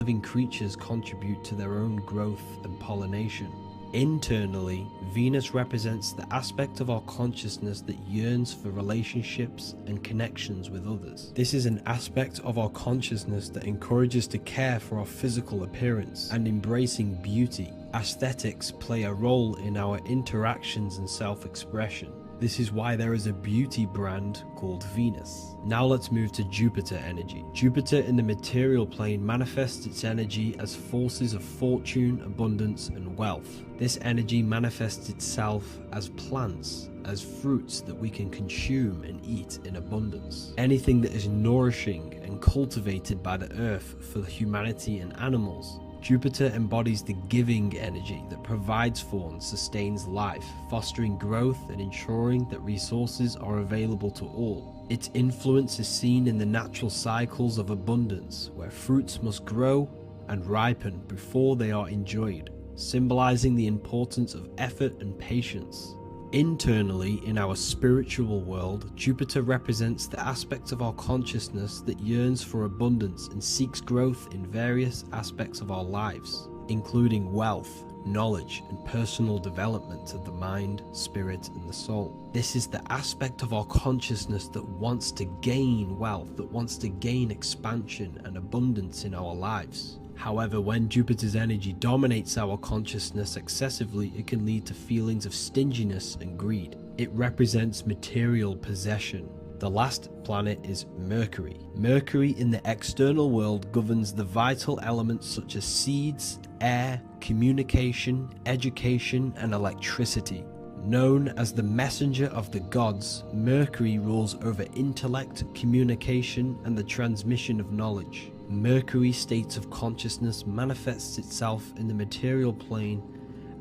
living creatures contribute to their own growth and pollination. Internally, Venus represents the aspect of our consciousness that yearns for relationships and connections with others. This is an aspect of our consciousness that encourages to care for our physical appearance and embracing beauty. Aesthetics play a role in our interactions and self-expression. This is why there is a beauty brand called Venus. Now let's move to Jupiter energy. Jupiter in the material plane manifests its energy as forces of fortune, abundance, and wealth. This energy manifests itself as plants, as fruits that we can consume and eat in abundance. Anything that is nourishing and cultivated by the earth for humanity and animals. Jupiter embodies the giving energy that provides for and sustains life, fostering growth and ensuring that resources are available to all. Its influence is seen in the natural cycles of abundance, where fruits must grow and ripen before they are enjoyed, symbolizing the importance of effort and patience. Internally, in our spiritual world, Jupiter represents the aspect of our consciousness that yearns for abundance and seeks growth in various aspects of our lives, including wealth, knowledge, and personal development of the mind, spirit, and the soul. This is the aspect of our consciousness that wants to gain wealth, that wants to gain expansion and abundance in our lives. However, when Jupiter's energy dominates our consciousness excessively, it can lead to feelings of stinginess and greed. It represents material possession. The last planet is Mercury. Mercury in the external world governs the vital elements such as seeds, air, communication, education, and electricity. Known as the messenger of the gods, Mercury rules over intellect, communication, and the transmission of knowledge. Mercury's state of consciousness manifests itself in the material plane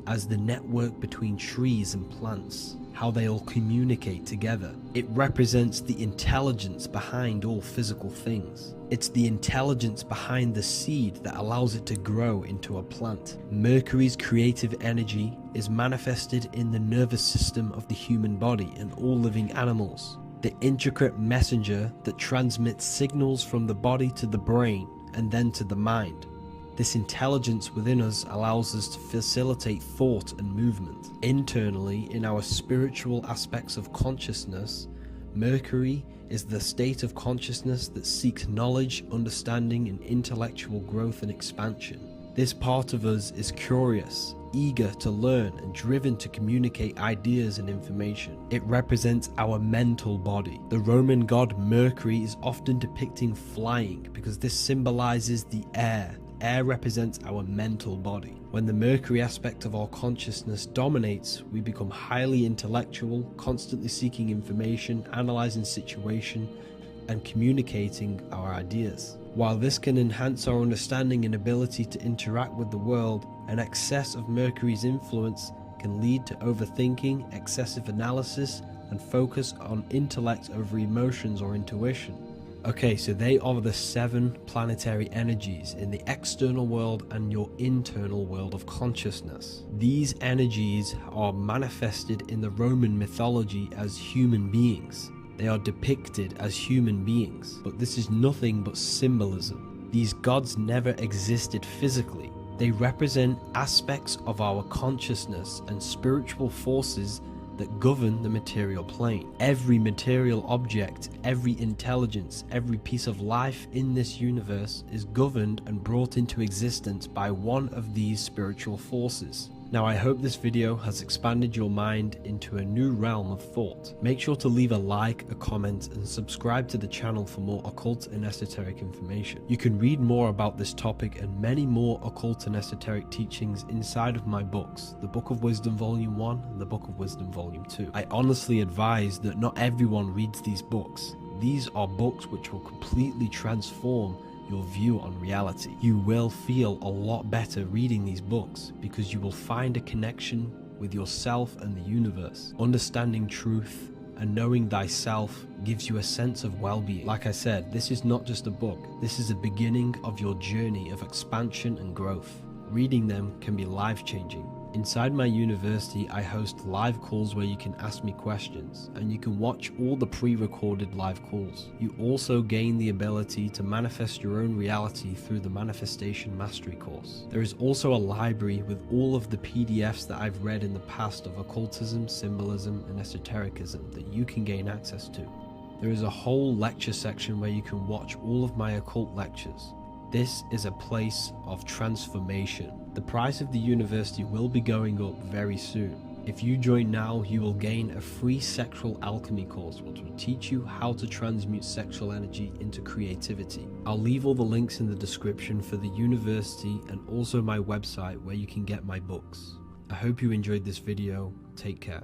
as the network between trees and plants, how they all communicate together. It represents the intelligence behind all physical things. It's the intelligence behind the seed that allows it to grow into a plant. Mercury's creative energy is manifested in the nervous system of the human body and all living animals. The intricate messenger that transmits signals from the body to the brain and then to the mind. This intelligence within us allows us to facilitate thought and movement. Internally, in our spiritual aspects of consciousness, Mercury is the state of consciousness that seeks knowledge, understanding, and intellectual growth and expansion. This part of us is curious, eager to learn, and driven to communicate ideas and information. It represents our mental body. The Roman god Mercury is often depicting flying because this symbolizes the air. Air represents our mental body. When the Mercury aspect of our consciousness dominates, we become highly intellectual, constantly seeking information, analyzing situation, and communicating our ideas. While this can enhance our understanding and ability to interact with the world, an excess of Mercury's influence can lead to overthinking, excessive analysis, and focus on intellect over emotions or intuition. Okay, so they are the 7 planetary energies in the external world and your internal world of consciousness. These energies are manifested in the Roman mythology as human beings. They are depicted as human beings, but this is nothing but symbolism. These gods never existed physically. They represent aspects of our consciousness and spiritual forces that govern the material plane. Every material object, every intelligence, every piece of life in this universe is governed and brought into existence by one of these spiritual forces. Now, I hope this video has expanded your mind into a new realm of thought. Make sure to leave a like, a comment, and subscribe to the channel for more occult and esoteric information. You can read more about this topic and many more occult and esoteric teachings inside of my books, the Book of Wisdom Volume 1 and the Book of Wisdom Volume 2. I honestly advise that not everyone reads these books. These are books which will completely transform your view on reality. You will feel a lot better reading these books because you will find a connection with yourself and the universe. Understanding truth and knowing thyself gives you a sense of well-being. Like I said, this is not just a book. This is the beginning of your journey of expansion and growth. Reading them can be life-changing. Inside my university, I host live calls where you can ask me questions, and you can watch all the pre-recorded live calls. You also gain the ability to manifest your own reality through the Manifestation Mastery course. There is also a library with all of the PDFs that I've read in the past of occultism, symbolism, and esotericism that you can gain access to. There is a whole lecture section where you can watch all of my occult lectures. This is a place of transformation. The price of the university will be going up very soon. If you join now, you will gain a free sexual alchemy course which will teach you how to transmute sexual energy into creativity. I'll leave all the links in the description for the university and also my website where you can get my books. I hope you enjoyed this video. Take care.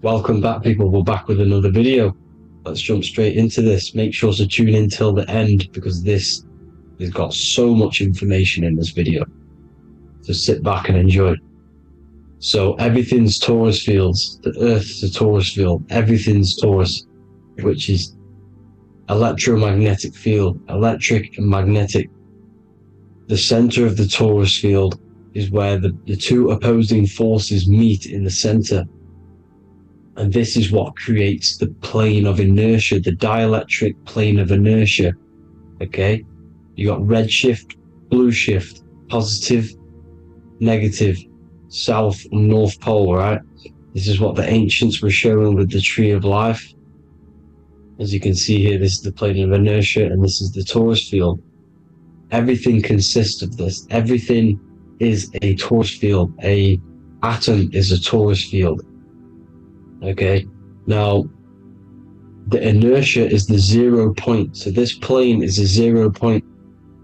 Welcome back, people. We're back with another video. Let's jump straight into this. Make sure to tune in till the end because this has got so much information in this video. So sit back and enjoy. So everything's Taurus fields. The Earth's a Taurus field. Everything's Taurus, which is electromagnetic field, electric and magnetic. The center of the Taurus field is where the two opposing forces meet in the center. And this is what creates the plane of inertia, the dielectric plane of inertia. Okay? You got red shift, blue shift, positive, negative, south and north pole, right? This is what the ancients were showing with the tree of life. As you can see here, this is the plane of inertia and this is the Taurus field. Everything consists of this. Everything is a Taurus field. A atom is a Taurus field. Okay, now the inertia is the 0 point. So this plane is a 0 point.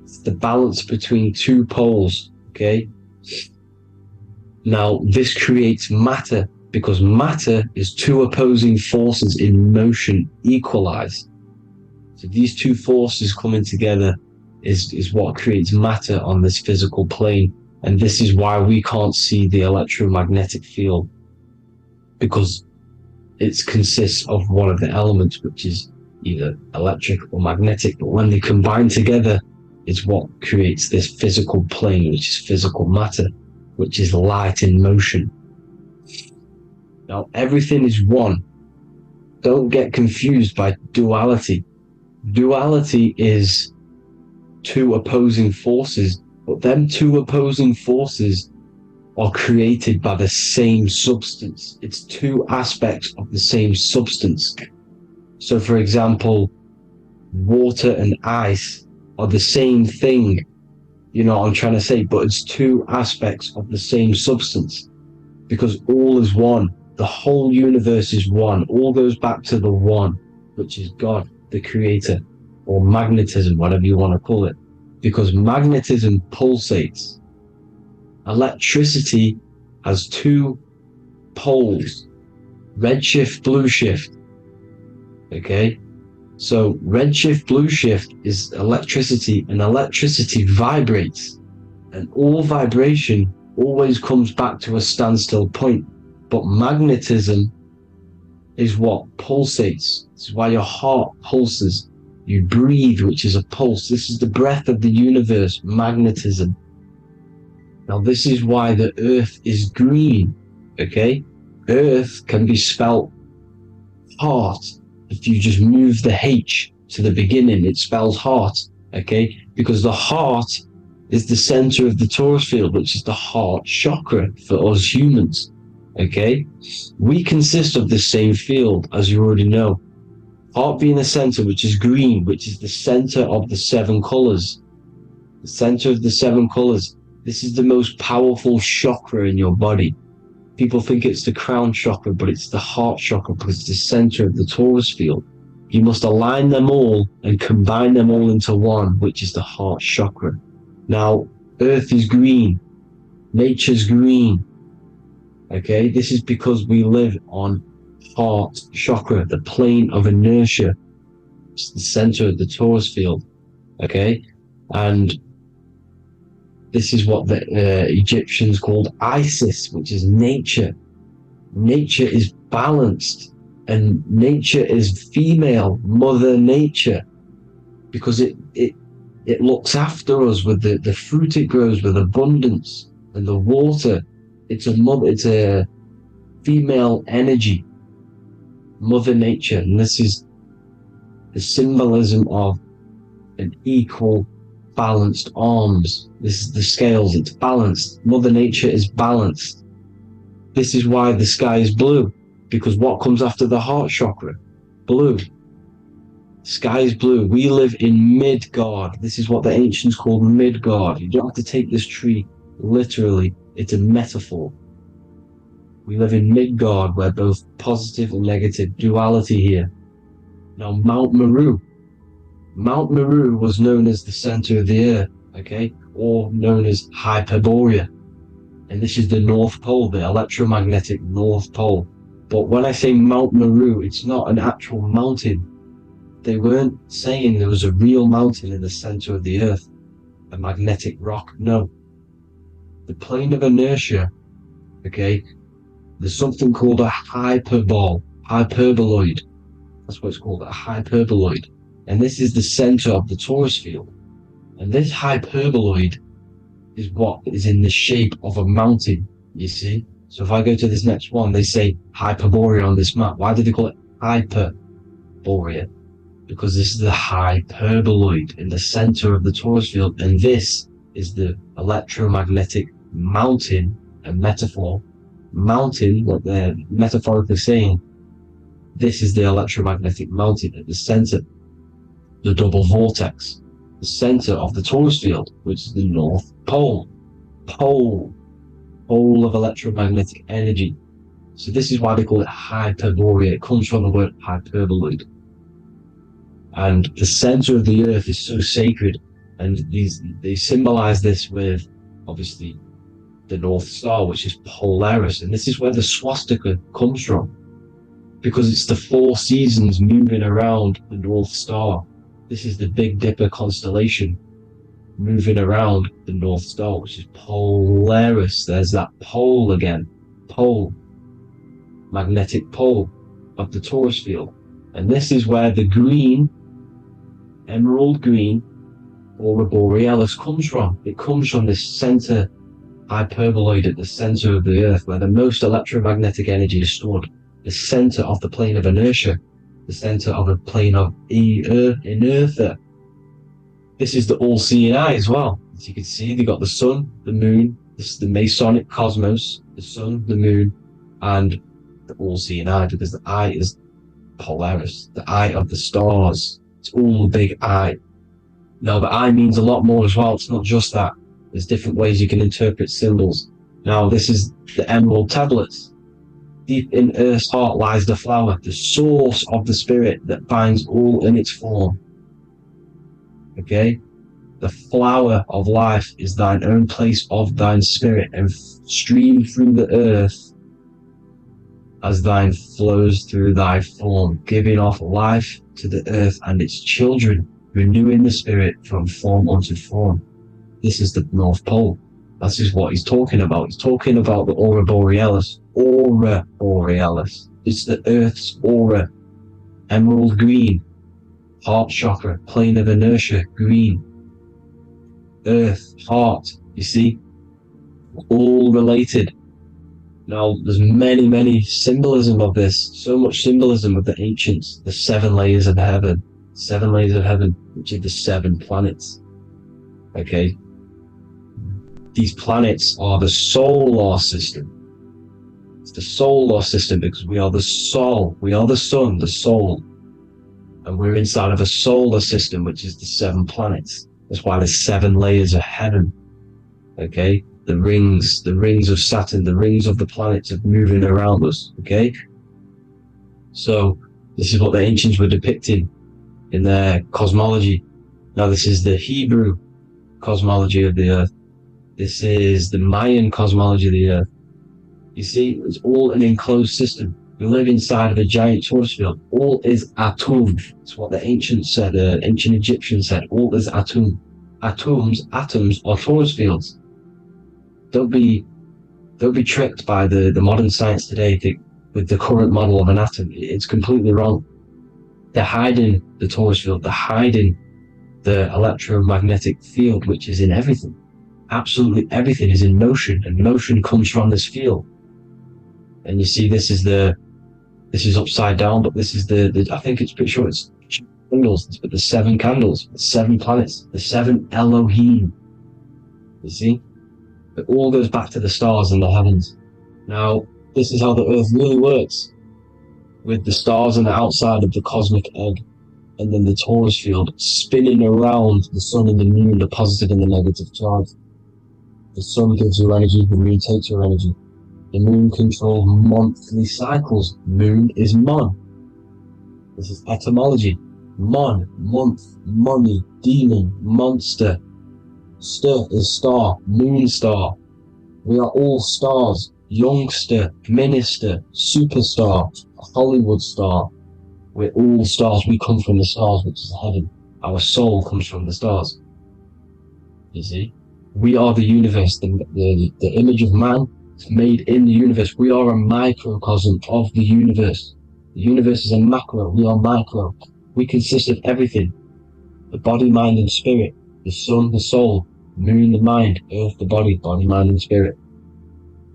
It's the balance between two poles. Okay, now this creates matter because matter is two opposing forces in motion equalized. So these two forces coming together is what creates matter on this physical plane. And this is why we can't see the electromagnetic field, because it consists of one of the elements, which is either electric or magnetic, but when they combine together is what creates this physical plane, which is physical matter, which is light in motion. Now everything is one. Don't get confused by duality. Duality is two opposing forces, but them two opposing forces are created by the same substance. It's two aspects of the same substance. So for example, water and ice are the same thing, you know what I'm trying to say, but it's two aspects of the same substance because all is one. The whole universe is one. All goes back to the one, which is God, the creator, or magnetism, whatever you want to call it, because magnetism pulsates. Electricity has two poles, red shift, blue shift. Okay, so red shift, blue shift is electricity, and electricity vibrates, and all vibration always comes back to a standstill point. But magnetism is what pulsates. This is why your heart pulses. You breathe, which is a pulse. This is the breath of the universe, magnetism. Now this is why the earth is green, okay? Earth can be spelt heart. If you just move the H to the beginning, it spells heart, okay? Because the heart is the center of the Taurus field, which is the heart chakra for us humans, okay? We consist of the same field, as you already know. Heart being the center, which is green, which is the center of the seven colors. The center of the seven colors. This is the most powerful chakra in your body. People think it's the crown chakra, but it's the heart chakra because it's the center of the Taurus field. You must align them all and combine them all into one, which is the heart chakra. Now, Earth is green. Nature's green. Okay, this is because we live on heart chakra, the plane of inertia. It's the center of the torus field, okay? And this is what the Egyptians called Isis, which is nature. Nature is balanced, and nature is female, Mother Nature, because it looks after us with the fruit it grows with abundance, and the water. It's a female energy, Mother Nature, and this is the symbolism of an equal, balanced arms. This is the scales, it's balanced. Mother Nature is balanced. This is why the sky is blue, because what comes after the heart chakra? Blue. Sky is blue. We live in Midgard. This is what the ancients called Midgard. You don't have to take this tree literally. It's a metaphor. We live in Midgard, where both positive and negative duality here. Now, Mount Meru. Mount Meru was known as the center of the earth, okay? Or known as Hyperborea. And this is the North Pole, the electromagnetic North Pole. But when I say Mount Meru, it's not an actual mountain. They weren't saying there was a real mountain in the center of the earth, a magnetic rock. No. The plane of inertia, okay, there's something called a hyperboloid. That's what it's called, a hyperboloid. And this is the center of the torus field. And this hyperboloid is what is in the shape of a mountain, you see? So if I go to this next one, they say Hyperborea on this map. Why do they call it Hyperborea? Because this is the hyperboloid in the center of the torus field, and this is the electromagnetic mountain, a metaphor. Mountain, what they're metaphorically saying, this is the electromagnetic mountain at the center, the double vortex, the center of the torus field, which is the North Pole. Pole of electromagnetic energy. So this is why they call it Hyperborea. It comes from the word hyperboloid. And the center of the earth is so sacred, and they symbolize this with, obviously, the North Star, which is Polaris, and this is where the swastika comes from, because it's the 4 seasons moving around the North Star. This is the Big Dipper constellation moving around the North Star, which is Polaris. There's that pole again, pole, magnetic pole of the torus field. And this is where the green, emerald green, aurora borealis comes from. It comes from this center hyperboloid at the center of the earth, where the most electromagnetic energy is stored. The center of the plane of inertia, the center of the plane of inertia. This is the all-seeing eye as well. As you can see, they got the sun, the moon, this is the Masonic cosmos, the sun, the moon, and the all-seeing eye, because the eye is Polaris, the eye of the stars. It's all a big eye. Now, the eye means a lot more as well. It's not just that. There's different ways you can interpret symbols. Now, this is the emerald tablets. Deep in Earth's heart lies the flower, the source of the spirit that binds all in its form. Okay? The flower of life is thine own place of thine spirit, and stream through the earth as thine flows through thy form, giving off life to the earth and its children, renewing the spirit from form unto form. This is the North Pole. This is what he's talking about. He's talking about the aurora borealis. Aurora borealis. It's the Earth's aura. Emerald green. Heart chakra. Plane of inertia. Green. Earth. Heart. You see? All related. Now, there's many symbolism of this. So much symbolism of the ancients. The 7 layers of heaven. 7 layers of heaven, which are the 7 planets. Okay? These planets are the solar system. It's the solar system because we are the soul. We are the sun, the soul. And we're inside of a solar system, which is the 7 planets. That's why there's 7 layers of heaven. Okay? The rings of Saturn, the rings of the planets are moving around us. Okay? So, this is what the ancients were depicting in their cosmology. Now, this is the Hebrew cosmology of the earth. This is the Mayan cosmology of the earth. You see, it's all an enclosed system. We live inside of a giant torus field. All is atum. It's what the ancients said, ancient Egyptians said. All is atum. Atoms are torus fields. Don't be tricked by the modern science today with the current model of an atom. It's completely wrong. They're hiding the torus field. They're hiding the electromagnetic field, which is in everything. Absolutely everything is in motion, and motion comes from this field. And you see, this is upside down, but this is the I think it's pretty sure it's candles, but the 7 candles, the 7 planets, the 7 Elohim. You see? It all goes back to the stars and the heavens. Now, this is how the earth really works, with the stars on the outside of the cosmic egg, and then the torus field spinning around the sun and the moon, the positive and the negative charge. The sun gives you energy, the moon takes your energy. The moon controls monthly cycles. Moon is mon. This is etymology. Mon, month, money, demon, monster. Stir is star, moon star. We are all stars. Youngster, minister, superstar, Hollywood star. We're all stars. We come from the stars, which is heaven. Our soul comes from the stars. You see? We are the universe, the image of man made in the universe. We are a microcosm of the universe. The universe is a macro. We are micro. We consist of everything. The body, mind, and spirit. The sun, the soul. Moon, the mind. Earth, the body. Body, mind, and spirit.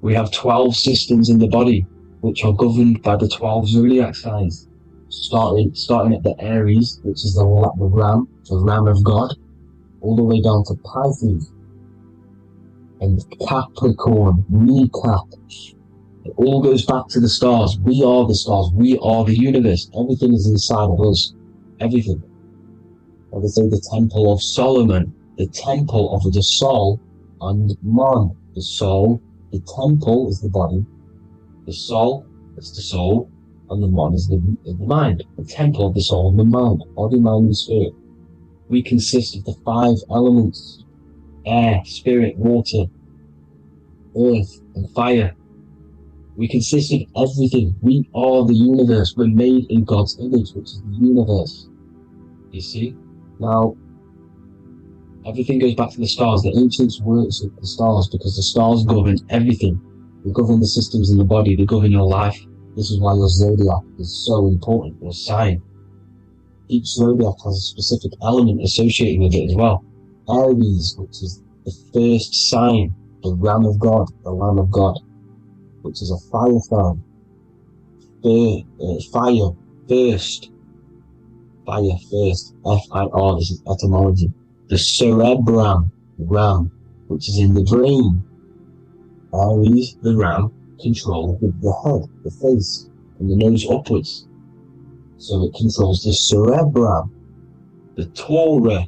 We have 12 systems in the body, which are governed by the 12 zodiac signs. Starting at the Aries, which is the ram of God, all the way down to Pisces and Capricorn, kneecap. It all goes back to the stars. We are the stars. We are the universe. Everything is inside of us. Everything. Like they say, the Temple of Solomon, the Temple of the Soul, and Mon. The soul, the temple is the body. The soul is the soul, and the Mon is the mind. The temple of the soul and the mind. Body, mind, and spirit. We consist of the 5 elements: air, spirit, water, earth, and fire. We consist of everything. We are the universe. We're made in God's image, which is the universe. You see? Now, everything goes back to the stars. The ancients worship the stars because the stars govern everything. They govern the systems in the body. They govern your life. This is why your zodiac is so important, your sign. Each zodiac has a specific element associated with it as well. Aries, which is the first sign, the Ram of God, the Lamb of God, which is a fire sign. Fire first. Fire first. F-I-R, this is etymology. The cerebrum, ram, which is in the brain. Aries, the ram, controls the head, the face, and the nose upwards. So it controls the cerebrum. The Torah,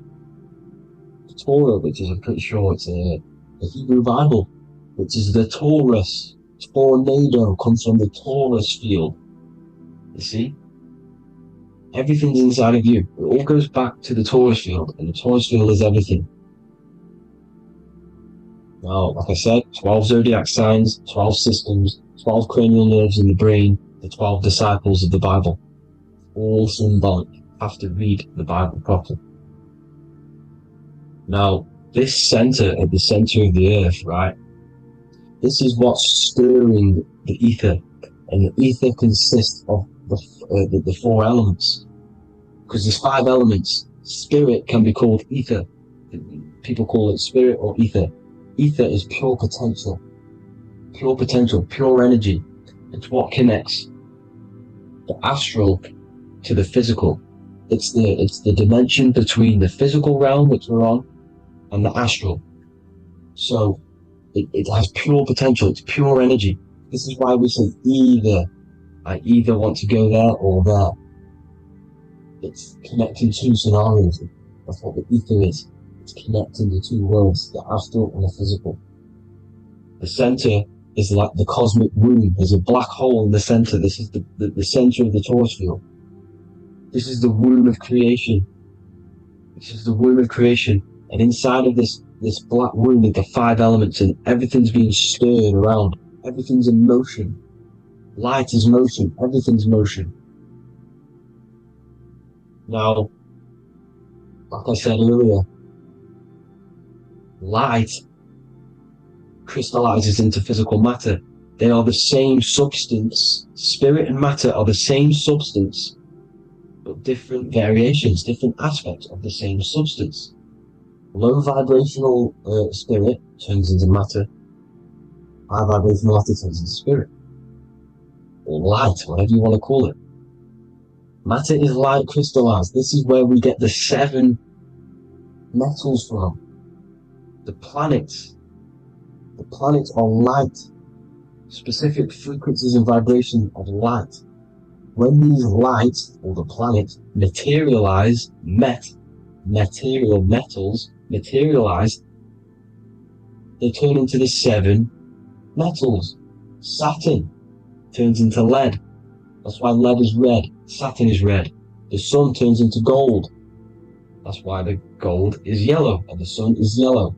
which is, I'm pretty sure it's a Hebrew Bible, which is the Taurus. Tornado comes from the Taurus field. You see? Everything's inside of you. It all goes back to the Taurus field, and the Taurus field is everything. Now, like I said, 12 zodiac signs, 12 systems, 12 cranial nerves in the brain, the 12 disciples of the Bible. All symbolic. You have to read the Bible properly. Now, this center, at the center of the earth, right? This is what's stirring the ether, and the ether consists of the 4 elements. Because there's 5 elements. Spirit can be called ether. People call it spirit or ether. Ether is pure potential, pure energy. It's what connects the astral to the physical. It's the dimension between the physical realm, which we're on, and the astral. So it has pure potential. It's pure energy. This is why we say either. I either want to go there or there. It's connecting 2 scenarios. That's what the ether is. It's connecting the 2 worlds, the astral and the physical. The center is like the cosmic womb. There's a black hole in the center. This is the center of the Taurus field. This is the womb of creation. This is the womb of creation. And inside of this black womb are the 5 elements, and everything's being stirred around. Everything's in motion. Light is motion. Everything's motion. Now, like I said earlier, light crystallizes into physical matter. They are the same substance. Spirit and matter are the same substance, but different variations, different aspects of the same substance. Low vibrational spirit turns into matter. High vibrational matter turns into spirit. Or light, whatever you want to call it. Matter is light crystallized. This is where we get the 7 metals from. The planets. The planets are light. Specific frequencies and vibration of light. When these lights, or the planets, materialize, material metals materialize, they turn into the 7 metals. Saturn turns into lead. That's why lead is red. Saturn is red. The sun turns into gold. That's why the gold is yellow and the sun is yellow.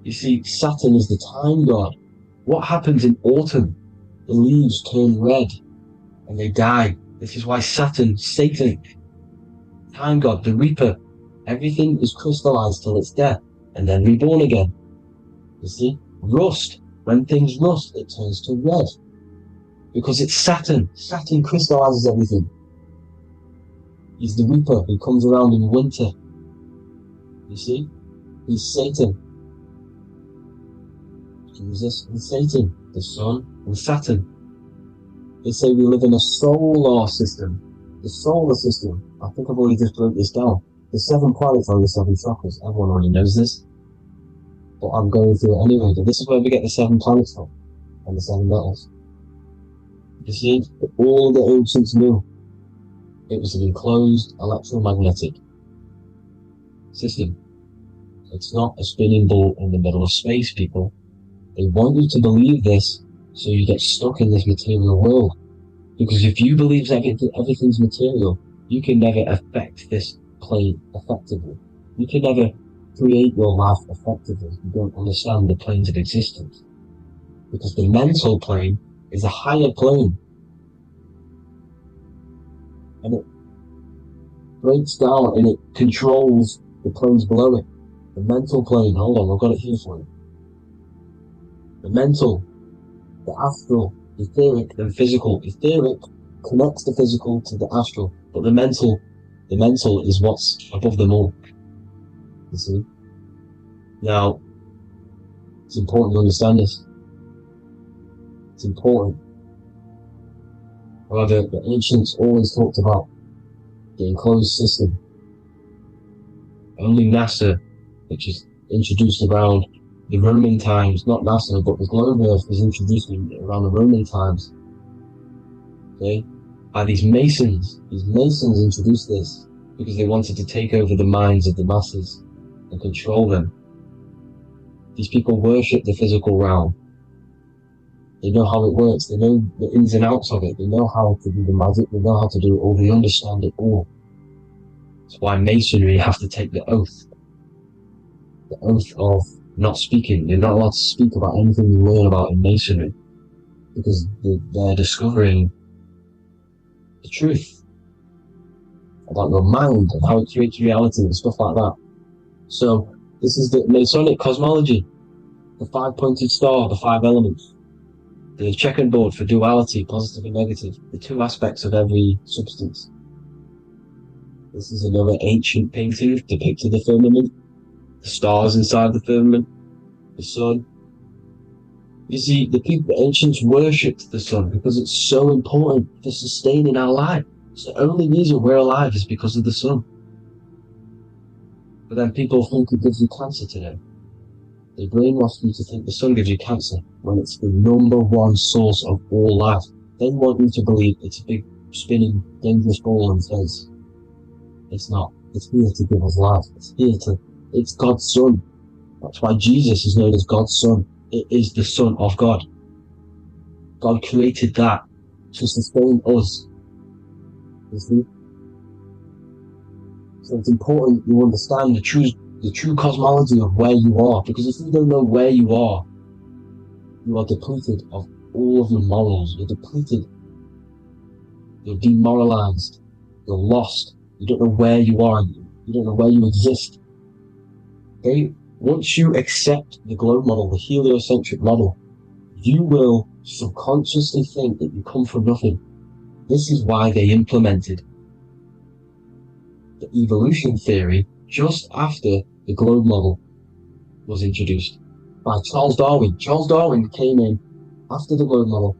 You see, Saturn is the time god. What happens in autumn? The leaves turn red and they die. This is why Saturn, Satan, time god, the reaper, everything is crystallized till its death and then reborn again. You see, rust, when things rust, it turns to red. Because it's Saturn. Saturn crystallizes everything. He's the reaper who comes around in winter. You see? He's Satan. Jesus and Satan, the sun and Saturn. They say we live in a solar system. The solar system, I think I've already just broke this down. The 7 planets are the 7 chakras. Everyone already knows this. But I'm going through it anyway. But this is where we get the 7 planets from. And the 7 metals. You see, all the ancients knew it was an enclosed electromagnetic system. It's not a spinning ball in the middle of space, people. They want you to believe this so you get stuck in this material world. Because if you believe everything's material, you can never affect this plane effectively. You can never create your life effectively if you don't understand the planes of existence. Because the mental plane is a higher plane. And it breaks down and it controls the planes below it. The mental plane, hold on, I've got it here for you. The mental, the astral, etheric, and physical. Etheric connects the physical to the astral, but the mental is what's above them all. You see? Now, it's important to understand this. It's important. However, the ancients always talked about the enclosed system. Only NASA, which is introduced around the Roman times, not NASA, but the globe Earth was introduced around the Roman times. Okay? By these Masons. These Masons introduced this because they wanted to take over the minds of the masses and control them. These people worship the physical realm. They know how it works. They know the ins and outs of it. They know how to do the magic. They know how to do it all. They understand it all. That's why Masonry have to take the oath. The oath of not speaking. You're not allowed to speak about anything you learn about in Masonry. Because they're discovering the truth about your mind and how it creates reality and stuff like that. So, this is the Masonic cosmology. The 5-pointed star, the 5 elements. The checkerboard for duality, positive and negative, the 2 aspects of every substance. This is another ancient painting depicting the firmament, the stars inside the firmament, the sun. You see, the ancients worshipped the sun because it's so important for sustaining our life. It's the only reason we're alive is because of the sun. But then people think it gives you cancer today. They brainwash you to think the sun gives you cancer when it's the #1 source of all life. They want you to believe it's a big, spinning, dangerous ball in space. It's not. It's here to give us life. It's God's Son. That's why Jesus is known as God's Son. It is the Son of God. God created that to sustain us. You see? So it's important you understand the true cosmology of where you are, because if you don't know where you are depleted of all of your morals. You're depleted You're demoralized. You're lost. You don't know where you are. You don't know where you exist. Okay? Once you accept the globe model, the heliocentric model, you will subconsciously think that you come from nothing. This is why they implemented the evolution theory just after the globe model was introduced by Charles Darwin. Charles Darwin came in after the globe model.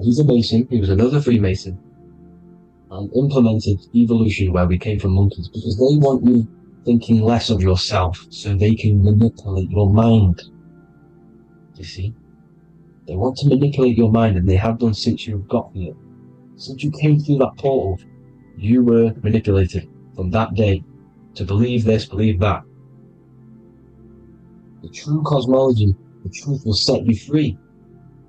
He's a Mason, he was another Freemason, and implemented evolution where we came from monkeys, because they want you thinking less of yourself so they can manipulate your mind. You see? They want to manipulate your mind, and they have done since you got here. Since you came through that portal, you were manipulated from that day to believe this, believe that. The true cosmology, the truth will set you free.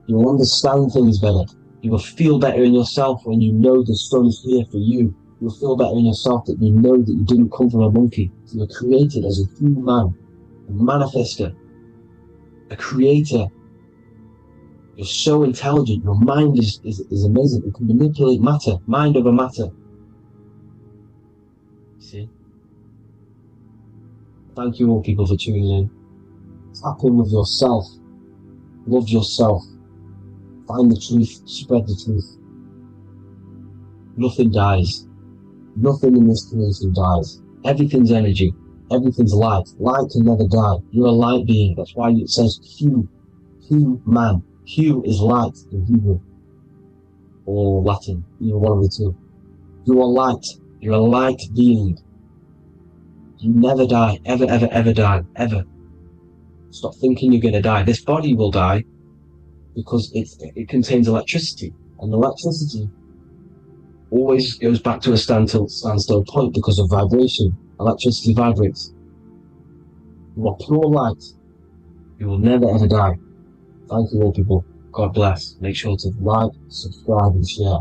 You will understand things better. You will feel better in yourself when you know the sun is here for you. You'll feel better in yourself that you know that you didn't come from a monkey. You were created as a human, a manifester, a creator. You're so intelligent. Your mind is amazing. It can manipulate matter, mind over matter. See? Thank you all people for tuning in. Tap in with yourself. Love yourself. Find the truth. Spread the truth. Nothing dies. Nothing in this creation dies. Everything's energy. Everything's light. Light can never die. You're a light being. That's why it says Hu. Hu man. Hu is light in Hebrew. Or Latin. Either one of the two. You are light. You're a light being. You never die. Ever, ever, ever die. Ever. Stop thinking you're going to die. This body will die because it contains electricity. And electricity always goes back to a standstill point because of vibration. Electricity vibrates. You are pure light. You will never ever die. Thank you all people. God bless. Make sure to like, subscribe and share.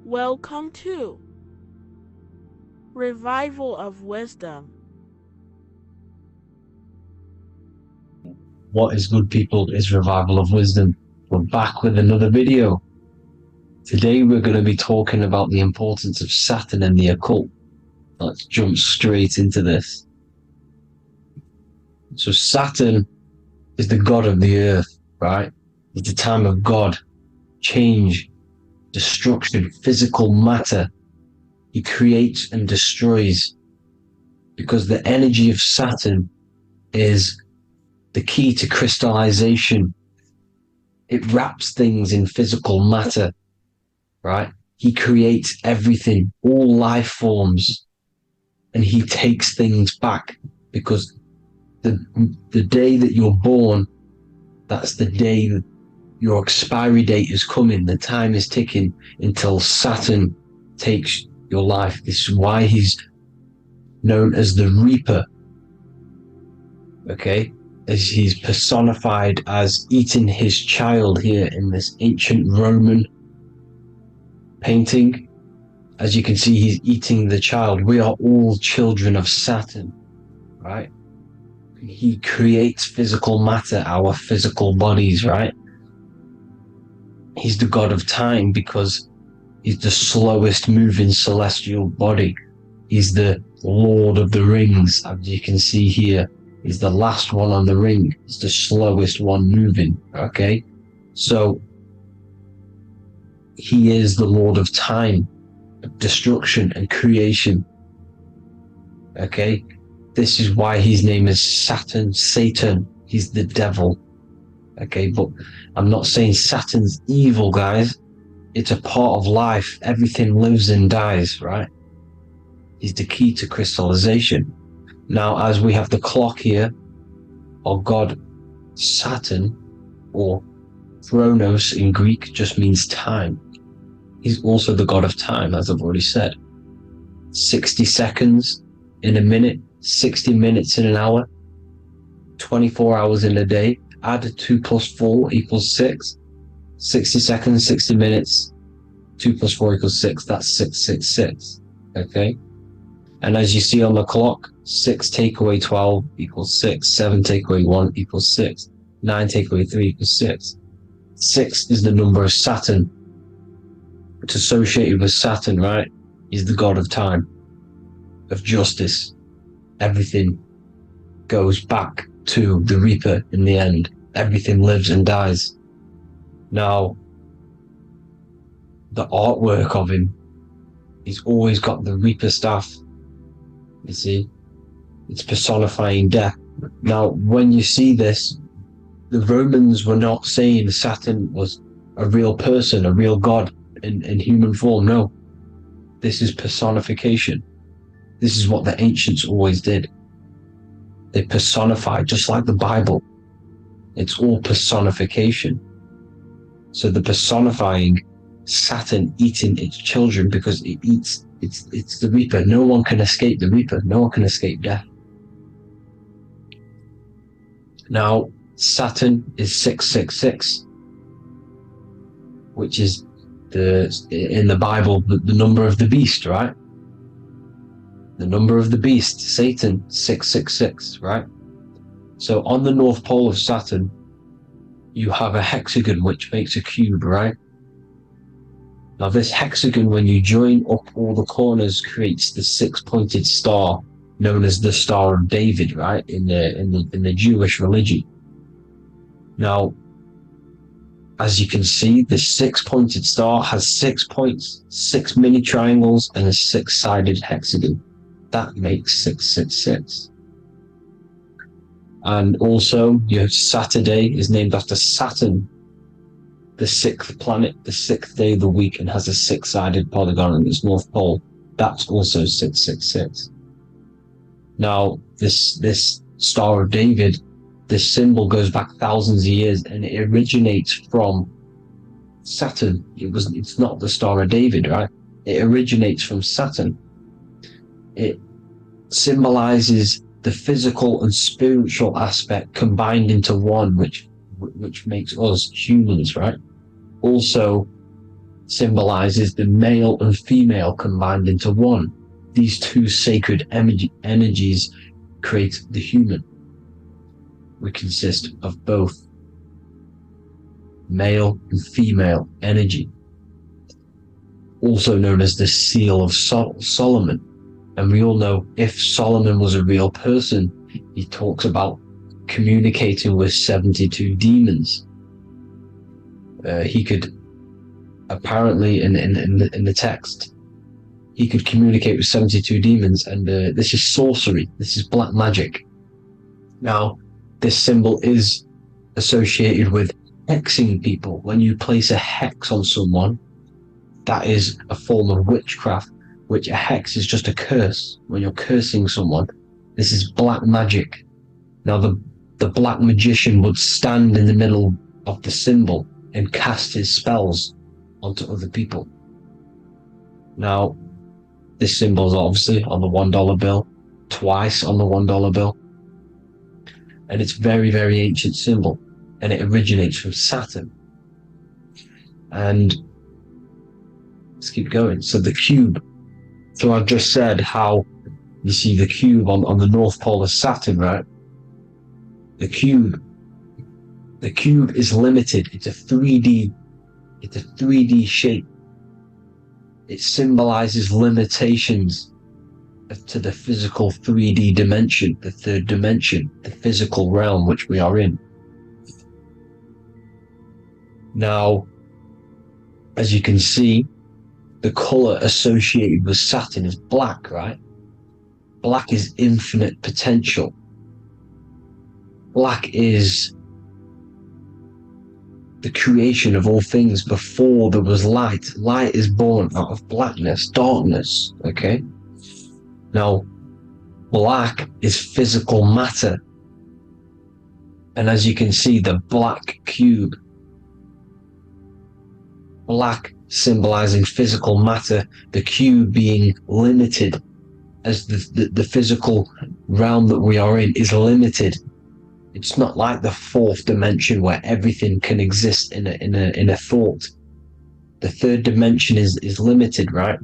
Welcome to Revival of Wisdom. What is good people is Revival of Wisdom. We're back with another video. Today we're going to be talking about the importance of Saturn and the occult. Let's jump straight into this. So Saturn is the god of the earth, right? It's the time of God, change, destruction, physical matter. He creates and destroys because the energy of Saturn is the key to crystallization. It wraps things in physical matter, right? He creates everything, all life forms, and he takes things back because the day that you're born, that's the day that your expiry date is coming. The time is ticking until Saturn takes your life. This is why he's known as the Reaper. Okay? As he's personified as eating his child here in this ancient Roman painting. As you can see, he's eating the child. We are all children of Saturn, right? He creates physical matter, our physical bodies, right? He's the god of time because he's the slowest moving celestial body. He's the Lord of the Rings, as you can see here. He's the last one on the ring. He's the slowest one moving, okay? So, he is the Lord of time, destruction and creation, okay? This is why his name is Saturn, Satan. He's the devil, okay? But I'm not saying Saturn's evil, guys. It's a part of life. Everything lives and dies, right? He's the key to crystallization. Now, as we have the clock here, our god Saturn, or Chronos in Greek, just means time. He's also the god of time, as I've already said. 60 seconds in a minute, 60 minutes in an hour, 24 hours in a day. Add 2 plus 4 equals 6. 60 seconds, 60 minutes, 2 plus 4 equals 6. That's 666. Okay? And as you see on the clock, 6 take away 12 equals 6. 7 take away 1 equals 6. 9 take away 3 equals 6. 6 is the number of Saturn. It's associated with Saturn, right? He's the god of time, of justice. Everything goes back to the Reaper in the end. Everything lives and dies. Now, the artwork of him, he's always got the Reaper staff. You see, it's personifying death. Now, when you see this, the Romans were not saying Saturn was a real person, a real god in human form. No, this is personification. This is what the ancients always did. They personified, just like the Bible. It's all personification. So the personifying Saturn eating its children because it eats, it's the Reaper. No one can escape the Reaper. No one can escape death. Now, Saturn is 666, which is in the Bible, the number of the beast, right? The number of the beast, Satan, 666, right? So on the North Pole of Saturn, you have a hexagon which makes a cube, right? Now this hexagon, when you join up all the corners, creates the 6-pointed star known as the Star of David, right? In the Jewish religion. Now, as you can see, the 6-pointed star has 6 points, 6 mini triangles, and a 6-sided hexagon. That makes 666. And also, you have Saturday is named after Saturn, the 6th planet, the 6th day of the week, and has a 6-sided polygon on its north pole. That's also 666. Now, this Star of David, this symbol goes back thousands of years, and it originates from Saturn. It's not the Star of David, right? It originates from Saturn. It symbolizes the physical and spiritual aspect combined into one, which makes us humans, right? Also symbolizes the male and female combined into one. These two sacred energies create the human. We consist of both male and female energy, also known as the Seal of Solomon. And we all know if Solomon was a real person, he talks about communicating with 72 demons. He could apparently, in the text, he could communicate with 72 demons, and this is sorcery. This is black magic. Now, this symbol is associated with hexing people. When you place a hex on someone, that is a form of witchcraft, which a hex is just a curse. When you're cursing someone, this is black magic. Now, the black magician would stand in the middle of the symbol and cast his spells onto other people. Now, this symbol is obviously on the $1 bill, twice on the $1 bill. And it's very, very ancient symbol, and it originates from Saturn. And let's keep going. So the cube. So I've just said how you see the cube on the North Pole of Saturn, right? The cube is limited. It's a 3D shape. It symbolizes limitations to the physical 3D dimension, the third dimension, the physical realm which we are in. Now, as you can see, the color associated with Saturn is black, right? Black is infinite potential. Black is the creation of all things before there was light. Light is born out of blackness, darkness, okay? Now, black is physical matter. And as you can see, the black cube, black symbolizing physical matter, the cube being limited, as the physical realm that we are in is limited. It's not like the fourth dimension where everything can exist in a thought. The third dimension is limited, right?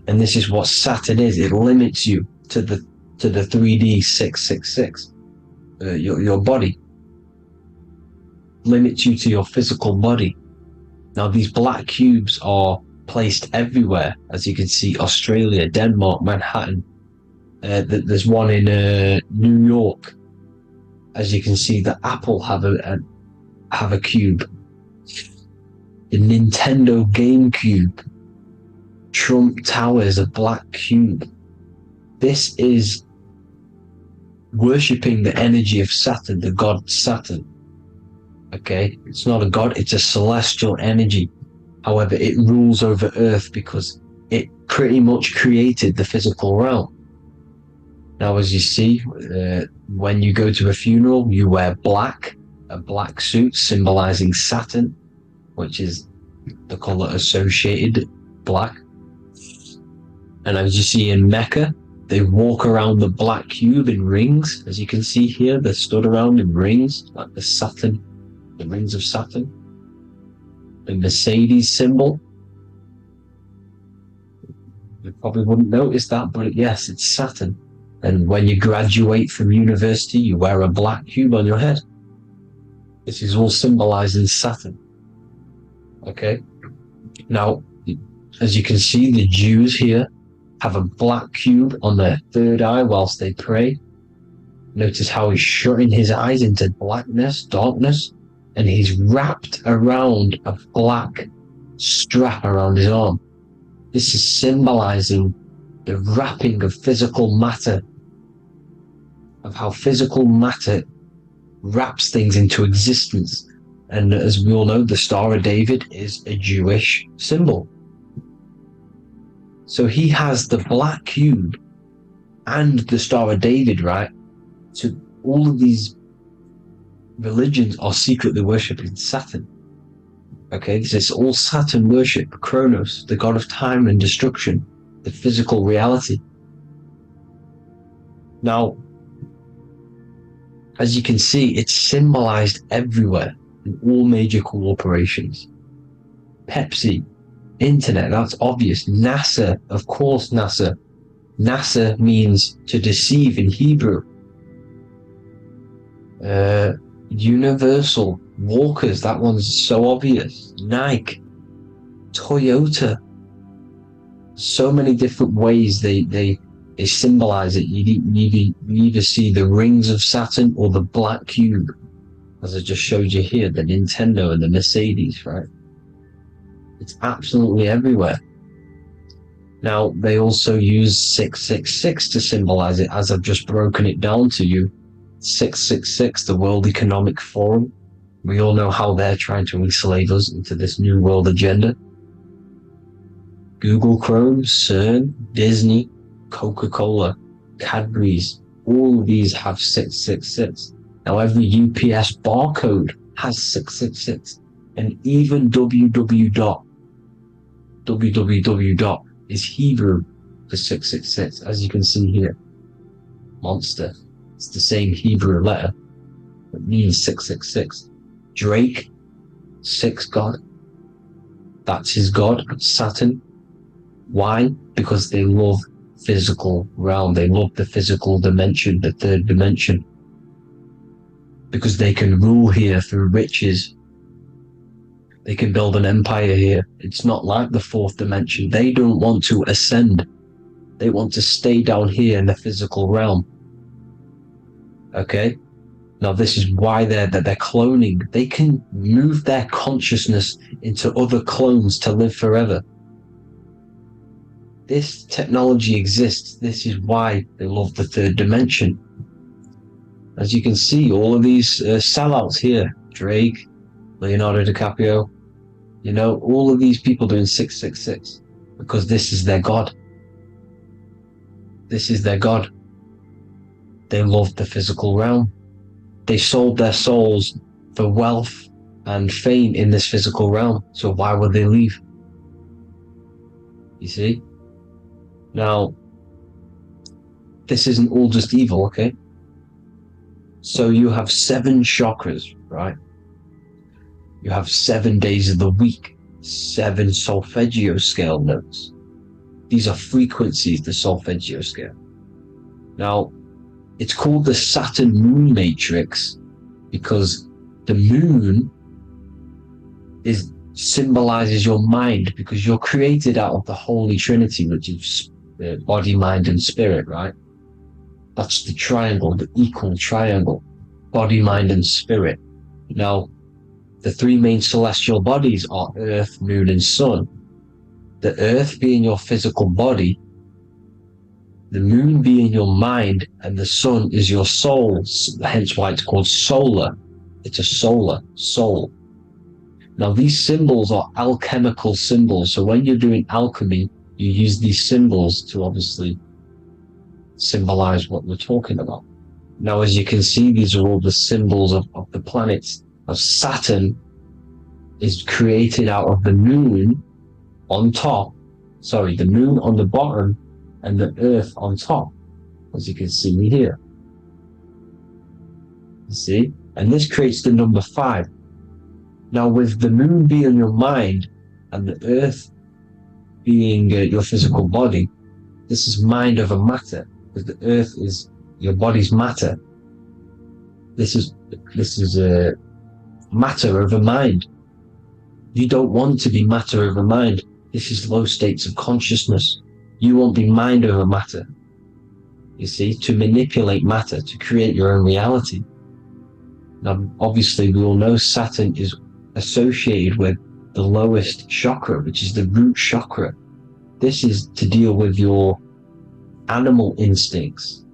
And this is what Saturn is. It limits you to the 3D 666. Your body limits you to your physical body. Now these black cubes are placed everywhere, as you can see: Australia, Denmark, Manhattan. There's one in New York. As you can see, the Apple have a cube. The Nintendo GameCube. Trump Tower is a black cube. This is worshipping the energy of Saturn, the god Saturn. Okay, it's not a god, it's a celestial energy. However, it rules over Earth because it pretty much created the physical realm. Now, as you see, when you go to a funeral, you wear black, a black suit symbolizing Saturn, which is the color associated, black. And as you see in Mecca, they walk around the black cube in rings. As you can see here, they're stood around in rings, like the rings of Saturn. The Mercedes symbol. You probably wouldn't notice that, but yes, it's Saturn. And when you graduate from university, you wear a black cube on your head. This is all symbolizing Saturn. Okay? Now, as you can see, the Jews here have a black cube on their third eye whilst they pray. Notice how he's shutting his eyes into blackness, darkness, and he's wrapped around a black strap around his arm. This is symbolizing the wrapping of physical matter, of how physical matter wraps things into existence. And as we all know, the Star of David is a Jewish symbol. So he has the black cube and the Star of David, right? So all of these religions are secretly worshipping Saturn. Okay, this is all Saturn worship, Kronos, the god of time and destruction, the physical reality. Now, as you can see, it's symbolized everywhere in all major corporations. Pepsi, internet, that's obvious. NASA, of course, NASA. NASA means to deceive in Hebrew. Universal, Walkers, that one's so obvious. Nike, Toyota. So many different ways they symbolize it. You either see the rings of Saturn or the black cube, as I just showed you here, the Nintendo and the Mercedes, right? It's absolutely everywhere. Now, they also use 666 to symbolize it, as I've just broken it down to you. 666, the World Economic Forum. We all know how they're trying to enslave us into this new world agenda. Google Chrome, CERN, Disney, Coca-Cola, Cadbury's, all of these have 666. Now, every UPS barcode has 666. And even www. Is Hebrew for 666, as you can see here. Monster. It's the same Hebrew letter. It means 666. Drake, 6 God. That's his god, Saturn. Why? Because they love physical realm. They love the physical dimension, the third dimension. Because they can rule here through riches. They can build an empire here. It's not like the fourth dimension. They don't want to ascend. They want to stay down here in the physical realm. Okay? Now this is why they're cloning. They can move their consciousness into other clones to live forever. This technology exists. This is why they love the third dimension. As you can see, all of these sellouts here, Drake, Leonardo DiCaprio, you know, all of these people doing 666 because this is their god. This is their god. They love the physical realm. They sold their souls for wealth and fame in this physical realm. So why would they leave? You see? Now, this isn't all just evil, okay? So you have 7 chakras, right? You have 7 days of the week, 7 solfeggio scale notes. These are frequencies, the solfeggio scale. Now, it's called the Saturn Moon Matrix because the moon symbolizes your mind, because you're created out of the Holy Trinity, which is body, mind, and spirit, right? That's the triangle, the equal triangle, body, mind, and spirit. Now, the 3 main celestial bodies are Earth, Moon, and Sun. The Earth being your physical body, the Moon being your mind, and the Sun is your soul, hence why it's called solar. It's a solar soul. Now, these symbols are alchemical symbols, so when you're doing alchemy, you use these symbols to obviously symbolize what we're talking about. Now, as you can see, these are all the symbols of the planets. Saturn is created out of the moon on top, the moon on the bottom and the earth on top, as you can see here. You see? And this creates the number 5. Now, with the moon being your mind and the earth being your physical body, this is mind over matter, because the earth is your body's matter. This is matter over mind. You don't want to be matter over mind. This is low states of consciousness. You won't be mind over matter. You see, to manipulate matter, to create your own reality. Now, obviously, we all know Saturn is associated with the lowest chakra, which is the root chakra. This is to deal with your animal instincts.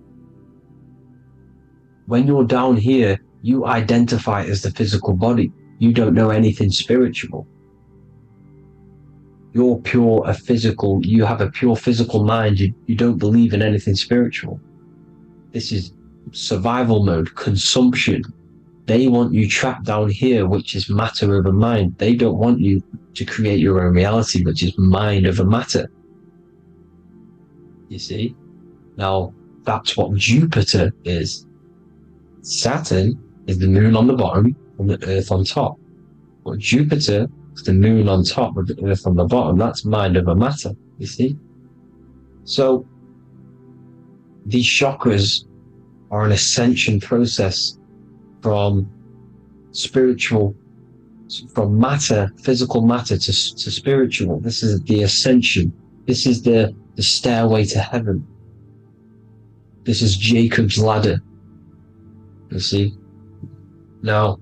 When you're down here, you identify as the physical body. You don't know anything spiritual. You're you have a pure physical mind. You don't believe in anything spiritual. This is survival mode, consumption. They want you trapped down here, which is matter over mind. They don't want you to create your own reality, which is mind over matter. You see? Now, that's what Jupiter is. Saturn is the moon on the bottom and the earth on top. But Jupiter is the moon on top with the earth on the bottom. That's mind over matter, you see? So, these chakras are an ascension process from matter, physical matter to spiritual. This is the ascension. This is the stairway to heaven. This is Jacob's ladder. You see? Now,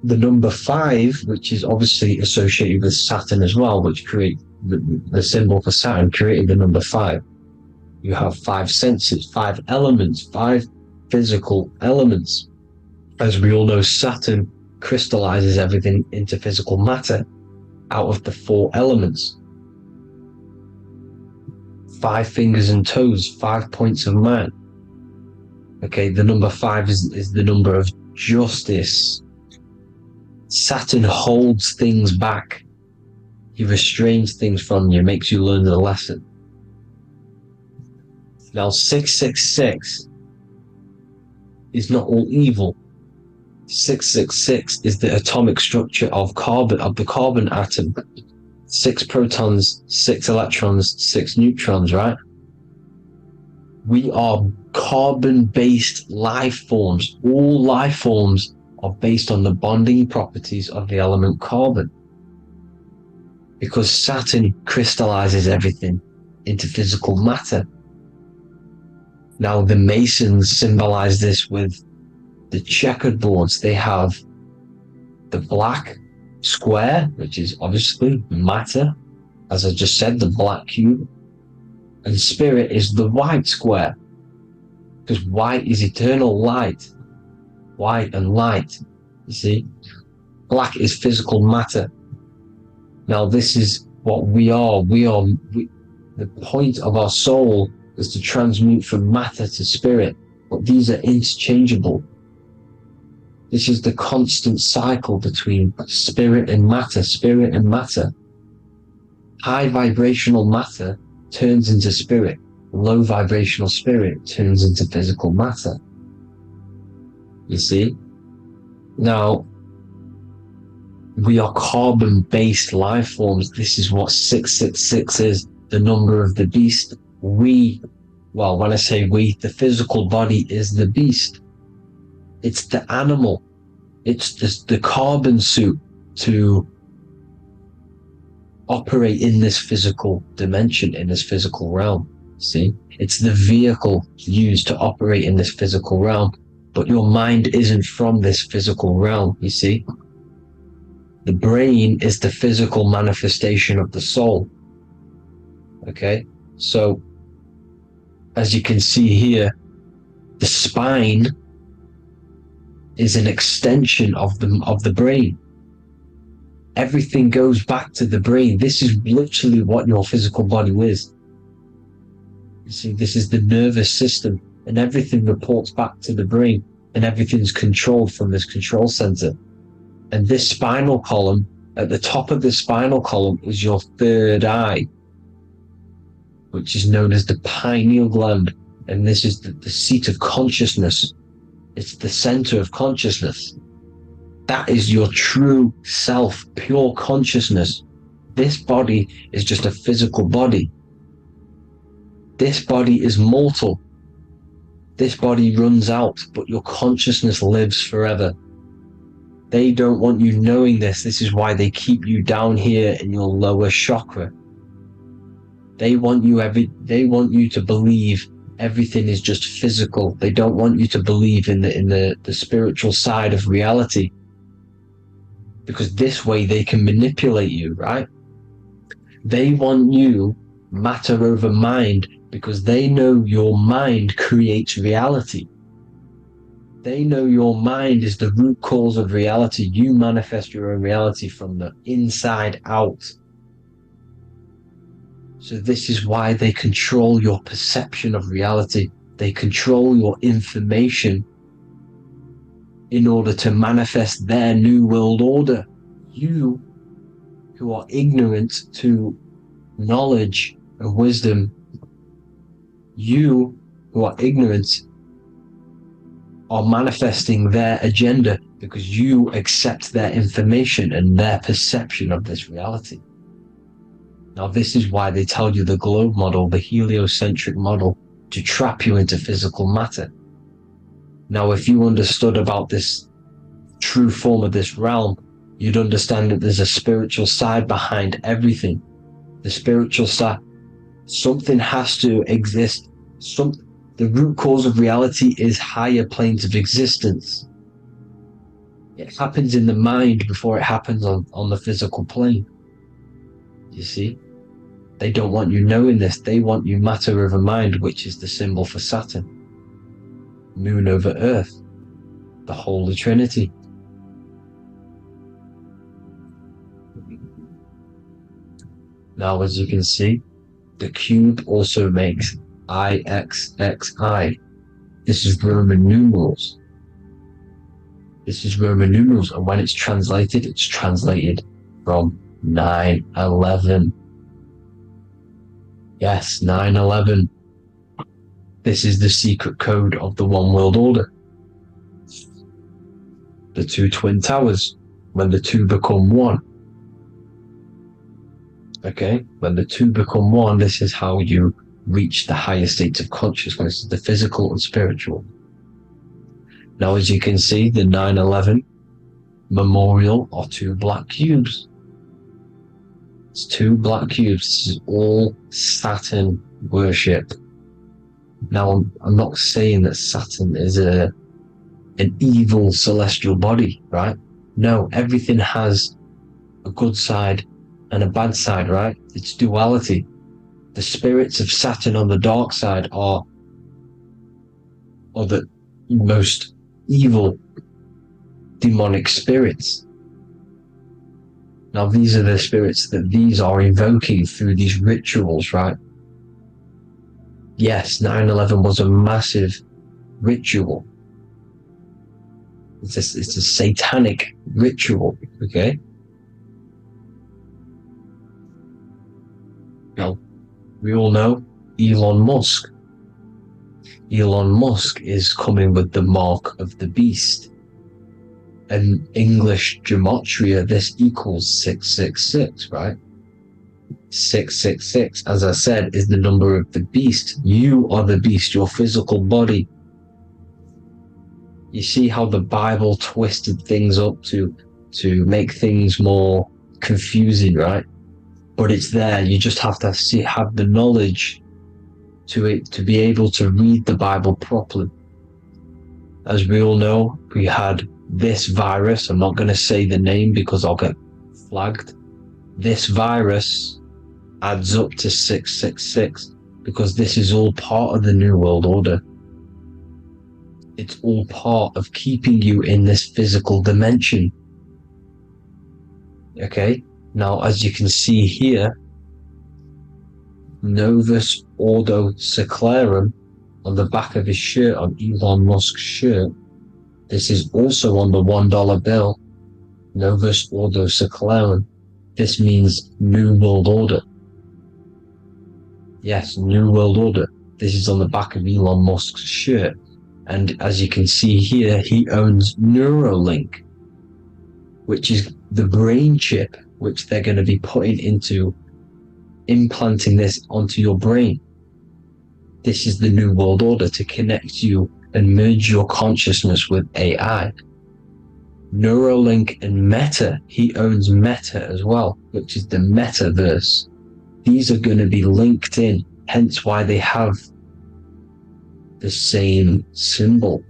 the number 5, which is obviously associated with Saturn as well, which create the symbol for Saturn, created the number 5. You have 5 senses, 5 elements, 5 physical elements. As we all know, Saturn crystallizes everything into physical matter out of the 4 elements. 5 fingers and toes, 5 points of man. Okay, the number 5 is the number of justice. Saturn holds things back. He restrains things from you, makes you learn the lesson. Now, 666 is not all evil. 666 is the atomic structure of the carbon atom. 6 protons, 6 electrons, 6 neutrons, right? We are carbon-based life forms. All life forms are based on the bonding properties of the element carbon. Because Saturn crystallizes everything into physical matter. Now, the Masons symbolize this with the checkered boards. They have the black square, which is obviously matter, as I just said, the black cube, and spirit is the white square, because white is eternal light. White and light, you see? Black is physical matter. Now, this is what we are. The point of our soul is to transmute from matter to spirit, but these are interchangeable. This is the constant cycle between spirit and matter, spirit and matter. High vibrational matter turns into spirit. Low vibrational spirit turns into physical matter. You see? Now, We are carbon-based life forms. This is what 666 is, the number of the beast. Well, when I say we, the physical body is the beast. It's the animal. It's the carbon suit to operate in this physical dimension, in this physical realm. See? It's the vehicle used to operate in this physical realm. But your mind isn't from this physical realm, you see? The brain is the physical manifestation of the soul. Okay? So, as you can see here, the spine is an extension of the brain. Everything goes back to the brain. This is literally what your physical body is. You see, this is the nervous system, and everything reports back to the brain, and everything's controlled from this control center. And this spinal column, at the top of the spinal column, is your third eye, which is known as the pineal gland. And this is the seat of consciousness. It's the center of consciousness. That is your true self, pure consciousness. This body is just a physical body. This body is mortal. This body runs out, but your consciousness lives forever. They don't want you knowing this. This is why they keep you down here in your lower chakra. They want you to believe everything is just physical. They don't want you to believe in the spiritual side of reality. Because this way they can manipulate you, right? They want you matter over mind because they know your mind creates reality. They know your mind is the root cause of reality. You manifest your own reality from the inside out. So this is why they control your perception of reality. They control your information in order to manifest their new world order. You, who are ignorant to knowledge and wisdom, you who are ignorant are manifesting their agenda because you accept their information and their perception of this reality. Now, this is why they tell you the globe model, the heliocentric model, to trap you into physical matter. Now, if you understood about this true form of this realm, you'd understand that there's a spiritual side behind everything. The spiritual side, something has to exist. The root cause of reality is higher planes of existence. It happens in the mind before it happens on the physical plane. You see? They don't want you knowing this. They want you matter over mind, which is the symbol for Saturn. Moon over Earth. The Holy Trinity. Now, as you can see, the cube also makes IXXI. This is Roman numerals. This is Roman numerals, and when it's translated from 9/11. Yes, 9/11. This is the secret code of the One World Order. The two twin towers, when the two become one. Okay, when the two become one, this is how you reach the higher states of consciousness, the physical and spiritual. Now, as you can see, the 9/11 memorial are two black cubes. It's two black cubes. This is all Saturn worship. Now, I'm not saying that Saturn is an evil celestial body, right? No, everything has a good side and a bad side, right? It's duality. The spirits of Saturn on the dark side are the most evil demonic spirits. Now, these are the spirits that these are invoking through these rituals, right? Yes, 9/11 was a massive ritual. It's a satanic ritual, okay? Now, we all know Elon Musk. Elon Musk is coming with the mark of the beast. an English gematria, this equals 666, right? 666, as I said, is the number of the beast. You are the beast, your physical body. You see how the Bible twisted things up to make things more confusing, right? But it's there. You just have to have the knowledge to be able to read the Bible properly. As we all know, we had this virus. I'm not going to say the name because I'll get flagged. This virus adds up to 666 because this is all part of the New World Order. It's all part of keeping you in this physical dimension. Okay, now as you can see here, Novus Ordo Seclorum on the back of his shirt, on Elon Musk's shirt, this is also on the $1 bill, Novus Ordo Seclorum. This means New World Order. Yes, New World Order. This is on the back of Elon Musk's shirt. And as you can see here, he owns Neuralink, which is the brain chip which they're going to be putting into implanting this onto your brain. This is the New World Order to connect you and merge your consciousness with AI. Neuralink and Meta, he owns Meta as well, which is the metaverse. These are going to be linked in, hence why they have the same symbol,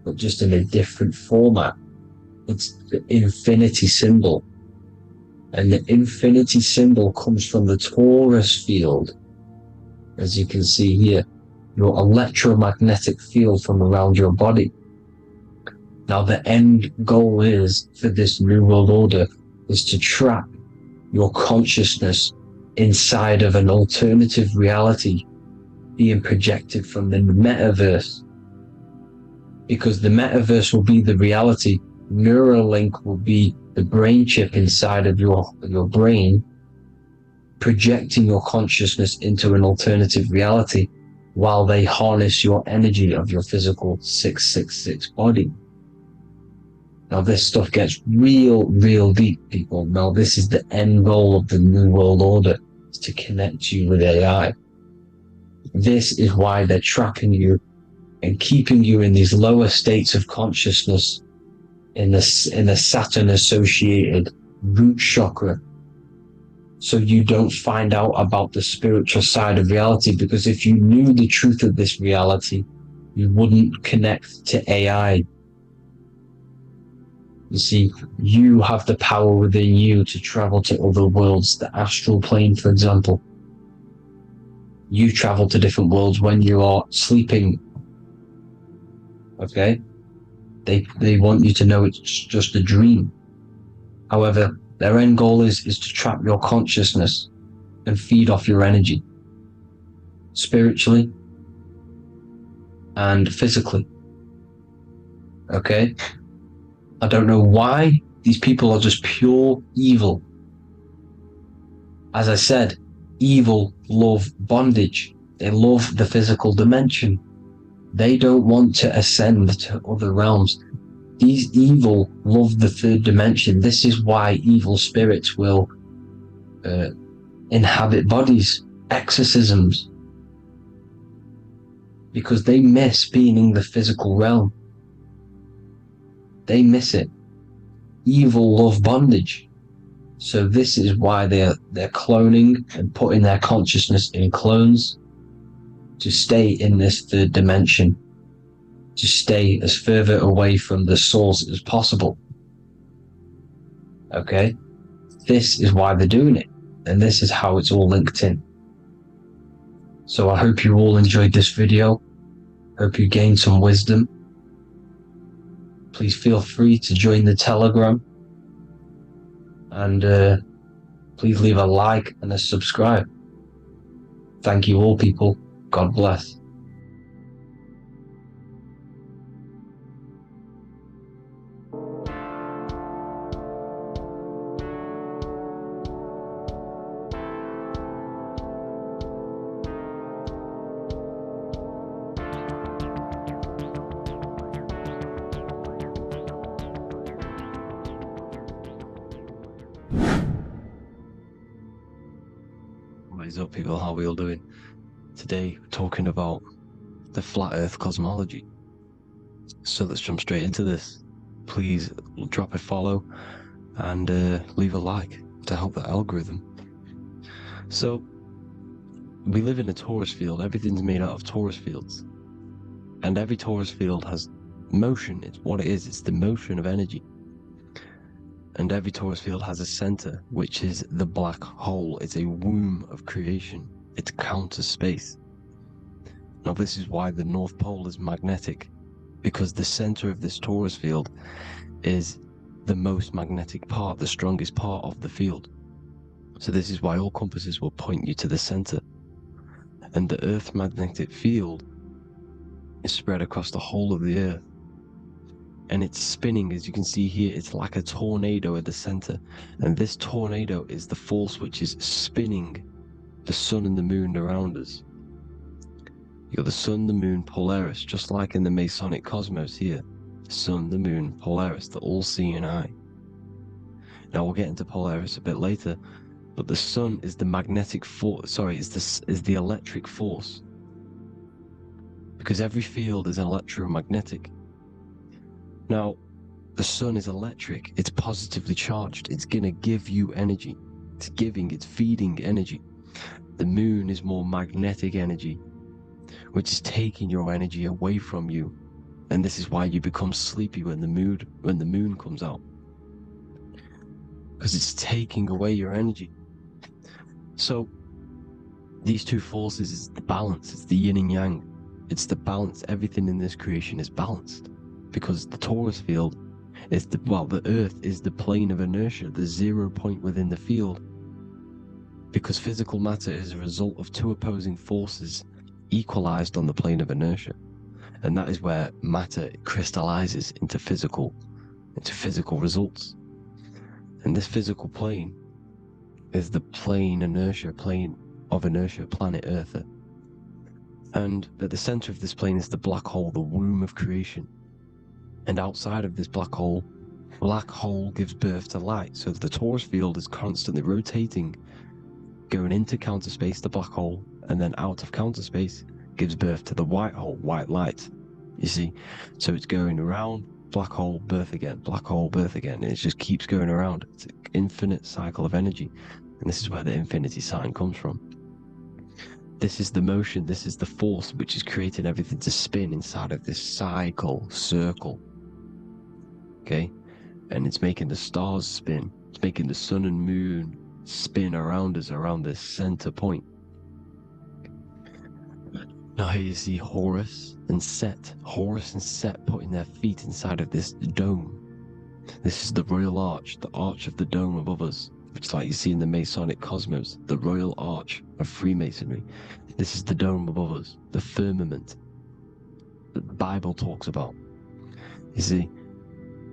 but just in a different format. It's the infinity symbol. And the infinity symbol comes from the torus field. As you can see here, your electromagnetic field from around your body. Now the end goal is, for this New World Order, is to trap your consciousness inside of an alternative reality being projected from the metaverse. Because the metaverse will be the reality, Neuralink will be the brain chip inside of your brain, projecting your consciousness into an alternative reality while they harness your energy of your physical 666 body. Now this stuff gets real deep, people. Now this is the end goal of the New World Order, is to connect you with AI. This is why they're trapping you and keeping you in these lower states of consciousness in the Saturn associated root chakra, so you don't find out about the spiritual side of reality. Because if you knew the truth of this reality, you wouldn't connect to AI. You see, you have the power within you to travel to other worlds, the astral plane, for example. You travel to different worlds when you are sleeping. Okay? They want you to know it's just a dream. However, their end goal is to trap your consciousness and feed off your energy, spiritually and physically. Okay? I don't know why these people are just pure evil. As I said, evil love bondage. They love the physical dimension. They don't want to ascend to other realms. These evil love the third dimension. This is why evil spirits will inhabit bodies, exorcisms, because they miss being in the physical realm. They miss it. Evil love bondage. So this is why they're cloning and putting their consciousness in clones to stay in this third dimension, to stay as further away from the source as possible. Okay? This is why they're doing it, and this is how it's all linked in. So I hope you all enjoyed this video. Hope you gained some wisdom. Please feel free to join the Telegram, and please leave a like and a subscribe. Thank you all, people. God bless. is up, people? How are we all doing? Today we're talking about the flat earth cosmology. So let's jump straight into this. Please drop a follow and leave a like to help the algorithm. So we live in a torus field. Everything's made out of torus fields, and every torus field has motion. It's what it is. It's the motion of energy. And every torus field has a center, which is the black hole. It's a womb of creation. It's counter space. Now this is why the North Pole is magnetic, because the center of this torus field is the most magnetic part, the strongest part of the field. So this is why all compasses will point you to the center. And the Earth's magnetic field is spread across the whole of the Earth. And it's spinning, as you can see here. It's like a tornado at the center. And this tornado is the force which is spinning the sun and the moon around us. You got the sun, the moon, Polaris, just like in the Masonic cosmos here. Sun, the moon, Polaris, the all-seeing eye. Now we'll get into Polaris a bit later, but the sun is the magnetic force. Sorry, is the electric force, because every field is electromagnetic. Now, the sun is electric. It's positively charged. It's gonna give you energy. It's feeding energy. The moon is more magnetic energy, which is taking your energy away from you. And this is why you become sleepy when the moon comes out, because it's taking away your energy. So these two forces is the balance. It's the yin and yang. It's the balance. Everything in this creation is balanced, because the torus field is the Earth is the plane of inertia, the 0 point within the field, because physical matter is a result of two opposing forces equalized on the plane of inertia. And that is where matter crystallizes into physical results. And this physical plane is the plane of inertia, planet Earth. And at the center of this plane is the black hole, the womb of creation. And outside of this black hole gives birth to light. So the torus field is constantly rotating, going into counter space, the black hole, and then out of counter space gives birth to the white hole, white light. You see? So it's going around, black hole, birth again, black hole, birth again. And it just keeps going around. It's an infinite cycle of energy. And this is where the infinity sign comes from. This is the motion, this is the force which is creating everything to spin inside of this circle. Okay? And it's making the stars spin. It's making the sun and moon spin around us, around this center point. Now here you see Horus and Set putting their feet inside of this dome. This is the royal arch, the arch of the dome above us, which is like you see in the Masonic cosmos, the royal arch of Freemasonry. This is the dome above us, the firmament that the Bible talks about. You see,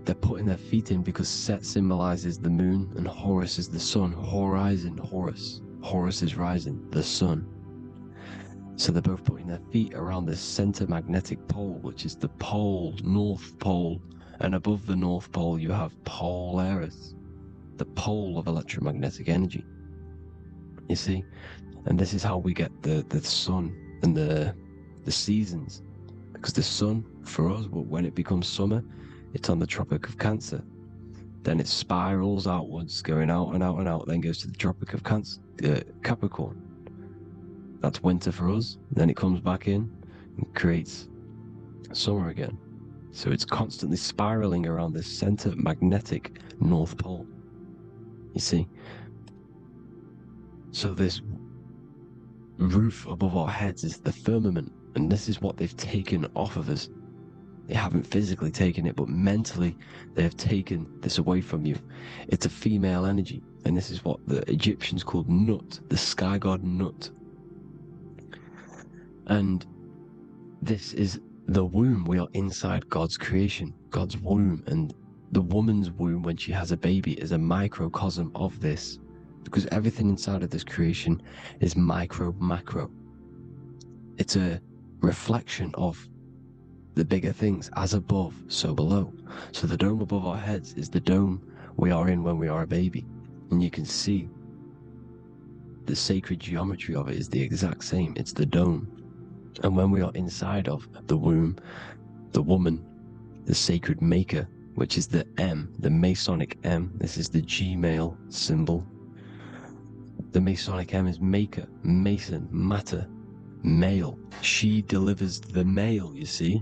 they're putting their feet in because Set symbolizes the moon and Horus is the sun. Horizon, Horus. Horus is rising, the sun. So they're both putting their feet around this center magnetic pole, which is the pole, North Pole. And above the North Pole, you have Polaris, the pole of electromagnetic energy. You see? And this is how we get the sun and the seasons. Because the sun, for us, when it becomes summer, it's on the Tropic of Cancer. Then it spirals outwards, going out and out and out, then goes to the Tropic of Capricorn. That's winter for us. Then it comes back in and creates summer again. So it's constantly spiraling around this center magnetic North Pole. You see? So this roof above our heads is the firmament, and this is what they've taken off of us. They haven't physically taken it, but mentally they have taken this away from you. It's a female energy, and this is what the Egyptians called Nut, the sky god Nut. And this is the womb. We are inside God's creation, God's womb, and the woman's womb when she has a baby is a microcosm of this, because everything inside of this creation is macro. It's a reflection of the bigger things, as above, so below. So the dome above our heads is the dome we are in when we are a baby, and you can see the sacred geometry of it is the exact same. It's the dome. And when we are inside of the womb, the woman, the sacred maker, which is the M, the Masonic M, this is the G male symbol. The Masonic M is maker, mason, matter, male. She delivers the male, you see.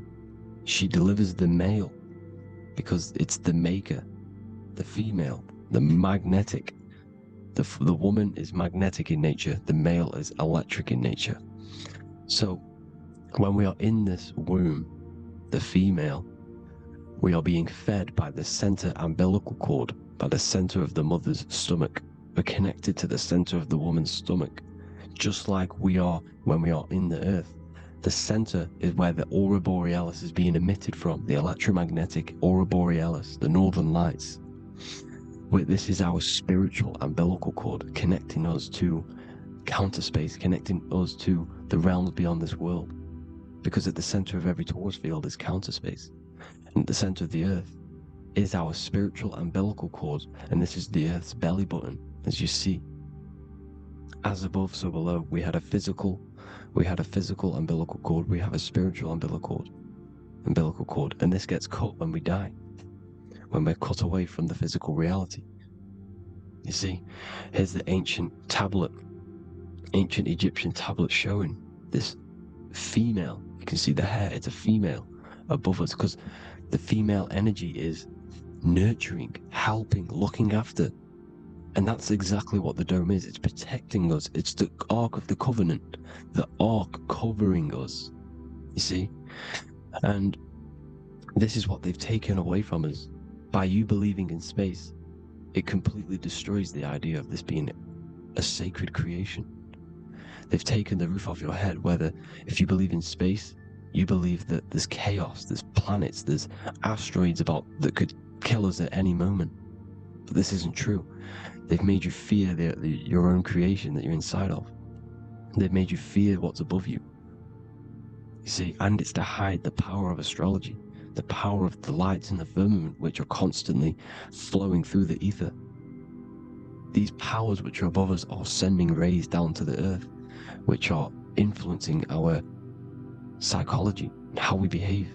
She delivers the male because it's the maker, the female, the magnetic. The woman is magnetic in nature, the male is electric in nature. So when we are in this womb, the female, we are being fed by the center umbilical cord, by the center of the mother's stomach. We're connected to the center of the woman's stomach, just like we are when we are in the earth. The center is where the aurora borealis is being emitted from, the electromagnetic aurora borealis, the northern lights. This is our spiritual umbilical cord, connecting us to counter space, connecting us to the realms beyond this world. Because at the center of every torus field is counter space. And at the center of the earth is our spiritual umbilical cord, and this is the earth's belly button, as you see. As above, so below. We had a physical umbilical cord, we have a spiritual umbilical cord, and this gets cut when we die, when we're cut away from the physical reality. You see, here's the ancient Egyptian tablet showing this female. You can see the hair, it's a female above us, because the female energy is nurturing, helping, looking after. And that's exactly what the dome is. It's protecting us. It's the Ark of the Covenant, the Ark covering us, you see? And this is what they've taken away from us. By you believing in space, it completely destroys the idea of this being a sacred creation. They've taken the roof off your head, whether if you believe in space, you believe that there's chaos, there's planets, there's asteroids that could kill us at any moment. But this isn't true. They've made you fear your own creation that you're inside of. They've made you fear what's above you. You see, and it's to hide the power of astrology, the power of the lights in the firmament, which are constantly flowing through the ether. These powers which are above us are sending rays down to the earth, which are influencing our psychology and how we behave.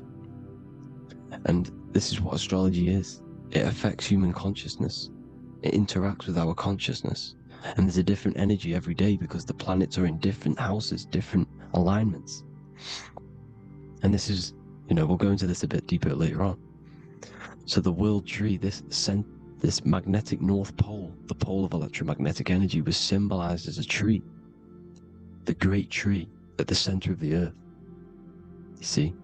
And this is what astrology is. It affects human consciousness. It interacts with our consciousness. And there's a different energy every day because the planets are in different houses, different alignments. And this is, we'll go into this a bit deeper later on. So the world tree, this magnetic north pole, the pole of electromagnetic energy, was symbolized as a tree, the great tree at the center of the earth. You see?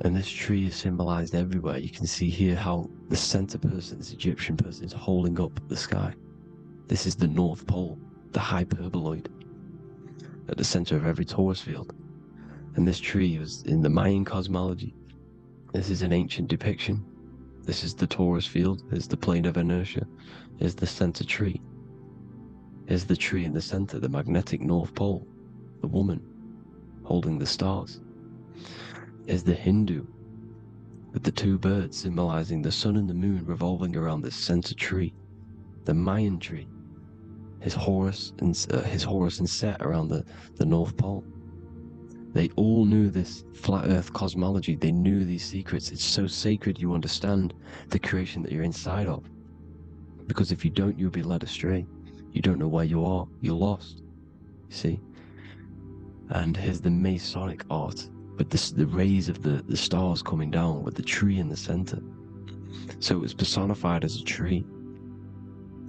And this tree is symbolized everywhere. You can see here how the center person, this Egyptian person, is holding up the sky. This is the North Pole, the hyperboloid, at the center of every torus field. And this tree was in the Mayan cosmology. This is an ancient depiction. This is the torus field. There's the plane of inertia. Here's the center tree. Here's the tree in the center, the magnetic North Pole, the woman holding the stars. Is the Hindu, with the two birds symbolizing the sun and the moon revolving around this center tree. The Mayan tree, his Horus and Set around the North Pole. They all knew this flat earth cosmology. They knew these secrets. It's so sacred you understand the creation that you're inside of. Because if you don't, you'll be led astray. You don't know where you are. You're lost. You see? And here's the Masonic art, with the rays of the stars coming down, with the tree in the center. So it was personified as a tree.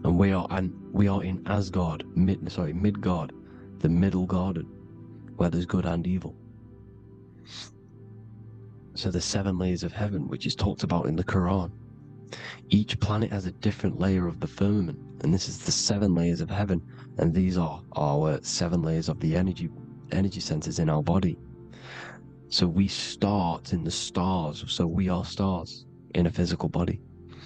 And we are in Asgard, Midgard, the middle garden, where there's good and evil. So the 7 layers of heaven, which is talked about in the Quran. Each planet has a different layer of the firmament, and this is the 7 layers of heaven, and these are our 7 layers of the energy centers in our body. So we start in the stars, so we are stars in a physical body.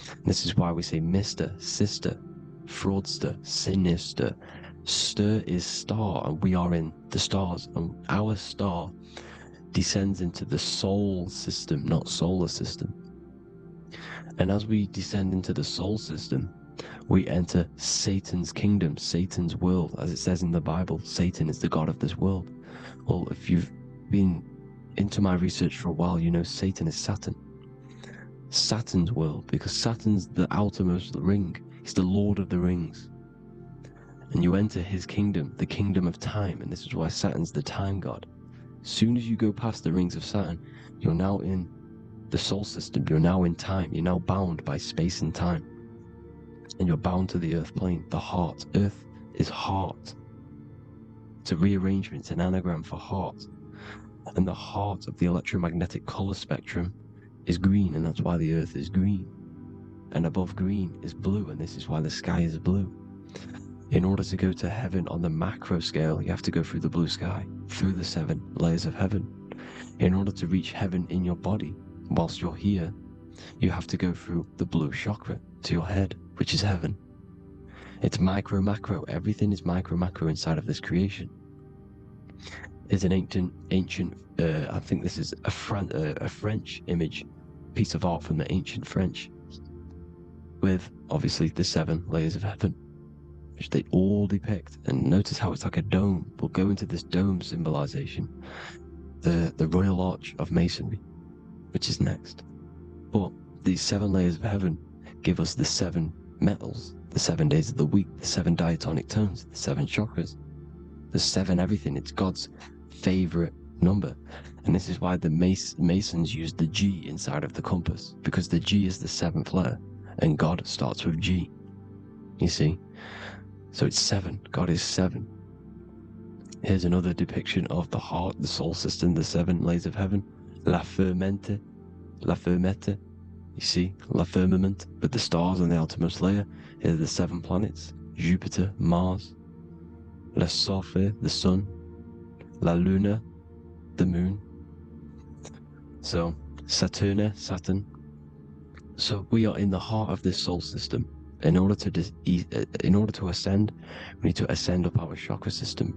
And this is why we say Mr., Sister, Fraudster, Sinister. Stir is star, and we are in the stars, and our star descends into the soul system, not solar system. And as we descend into the soul system, We enter Satan's kingdom, Satan's world. As it says in the Bible, Satan is the god of this world. Well, if you've been into my research for a while, you know Satan is Saturn. Saturn's world, because Saturn's the outermost ring. He's the Lord of the Rings. And you enter his kingdom, the kingdom of time, and this is why Saturn's the time god. As soon as you go past the rings of Saturn, you're now in the soul system, you're now in time, you're now bound by space and time. And you're bound to the earth plane, the heart. Earth is heart. It's a rearrangement, it's an anagram for heart. And the heart of the electromagnetic color spectrum is green, and that's why the earth is green. And above green is blue, and this is why the sky is blue. In order to go to heaven on the macro scale, you have to go through the blue sky, through the 7 layers of heaven. In order to reach heaven in your body, whilst you're here, you have to go through the blue chakra to your head, which is heaven. It's micro, macro. Everything is micro, macro inside of this creation. It's an ancient. I think this is a French image, piece of art from the ancient French, with obviously the 7 layers of heaven, which they all depict. And notice how it's like a dome. We'll go into this dome symbolization, the Royal Arch of Masonry, which is next. But these 7 layers of heaven give us the 7 metals, the 7 days of the week, the 7 diatonic tones, the 7 chakras, the 7 everything. It's God's favorite number. And this is why the Masons use the G inside of the compass, because the G is the 7th letter, and God starts with G. You see? So it's 7. God is 7. Here's another depiction of the heart, the soul system, the 7 layers of heaven. La fermete. You see, la firmament, with the stars on the outermost layer. Here are the 7 planets: Jupiter, Mars, le Soleil, the sun, la Luna, the moon. So Saturn. So we are in the heart of this soul system. In order to ascend, we need to ascend up our chakra system,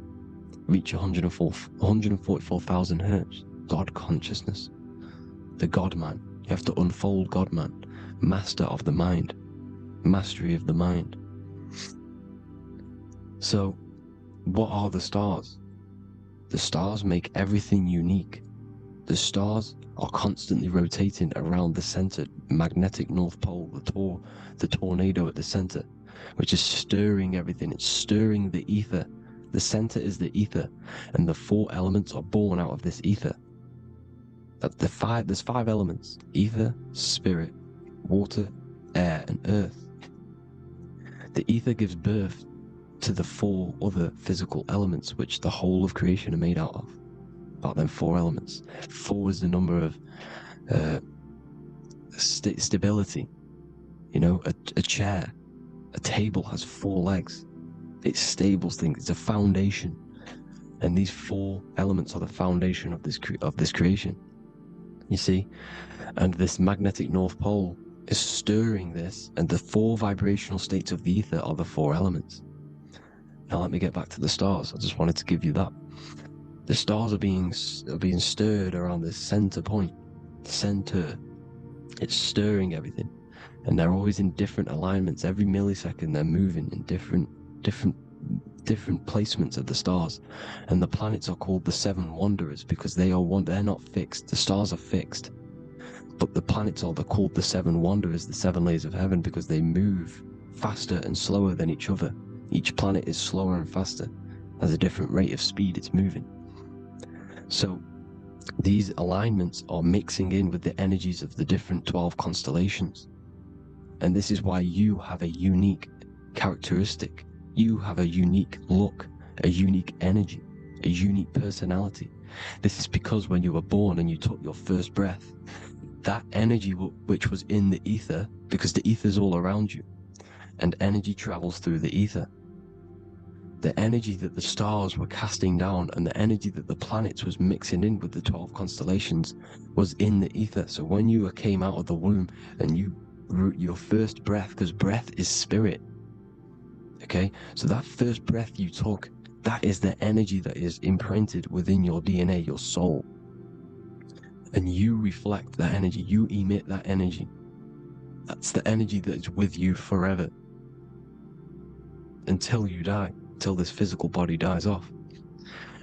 reach 144,000 hertz, God consciousness, the God man. You have to unfold God man, master of the mind, mastery of the mind. So what are the stars? The stars make everything unique. The stars are constantly rotating around the center, magnetic North Pole, the tornado at the center, which is stirring everything. It's stirring the ether. The center is the ether, and the 4 elements are born out of this ether. There's 5 elements: ether, spirit, water, air, and earth. The ether gives birth to the 4 other physical elements, which the whole of creation are made out of. About them 4 elements. 4 is the number of stability. You know, a chair, a table has 4 legs. It stables things. It's a foundation, and these 4 elements are the foundation of this creation. You see, and this magnetic North Pole is stirring this, and the 4 vibrational states of the ether are the 4 elements. Now let me get back to the stars. I just wanted to give you that. The stars are being stirred around this center point. Center. It's stirring everything, and they're always in different alignments. Every millisecond, they're moving in different placements of the stars. And the planets are called the 7 wanderers because they're not fixed. The stars are fixed, but the planets they're called the 7 wanderers, the 7 layers of heaven, because they move faster and slower than each other. Each planet is slower and faster, has a different rate of speed it's moving. So these alignments are mixing in with the energies of the different 12 constellations. And this is why you have a unique characteristic. You have a unique look, a unique energy, a unique personality. This is because when you were born and you took your first breath, that energy which was in the ether, because the ether is all around you, and energy travels through the ether. The energy that the stars were casting down and the energy that the planets was mixing in with the 12 constellations was in the ether. So when you came out of the womb and your first breath, because breath is spirit, okay? So that first breath you took, that is the energy that is imprinted within your DNA, your soul. And you reflect that energy, you emit that energy. That's the energy that is with you forever. until you die, until this physical body dies off.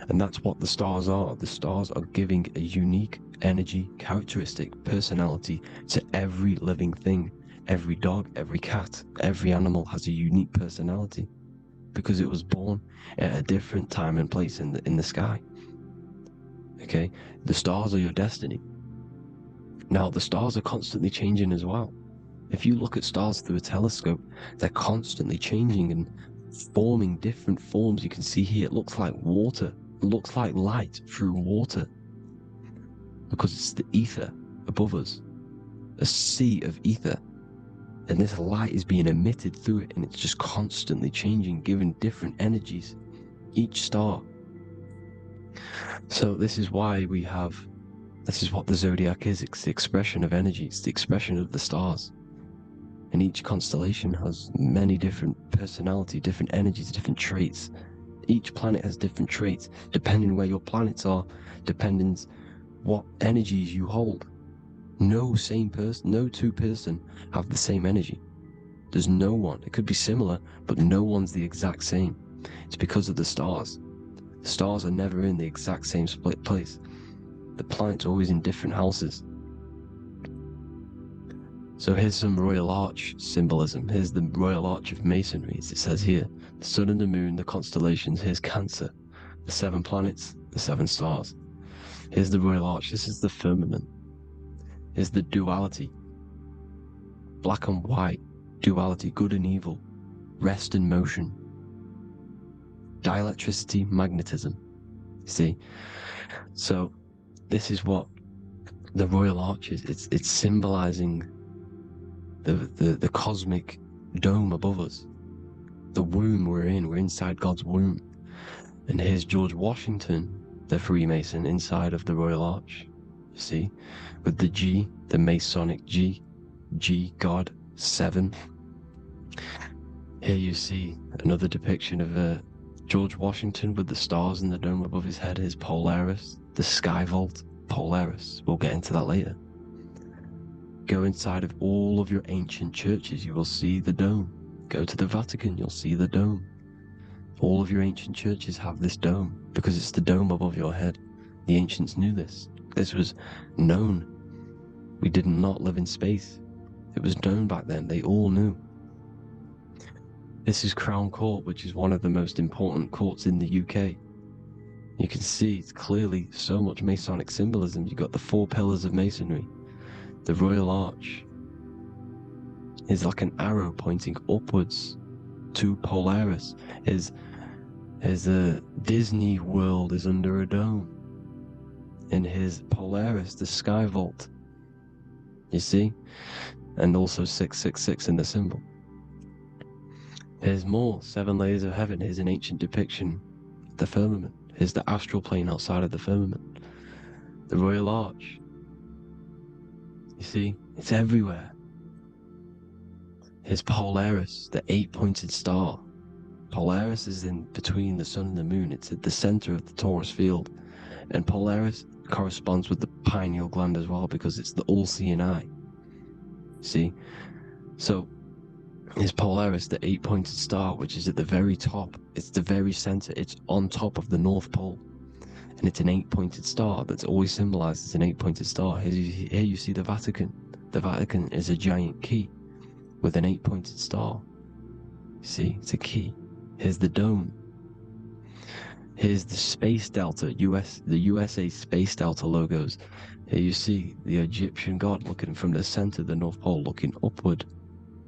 And that's what the stars are. The stars are giving a unique energy, characteristic, personality to every living thing. Every dog, every cat, every animal has a unique personality because it was born at a different time and place in the sky. Okay, the stars are your destiny. Now, the stars are constantly changing as well. If you look at stars through a telescope, they're constantly changing and forming different forms. You can see here, it looks like water. It looks like light through water because it's the ether above us, a sea of ether. And this light is being emitted through it, and it's just constantly changing, giving different energies, each star. So this is why this is what the zodiac is. It's the expression of energy. It's the expression of the stars. And each constellation has many different personality, different energies, different traits. Each planet has different traits, depending where your planets are, depending what energies you hold. No two person have the same energy. There's no one. It could be similar, but no one's the exact same. It's because of the stars. The stars are never in the exact same split place. The planets are always in different houses. So here's some Royal Arch symbolism. Here's the Royal Arch of Masonry, as it says here. The sun and the moon, the constellations. Here's Cancer, the 7 planets, the 7 stars. Here's the Royal Arch. This is the firmament. Here's the duality. Black and white, duality, good and evil, rest and motion, dielectricity, magnetism. See? So this is what the Royal Arch is. It's symbolizing the cosmic dome above us. The womb we're in. We're inside God's womb. And here's George Washington, the Freemason, inside of the Royal Arch. You see? With the G, the Masonic G, God, 7. Here you see another depiction of George Washington with the stars in the dome above his head, his Polaris, the sky vault, Polaris. We'll get into that later. Go inside of all of your ancient churches, you will see the dome. Go to the Vatican, you'll see the dome. All of your ancient churches have this dome because it's the dome above your head. The ancients knew this. This was known. We did not live in space. It was known back then. They all knew. This is Crown Court, which is one of the most important courts in the UK. You can see it's clearly so much Masonic symbolism. You've got the 4 pillars of Masonry. The Royal Arch is like an arrow pointing upwards to Polaris. Is a Disney World is under a dome. In his Polaris, the sky vault. You see? And also 666 in the symbol. Here's more 7 layers of heaven. Here's an ancient depiction of the firmament. Here's the astral plane outside of the firmament. The Royal Arch. You see? It's everywhere. Here's Polaris, the 8-pointed star. Polaris is in between the sun and the moon. It's at the center of the Taurus field. And Polaris corresponds with the pineal gland as well because it's the all-seeing eye. See? So, is Polaris, the 8-pointed star, which is at the very top. It's the very center. It's on top of the North Pole. And it's an 8-pointed star that's always symbolized as an 8-pointed star. Here you see the Vatican. The Vatican is a giant key with an 8-pointed star. You see, it's a key. Here's the dome. Here's the Space Delta, the USA Space Delta logos. Here you see the Egyptian god looking from the center of the North Pole, looking upward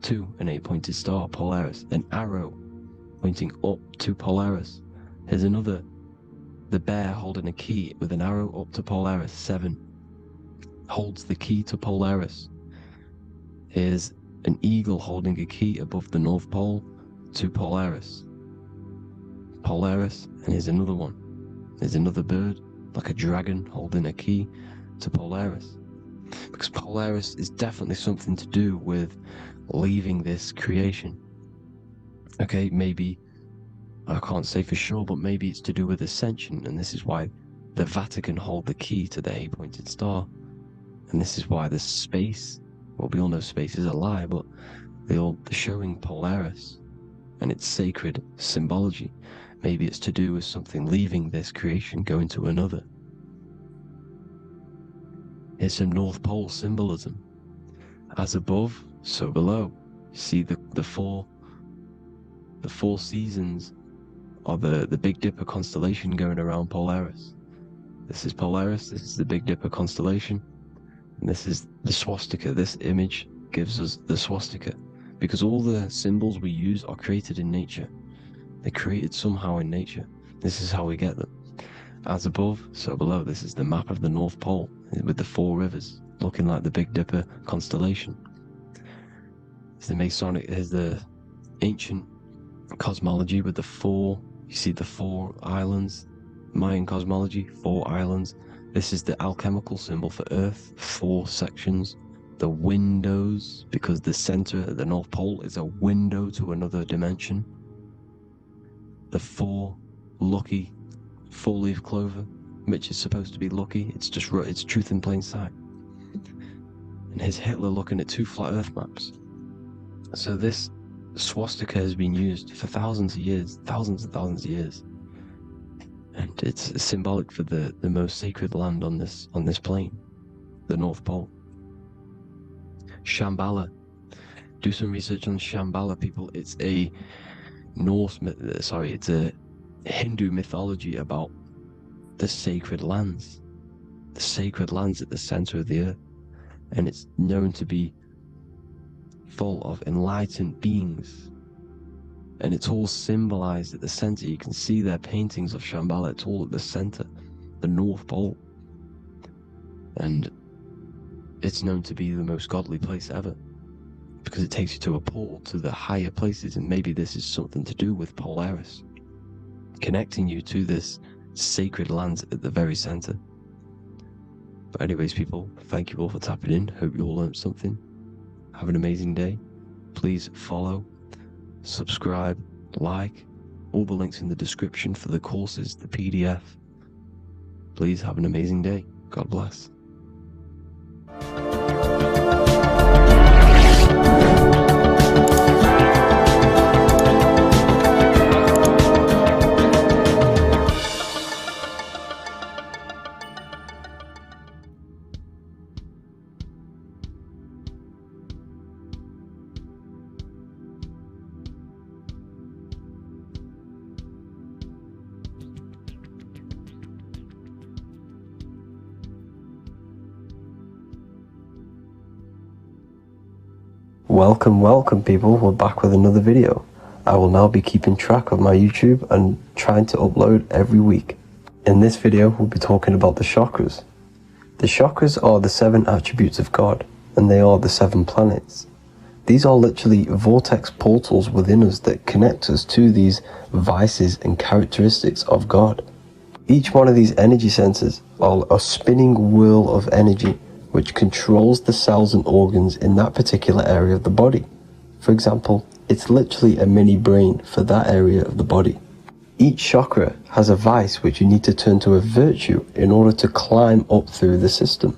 to an 8-pointed star, Polaris. An arrow pointing up to Polaris. Here's another, the bear holding a key with an arrow up to Polaris, 7. Holds the key to Polaris. Here's an eagle holding a key above the North Pole to Polaris. Polaris, and here's another one. There's another bird, like a dragon, holding a key to Polaris. Because Polaris is definitely something to do with leaving this creation. Okay, maybe, I can't say for sure, but maybe it's to do with ascension, and this is why the Vatican hold the key to the 8-pointed star. And this is why the space, well, we all know space is a lie, but they're showing Polaris and its sacred symbology. Maybe it's to do with something leaving this creation, going to another. It's a North Pole symbolism. As above, so below. See the four seasons of the Big Dipper constellation going around Polaris. This is Polaris, this is the Big Dipper constellation, and this is the swastika. This image gives us the swastika, because all the symbols we use are created in nature. They're created somehow in nature. This is how we get them. As above, so below. This is the map of the North Pole with the 4 rivers looking like the Big Dipper constellation. It's the Masonic, is the ancient cosmology with the 4, you see the 4 islands, Mayan cosmology, 4 islands. This is the alchemical symbol for Earth, 4 sections. The windows, because the center of the North Pole is a window to another dimension. The 4 lucky 4-leaf clover, which is supposed to be lucky. It's just, it's truth in plain sight. And here's Hitler looking at 2 flat Earth maps. So this swastika has been used for thousands of years, thousands and thousands of years. And it's symbolic for the most sacred land on this plane, the North Pole. Shambhala. Do some research on Shambhala, people. It's a it's a Hindu mythology about the sacred lands at the center of the earth, and it's known to be full of enlightened beings, and it's all symbolized at the center. You can see their paintings of Shambhala. It's all at the center, the North Pole, and it's known to be the most godly place ever, because it takes you to a portal to the higher places. And maybe this is something to do with Polaris, connecting you to this sacred land at the very center. But anyways, people, thank you all for tapping in. Hope you all learned something. Have an amazing day. Please follow, subscribe, like, all the links in the description for the courses, the PDF. Please have an amazing day. God bless. Welcome people, we're back with another video. I will now be keeping track of my YouTube and trying to upload every week. In this video, we'll be talking about the chakras. The chakras are the 7 attributes of God, and they are the 7 planets. These are literally vortex portals within us that connect us to these vices and characteristics of God. Each one of these energy centers are a spinning whirl of energy which controls the cells and organs in that particular area of the body. For example, it's literally a mini brain for that area of the body. Each chakra has a vice which you need to turn to a virtue in order to climb up through the system.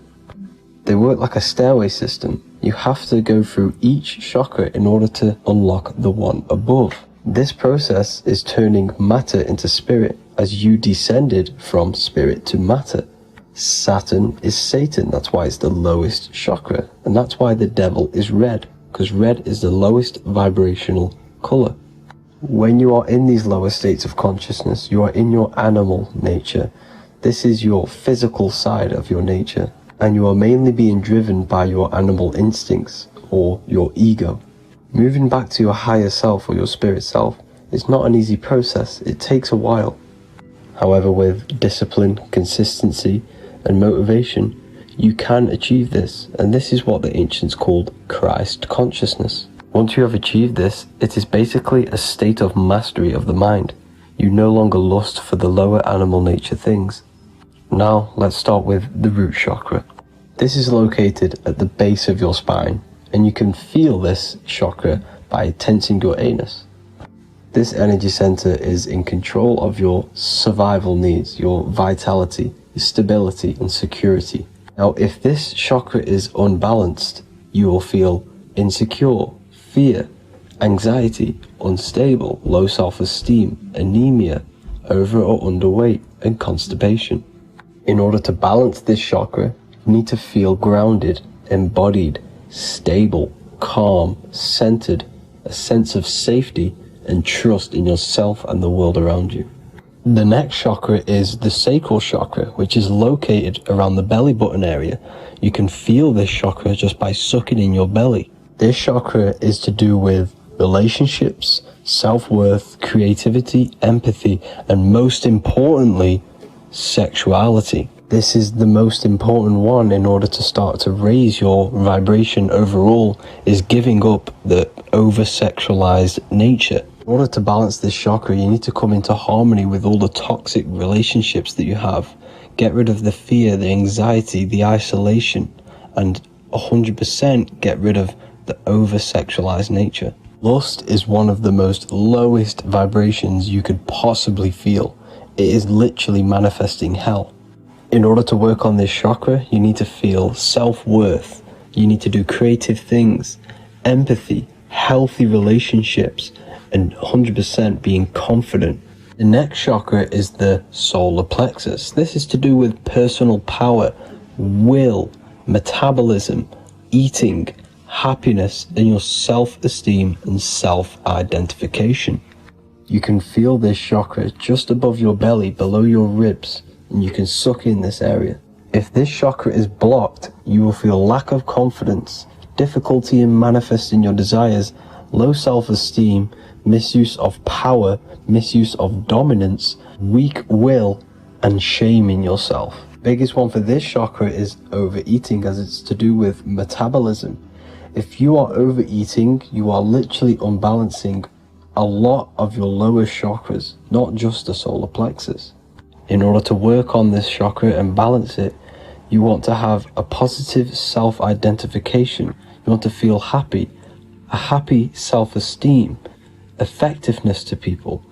They work like a stairway system. You have to go through each chakra in order to unlock the one above. This process is turning matter into spirit, as you descended from spirit to matter. Saturn is Satan, that's why it's the lowest chakra, and that's why the devil is red, because red is the lowest vibrational color. When you are in these lower states of consciousness, you are in your animal nature. This is your physical side of your nature, and you are mainly being driven by your animal instincts or your ego. Moving back to your higher self or your spirit self is not an easy process. It takes a while. However, with discipline, consistency, and motivation, you can achieve this, and this is what the ancients called Christ consciousness. Once you have achieved this, it is basically a state of mastery of the mind. You no longer lust for the lower animal nature things. Now let's start with the root chakra. This is located at the base of your spine, and you can feel this chakra by tensing your anus. This energy center is in control of your survival needs, your vitality, stability and security. Now, if this chakra is unbalanced, you will feel insecure, fear, anxiety, unstable, low self-esteem, anemia, over or underweight, and constipation. In order to balance this chakra, you need to feel grounded, embodied, stable, calm, centered, a sense of safety and trust in yourself and the world around you. The next chakra is the sacral chakra, which is located around the belly button area. You can feel this chakra just by sucking in your belly. This chakra is to do with relationships, self-worth, creativity, empathy, and most importantly, sexuality. This is the most important one in order to start to raise your vibration overall, is giving up the over-sexualized nature. In order to balance this chakra, you need to come into harmony with all the toxic relationships that you have. Get rid of the fear, the anxiety, the isolation, and 100% get rid of the over-sexualized nature. Lust is one of the most lowest vibrations you could possibly feel. It is literally manifesting hell. In order to work on this chakra, you need to feel self-worth. You need to do creative things, empathy, healthy relationships, and 100% being confident. The next chakra is the solar plexus. This is to do with personal power, will, metabolism, eating, happiness, and your self-esteem and self-identification. You can feel this chakra just above your belly, below your ribs, and you can suck in this area. If this chakra is blocked, you will feel lack of confidence, difficulty in manifesting your desires, low self-esteem, misuse of power, misuse of dominance, weak will, and shame in yourself. Biggest one for this chakra is overeating, as it's to do with metabolism. If you are overeating, you are literally unbalancing a lot of your lower chakras, not just the solar plexus. In order to work on this chakra and balance it, you want to have a positive self-identification. You want to feel happy, a happy self-esteem, effectiveness to people,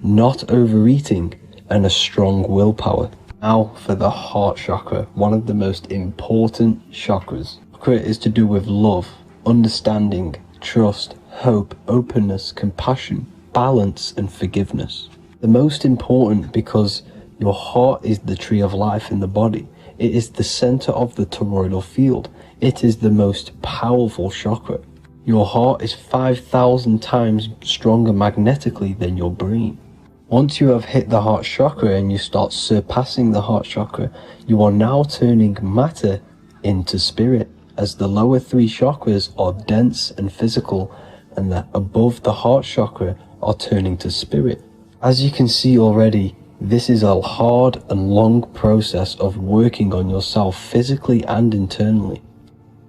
not overeating, and a strong willpower. Now for the heart chakra, one of the most important chakras. Chakra is to do with love, understanding, trust, hope, openness, compassion, balance, and forgiveness. The most important because your heart is the tree of life in the body. It is the center of the toroidal field. It is the most powerful chakra. Your heart is 5,000 times stronger magnetically than your brain. Once you have hit the heart chakra and you start surpassing the heart chakra, you are now turning matter into spirit, as the lower three chakras are dense and physical, and the above the heart chakra are turning to spirit. As you can see already, this is a hard and long process of working on yourself physically and internally.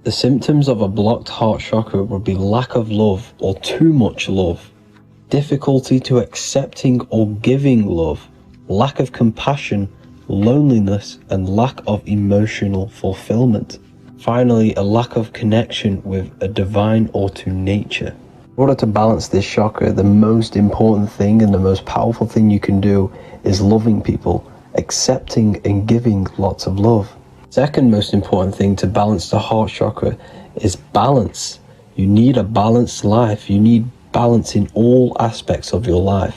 The symptoms of a blocked heart chakra would be lack of love or too much love, difficulty to accepting or giving love, lack of compassion, loneliness, and lack of emotional fulfillment. Finally, a lack of connection with a divine or to nature. In order to balance this chakra, the most important thing and the most powerful thing you can do is loving people, accepting and giving lots of love. Second most important thing to balance the heart chakra is balance. You need a balanced life. You need balance in all aspects of your life.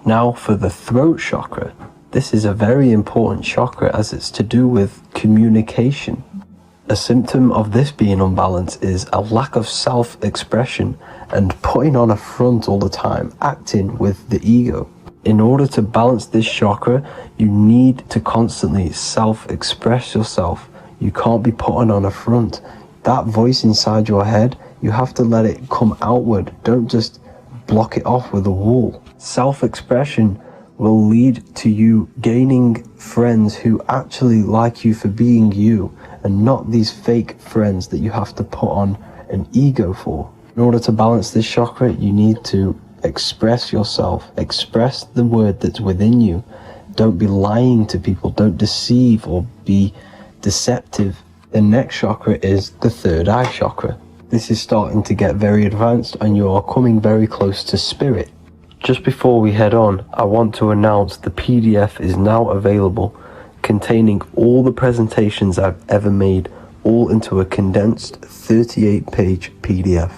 Now for the throat chakra. This is a very important chakra as it's to do with communication. A symptom of this being unbalanced is a lack of self-expression and putting on a front all the time, acting with the ego. In order to balance this chakra, you need to constantly self-express yourself. You can't be putting on a front. That voice inside your head, you have to let it come outward. Don't just block it off with a wall. Self-expression will lead to you gaining friends who actually like you for being you, and not these fake friends that you have to put on an ego for. In order to balance this chakra, you need to express yourself, express the word that's within you. Don't be lying to people, don't deceive or be deceptive. The next chakra is the third eye chakra. This is starting to get very advanced and you are coming very close to spirit. Just before we head on, I want to announce the PDF is now available, containing all the presentations I've ever made, all into a condensed 38-page PDF.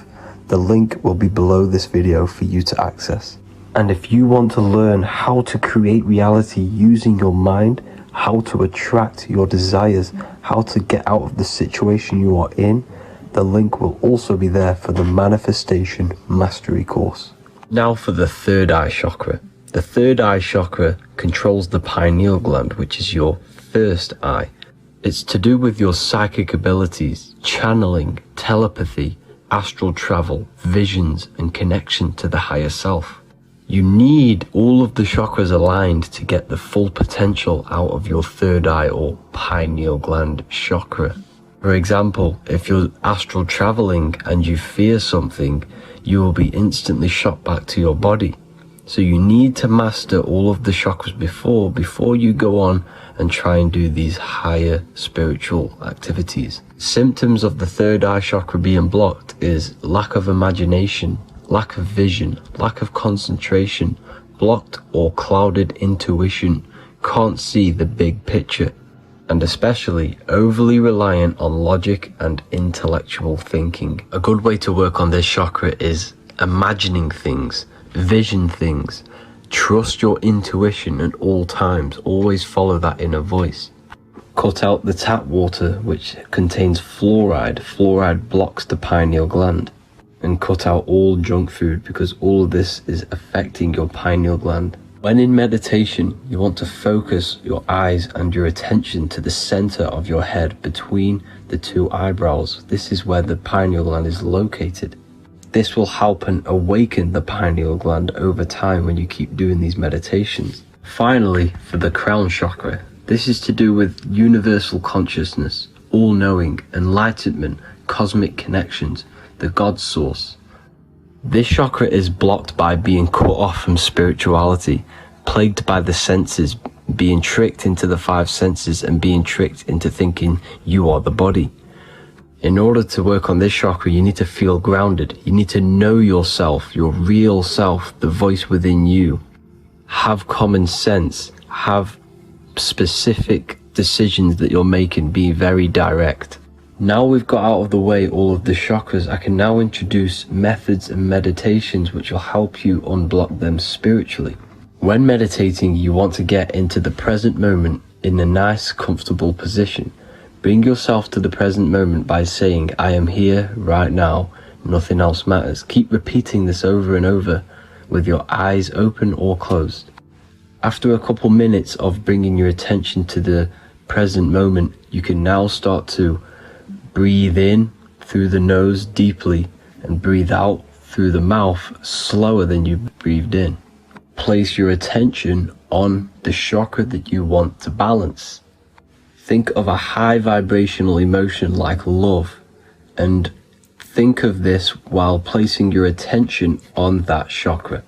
The link will be below this video for you to access. And if you want to learn how to create reality using your mind, how to attract your desires, how to get out of the situation you are in, the link will also be there for the Manifestation Mastery course. Now for the third eye chakra. The third eye chakra controls the pineal gland, which is your first eye. It's to do with your psychic abilities, channeling, telepathy, astral travel, visions, and connection to the higher self. You need all of the chakras aligned to get the full potential out of your third eye or pineal gland chakra. For example, if you're astral traveling and you fear something, you will be instantly shot back to your body. So you need to master all of the chakras before you go on and try and do these higher spiritual activities. Symptoms of the third eye chakra being blocked is lack of imagination, lack of vision, lack of concentration, blocked or clouded intuition, can't see the big picture, and especially overly reliant on logic and intellectual thinking. A good way to work on this chakra is imagining things, vision things, trust your intuition at all times, always follow that inner voice. Cut out the tap water which contains fluoride. Fluoride blocks the pineal gland. And cut out all junk food because all of this is affecting your pineal gland. When in meditation, you want to focus your eyes and your attention to the center of your head between the two eyebrows. This is where the pineal gland is located. This will help and awaken the pineal gland over time when you keep doing these meditations. Finally, for the crown chakra, this is to do with universal consciousness, all-knowing, enlightenment, cosmic connections, the God source. This chakra is blocked by being cut off from spirituality, plagued by the senses, being tricked into the five senses and being tricked into thinking you are the body. In order to work on this chakra, you need to feel grounded. You need to know yourself, your real self, the voice within you. Have common sense, have specific decisions that you're making, be very direct. Now we've got out of the way all of the chakras, I can now introduce methods and meditations which will help you unblock them spiritually. When meditating, you want to get into the present moment in a nice, comfortable position. Bring yourself to the present moment by saying, I am here right now, nothing else matters. Keep repeating this over and over with your eyes open or closed. After a couple minutes of bringing your attention to the present moment, you can now start to breathe in through the nose deeply and breathe out through the mouth slower than you breathed in. Place your attention on the chakra that you want to balance. Think of a high vibrational emotion like love, and think of this while placing your attention on that chakra.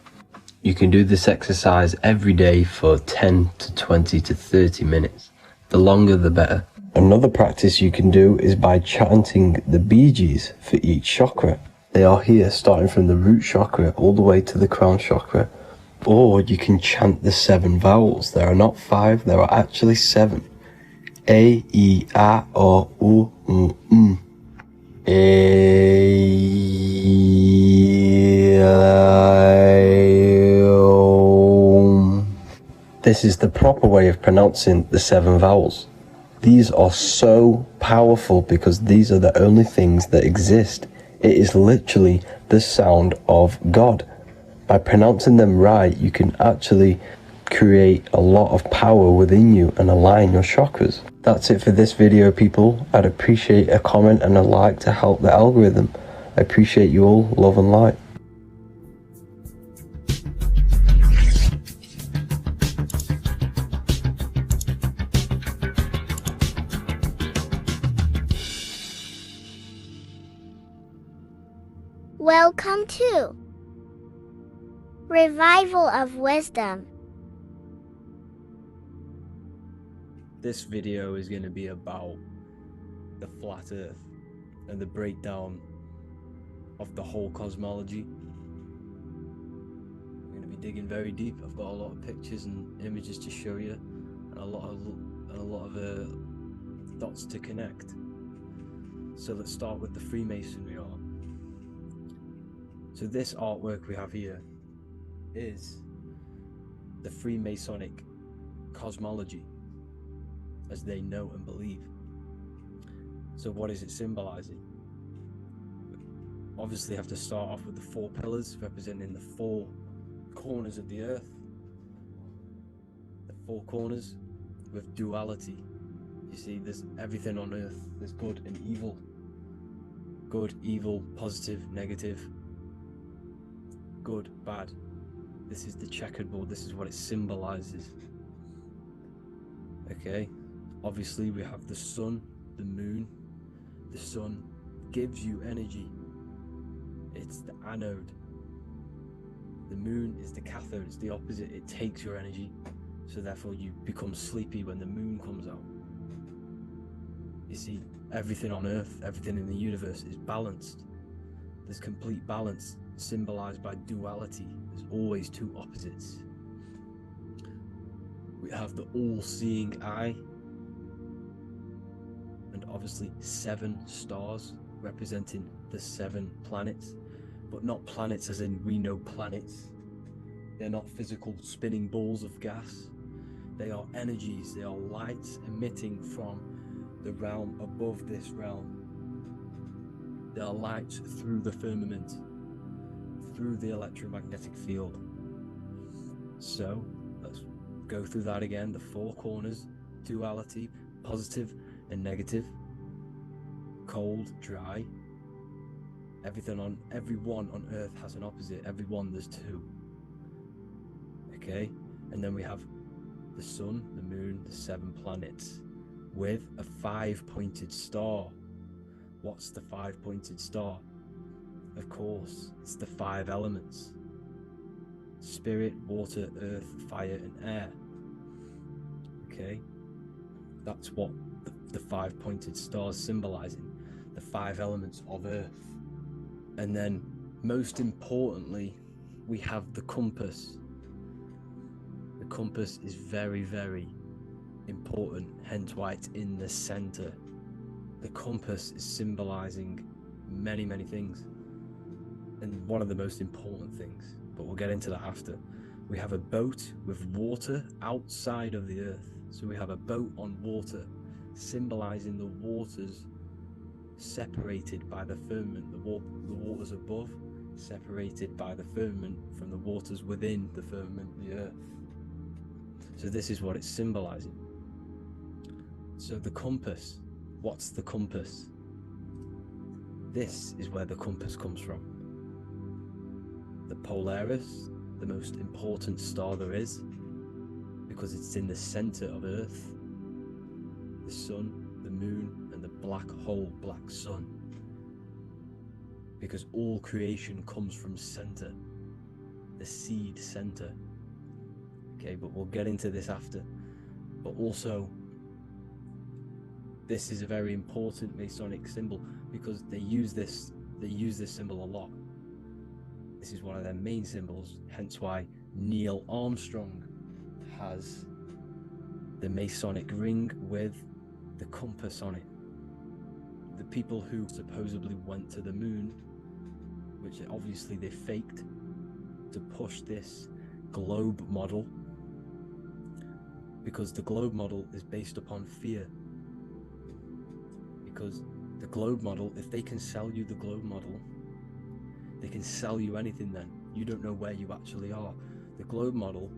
You can do this exercise every day for 10 to 20 to 30 minutes. The longer the better. Another practice you can do is by chanting the Bee Gees for each chakra. They are here starting from the root chakra all the way to the crown chakra. Or you can chant the 7 vowels. There are not 5, there are actually 7. A, I, A, O, U, M. A, I, O. This is the proper way of pronouncing the 7 vowels. These are so powerful because these are the only things that exist. It is literally the sound of God. By pronouncing them right, you can actually create a lot of power within you and align your chakras. That's it for this video, people. I'd appreciate a comment and a like to help the algorithm. I appreciate you all. Love and light. Welcome to Revival of Wisdom. This video is going to be about the flat earth and the breakdown of the whole cosmology. I'm going to be digging very deep. I've got a lot of pictures and images to show you and a lot of dots to connect. So let's start with the Freemasonry art. So this artwork we have here is the Freemasonic cosmology as they know and believe. So what is it symbolizing? Obviously have to start off with the 4 pillars representing the 4 corners of the earth. The 4 corners with duality. You see, there's everything on earth. There's good and evil. Good, evil, positive, negative. Good, bad. This is the checkered board. This is what it symbolizes. Okay, obviously we have the sun, the moon. The sun gives you energy. It's the anode. The moon is the cathode. It's the opposite. It takes your energy. So therefore you become sleepy when the moon comes out. You see, everything on earth, everything in the universe is balanced. There's complete balance, symbolized by duality. There's always 2 opposites. We have the all-seeing eye, and obviously 7 stars representing the 7 planets, but not planets as in we know planets. They're not physical spinning balls of gas. They are energies, they are lights emitting from the realm above this realm. They are lights through the firmament, through the electromagnetic field. So let's go through that again. The 4 corners, duality, positive and negative, cold, dry. Everyone on earth has an opposite. Everyone, there's 2. Okay, and then we have the sun, the moon, the 7 planets with a 5-pointed star. What's the 5-pointed star? Of course, it's the 5 elements: spirit, water, earth, fire, and air. Okay, that's what the 5-pointed star is symbolizing, the 5 elements of earth. And then, most importantly, we have the compass. The compass is very, very important, hence why it's in the center. The compass is symbolizing many, many things, and one of the most important things, but we'll get into that after. We have a boat with water outside of the earth. So we have a boat on water, symbolizing the waters separated by the firmament, the waters above, separated by the firmament from the waters within the firmament, the earth. So this is what it's symbolizing. So the compass, what's the compass? This is where the compass comes from. The Polaris, the most important star there is, because it's in the center of Earth. The sun, the moon, and the black hole, black sun. Because all creation comes from center, the seed center. Okay, but we'll get into this after. But also, this is a very important Masonic symbol because they use this symbol a lot. This is one of their main symbols, hence why Neil Armstrong has the Masonic ring with the compass on it. The people who supposedly went to the moon, which obviously they faked to push this globe model, because the globe model is based upon fear. Because the globe model, if they can sell you the globe model, they can sell you anything then. You don't know where you actually are. The globe model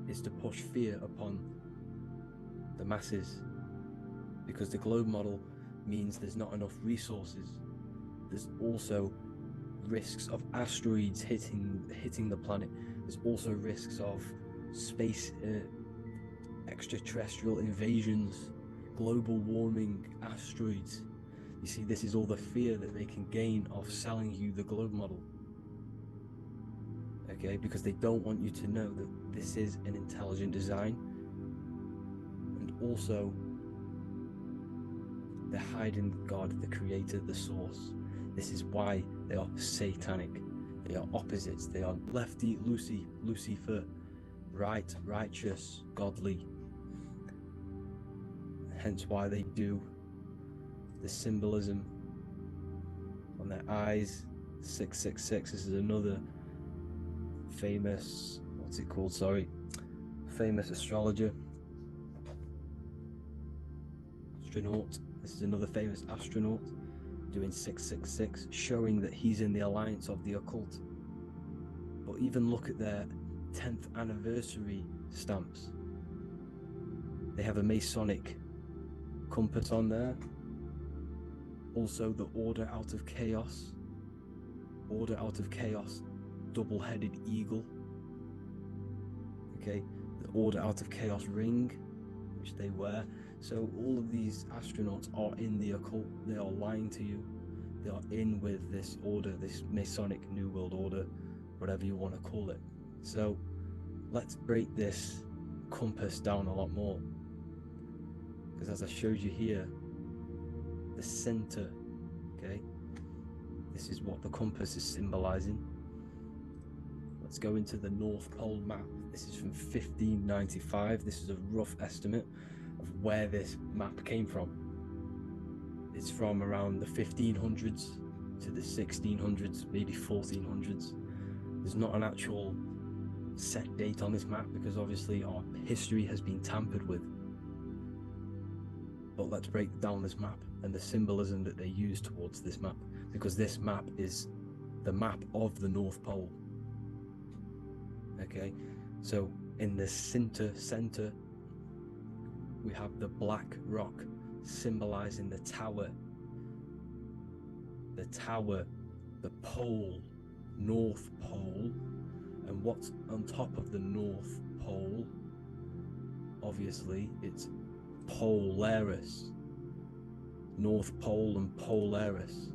is to push fear upon the masses, because the globe model means there's not enough resources. There's also risks of asteroids hitting the planet. There's also risks of space extraterrestrial invasions, global warming, asteroids. You see, this is all the fear that they can gain off selling you the globe model. Okay, because they don't want you to know that this is an intelligent design. And also, they're hiding God, the creator, the source. This is why they are satanic. They are opposites. They are lefty, Lucifer, right, righteous, godly. Hence why they do the symbolism on their eyes, 666. This is another famous, what's it called? Sorry, famous astrologer, astronaut. This is another famous astronaut doing 666, showing that he's in the alliance of the occult. But even look at their 10th anniversary stamps. They have a Masonic compass on there. Also the Order Out of Chaos. Order Out of Chaos, double-headed eagle. Okay, the Order Out of Chaos ring, which they wear. So all of these astronauts are in the occult. They are lying to you. They are in with this order, this Masonic New World Order, whatever you want to call it. So let's break this compass down a lot more. Because as I showed you here, the center, okay, this is what the compass is symbolizing. Let's go into the North Pole map. This is from 1595. This is a rough estimate of where this map came from. It's from around the 1500s to the 1600s, maybe 1400s. There's not an actual set date on this map because obviously our history has been tampered with. But let's break down this map and the symbolism that they use towards this map, because this map is the map of the North Pole. Okay, so in the center we have the black rock symbolizing the tower, the pole, North Pole. And what's on top of the North Pole? Obviously it's Polaris. North Pole and Polaris.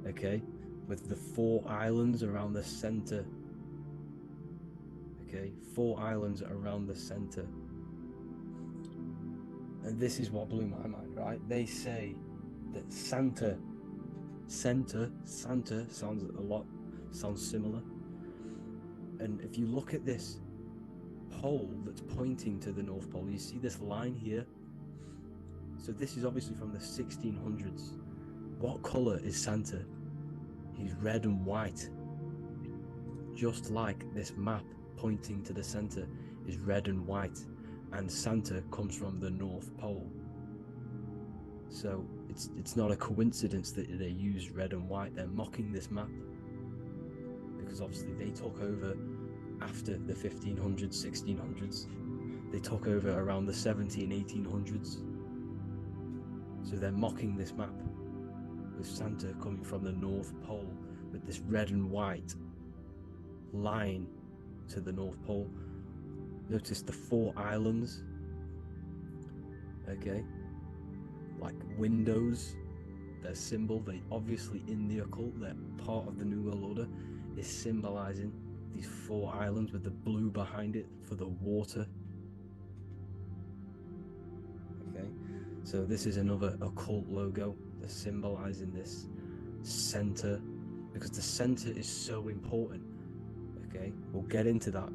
Okay, with the 4 islands around the center. Okay, 4 islands around the center. And this is what blew my mind, right? They say that Santa sounds similar. And if you look at this pole that's pointing to the North Pole, you see this line here. So this is obviously from the 1600s. What color is Santa? He's red and white. Just like this map pointing to the center is red and white, and Santa comes from the North Pole. So it's not a coincidence that they use red and white. They're mocking this map because obviously they took over after the 1500s, 1600s. They took over around the 17, 1800s. So they're mocking this map with Santa coming from the North Pole with this red and white line to the North Pole. Notice the 4 islands, okay, like windows, their symbol. They obviously in the occult, they're part of the New World Order, is symbolizing these 4 islands with the blue behind it for the water. Okay, so this is another occult logo. They're symbolizing this center because the center is so important. Okay, we'll get into that.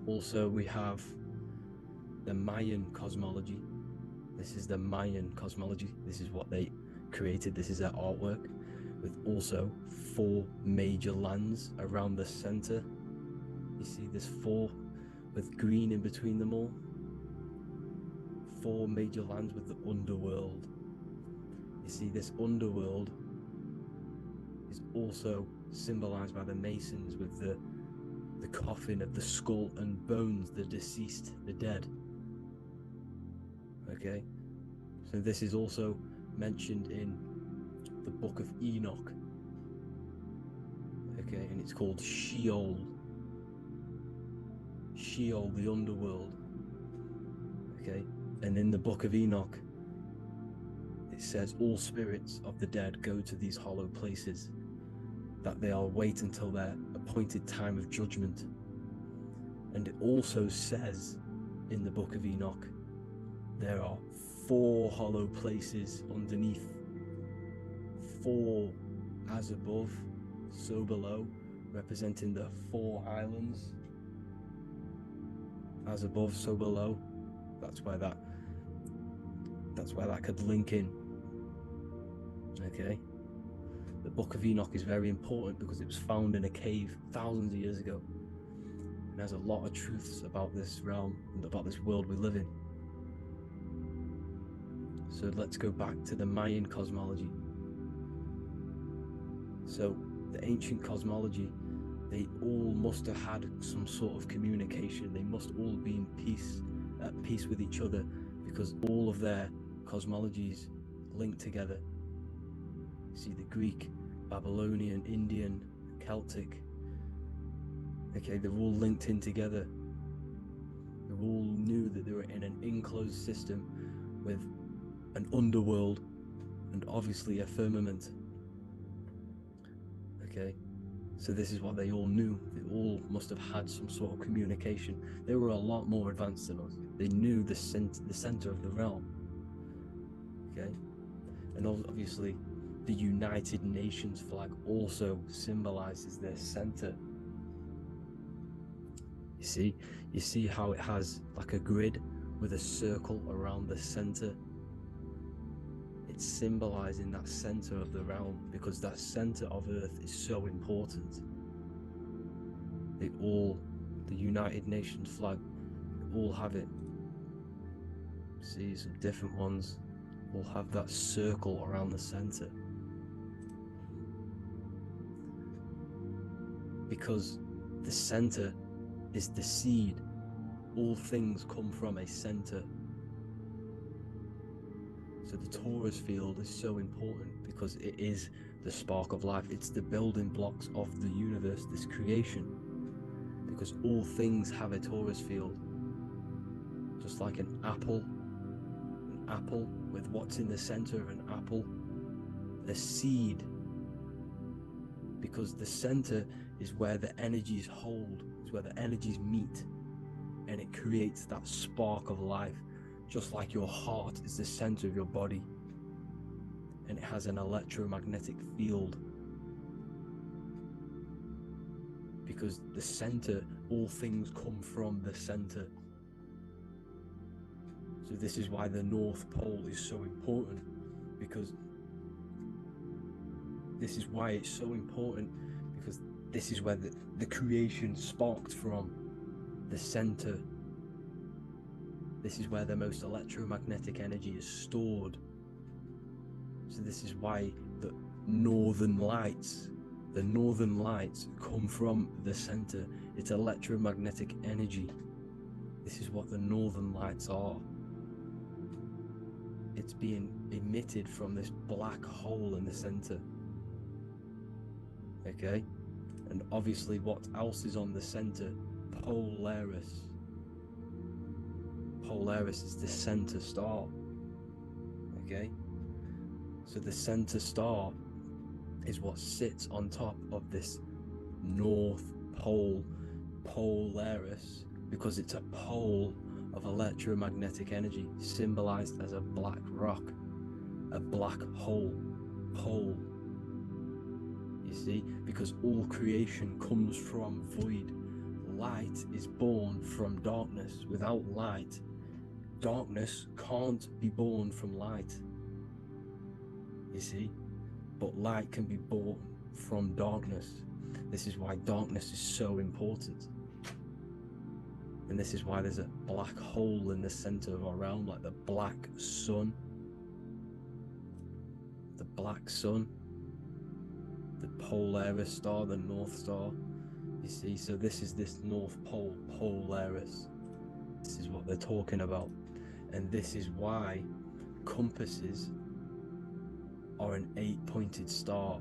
Also, we have the Mayan cosmology. This is the Mayan cosmology. This is what they created. This is their artwork, with also 4 major lands around the center. You see this 4 with green in between them all. 4 major lands with the underworld. You see this underworld is also symbolized by the Masons with the coffin of the skull and bones, the deceased, the dead. Okay, so this is also mentioned in the Book of Enoch. Okay, and it's called Sheol, the underworld. Okay, and in the Book of Enoch it says all spirits of the dead go to these hollow places, that they will wait until their appointed time of judgment. And it also says in the Book of Enoch there are 4 hollow places underneath. 4 as above, so below, representing the 4 islands. As above, so below. That's where that could link in. Okay. The Book of Enoch is very important because it was found in a cave thousands of years ago. And there's a lot of truths about this realm and about this world we live in. So let's go back to the Mayan cosmology. So the ancient cosmology, they all must have had some sort of communication. They must all be at peace with each other, because all of their cosmologies link together. See, the Greek, Babylonian, Indian, Celtic, okay, they're all linked in together. They all knew that they were in an enclosed system with an underworld and obviously a firmament. Okay, so this is what they all knew. They all must have had some sort of communication. They were a lot more advanced than us. They knew the center of the realm. Okay, and obviously the United Nations flag also symbolizes their center. You see how it has like a grid with a circle around the center. It's symbolizing that center of the realm, because that center of Earth is so important. The United Nations flag, they all have it. See, some different ones will have that circle around the center. Because the center is the seed. All things come from a center. So the torus field is so important because it is the spark of life. It's the building blocks of the universe, this creation. Because all things have a torus field. Just like an apple with what's in the center of an apple, the seed. Because the center is where the energies hold, is where the energies meet, and it creates that spark of life. Just like your heart is the center of your body, and it has an electromagnetic field. Because the center, all things come from the center. So this is why the North Pole is so important, because this is why it's so important, because this is where the creation sparked from, the center. This is where the most electromagnetic energy is stored. So this is why the northern lights come from the center. It's electromagnetic energy. This is what the northern lights are. It's being emitted from this black hole in the center. Okay? And obviously what else is on the center? Polaris. Polaris is the center star. Okay? So the center star is what sits on top of this North Pole, Polaris, because it's a pole of electromagnetic energy, symbolized as a black rock, a black hole, pole. You see, because all creation comes from void. Light is born from darkness. Without light, darkness can't be born from light. You see, but light can be born from darkness. This is why darkness is so important. And this is why there's a black hole in the center of our realm, like the black sun. The black sun, the Polaris star, the North Star. You see, so this is this North Pole, Polaris. This is what they're talking about. And this is why compasses are an 8-pointed star,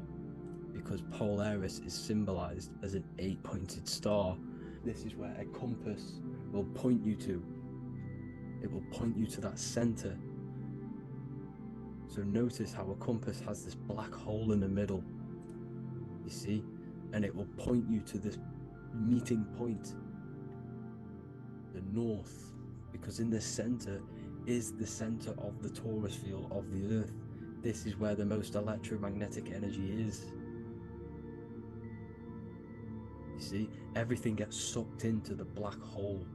because Polaris is symbolized as an 8-pointed star. This is where a compass will point you to. It will point you to that center. So notice how a compass has this black hole in the middle, you see, and it will point you to this meeting point, the north, because in the center is the center of the torus field of the earth. This is where the most electromagnetic energy is. You see, everything gets sucked into the black hole.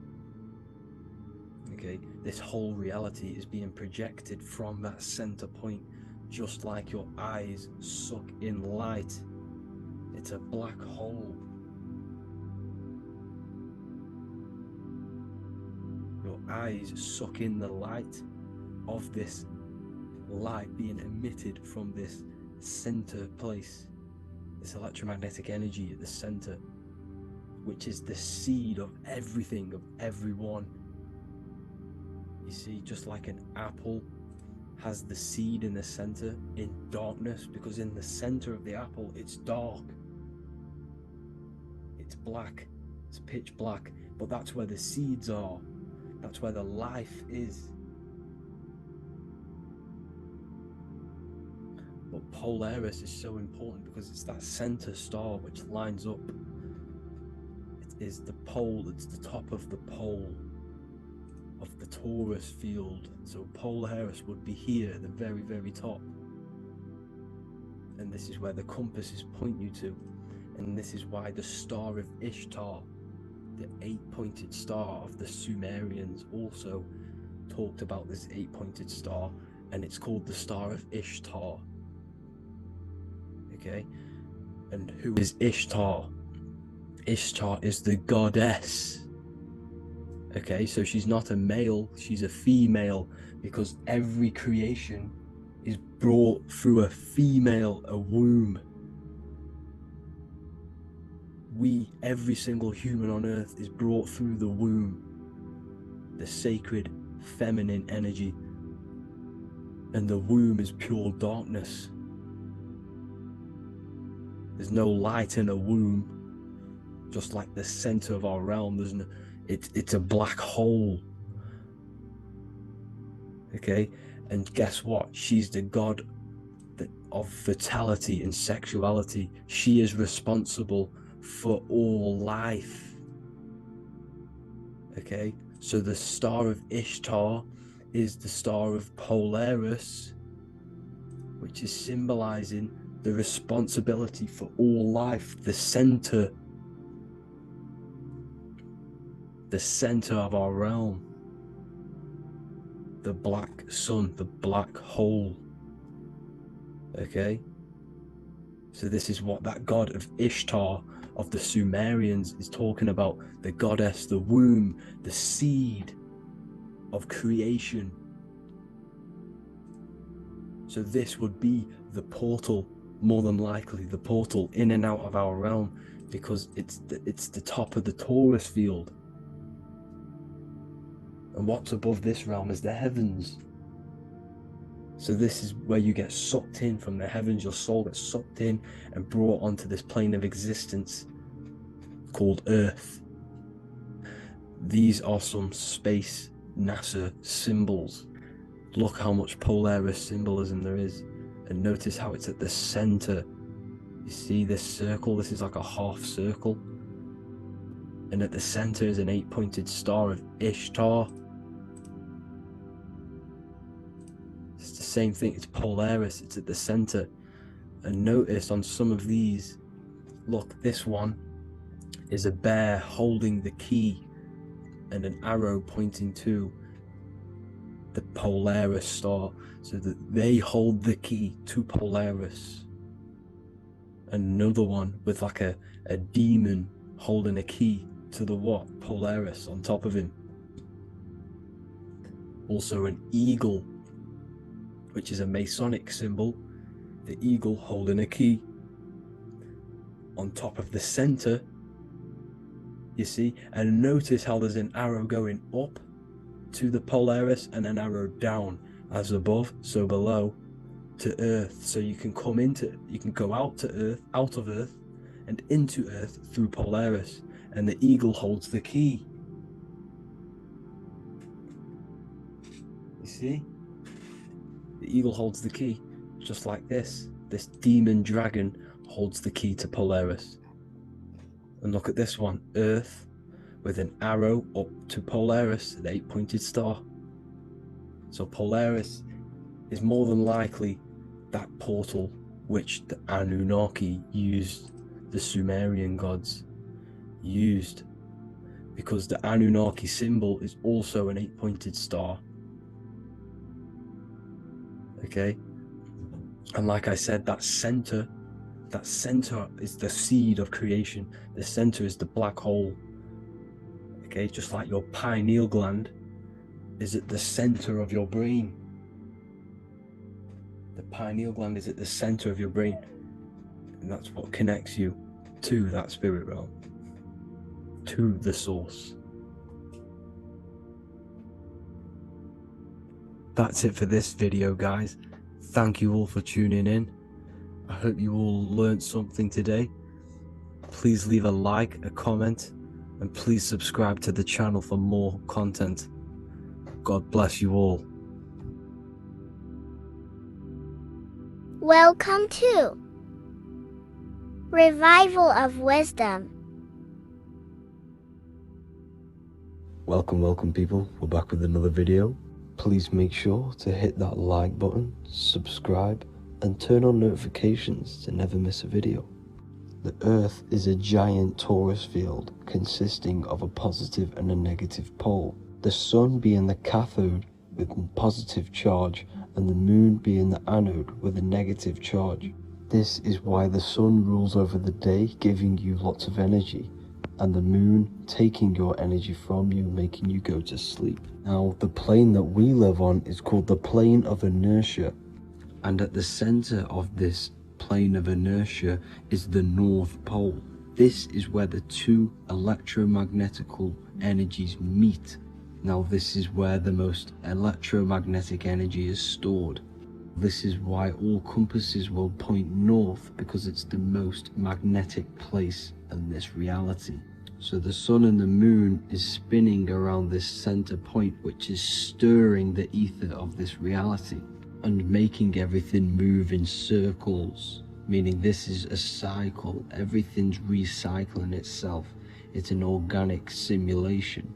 Okay, this whole reality is being projected from that center point, just like your eyes suck in light. It's a black hole. Your eyes suck in the light of this light being emitted from this center place, this electromagnetic energy at the center, which is the seed of everything, of everyone. You see, just like an apple has the seed in the center in darkness, because in the center of the apple it's dark, it's black, it's pitch black, but that's where the seeds are, that's where the life is. But Polaris is so important because it's that center star which lines up. It is the pole, it's the top of the pole of the torus field. So Polaris would be here at the very, very top. And this is where the compasses point you to. And this is why the Star of Ishtar, the 8-pointed star of the Sumerians, also talked about this 8-pointed star, and it's called the Star of Ishtar. Okay, and who is Ishtar? Ishtar is the goddess. Okay, so she's not a male, she's a female, because every creation is brought through a female, a womb. Every single human on earth is brought through the womb, the sacred feminine energy, and the womb is pure darkness. There's no light in a womb, just like the center of our realm. There's no, it's a black hole. Okay, and guess what? She's the god of fertility and sexuality. She is responsible for all life. Okay, so the Star of Ishtar is the Star of Polaris, which is symbolizing the responsibility for all life, the center of our realm, the black sun, the black hole. Okay, so this is what that god of Ishtar of the Sumerians is talking about, the goddess, the womb, the seed of creation. So this would be the portal, more than likely the portal in and out of our realm, because it's the top of the torus field. And what's above this realm is the heavens. So this is where you get sucked in from the heavens. Your soul gets sucked in and brought onto this plane of existence called Earth. These are some space NASA symbols. Look how much Polaris symbolism there is, and notice how it's at the center. You see this circle? This is like a half circle, and at the center is an 8-pointed star of Ishtar. It's the same thing, it's Polaris, it's at the center. And notice on some of these, look, this one is a bear holding the key and an arrow pointing to the Polaris star, so that they hold the key to Polaris. Another one with like a demon holding a key to the what? Polaris on top of him. Also an eagle, which is a Masonic symbol, the eagle holding a key. On top of the center, you see, and notice how there's an arrow going up to the Polaris and an arrow down, as above, so below, to Earth. So you can go out to Earth, out of Earth, and into Earth through Polaris, and the eagle holds the key. You see? The eagle holds the key, just like this. This demon dragon holds the key to Polaris. And look at this one, Earth, with an arrow up to Polaris, an 8-pointed star. So Polaris is more than likely that portal which the Anunnaki used, the Sumerian gods used, because the Anunnaki symbol is also an 8-pointed star. Okay, And like I said, that center is the seed of creation. The center is the black hole. Okay, just like your pineal gland is at the center of your brain. The pineal gland is at the center of your brain. And that's what connects you to that spirit realm, to the source. That's it for this video, guys. Thank you all for tuning in. I hope you all learned something today. Please leave a like, a comment, and please subscribe to the channel for more content. God bless you all. Welcome to Revival of Wisdom. Welcome people, we're back with another video. Please make sure to hit that like button, subscribe, and turn on notifications to never miss a video. The Earth is a giant torus field consisting of a positive and a negative pole. The Sun being the cathode with a positive charge and the Moon being the anode with a negative charge. This is why the Sun rules over the day, giving you lots of energy, and the Moon taking your energy from you, making you go to sleep. Now, the plane that we live on is called the plane of inertia, and at the center of this plane of inertia is the North Pole. This is where the two electromagnetical energies meet. Now, this is where the most electromagnetic energy is stored. This is why all compasses will point north, because it's the most magnetic place in this reality. So the Sun and the Moon is spinning around this center point, which is stirring the ether of this reality and making everything move in circles, meaning this is a cycle. Everything's recycling itself. It's an organic simulation.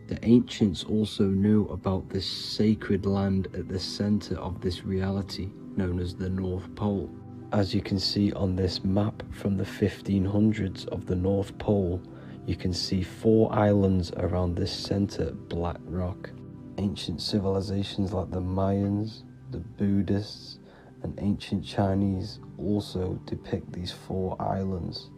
The ancients also knew about this sacred land at the center of this reality, known as the North Pole. As you can see on this map from the 1500s of the North Pole, you can see 4 islands around this center black rock. Ancient civilizations like the Mayans, the Buddhists, and ancient Chinese also depict these 4 islands.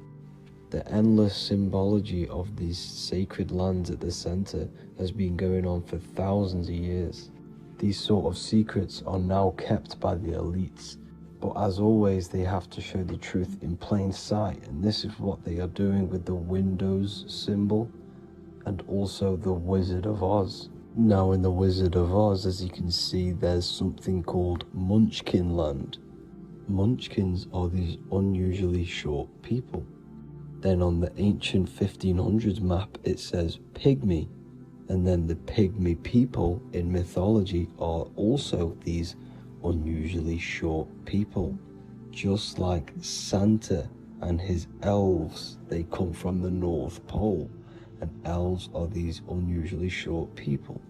The endless symbology of these sacred lands at the center has been going on for thousands of years. These sort of secrets are now kept by the elites, but as always they have to show the truth in plain sight, and this is what they are doing with the Windows symbol and also the Wizard of Oz. Now in the Wizard of Oz, as you can see, there's something called Munchkin Land. Munchkins are these unusually short people. Then on the ancient 1500s map it says Pygmy, and then the Pygmy people in mythology are also these unusually short people. Just like Santa and his elves, they come from the North Pole, and elves are these unusually short people.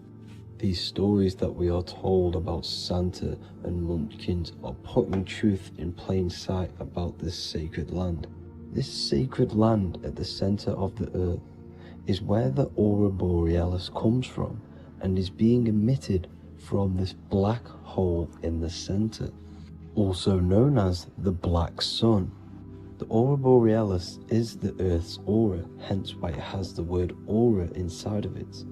These stories that we are told about Santa and Munchkins are putting truth in plain sight about this sacred land. This sacred land at the center of the earth is where the aurora borealis comes from and is being emitted from this black hole in the center, also known as the black sun. The aurora borealis is the earth's aura, hence why it has the word aura inside of it.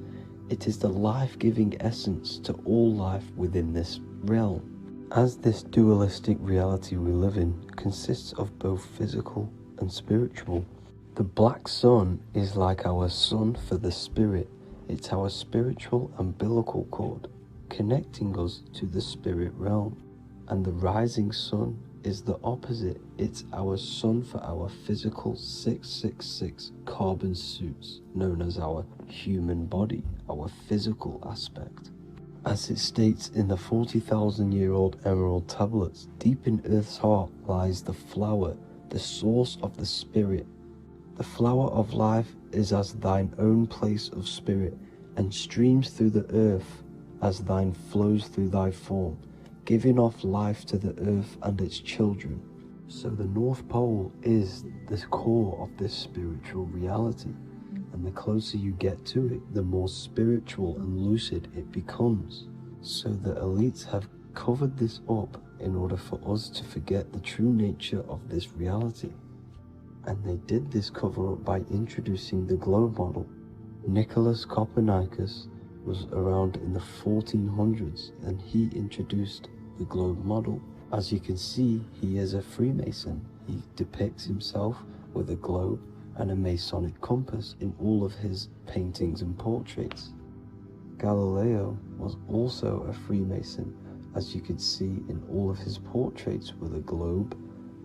It is the life-giving essence to all life within this realm. As this dualistic reality we live in consists of both physical and spiritual, the black sun is like our sun for the spirit. It's our spiritual umbilical cord, connecting us to the spirit realm. And the rising sun is the opposite. It's our sun for our physical 666 carbon suits, known as our human body, our physical aspect. As it states in the 40,000-year-old emerald tablets, deep in Earth's heart lies the flower, the source of the spirit. The flower of life is as thine own place of spirit, and streams through the earth as thine flows through thy form, giving off life to the earth and its children. So the North Pole is the core of this spiritual reality, and the closer you get to it, the more spiritual and lucid it becomes. So the elites have covered this up in order for us to forget the true nature of this reality. And they did this cover-up by introducing the globe model. Nicholas Copernicus was around in the 1400s, and he introduced the globe model. As you can see, he is a Freemason. He depicts himself with a globe and a Masonic compass in all of his paintings and portraits. Galileo was also a Freemason, as you could see in all of his portraits with a globe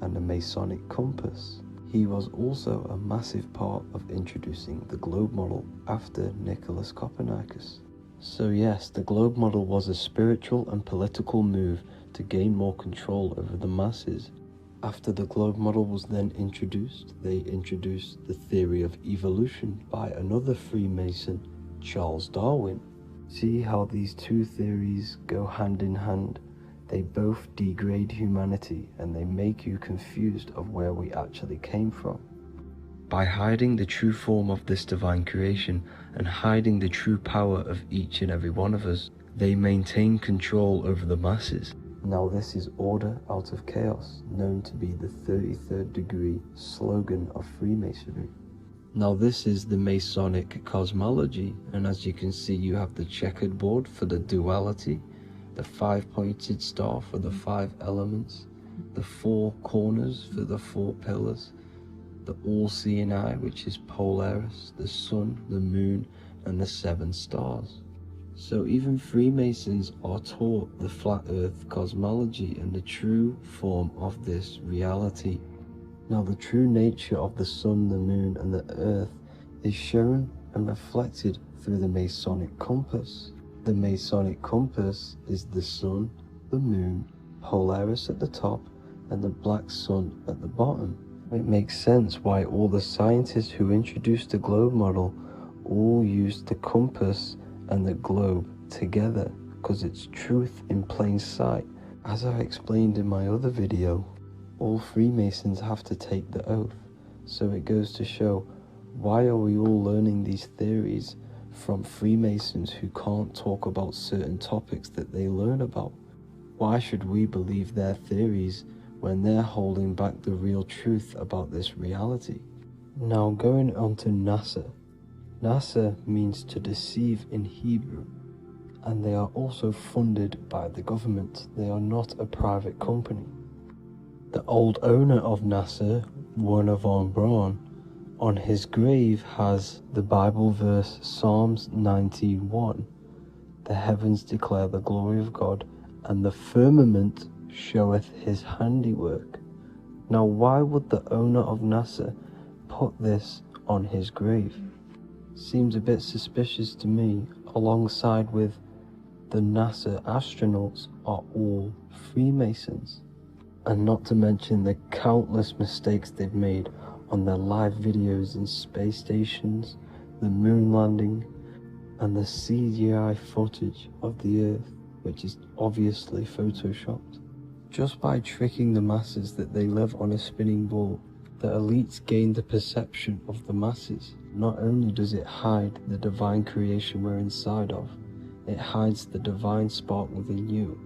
and a Masonic compass. He was also a massive part of introducing the globe model after Nicholas Copernicus. So yes, the globe model was a spiritual and political move to gain more control over the masses. After the globe model was then introduced, they introduced the theory of evolution by another Freemason, Charles Darwin. See how these two theories go hand in hand? They both degrade humanity and they make you confused of where we actually came from. By hiding the true form of this divine creation and hiding the true power of each and every one of us, they maintain control over the masses. Now this is order out of chaos, known to be the 33rd degree slogan of Freemasonry. Now this is the Masonic cosmology, and as you can see, you have the checkered board for the duality, the 5-pointed star for the 5 elements, the 4 corners for the 4 pillars, the all-seeing eye, which is Polaris, the sun, the moon, and the 7 stars. So even Freemasons are taught the flat earth cosmology and the true form of this reality. Now the true nature of the sun, the moon, and the earth is shown and reflected through the Masonic compass. The Masonic compass is the sun, the moon, Polaris at the top, and the black sun at the bottom. It makes sense why all the scientists who introduced the globe model all used the compass and the globe together, because it's truth in plain sight. As I explained in my other video, all Freemasons have to take the oath, so it goes to show, why are we all learning these theories from Freemasons who can't talk about certain topics that they learn about? Why should we believe their theories when they're holding back the real truth about this reality? Now going on to NASA. NASA means to deceive in Hebrew, and they are also funded by the government. They are not a private company. The old owner of NASA, Werner von Braun, on his grave has the Bible verse Psalms 91. The heavens declare the glory of God, and the firmament showeth his handiwork. Now why would the owner of NASA put this on his grave? Seems a bit suspicious to me, alongside with the NASA astronauts are all Freemasons. And not to mention the countless mistakes they've made on their live videos in space stations, the moon landing, and the CGI footage of the Earth, which is obviously photoshopped. Just by tricking the masses that they live on a spinning ball, the elites gain the perception of the masses. Not only does it hide the divine creation we're inside of, it hides the divine spark within you.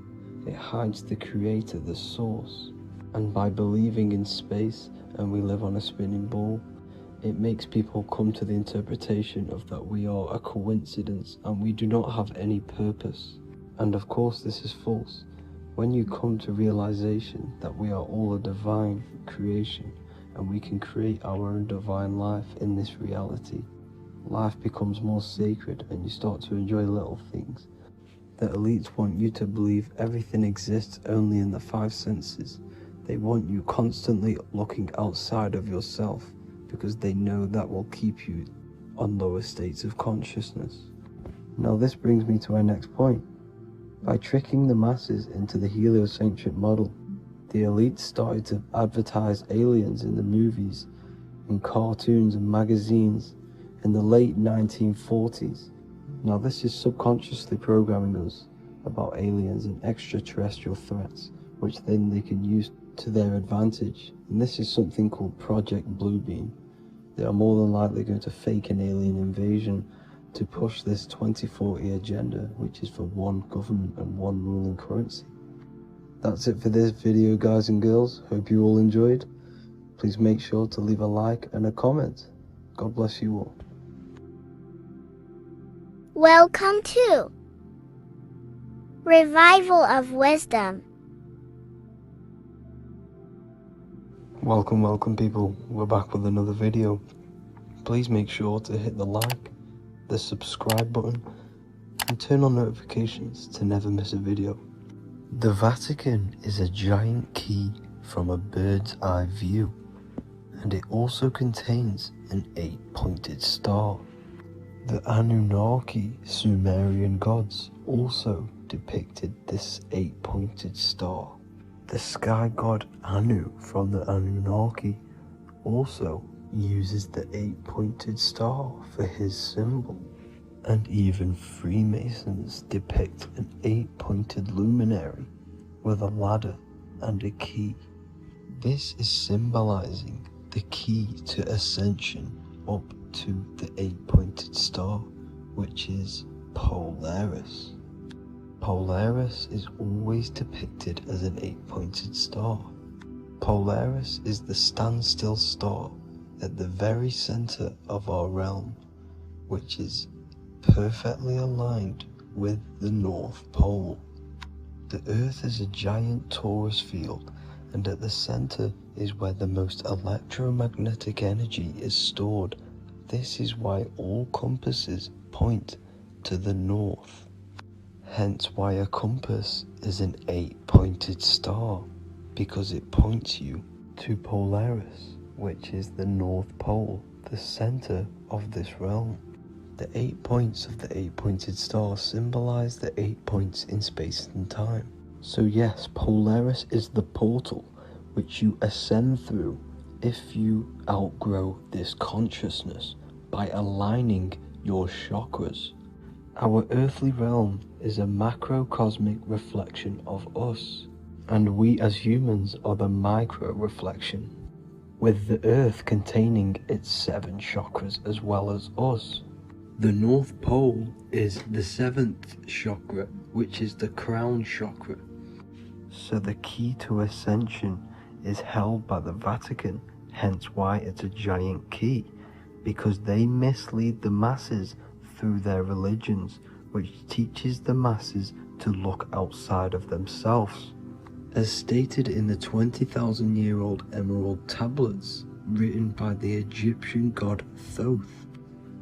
It hides the creator, the source. And by believing in space and we live on a spinning ball, it makes people come to the interpretation of that we are a coincidence and we do not have any purpose. And of course this is false. When you come to realization that we are all a divine creation and we can create our own divine life in this reality, life becomes more sacred and you start to enjoy little things. The elites want you to believe everything exists only in the 5 senses. They want you constantly looking outside of yourself because they know that will keep you on lower states of consciousness. Now this brings me to our next point. By tricking the masses into the heliocentric model, the elites started to advertise aliens in the movies, in cartoons and magazines in the late 1940s. Now this is subconsciously programming us about aliens and extraterrestrial threats, which then they can use to their advantage. And this is something called Project Bluebeam. They are more than likely going to fake an alien invasion to push this 2040 agenda, which is for one government and one ruling currency. That's it for this video, guys and girls. Hope you all enjoyed. Please make sure to leave a like and a comment. God bless you all. Welcome to Revival of Wisdom. Welcome people. We're back with another video. Please make sure to hit the like, the subscribe button, and turn on notifications to never miss a video. The Vatican is a giant key from a bird's eye view, and it also contains an 8-pointed star. The Anunnaki Sumerian gods also depicted this 8-pointed star. The sky god Anu from the Anunnaki also uses the 8-pointed star for his symbol. And even Freemasons depict an 8-pointed luminary with a ladder and a key. This is symbolizing the key to ascension up to the 8-pointed star, which is Polaris. Polaris is always depicted as an 8-pointed star. Polaris is the standstill star at the very center of our realm, which is perfectly aligned with the North Pole. The Earth is a giant torus field, and at the center is where the most electromagnetic energy is stored. This is why all compasses point to the north. Hence why a compass is an 8-pointed star, because it points you to Polaris, which is the North Pole, the center of this realm. The 8 points of the 8-pointed star symbolize the 8 points in space and time. So yes, Polaris is the portal which you ascend through if you outgrow this consciousness by aligning your chakras. Our earthly realm is a macrocosmic reflection of us, and we as humans are the micro reflection, with the earth containing its 7 chakras as well as us. The North Pole is the 7th chakra, which is the crown chakra. So the key to ascension is held by the Vatican, hence why it's a giant key, because they mislead the masses through their religions, which teaches the masses to look outside of themselves. As stated in the 20,000-year-old emerald tablets written by the Egyptian god Thoth.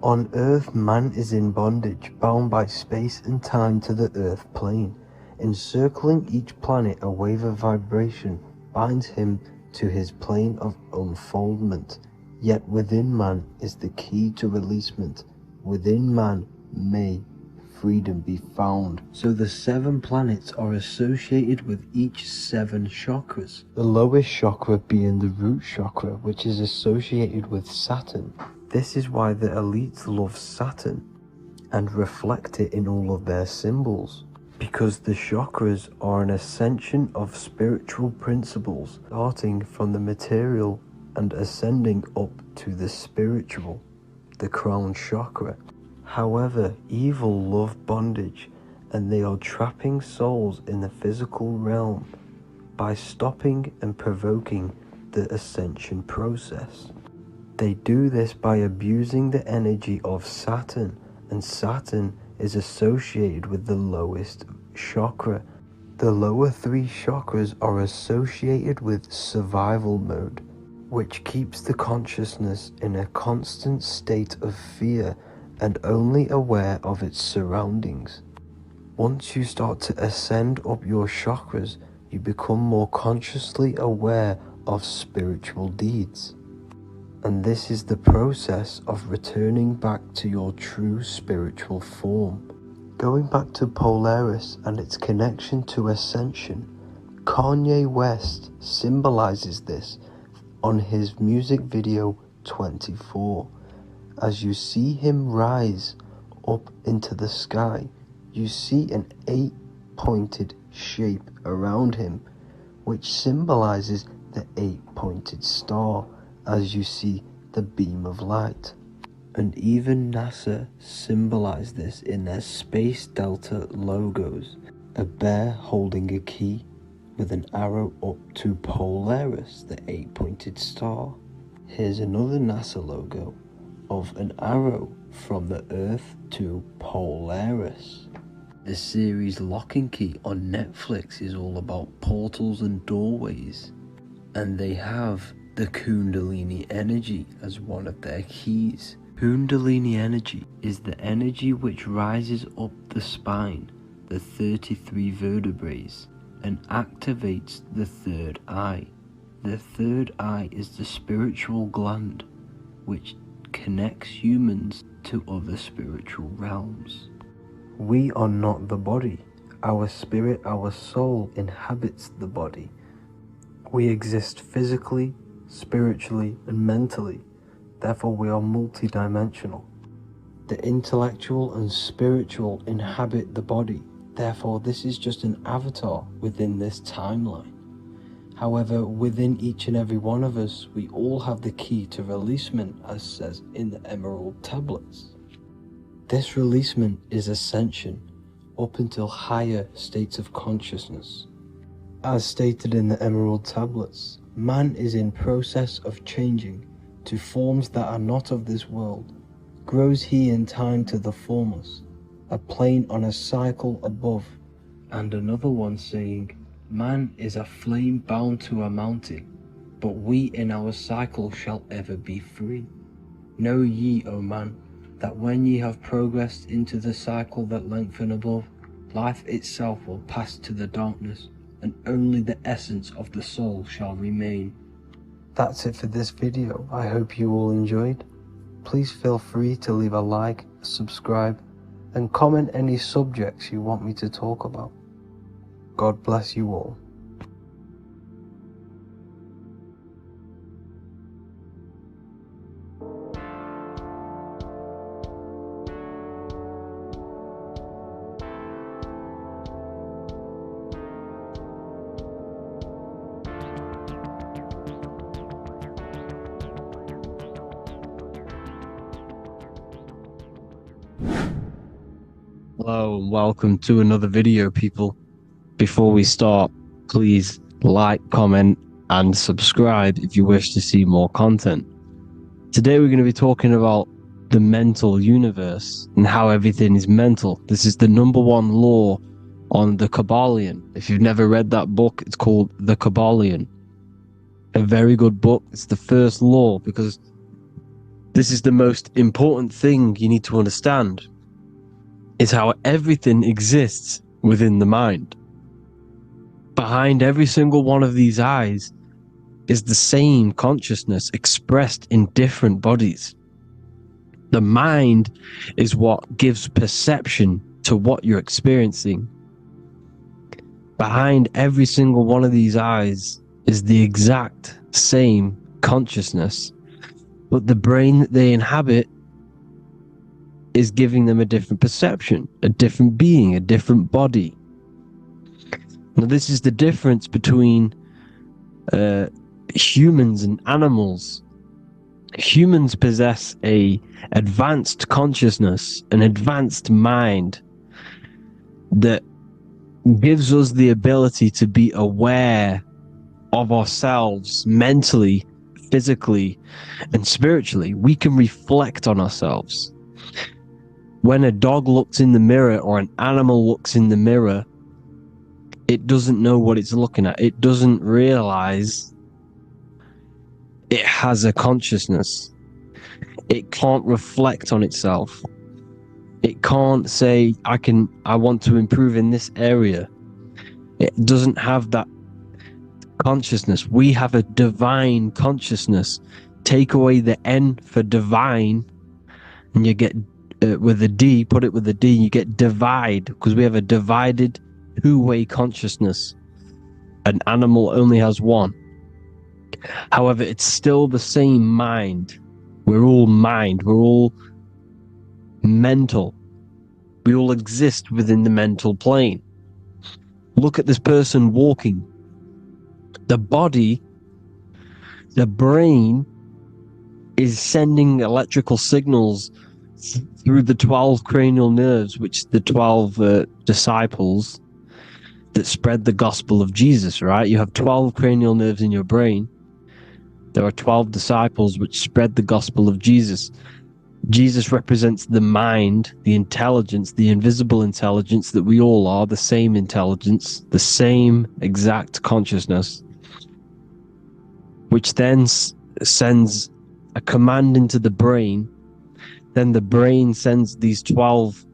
On Earth, man is in bondage, bound by space and time to the Earth plane. Encircling each planet, a wave of vibration binds him to his plane of unfoldment. Yet within man is the key to releasement. Within man may freedom be found. So the 7 planets are associated with each 7 chakras. The lowest chakra being the root chakra, which is associated with Saturn. This is why the elites love Saturn and reflect it in all of their symbols, because the chakras are an ascension of spiritual principles, starting from the material and ascending up to the spiritual, the crown chakra. However, evil love bondage, and they are trapping souls in the physical realm by stopping and provoking the ascension process. They do this by abusing the energy of Saturn, and Saturn is associated with the lowest chakra. The lower 3 chakras are associated with survival mode, which keeps the consciousness in a constant state of fear and only aware of its surroundings. Once you start to ascend up your chakras, you become more consciously aware of spiritual deeds. And this is the process of returning back to your true spiritual form. Going back to Polaris and its connection to ascension, Kanye West symbolizes this on his music video 24. As you see him rise up into the sky, you see an 8-pointed shape around him, which symbolizes the 8-pointed star, as you see the beam of light. And even NASA symbolize this in their Space Delta logos, a bear holding a key with an arrow up to Polaris, the 8-pointed star. Here's another NASA logo of an arrow from the Earth to Polaris. The series Lock and Key on Netflix is all about portals and doorways, and they have the Kundalini energy as one of their keys. Kundalini energy is the energy which rises up the spine, the 33 vertebrae, and activates the third eye. The third eye is the spiritual gland which connects humans to other spiritual realms. We are not the body. Our spirit, our soul inhabits the body. We exist physically, spiritually, and mentally. Therefore, we are multidimensional. The intellectual and spiritual inhabit the body. Therefore, this is just an avatar within this timeline. However, within each and every one of us, we all have the key to releasement, as says in the Emerald Tablets. This releasement is ascension up until higher states of consciousness. As stated in the Emerald Tablets, man is in process of changing to forms that are not of this world. Grows he in time to the formless, a plane on a cycle above. And another one saying, man is a flame bound to a mountain, but we in our cycle shall ever be free. Know ye, O man, that when ye have progressed into the cycle that lengthen above, life itself will pass to the darkness, and only the essence of the soul shall remain. That's it for this video. I hope you all enjoyed. Please feel free to leave a like, subscribe, and comment any subjects you want me to talk about. God bless you all. Hello and welcome to another video, people. Before we start, please like, comment and subscribe if you wish to see more content. Today we're going to be talking about the mental universe and how everything is mental. This is the #1 law on the Kabbalion. If you've never read that book, it's called The Kabbalion. A very good book. It's the first law because this is the most important thing you need to understand. Is how everything exists within the mind. Behind every single one of these eyes is the same consciousness expressed in different bodies. The mind is what gives perception to what you're experiencing. Behind every single one of these eyes is the exact same consciousness, but the brain that they inhabit is giving them a different perception, a different being, a different body. Now, this is the difference between humans and animals. Humans possess a advanced consciousness, an advanced mind that gives us the ability to be aware of ourselves mentally, physically, and spiritually. We can reflect on ourselves. When a dog looks in the mirror or an animal looks in the mirror, it doesn't know what it's looking at. It doesn't realize it has a consciousness. It can't reflect on itself. It can't say, I want to improve in this area. It doesn't have that consciousness. We have a divine consciousness. Take away the N for divine, and you get with a D, put it with a D, you get divide, because we have a divided two-way consciousness. An animal only has one. However, it's still the same mind. We're all mind. We're all mental. We all exist within the mental plane. Look at this person walking. The body, the brain, is sending electrical signals through the 12 cranial nerves, which the 12 disciples that spread the gospel of Jesus, right? You have 12 cranial nerves in your brain. There are 12 disciples which spread the gospel of Jesus. Jesus represents the mind, the intelligence, the invisible intelligence that we all are, the same intelligence, the same exact consciousness, which then sends a command into the brain. Then the brain sends these 12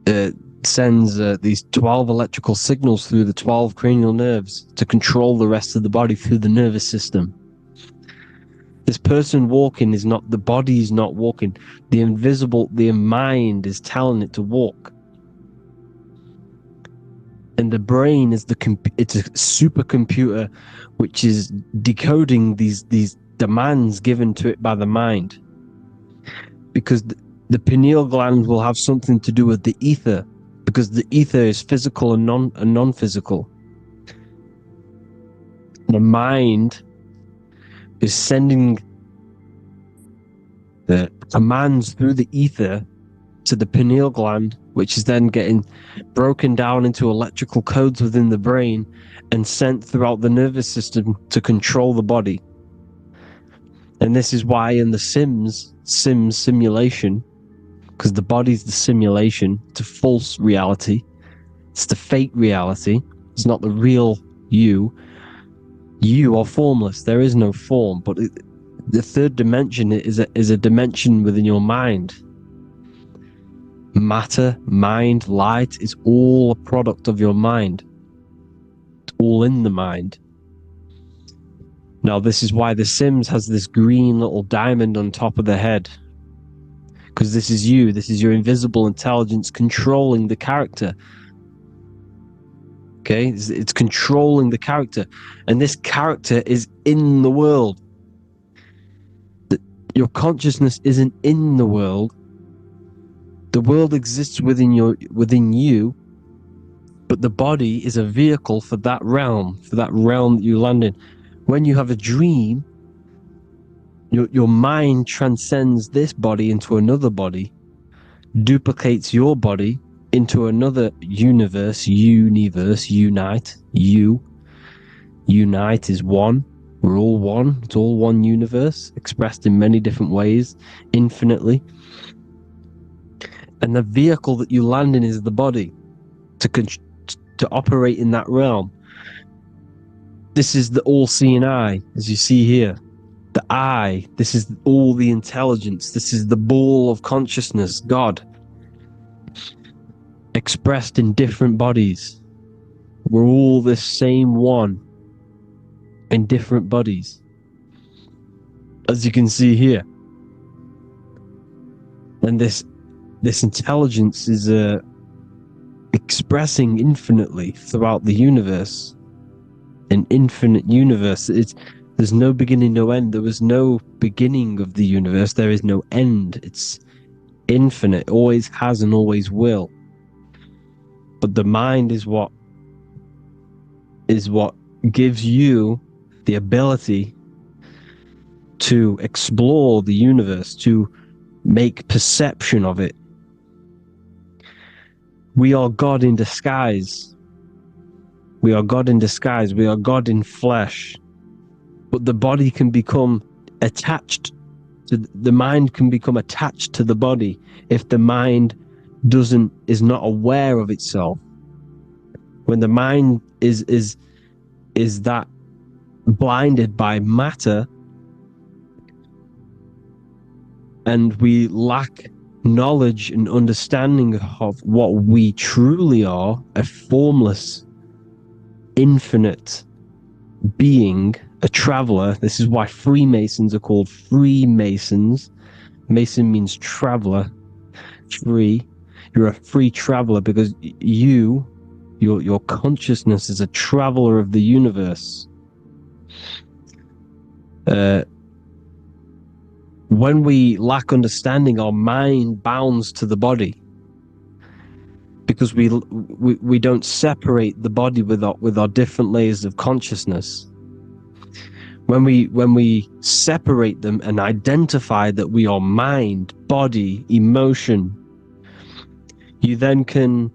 electrical signals through the 12 cranial nerves to control the rest of the body through the nervous system. This person walking is not, the body is not walking. The mind is telling it to walk. And the brain is it's a supercomputer which is decoding these demands given to it by the mind. Because the pineal gland will have something to do with the ether, because the ether is physical and non-physical. The mind is sending the commands through the ether to the pineal gland, which is then getting broken down into electrical codes within the brain and sent throughout the nervous system to control the body. And this is why in the Sims simulation, because the body's the simulation to false reality, it's the fake reality, it's not the real you. You are formless. There is no form, but the third dimension is a dimension within your mind. Matter, mind, light is all a product of your mind. It's all in the mind. Now, this is why The Sims has this green little diamond on top of the head. Because this is you. This is your invisible intelligence controlling the character. Okay, it's controlling the character, and this character is in the world. Your consciousness isn't in the world. The world exists within you, but the body is a vehicle for that realm that you land in. When you have a dream, your mind transcends this body into another body, duplicates your body into another unite. Unite is one. We're all one. It's all one universe, expressed in many different ways, infinitely. And the vehicle that you land in is the body to operate in that realm. This is the all-seeing eye, as you see here. The eye, this is all the intelligence. This is the ball of consciousness, God, expressed in different bodies. We're all this same one in different bodies, as you can see here. And this intelligence is expressing infinitely throughout the universe. An infinite universe. There's no beginning, no end. There was no beginning of the universe. There is no end. It's infinite. Always has and always will. But the mind is what gives you the ability to explore the universe, to make perception of it. We are God in disguise. We are God in disguise. We are God in flesh. But the body can become attached to the mind, can become attached to the body if the mind is not aware of itself. When the mind is that blinded by matter, and we lack knowledge and understanding of what we truly are, a formless, infinite being, a traveler. This is why Freemasons are called Freemasons. Mason means traveler. Free. You're a free traveler because your consciousness is a traveler of the universe. When we lack understanding, our mind bounds to the body because we don't separate the body with our different layers of consciousness. When we separate them and identify that we are mind, body, emotion, you then can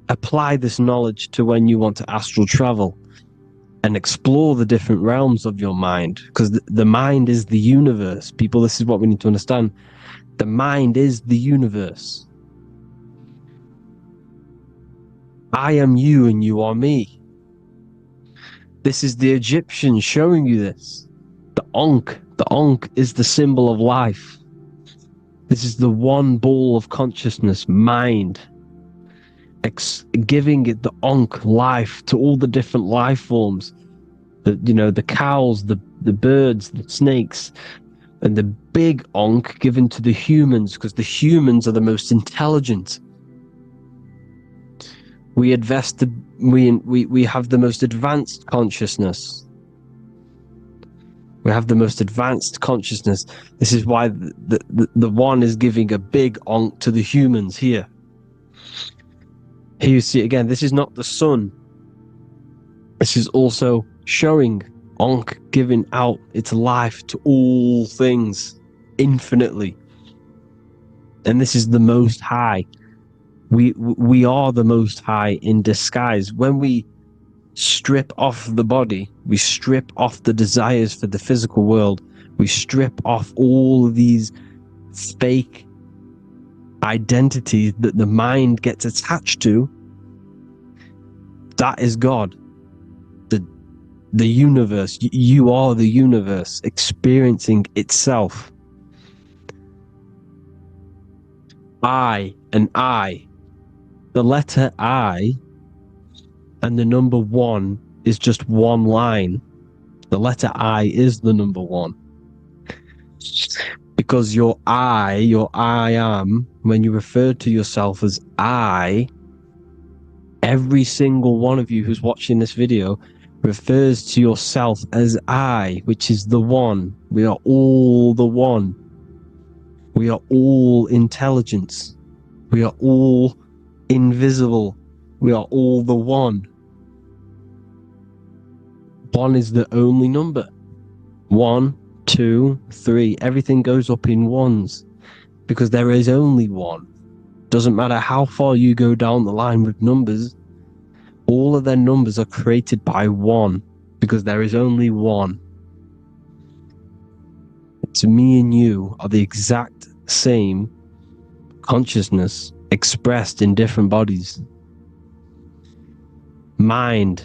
apply this knowledge to when you want to astral travel and explore the different realms of your mind, because the mind is the universe. People, this is what we need to understand. The mind is the universe. I am you and you are me. This is the Egyptians showing you this. The Ankh is the symbol of life. This is the one ball of consciousness, mind, giving it the Ankh life to all the different life forms. The cows, the birds, the snakes, and the big Ankh given to the humans, because the humans are the most intelligent. We have the most advanced consciousness. We have the most advanced consciousness. This is why the one is giving a big Ankh to the humans here. Here you see again, this is not the sun. This is also showing Ankh giving out its life to all things infinitely. And this is the Most High. We are the Most High in disguise. When we strip off the body, we strip off the desires for the physical world, we strip off all these fake identities that the mind gets attached to. That is God. The universe. You are the universe experiencing itself. I and I. The letter I and the number 1 is just one line. The letter I is the number 1. Because your I am, when you refer to yourself as I, every single one of you who's watching this video refers to yourself as I, which is the one. We are all the one. We are all intelligence. We are all invisible. We are all the one. 1 is the only number. 1, 2, 3. Everything goes up in ones because there is only one. Doesn't matter how far you go down the line with numbers, all of their numbers are created by 1 because there is only one. So me and you are the exact same consciousness expressed in different bodies. Mind.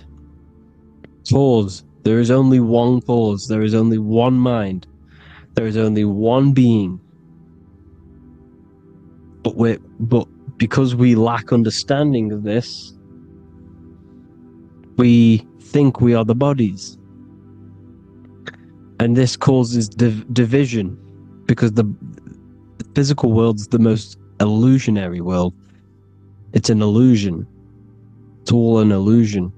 Cause. There is only one cause. There is only one mind. There is only one being. But because we lack understanding of this, we think we are the bodies. And this causes division, because the physical world is the most illusionary world. It's an illusion. It's all an illusion.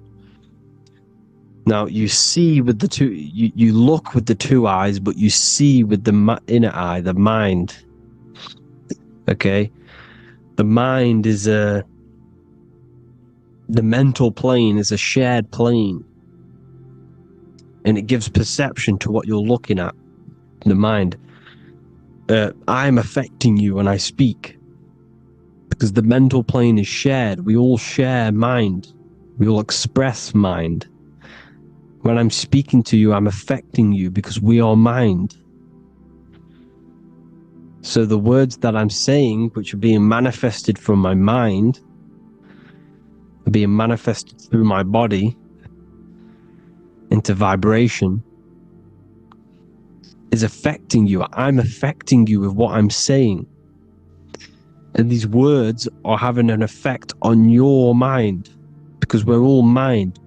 Now you see with the two, you look with the 2 eyes, but you see with the inner eye, the mind. Okay? The mind is the mental plane is a shared plane. And it gives perception to what you're looking at. The mind. I'm affecting you when I speak. Because the mental plane is shared. We all share mind. We all express mind. When I'm speaking to you, I'm affecting you because we are mind. So the words that I'm saying, which are being manifested from my mind, are being manifested through my body into vibration, is affecting you. I'm affecting you with what I'm saying. And these words are having an effect on your mind because we're all mind.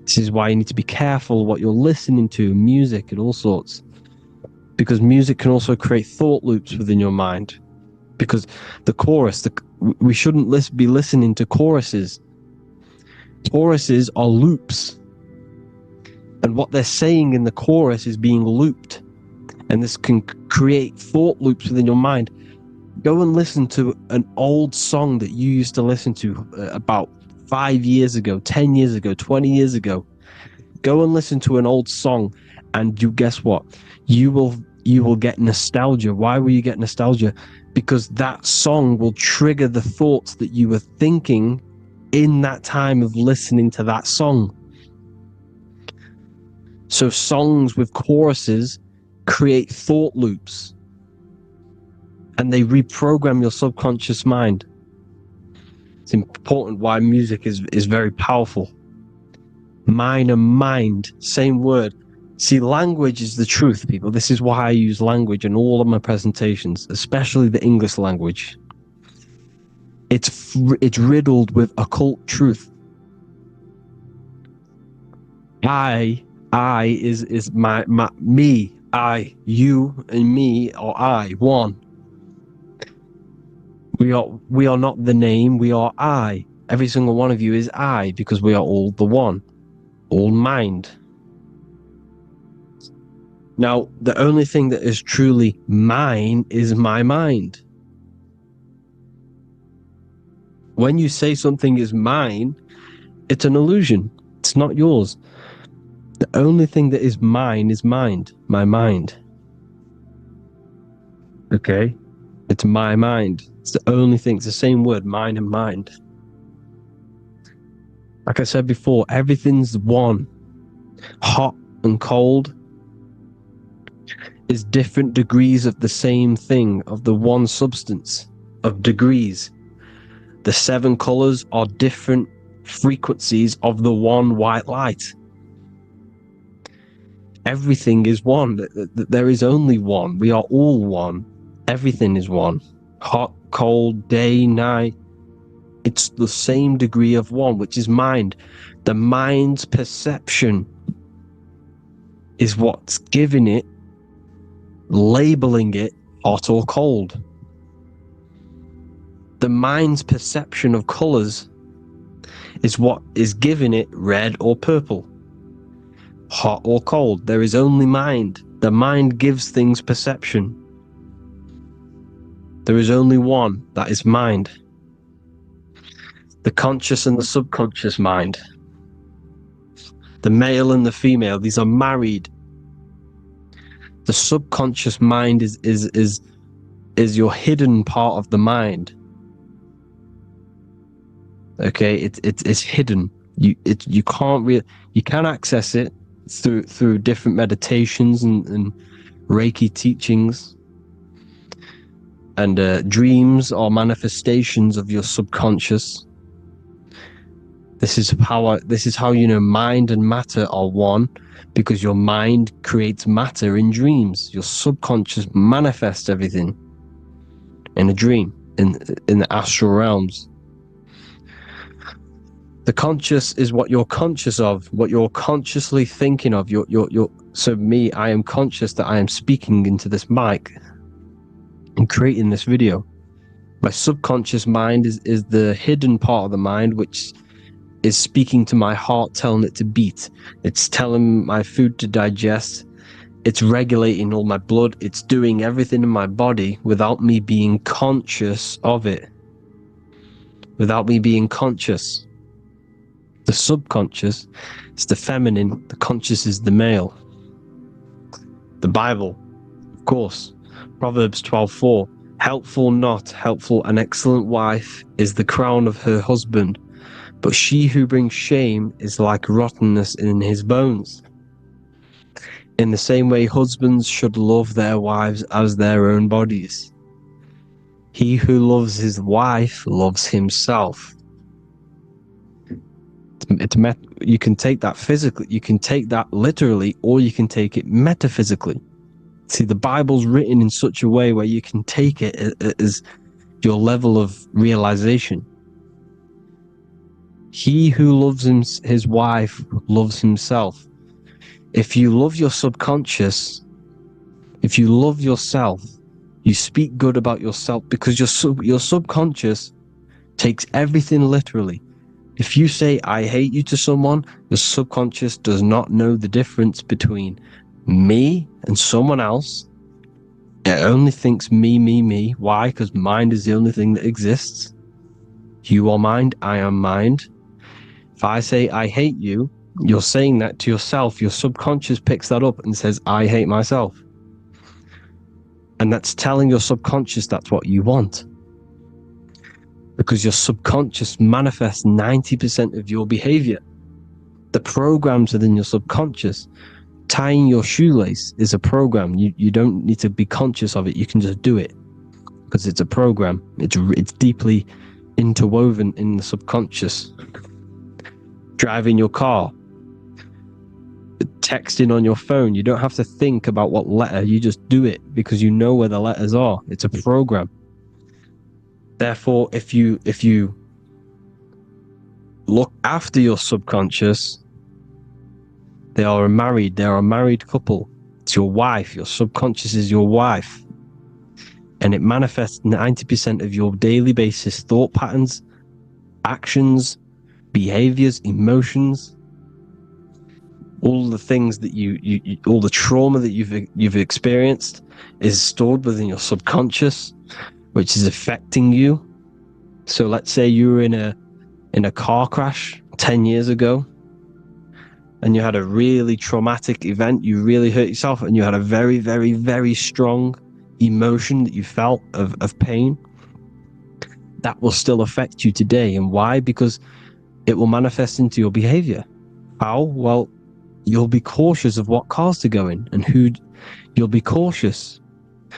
This is why you need to be careful what you're listening to, music and all sorts. Because music can also create thought loops within your mind. Because the chorus, we shouldn't be listening to choruses. Choruses are loops. And what they're saying in the chorus is being looped. And this can create thought loops within your mind. Go and listen to an old song that you used to listen to about 5 years ago, 10 years ago, 20 years ago. Go and listen to an old song, and you guess what? You will get nostalgia. Why will you get nostalgia? Because that song will trigger the thoughts that you were thinking in that time of listening to that song. So songs with choruses create thought loops, and they reprogram your subconscious mind. It's important why music is very powerful. Mind and mind, same word. See, language is the truth, people. This is why I use language in all of my presentations, especially the English language. It's riddled with occult truth. I is my me, I, you and me, or I, one. We are not the name, we are I. Every single one of you is I, because we are all the one, all mind. Now, the only thing that is truly mine is my mind. When you say something is mine, it's an illusion. It's not yours. The only thing that is mine is mind, my mind. Okay? It's my mind. It's the only thing. It's the same word, mind and mind. Like I said before, everything's one. Hot and cold is different degrees of the same thing, of the one substance, of degrees. The 7 colors are different frequencies of the one white light. Everything is one. There is only one. We are all one. Everything is one. Hot, cold, day, night. It's the same degree of one, which is mind. The mind's perception is what's giving it, labeling it hot or cold. The mind's perception of colors is what is giving it red or purple, hot or cold. There is only mind. The mind gives things perception. There is only one, that is mind. The conscious and the subconscious mind. The male and the female, these are married. The subconscious mind is your hidden part of the mind. Okay, it's hidden. You can access it through different meditations and Reiki teachings, and dreams or manifestations of your subconscious. This is how you know mind and matter are one, because your mind creates matter in dreams. Your subconscious manifests everything in a dream, in the astral realms. The conscious is what you're conscious of, what you're consciously thinking of. So me, I am conscious that I am speaking into this mic and creating this video. My subconscious mind is the hidden part of the mind, which is speaking to my heart, telling it to beat. It's telling my food to digest. It's regulating all my blood. It's doing everything in my body without me being conscious of it. Without me being conscious. The subconscious is the feminine. The conscious is the male. The Bible, of course. Proverbs 12:4. Helpful, not helpful, an excellent wife is the crown of her husband, but she who brings shame is like rottenness in his bones. In the same way, husbands should love their wives as their own bodies. He who loves his wife loves himself. You can take that physically, you can take that literally, or you can take it metaphysically. See, the Bible's written in such a way where you can take it as your level of realization. He who loves his wife loves himself. If you love your subconscious, if you love yourself, you speak good about yourself, because your subconscious takes everything literally. If you say, I hate you to someone, your subconscious does not know the difference between me and someone else. It only thinks me, me, me. Why? Because mind is the only thing that exists. You are mind, I am mind. If I say, I hate you, you're saying that to yourself. Your subconscious picks that up and says, I hate myself. And that's telling your subconscious that's what you want. because your subconscious manifests 90% of your behavior. The programs within your subconscious, tying your shoelace is a program. You don't need to be conscious of it. You can just do it because it's a program. It's deeply interwoven in the subconscious. Driving your car, texting on your phone, you don't have to think about what letter, you just do it because you know where the letters are. It's a program. Therefore, if you look after your subconscious, they are a married couple. It's your wife. Your subconscious is your wife. And it manifests 90% of your daily basis thought patterns, actions, behaviors, emotions, all the things that you all the trauma that you've experienced is stored within your subconscious, which is affecting you. So let's say you were in a car crash 10 years ago and you had a really traumatic event, you really hurt yourself, and you had a very, very, very strong emotion that you felt of pain. That will still affect you today. And why? Because it will manifest into your behavior. How? Well, you'll be cautious of what cars to go in and who. You'll be cautious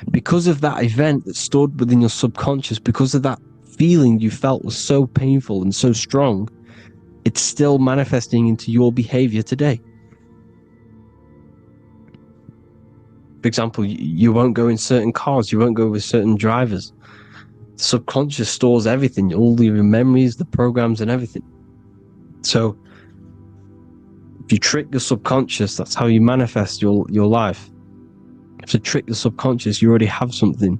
because of that event that stored within your subconscious, because of that feeling you felt was so painful and so strong. It's still manifesting into your behavior today. For example, you won't go in certain cars, you won't go with certain drivers. The subconscious stores everything, all your memories, the programs and everything. So if you trick your subconscious, that's how you manifest your life. If you trick the subconscious, you already have something.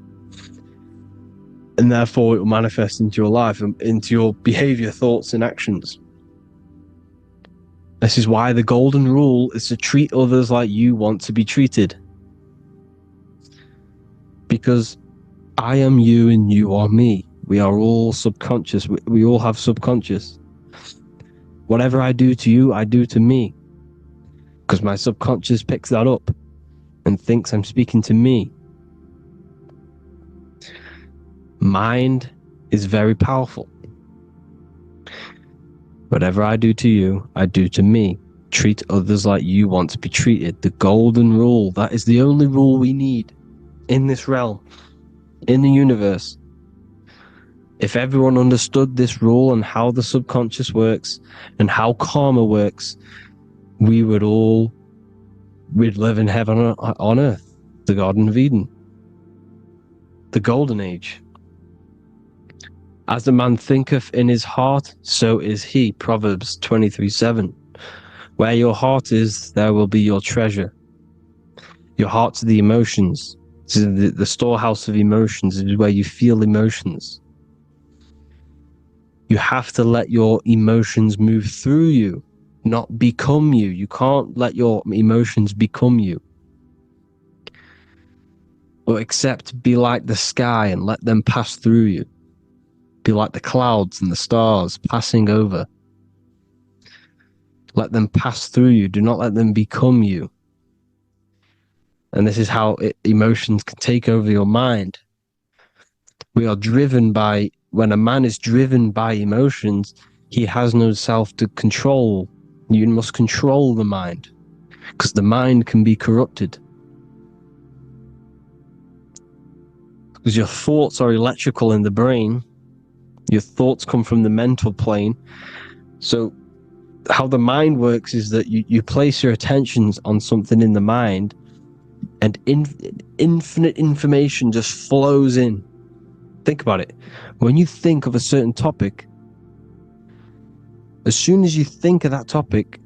And therefore it will manifest into your life and into your behavior, thoughts and actions. This is why the golden rule is to treat others like you want to be treated. Because I am you and you are me. We are all subconscious. We all have subconscious. Whatever I do to you, I do to me. Because my subconscious picks that up and thinks I'm speaking to me. Mind is very powerful. Whatever I do to you, I do to me. Treat others like you want to be treated. The golden rule. That is the only rule we need in this realm, in the universe. If everyone understood this rule and how the subconscious works and how karma works, we'd live in heaven on earth, the Garden of Eden, the golden age. As a man thinketh in his heart, so is he. Proverbs 23:7. Where your heart is, there will be your treasure. Your heart's the emotions. This is the storehouse of emotions. It is where you feel emotions. You have to let your emotions move through you, not become you. You can't let your emotions become you. But except be like the sky and let them pass through you. Be like the clouds and the stars passing over. Let them pass through you. Do not let them become you. And this is how emotions can take over your mind. We are driven by, when a man is driven by emotions, he has no self to control. You must control the mind, because the mind can be corrupted. Because your thoughts are electrical in the brain. Your thoughts come from the mental plane. So how the mind works is that you place your attentions on something in the mind, and infinite information just flows in. Think about it. When you think of a certain topic, as soon as you think of that topic,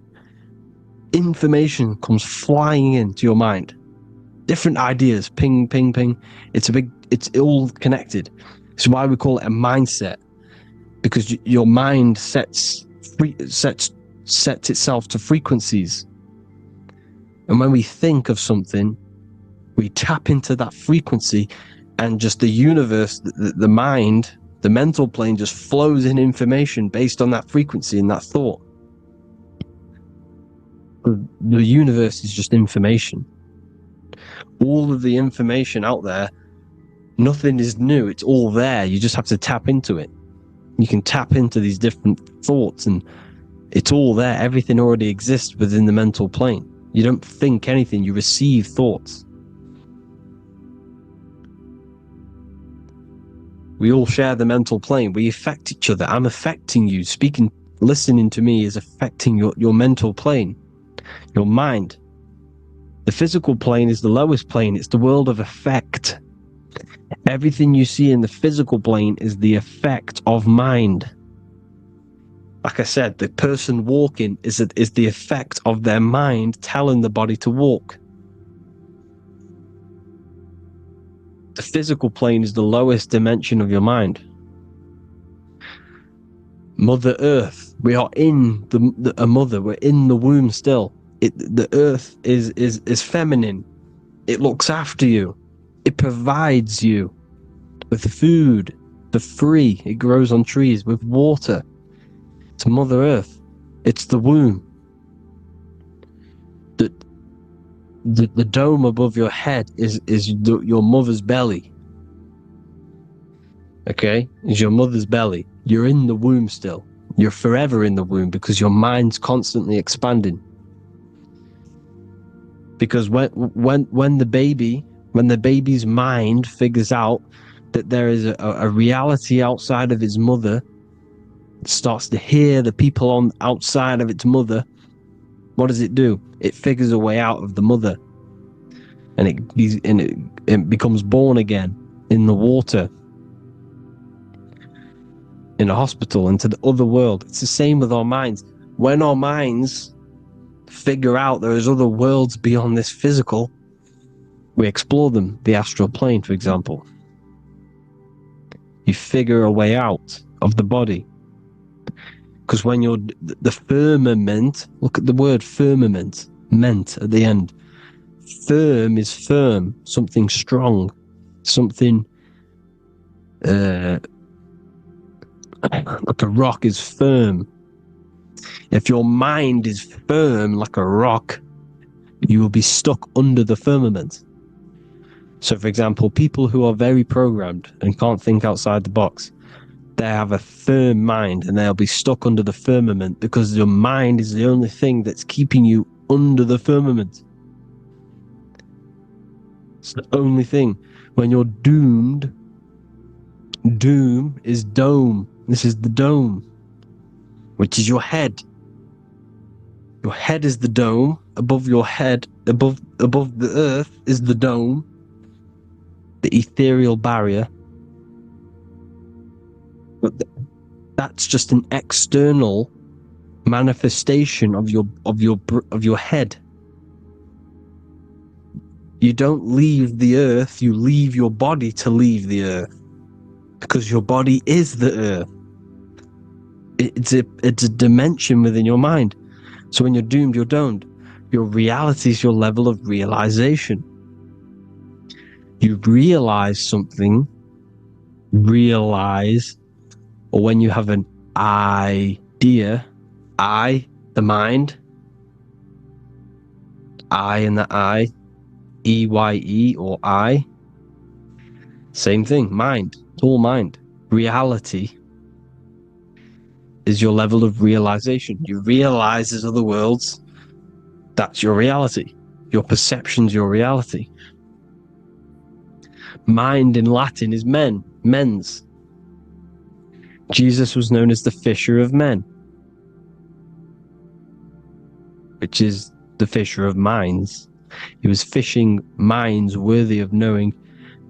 information comes flying into your mind. Different ideas, ping, ping, ping. It's all connected. It's why we call it a mindset, because your mind sets itself to frequencies. And when we think of something, we tap into that frequency, and just the universe, the mind, the mental plane just flows in information based on that frequency and that thought. The universe is just information. All of the information out there, nothing is new. It's all there. You just have to tap into it. You can tap into these different thoughts, and it's all there. Everything already exists within the mental plane. You don't think anything, you receive thoughts. We all share the mental plane. We affect each other. I'm affecting you. Speaking, listening to me is affecting your mental plane, your mind. The physical plane is the lowest plane. It's the world of effect. Everything you see in the physical plane is the effect of mind. Like I said, the person walking is the effect of their mind telling the body to walk. The physical plane is the lowest dimension of your mind. Mother Earth, we are in a mother. We're in the womb still. The Earth is feminine. It looks after you. It provides you with food for free. It grows on trees with water. It's Mother Earth. It's the womb. The dome above your head is your mother's belly. Okay? Is your mother's belly. You're in the womb still. You're forever in the womb because your mind's constantly expanding. Because when the baby's mind figures out that there is a reality outside of its mother, it starts to hear the people on outside of its mother, what does it do? It figures a way out of the mother, and it becomes born again in the water, in a hospital, into the other world. It's the same with our minds. When our minds figure out there is other worlds beyond this physical, we explore them. The astral plane, for example. You figure a way out of the body. Because when you're the firmament, look at the word firmament, meant at the end. Firm is firm, something strong, something like a rock is firm. If your mind is firm like a rock, you will be stuck under the firmament. So, for example, people who are very programmed and can't think outside the box, they have a firm mind and they'll be stuck under the firmament because your mind is the only thing that's keeping you under the firmament. It's the only thing. When you're doomed, doom is dome. This is the dome, which is your head. Your head is the dome. Above your head, above the earth is the dome, the ethereal barrier. But that's just an external manifestation of your head. You don't leave the earth, you leave your body to leave the earth, because your body is the earth. It's a dimension within your mind. So when you're doomed, you're domed. Your reality is your level of realization. You realize something, or when you have an idea, the mind, and the EYE or I, same thing, mind, it's all mind. Reality is your level of realization. You realize there's other worlds, that's your reality. Your perception's your reality. Mind in Latin is mens. Jesus was known as the fisher of men, which is the fisher of minds. He was fishing minds worthy of knowing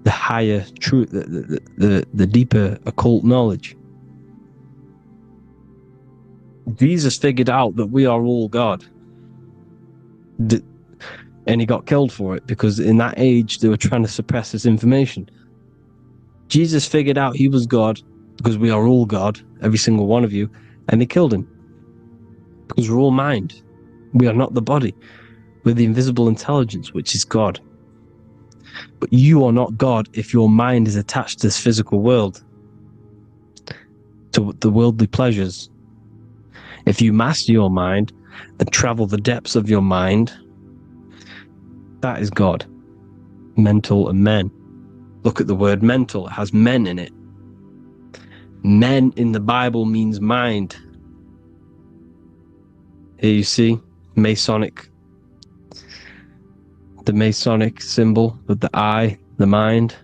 the higher truth, the deeper occult knowledge. Jesus figured out that we are all God. And he got killed for it because in that age they were trying to suppress this information. Jesus figured out he was God because we are all God, every single one of you, and they killed him because we're all mind. We are not the body. We're the invisible intelligence, which is God. But you are not God if your mind is attached to this physical world, to the worldly pleasures. If you master your mind and travel the depths of your mind, that is God. Mental and men. Look at the word mental. It has men in it. Men in the Bible means mind. Here you see Masonic, the Masonic symbol with the eye, the mind.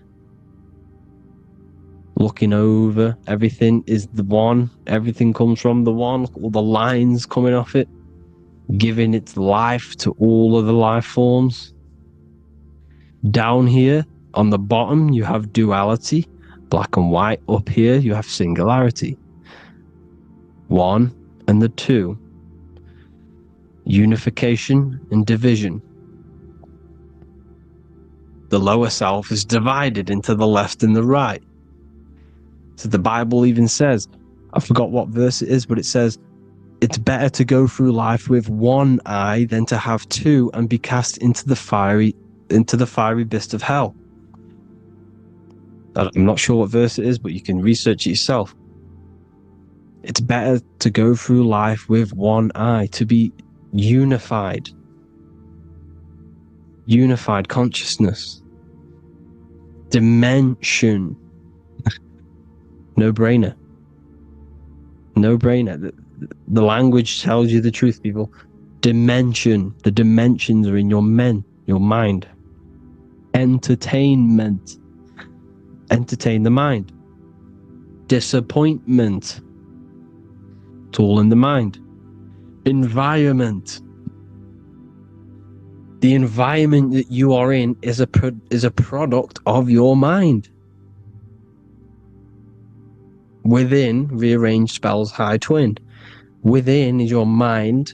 Looking over, everything is the one. Everything comes from the one. All the lines coming off it, giving its life to all of the life forms. Down here on the bottom, you have duality, black and white. Up here, you have singularity. One and the two. Unification and division. The lower self is divided into the left and the right. So the Bible even says, I forgot what verse it is, but it says, it's better to go through life with one eye than to have two and be cast into the fiery abyss of hell. I'm not sure what verse it is, but you can research it yourself. It's better to go through life with one eye, to be unified. Unified consciousness. Dimension. No-brainer. No-brainer. The language tells you the truth, people. Dimension. The dimensions are in your mind. Entertainment. Entertain the mind. Disappointment. It's all in the mind. Environment. The environment that you are in is a product of your mind. Within, rearrange spells high twin. Within is your mind,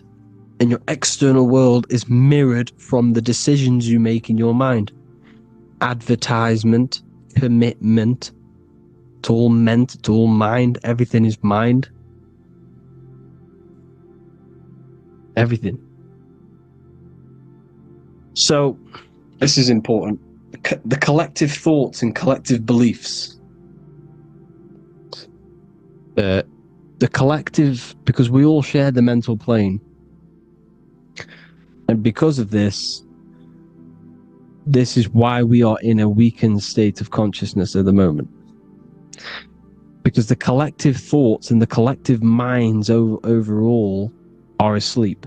and your external world is mirrored from the decisions you make in your mind. Advertisement, commitment, it's all meant, it's all mind, everything is mind. Everything. So, this is important. The collective thoughts and collective beliefs. The collective, because we all share the mental plane. And because of this is why we are in a weakened state of consciousness at the moment. Because the collective thoughts and the collective minds overall are asleep.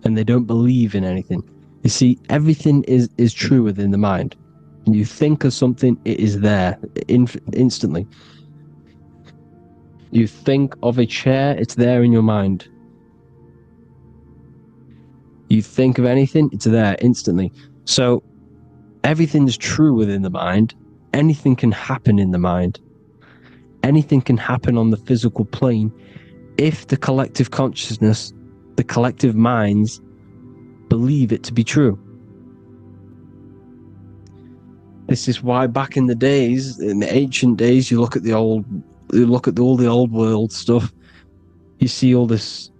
And they don't believe in anything. You see, everything is true within the mind. You think of something, it is there instantly. You think of a chair, it's there in your mind. You think of anything, it's there instantly. So everything's true within the mind. Anything can happen in the mind. Anything can happen on the physical plane if the collective consciousness, the collective minds, believe it to be true. This is why back in the days, in the ancient days, you look at all the old world stuff, you see all this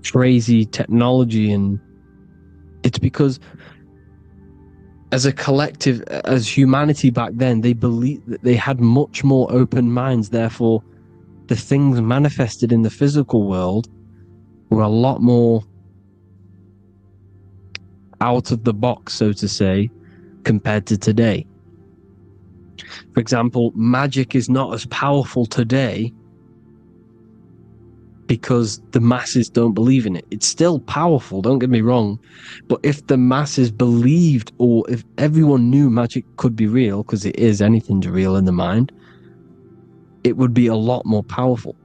crazy technology, and it's because as a collective, as humanity back then, they believed that they had much more open minds. Therefore, the things manifested in the physical world were a lot more out of the box, so to say, compared to today. For example, magic is not as powerful today because the masses don't believe in it. It's still powerful, don't get me wrong, but if the masses believed, or if everyone knew magic could be real, because it is, anything's real in the mind, it would be a lot more powerful.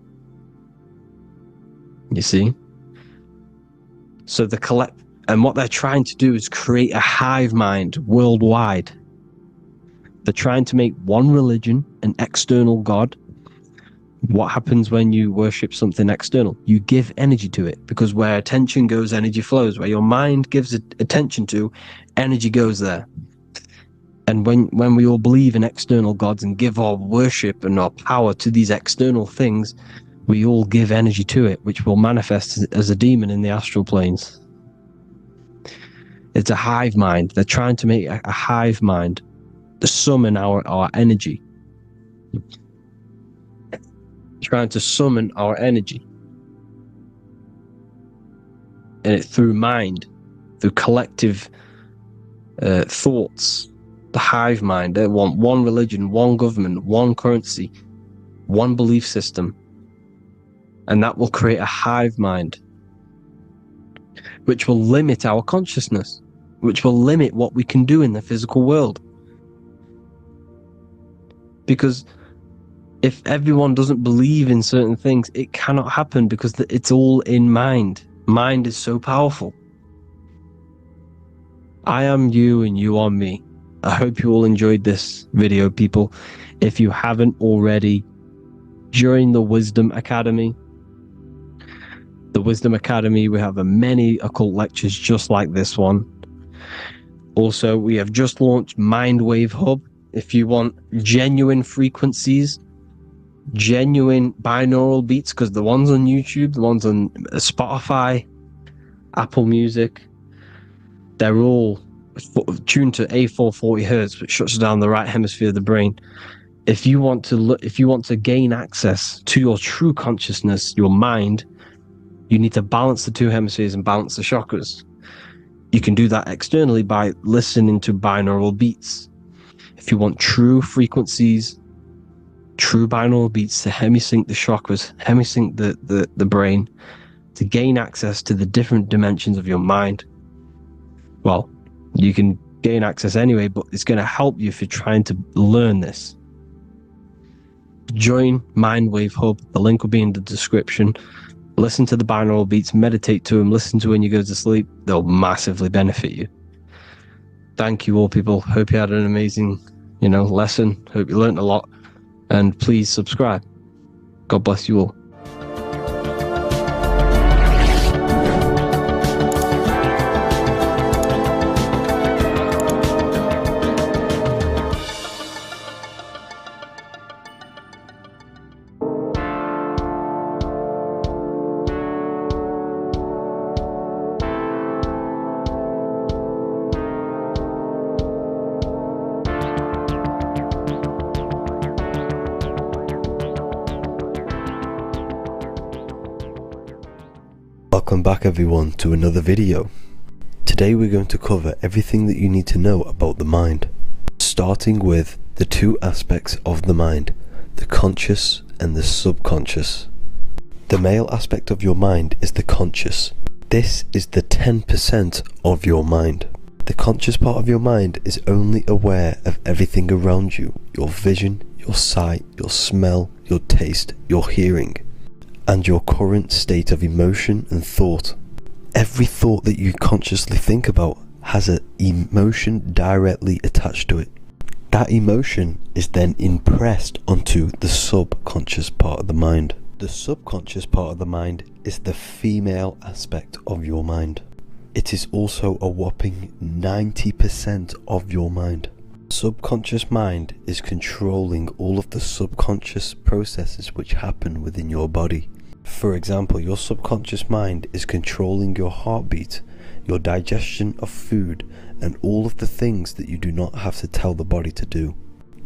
You see? So and what they're trying to do is create a hive mind worldwide. They're trying to make one religion, an external god. What happens when you worship something external? You give energy to it, because where attention goes, energy flows. Where your mind gives attention to, energy goes there. And when we all believe in external gods and give our worship and our power to these external things, we all give energy to it, which will manifest as a demon in the astral planes. It's a hive mind. They're trying to make a hive mind to summon our energy. Trying to summon our energy. And it's through mind, through collective thoughts. The hive mind. They want one religion, one government, one currency, one belief system, and that will create a hive mind, which will limit our consciousness, which will limit what we can do in the physical world. Because if everyone doesn't believe in certain things, it cannot happen, because it's all in mind. Mind is so powerful. I am you and you are me. I hope you all enjoyed this video, people. If you haven't already, join the Wisdom Academy. The Wisdom Academy, we have many occult lectures just like this one. Also, we have just launched Mindwave Hub. If you want genuine frequencies, genuine binaural beats, because the ones on YouTube, the ones on Spotify, Apple Music, they're all tuned to A440 hertz, which shuts down the right hemisphere of the brain. If you want to gain access to your true consciousness, your mind, you need to balance the two hemispheres and balance the chakras. You can do that externally by listening to binaural beats. If you want true frequencies, true binaural beats to hemisync the chakras, hemisync the brain, to gain access to the different dimensions of your mind, well, you can gain access anyway, but it's going to help you if you're trying to learn this. Join Mindwave Hub. The link will be in the description. Listen to the binaural beats, meditate to them, listen to when you go to sleep. They'll massively benefit you. Thank you all, people. Hope you had an amazing, lesson. Hope you learned a lot. And please subscribe. God bless you all. Welcome back everyone to another video. Today we're going to cover everything that you need to know about the mind, starting with the two aspects of the mind, the conscious and the subconscious. The male aspect of your mind is the conscious. This is the 10% of your mind. The conscious part of your mind is only aware of everything around you, your vision, your sight, your smell, your taste, your hearing, and your current state of emotion and thought. Every thought that you consciously think about has an emotion directly attached to it. That emotion is then impressed onto the subconscious part of the mind. The subconscious part of the mind is the female aspect of your mind. It is also a whopping 90% of your mind. Subconscious mind is controlling all of the subconscious processes which happen within your body. For example, your subconscious mind is controlling your heartbeat, your digestion of food, and all of the things that you do not have to tell the body to do.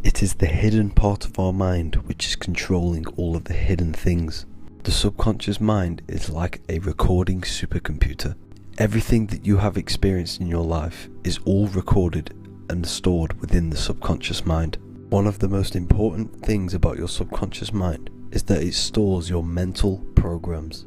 It is the hidden part of our mind which is controlling all of the hidden things. The subconscious mind is like a recording supercomputer. Everything that you have experienced in your life is all recorded and stored within the subconscious mind. One of the most important things about your subconscious mind is that it stores your mental programs.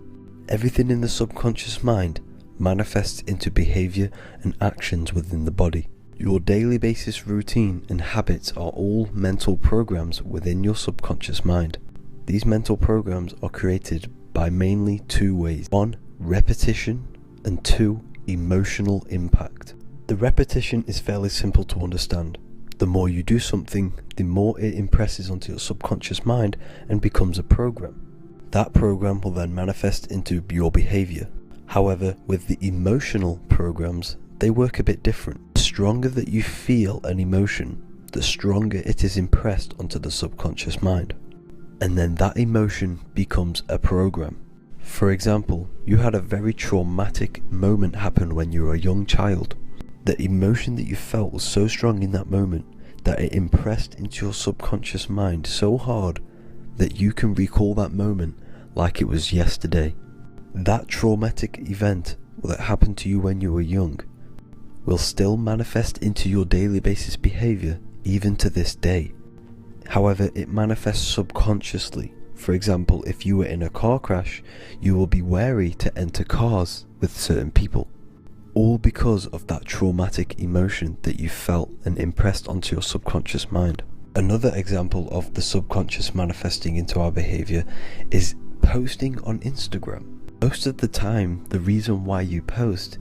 Everything in the subconscious mind manifests into behavior and actions within the body. Your daily basis routine and habits are all mental programs within your subconscious mind. These mental programs are created by mainly two ways. 1, repetition, and 2, emotional impact. The repetition is fairly simple to understand. The more you do something, the more it impresses onto your subconscious mind and becomes a program. That program will then manifest into your behavior. However, with the emotional programs, they work a bit different. The stronger that you feel an emotion, the stronger it is impressed onto the subconscious mind. And then that emotion becomes a program. For example, you had a very traumatic moment happen when you were a young child. The emotion that you felt was so strong in that moment that it impressed into your subconscious mind so hard that you can recall that moment like it was yesterday. That traumatic event that happened to you when you were young will still manifest into your daily basis behavior even to this day. However, it manifests subconsciously. For example, if you were in a car crash, you will be wary to enter cars with certain people, all because of that traumatic emotion that you felt and impressed onto your subconscious mind. Another example of the subconscious manifesting into our behavior is posting on Instagram. Most of the time, the reason why you post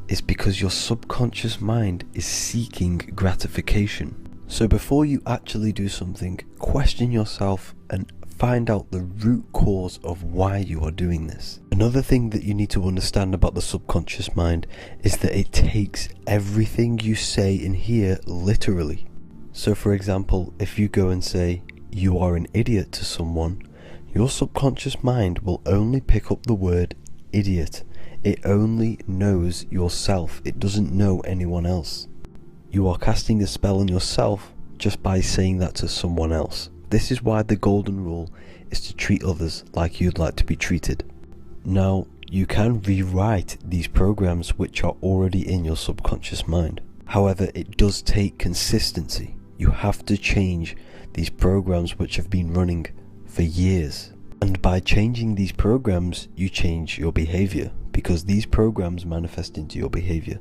is because your subconscious mind is seeking gratification. So before you actually do something, question yourself and find out the root cause of why you are doing this. Another thing that you need to understand about the subconscious mind is that it takes everything you say in here literally. So for example, if you go and say, "You are an idiot" to someone, your subconscious mind will only pick up the word idiot. It only knows yourself. It doesn't know anyone else. You are casting a spell on yourself just by saying that to someone else. This is why the golden rule is to treat others like you'd like to be treated. Now, you can rewrite these programs which are already in your subconscious mind. However, it does take consistency. You have to change these programs which have been running for years. And by changing these programs, you change your behavior, because these programs manifest into your behavior.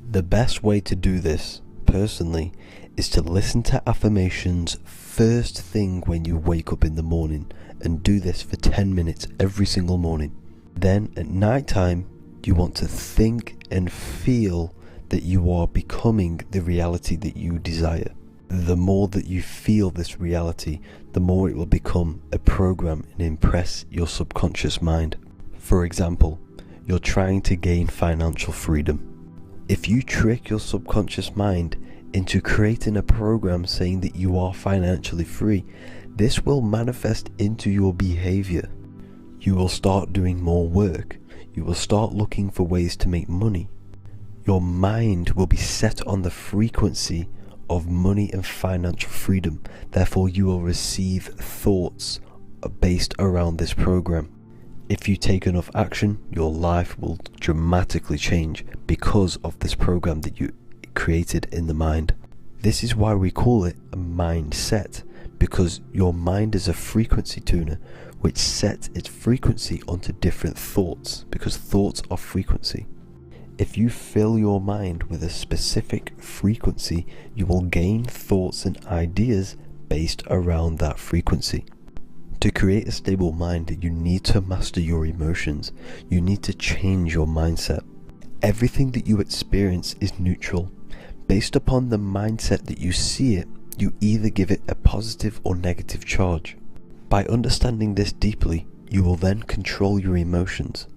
The best way to do this, personally, is to listen to affirmations first thing when you wake up in the morning, and do this for 10 minutes every single morning. Then at night time, you want to think and feel that you are becoming the reality that you desire. The more that you feel this reality, the more it will become a program and impress your subconscious mind. For example, you're trying to gain financial freedom. If you trick your subconscious mind into creating a program saying that you are financially free, this will manifest into your behavior. You will start doing more work. You will start looking for ways to make money. Your mind will be set on the frequency of money and financial freedom. Therefore, you will receive thoughts based around this program. If you take enough action, your life will dramatically change because of this program that you created in the mind. This is why we call it a mindset, because your mind is a frequency tuner which sets its frequency onto different thoughts, because thoughts are frequency. If you fill your mind with a specific frequency, you will gain thoughts and ideas based around that frequency. To create a stable mind, you need to master your emotions. You need to change your mindset. Everything that you experience is neutral. Based upon the mindset that you see it, you either give it a positive or negative charge. By understanding this deeply, you will then control your emotions.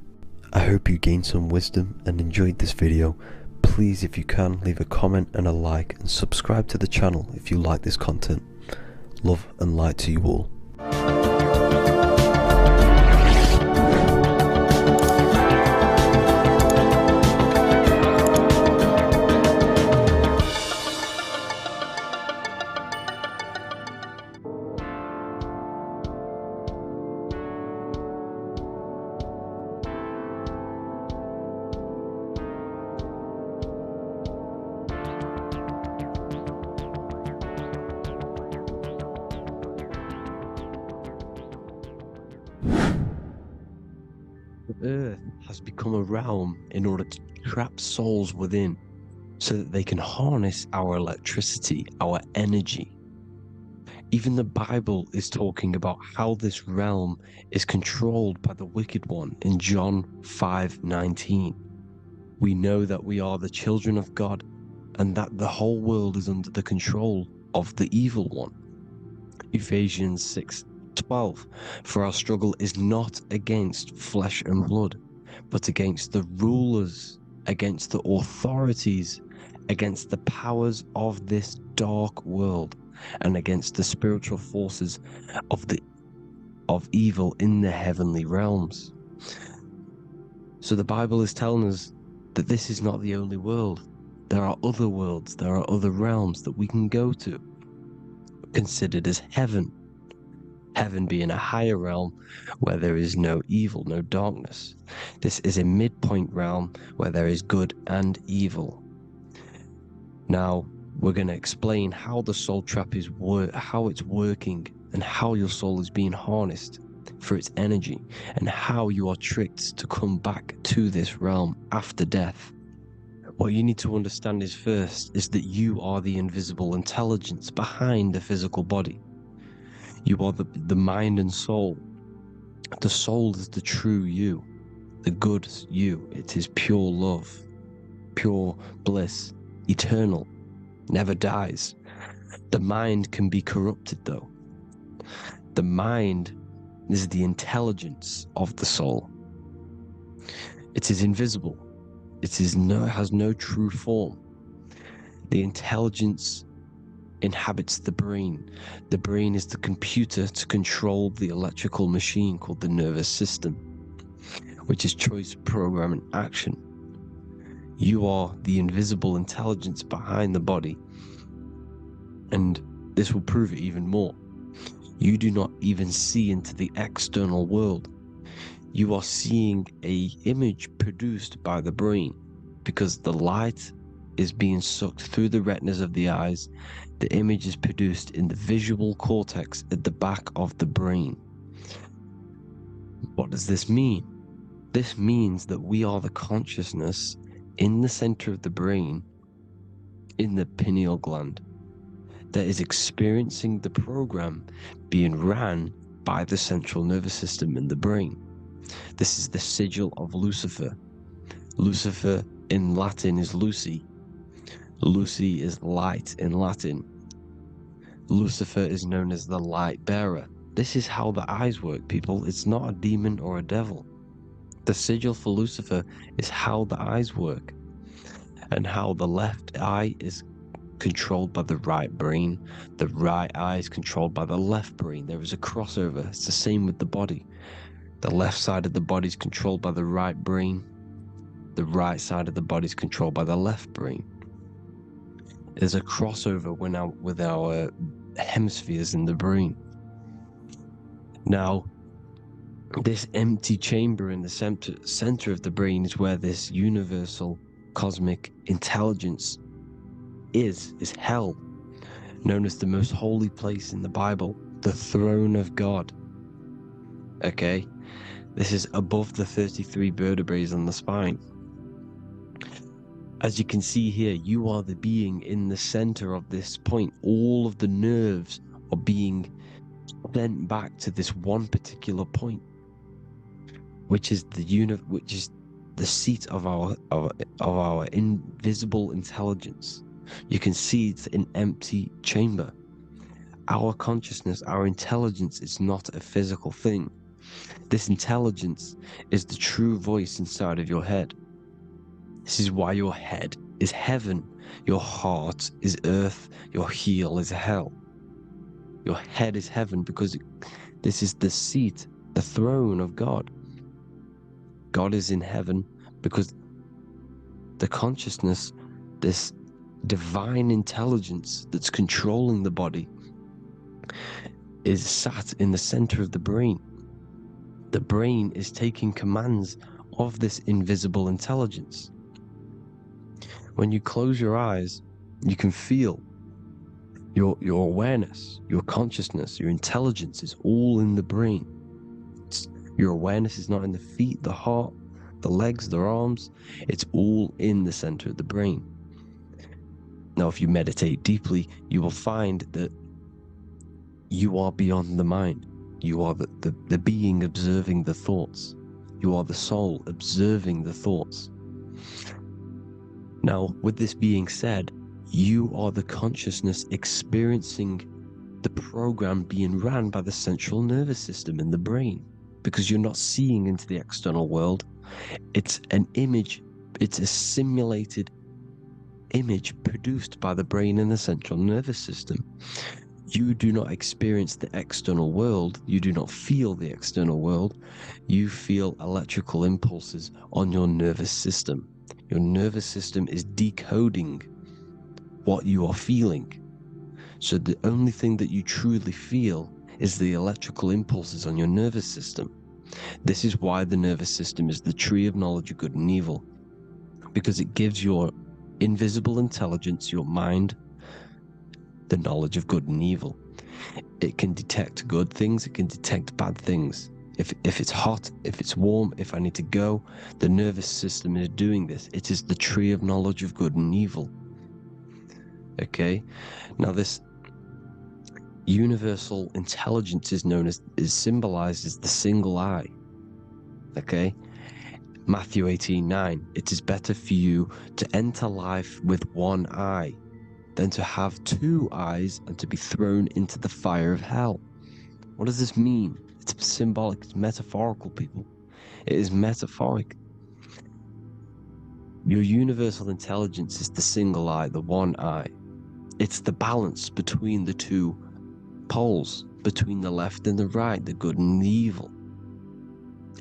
I hope you gained some wisdom and enjoyed this video. Please, if you can, leave a comment and a like, and subscribe to the channel if you like this content. Love and light to you all. The earth has become a realm in order to trap souls within, so that they can harness our electricity, our energy. Even the Bible is talking about how this realm is controlled by the wicked one in John 5:19. We know that we are the children of God, and that the whole world is under the control of the evil one. Ephesians 6:12, for our struggle is not against flesh and blood, but against the rulers, against the authorities, against the powers of this dark world, and against the spiritual forces of evil in the heavenly realms. So the Bible is telling us that this is not the only world. There are other worlds, there are other realms that we can go to, considered as heaven. Heaven being a higher realm where there is no evil, no darkness. This is a midpoint realm where there is good and evil. Now, we're going to explain how the soul trap is how it's working, and how your soul is being harnessed for its energy, and how you are tricked to come back to this realm after death. What you need to understand is that you are the invisible intelligence behind the physical body. You are the mind and soul. The soul is the true you, the good you. It is pure love, pure bliss, eternal, never dies. The mind can be corrupted though. The mind is the intelligence of the soul. It is invisible. It has no true form. The intelligence inhabits the brain. The brain is the computer to control the electrical machine called the nervous system, which is choice, program, and action. You are the invisible intelligence behind the body, and this will prove it even more. You do not even see into the external world. You are seeing an image produced by the brain, because the light is being sucked through the retinas of the eyes. The image is produced in the visual cortex at the back of the brain. What does this mean? This means that we are the consciousness in the center of the brain, in the pineal gland, that is experiencing the program being ran by the central nervous system in the brain. This is the sigil of Lucifer. Lucifer in Latin is Lucy. Lucy is light in Latin. Lucifer is known as the light bearer. This is how the eyes work, people. It's not a demon or a devil. The sigil for Lucifer is how the eyes work, and how the left eye is controlled by the right brain. The right eye is controlled by the left brain. There is a crossover. It's the same with the body. The left side of the body is controlled by the right brain. The right side of the body is controlled by the left brain. There's a crossover with our hemispheres in the brain. Now, this empty chamber in the center of the brain is where this universal cosmic intelligence is hell, known as the most holy place in the Bible, the throne of God. Okay, this is above the 33 vertebrae on the spine. As you can see here, you are the being in the center of this point. All of the nerves are being sent back to this one particular point, which is the seat of our invisible intelligence. You can see it's an empty chamber. Our consciousness, our intelligence is not a physical thing. This intelligence is the true voice inside of your head. This is why your head is heaven, your heart is earth, your heel is hell. Your head is heaven because this is the seat, the throne of God. God is in heaven because the consciousness, this divine intelligence that's controlling the body, is sat in the center of the brain. The brain is taking commands of this invisible intelligence. When you close your eyes, you can feel your awareness, your consciousness, your intelligence is all in the brain. Your awareness is not in the feet, the heart, the legs, the arms. It's all in the center of the brain. Now, if you meditate deeply, you will find that you are beyond the mind. You are the being observing the thoughts. You are the soul observing the thoughts. Now, with this being said, you are the consciousness experiencing the program being ran by the central nervous system in the brain, because you're not seeing into the external world. It's an image, it's a simulated image produced by the brain and the central nervous system. You do not experience the external world. You do not feel the external world. You feel electrical impulses on your nervous system. Your nervous system is decoding what you are feeling. So the only thing that you truly feel is the electrical impulses on your nervous system. This is why the nervous system is the tree of knowledge of good and evil, because it gives your invisible intelligence, your mind, the knowledge of good and evil. It can detect good things, it can detect bad things. If it's hot, if it's warm, if I need to go, the nervous system is doing this. It is the tree of knowledge of good and evil. Okay? Now this universal intelligence is symbolized as the single eye. Okay? Matthew 18:9. It is better for you to enter life with one eye than to have two eyes and to be thrown into the fire of hell. What does this mean? It's symbolic, it's metaphorical, people. It is metaphoric. Your universal intelligence is the single eye, the one eye. It's the balance between the two poles, between the left and the right, the good and the evil.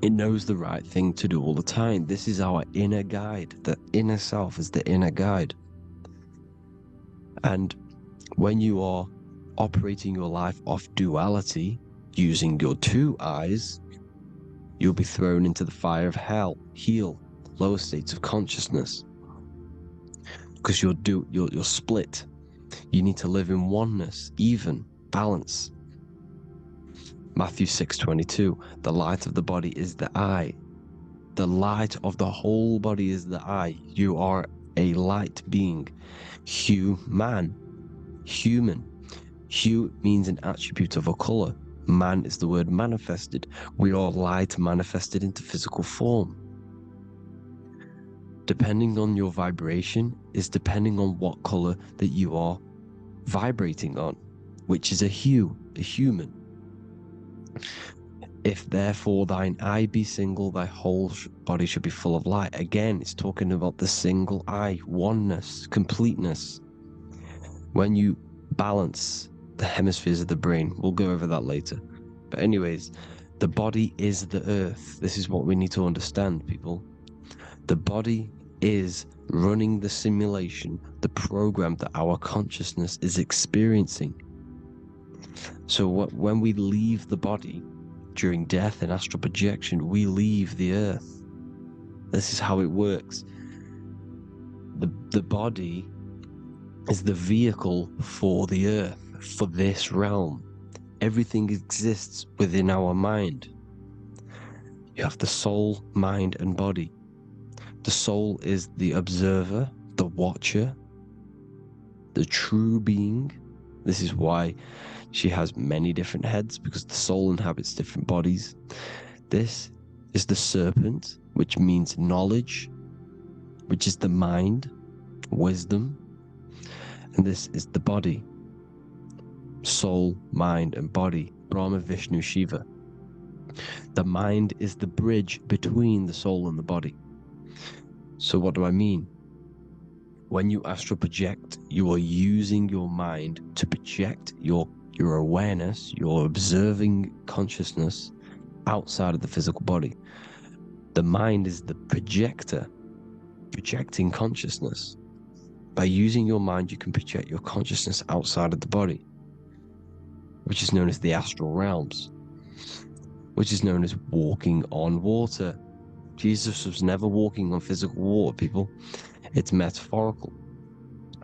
It knows the right thing to do all the time. This is our inner guide. The inner self is the inner guide. And when you are operating your life off duality, using your two eyes, you'll be thrown into the fire of hell, lower states of consciousness. Because you're split. You need to live in oneness, even, balance. Matthew 6:22, the light of the body is the eye. The light of the whole body is the eye. You are a light being. Human. Hue means an attribute of a color. Man is the word manifested. We are light manifested into physical form. Depending on your vibration is depending on what color that you are vibrating on, which is a hue, a human. If therefore thine eye be single, thy whole body should be full of light. Again, it's talking about the single eye, oneness, completeness. When you balance the hemispheres of the brain, we'll go over that later. But anyways, the body is the earth. This is what we need to understand, people. The body is running the simulation, the program that our consciousness is experiencing. So when we leave the body during death and astral projection, we leave the earth. This is how it works. The body is the vehicle for the earth, for this realm. Everything exists within our mind. You have the soul, mind, and body. The soul is the observer, the watcher, the true being. This is why she has many different heads, because the soul inhabits different bodies. This is the serpent, which means knowledge, which is the mind, wisdom. And this is the body, soul, mind, and body, Brahma, Vishnu, Shiva. The mind is the bridge between the soul and the body. So what do I mean? When you astral project, you are using your mind to project your awareness, your observing consciousness outside of the physical body. The mind is the projector, projecting consciousness. By using your mind, you can project your consciousness outside of the body, which is known as the astral realms, which is known as walking on water. Jesus was never walking on physical water, people. It's metaphorical.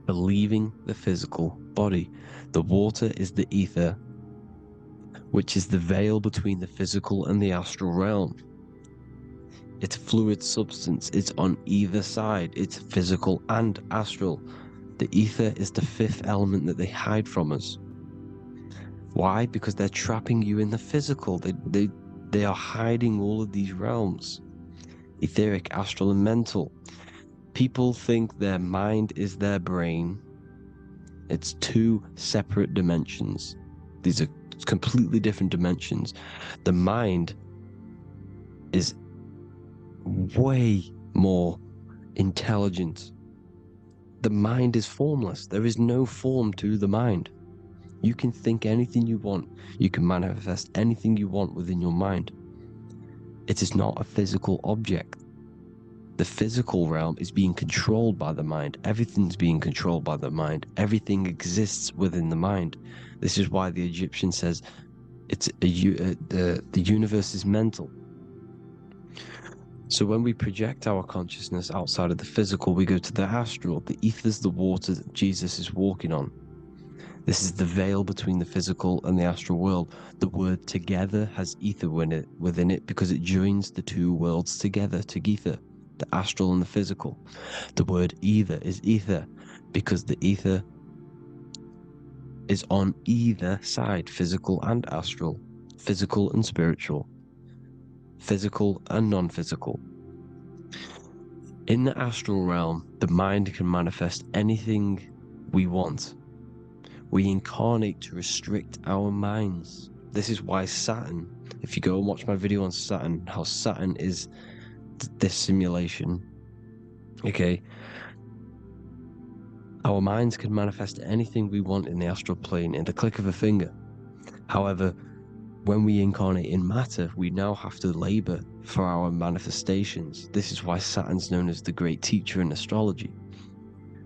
For leaving the physical body. The water is the ether, which is the veil between the physical and the astral realm. It's fluid substance. It's on either side. It's physical and astral. The ether is the fifth element that they hide from us. Why? Because they're trapping you in the physical. They are hiding all of these realms. Etheric, astral, and mental. People think their mind is their brain. It's two separate dimensions. These are completely different dimensions. The mind is way more intelligent. The mind is formless. There is no form to the mind. You can think anything you want. You can manifest anything you want within your mind. It is not a physical object. The physical realm is being controlled by the mind. Everything's being controlled by the mind. Everything exists within the mind. This is why the Egyptian says the universe is mental. So when we project our consciousness outside of the physical, we go to the astral. The ether is the water that Jesus is walking on. This is the veil between the physical and the astral world. The word together has ether within it because it joins the two worlds together, together, the astral and the physical. The word either is ether because the ether is on either side, physical and astral, physical and spiritual, physical and non-physical. In the astral realm, the mind can manifest anything we want. We incarnate to restrict our minds. This is why Saturn, if you go and watch my video on Saturn, how Saturn is this simulation, okay? Our minds can manifest anything we want in the astral plane in the click of a finger. However, when we incarnate in matter, we now have to labor for our manifestations. This is why Saturn's known as the great teacher in astrology,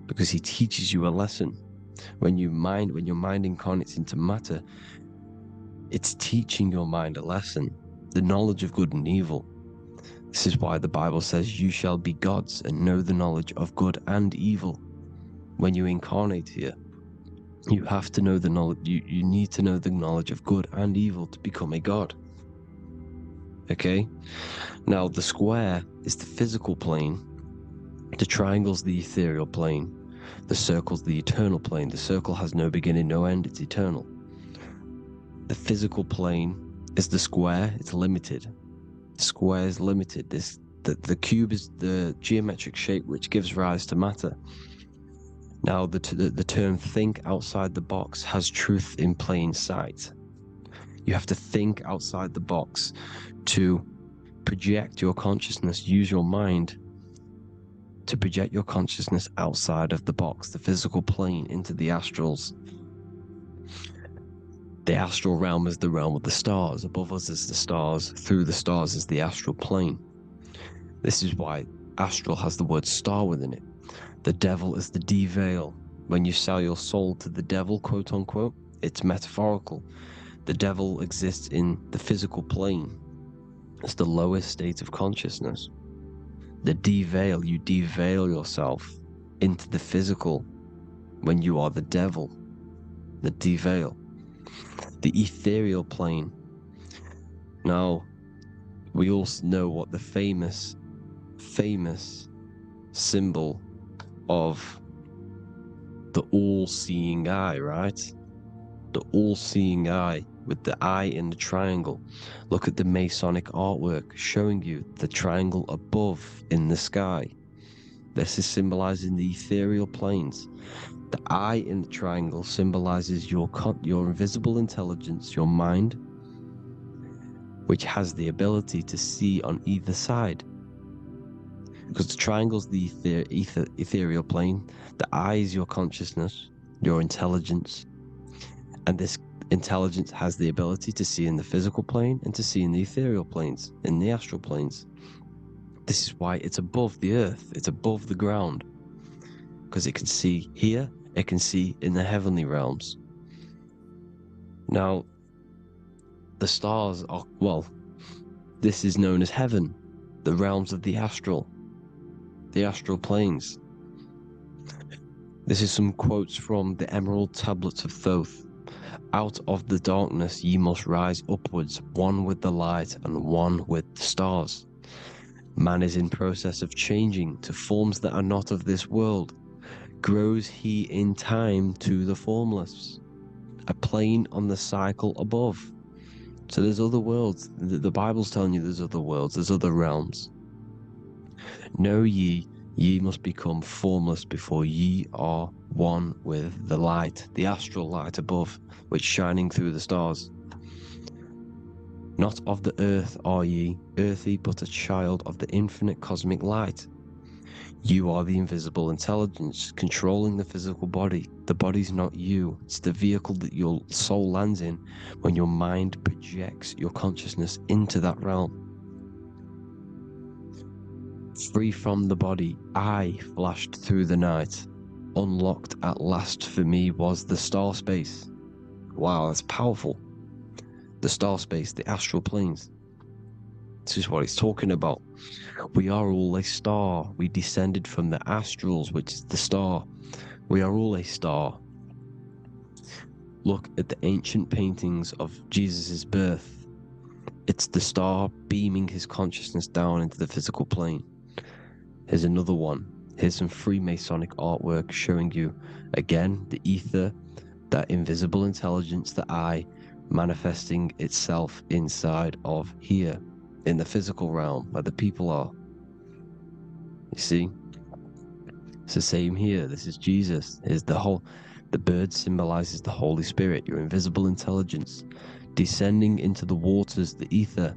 because he teaches you a lesson. When your mind incarnates into matter, it's teaching your mind a lesson, the knowledge of good and evil. This is why the Bible says, you shall be gods and know the knowledge of good and evil. When you incarnate here, you have to know the knowledge, you need to know the knowledge of good and evil to become a god. Okay? Now, the square is the physical plane, the triangle's the ethereal plane, the circle's the eternal plane. The circle has no beginning, no end, it's eternal. The physical plane is the square, it's limited. The square is limited. The cube is the geometric shape which gives rise to matter. Now, the term think outside the box has truth in plain sight. You have to think outside the box to project your consciousness, use your mind to project your consciousness outside of the box, the physical plane, into the astrals. The astral realm is the realm of the stars. Above us is the stars. Through the stars is the astral plane. This is why astral has the word star within it. The devil is the de-veil. When you sell your soul to the devil, quote unquote, it's metaphorical. The devil exists in the physical plane. It's the lowest state of consciousness. The de-veil, you de-veil yourself into the physical when you are the devil. The de-veil. The ethereal plane. Now, we also know what the famous symbol of the all-seeing eye, right? The all-seeing eye with the eye in the triangle. Look at the Masonic artwork showing you the triangle above in the sky. This is symbolizing the ethereal planes. The eye in the triangle symbolizes your invisible intelligence, your mind, which has the ability to see on either side. Because the triangle's the ethereal plane, the eye is your consciousness, your intelligence, and this intelligence has the ability to see in the physical plane and to see in the ethereal planes, in the astral planes. This is why it's above the earth, it's above the ground, because it can see here, it can see in the heavenly realms. Now, the stars are, well, this is known as heaven, the realms of the astral planes. This is some quotes from the Emerald Tablets of Thoth. Out of the darkness ye must rise upwards, one with the light and one with the stars. Man is in process of changing to forms that are not of this world. Grows he in time to the formless, a plane on the cycle above. So there's other worlds. The Bible's telling you there's other worlds, there's other realms. Know ye must become formless before ye are one with the light, the astral light above, which shining through the stars. Not of the earth are ye, earthy, but a child of the infinite cosmic light. You are the invisible intelligence controlling the physical body. The body's not you. It's the vehicle that your soul lands in when your mind projects your consciousness into that realm. Free from the body, I flashed through the night. Unlocked at last for me was the star space. Wow, that's powerful. The star space, the astral planes. This is what it's talking about. We are all a star. We descended from the astrals, which is the star. We are all a star. look at the ancient paintings of Jesus' birth. It's the star beaming his consciousness down into the physical plane. Here's another one. Here's some Freemasonic artwork showing you, again, the ether, that invisible intelligence, the I, manifesting itself inside of here, in the physical realm, where the people are. You see? It's the same here. This is Jesus. Here's the bird symbolizes the Holy Spirit, your invisible intelligence, descending into the waters, the ether,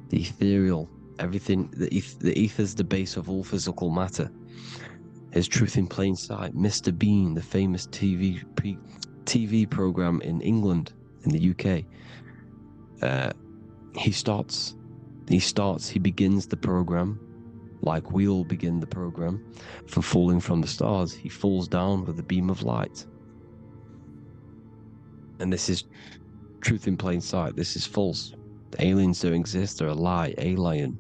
the ethereal, everything. The ether's the base of all physical matter. Here's Truth in Plain Sight. Mr. Bean, the famous TV program in England, in the UK. He begins the program like we all begin the program for falling from the stars. He falls down with a beam of light. And this is Truth in Plain Sight. This is false. The aliens don't exist. They're a lie, alien.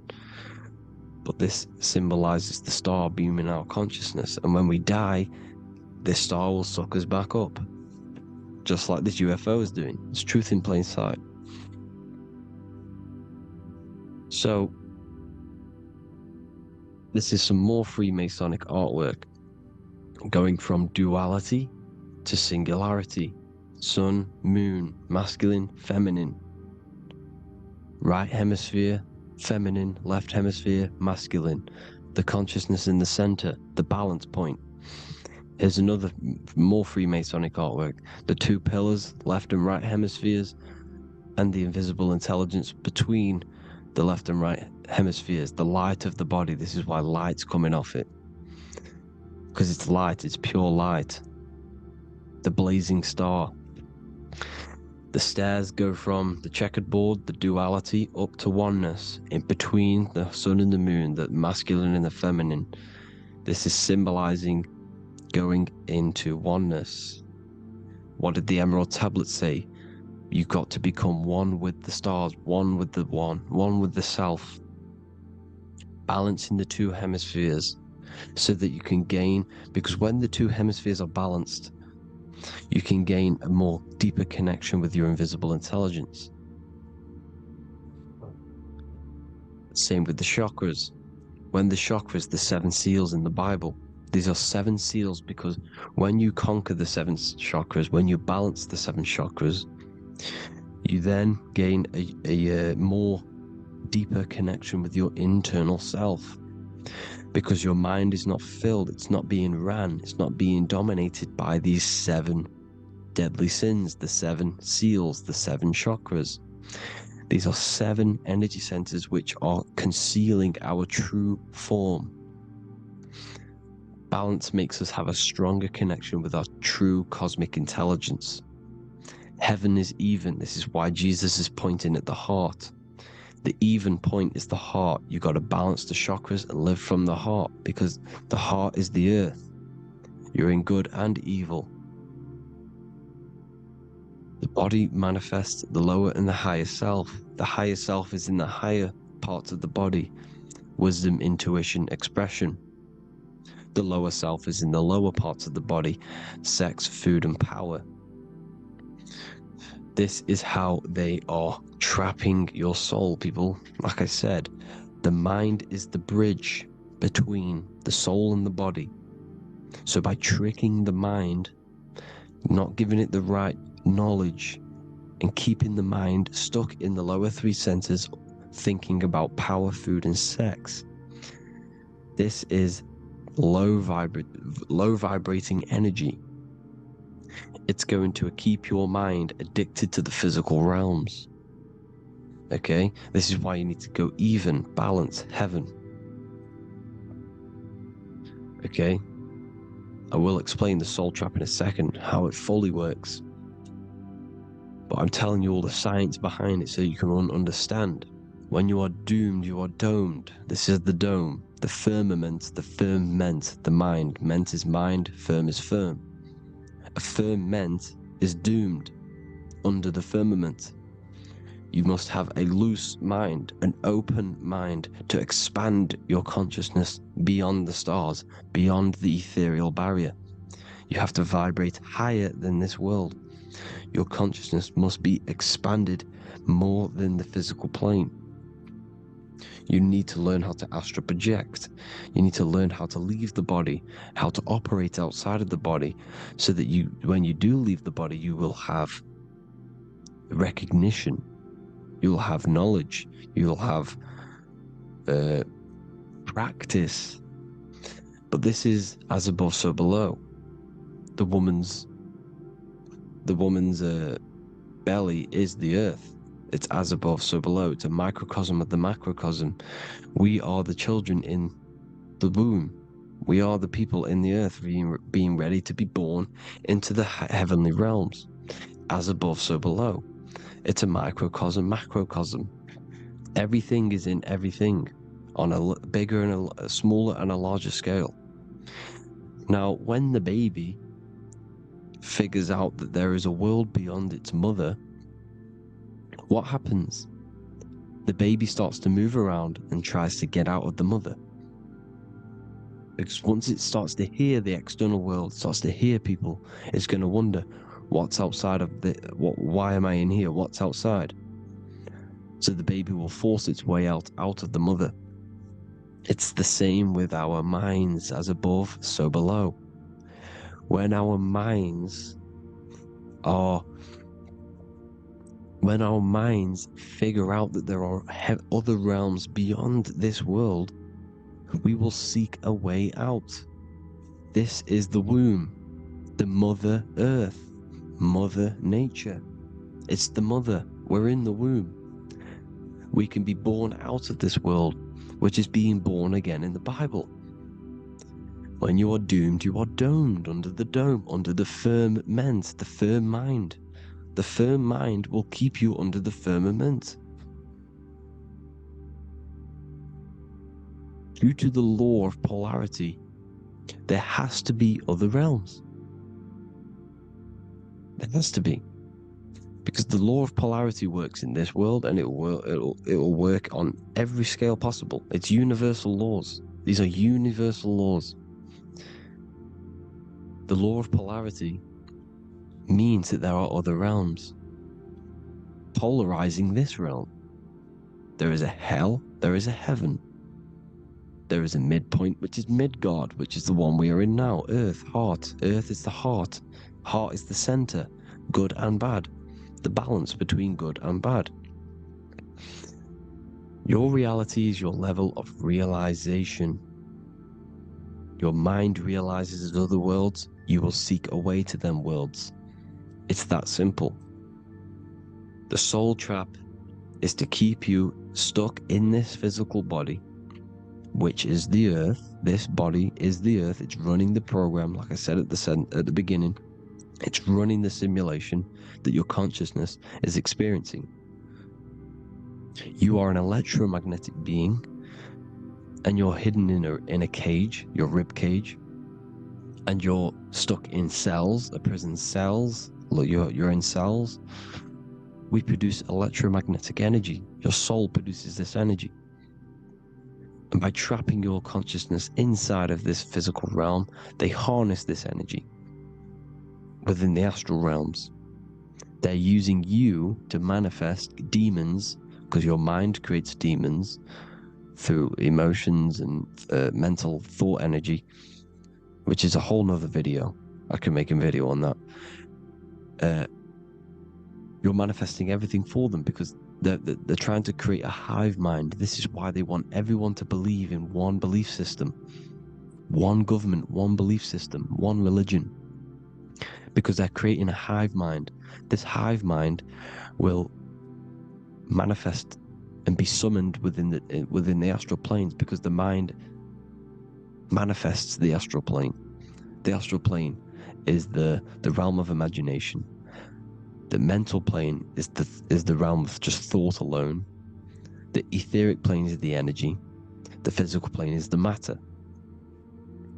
But this symbolizes the star beaming our consciousness. And when we die, this star will suck us back up. Just like this UFO is doing. It's Truth in Plain Sight. So, this is some more Freemasonic artwork. Going from duality to singularity. Sun, moon, masculine, feminine. Right hemisphere, feminine, left hemisphere, masculine. The consciousness in the center, the balance point. Here's another more Freemasonic artwork. The two pillars, left and right hemispheres, and the invisible intelligence between the left and right hemispheres, the light of the body. This is why light's coming off it. Because it's light, it's pure light. The blazing star. The stairs go from the checkered board, the duality, up to oneness, in between the sun and the moon, the masculine and the feminine. This is symbolizing going into oneness. What did the Emerald Tablet say? You've got to become one with the stars, one with the one with the self. Balancing the two hemispheres so that you can gain, because when the two hemispheres are balanced, you can gain a more deeper connection with your invisible intelligence. Same with the chakras. When the chakras, the 7 seals in the Bible, these are 7 seals because when you conquer the 7 chakras, when you balance the 7 chakras, you then gain a more deeper connection with your internal self. Because your mind is not filled, it's not being ran, it's not being dominated by these 7 deadly sins, the 7 seals, the 7 chakras. These are 7 energy centers which are concealing our true form. Balance makes us have a stronger connection with our true cosmic intelligence. Heaven is even. This is why Jesus is pointing at the heart. The even point is the heart. You got to balance the chakras and live from the heart, because the heart is the earth. You're in good and evil. The body manifests the lower and the higher self. The higher self is in the higher parts of the body. Wisdom, intuition, expression. The lower self is in the lower parts of the body. Sex, food, and power. This is how they are trapping your soul, people. Like I said, the mind is the bridge between the soul and the body. So by tricking the mind, not giving it the right knowledge, and keeping the mind stuck in the lower 3 centers, thinking about power, food, and sex, this is low vibrating energy. It's going to keep your mind addicted to the physical realms. Okay? This is why you need to go even, balance, heaven. Okay? I will explain the soul trap in a second, how it fully works. But I'm telling you all the science behind it so you can understand. When you are doomed, you are domed. This is the dome, the firmament, the firmament, the mind. Ment is mind, firm is firm. A firmament is doomed under the firmament. You must have a loose mind, an open mind to expand your consciousness beyond the stars, beyond the ethereal barrier. You have to vibrate higher than this world. Your consciousness must be expanded more than the physical plane. You need to learn how to astral project. You need to learn how to leave the body, how to operate outside of the body, so that when you do leave the body, you will have recognition, you will have knowledge, you will have practice. But this is as above, so below. The woman's belly is the earth. It's as above, so below. It's a microcosm of the macrocosm. We are the children in the womb. We are the people in the earth being ready to be born into the heavenly realms. As above, so below. It's a microcosm, macrocosm. Everything is in everything on a bigger and a smaller and a larger scale. Now, when the baby figures out that there is a world beyond its mother, what happens? The baby starts to move around and tries to get out of the mother. Because once it starts to hear the external world, starts to hear people, it's going to wonder, what's outside of why am I in here? What's outside? So the baby will force its way out of the mother. It's the same with our minds, as above, so below. When our minds figure out that there are other realms beyond this world, we will seek a way out. This is the womb, the Mother Earth, Mother Nature. It's the mother. We're in the womb. We can be born out of this world, which is being born again in the Bible. When you are doomed, you are domed under the dome, under the firmament, the firm mind. The firm mind will keep you under the firmament. Due to the law of polarity, there has to be other realms. There has to be. Because the law of polarity works in this world, and it will work on every scale possible. It's universal laws. These are universal laws. The law of polarity means that there are other realms polarizing this realm. There is a hell, there is a heaven. There is a midpoint, which is Midgard, which is the one we are in now. Earth, heart. Earth is the heart. Heart is the center, good and bad. The balance between good and bad. Your reality is your level of realization. Your mind realizes other worlds, you will seek a way to them worlds. It's that simple. The soul trap is to keep you stuck in this physical body, which is the earth. This body is the earth. It's running the program, like I said at the beginning. It's running the simulation that your consciousness is experiencing. You are an electromagnetic being, and you're hidden in a cage, your rib cage, and you're stuck in cells, a prison cells. Look, you're in cells. We produce electromagnetic energy. Your soul produces this energy. And by trapping your consciousness inside of this physical realm, they harness this energy within the astral realms. They're using you to manifest demons, because your mind creates demons through emotions and mental thought energy, which is a whole nother video. I can make a video on that. You're manifesting everything for them because they're trying to create a hive mind. This is why they want everyone to believe in one belief system, one government, one belief system, one religion, because they're creating a hive mind. This hive mind will manifest and be summoned within the astral planes, because the mind manifests the astral plane. The astral plane is the realm of imagination. The mental plane is the realm of just thought alone. The etheric plane is the energy. The physical plane is the matter.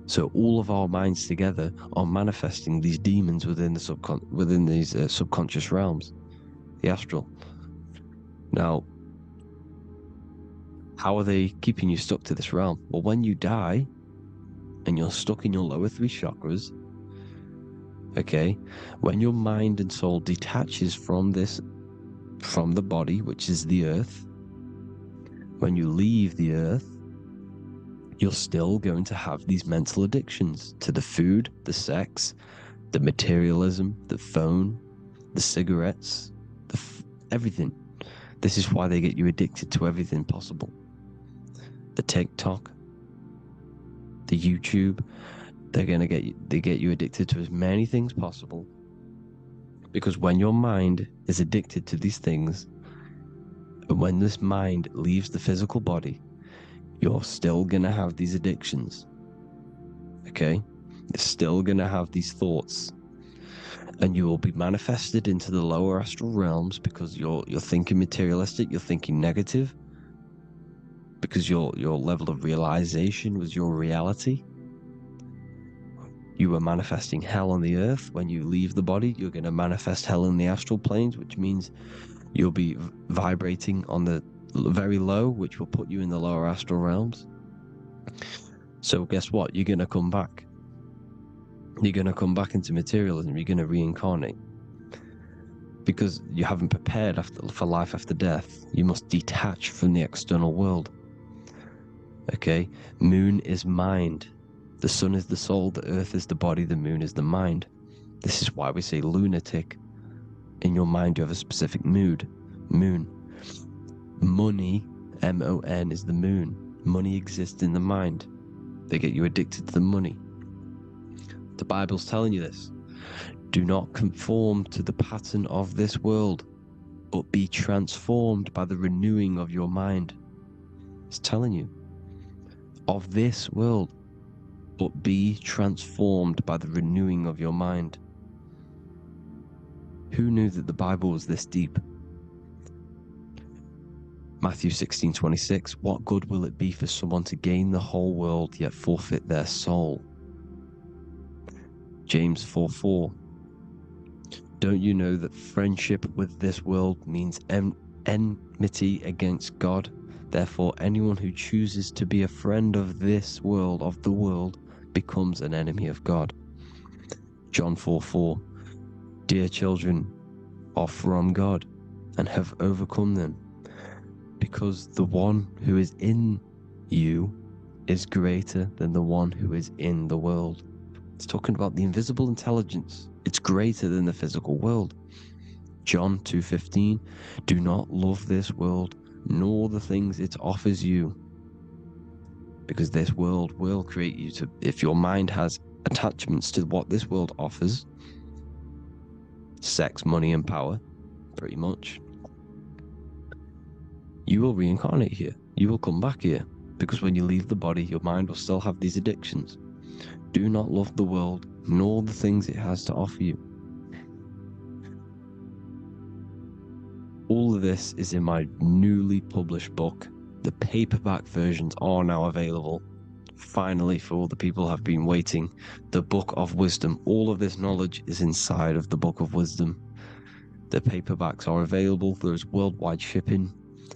So all of our minds together are manifesting these demons within these subconscious realms, the astral. Now, how are they keeping you stuck to this realm? Well, when you die and you're stuck in your lower three chakras, Okay, when your mind and soul detaches from the body, which is the earth, when you leave the earth, you're still going to have these mental addictions to the food, the sex, the materialism, the phone, the cigarettes, everything. This is why they get you addicted to everything possible. The TikTok, the YouTube, they get you addicted to as many things possible. Because when your mind is addicted to these things, and when this mind leaves the physical body, you're still gonna have these addictions. Okay? You're still gonna have these thoughts. And you will be manifested into the lower astral realms because you're thinking materialistic, you're thinking negative, because your level of realization was your reality. You were manifesting hell on the earth. When you leave the body, you're going to manifest hell in the astral planes, which means you'll be vibrating on the very low, which will put you in the lower astral realms. So guess what? You're going to come back. You're going to come back into materialism. You're going to reincarnate. Because you haven't prepared for life after death. You must detach from the external world. Okay? Moon is mind. The sun is the soul, the earth is the body, the moon is the mind. This is why we say lunatic. In your mind, you have a specific mood. Moon. Money, M-O-N, is the moon. Money exists in the mind. They get you addicted to the money. The Bible's telling you this. Do not conform to the pattern of this world, but be transformed by the renewing of your mind. It's telling you. Of this world, but be transformed by the renewing of your mind. Who knew that the Bible was this deep? Matthew 16:26, what good will it be for someone to gain the whole world yet forfeit their soul? James 4:4, don't you know that friendship with this world means enmity against God? Therefore, anyone who chooses to be a friend of this world, of the world, becomes an enemy of God. John 4:4, dear children are from God and have overcome them, because the one who is in you is greater than the one who is in the world. It's talking about the invisible intelligence. It's greater than the physical world. John 2:15, do not love this world, nor the things it offers you. Because this world will create you to, if your mind has attachments to what this world offers, sex, money, and power, pretty much, you will reincarnate here. You will come back here. Because when you leave the body, your mind will still have these addictions. Do not love the world, nor the things it has to offer you. All of this is in my newly published book. The paperback versions are now available. Finally, for all the people who have been waiting, the Book of Wisdom. All of this knowledge is inside of the Book of Wisdom. The paperbacks are available. There's worldwide shipping.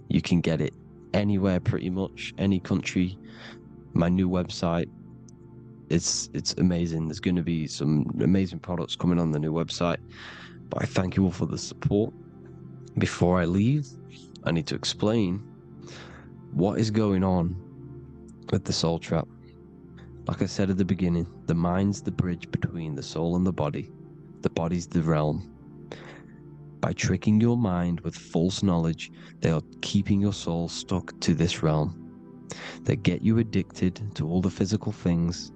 You can get it anywhere, pretty much, any country. My new website, it's amazing. There's going to be some amazing products coming on the new website. But I thank you all for the support. Before I leave, I need to explain what is going on with the soul trap. Like I said at the beginning, the mind's the bridge between the soul and the body. The body's the realm. By tricking your mind with false knowledge, they are keeping your soul stuck to this realm. They get you addicted to all the physical things,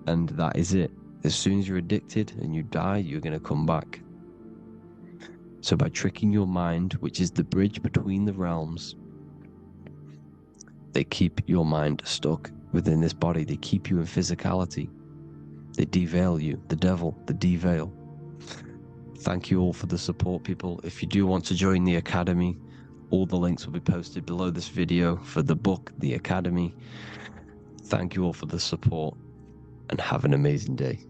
and that is it. As soon as you're addicted and you die, you're going to come back. So by tricking your mind, which is the bridge between the realms, they keep your mind stuck within this body. They keep you in physicality. They deveil you, the devil, the deveil. Thank you all for the support, people. If you do want to join the Academy, all the links will be posted below this video for the book, The Academy. Thank you all for the support, and have an amazing day.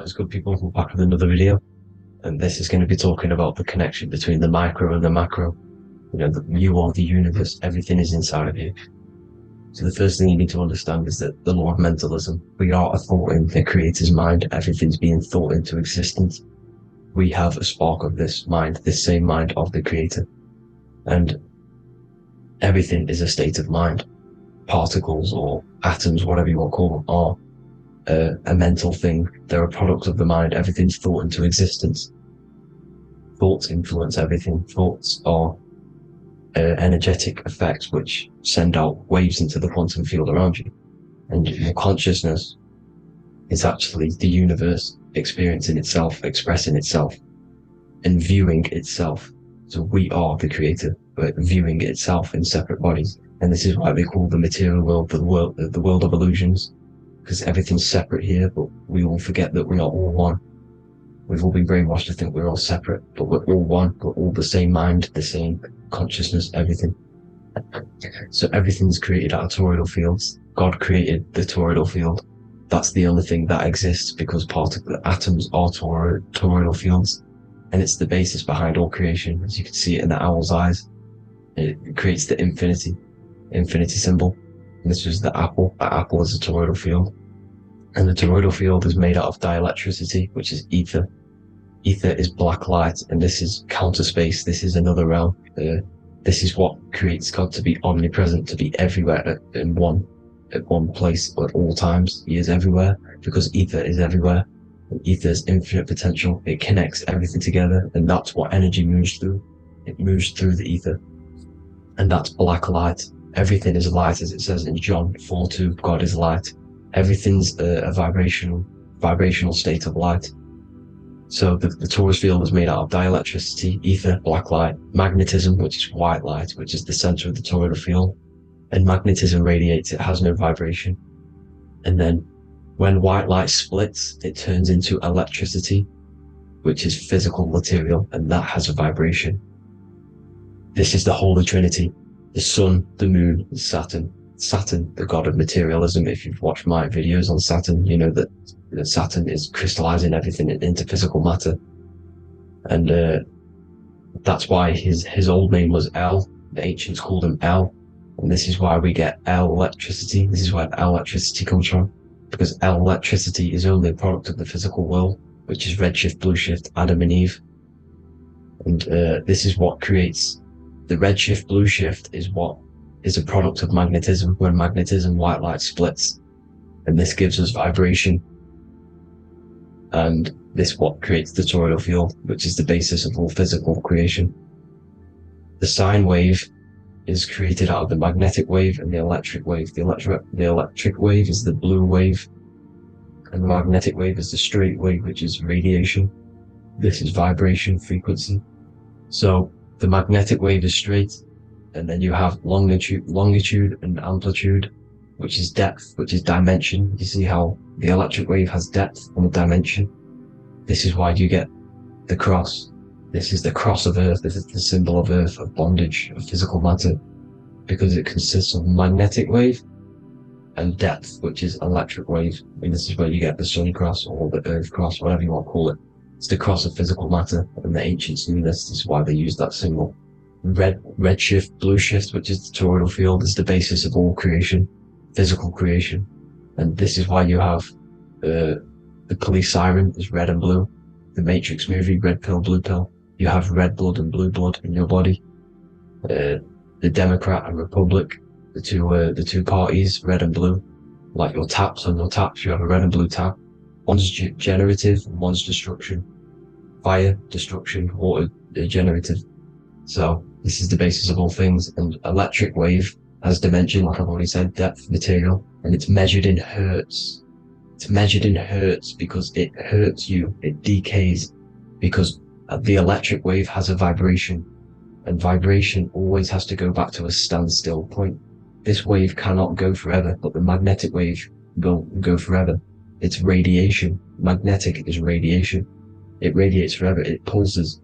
is good, people. We're back with another video, and this is going to be talking about the connection between the micro and the macro. You know, you are the universe, everything is inside of you. So the first thing you need to understand is that the law of mentalism, we are a thought in the creator's mind, everything's being thought into existence. We have a spark of this mind, this same mind of the creator. And everything is a state of mind. Particles or atoms, whatever you want to call them, are a mental thing. They're a product of the mind. Everything's thought into existence. Thoughts influence everything. Thoughts are energetic effects which send out waves into the quantum field around you. And your consciousness is actually the universe experiencing itself, expressing itself, and viewing itself. So we are the creator, but viewing itself in separate bodies. And this is why they call the material world the world of illusions, because everything's separate here, but we all forget that we are all one. We've all been brainwashed to think we're all separate, but we're all one. We're all the same mind, the same consciousness, everything. So everything's created out of toroidal fields. God created the toroidal field. That's the only thing that exists, because atoms are toroidal fields, and it's the basis behind all creation. As you can see it in the owl's eyes, it creates the infinity symbol. And this was the apple. That apple is a toroidal field, and the toroidal field is made out of dielectricity, which is ether. Ether is black light, and this is counter space. This is another realm. This is what creates God to be omnipresent, to be everywhere at one place at all times. He is everywhere because ether is everywhere. And ether is infinite potential. It connects everything together, and that's what energy moves through. It moves through the ether, and that's black light. Everything is light, as it says in John 4:2. God is light. Everything's a vibrational state of light. So the torus field is made out of dielectricity, ether, black light, magnetism, which is white light, which is the center of the toroidal field. And magnetism radiates, it has no vibration. And then when white light splits, it turns into electricity, which is physical material, and that has a vibration. This is the Holy Trinity: the sun, the moon, and Saturn. Saturn, the god of materialism. If you've watched my videos on Saturn, you know that Saturn is crystallizing everything into physical matter. And that's why his old name was El. The ancients called him El. And this is why we get L electricity. This is where L electricity comes from, because L electricity is only a product of the physical world, which is redshift, blueshift, Adam and Eve. And this is what creates the redshift, blueshift is a product of magnetism. When magnetism, white light splits, and this gives us vibration. And this is what creates the toroidal field, which is the basis of all physical creation. The sine wave is created out of the magnetic wave and the electric wave. The electric wave is the blue wave, and the magnetic wave is the straight wave, which is radiation. This is vibration, frequency. So the magnetic wave is straight, and then you have longitude and amplitude, which is depth, which is dimension. You see how the electric wave has depth and a dimension. This is why you get the cross. This is the cross of Earth. This is the symbol of Earth, of bondage, of physical matter, because it consists of magnetic wave and depth, which is electric wave. And this is where you get the sun cross or the earth cross, whatever you want to call it. It's the cross of physical matter, and the ancients knew this. This is why they used that symbol. Redshift, blueshift, which is the toroidal field, is the basis of all creation, physical creation. And this is why you have the police siren is red and blue. The Matrix movie, red pill, blue pill. You have red blood and blue blood in your body. The Democrat and Republic, the two parties, red and blue. Like your taps, on your taps, you have a red and blue tap. One's generative and one's destruction. Fire, destruction, water, generative. So this is the basis of all things. And electric wave has dimension, like I've already said, depth, material, and it's measured in hertz. It's measured in hertz because it hurts you, it decays, because the electric wave has a vibration, and vibration always has to go back to a standstill point. This wave cannot go forever, but the magnetic wave will go forever. It's radiation. Magnetic is radiation. It radiates forever, it pulses,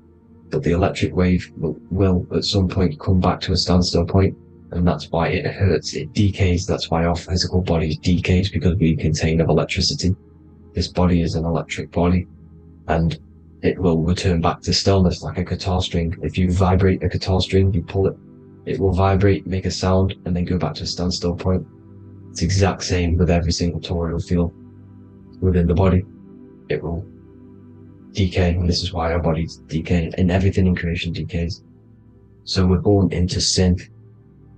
but the electric wave will at some point come back to a standstill point, and that's why it hurts, it decays. That's why our physical body decays, because we contain of electricity. this body is an electric body, and it will return back to stillness like a guitar string. If you vibrate a guitar string, you pull it, it will vibrate, make a sound, and then go back to a standstill point. It's the exact same with every single toroidal field within the body. It will decay, and this is why our bodies decay, and everything in creation decays. So we're born into sin,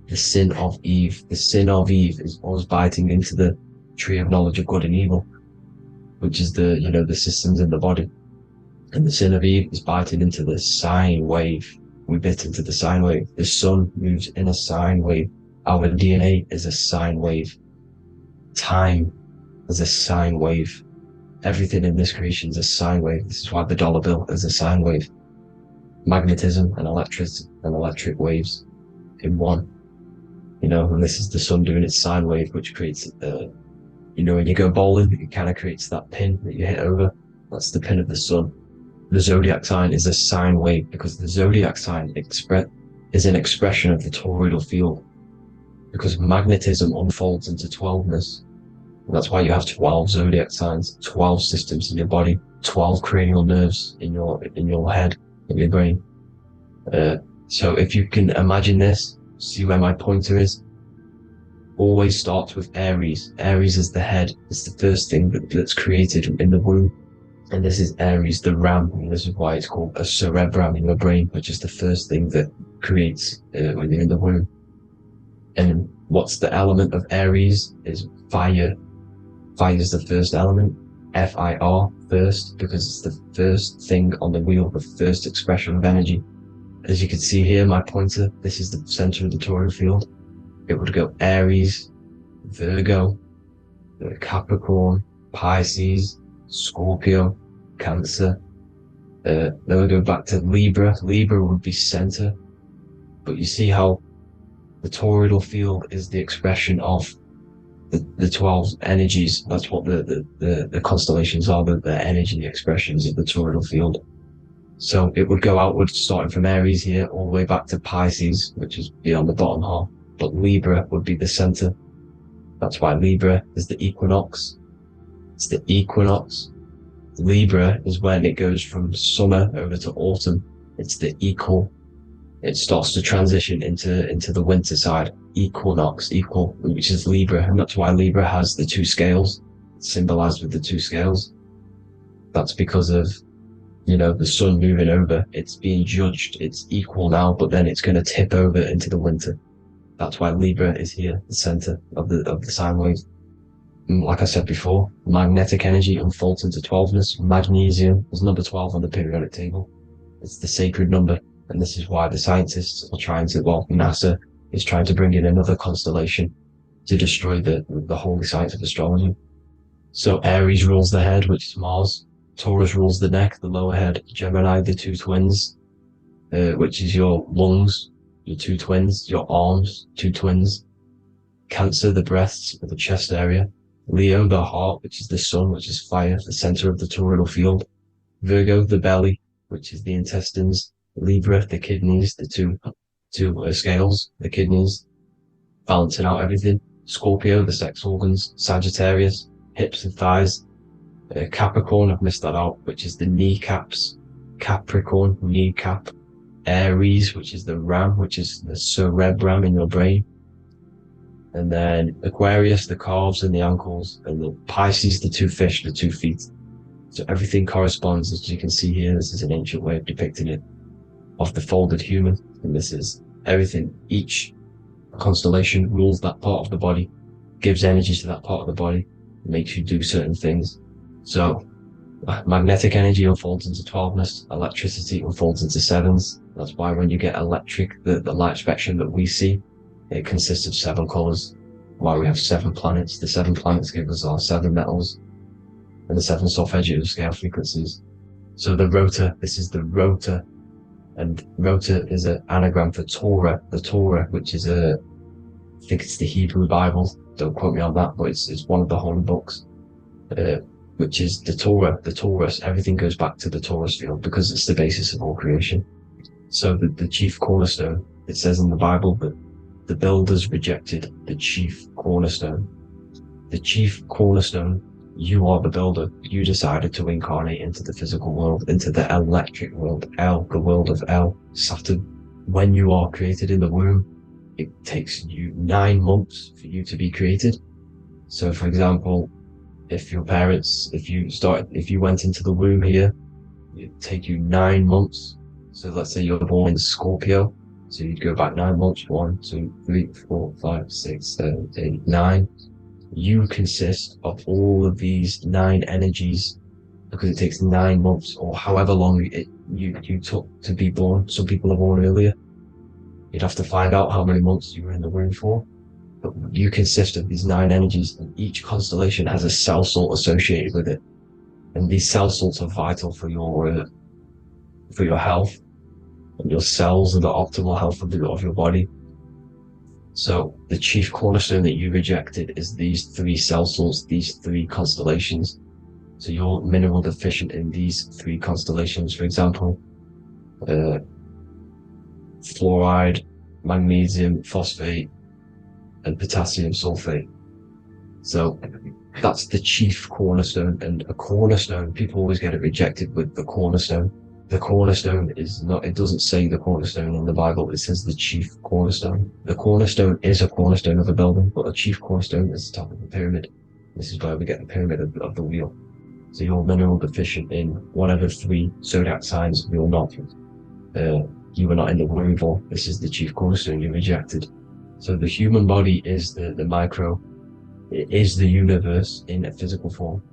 the sin of Eve. The sin of Eve is us biting into the tree of knowledge of good and evil, which is the, you know, the systems in the body. And the sin of Eve is biting into the sine wave. We bit into the sine wave. The sun moves in a sine wave. Our DNA is a sine wave. Time is a sine wave. Everything in this creation is a sine wave. This is why the dollar bill is a sine wave. Magnetism and electricity and electric waves in one. You know, and this is the sun doing its sine wave, which creates, you know, when you go bowling, it kind of creates that pin that you hit over. That's the pin of the sun. The zodiac sign is a sine wave because the zodiac sign is an expression of the toroidal field, because magnetism unfolds into 12ness. And that's why you have 12 zodiac signs, 12 systems in your body, 12 cranial nerves in your head, in your brain. So if you can imagine this, see where my pointer is. Always starts with Aries. Aries is the head. It's the first thing that's created in the womb. And this is Aries, the ram. And this is why it's called a cerebrum in your brain, which is the first thing that creates when you're in the womb. And what's the element of Aries is fire. Fire is the first element. F-I-R, first, because it's the first thing on the wheel, the first expression of energy. As you can see here, my pointer, this is the center of the toroidal field. It would go Aries, Virgo, Capricorn, Pisces, Scorpio, Cancer. Then we go back to Libra. Libra would be center. But you see how the toroidal field is the expression of the 12 energies. That's what the constellations are, the energy expressions of the toroidal field. So it would go outwards, starting from Aries here, all the way back to Pisces, which is beyond the bottom half. But Libra would be the center. That's why Libra is the equinox. It's the equinox. Libra is when it goes from summer over to autumn. It's the equal. It starts to transition into the winter side. Equinox, equal, which is Libra. And that's why Libra has the two scales. It's symbolized with the two scales. That's because of, you know, the sun moving over. It's being judged. It's equal now, but then it's going to tip over into the winter. That's why Libra is here, the center of the sine wave. And like I said before, magnetic energy unfolds into 12ness. Magnesium is number 12 on the periodic table. It's the sacred number. And this is why the scientists are trying to, well, NASA is trying to bring in another constellation to destroy the holy science of astrology. So Aries rules the head, which is Mars. Taurus rules the neck, the lower head. Gemini, the two twins, which is your lungs, your two twins, your arms, two twins. Cancer, the breasts, or the chest area. Leo, the heart, which is the sun, which is fire, the center of the toroidal field. Virgo, the belly, which is the intestines. Libra, the kidneys, the two scales, the kidneys, balancing out everything. Scorpio, the sex organs. Sagittarius, hips and thighs. Capricorn, I've missed that out, which is the kneecaps. Capricorn, kneecap. Aries, which is the ram, which is the cerebrum in your brain. And then Aquarius, the calves and the ankles. And the Pisces, the two fish, the 2 feet. So everything corresponds, as you can see here. This is an ancient way of depicting it, of the folded human. And this is everything. Each constellation rules that part of the body, gives energy to that part of the body, makes you do certain things. So magnetic energy unfolds into 12ness, electricity unfolds into 7s. That's why when you get electric, the light spectrum that we see, it consists of 7 colors. Why we have 7 planets. The 7 planets give us our 7 metals and the 7 solfeggio scale frequencies. So the rotor, this is the rotor. And rotor is an anagram for Torah, the Torah, which is I think it's the Hebrew Bible. Don't quote me on that, but it's one of the holy books, which is the Torah, the Taurus. Everything goes back to the Taurus field because it's the basis of all creation. So the chief cornerstone, it says in the Bible that the builders rejected the chief cornerstone. The chief cornerstone You are the builder. You decided to incarnate into the physical world, into the electric world, El, the world of El, Saturn. When you are created in the womb, it takes you 9 months for you to be created. So for example, if your parents, if you went into the womb here, it'd take you 9 months. So let's say you're born in Scorpio, so you'd go back 9 months, 1, 2, 3, 4, 5, 6, 7, 8, 9. You consist of all of these 9 energies because it takes 9 months or however long you took to be born. Some people are born earlier. You'd have to find out how many months you were in the womb for. But you consist of these 9 energies, and each constellation has a cell salt associated with it. And these cell salts are vital for your health, and your cells are the optimal health of your body. So the chief cornerstone that you rejected is these 3 cell salts, these 3 constellations. So you're mineral deficient in these 3 constellations. For example, fluoride, magnesium, phosphate, and potassium sulfate. So that's the chief cornerstone. And a cornerstone, people always get it rejected with the cornerstone. The cornerstone is not, it doesn't say the cornerstone in the Bible, it says the chief cornerstone. The cornerstone is a cornerstone of a building, but a chief cornerstone is the top of the pyramid. This is where we get the pyramid of the wheel. So you're mineral deficient in whatever 3 zodiac signs you're not. You were not in the womb for. This is the chief cornerstone you rejected. So the human body is the micro. It is the universe in a physical form.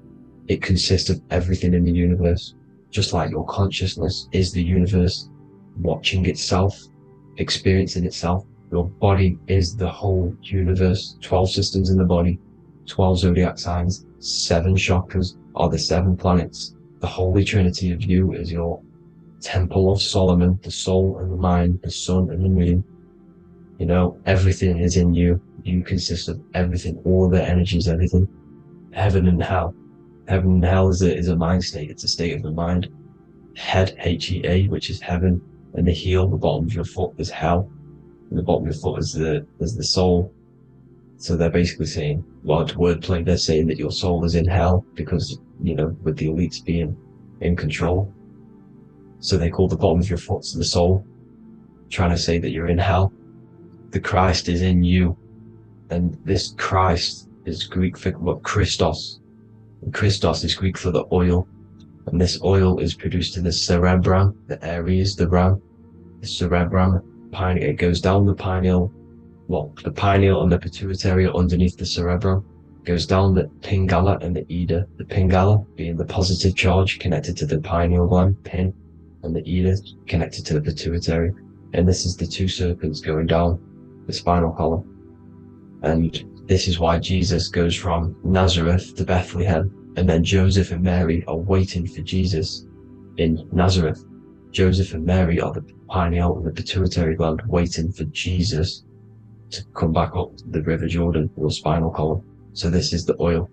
It consists of everything in the universe. Just like your consciousness is the universe watching itself, experiencing itself. Your body is the whole universe. 12 systems in the body, 12 zodiac signs, 7 chakras are the 7 planets. The Holy Trinity of you is your Temple of Solomon, the soul and the mind, the sun and the moon. You know, everything is in you. You consist of everything, all the energies, everything. Heaven and hell. Heaven and hell is a mind state. It's a state of the mind. Head, H-E-A, which is heaven, and the heel, the bottom of your foot, is hell. And the bottom of your foot is the soul. So they're basically saying, well, it's wordplay. They're saying that your soul is in hell because, you know, with the elites being in control. So they call the bottom of your foot the soul, trying to say that you're in hell. The Christ is in you, and this Christ is Greek for what? Christos. Christos is Greek for the oil, and this oil is produced in the cerebrum, the Aries, the ram, the cerebrum, pineal. It goes down the pineal, the pineal and the pituitary are underneath the cerebrum. It goes down the pingala and the ida. The pingala being the positive charge connected to the pineal gland, pin, and the ida connected to the pituitary. And this is the 2 serpents going down the spinal column. And this is why Jesus goes from Nazareth to Bethlehem, and then Joseph and Mary are waiting for Jesus in Nazareth. Joseph and Mary are the pineal and the pituitary gland waiting for Jesus to come back up the River Jordan, your spinal column. So this is the oil.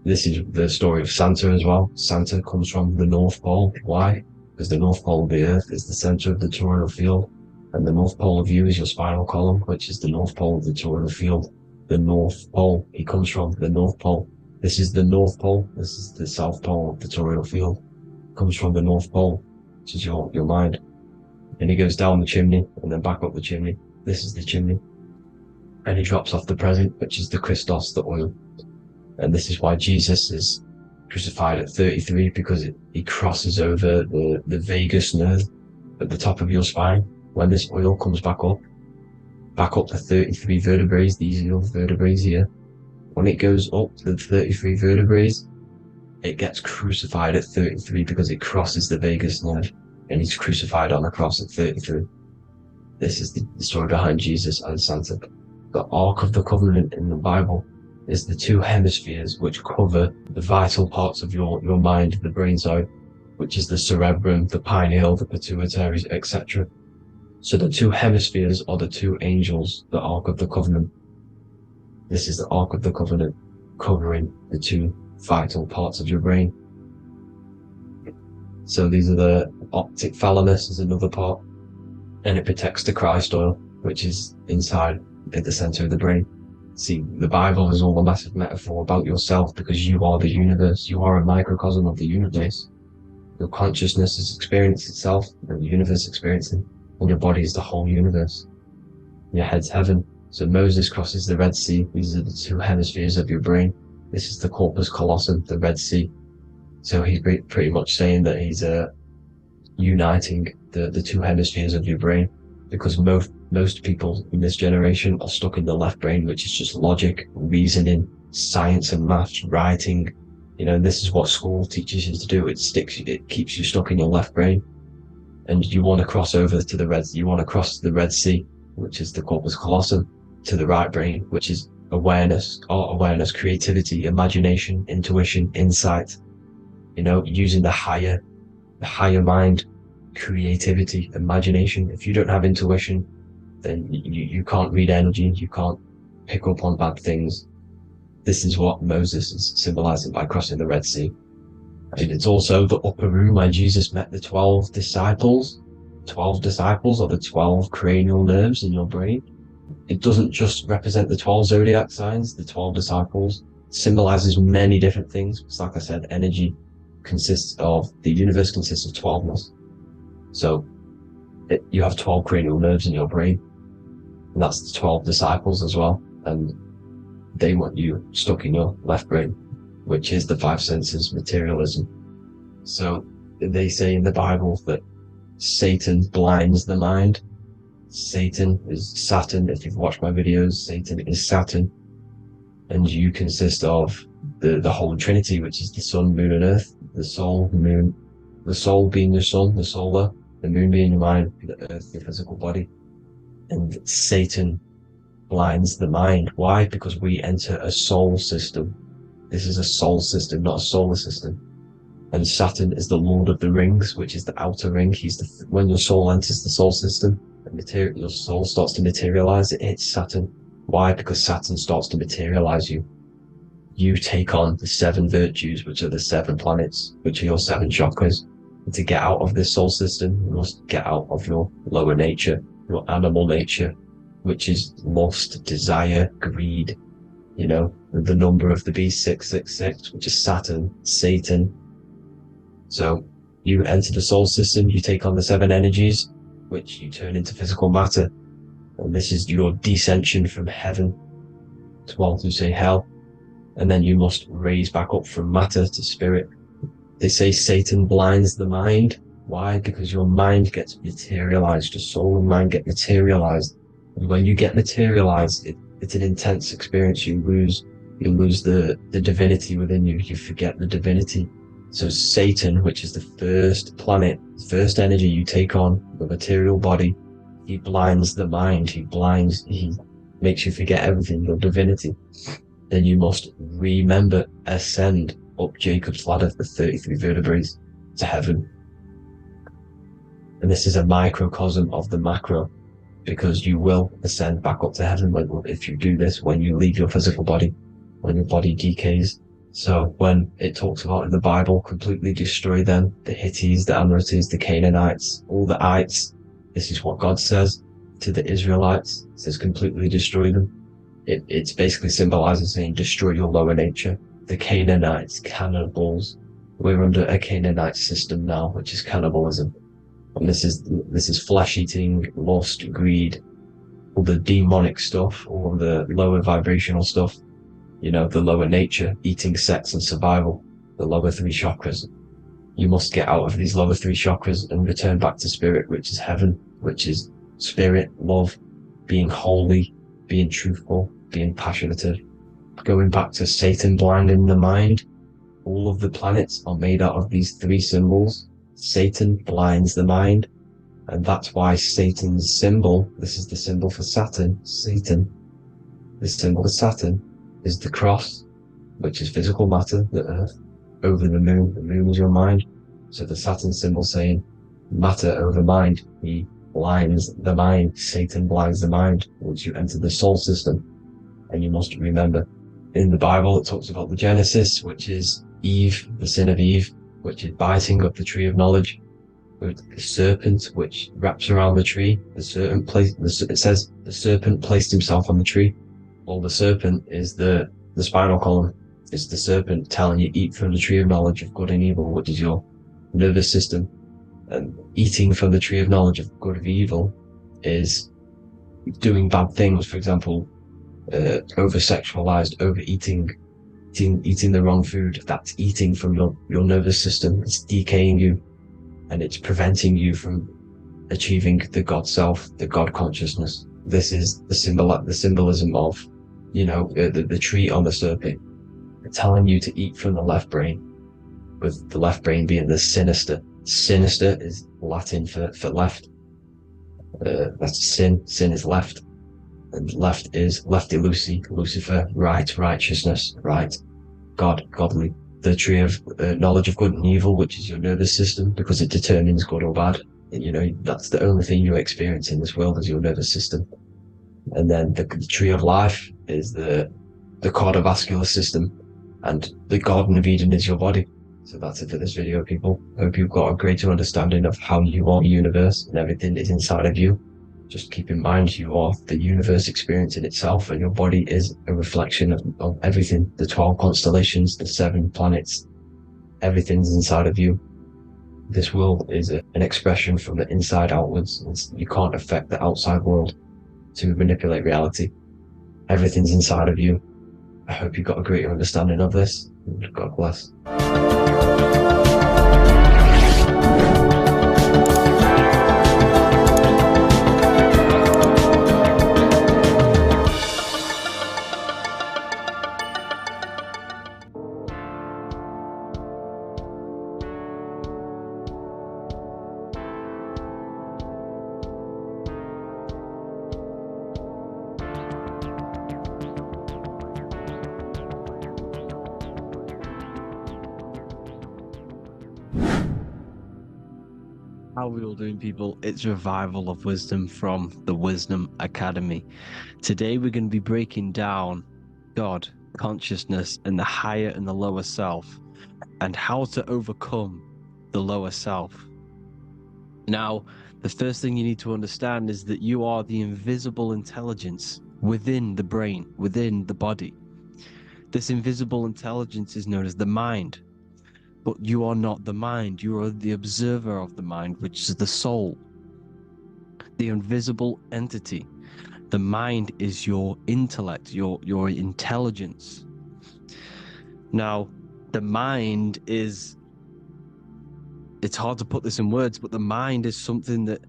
This is the story of Santa as well. Santa comes from the North Pole. Why? Because the North Pole of the Earth is the center of the toroidal field, and the North Pole of you is your spinal column, which is the North Pole of the toroidal field. The North Pole, he comes from the North Pole. This is the North Pole. This is the South Pole of the toroidal field. Comes from the North Pole, which is your mind. And he goes down the chimney and then back up the chimney. This is the chimney. And he drops off the present, which is the Christos, the oil. And this is why Jesus is crucified at 33, because he crosses over the vagus nerve at the top of your spine. When this oil comes back up the 33 vertebrae, these are your vertebrae here. When it goes up to the 33 vertebrae, it gets crucified at 33 because it crosses the vagus nerve, and he's crucified on a cross at 33. This is the story behind Jesus and Santa. The Ark of the Covenant in the Bible is the 2 hemispheres which cover the vital parts of your mind, the brain side, which is the cerebrum, the pineal, the pituitary, etc. So the 2 hemispheres are the 2 angels, the Ark of the Covenant. This is the Ark of the Covenant covering the 2 vital parts of your brain. So these are the optic thalamus is another part, and it protects the Christ oil, which is inside at the center of the brain. See, the Bible is all a massive metaphor about yourself, because you are the universe. You are a microcosm of the universe. Your consciousness has experienced itself, and the universe experiencing, and your body is the whole universe. Your head's heaven. So Moses crosses the Red Sea. These are the two hemispheres of your brain. This is the corpus callosum, the Red Sea. So he's pretty much saying that he's uniting the two hemispheres of your brain, because most people in this generation are stuck in the left brain, which is just logic, reasoning, science and maths, writing. This is what school teaches you to do. It keeps you stuck in your left brain. And you want to cross over to you want to cross the Red Sea, which is the corpus callosum, to the right brain, which is awareness, art awareness, creativity, imagination, intuition, insight, using the higher mind, creativity, imagination. If you don't have intuition, then you can't read energy, you can't pick up on bad things. This is what Moses is symbolizing by crossing the Red Sea. And it's also the upper room where Jesus met the 12 disciples. 12 disciples are the 12 cranial nerves in your brain. It doesn't just represent the 12 zodiac signs. The 12 disciples symbolizes many different things. Because like I said, energy the universe consists of 12ness. So you have 12 cranial nerves in your brain. And that's the 12 disciples as well. And they want you stuck in your left brain, which is the five senses, materialism. So they say in the Bible that Satan blinds the mind. Satan is Saturn. If you've watched my videos, Satan is Saturn. And you consist of the Holy Trinity, which is the sun, moon, and earth. The soul, moon, the soul being your sun, the solar, the moon being your mind, the earth, your physical body. And Satan blinds the mind. Why? Because we enter a soul system. This is a soul system, not a solar system. And Saturn is the Lord of the Rings, which is the outer ring. When your soul enters the soul system, your soul starts to materialize. It hits Saturn. Why? Because Saturn starts to materialize you. You take on the 7 virtues, which are the 7 planets, which are your 7 chakras. And to get out of this soul system, you must get out of your lower nature, your animal nature, which is lust, desire, greed. The number of the beast, 666, which is Saturn, Satan. So you enter the soul system, you take on the 7 energies, which you turn into physical matter. And this is your descension from heaven to what you say hell. And then you must raise back up from matter to spirit. They say Satan blinds the mind. Why? Because your mind gets materialized. Your soul and mind get materialized. And when you get materialized, it's an intense experience. You lose the divinity within you. You forget the divinity. So Satan, which is the first planet, first energy you take on, the material body, he blinds the mind. He makes you forget everything, your divinity. Then you must remember, ascend up Jacob's ladder, the 33 vertebrae, to heaven. And this is a microcosm of the macro, because you will ascend back up to heaven if you do this, when you leave your physical body, when your body decays. So when it talks about in the Bible, completely destroy them, the Hittites, the Amorites, the Canaanites, all the ites, this is what God says to the Israelites. It says completely destroy them. It's basically symbolizing saying destroy your lower nature. The Canaanites, cannibals. We're under a Canaanite system now, which is cannibalism. And this is flesh eating, lust, greed, all the demonic stuff, all the lower vibrational stuff, the lower nature, eating, sex and survival, the lower 3 chakras. You must get out of these lower 3 chakras and return back to spirit, which is heaven, which is spirit, love, being holy, being truthful, being passionate, going back to Satan blinding the mind. All of the planets are made out of these 3 symbols. Satan blinds the mind, and that's why Satan's symbol, this is the symbol for Saturn, Satan, the symbol of Saturn is the cross, which is physical matter, the earth, over the moon is your mind. So the Saturn symbol saying matter over mind, he blinds the mind, Satan blinds the mind once you enter the soul system. And you must remember, in the Bible it talks about the Genesis, which is Eve, the sin of Eve, which is biting of the tree of knowledge, with the serpent which wraps around the tree. It says the serpent placed himself on the tree. Well, the serpent is the spinal column. It's the serpent telling you eat from the tree of knowledge of good and evil, which is your nervous system. And eating from the tree of knowledge of good and evil is doing bad things. For example, over-sexualized, overeating, eating the wrong food. That's eating from your nervous system. It's decaying you, and it's preventing you from achieving the God self, the God consciousness. This is the symbolism of, the tree on the serpent, telling you to eat from the left brain, with the left brain being the sinister. Sinister is Latin for left. That's sin. Sin is left. And left is lefty Lucy, Lucifer, right, righteousness, right, God, godly. The tree of knowledge of good and evil, which is your nervous system, because it determines good or bad. And, that's the only thing you experience in this world is your nervous system. And then the tree of life is the cardiovascular system, and the Garden of Eden is your body. So that's it for this video, people. Hope you've got a greater understanding of how you are the universe and everything is inside of you. Just keep in mind you are the universe experience in itself, and your body is a reflection of everything. The 12 constellations, the 7 planets, everything's inside of you. This world is an expression from the inside outwards. You can't affect the outside world to manipulate reality. Everything's inside of you. I hope you got a greater understanding of this. God bless. How are we all doing, people? It's Revival of Wisdom from the Wisdom Academy. Today we're going to be breaking down God, consciousness, and the higher and the lower self, and how to overcome the lower self. Now, the first thing you need to understand is that you are the invisible intelligence within the brain, within the body. This invisible intelligence is known as the mind. But you are not the mind, you are the observer of the mind, which is the soul, the invisible entity. The mind is your intellect, your intelligence. Now, the mind is, it's hard to put this in words, but the mind is something that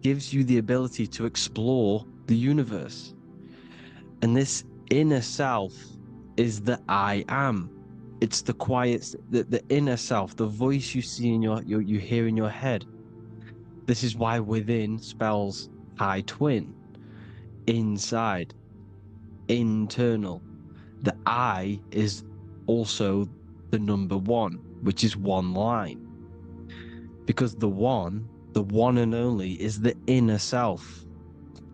gives you the ability to explore the universe. And this inner self is the I am. It's the quiet, the inner self, the voice you see in you hear in your head. This is why within spells high twin, inside, internal. The I is also the number 1, which is one line. Because the one and only, is the inner self,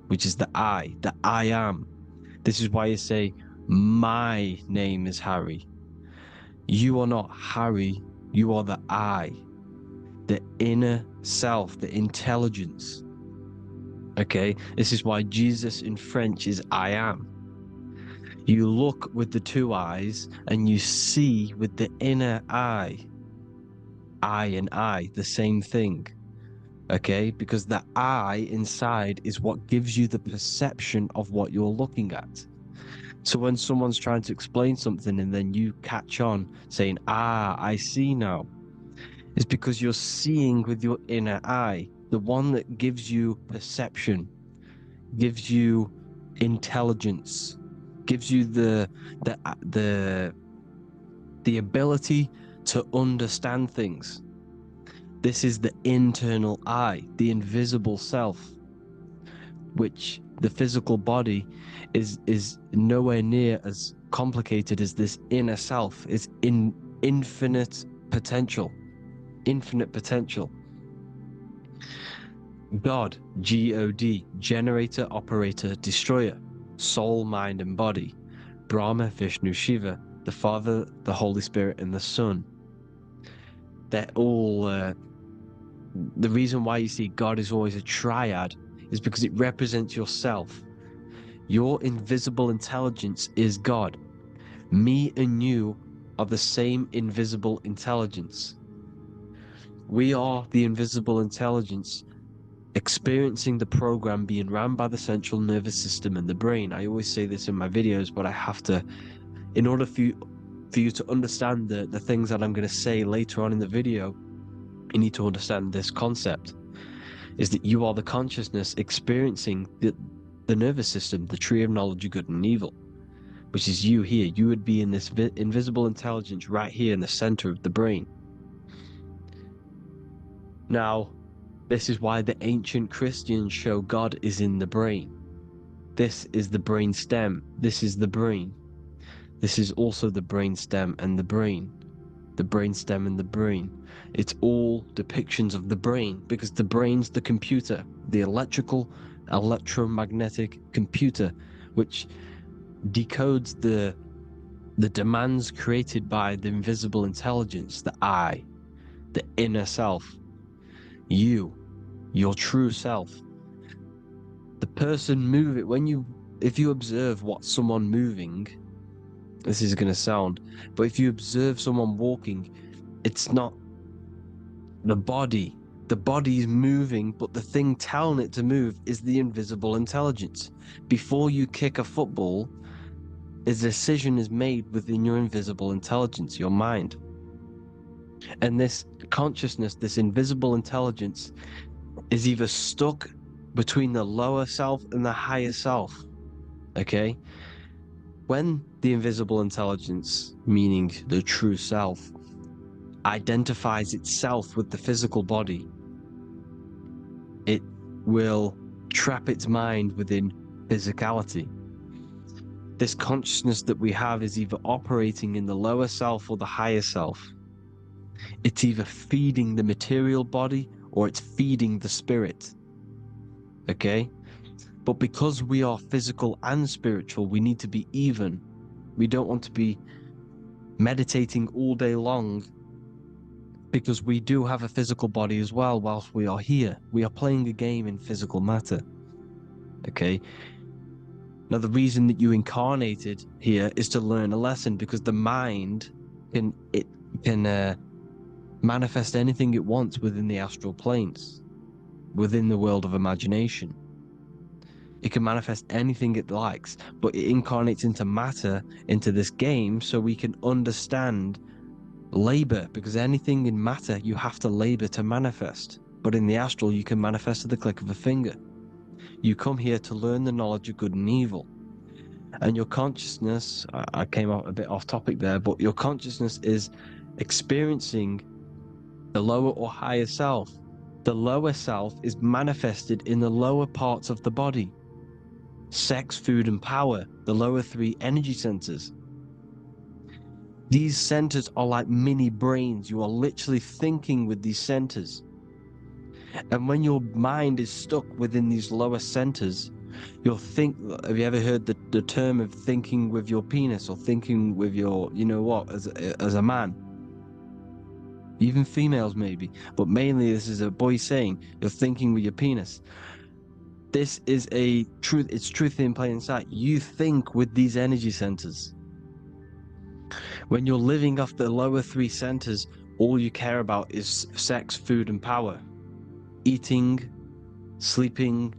which is the I am. This is why you say, my name is Harry. You are not Harry, you are the I, the inner self, the intelligence. Okay, this is why Jesus in French is I am. You look with the 2 eyes and you see with the inner eye. I and I, the same thing. Okay, because the I inside is what gives you the perception of what you're looking at. So when someone's trying to explain something and then you catch on saying, I see now, it's because you're seeing with your inner eye, the one that gives you perception, gives you intelligence, gives you the ability to understand things. This is the internal eye, the invisible self, which the physical body is nowhere near as complicated as this inner self. Is in infinite potential. God, G-O-D, generator, operator, destroyer, soul, mind, and body. Brahma, Vishnu, Shiva, the Father, the Holy Spirit, and the Son. They're all the reason why you see God is always a triad is because it represents yourself. Your invisible intelligence is God. Me and you are the same invisible intelligence. We are the invisible intelligence experiencing the program being ran by the central nervous system and the brain. I always say this in my videos, but I have to, in order for you to understand the things that I'm going to say later on in the video, you need to understand this concept, is that you are the consciousness experiencing the nervous system, the tree of knowledge of good and evil, which is you here. You would be in this invisible intelligence right here in the center of the brain. Now, this is why the ancient Christians show God is in the brain. This is the brain stem. This is the brain. This is also the brain stem and the brain. The brain stem and the brain. It's all depictions of the brain, because the brain's the computer, the electromagnetic computer, which decodes the demands created by the invisible intelligence, the I, the inner self, you, your true self. The person moving, if you observe what someone moving, this is going to sound, but if you observe someone walking, it's not the body. The body is moving, but the thing telling it to move is the invisible intelligence. Before you kick a football, a decision is made within your invisible intelligence, your mind. And this consciousness, this invisible intelligence, is either stuck between the lower self and the higher self. Okay? When the invisible intelligence, meaning the true self, identifies itself with the physical body, it will trap its mind within physicality. This consciousness that we have is either operating in the lower self or the higher self. It's either feeding the material body or it's feeding the spirit. Okay? But because we are physical and spiritual, we need to be even. We don't want to be meditating all day long, because we do have a physical body as well whilst we are here. We are playing a game in physical matter. Okay? Now, the reason that you incarnated here is to learn a lesson, because the mind can manifest anything it wants within the astral planes, within the world of imagination. It can manifest anything it likes, but it incarnates into matter, into this game, so we can understand labor, because anything in matter you have to labor to manifest. But in the astral, you can manifest at the click of a finger. You come here to learn the knowledge of good and evil. And your consciousness, I came out a bit off topic there, but your consciousness is experiencing the lower or higher self. The lower self is manifested in the lower parts of the body. Sex, food, and power, the lower three energy centers. These centers are like mini brains. You are literally thinking with these centers. And when your mind is stuck within these lower centers, you'll think, have you ever heard the term of thinking with your penis, or thinking with your, you know what, as a man? Even females maybe, but mainly this is a boy saying, you're thinking with your penis. This is a truth, it's truth in plain sight. You think with these energy centers. When you're living off the lower three centers, all you care about is sex, food, and power. Eating, sleeping,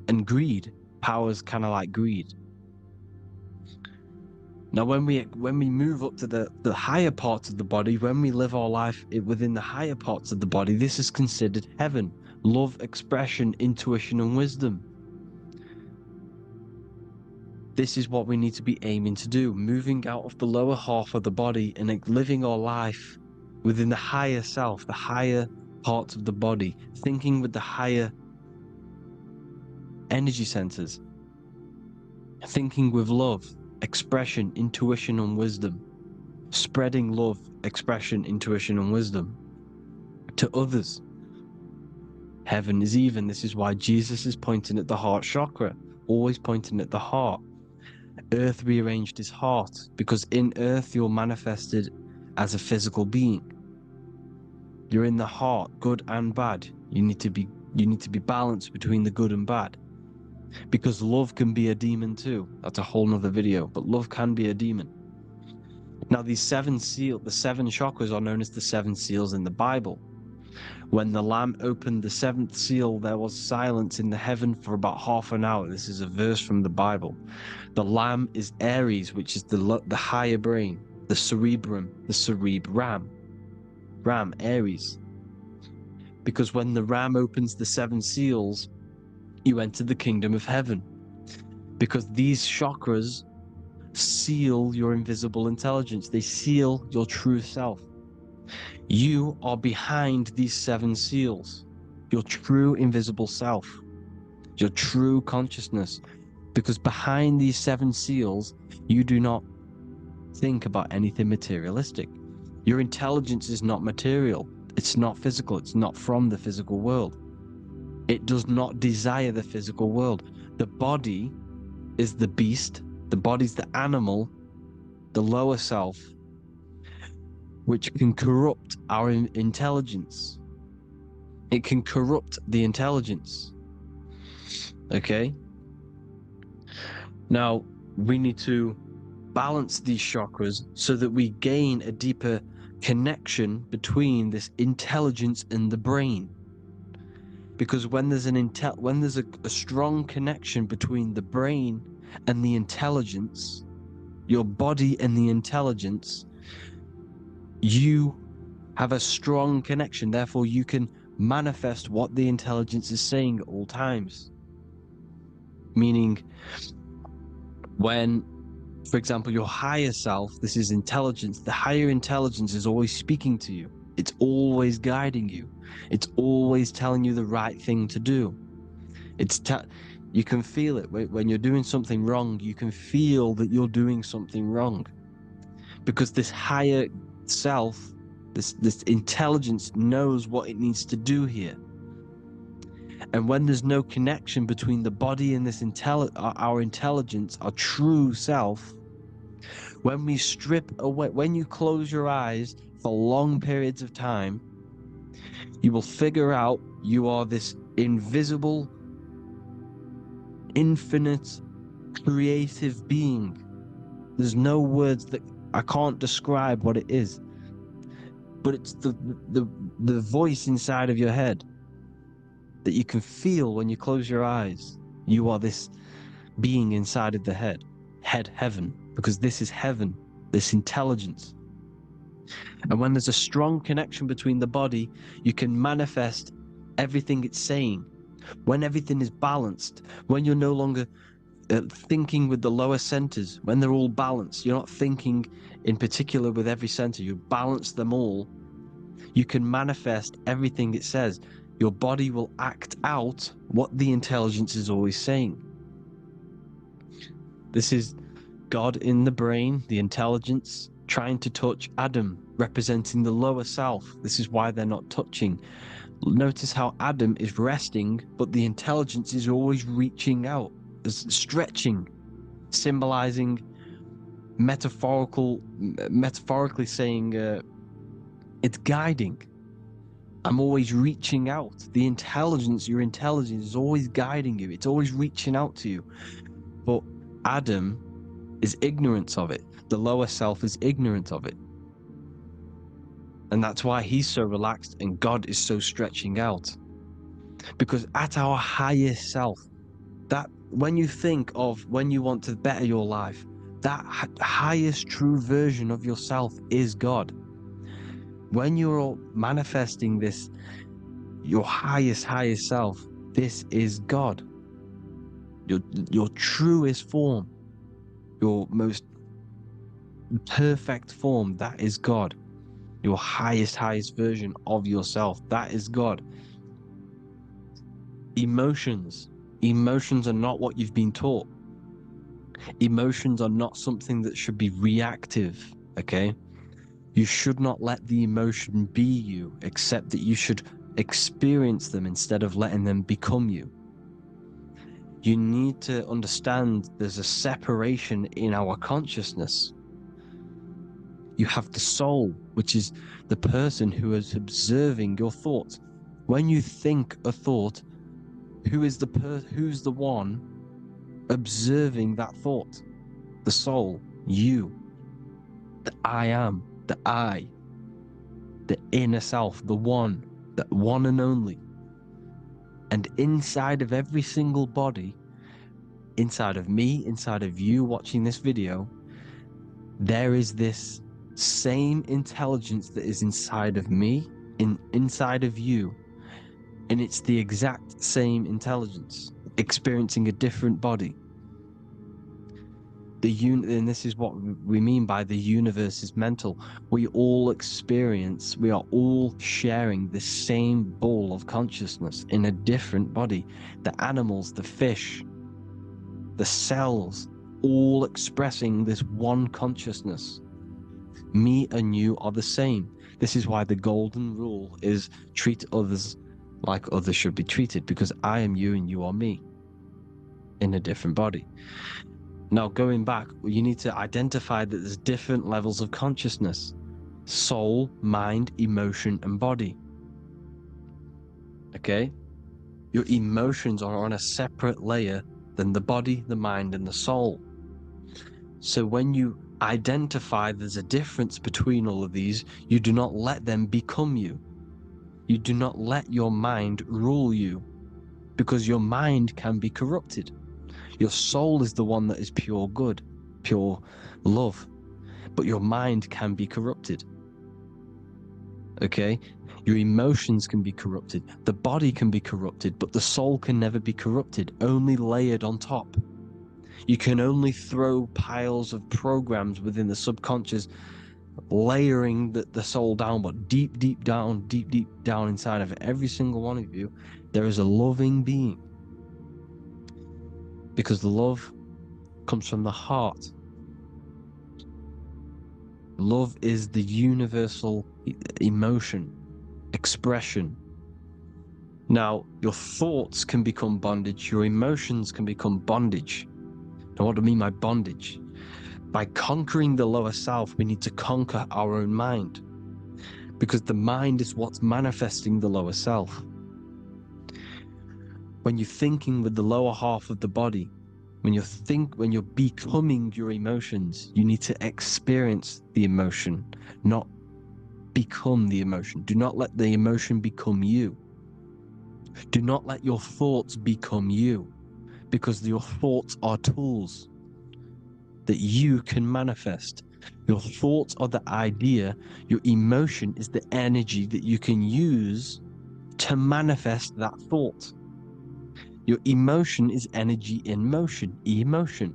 and greed. Power's kind of like greed. Now, when we move up to the higher parts of the body, when we live our life within the higher parts of the body, this is considered heaven. Love, expression, intuition, and wisdom. This is what we need to be aiming to do, moving out of the lower half of the body and living our life within the higher self, the higher parts of the body, thinking with the higher energy centers, thinking with love, expression, intuition, and wisdom, spreading love, expression, intuition, and wisdom to others. Heaven is even. This is why Jesus is pointing at the heart chakra, always pointing at the heart. Earth rearranged his heart, because in earth you're manifested as a physical being. You're in the heart, good and bad. You need to be balanced between the good and bad. because love can be a demon too. That's a whole nother video, but love can be a demon. Now, the seven chakras are known as the seven seals in the Bible. When the Lamb opened the seventh seal, there was silence in the heaven for about half an hour. This is a verse from the Bible. The Lamb is Aries, which is the higher brain, the cerebrum, the cerebram. Ram, Aries. Because when the Ram opens the seven seals, you enter the kingdom of heaven. Because these chakras seal your invisible intelligence. They seal your true self. You are behind these seven seals, your true invisible self, your true consciousness. Because behind these seven seals, you do not think about anything materialistic. Your intelligence is not material. It's not physical. It's not from the physical world. It does not desire the physical world. The body is the beast. The body's the animal, the lower self, which can corrupt our intelligence. It can corrupt the intelligence. Okay? Now, we need to balance these chakras so that we gain a deeper connection between this intelligence and the brain. Because when there's a strong connection between the brain and the intelligence, your body and the intelligence, you have a strong connection. Therefore, you can manifest what the intelligence is saying at all times. Meaning, when, for example, your higher self, this is intelligence, the higher intelligence is always speaking to you. It's always guiding you. It's always telling you the right thing to do. You can feel it when you're doing something wrong. You can feel that you're doing something wrong, because this higher self, this intelligence knows what it needs to do here. And when there's no connection between the body and this our intelligence, our true self, when we strip away, when you close your eyes for long periods of time, you will figure out you are this invisible, infinite, creative being. There's no words that I can't describe what it is, but it's the voice inside of your head that you can feel when you close your eyes. You are this being inside of the head, heaven, because this is heaven, this intelligence. And when there's a strong connection between the body, you can manifest everything it's saying. When everything is balanced, when you're no longer thinking with the lower centers, when they're all balanced, you're not thinking in particular with every center, you balance them all, you can manifest everything it says. Your body will act out what the intelligence is always saying. This is God in the brain, the intelligence, trying to touch Adam, representing the lower self. This is why they're not touching. Notice how Adam is resting, but the intelligence is always reaching out, stretching, symbolizing metaphorically saying it's guiding. I'm always reaching out. The intelligence, your intelligence is always guiding you. It's always reaching out to you. But Adam is ignorant of it. The lower self is ignorant of it. And that's why he's so relaxed and God is so stretching out. Because at our highest self, that when you think of when you want to better your life, that highest true version of yourself is God. When you're manifesting this, your highest self, this is God. Your truest form, your most perfect form, that is God. Your highest version of yourself, that is God. Emotions are not what you've been taught. Emotions are not something that should be reactive, okay? You should not let the emotion be you, except that you should experience them instead of letting them become you. You need to understand there's a separation in our consciousness. You have the soul, which is the person who is observing your thoughts. When you think a thought, who's the one observing that thought, the soul, you, the I am, the I, the inner self, the one and only. And inside of every single body, inside of me, inside of you watching this video, there is this same intelligence that is inside of me, inside of you. And it's the exact same intelligence, experiencing a different body. And this is what we mean by the universe is mental. We all are all sharing the same ball of consciousness in a different body. The animals, the fish, the cells, all expressing this one consciousness. Me and you are the same. This is why the golden rule is treat others like others should be treated, because I am you and you are me in a different body. Now, going back, you need to identify that there's different levels of consciousness: soul, mind, emotion, and body. Okay? Your emotions are on a separate layer than the body, the mind, and the soul. So when you identify there's a difference between all of these, you do not let them become you. You do not let your mind rule you, because your mind can be corrupted. Your soul is the one that is pure good, pure love, but your mind can be corrupted. Okay? Your emotions can be corrupted. The body can be corrupted, but the soul can never be corrupted, only layered on top. You can only throw piles of programs within the subconscious, layering the soul down, but deep down inside of every single one of you, there is a loving being. Because love comes from the heart. Love is the universal emotion, expression. Now, your thoughts can become bondage, your emotions can become bondage. Now, what do I mean by bondage? By conquering the lower self, we need to conquer our own mind, because the mind is what's manifesting the lower self. When you're thinking with the lower half of the body, when you're becoming your emotions, you need to experience the emotion, not become the emotion. Do not let the emotion become you. Do not let your thoughts become you, because your thoughts are tools that you can manifest. Your thoughts are the idea. Your emotion is the energy that you can use to manifest that thought. Your emotion is energy in motion, emotion.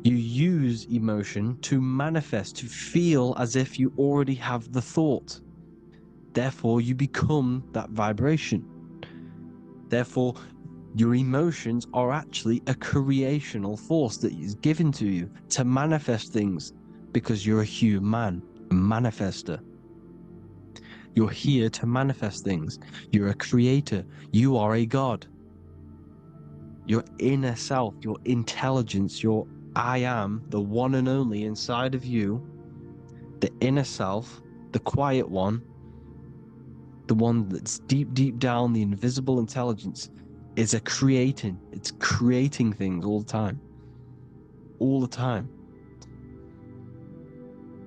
You use emotion to manifest, to feel as if you already have the thought. Therefore, you become that vibration. Therefore, your emotions are actually a creational force that is given to you to manifest things, because you're a human, a manifester. You're here to manifest things. You're a creator. You are a god. Your inner self, your intelligence, your I am, the one and only inside of you, the inner self, the quiet one, the one that's deep down, the invisible intelligence, is it's creating things all the time.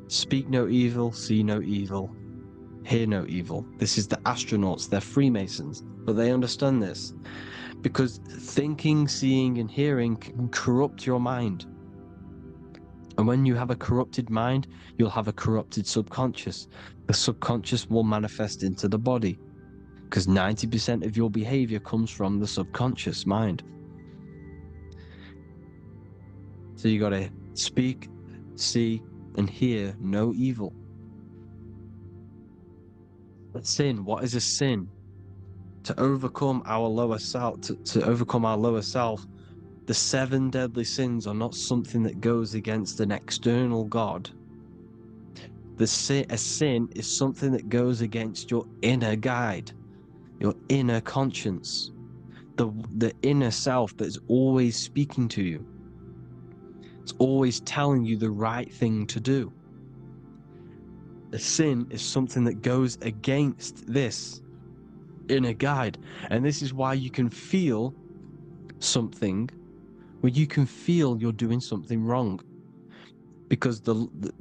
Speak no evil, see no evil, hear no evil. This is the astronauts, they're Freemasons, but they understand this, because thinking, seeing, and hearing can corrupt your mind. And when you have a corrupted mind, you'll have a corrupted subconscious. The subconscious will manifest into the body, because 90% of your behavior comes from the subconscious mind. So you got to speak, see, and hear no evil. A sin, what is a sin? To overcome our lower self, to overcome our lower self, the 7 deadly sins are not something that goes against an external God. A sin is something that goes against your inner guide, your inner conscience, the inner self that is always speaking to you. It's always telling you the right thing to do. A sin is something that goes against this inner guide. And this is why you can feel something where you can feel you're doing something wrong, because the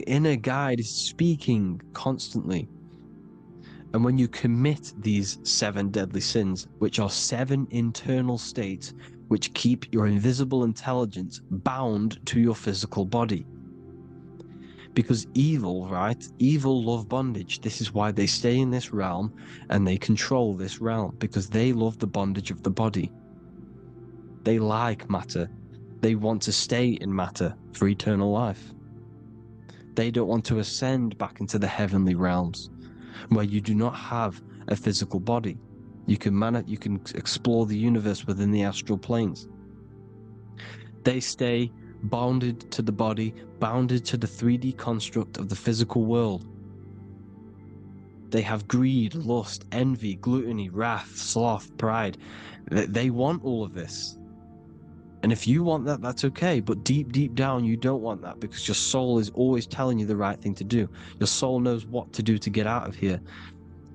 inner guide is speaking constantly. And when you commit these 7 deadly sins, which are 7 internal states which keep your invisible intelligence bound to your physical body. Because evil, right? Evil love bondage. This is why they stay in this realm and they control this realm, because they love the bondage of the body. They like matter. They want to stay in matter for eternal life. They don't want to ascend back into the heavenly realms, where you do not have a physical body. You can explore the universe within the astral planes. They stay bounded to the body, bounded to the 3D construct of the physical world. They have greed, lust, envy, gluttony, wrath, sloth, pride. They want all of this. And if you want that, that's okay. But deep, deep down, you don't want that, because your soul is always telling you the right thing to do. Your soul knows what to do to get out of here.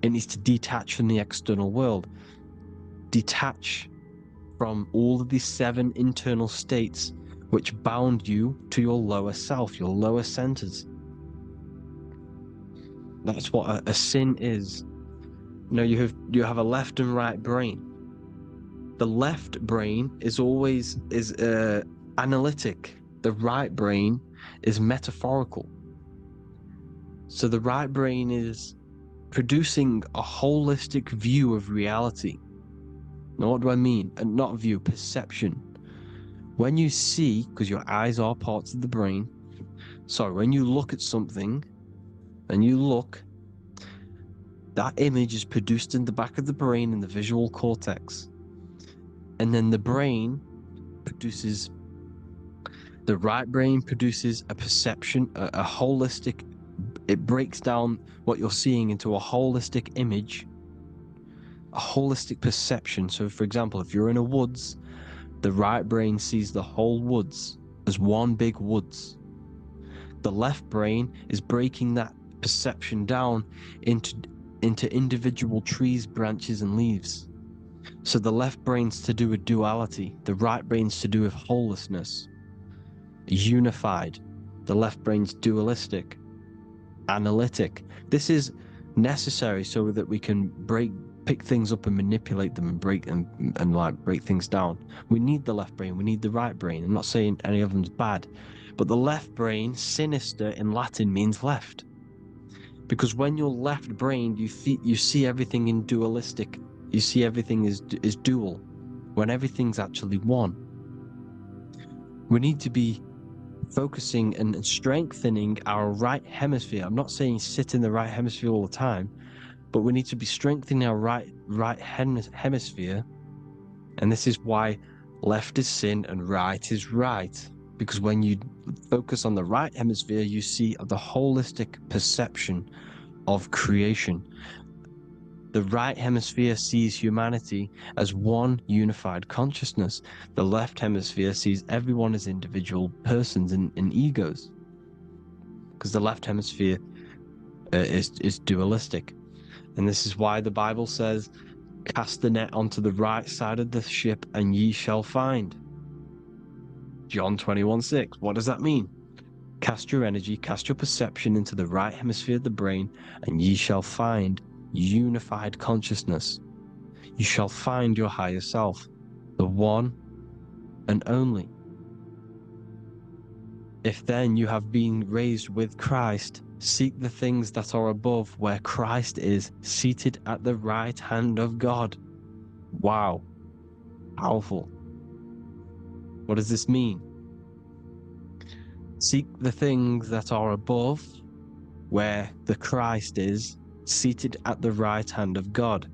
It needs to detach from the external world. Detach from all of these 7 internal states which bound you to your lower self, your lower centers. That's what a sin is. You know, you have a left and right brain. The left brain is always analytic. The right brain is metaphorical. So the right brain is producing a holistic view of reality. Now, what do I mean? And not view, perception. When you see, because your eyes are parts of the brain, so when you look at something and you look, that image is produced in the back of the brain in the visual cortex. And then the right brain produces a perception, a holistic, it breaks down what you're seeing into a holistic image, a holistic perception. So for example, if you're in a woods, the right brain sees the whole woods as one big woods. The left brain is breaking that perception down into individual trees, branches, and leaves. So the left brain's to do with duality, the right brain's to do with wholeness, unified. The left brain's dualistic, analytic. This is necessary so that we can pick things up and manipulate them and break things down. We need the left brain, we need the right brain. I'm not saying any of them's bad, but the left brain, sinister in Latin, means left. Because when you're left-brained, you see everything in dualistic. You see everything is dual, when everything's actually one. We need to be focusing and strengthening our right hemisphere. I'm not saying sit in the right hemisphere all the time, but we need to be strengthening our right hemisphere. And this is why left is sin and right is right. Because when you focus on the right hemisphere, you see the holistic perception of creation. The right hemisphere sees humanity as one unified consciousness. The left hemisphere sees everyone as individual persons and egos. Because the left hemisphere is dualistic. And this is why the Bible says, cast the net onto the right side of the ship and ye shall find. John 21:6. What does that mean? Cast your energy, cast your perception into the right hemisphere of the brain, and ye shall find unified consciousness. You shall find your higher self, the one and only. If then you have been raised with Christ, seek the things that are above, where Christ is seated at the right hand of God. Wow. Powerful. What does this mean? Seek the things that are above, where the Christ is seated at the right hand of God.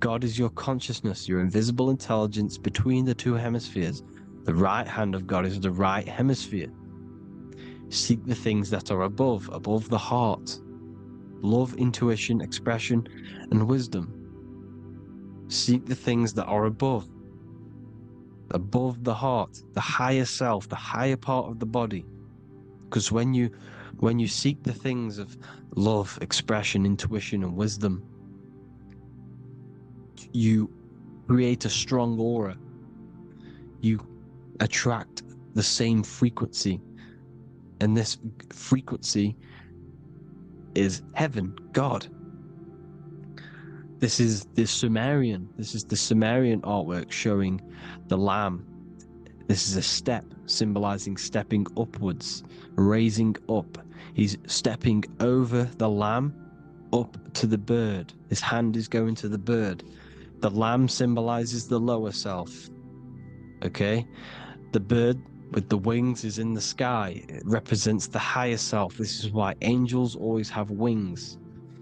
God is your consciousness, your invisible intelligence between the 2 hemispheres. The right hand of God is the right hemisphere. Seek the things that are above the heart. Love, intuition, expression, and wisdom. Seek the things that are above the heart, the higher self, the higher part of the body. Because when you seek the things of love, expression, intuition, and wisdom, you create a strong aura. You attract the same frequency, and this frequency is heaven, God. This is the Sumerian artwork showing the lamb. This is a step symbolizing stepping upwards, raising up. He's stepping over the lamb up to the bird. His hand is going to the bird. The lamb symbolizes the lower self. Okay? The bird with the wings is in the sky. It represents the higher self. This is why angels always have wings,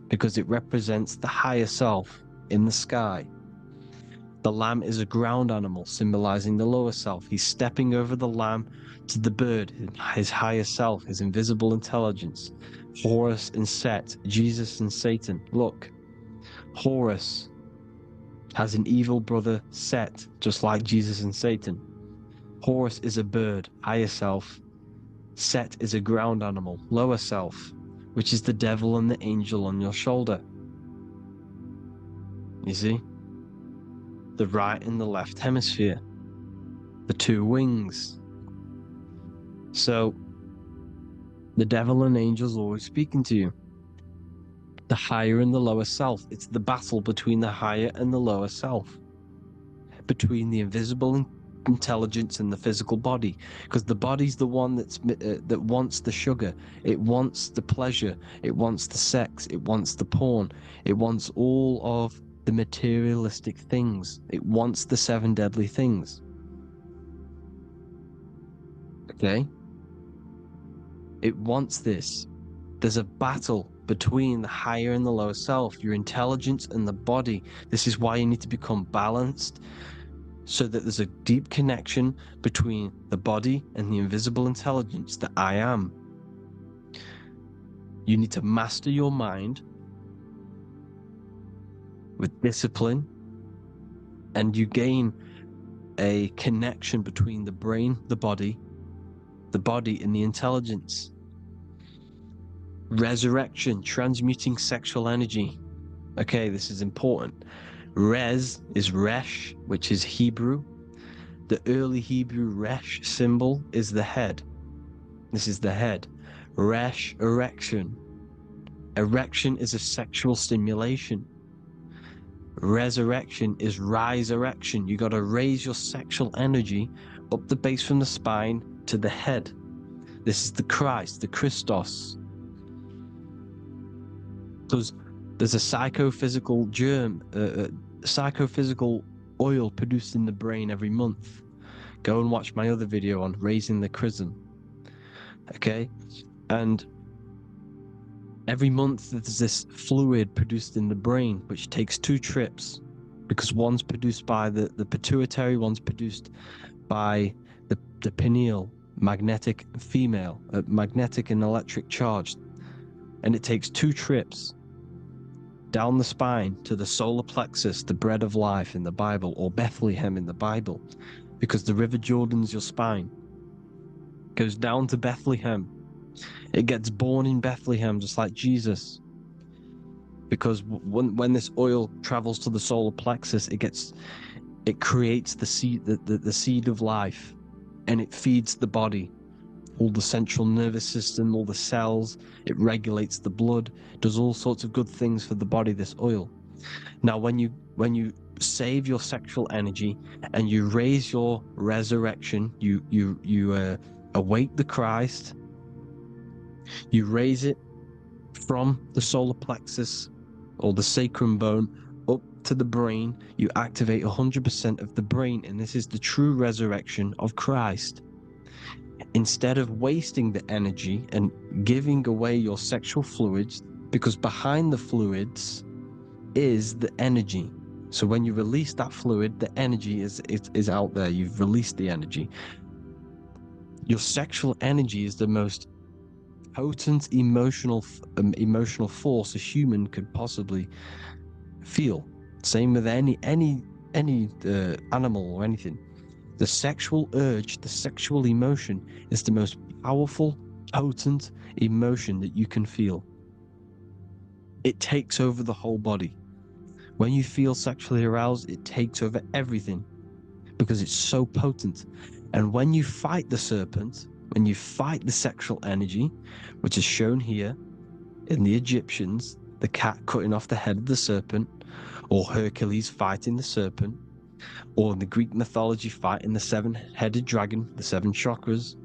because it represents the higher self in the sky. The lamb is a ground animal, symbolizing the lower self. He's stepping over the lamb to the bird, his higher self, his invisible intelligence. Horus and Set, Jesus and Satan. Look, Horus has an evil brother, Set, just like Jesus and Satan. Horus is a bird, higher self. Set is a ground animal, lower self, which is the devil and the angel on your shoulder. You see? The right and the left hemisphere. The two wings. So, the devil and angels always speaking to you. The higher and the lower self. It's the battle between the higher and the lower self. Between the invisible intelligence and the physical body, because the body's the one that wants the sugar, it wants the pleasure, it wants the sex, it wants the porn, it wants all of the materialistic things, it wants the 7 deadly things. Okay, it wants this. There's a battle between the higher and the lower self, your intelligence and the body. This is why you need to become balanced, so that there's a deep connection between the body and the invisible intelligence, the I am. You need to master your mind with discipline, and you gain a connection between the brain, the body and the intelligence. Resurrection, transmuting sexual energy. Okay, this is important. Res is Resh, which is Hebrew. The early Hebrew Resh symbol is the head. This is the head. Resh, erection. Erection is a sexual stimulation. Resurrection is rise erection. You got to raise your sexual energy up the base from the spine to the head. This is the Christ, the Christos. There's a psychophysical germ, psychophysical oil produced in the brain every month. Go and watch my other video on raising the chrism. Okay? And every month there's this fluid produced in the brain, which takes 2 trips, because one's produced by the pituitary, one's produced by the pineal, magnetic female, magnetic and electric charge. And it takes 2 trips down the spine to the solar plexus, the bread of life in the Bible, or Bethlehem in the Bible, because the River Jordan's your spine. Goes down to Bethlehem. It gets born in Bethlehem, just like Jesus. Because when this oil travels to the solar plexus, it creates the seed of life, and it feeds the body. All the central nervous system, all the cells, it regulates the blood, does all sorts of good things for the body, this oil. Now, when you save your sexual energy and you raise your resurrection, you awake the Christ, you raise it from the solar plexus or the sacrum bone up to the brain, you activate 100% of the brain, and this is the true resurrection of Christ. Instead of wasting the energy and giving away your sexual fluids, because behind the fluids is the energy. So when you release that fluid, the energy is out there. You've released the energy. Your sexual energy is the most potent emotional force a human could possibly feel. Same with any animal or anything. The sexual urge, the sexual emotion is the most powerful, potent emotion that you can feel. It takes over the whole body. When you feel sexually aroused, it takes over everything because it's so potent. And when you fight the serpent, when you fight the sexual energy, which is shown here in the Egyptians, the cat cutting off the head of the serpent, or Hercules fighting the serpent, or in the Greek mythology fighting the seven-headed dragon, the seven chakras,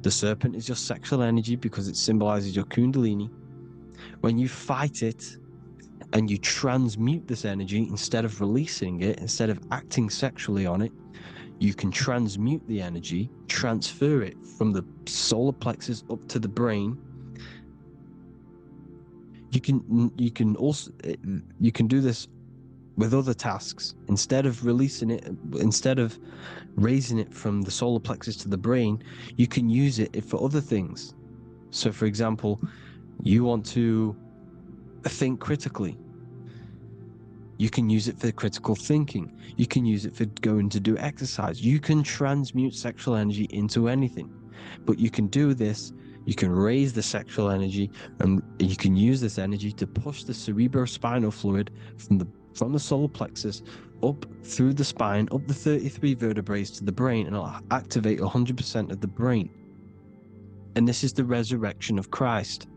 the serpent is your sexual energy because it symbolizes your kundalini. When you fight it and you transmute this energy, instead of releasing it, instead of acting sexually on it, you can transmute the energy, transfer it from the solar plexus up to the brain. You can do this with other tasks. Instead of releasing it, instead of raising it from the solar plexus to the brain, you can use it for other things. So for example, you want to think critically. You can use it for critical thinking. You can use it for going to do exercise. You can transmute sexual energy into anything. But you can do this, you can raise the sexual energy, and you can use this energy to push the cerebrospinal fluid from the solar plexus up through the spine, up the 33 vertebrae to the brain, and it'll activate 100% of the brain. And this is the resurrection of Christ.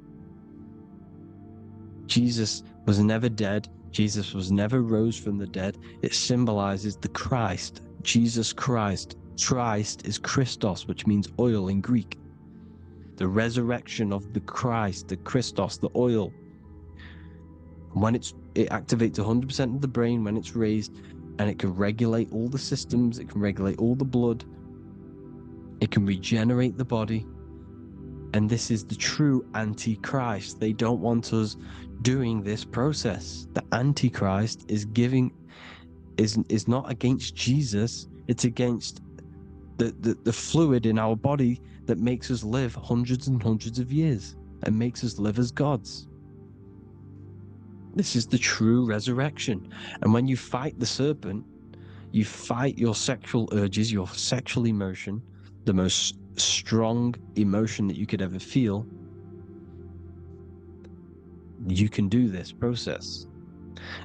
Jesus was never dead. Jesus was never rose from the dead. It symbolizes the Christ, Jesus Christ. Christ is Christos, which means oil in Greek. The resurrection of the Christ, the Christos, the oil. When it activates 100% of the brain when it's raised, and it can regulate all the systems, it can regulate all the blood, it can regenerate the body. And this is the true Antichrist. They don't want us doing this process. The Antichrist is not against Jesus, it's against the fluid in our body that makes us live hundreds and hundreds of years and makes us live as gods. This is the true resurrection. And when you fight the serpent, you fight your sexual urges, your sexual emotion, the most strong emotion that you could ever feel. You can do this process.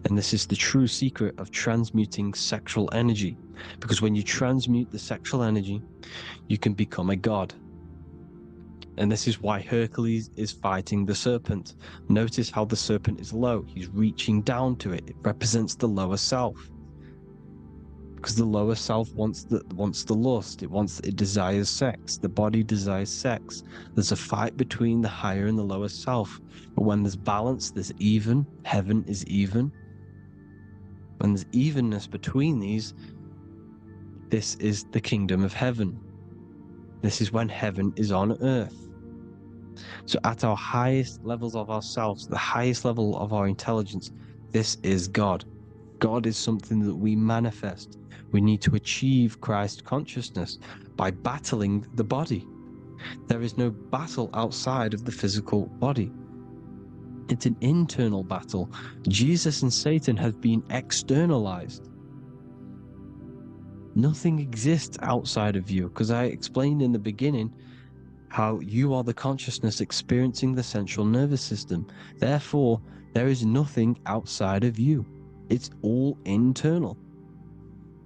And this is the true secret of transmuting sexual energy. Because when you transmute the sexual energy, you can become a god. And this is why Hercules is fighting the serpent. Notice how the serpent is low. He's reaching down to it. It represents the lower self. Because the lower self wants the lust. It desires sex. The body desires sex. There's a fight between the higher and the lower self. But when there's balance, there's even. Heaven is even. When there's evenness between these, this is the kingdom of heaven. This is when heaven is on earth. So at our highest levels of ourselves, the highest level of our intelligence, this is God. God is something that we manifest. We need to achieve Christ consciousness by battling the body. There is no battle outside of the physical body. It's an internal battle. Jesus and Satan have been externalized. Nothing exists outside of you, because I explained in the beginning how you are the consciousness experiencing the central nervous system. Therefore, there is nothing outside of you. It's all internal.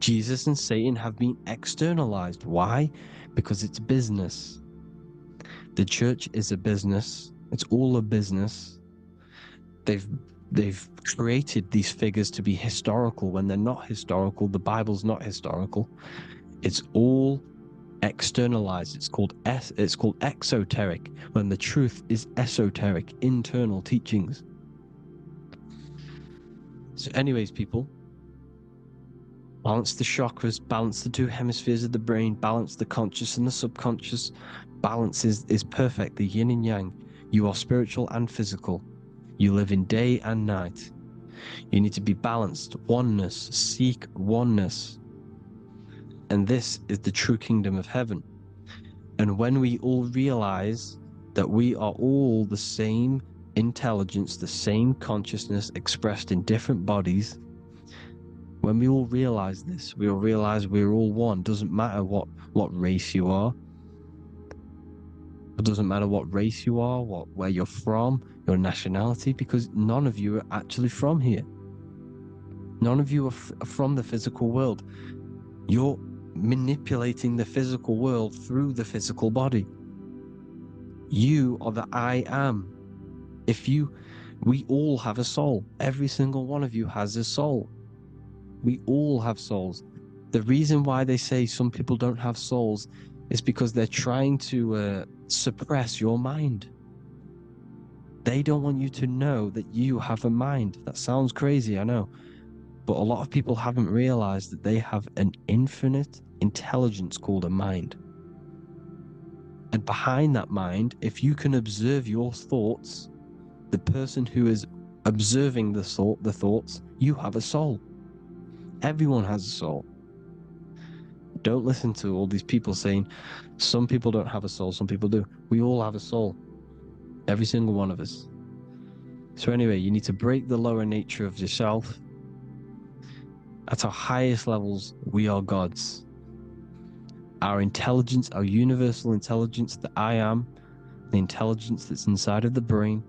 Jesus and Satan have been externalized. Why? Because it's business. The church is a business. It's all a business. They've created these figures to be historical when they're not historical. The Bible's not historical. It's all externalized. It's called exoteric, when the truth is esoteric, internal teachings. So anyways, people, balance the chakras, balance the two hemispheres of the brain, balance the conscious and the subconscious. Balance is perfect, the yin and yang. You are spiritual and physical. You live in day and night. You need to be balanced. Oneness. Seek oneness. And this is the true kingdom of heaven. And when we all realize that we are all the same intelligence, the same consciousness expressed in different bodies, when we all realize this, we all realize we're all one. Doesn't matter what race you are. It doesn't matter what race you are, where you're from, your nationality, because none of you are actually from here. None of you are from the physical world. Your manipulating the physical world through the physical body. You are the I am. We all have a soul. Every single one of you has a soul. We all have souls. The reason why they say some people don't have souls is because they're trying to suppress your mind. They don't want you to know that you have a mind. That sounds crazy, I know. But a lot of people haven't realized that they have an infinite intelligence called a mind. And behind that mind, if you can observe your thoughts, the person who is observing the thoughts, you have a soul. Everyone has a soul. Don't listen to all these people saying some people don't have a soul, some people do. We all have a soul. Every single one of us. So anyway, you need to break the lower nature of yourself. At our highest levels, we are gods. Our intelligence, our universal intelligence, the I am, the intelligence that's inside of the brain,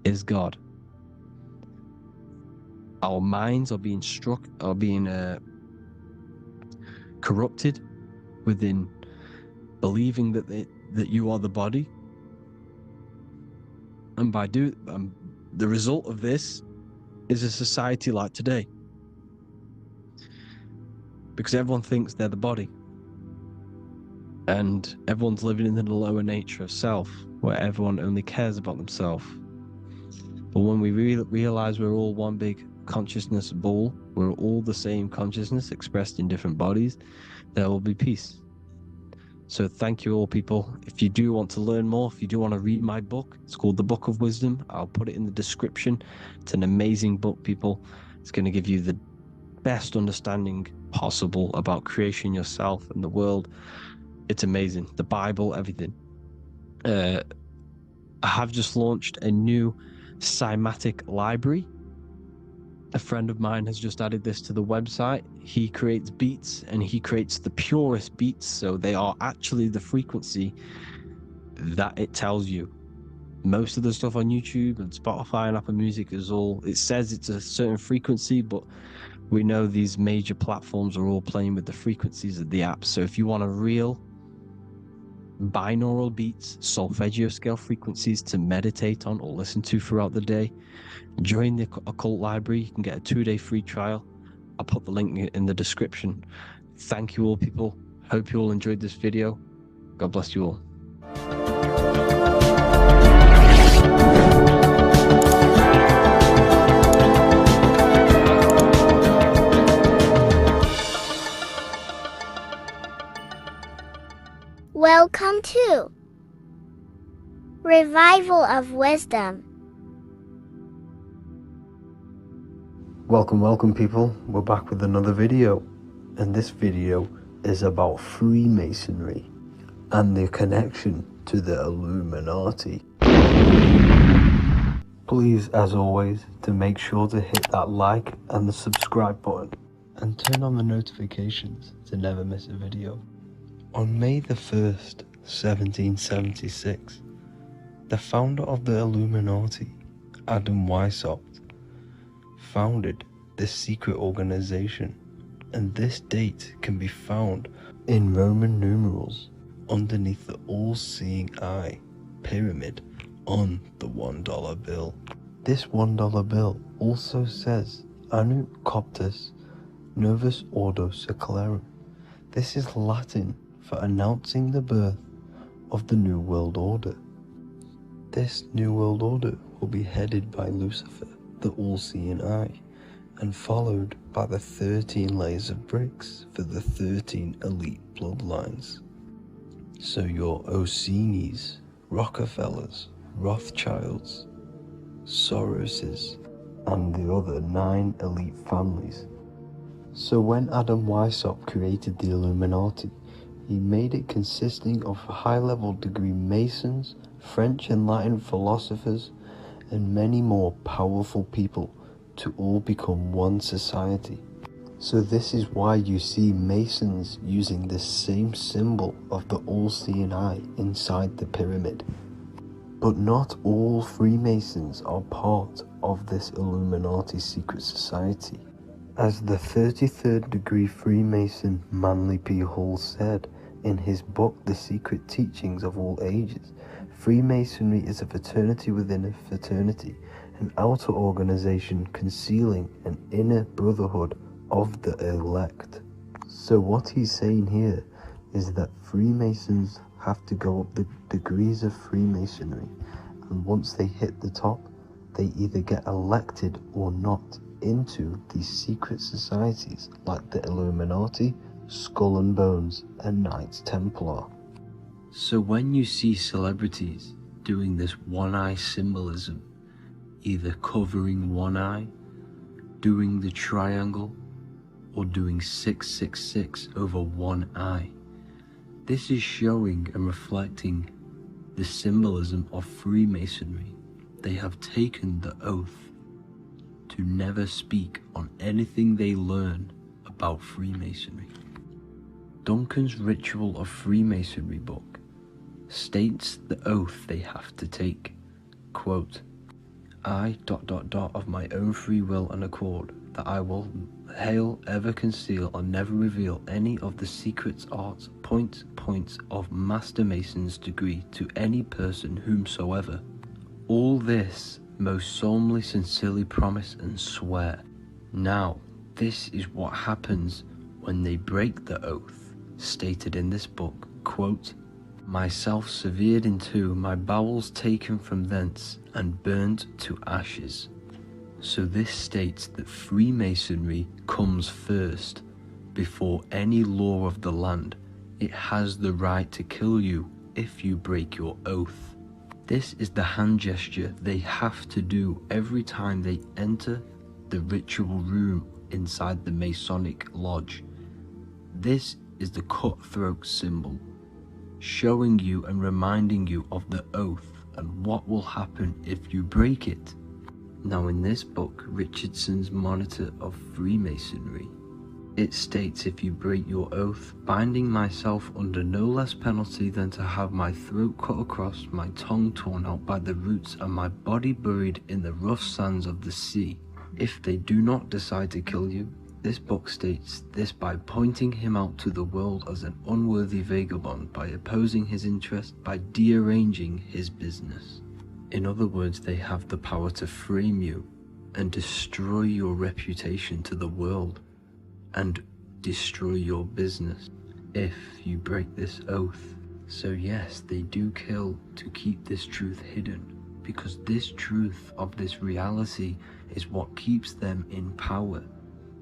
is God. Our minds are being corrupted within believing that you are the body, and the result of this is a society like today, because everyone thinks they're the body, and everyone's living in the lower nature of self, where everyone only cares about themselves. But when we realize we're all one big consciousness ball, we're all the same consciousness expressed in different bodies, there will be peace. So thank you all, people. If you do want to learn more, if you do want to read my book, it's called The Book of Wisdom. I'll put it in the description. It's an amazing book, people. It's going to give you the best understanding possible about creation, yourself, and the world. It's amazing. The Bible, everything. I have just launched a new cymatic library. A friend of mine has just added this to the website. He creates beats, and he creates the purest beats, so they are actually the frequency that it tells you. Most of the stuff on YouTube and Spotify and Apple Music it says it's a certain frequency, but we know these major platforms are all playing with the frequencies of the apps. So if you want a real binaural beats, solfeggio scale frequencies to meditate on or listen to throughout the day, join the Occult Library. You can get a 2-day free trial. I'll put the link in the description. Thank you all, people. Hope you all enjoyed this video. God bless you all. Welcome to Revival of Wisdom. Welcome people, we're back with another video, and this video is about Freemasonry and their connection to the Illuminati. Please, as always, to make sure to hit that like and the subscribe button and turn on the notifications to never miss a video. On May the 1st, 1776, the founder of the Illuminati, Adam Weishaupt, founded this secret organization, and this date can be found in Roman numerals underneath the all-seeing eye pyramid on the $1 bill. This $1 bill also says Anno Coptus Novus Ordo Secularum. This is Latin for announcing the birth of the New World Order. This New World Order will be headed by Lucifer, the all-seeing eye, and followed by the 13 layers of bricks for the 13 elite bloodlines. So your Orsini's, Rockefellers, Rothschilds, Soroses, and the other 9 elite families. So when Adam Weishaupt created the Illuminati, he made it consisting of high-level degree Masons, French and Latin philosophers, and many more powerful people to all become one society. So this is why you see Masons using the same symbol of the all-seeing eye inside the pyramid. But not all Freemasons are part of this Illuminati secret society. As the 33rd degree Freemason Manly P. Hall said in his book The Secret Teachings of All Ages, Freemasonry is a fraternity within a fraternity, an outer organization concealing an inner brotherhood of the elect. So what he's saying here is that Freemasons have to go up the degrees of Freemasonry, and once they hit the top, they either get elected or not into these secret societies like the Illuminati, Skull and Bones, and Knights Templar. So when you see celebrities doing this one-eye symbolism, either covering one eye, doing the triangle, or doing 666 over one eye, this is showing and reflecting the symbolism of Freemasonry. They have taken the oath to never speak on anything they learn about Freemasonry. Duncan's Ritual of Freemasonry book states the oath they have to take. Quote, I ... of my own free will and accord, that I will hail, ever conceal, or never reveal any of the secrets, arts, points of Master Mason's degree to any person whomsoever. All this most solemnly, sincerely promise and swear. Now, this is what happens when they break the oath, stated in this book. Quote, myself severed in two, my bowels taken from thence, and burnt to ashes. So this states that Freemasonry comes first, before any law of the land. It has the right to kill you if you break your oath. This is the hand gesture they have to do every time they enter the ritual room inside the Masonic lodge. This is the cutthroat symbol, showing you and reminding you of the oath and what will happen if you break it. Now in this book, Richardson's Monitor of Freemasonry, it states, if you break your oath, binding myself under no less penalty than to have my throat cut across, my tongue torn out by the roots, and my body buried in the rough sands of the sea. If they do not decide to kill you, this book states this by pointing him out to the world as an unworthy vagabond, by opposing his interest, by dearranging his business. In other words, they have the power to frame you and destroy your reputation to the world, and destroy your business if you break this oath. So yes, they do kill to keep this truth hidden, because this truth of this reality is what keeps them in power.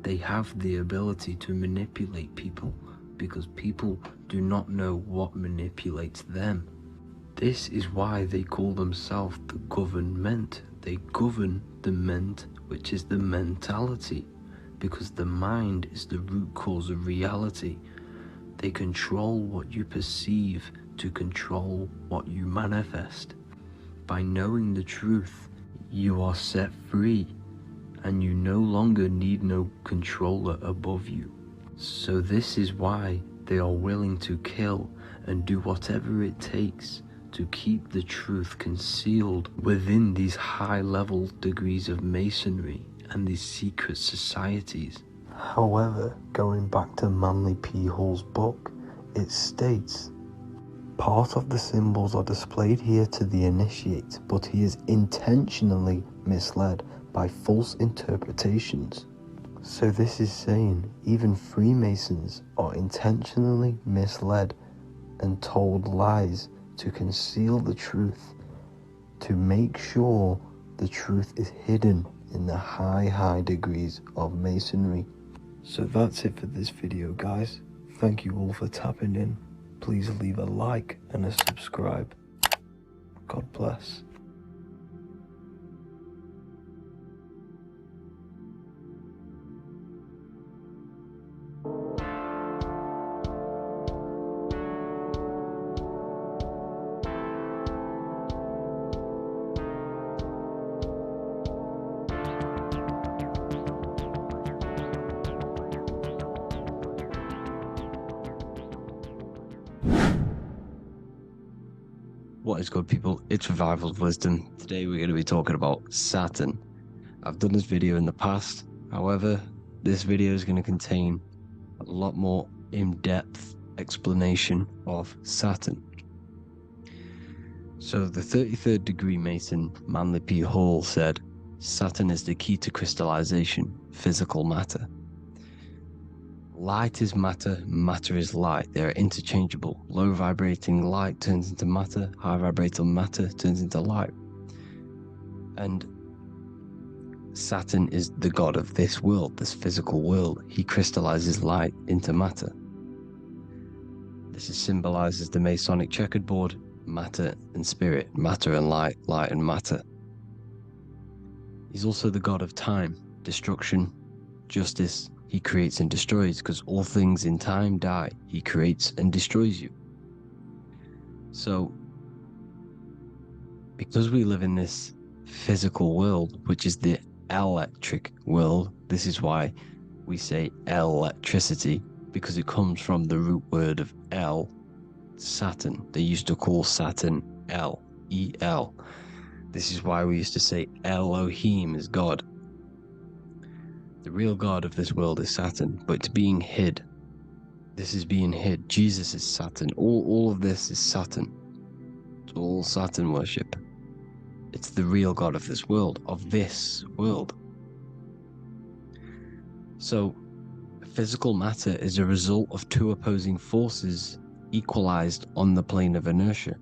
They have the ability to manipulate people, because people do not know what manipulates them. This is why they call themselves the government. They govern the ment, which is the mentality, because the mind is the root cause of reality. They control what you perceive to control what you manifest. By knowing the truth, you are set free, and you no longer need no controller above you. So this is why they are willing to kill and do whatever it takes to keep the truth concealed within these high-level degrees of masonry and these secret societies. However, going back to Manly P. Hall's book, it states, part of the symbols are displayed here to the initiate, but he is intentionally misled by false interpretations. So this is saying even Freemasons are intentionally misled and told lies to conceal the truth, to make sure the truth is hidden in the high degrees of masonry. So that's it for this video, guys. Thank you all for tapping in. Please leave a like and a subscribe. God bless. What is good, people? It's Revival of Wisdom. Today we're going to be talking about Saturn. I've done this video in the past, however, this video is going to contain a lot more in-depth explanation of Saturn. So the 33rd degree Mason Manly P. Hall said, Saturn is the key to crystallization, physical matter. Light is matter, matter is light. They are interchangeable. Low vibrating light turns into matter, high vibrating matter turns into light. And Saturn is the god of this world, this physical world. He crystallizes light into matter. This is symbolized as the Masonic checkerboard, matter and spirit, matter and light, light and matter. He's also the god of time, destruction, justice. He creates and destroys, because all things in time die. He creates and destroys you. So, because we live in this physical world, which is the electric world, this is why we say electricity, because it comes from the root word of El, Saturn. They used to call Saturn El, E-L. This is why we used to say Elohim is God. The real God of this world is Saturn, but it's being hid. This is being hid. Jesus is Saturn. All of this is Saturn. It's all Saturn worship. It's the real God of this world, So, physical matter is a result of two opposing forces equalized on the plane of inertia,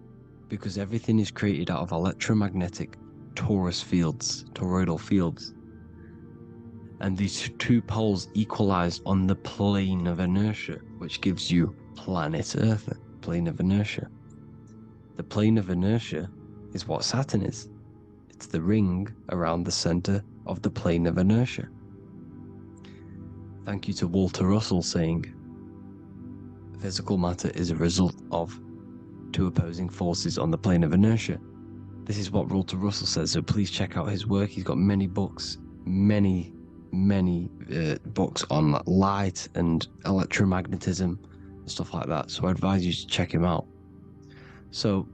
because everything is created out of electromagnetic toroidal fields. And these two poles equalize on the plane of inertia, which gives you planet Earth, plane of inertia. The plane of inertia is what Saturn is. It's the ring around the center of the plane of inertia. Thank you to Walter Russell saying, physical matter is a result of two opposing forces on the plane of inertia. This is what Walter Russell says, so please check out his work. He's got many books, many books on light and electromagnetism and stuff like that, so I advise you to check him out. So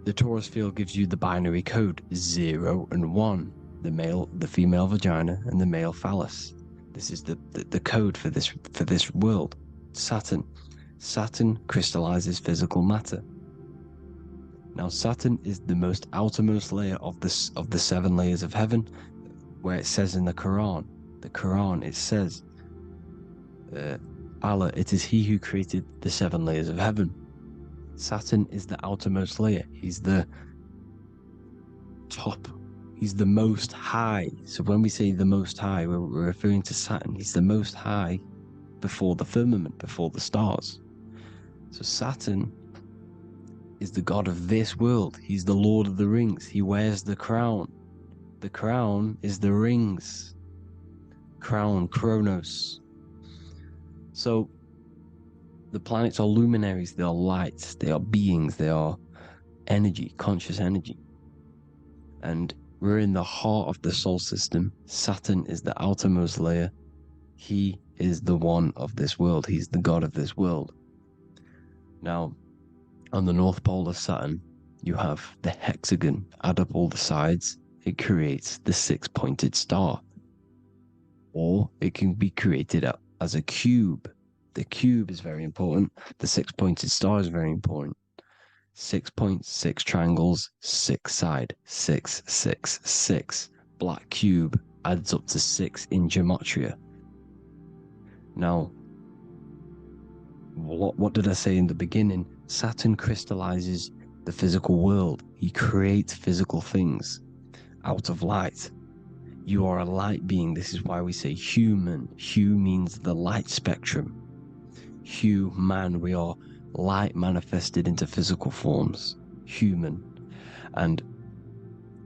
the torus field gives you the binary code 0 and 1, the female vagina and the male phallus. This is the code for this world. Saturn crystallizes physical matter. Now Saturn is the most outermost layer of the 7 layers of heaven, where it says in the Quran, it says, Allah, it is He who created the 7 layers of heaven. Saturn is the outermost layer. He's the top. He's the most high. So when we say the most high, we're referring to Saturn. He's the most high before the firmament, before the stars. So Saturn is the god of this world. He's the Lord of the Rings. He wears the crown. The crown is the rings. Crown, Kronos. So the planets are luminaries, they are lights, they are beings, they are energy, conscious energy. And we're in the heart of the solar system. Saturn is the outermost layer. He is the one of this world. He's the god of this world. Now, on the North Pole of Saturn, you have the hexagon. Add up all the sides, it creates the 6-pointed star. Or it can be created as a cube. The cube is very important. The 6-pointed star is very important. 6 points, 6 triangles, 6 side, 6, 6, 6. Black cube adds up to 6 in gematria. Now, what did I say in the beginning? Saturn crystallizes the physical world. He creates physical things out of light. You are a light being. This is why we say human. Hue means the light spectrum. Hue, man, we are light manifested into physical forms. Human. And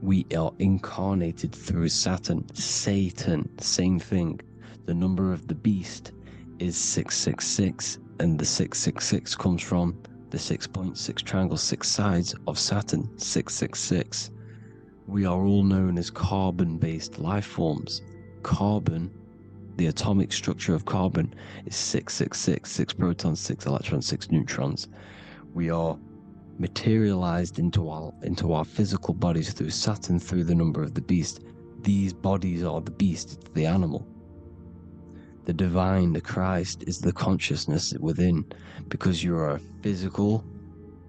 we are incarnated through Saturn. Satan, same thing. The number of the beast is 666, and the 666 comes from the 6.6 triangle, 6 sides of Saturn, 666. We are all known as carbon-based life forms. Carbon, the atomic structure of carbon, is 666, 6 protons, 6 electrons, 6 neutrons. We are materialized into our physical bodies through Saturn, through the number of the beast. These bodies are the beast, it's the animal. The divine, the Christ, is the consciousness within, because you are a physical,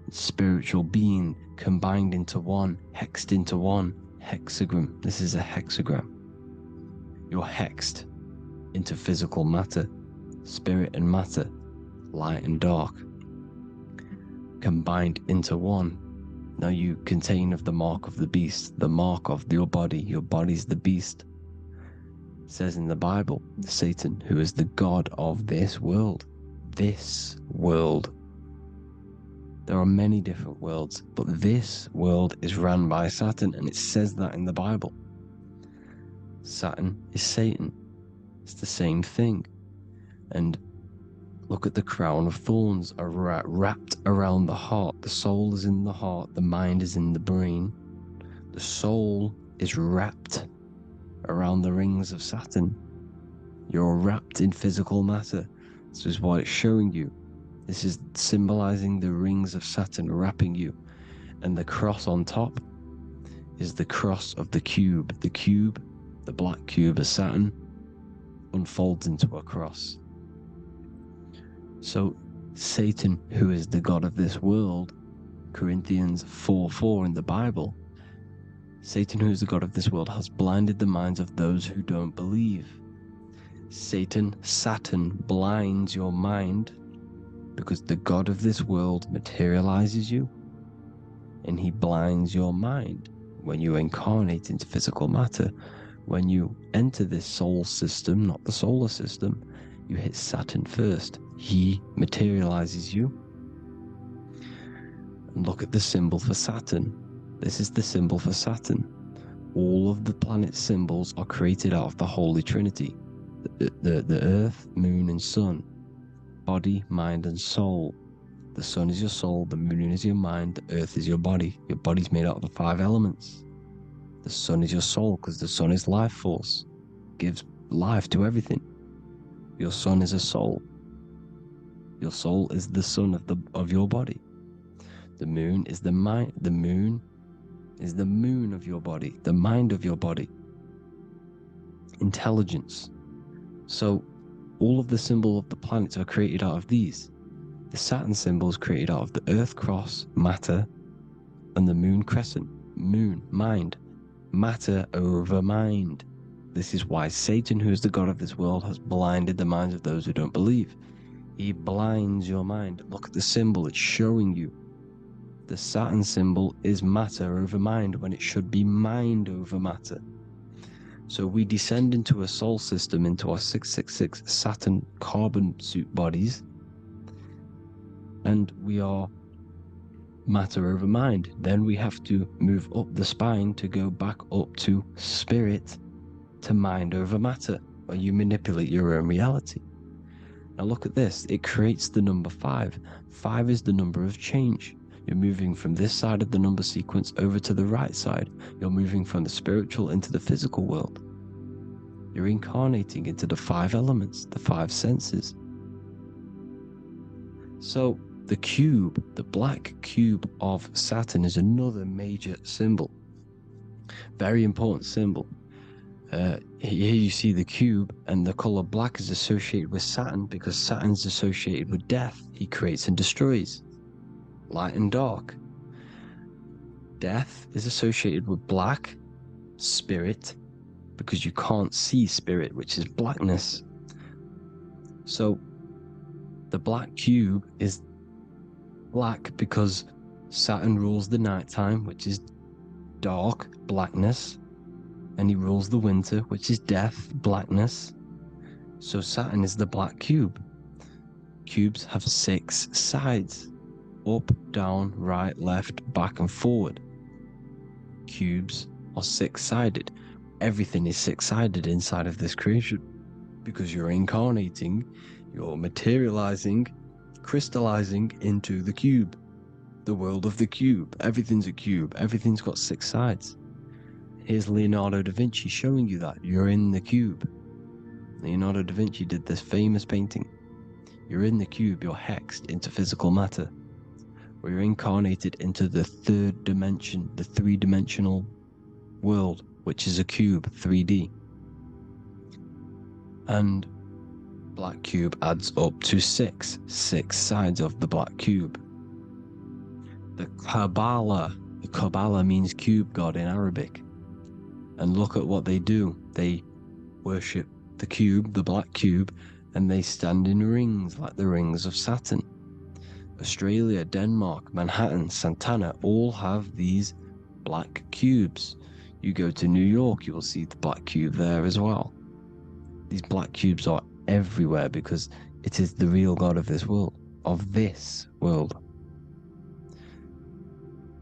spiritual being combined into one, hexed into one. Hexagram. This is a hexagram. You're hexed into physical matter, spirit and matter, light and dark, combined into one. Now you contain of the mark of the beast, the mark of your body. Your body's the beast. It says in the Bible, Satan, who is the god of this world. This world. There are many different worlds, but this world is run by Satan, and it says that in the Bible. Saturn is Satan. It's the same thing. And look at the crown of thorns are wrapped around the heart. The soul is in the heart. The mind is in the brain. The soul is wrapped around the rings of Saturn. You're wrapped in physical matter. This is what it's showing you. This is symbolizing the rings of Saturn wrapping you. And the cross on top is the cross of the cube. The cube, the black cube of Saturn, unfolds into a cross. So Satan, who is the god of this world, Corinthians 4:4 in the Bible, Satan, who is the god of this world, has blinded the minds of those who don't believe. Satan blinds your mind because the god of this world materializes you, and he blinds your mind when you incarnate into physical matter. When you enter this soul system, not the solar system, you hit Saturn first. He materializes you. And look at the symbol for Saturn. This is the symbol for Saturn. All of the planet symbols are created out of the Holy Trinity. The Earth, Moon, and Sun. Body, mind, and soul. The Sun is your soul, the Moon is your mind, the Earth is your body. Your body's made out of the 5 elements. The Sun is your soul, because the Sun is life force. Gives life to everything. Your Sun is a soul. Your soul is the sun of your body. The moon is the mind. The moon is the moon of your body, the mind of your body. Intelligence. So all of the symbol of the planets are created out of these. The Saturn symbol is created out of the Earth cross, matter, and the moon crescent, moon, mind, matter over mind. This is why Satan, who is the god of this world, has blinded the minds of those who don't believe. He blinds your mind. Look at the symbol, it's showing you. The Saturn symbol is matter over mind when it should be mind over matter. So we descend into a soul system, into our 666 Saturn carbon suit bodies, and we are matter over mind. Then we have to move up the spine to go back up to spirit, to mind over matter, where you manipulate your own reality. Now look at this, it creates the number 5. 5 is the number of change. You're moving from this side of the number sequence over to the right side. You're moving from the spiritual into the physical world. You're incarnating into the 5 elements, the 5 senses. So the cube, the black cube of Saturn, is another major symbol. Very important symbol. Here you see the cube, and the color black is associated with Saturn because Saturn is associated with death. He creates and destroys. Light and dark. Death is associated with black, spirit, because you can't see spirit, which is blackness. So the black cube is black because Saturn rules the nighttime, which is dark, blackness. And he rules the winter, which is death, blackness. So Saturn is the black cube. Cubes have 6 sides. Up, down, right, left, back, and forward. Cubes are 6-sided. Everything is 6-sided inside of this creation. Because you're incarnating, you're materializing, crystallizing into the cube. The world of the cube. Everything's a cube. Everything's got 6 sides. Here's Leonardo da Vinci showing you that. You're in the cube. Leonardo da Vinci did this famous painting. You're in the cube, you're hexed into physical matter. Where you're incarnated into the 3rd dimension, the 3-dimensional world, which is a cube, 3D. And black cube adds up to 6 sides of the black cube. The Kabbalah means cube god in Arabic. And look at what they do. They worship the cube, the black cube, and they stand in rings like the rings of Saturn. Australia, Denmark, Manhattan, Santana all have these black cubes. You go to New York, you will see the black cube there as well. These black cubes are everywhere because it is the real God of this world.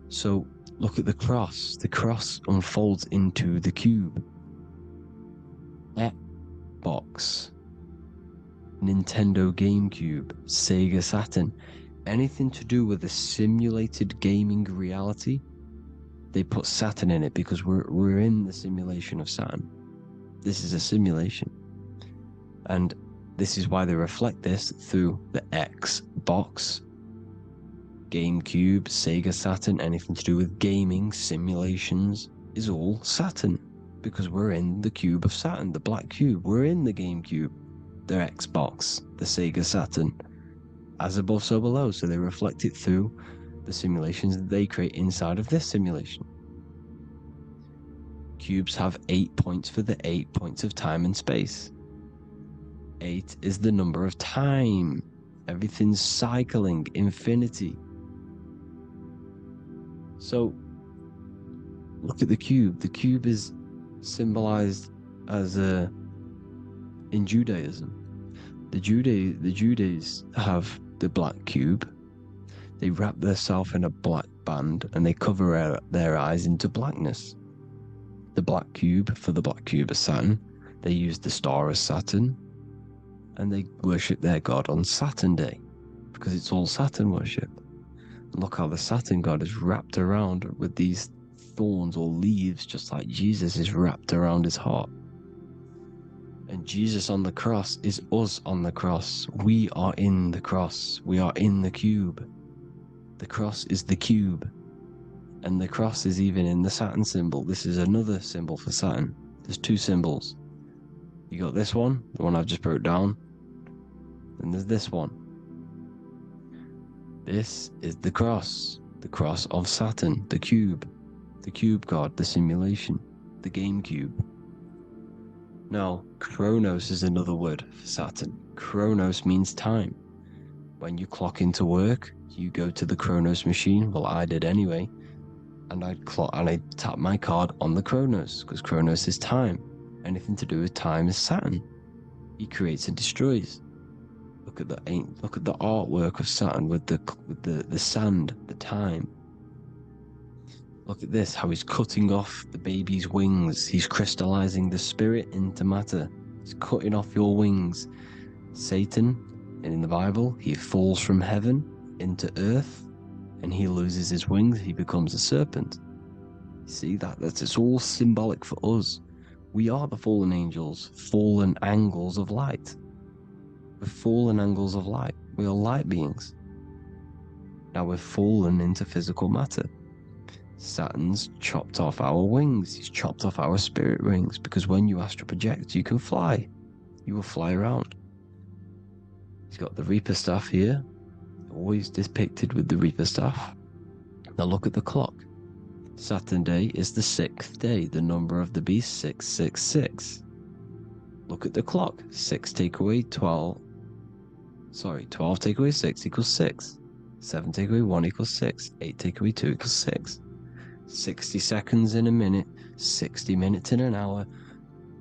So look at the cross. The cross unfolds into the cube. Xbox, Nintendo GameCube, Sega Saturn, anything to do with a simulated gaming reality, they put Saturn in it because we're in the simulation of Saturn. This is a simulation. And this is why they reflect this through the Xbox, GameCube, Sega Saturn, anything to do with gaming, simulations, is all Saturn. Because we're in the cube of Saturn, the black cube. We're in the GameCube, the Xbox, the Sega Saturn. As above, so below. So they reflect it through the simulations that they create inside of this simulation. Cubes have 8 points for the 8 points of time and space. 8 is the number of time. Everything's cycling, infinity. So, look at the cube. The cube is symbolized as in Judaism. The Judees have the black cube. They wrap themselves in a black band and they cover their eyes into blackness. The black cube, for the black cube of Saturn, they use the star as Saturn, and they worship their god on Saturn Day because it's all Saturn worship. And look how the Saturn god is wrapped around with these thorns or leaves, just like Jesus is wrapped around his heart. And Jesus on the cross is us on the cross. We are in the cross. We are in the cube. The cross is the cube. And the cross is even in the Saturn symbol. This is another symbol for Saturn. There's 2 symbols. You got this one, the one I've just broke down. And there's this one. This is the cross of Saturn, the cube god, the simulation, the game cube. Now, Chronos is another word for Saturn. Chronos means time. When you clock into work, you go to the Chronos machine. Well, I did anyway. And I tap my card on the Chronos, because Chronos is time. Anything to do with time is Saturn. He creates and destroys. Look at the artwork of Saturn with the sand, the time. Look at this, how he's cutting off the baby's wings. He's crystallizing the spirit into matter. He's cutting off your wings. Satan, in the Bible, he falls from heaven into earth and he loses his wings. He becomes a serpent. See, it's all symbolic for us. We are the fallen angels, fallen angles of light. We're fallen angles of light. We are light beings. Now we're fallen into physical matter. Saturn's chopped off our wings. He's chopped off our spirit wings, because when you astral project, you can fly. You will fly around. He's got the Reaper staff here, always depicted with the Reaper staff. Now look at the clock. Saturn Day is the 6th day, the number of the beast 666. Look at the clock. 6 take away 12. 12 take away 6 equals 6. 7 take away 1 equals 6. 8 take away 2 equals 6. 60 seconds in a minute, 60 minutes in an hour,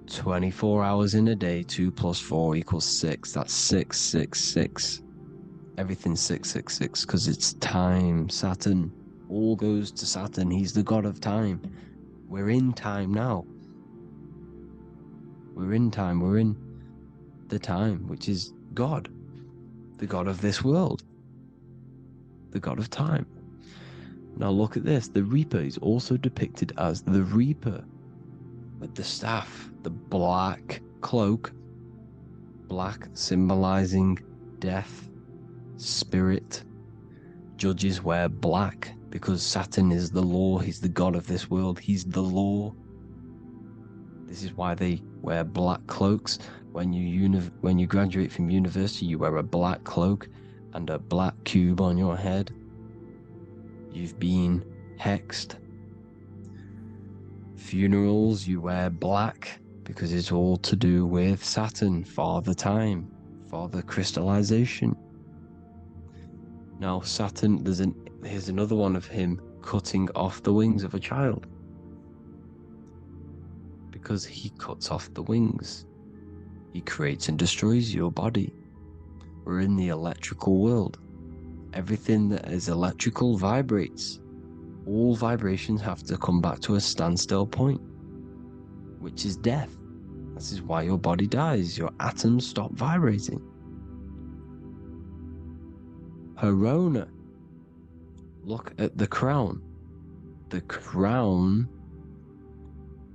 24 hours in a day, 2 plus 4 equals 6. That's 666. Everything's 666 because it's time. Saturn. All goes to Saturn. He's the god of time. We're in time now. We're in time. We're in the time, which is God. The god of this world. The god of time. Now look at this. The Reaper is also depicted as the Reaper with the staff, the black cloak, black symbolizing death, spirit. Judges wear black because Saturn is the law. He's the god of this world. He's the law. This is why they wear black cloaks. When you graduate from university, you wear a black cloak and a black cube on your head. You've been hexed. Funerals, you wear black because it's all to do with Saturn, Father Time, Father Crystallization. Now Saturn, here's another one of him cutting off the wings of a child. Because he cuts off the wings. He creates and destroys your body. We're in the electrical world. Everything that is electrical vibrates. All vibrations have to come back to a standstill point, which is death. This is why your body dies. Your atoms stop vibrating. Corona. Look at the crown. The crown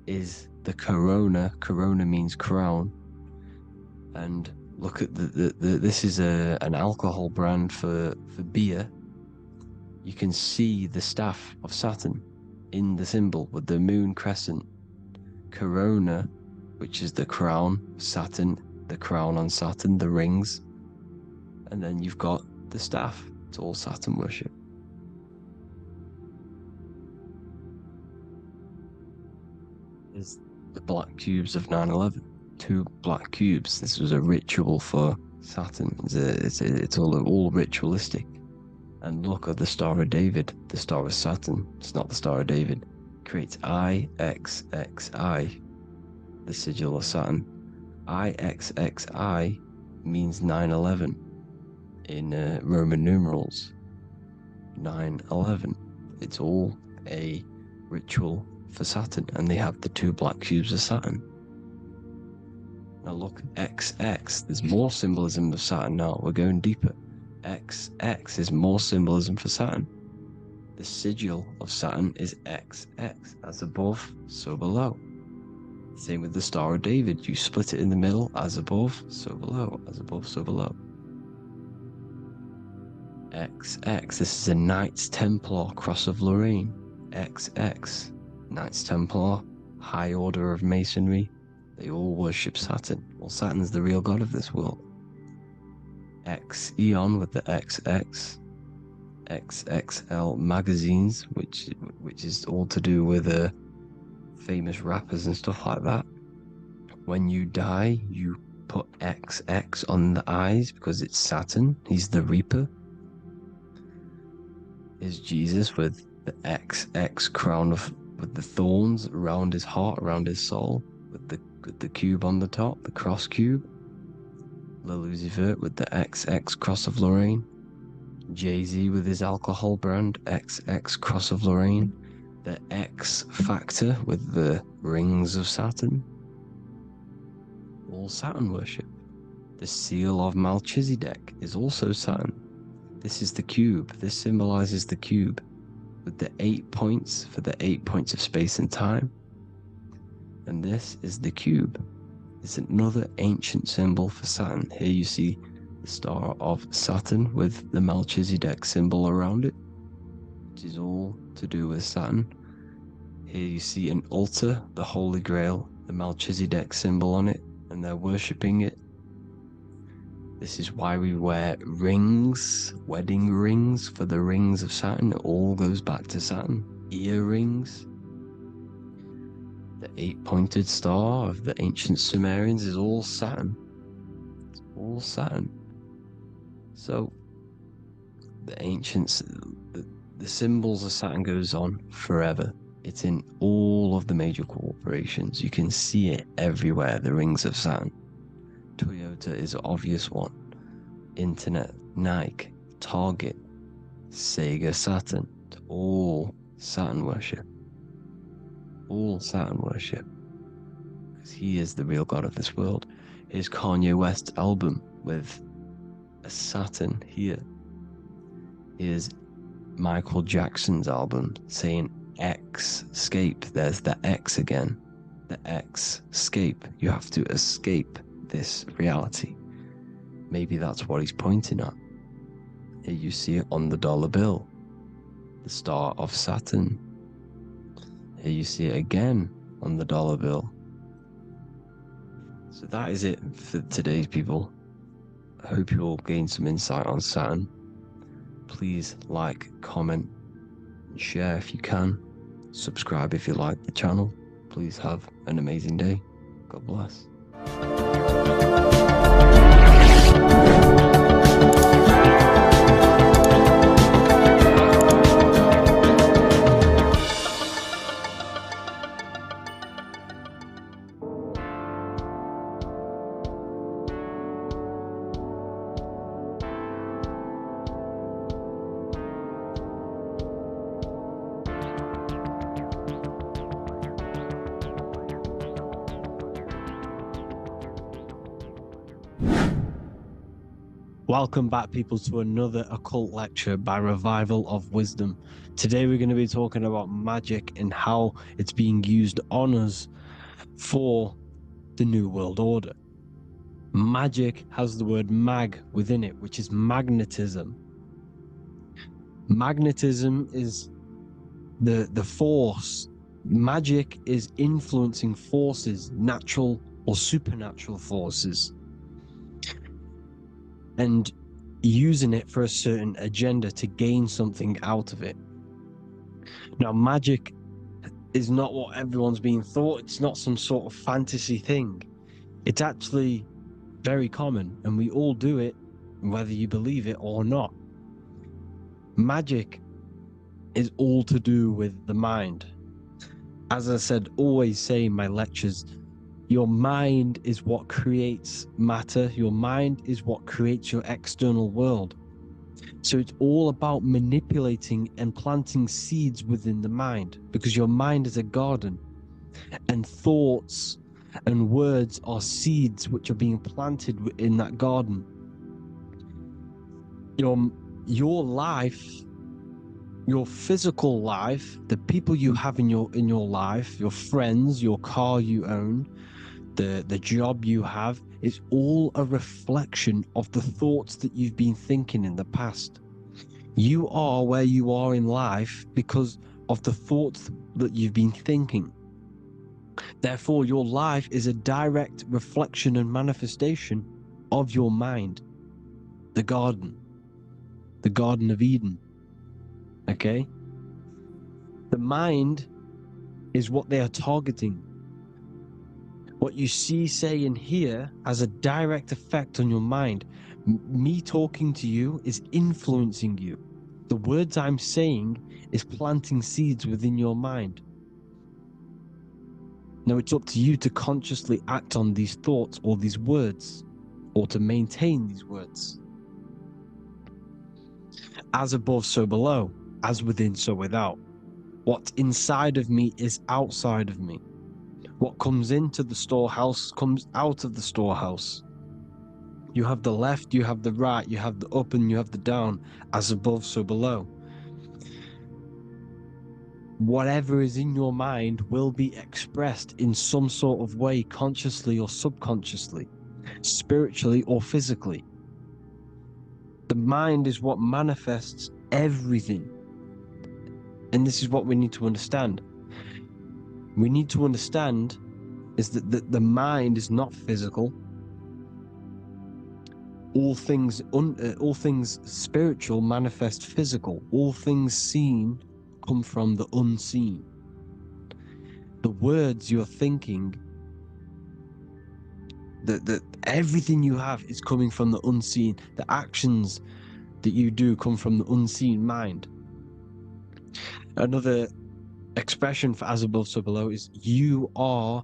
is the corona. Corona means crown. And look at this is an alcohol brand for beer. You can see the staff of Saturn in the symbol with the moon crescent. Corona, which is the crown, Saturn, the crown on Saturn, the rings. And then you've got the staff. It's all Saturn worship. Is the black cubes of 9/11. 2 black cubes. This was a ritual for Saturn. It's all ritualistic. And look at the Star of David, the Star of Saturn. It's not the Star of David. It creates IXXI, the sigil of Saturn. IXXI means 9/11 in Roman numerals. 9/11. It's all a ritual for Saturn, and they have the 2 black cubes of Saturn. Now look, XX, there's more symbolism of Saturn now. We're going deeper. XX is more symbolism for Saturn. The sigil of Saturn is XX, as above, so below. Same with the Star of David. You split it in the middle, as above, so below, as above, so below. XX, this is a Knights Templar Cross of Lorraine. XX, Knights Templar, High Order of Masonry. They all worship Saturn. Well, Saturn's the real god of this world. X Eon with the XX, XXL magazines, which is all to do with famous rappers and stuff like that. When you die, you put XX on the eyes because it's Saturn. He's the Reaper. Is Jesus with the XX crown with the thorns around his heart, around his soul, with the cube on the top, the cross cube. Le Lucifer with the XX Cross of Lorraine. Jay-Z with his alcohol brand, XX Cross of Lorraine. The X Factor with the rings of Saturn. All Saturn worship. The seal of Melchizedek is also Saturn. This is the cube. This symbolizes the cube with the 8 points for the 8 points of space and time. And this is the cube. It's another ancient symbol for Saturn. Here you see the Star of Saturn with the Melchizedek symbol around it, which is all to do with Saturn. Here you see an altar, the Holy Grail, the Melchizedek symbol on it, and they're worshipping it. This is why we wear rings, wedding rings for the rings of Saturn. It all goes back to Saturn. Earrings. The 8-pointed star of the ancient Sumerians is all Saturn. It's all Saturn. So, the ancients, the symbols of Saturn goes on forever. It's in all of the major corporations. You can see it everywhere, the rings of Saturn. Toyota is an obvious one. Internet, Nike, Target, Sega, Saturn. It's all Saturn worship. All Saturn worship. Because he is the real god of this world. Here's Kanye West's album with a Saturn here. Here's Michael Jackson's album saying X, escape. There's the X again. The X, escape. You have to escape this reality. Maybe that's what he's pointing at. Here you see it on the dollar bill. The Star of Saturn. Here you see it again on the dollar bill. So that is it for today's people. I hope you all gained some insight on Saturn. Please like, comment, and share if you can. Subscribe if you like the channel. Please have an amazing day. God bless. Welcome back, people, to another occult lecture by Revival of Wisdom. Today we're going to be talking about magic and how it's being used on us for the New World Order. Magic has the word mag within it, which is magnetism. Magnetism is the force. Magic is influencing forces, natural or supernatural forces, and using it for a certain agenda to gain something out of it. Now, magic is not what everyone's being thought. It's not some sort of fantasy thing. It's actually very common, and we all do it, whether you believe it or not. Magic is all to do with the mind. As I said, always say in my lectures, your mind is what creates matter. Your mind is what creates your external world. So it's all about manipulating and planting seeds within the mind, because your mind is a garden, and thoughts and words are seeds which are being planted in that garden. Your life, your physical life, the people you have in your life, your friends, your car you own, the job you have, is all a reflection of the thoughts that you've been thinking in the past. You are where you are in life because of the thoughts that you've been thinking. Therefore, your life is a direct reflection and manifestation of your mind. The Garden of Eden. Okay? The mind is what they are targeting. What you see, say, and hear has a direct effect on your mind. Me talking to you is influencing you. The words I'm saying is planting seeds within your mind. Now it's up to you to consciously act on these thoughts or these words, or to maintain these words. As above, so below. As within, so without. What's inside of me is outside of me. What comes into the storehouse comes out of the storehouse. You have the left, you have the right, you have the up and you have the down. As above, so below. Whatever is in your mind will be expressed in some sort of way, consciously or subconsciously, spiritually or physically. The mind is what manifests everything. And this is what we need to understand. We need to understand is that the mind is not physical. All things spiritual manifest physical. All things seen come from the unseen. The words you're thinking, that everything you have is coming from the unseen. The actions that you do come from the unseen mind. Another expression for as above, so below is you are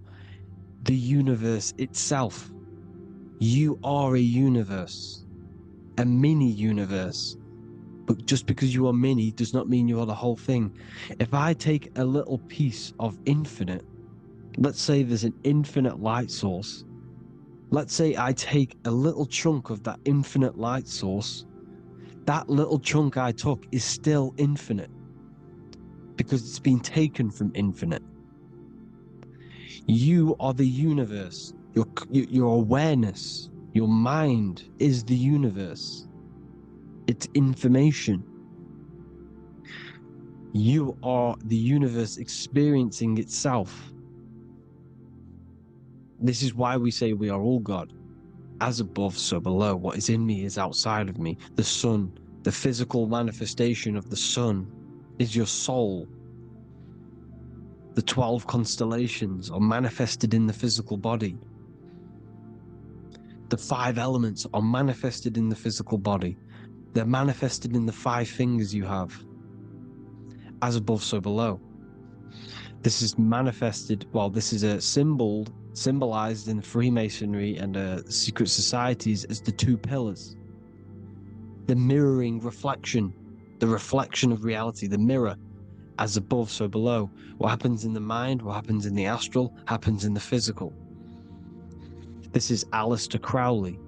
the universe itself. You are a universe, a mini universe. But just because you are mini does not mean you are the whole thing. If I take a little piece of infinite, let's say there's an infinite light source. Let's say I take a little chunk of that infinite light source. That little chunk I took is still infinite because it's been taken from infinite. You are the universe. Your awareness, your mind is the universe. It's information. You are the universe experiencing itself. This is why we say we are all God. As above, so below. What is in me is outside of me. The sun, the physical manifestation of the sun, is your soul. The 12 constellations are manifested in the physical body. The 5 elements are manifested in the physical body. They're manifested in the 5 fingers you have. As above, so below. This is manifested, well, this is a symbolized in Freemasonry and secret societies as the 2 pillars. The mirroring reflection, the reflection of reality, the mirror, as above, so below. What happens in the mind, what happens in the astral, happens in the physical. This is Aleister Crowley.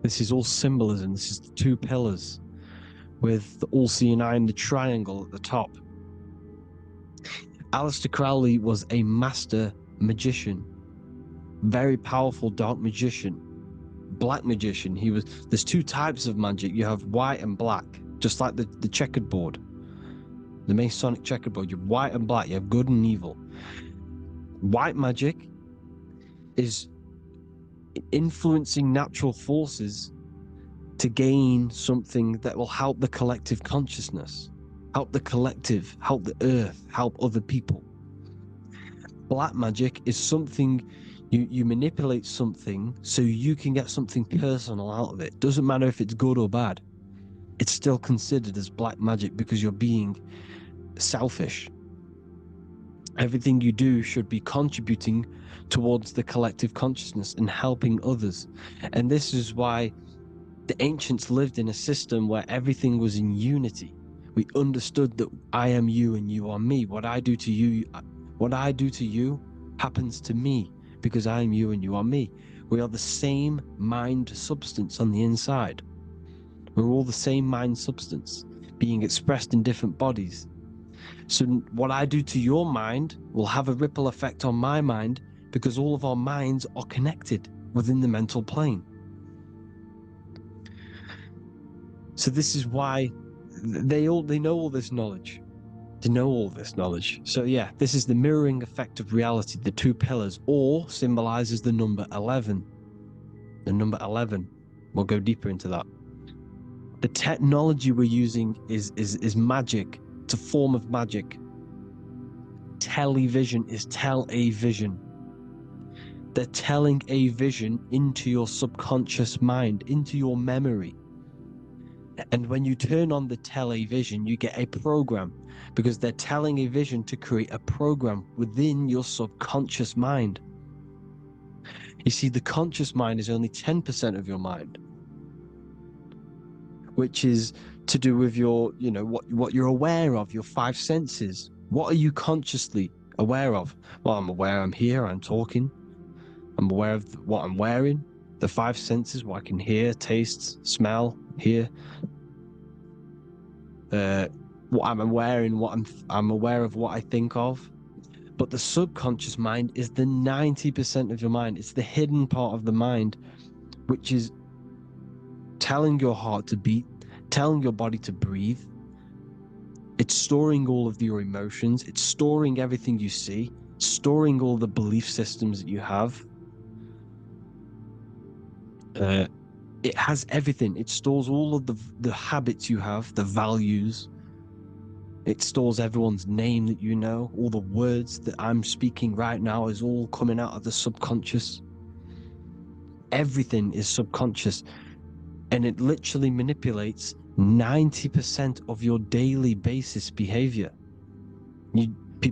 This is all symbolism. This is the 2 pillars with the all-seeing eye and the triangle at the top. Aleister Crowley was a master magician, very powerful dark magician, black magician. There's 2 types of magic. You have white and black, just like the checkered board, the Masonic checkered board. You have white and black, you have good and evil. White magic is influencing natural forces to gain something that will help the collective consciousness, help the collective, help the earth, help other people. Black magic is something you manipulate something so you can get something personal out of it. Doesn't matter if it's good or bad. It's still considered as black magic because you're being selfish. Everything you do should be contributing towards the collective consciousness and helping others. And this is why the ancients lived in a system where everything was in unity. We understood that I am you and you are me. What I do to you happens to me because I am you and you are me. We are the same mind substance on the inside. We're all the same mind substance being expressed in different bodies. So what I do to your mind will have a ripple effect on my mind because all of our minds are connected within the mental plane. So this is why they know all this knowledge. They know all this knowledge. So yeah, this is the mirroring effect of reality, the 2 pillars, or symbolizes the number 11. The number 11. We'll go deeper into that. The technology we're using is magic. It's a form of magic. Television is tell a vision. They're telling a vision into your subconscious mind, into your memory. And when you turn on the television, you get a program because they're telling a vision to create a program within your subconscious mind. You see, the conscious mind is only 10% of your mind, which is to do with your, what you're aware of, your 5 senses. What are you consciously aware of? Well, I'm aware I'm here, I'm talking. I'm aware of what I'm wearing, the 5 senses, what I can hear, taste, smell, hear. What I'm wearing, I'm aware of what I think of. But the subconscious mind is the 90% of your mind. It's the hidden part of the mind, which is telling your heart to beat, telling your body to breathe. It's storing all of your emotions. It's storing everything you see, storing all the belief systems that you have. It has everything. It stores all of the habits you have, the values. It stores everyone's name that you know. All the words that I'm speaking right now is all coming out of the subconscious. Everything is subconscious. And it literally manipulates 90% of your daily basis behavior.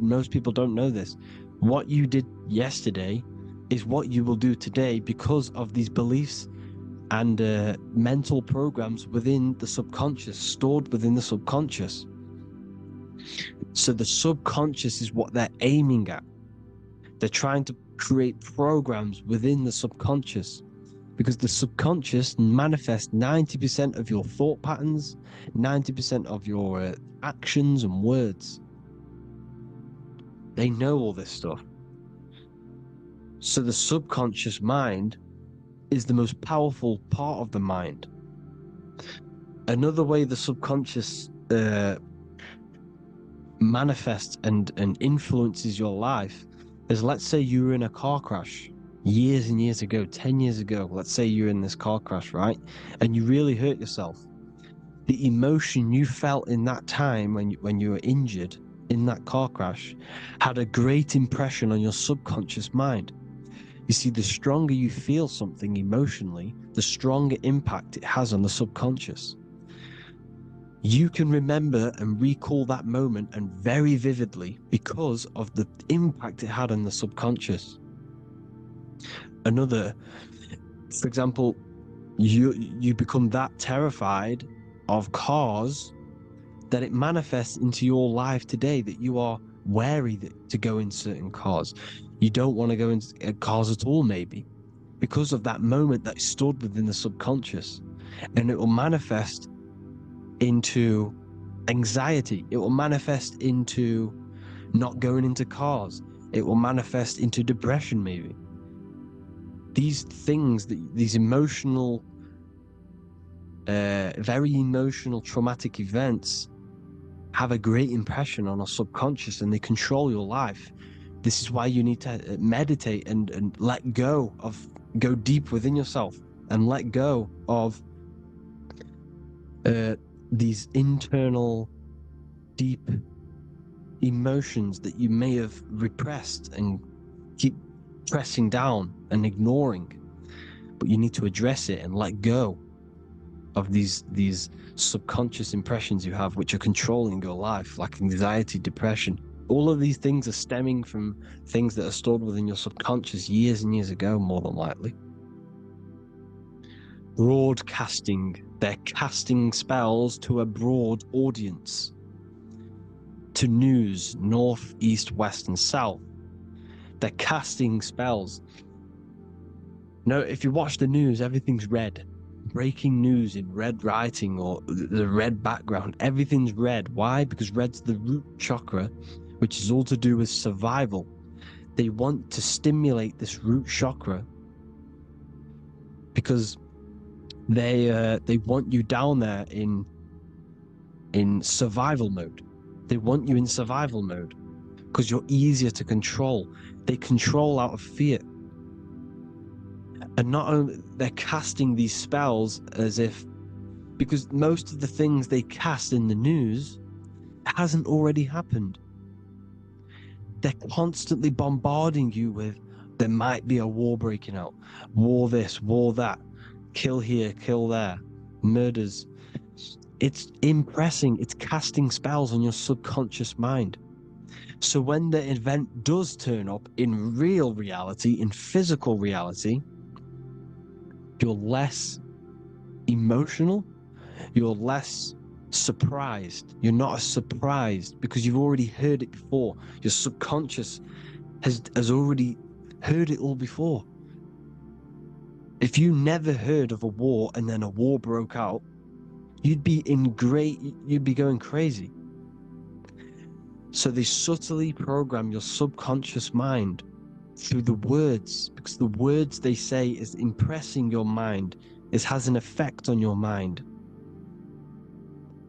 Most people don't know this. What you did yesterday is what you will do today because of these beliefs and mental programs within the subconscious, stored within the subconscious. So the subconscious is what they're aiming at. They're trying to create programs within the subconscious because the subconscious manifests 90% of your thought patterns, 90% of your actions and words. They know all this stuff. So the subconscious mind is the most powerful part of the mind. Another way the subconscious manifests and influences your life is, let's say you were in a car crash years and years ago, 10 years ago. Let's say you're in this car crash, right? And you really hurt yourself. The emotion you felt in that time when you were injured in that car crash had a great impression on your subconscious mind. You see, the stronger you feel something emotionally, the stronger impact it has on the subconscious. You can remember and recall that moment, and very vividly, because of the impact it had on the subconscious. For example, you become that terrified of cars that it manifests into your life today, that you are wary to go in certain cars. You don't want to go into cars at all, maybe, because of that moment that stood within the subconscious. And it will manifest into anxiety. It will manifest into not going into cars. It will manifest into depression, maybe. These things, these emotional, very emotional, traumatic events have a great impression on our subconscious, and they control your life. This is why you need to meditate and go deep within yourself and let go of these internal, deep emotions that you may have repressed and keep pressing down and ignoring. But you need to address it and let go of these subconscious impressions you have, which are controlling your life, like anxiety, depression. All of these things are stemming from things that are stored within your subconscious years and years ago, more than likely. Broadcasting. They're casting spells to a broad audience, to news, north, east, west, and south. They're casting spells. No, if you watch the news, everything's red. Breaking news in red writing or the red background, everything's red. Why? Because red's the root chakra, which is all to do with survival. They want to stimulate this root chakra because they want you down there in survival mode. They want you in survival mode because you're easier to control. They control out of fear. And not only they're casting these spells as if, because most of the things they cast in the news hasn't already happened. They're constantly bombarding you with, there might be a war breaking out, war this, war that, kill here, kill there, murders. It's impressing, it's casting spells on your subconscious mind. So when the event does turn up in real reality, in physical reality, you're less emotional, you're less surprised. You're not as surprised because you've already heard it before. Your subconscious has already heard it all before. If you never heard of a war and then a war broke out, you'd be going crazy. So they subtly program your subconscious mind through the words, because the words they say is impressing your mind. It has an effect on your mind,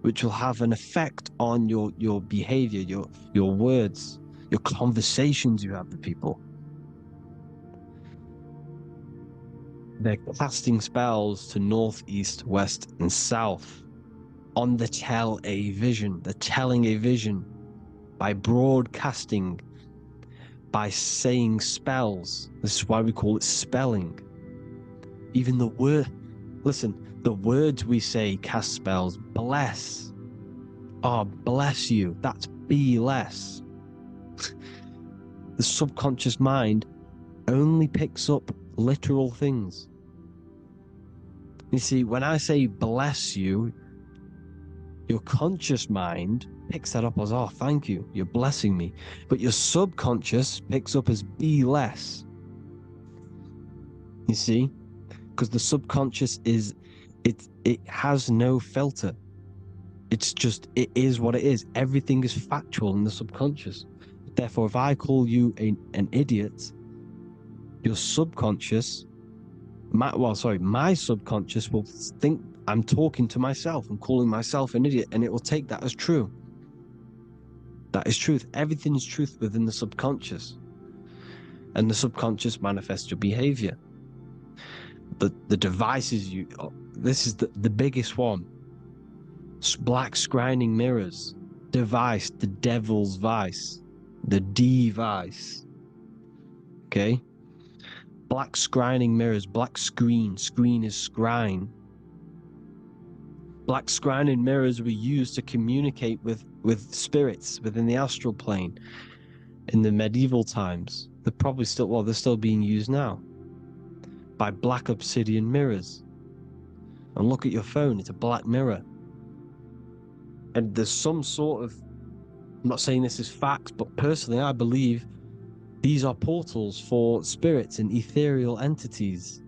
which will have an effect on your behavior, your words, your conversations you have with people. They're casting spells to north, east, west, and south on the tell a vision. They're telling a vision by broadcasting, by saying spells. This is why we call it spelling. Even the word, listen, the words we say cast spells. Bless. Oh, bless you. That's be less. The subconscious mind only picks up literal things. You see, when I say bless you, your conscious mind picks that up as, oh, thank you, you're blessing me. But your subconscious picks up as be less. You see? Because the subconscious it has no filter. It's just, it is what it is. Everything is factual in the subconscious. Therefore, if I call you an idiot, your subconscious, my subconscious will think I'm talking to myself. I'm calling myself an idiot, and it will take that as true. That is truth. Everything is truth within the subconscious. and the subconscious manifests your behavior. The devices you, this is the biggest one. Black scrying mirrors, device, the devil's vice, the device. Okay? Black scrying mirrors, black screen is scrying. Black scrying mirrors were used to communicate with spirits within the astral plane in the medieval times. They're still being used now by black obsidian mirrors. And look at your phone, it's a black mirror. And there's some sort of, I'm not saying this is facts, but personally I believe these are portals for spirits and ethereal entities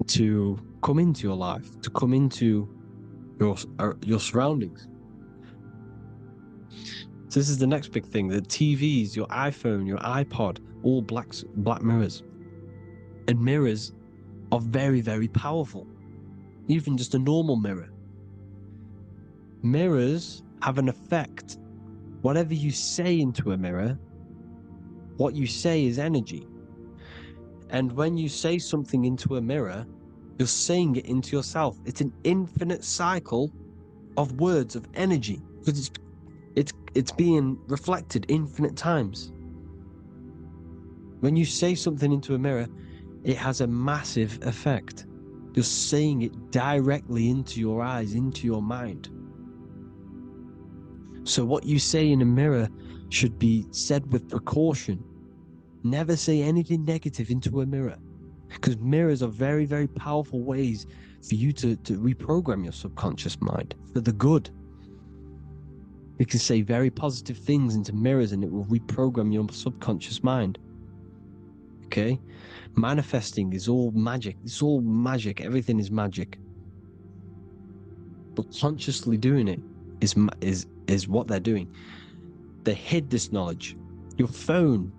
to come into your life, to come into your surroundings. So this is the next big thing: the TVs, your iPhone, your iPod, all black mirrors. And mirrors are very, very powerful. Even just a normal mirror. Mirrors have an effect. Whatever you say into a mirror, what you say is energy. And when you say something into a mirror, you're saying it into yourself. It's an infinite cycle of words of energy, because it's being reflected infinite times. When you say something into a mirror, it has a massive effect. You're saying it directly into your eyes, into your mind. So what you say in a mirror should be said with precaution. Never say anything negative into a mirror, because mirrors are very, very powerful ways for you to reprogram your subconscious mind for the good. You can say very positive things into mirrors and it will reprogram your subconscious mind. Okay? Manifesting is all magic. It's all magic. Everything is magic. But consciously doing it is what they're doing. They hid this knowledge. Your phone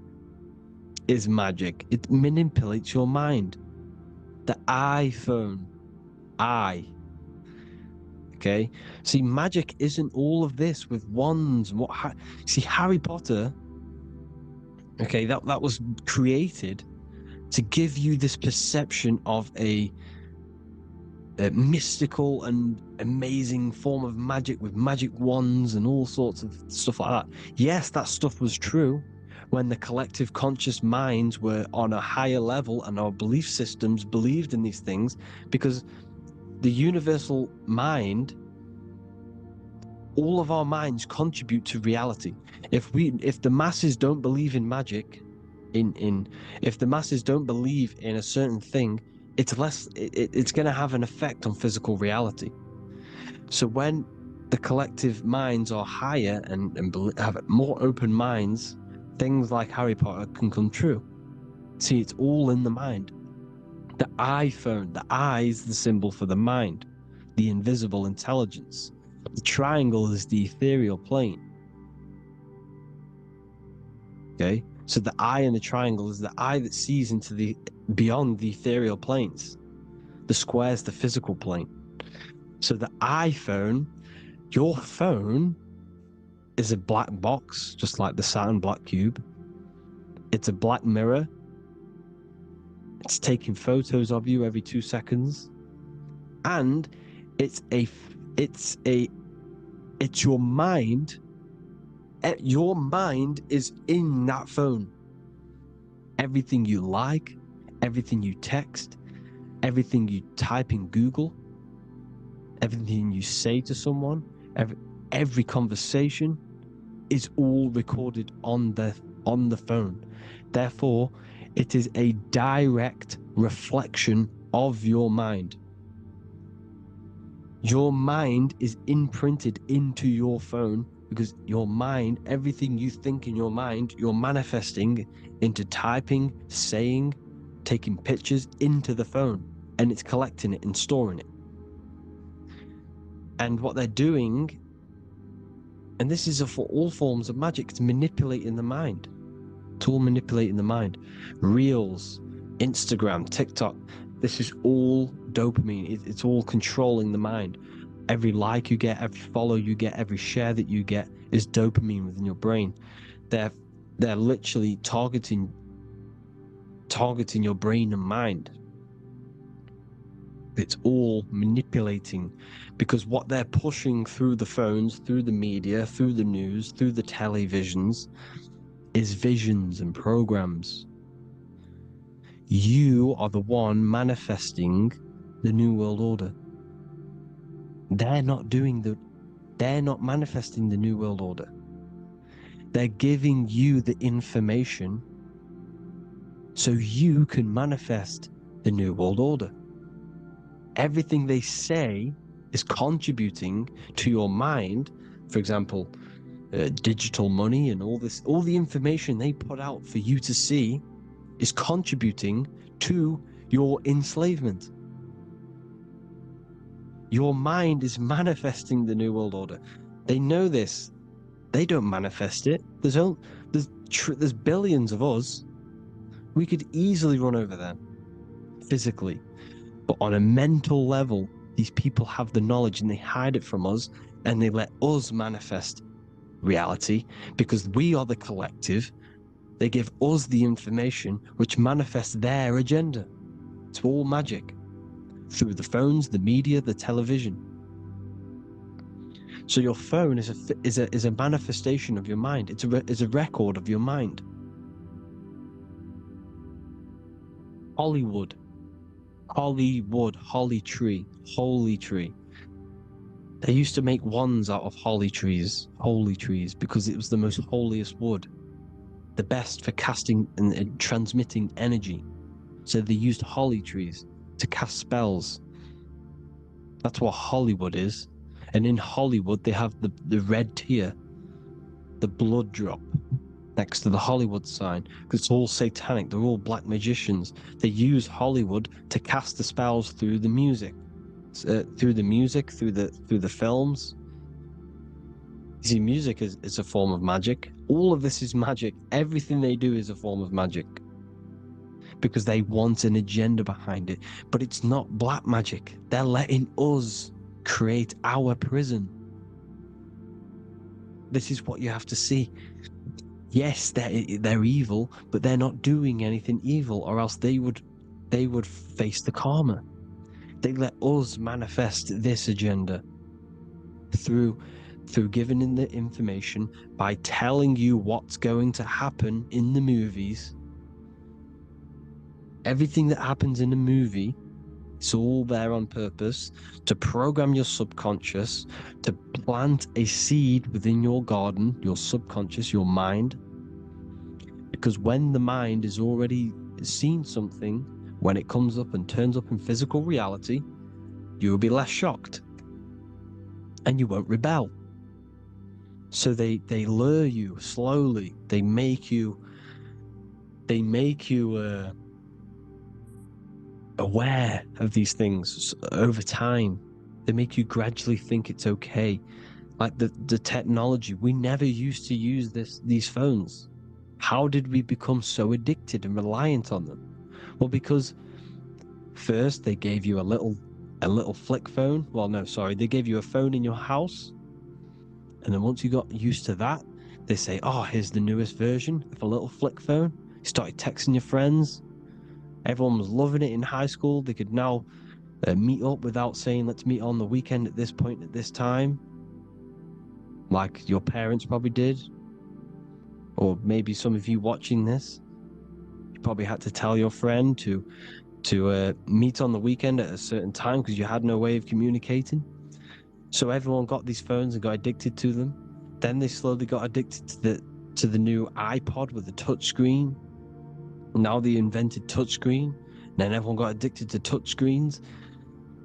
is magic. It manipulates your mind. The iPhone. Okay? See, magic isn't all of this with wands. See, Harry Potter, okay, that was created to give you this perception of a mystical and amazing form of magic with magic wands and all sorts of stuff like that. Yes, that stuff was true when the collective conscious minds were on a higher level and our belief systems believed in these things, because the universal mind, all of our minds contribute to reality. If the masses don't believe in magic, if the masses don't believe in a certain thing, it's going to have an effect on physical reality. So when the collective minds are higher and have more open minds, things like Harry Potter can come true. See, it's all in the mind. The iPhone, the I is the symbol for the mind, the invisible intelligence. The triangle is the ethereal plane. Okay? So the eye in the triangle is the eye that sees into beyond the ethereal planes. The square is the physical plane. So the iPhone, your phone, is a black box, just like the Saturn black cube. It's a black mirror. It's taking photos of you every 2 seconds. And it's your mind. Your mind is in that phone. Everything you like, everything you text, everything you type in Google, everything you say to someone, every conversation is all recorded on the phone. Therefore, it is a direct reflection of your mind. Your mind is imprinted into your phone, because your mind, everything you think in your mind, you're manifesting into typing, saying, taking pictures into the phone, and it's collecting it and storing it. And what they're doing, and this is for all forms of magic, it's manipulating the mind. It's all manipulating the mind. Reels, Instagram, TikTok, this is all dopamine. It's all controlling the mind. Every like you get, every follow you get, every share that you get is dopamine within your brain. They're literally targeting your brain and mind. It's all manipulating, because what they're pushing through the phones, through the media, through the news, through the televisions is visions and programs. You are the one manifesting the New World Order. They're not manifesting the New World Order. They're giving you the information so you can manifest the New World Order. Everything they say is contributing to your mind. For example, digital money and all the information they put out for you to see is contributing to your enslavement. Your mind is manifesting the New World Order. They know this. They don't manifest it. There's billions of us. We could easily run over them physically. But on a mental level, these people have the knowledge and they hide it from us, and they let us manifest reality because we are the collective. They give us the information which manifests their agenda. It's all magic through the phones, the media, the television. So your phone is a manifestation of your mind. It's a record of your mind. Hollywood, holly tree. They used to make wands out of holy trees, because it was the most holiest wood, the best for casting and transmitting energy. So they used holly trees to cast spells. That's what Hollywood is. And in Hollywood, they have the red tear, the blood drop next to the Hollywood sign, because it's all satanic. They're all black magicians. They use Hollywood to cast the spells through the music, through the films. You see, music is a form of magic. All of this is magic. Everything they do is a form of magic, because they want an agenda behind it. But it's not black magic. They're letting us create our prison. This is what you have to see. Yes, they're evil, but they're not doing anything evil, or else they would face the karma. They let us manifest this agenda through giving in the information, by telling you what's going to happen in the movies. Everything that happens in a movie, it's all there on purpose to program your subconscious, to plant a seed within your garden, your subconscious, your mind. Because when the mind has already seen something, when it comes up and turns up in physical reality, you will be less shocked and you won't rebel. So they lure you slowly. They make you aware of these things over time. They make you gradually think it's okay. Like the technology, we never used to use these phones. How did we become so addicted and reliant on them? Well, because first they gave you a little flick phone. Well, no, sorry, they gave you a phone in your house, and then once you got used to that, they say, oh, here's the newest version of a little flick phone. You started texting your friends. Everyone was loving it in high school. They could now meet up without saying, let's meet on the weekend at this point at this time, like your parents probably did. Or maybe some of you watching this, you probably had to tell your friend to meet on the weekend at a certain time because you had no way of communicating. So everyone got these phones and got addicted to them. Then they slowly got addicted to the new iPod with the touch screen. Now they invented touch screen. Then everyone got addicted to touch screens.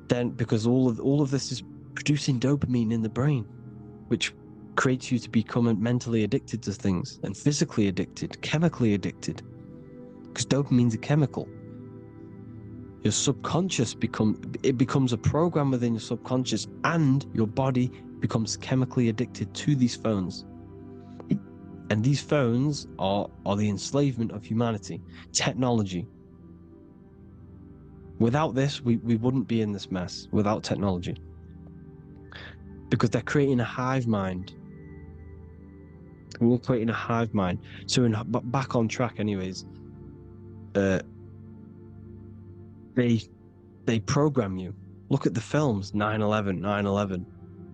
Then because all of this is producing dopamine in the brain, which creates you to become mentally addicted to things, and physically addicted, chemically addicted, because dopamine's a chemical. Your subconscious becomes a program within your subconscious, and your body becomes chemically addicted to these phones. And these phones are the enslavement of humanity, technology. Without this, we wouldn't be in this mess, without technology. Because they're creating a hive mind. We're creating a hive mind. So back on track, anyways. They program you. Look at the films, 9/11, 9/11,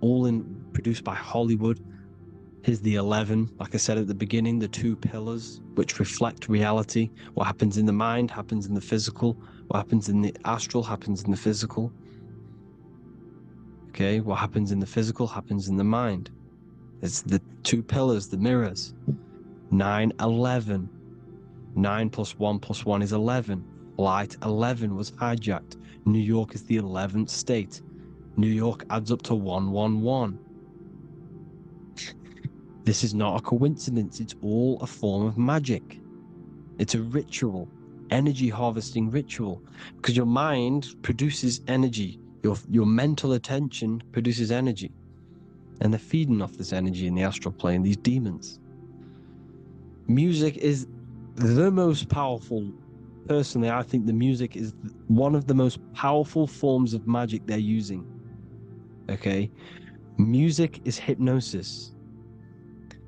all produced by Hollywood. Here's the 11, like I said at the beginning, the two pillars which reflect reality. What happens in the mind happens in the physical. What happens in the astral happens in the physical. Okay, what happens in the physical happens in the mind. It's the two pillars, the mirrors. 9/11. 9 plus 1 plus 1 is 11. Flight 11 was hijacked. New York is the 11th state. New York adds up to 111. This is not a coincidence. It's all a form of magic. It's a ritual, energy harvesting ritual, because your mind produces energy. Your mental attention produces energy, and they're feeding off this energy in the astral plane, these demons. Music is the most powerful. Personally, I think the music is one of the most powerful forms of magic they're using. Okay? Music is hypnosis.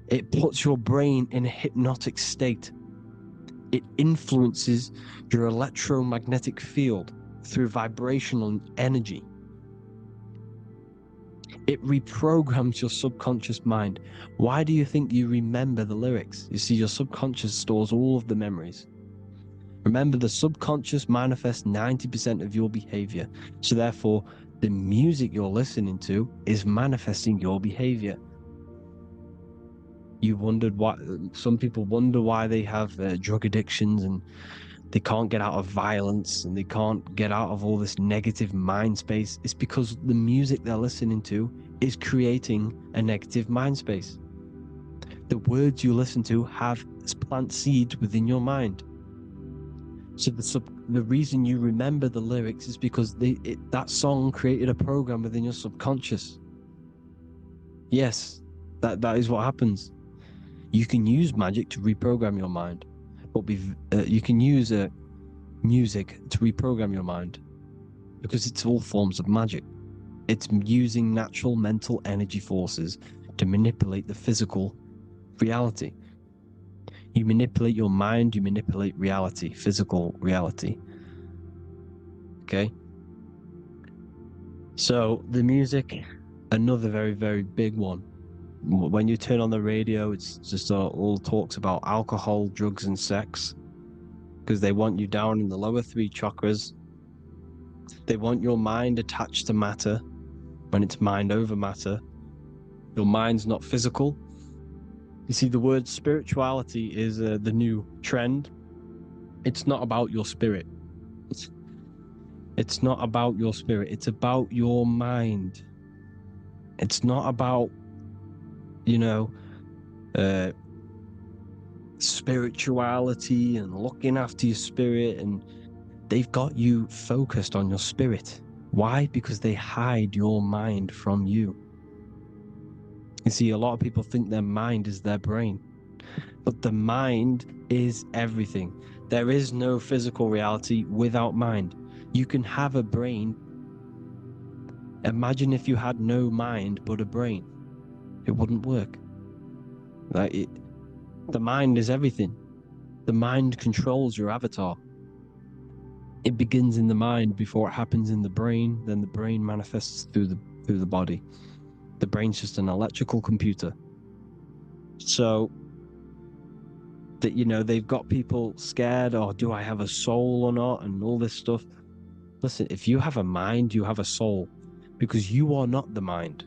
It puts your brain in a hypnotic state. It influences your electromagnetic field through vibrational energy. It reprograms your subconscious mind. Why do you think you remember the lyrics? You see, your subconscious stores all of the memories. Remember, the subconscious manifests 90% of your behavior. So therefore, the music you're listening to is manifesting your behavior. You wondered why some people wonder why they have drug addictions and they can't get out of violence and they can't get out of all this negative mind space. It's because the music they're listening to is creating a negative mind space. The words you listen to have plant seeds within your mind. So the reason you remember the lyrics is because that song created a program within your subconscious. Yes, that is what happens. You can use magic to reprogram your mind, but you can use music to reprogram your mind because it's all forms of magic. It's using natural mental energy forces to manipulate the physical reality. You manipulate your mind, you manipulate reality, physical reality. Okay? So the music, another very, very big one. When you turn on the radio, it's just all talks about alcohol, drugs, and sex because they want you down in the lower three chakras. They want your mind attached to matter when it's mind over matter. Your mind's not physical. You see, the word spirituality is the new trend. It's not about your spirit. It's not about your spirit. It's about your mind. It's not about, spirituality and looking after your spirit. And they've got you focused on your spirit. Why? Because they hide your mind from you. You see, a lot of people think their mind is their brain, but the mind is everything. There is no physical reality without mind. You can have a brain. Imagine if you had no mind but a brain. It wouldn't work. The mind is everything. The mind controls your avatar. It begins in the mind before it happens in the brain. Then the brain manifests through the body. The brain's just an electrical computer. So that, they've got people scared, or do I have a soul or not, and all this stuff. Listen, if you have a mind, you have a soul, because you are not the mind.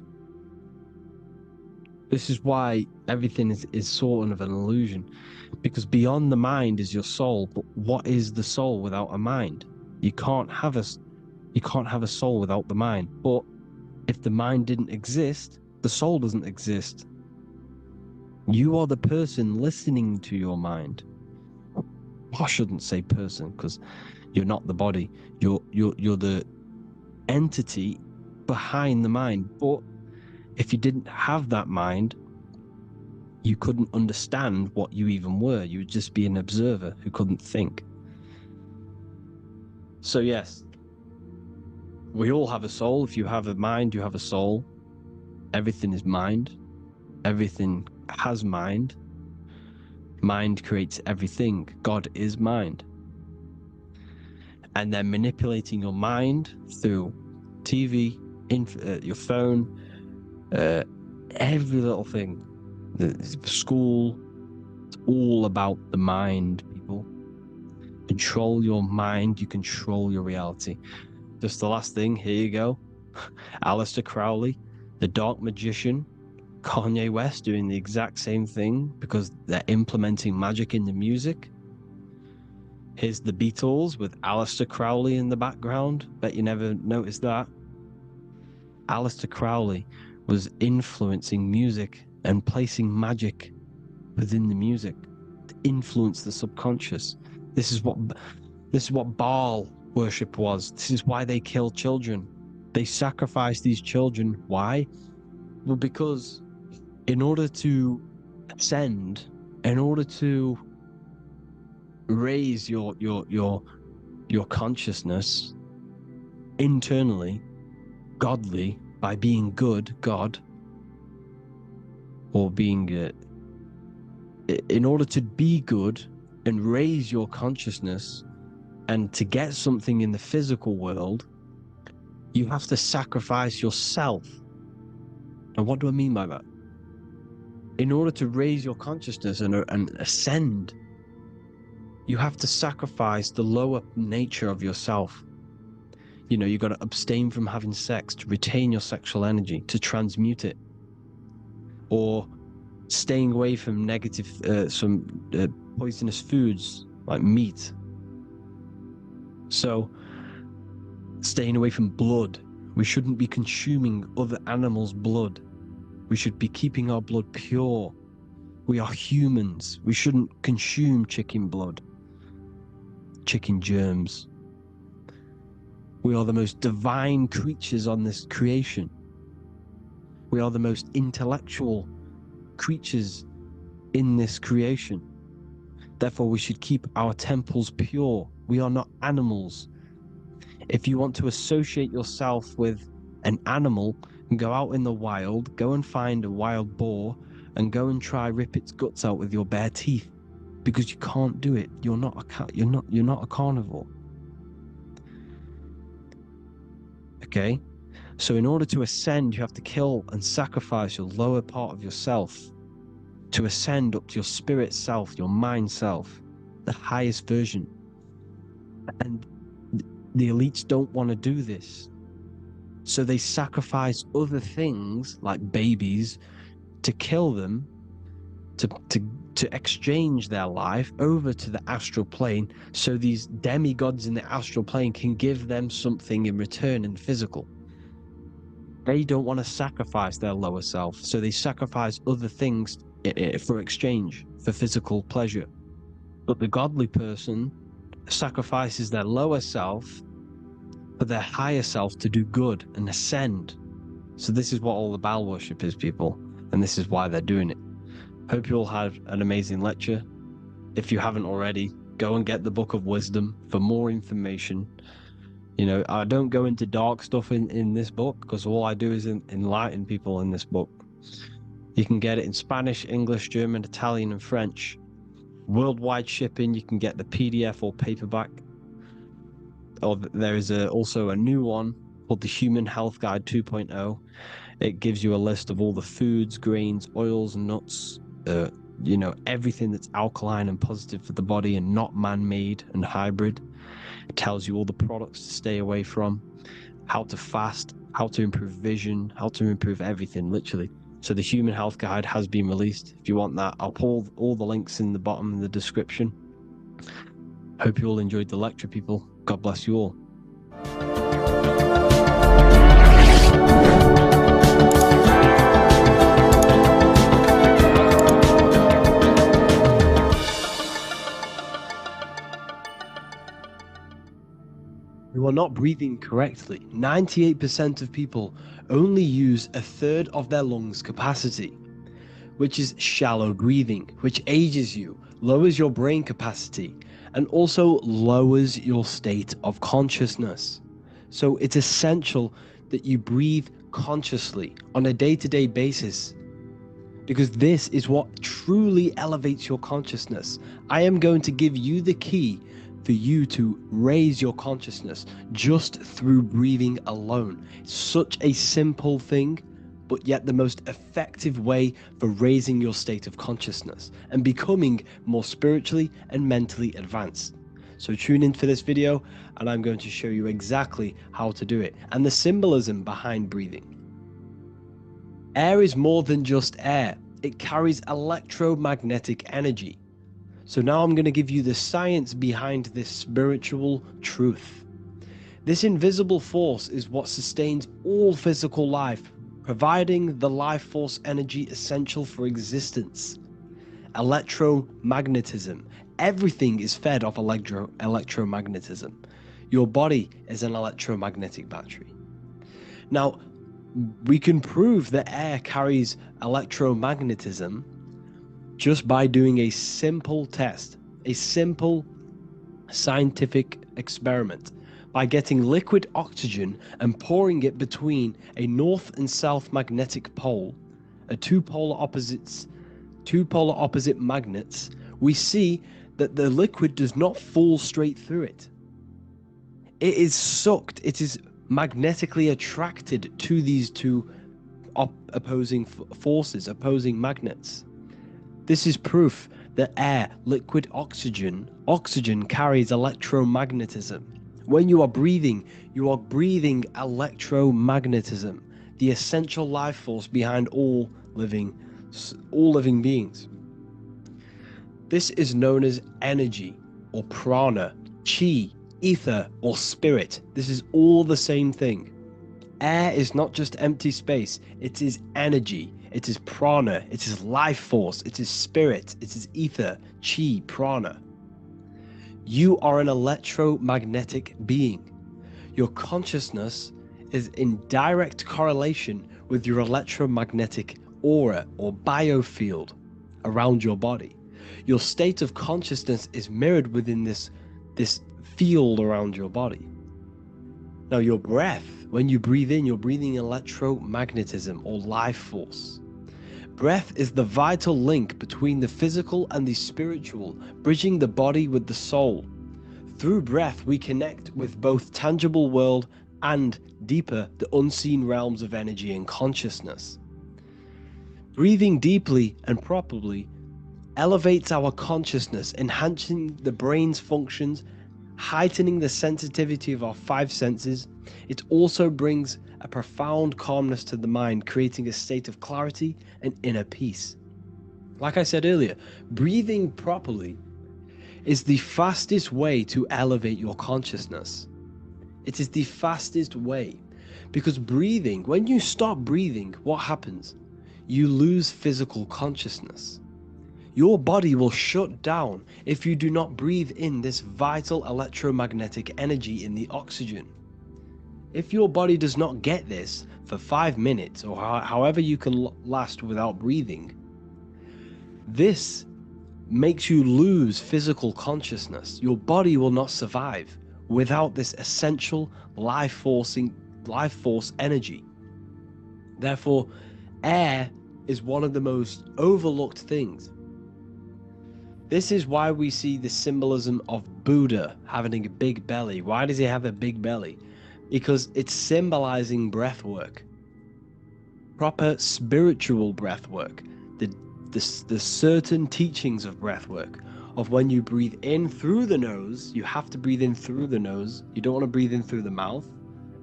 This is why everything is sort of an illusion, because beyond the mind is your soul. But what is the soul without a mind? You can't have a soul without the mind. But if the mind didn't exist, the soul doesn't exist. You are the person listening to your mind. I shouldn't say person, because you're not the body. You're the entity behind the mind. But if you didn't have that mind, you couldn't understand what you even were. You would just be an observer who couldn't think. So yes, we all have a soul. If you have a mind, you have a soul. Everything is mind. Everything has mind. Mind creates everything. God is mind. And they're manipulating your mind through TV, your phone, every little thing. The school, it's all about the mind, people. Control your mind, you control your reality. Just the last thing, here you go. Aleister Crowley, the dark magician, Kanye West doing the exact same thing because they're implementing magic in the music. Here's the Beatles with Aleister Crowley in the background. Bet you never noticed that. Aleister Crowley was influencing music and placing magic within the music to influence the subconscious. This is what Baal worship was. This is why they killed children. They sacrificed these children. Why? Well, because in order to ascend, in order to raise your consciousness internally, godly, by being good, God, or being in order to be good and raise your consciousness and to get something in the physical world, you have to sacrifice yourself. And what do I mean by that? In order to raise your consciousness and ascend, you have to sacrifice the lower nature of yourself. You know, you got to abstain from having sex to retain your sexual energy, to transmute it, or staying away from negative, poisonous foods like meat. So, staying away from blood. We shouldn't be consuming other animals' blood. We should be keeping our blood pure. We are humans. We shouldn't consume chicken blood, chicken germs. We are the most divine creatures on this creation. We are the most intellectual creatures in this creation. Therefore, we should keep our temples pure. We are not animals. If you want to associate yourself with an animal, go out in the wild, go and find a wild boar and go and try rip its guts out with your bare teeth, because you can't do it. You're not a carnivore. Okay? So in order to ascend, you have to kill and sacrifice your lower part of yourself to ascend up to your spirit self, your mind self, the highest version. And the elites don't want to do this. So they sacrifice other things like babies to kill them, to exchange their life over to the astral plane, so these demigods in the astral plane can give them something in return in the physical. They don't want to sacrifice their lower self, so they sacrifice other things for exchange, for physical pleasure. But the godly person sacrifices their lower self for their higher self to do good and ascend. So this is what all the Baal worship is, people, and this is why they're doing it. Hope you all had an amazing lecture. If you haven't already, go and get the Book of Wisdom for more information. You know, I don't go into dark stuff in this book, because all I do is enlighten people in this book. You can get it in Spanish, English, German, Italian, and French. Worldwide shipping. You can get the PDF or paperback. Or there is also a new one called the Human Health Guide 2.0. It gives you a list of all the foods, grains, oils, nuts, you know, everything that's alkaline and positive for the body and not man-made and hybrid. It tells you all the products to stay away from, how to fast, how to improve vision, how to improve everything, literally. So the Human Health Guide has been released. If you want that, I'll pull all the links in the bottom of the description. Hope you all enjoyed the lecture, people. God bless you all. You are not breathing correctly. 98% of people only use a third of their lungs capacity, which is shallow breathing, which ages you, lowers your brain capacity, and also lowers your state of consciousness. So it's essential that you breathe consciously on a day-to-day basis. because this is what truly elevates your consciousness. I am going to give you the key for you to raise your consciousness just through breathing alone. It's such a simple thing, but yet the most effective way for raising your state of consciousness and becoming more spiritually and mentally advanced. So tune in for this video and I'm going to show you exactly how to do it and the symbolism behind breathing. Air is more than just air. It carries electromagnetic energy. So now I'm going to give you the science behind this spiritual truth. This invisible force is what sustains all physical life, providing the life force energy essential for existence. Electromagnetism. Everything is fed off electromagnetism. Your body is an electromagnetic battery. Now, we can prove that air carries electromagnetism just by doing a simple test, a simple scientific experiment, by getting liquid oxygen and pouring it between a north and south magnetic pole, two polar opposite magnets. We see that the liquid does not fall straight through it. It is sucked, it is magnetically attracted to these two opposing forces, opposing magnets. This is proof that air, liquid oxygen carries electromagnetism. When you are breathing electromagnetism, the essential life force behind all living beings. This is known as energy or prana, chi, ether or spirit. This is all the same thing. Air is not just empty space, it is energy, it is prana, it is life force, it is spirit, it is ether, chi, prana. You are an electromagnetic being. Your consciousness is in direct correlation with your electromagnetic aura or biofield around your body. Your state of consciousness is mirrored within this field around your body. Now your breath, when you breathe in, you're breathing electromagnetism or life force. Breath is the vital link between the physical and the spiritual, bridging the body with the soul. Through breath, we connect with both tangible world and deeper, the unseen realms of energy and consciousness. Breathing deeply and properly elevates our consciousness, enhancing the brain's functions, heightening the sensitivity of our five senses. It also brings a profound calmness to the mind, creating a state of clarity and inner peace. Like I said earlier, breathing properly is the fastest way to elevate your consciousness. It is the fastest way because breathing, when you stop breathing, what happens? You lose physical consciousness. Your body will shut down if you do not breathe in this vital electromagnetic energy in the oxygen. If your body does not get this for 5 minutes or however you can last without breathing, this makes you lose physical consciousness. Your body will not survive without this essential life force energy. Therefore, air is one of the most overlooked things. This is why we see the symbolism of Buddha having a big belly. Why does he have a big belly? Because it's symbolizing breath work, proper spiritual breath work, the certain teachings of breath work, of when you breathe in through the nose, you have to breathe in through the nose. You don't want to breathe in through the mouth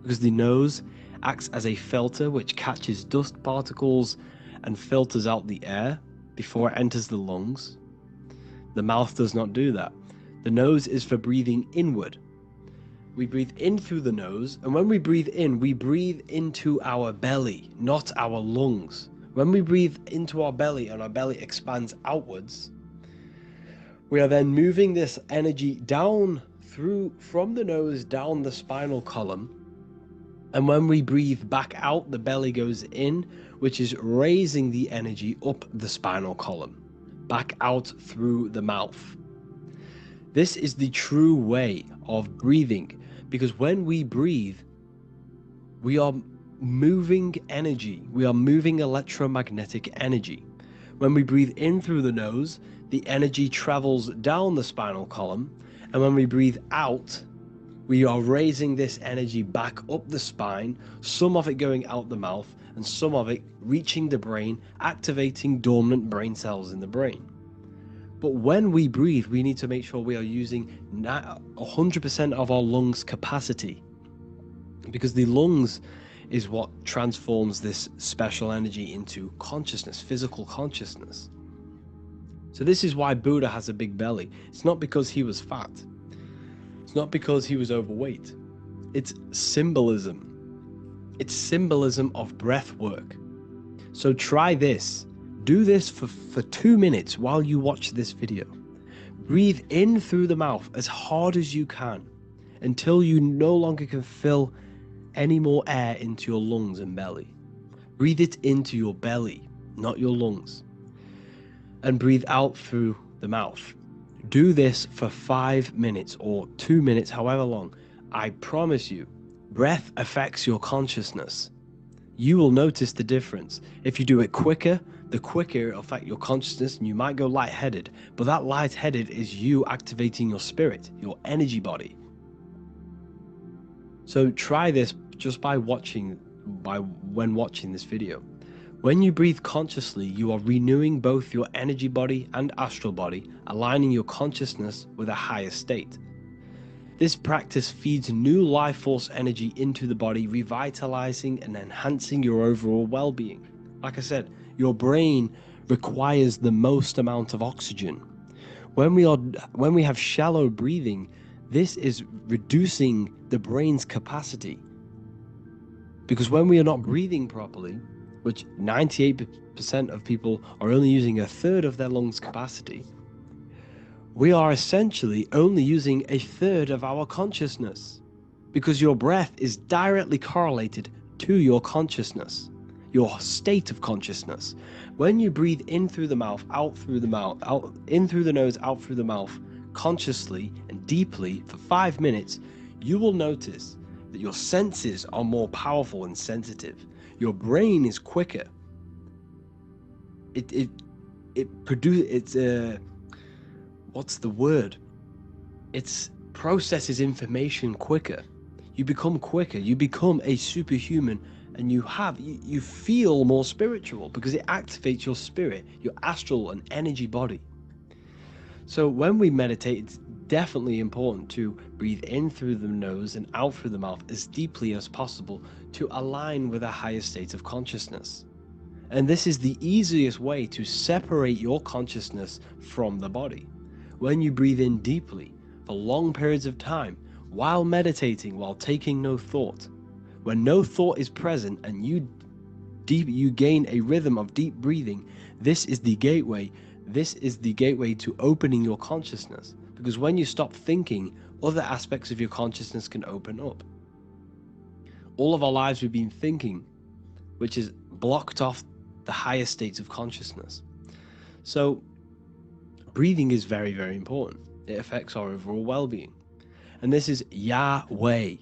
because the nose acts as a filter which catches dust particles and filters out the air before it enters the lungs. The mouth does not do that. The nose is for breathing inward. We breathe in through the nose, and when we breathe in, we breathe into our belly, not our lungs. When we breathe into our belly and our belly expands outwards, we are then moving this energy down from the nose down the spinal column. And when we breathe back out, the belly goes in, which is raising the energy up the spinal column, back out through the mouth. This is the true way of breathing, because when we breathe, we are moving energy. We are moving electromagnetic energy. When we breathe in through the nose, the energy travels down the spinal column, and when we breathe out, we are raising this energy back up the spine, some of it going out the mouth, and some of it reaching the brain, activating dormant brain cells in the brain. But when we breathe, we need to make sure we are using 100% of our lungs' capacity, because the lungs is what transforms this special energy into consciousness, physical consciousness. So this is why Buddha has a big belly. It's not because he was fat. It's not because he was overweight. It's symbolism. It's symbolism of breath work. So try this. Do this for 2 minutes while you watch this video. Breathe in through the mouth as hard as you can until you no longer can fill any more air into your lungs and belly. Breathe it into your belly, not your lungs. And breathe out through the mouth. Do this for 5 minutes or 2 minutes, however long. I promise you, breath affects your consciousness. You will notice the difference. If you do it quicker, the quicker it'll affect your consciousness, and you might go lightheaded. But that lightheaded is you activating your spirit, your energy body. So try this just when watching this video. When you breathe consciously, you are renewing both your energy body and astral body, aligning your consciousness with a higher state. This practice feeds new life force energy into the body, revitalizing and enhancing your overall well-being. Like I said, your brain requires the most amount of oxygen. When we have shallow breathing, this is reducing the brain's capacity. Because when we are not breathing properly, which 98% of people are only using a third of their lungs' capacity, we are essentially only using a third of our consciousness, because your breath is directly correlated to your consciousness, your state of consciousness. When you breathe in through the mouth, out through the mouth, out in through the nose, out through the mouth, consciously and deeply for 5 minutes, you will notice that your senses are more powerful and sensitive. Your brain is quicker. It processes information quicker. You become quicker. You become a superhuman, and you feel more spiritual because it activates your spirit, your astral and energy body. So when we meditate, it's definitely important to breathe in through the nose and out through the mouth as deeply as possible to align with a higher state of consciousness. And this is the easiest way to separate your consciousness from the body. When you breathe in deeply for long periods of time, while meditating, while taking no thought, when no thought is present and you gain a rhythm of deep breathing, this is the gateway. This is the gateway to opening your consciousness, because when you stop thinking, other aspects of your consciousness can open up. All of our lives we've been thinking, which has blocked off the higher states of consciousness. So breathing is very, very important. It affects our overall well-being. And this is Yahweh,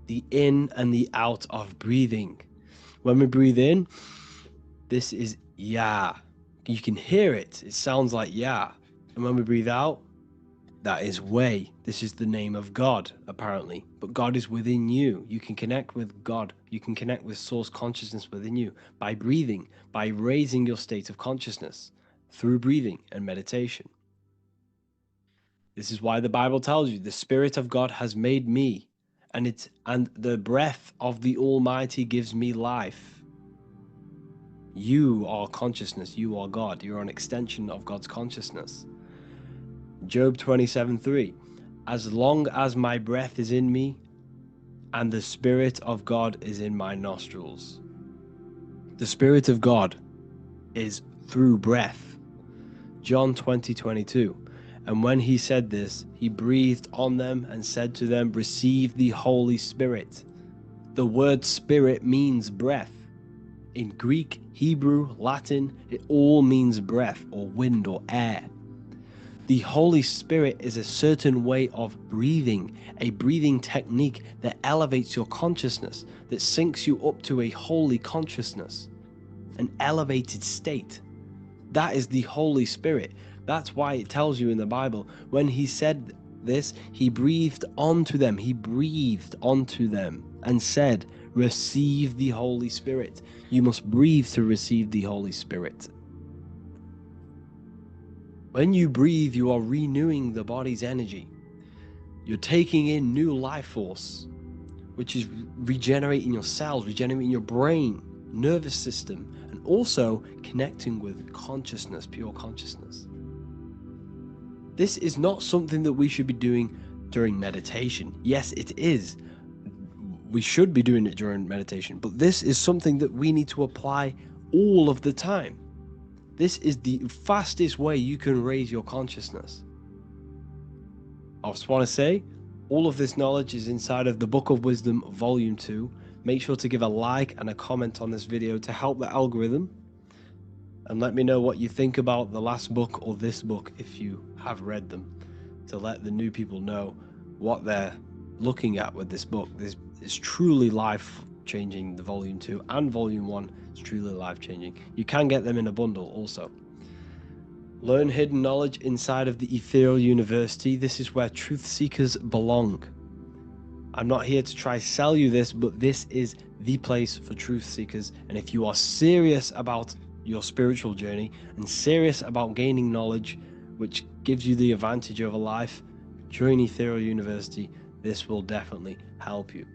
the in and the out of breathing. When we breathe in, this is Yah. You can hear it. It sounds like Yah. And when we breathe out, that is Way. This is the name of God, apparently. But God is within you. You can connect with God. You can connect with source consciousness within you by breathing, by raising your state of consciousness through breathing and meditation. This is why the Bible tells you the Spirit of God has made me, and the breath of the Almighty gives me life. You are consciousness. You are God. You're an extension of God's consciousness. Job 27:3. As long as my breath is in me and the Spirit of God is in my nostrils. The Spirit of God is through breath. John 20:22. And when he said this, he breathed on them and said to them, receive the Holy Spirit. The word spirit means breath. In Greek, Hebrew, Latin, it all means breath or wind or air. The Holy Spirit is a certain way of breathing, a breathing technique that elevates your consciousness, that syncs you up to a holy consciousness, an elevated state. That is the Holy Spirit. That's why it tells you in the Bible, when he said this, he breathed onto them. He breathed onto them and said, receive the Holy Spirit. You must breathe to receive the Holy Spirit. When you breathe, you are renewing the body's energy. You're taking in new life force, which is regenerating your cells, regenerating your brain, nervous system, and also connecting with consciousness, pure consciousness. This is not something that we should be doing during meditation. Yes, it is. We should be doing it during meditation, but this is something that we need to apply all of the time. This is the fastest way you can raise your consciousness. I just want to say, all of this knowledge is inside of the Book of Wisdom, Volume 2. Make sure to give a like and a comment on this video to help the algorithm. And let me know what you think about the last book or this book if you have read them, to let the new people know what they're looking at with this book. This is truly life-changing, the Volume 2 and Volume 1 is truly life-changing. You can get them in a bundle also. Learn hidden knowledge inside of the Ethereal University. This is where truth seekers belong. I'm not here to try sell you this, but this is the place for truth seekers. And if you are serious about your spiritual journey and serious about gaining knowledge, which gives you the advantage over life, join Ethereal University. This will definitely help you.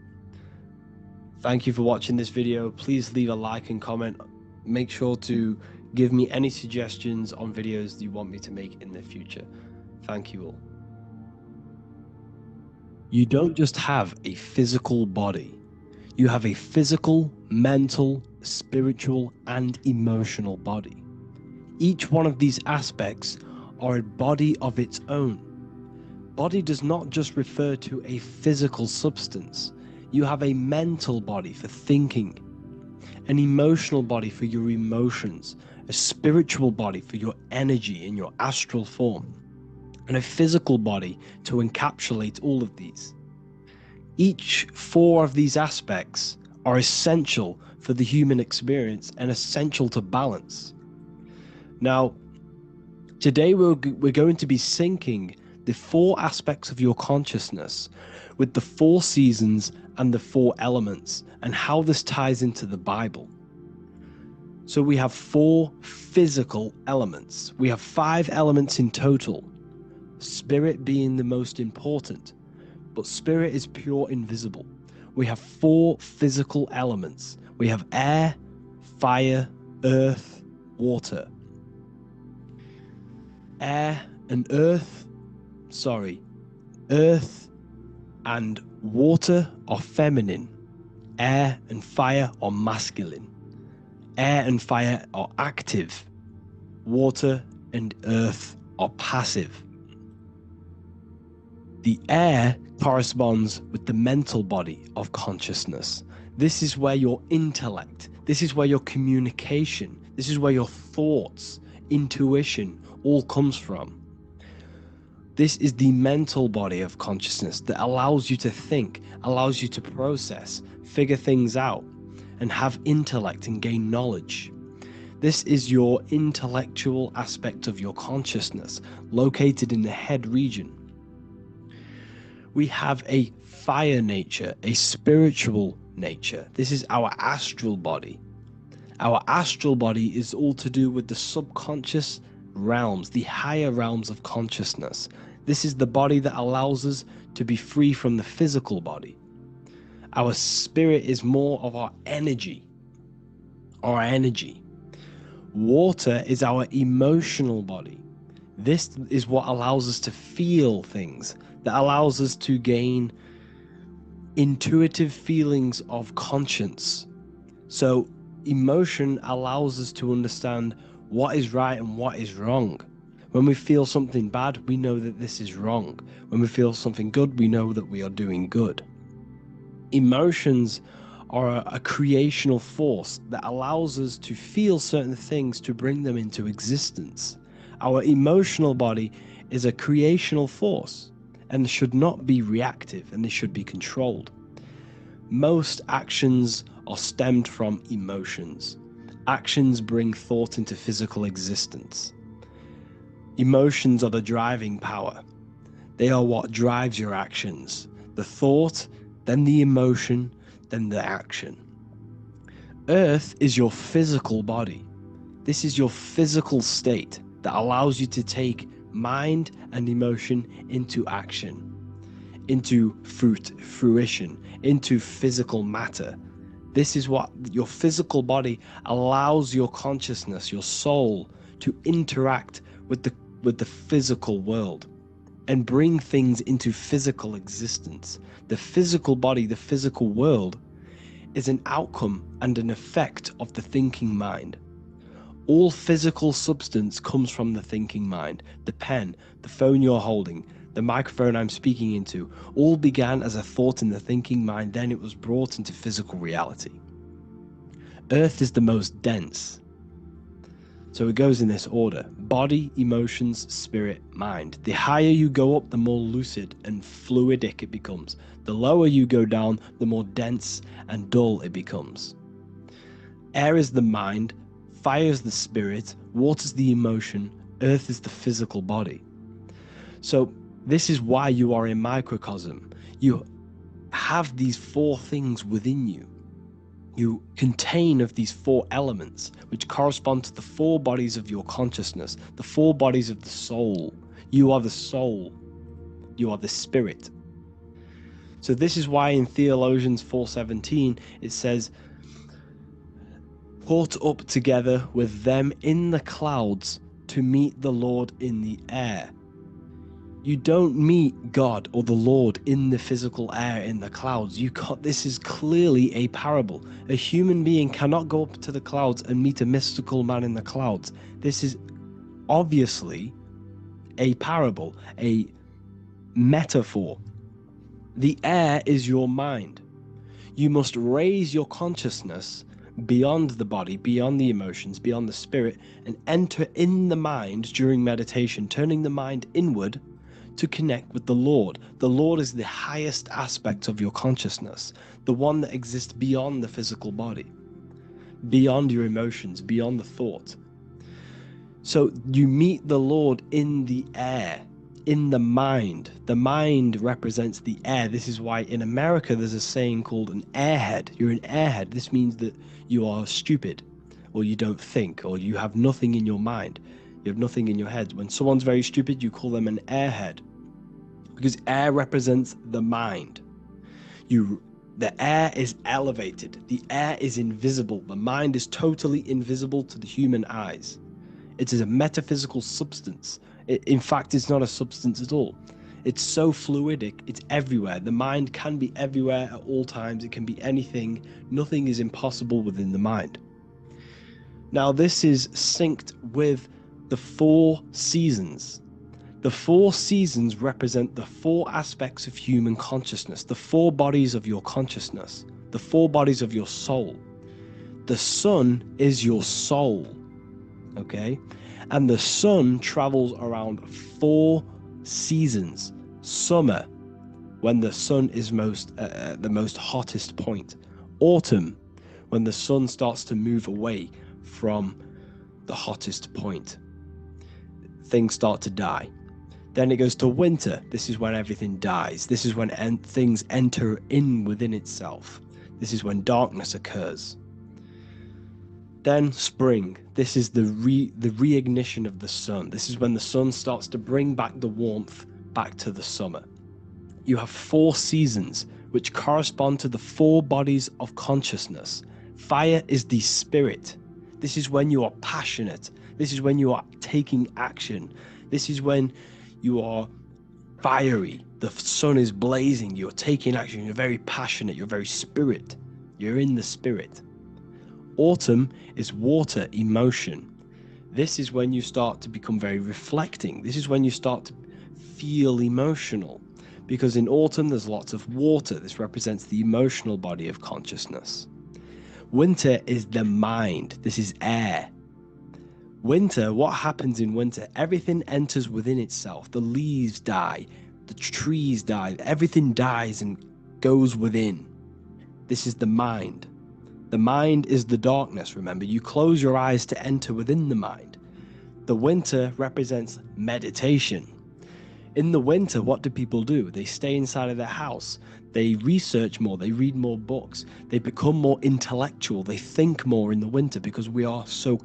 Thank you for watching this video. Please leave a like and comment. Make sure to give me any suggestions on videos you want me to make in the future. Thank you all. You don't just have a physical body. You have a physical, mental, spiritual, and emotional body. Each one of these aspects are a body of its own. Body does not just refer to a physical substance. You have a mental body for thinking, an emotional body for your emotions, a spiritual body for your energy in your astral form, and a physical body to encapsulate all of these. Each 4 of these aspects are essential for the human experience and essential to balance. Now, today we're going to be syncing the 4 aspects of your consciousness with the 4 seasons and the 4 elements and how this ties into the Bible. So we have 4 physical elements. We have 5 elements in total, spirit being the most important, but spirit is pure invisible. We have 4 physical elements. We have air, fire, earth, water. Earth and water are feminine. Air and fire are masculine. Air and fire are active. Water and earth are passive. The air corresponds with the mental body of consciousness. This is where your intellect, this is where your communication, this is where your thoughts, intuition all comes from. This is the mental body of consciousness that allows you to think, allows you to process, figure things out, and have intellect and gain knowledge. This is your intellectual aspect of your consciousness, located in the head region. We have a fire nature, a spiritual nature. This is our astral body. Our astral body is all to do with the subconscious realms, the higher realms of consciousness. This is the body that allows us to be free from the physical body. Our spirit is more of our energy. Water is our emotional body. This is what allows us to feel things, that allows us to gain intuitive feelings of conscience. So emotion allows us to understand what is right and what is wrong. When we feel something bad, we know that this is wrong. When we feel something good, we know that we are doing good. Emotions are a creational force that allows us to feel certain things to bring them into existence. Our emotional body is a creational force and should not be reactive, and they should be controlled. Most actions are stemmed from emotions, Actions bring thought into physical existence. Emotions are the driving power. They are what drives your actions. The thought, then the emotion, then the action. Earth is your physical body. This is your physical state that allows you to take mind and emotion into action, into fruition, into physical matter. This is what your physical body allows your consciousness, your soul, to interact with the physical world and bring things into physical existence. The physical body, the physical world, is an outcome and an effect of the thinking mind. All physical substance comes from the thinking mind. The pen, the phone you're holding, the microphone I'm speaking into, all began as a thought in the thinking mind, then it was brought into physical reality. Earth is the most dense. So it goes in this order: body, emotions, spirit, mind. The higher you go up, the more lucid and fluidic it becomes. The lower you go down, the more dense and dull it becomes. Air is the mind, fire is the spirit, water is the emotion, earth is the physical body. So this is why you are a microcosm. You have these four things within you. You contain of these four elements, which correspond to the four bodies of your consciousness, the four bodies of the soul. You are the soul. You are the spirit. So this is why in Theologians 4:17 it says, caught up together with them in the clouds to meet the Lord in the air. You don't meet God or the Lord in the physical air, in the clouds. This is clearly a parable. A human being cannot go up to the clouds and meet a mystical man in the clouds. This is obviously a parable, a metaphor. The air is your mind. You must raise your consciousness beyond the body, beyond the emotions, beyond the spirit, and enter in the mind during meditation, turning the mind inward to connect with the Lord. The Lord is the highest aspect of your consciousness, the one that exists beyond the physical body, beyond your emotions, beyond the thought. So you meet the Lord in the air, in the mind. The mind represents the air. This is why in America there's a saying called an airhead. You're an airhead. This means that you are stupid, or you don't think, or you have nothing in your mind. You have nothing in your head. When someone's very stupid, you call them an airhead, because air represents the mind. The air is elevated. The air is invisible. The mind is totally invisible to the human eyes. It is a metaphysical substance. In fact, it's not a substance at all. It's so fluidic, it's everywhere. The mind can be everywhere at all times. It can be anything. Nothing is impossible within the mind. Now, this is synced with the 4 seasons. The 4 seasons represent the 4 aspects of human consciousness, the 4 bodies of your consciousness, the 4 bodies of your soul. The sun is your soul, okay? And the sun travels around 4 seasons. Summer, when the sun is the most hottest point. Autumn, when the sun starts to move away from the hottest point. Things start to die. Then it goes to winter. This is when everything dies. This is when things enter in within itself. This is when darkness occurs. Then spring. This is the reignition of the sun. This is when the sun starts to bring back the warmth back to the summer. You have 4 seasons which correspond to the 4 bodies of consciousness. Fire is the spirit. This is when you are passionate. This is when you are taking action. This is when you are fiery. The sun is blazing. You're taking action. You're very passionate. You're very spirit. You're in the spirit. Autumn is water, emotion. This is when you start to become very reflecting. This is when you start to feel emotional, because in autumn there's lots of water. This represents the emotional body of consciousness. Winter is the mind. This is air. Winter, what happens in winter? Everything enters within itself. The leaves die, the trees die, everything dies and goes within. This is the mind. The mind is the darkness, remember. You close your eyes to enter within the mind. The winter represents meditation. In the winter, what do people do? They stay inside of their house. They research more. They read more books. They become more intellectual. They think more in the winter because we are so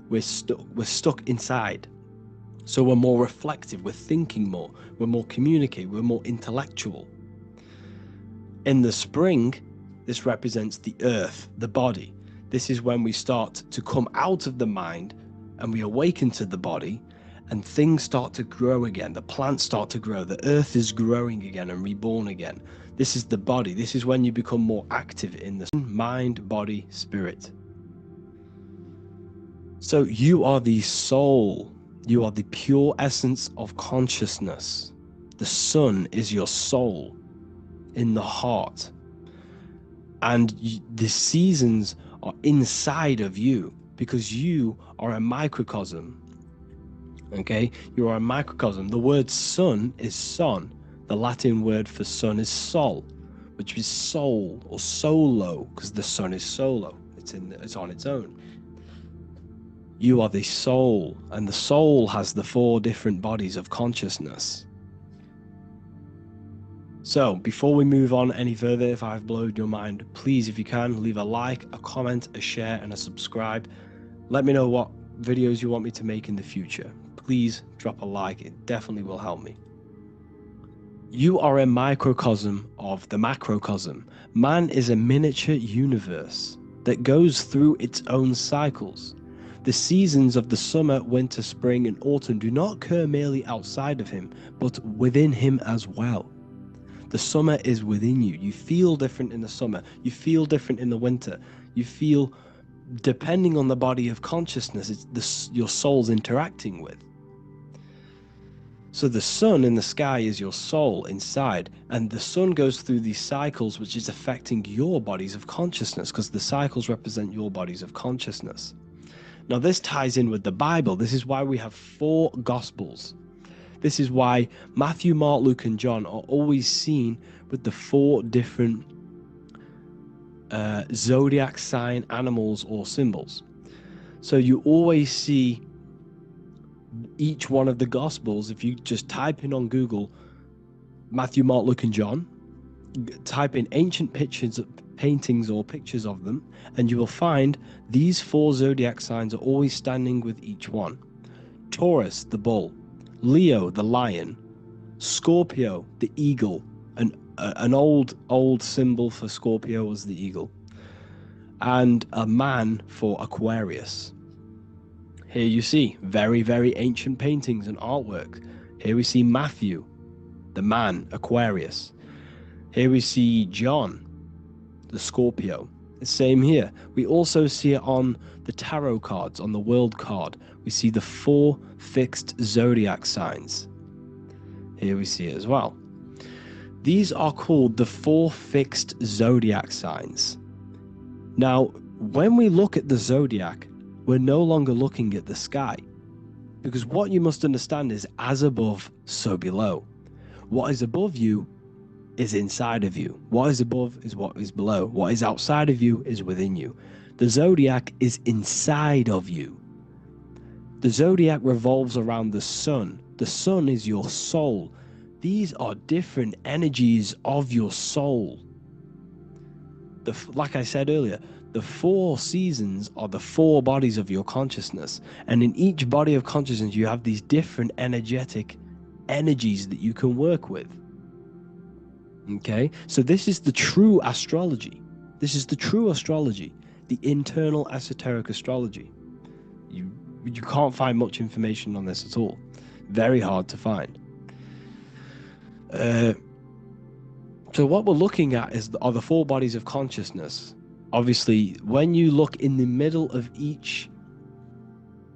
we're stuck inside. So we're more reflective. We're thinking more. We're more communicative. We're more intellectual. In the spring, this represents the earth, the body. This is when we start to come out of the mind and we awaken to the body, and things start to grow again. The plants start to grow. The earth is growing again and reborn again. This is the body. This is when you become more active in the mind, body, spirit. So you are the soul. You are the pure essence of consciousness. The sun is your soul in the heart. And the seasons are inside of you because you are a microcosm. Okay, you are a microcosm. The word sun is son. The Latin word for sun is sol, which is soul or solo, because the sun is solo. It's on its own. You are the soul, and the soul has the 4 different bodies of consciousness. So before we move on any further, if I've blown your mind, please, if you can, leave a like, a comment, a share, and a subscribe. Let me know what videos you want me to make in the future. Please drop a like. It definitely will help me. You are a microcosm of the macrocosm. Man is a miniature universe that goes through its own cycles. The seasons of the summer, winter, spring, and autumn do not occur merely outside of him, but within him as well. The summer is within you. You feel different in the summer. You feel different in the winter. You feel, depending on the body of consciousness, it's your soul's interacting with. So the sun in the sky is your soul inside, and the sun goes through these cycles, which is affecting your bodies of consciousness, because the cycles represent your bodies of consciousness. Now this ties in with the Bible. This is why we have 4 Gospels. This is why Matthew, Mark, Luke, and John are always seen with the 4 different zodiac sign animals or symbols. So you always see each one of the Gospels. If you just type in on Google Matthew, Mark, Luke, and John, type in ancient paintings or pictures of them, and you will find these 4 zodiac signs are always standing with each one. Taurus, the bull; Leo, the lion; Scorpio, the eagle. An old symbol for Scorpio was the eagle, and a man for Aquarius. Here you see very, very ancient paintings and artwork. Here we see Matthew, the man, Aquarius. Here we see John, the Scorpio. The same here. We also see it on the tarot cards, on the world card. We see the 4 fixed zodiac signs. Here we see it as well. These are called the 4 fixed zodiac signs. Now, when we look at the zodiac, we're no longer looking at the sky, because what you must understand is as above, so below. What is above you is inside of you. What is above is what is below. What is outside of you is within you. The zodiac is inside of you. The zodiac revolves around the sun. The sun is your soul. These are different energies of your soul. Like I said earlier, the 4 seasons are the 4 bodies of your consciousness. And in each body of consciousness, you have these different energetic energies that you can work with. Okay, so this is the true astrology. This is the true astrology, the internal esoteric astrology. You can't find much information on this at all. Very hard to find. So what we're looking at are the 4 bodies of consciousness. Obviously, when you look in the middle of each,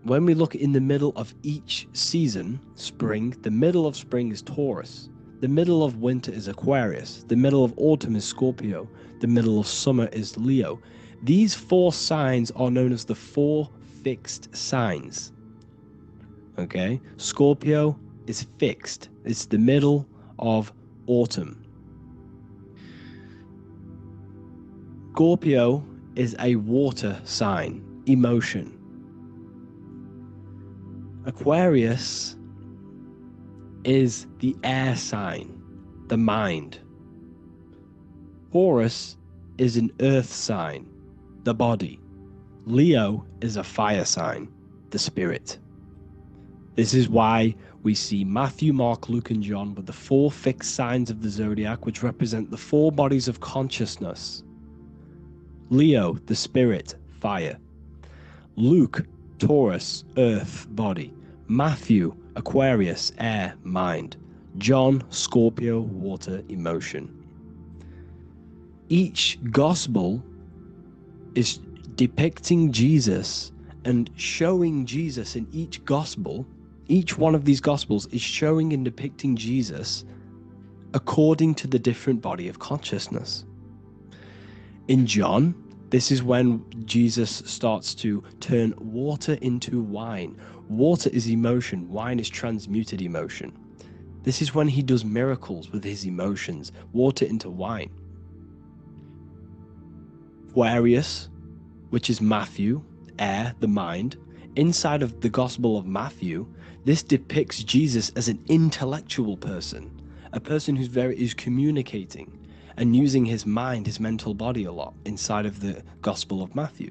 when we look in the middle of each season, spring, the middle of spring is Taurus. The middle of winter is Aquarius. The middle of autumn is Scorpio. The middle of summer is Leo. These 4 signs are known as the 4 fixed signs. Okay, Scorpio is fixed. It's the middle of autumn. Scorpio is a water sign, emotion. Aquarius is the air sign, the mind. Taurus is an earth sign, the body. Leo is a fire sign, the spirit. This is why we see Matthew, Mark, Luke, and John with the 4 fixed signs of the zodiac, which represent the 4 bodies of consciousness. Leo, the spirit, fire. Luke, Taurus, earth, body. Matthew, Aquarius, air, mind. John, Scorpio, water, emotion. Each gospel is depicting Jesus and showing Jesus in each gospel. Each one of these gospels is showing and depicting Jesus according to the different body of consciousness. In John, this is when Jesus starts to turn water into wine. Water is emotion, wine is transmuted emotion. This is when he does miracles with his emotions, water into wine. Aquarius, which is Matthew, air, the mind. Inside of the Gospel of Matthew, this depicts Jesus as an intellectual person, a person who's communicating and using his mind, his mental body a lot inside of the Gospel of Matthew.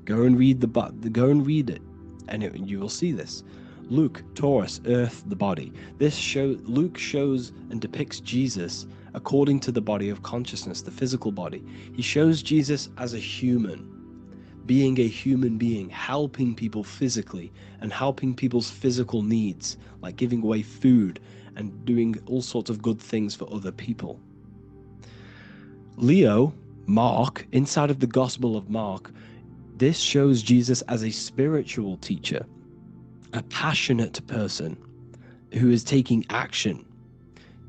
Go and read it, and you will see this. Luke, Taurus, earth, the body. Luke shows and depicts Jesus according to the body of consciousness, the physical body. He shows Jesus as a human, being a human being, helping people physically and helping people's physical needs, like giving away food and doing all sorts of good things for other people. Leo, Mark, inside of the Gospel of Mark, this shows Jesus as a spiritual teacher, a passionate person who is taking action.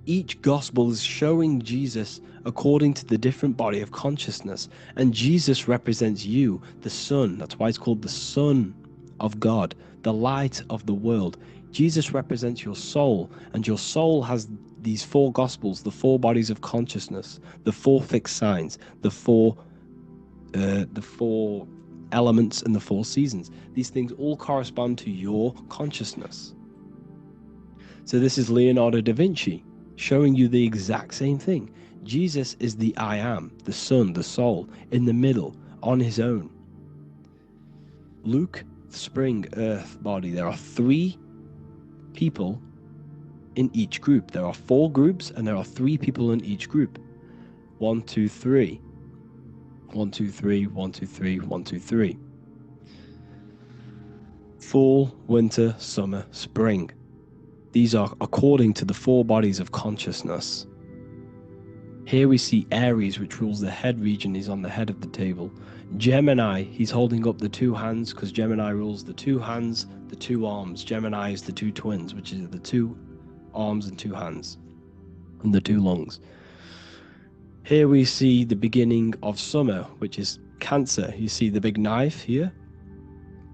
Each gospel is showing Jesus according to the different body of consciousness, and Jesus represents you, the Son. That's why it's called the Son of God, the light of the world. Jesus represents your soul, and your soul has these 4 gospels, the 4 bodies of consciousness, the 4 fixed signs, the four elements and the 4 seasons. These things all correspond to your consciousness. So this is Leonardo da Vinci showing you the exact same thing. Jesus is the I am, the sun, the soul, in the middle, on his own. Luke, spring, earth, body. There are 3 people in each group. There are 4 groups and there are 3 people in each group. 1, 2, 3. 1, 2, 3, 1, 2, 3, 1, 2, 3. Fall, winter, summer, spring. These are according to the 4 bodies of consciousness. Here we see Aries, which rules the head region. He's on the head of the table. Gemini, he's holding up the 2 hands because Gemini rules the 2 hands, the 2 arms. Gemini is the 2 twins, which is the 2 arms and 2 hands, and the 2 lungs. Here we see the beginning of summer, which is Cancer. You see the big knife here.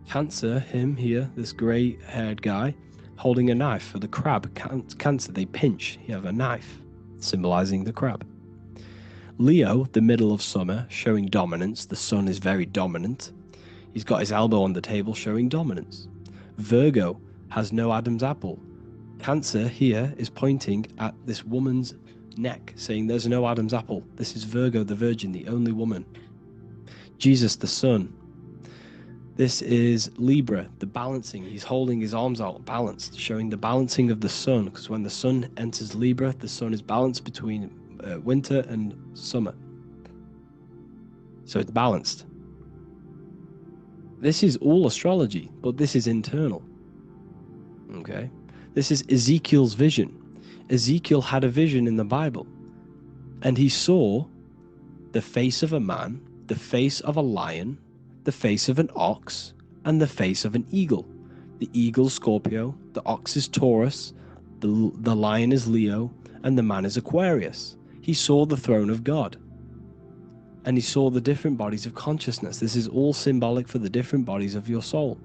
Cancer, him here, this grey-haired guy, holding a knife for the crab. Cancer, they pinch. You have a knife, symbolizing the crab. Leo, the middle of summer, showing dominance. The sun is very dominant. He's got his elbow on the table, showing dominance. Virgo has no Adam's apple. Cancer here is pointing at this woman's neck, saying there's no Adam's apple. This is Virgo, the virgin, the only woman. Jesus, the sun. This is Libra, the balancing. He's holding his arms out, balanced, showing the balancing of the sun, because when the sun enters Libra, the sun is balanced between winter and summer. So it's balanced. This is all astrology, but this is internal. Okay? This is Ezekiel's vision. Ezekiel had a vision in the Bible, and he saw the face of a man, the face of a lion, the face of an ox, and the face of an eagle. The eagle is Scorpio, the ox is Taurus, the lion is Leo, and the man is Aquarius. He saw the throne of God, and he saw the different bodies of consciousness. This is all symbolic for the different bodies of your soul.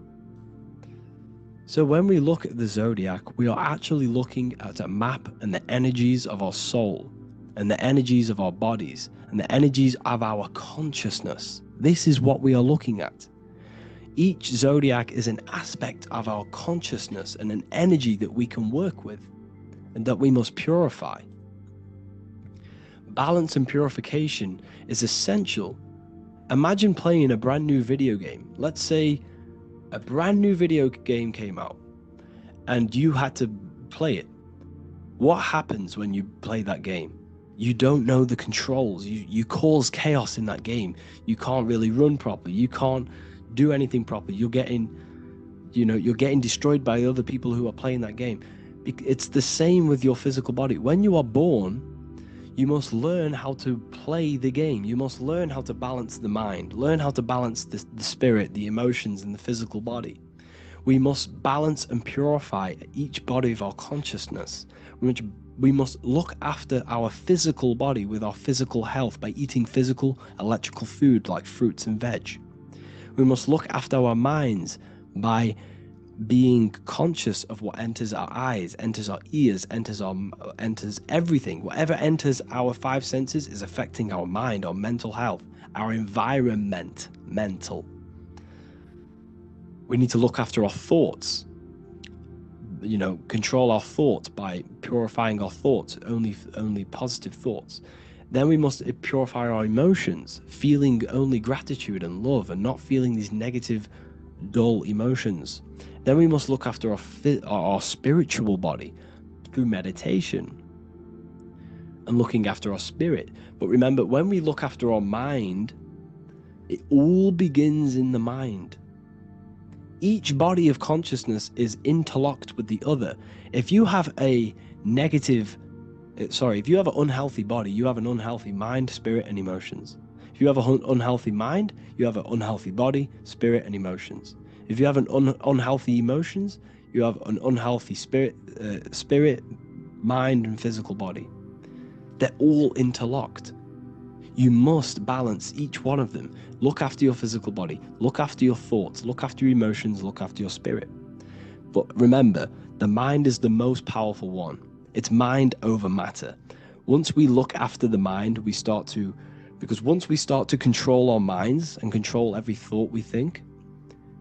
So when we look at the zodiac, we are actually looking at a map and the energies of our soul and the energies of our bodies and the energies of our consciousness. This is what we are looking at. Each zodiac is an aspect of our consciousness and an energy that we can work with and that we must purify. Balance and purification is essential. Imagine playing a brand new video game. Let's say a brand new video game came out and you had to play it. What happens when you play that game? You don't know the controls. You cause chaos in that game. You can't really run properly. You can't do anything properly. You're getting destroyed by other people who are playing that game. It's the same with your physical body. When you are born, you must learn how to play the game. You must learn how to balance the mind, learn how to balance the spirit, the emotions, and the physical body. We must balance and purify each body of our consciousness. We must look after our physical body with our physical health by eating physical, electrical food like fruits and veg. We must look after our minds by being conscious of what enters our eyes, enters our ears, enters everything. Whatever enters our five senses is affecting our mind, our mental health, our environment, mental. We need to look after our thoughts, control our thoughts by purifying our thoughts, only positive thoughts. Then we must purify our emotions, feeling only gratitude and love and not feeling these negative, dull emotions. Then we must look after our spiritual body through meditation and looking after our spirit. But remember, when we look after our mind, it all begins in the mind. Each body of consciousness is interlocked with the other. If you have an unhealthy body, you have an unhealthy mind, spirit, and emotions. If you have an unhealthy mind, you have an unhealthy body, spirit, and emotions. If you have an unhealthy emotions, you have an unhealthy spirit, mind, and physical body. They're all interlocked. You must balance each one of them. Look after your physical body, look after your thoughts, look after your emotions, look after your spirit. But remember, the mind is the most powerful one. It's mind over matter. Once we look after the mind, because once we start to control our minds and control every thought we think,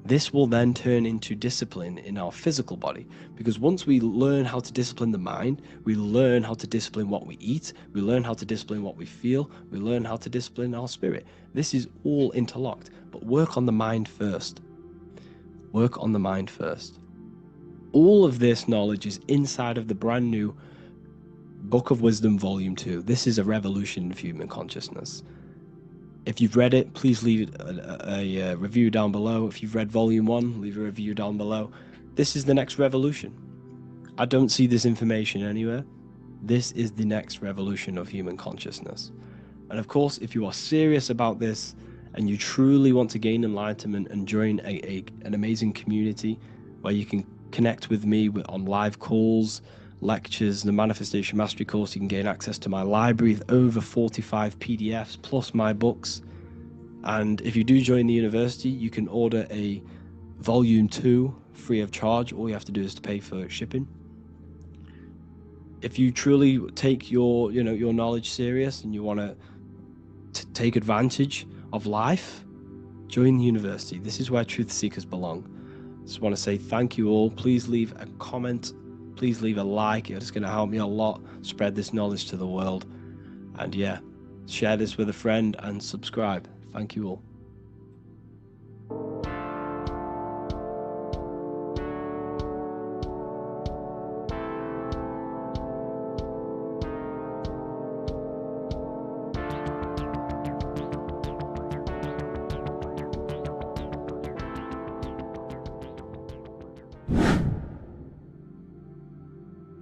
this will then turn into discipline in our physical body. Because once we learn how to discipline the mind, we learn how to discipline what we eat, we learn how to discipline what we feel, we learn how to discipline our spirit. This is all interlocked, but work on the mind first. Work on the mind first. All of this knowledge is inside of the brand new Book of Wisdom, Volume 2. This is a revolution of human consciousness. If you've read it, please leave a review down below. If you've read Volume 1, leave a review down below. This is the next revolution. I don't see this information anywhere. This is the next revolution of human consciousness. And of course, if you are serious about this and you truly want to gain enlightenment and join an amazing community where you can connect with me on live calls, lectures, the Manifestation Mastery course, you can gain access to my library with over 45 PDFs plus my books. And if you do join the university, you can order a Volume 2 free of charge. All you have to do is to pay for shipping. If you truly take your knowledge serious and you want to take advantage of life, join the university. This is where truth seekers belong. Just want to say thank you all. Please leave a comment. Please leave a like. It's going to help me a lot spread this knowledge to the world. And yeah, share this with a friend and subscribe. Thank you all.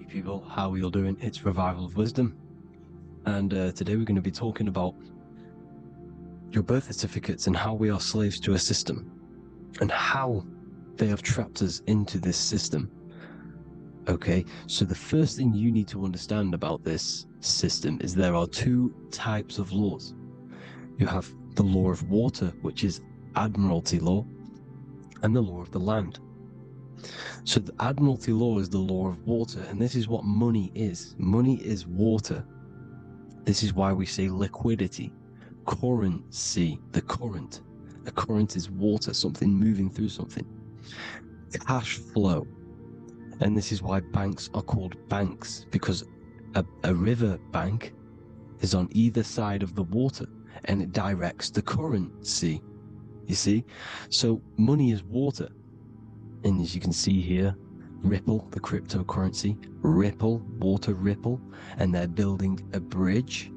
People, how are you all doing? It's Revival of Wisdom, and today we're going to be talking about your birth certificates and how we are slaves to a system and how they have trapped us into this system. Okay, so the first thing you need to understand about this system is there are two types of laws. You have the law of water, which is Admiralty law, and the law of the land. So the Admiralty law is the law of water, and this is what money is. Money is water. This is why we say liquidity, currency, the current. A current is water, something moving through something. Cash flow. And this is why banks are called banks, because a river bank is on either side of the water and it directs the currency. You see? So money is water. And as you can see here, Ripple, the cryptocurrency, Ripple, water Ripple, and they're building a bridge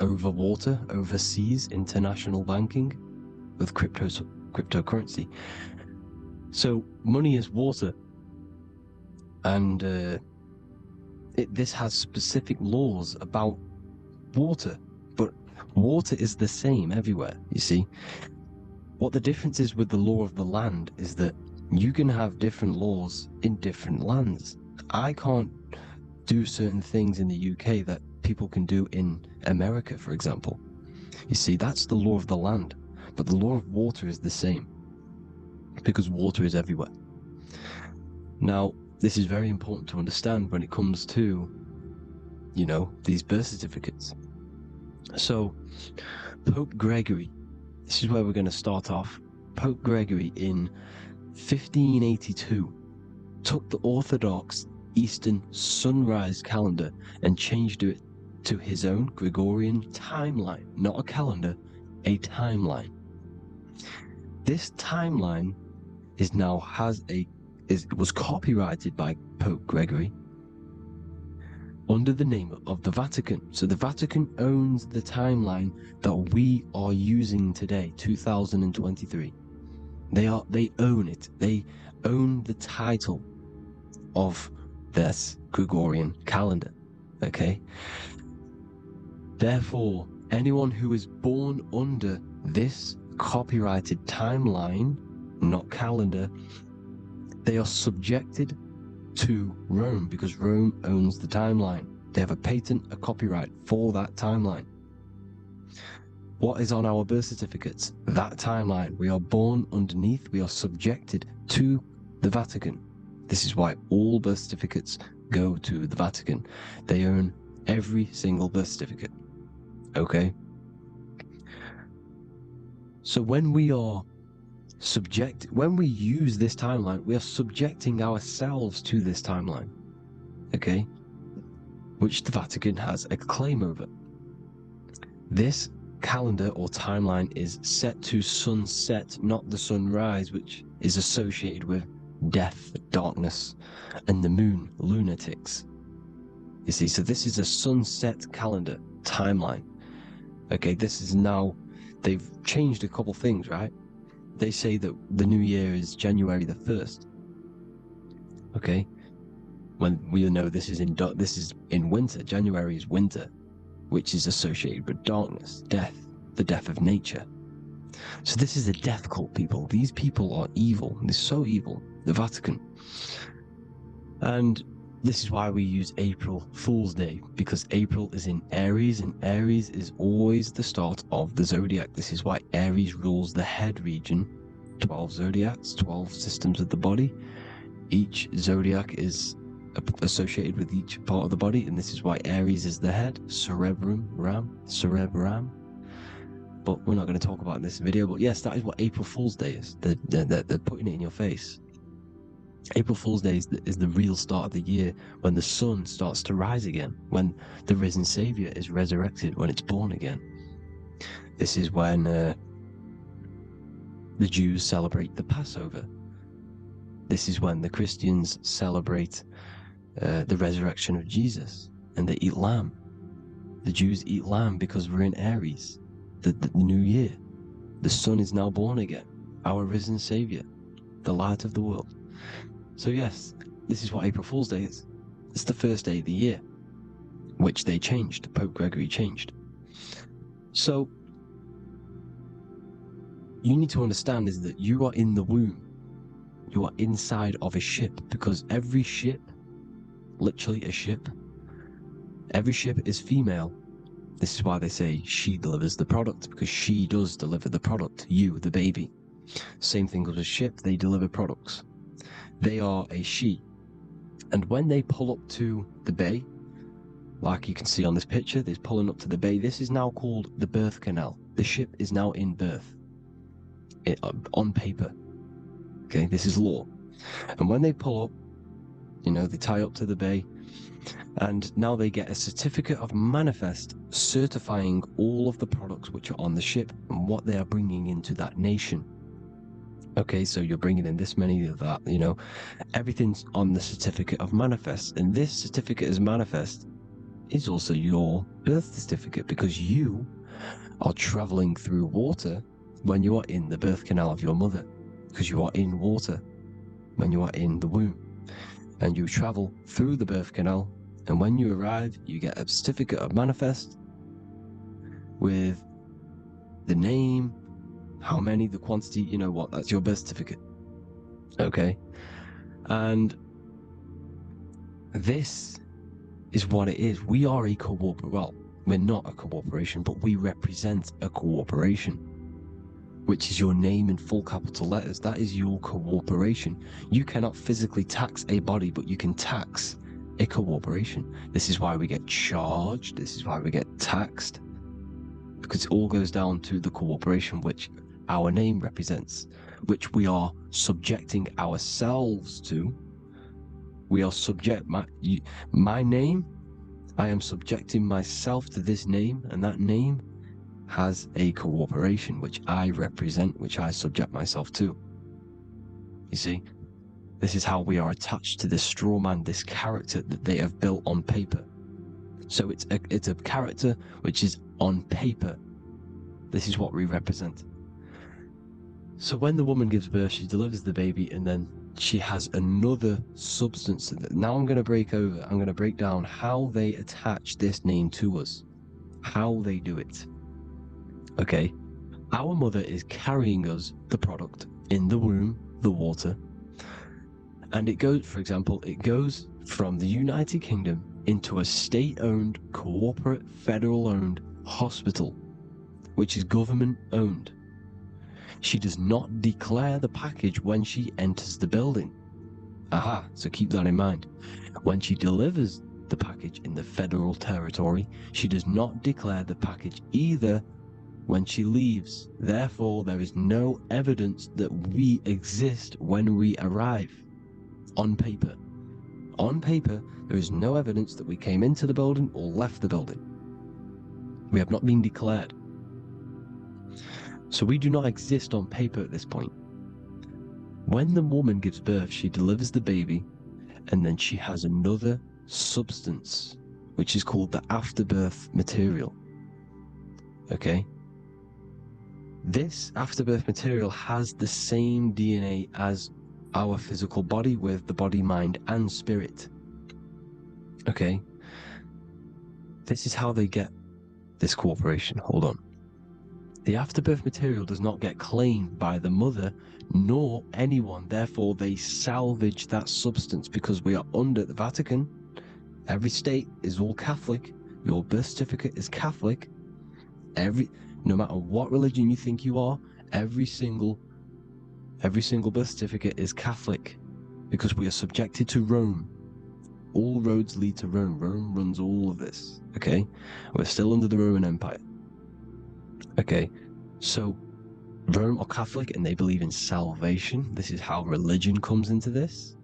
over water, overseas, international banking with cryptocurrency. So money is water, and this has specific laws about water, but water is the same everywhere, you see. What the difference is with the law of the land is that you can have different laws in different lands. I can't do certain things in the UK that people can do in America, for example. You see, that's the law of the land, but the law of water is the same, because water is everywhere. Now, this is very important to understand when it comes to, you know, these birth certificates. So, Pope Gregory, this is where we're going to start off. Pope Gregory in 1582 took the Orthodox Eastern sunrise calendar and changed it to his own Gregorian timeline, not a calendar, a timeline. This timeline was copyrighted by Pope Gregory under the name of the Vatican. So the Vatican owns the timeline that we are using today, 2023. They own it. They own the title of this Gregorian calendar. Okay? Therefore, anyone who is born under this copyrighted timeline, not calendar, they are subjected to Rome, because Rome owns the timeline. They have a patent, a copyright for that timeline. What is on our birth certificates? That timeline. We are born underneath, we are subjected to the Vatican. This is why all birth certificates go to the Vatican. They own every single birth certificate. Okay? So when we use this timeline, we are subjecting ourselves to this timeline. Okay? Which the Vatican has a claim over. This calendar or timeline is set to sunset, not the sunrise, which is associated with death, darkness, and the moon, lunatics. You see, so this is a sunset calendar timeline. Okay, this is now, they've changed a couple things, right? They say that the new year is January the 1st. Okay, when we know this is in winter. January is winter, which is associated with darkness, death, the death of nature. So this is a death cult, people. These people are evil. They're so evil. The Vatican. And this is why we use April Fool's Day, because April is in Aries, and Aries is always the start of the zodiac. This is why Aries rules the head region. 12 zodiacs, 12 systems of the body. Each zodiac is associated with each part of the body, and this is why Aries is the head, cerebrum. But we're not going to talk about in this video. But yes, that is what April Fool's Day is. They're putting it in your face. April Fool's Day is the real start of the year, when the sun starts to rise again, when the risen Savior is resurrected, when it's born again. This is when the Jews celebrate the Passover. This is when the Christians celebrate the resurrection of Jesus, and they eat lamb. The Jews eat lamb because we're in Aries, the new year. The sun is now born again, our risen Savior, the light of the world. So yes, this is what April Fool's Day is. It's the first day of the year, which they changed. Pope Gregory changed. So you need to understand is that you are in the womb. You are inside of a ship, because every ship, literally a ship, every ship is female. This is why they say she delivers the product, because she does deliver the product, you, the baby. Same thing with a ship, they deliver products. They are a she. And when they pull up to the bay, like you can see on this picture, this pulling up to the bay. This is now called the birth canal. The ship is now in birth, on paper. Okay, this is law. And when they pull up, you know, they tie up to the bay, and now they get a certificate of manifest certifying all of the products which are on the ship and what they are bringing into that nation. Okay, so you're bringing in this many of that, you know, everything's on the certificate of manifest. And this certificate of manifest is also your birth certificate, because you are traveling through water when you are in the birth canal of your mother, because you are in water when you are in the womb, and you travel through the birth canal, and when you arrive you get a certificate of manifest with the name, how many, the quantity, you know what, that's your birth certificate. Okay, and this is what it is. We are a well, we're not a corporation, but we represent a corporation, which is your name in full capital letters. That is your corporation. You cannot physically tax a body, but you can tax a corporation. This is why we get charged. This is why we get taxed, because it all goes down to the corporation which our name represents, which we are subjecting ourselves to. We are subject, my name, I am subjecting myself to this name, and that name has a corporation which I represent, which I subject myself to. You see, this is how we are attached to this straw man, this character that they have built on paper. So it's a character which is on paper. This is what we represent. So when the woman gives birth, she delivers the baby, and then she has another substance. Now I'm going to break down how they attach this name to us, how they do it. Okay, our mother is carrying us the product in the womb, the water, and it goes, for example, it goes from the United Kingdom into a state-owned, corporate, federal-owned hospital, which is government-owned. She does not declare the package when she enters the building. Aha, so keep that in mind. When she delivers the package in the federal territory, she does not declare the package either when she leaves. Therefore, there is no evidence that we exist when we arrive. On paper. On paper, there is no evidence that we came into the building or left the building. We have not been declared. So we do not exist on paper at this point. When the woman gives birth, she delivers the baby, and then she has another substance, which is called the afterbirth material. Okay? This afterbirth material has the same DNA as our physical body, with the body, mind, and spirit. Okay? This is how they get this corporation. Hold on. The afterbirth material does not get claimed by the mother nor anyone. Therefore, they salvage that substance, because we are under the Vatican. Every state is all Catholic. Your birth certificate is Catholic. No matter what religion you think you are, every single birth certificate is Catholic, because we are subjected to Rome. All roads lead to Rome. Rome runs all of this. Okay? We're still under the Roman Empire. Okay, so Rome are Catholic, and they believe in salvation. This is how religion comes into this.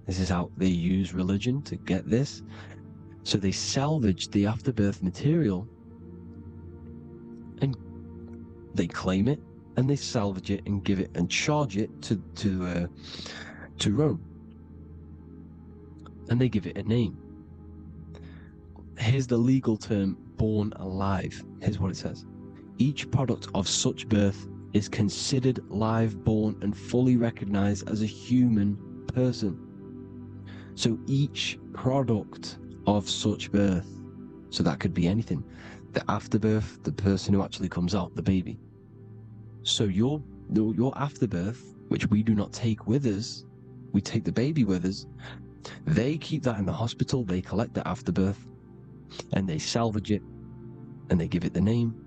This is how they use religion to get this. So they salvage the afterbirth material, and they claim it, and they salvage it and give it and charge it to Rome, and they give it a name. Here's the legal term: born alive. Here's what it says. Each product of such birth is considered live, born, and fully recognized as a human person. So each product of such birth, so that could be anything, the afterbirth, the person who actually comes out, the baby. So your afterbirth, which we do not take with us, we take the baby with us. They keep that in the hospital. They collect the afterbirth, and they salvage it, and they give it the name.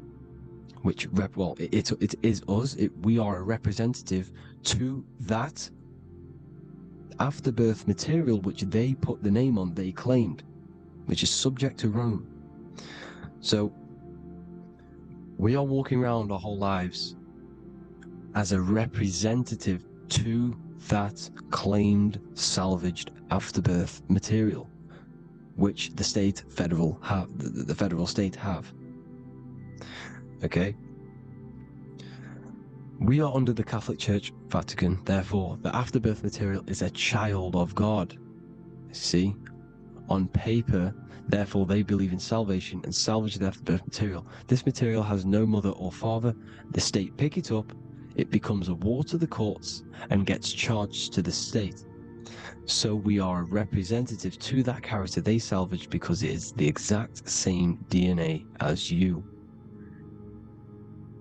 Which it is us. We are a representative to that afterbirth material, which they put the name on. They claimed which is subject to Rome. So we are walking around our whole lives as a representative to that claimed salvaged afterbirth material, which the federal state have. Okay? We are under the Catholic Church, Vatican, therefore the afterbirth material is a child of God. See? On paper, therefore they believe in salvation and salvage the afterbirth material. This material has no mother or father. The state pick it up, it becomes a war to the courts and gets charged to the state. So we are a representative to that character they salvaged because it is the exact same DNA as you.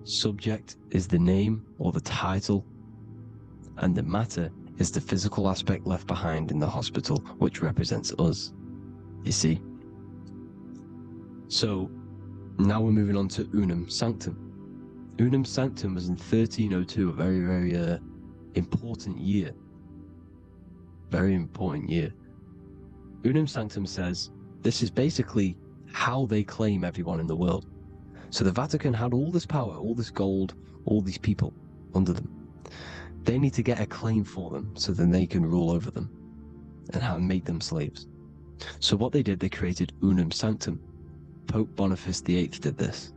Subject is the name or the title, and the matter is the physical aspect left behind in the hospital, which represents us. You see? So now we're moving on to Unum Sanctum. Unum Sanctum was in 1302, a very, very important year. Very important year. Unum Sanctum says this is basically how they claim everyone in the world. So the Vatican had all this power, all this gold, all these people under them. They need to get a claim for them so then they can rule over them and make them slaves. So what they did, they created Unum Sanctum. Pope Boniface VIII did this.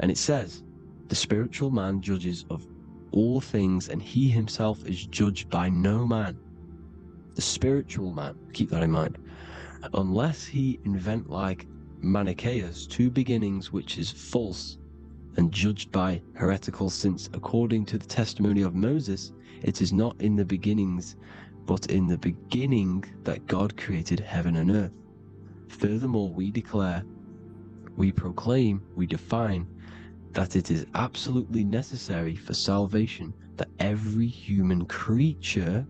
And it says, the spiritual man judges of all things and he himself is judged by no man. The spiritual man, keep that in mind, unless he invent like Manichaeus two beginnings which is false and judged by heretical, since according to the testimony of Moses it is not in the beginnings but in the beginning that God created heaven and earth. Furthermore, we declare, we proclaim, we define that it is absolutely necessary for salvation that every human creature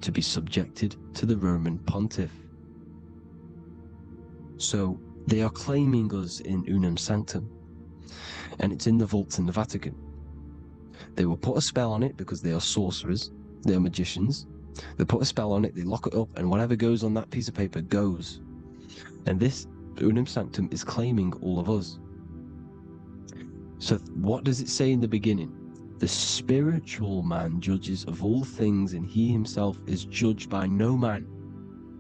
to be subjected to the Roman pontiff. So they are claiming us in Unum Sanctum, and it's in the vaults in the Vatican. They will put a spell on it because they are sorcerers, they are magicians. They put a spell on it, they lock it up, and whatever goes on that piece of paper goes. And this Unum Sanctum is claiming all of us. So what does it say in the beginning? The spiritual man judges of all things and he himself is judged by no man.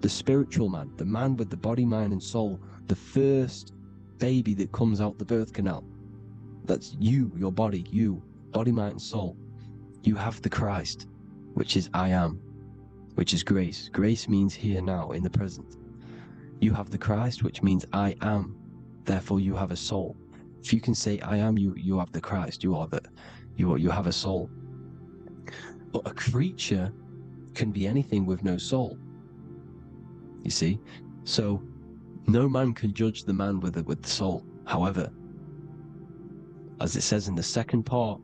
The spiritual man, the man with the body, mind and soul, the first baby that comes out the birth canal. That's you, your body, you, body, mind and soul. You have the Christ, which is I am, which is grace. Grace means here now, in the present. You have the Christ, which means I am, therefore you have a soul. If you can say I am, you have the Christ, you have a soul. But a creature can be anything with no soul. You see? So no man can judge the man with the soul. However, as it says in the second part,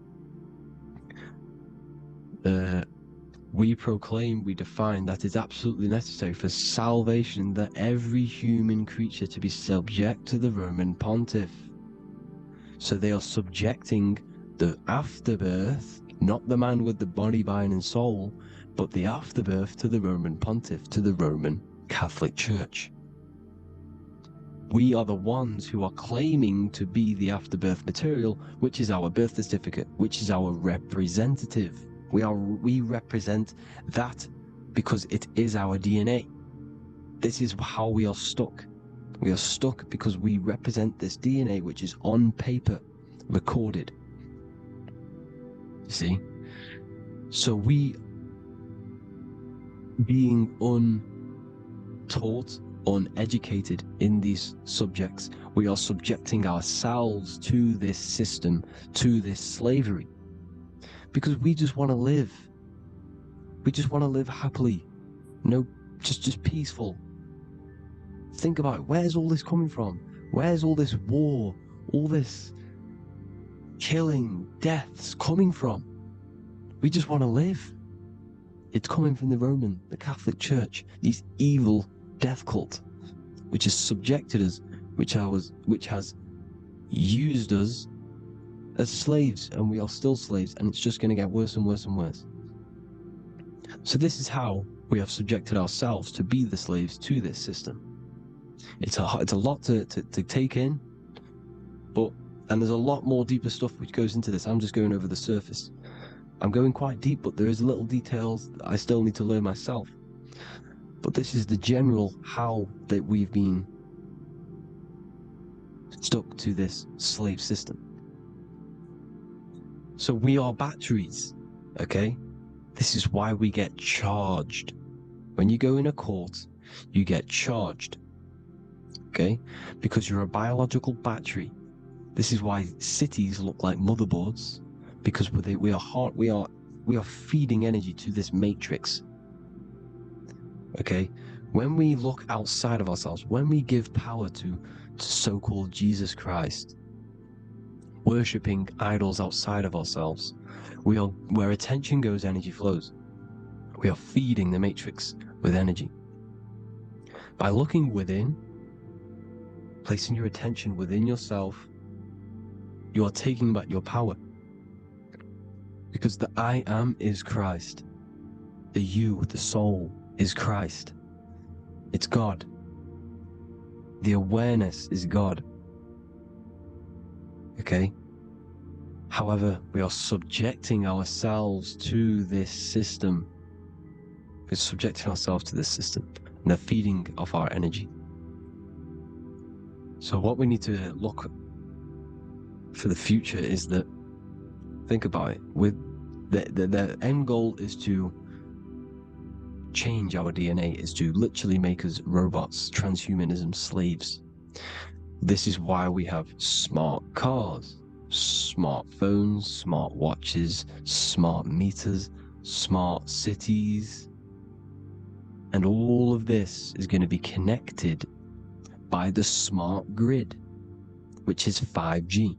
we proclaim, we define that it's absolutely necessary for salvation that every human creature to be subject to the Roman pontiff. So they are subjecting the afterbirth, not the man with the body, mind and soul, but the afterbirth to the Roman pontiff, to the Roman Catholic Church. We are the ones who are claiming to be the afterbirth material, which is our birth certificate, which is our representative. We represent that because it is our DNA. This is how we are stuck. We are stuck because we represent this DNA, which is on paper, recorded. You see? So we, being untaught, uneducated in these subjects, we are subjecting ourselves to this system, to this slavery, because we just want to live. We just want to live happily, just peaceful. Think about it. Where's all this coming from? Where's all this war, all this killing, deaths coming from? We just want to live. It's coming from the Catholic Church, these evil death cult, which has subjected us, which has used us as slaves, and we are still slaves, and it's just going to get worse and worse and worse. So this is how we have subjected ourselves to be the slaves to this system. It's a lot to take in, and there's a lot more deeper stuff which goes into this. I'm just going over the surface. I'm going quite deep, but there is little details that I still need to learn myself. But this is the general how that we've been stuck to this slave system. So we are batteries, okay? This is why we get charged. When you go in a court, you get charged, okay? Because you're a biological battery. This is why cities look like motherboards, because we are feeding energy to this matrix. Okay, when we look outside of ourselves, when we give power to so-called Jesus Christ, worshipping idols outside of ourselves, where attention goes, energy flows. We are feeding the matrix with energy. By looking within, placing your attention within yourself, you are taking back your power. Because the I am is Christ. The you, the soul, is Christ. It's God. The awareness is God. Okay? However, we are subjecting ourselves to this system. We're subjecting ourselves to this system, and the feeding of our energy. So what we need to look for the future is that, think about it, with the end goal is to change our DNA, is to literally make us robots, transhumanism, slaves. This is why we have smart cars, smartphones, smart watches, smart meters, smart cities. And all of this is going to be connected by the smart grid, which is 5G.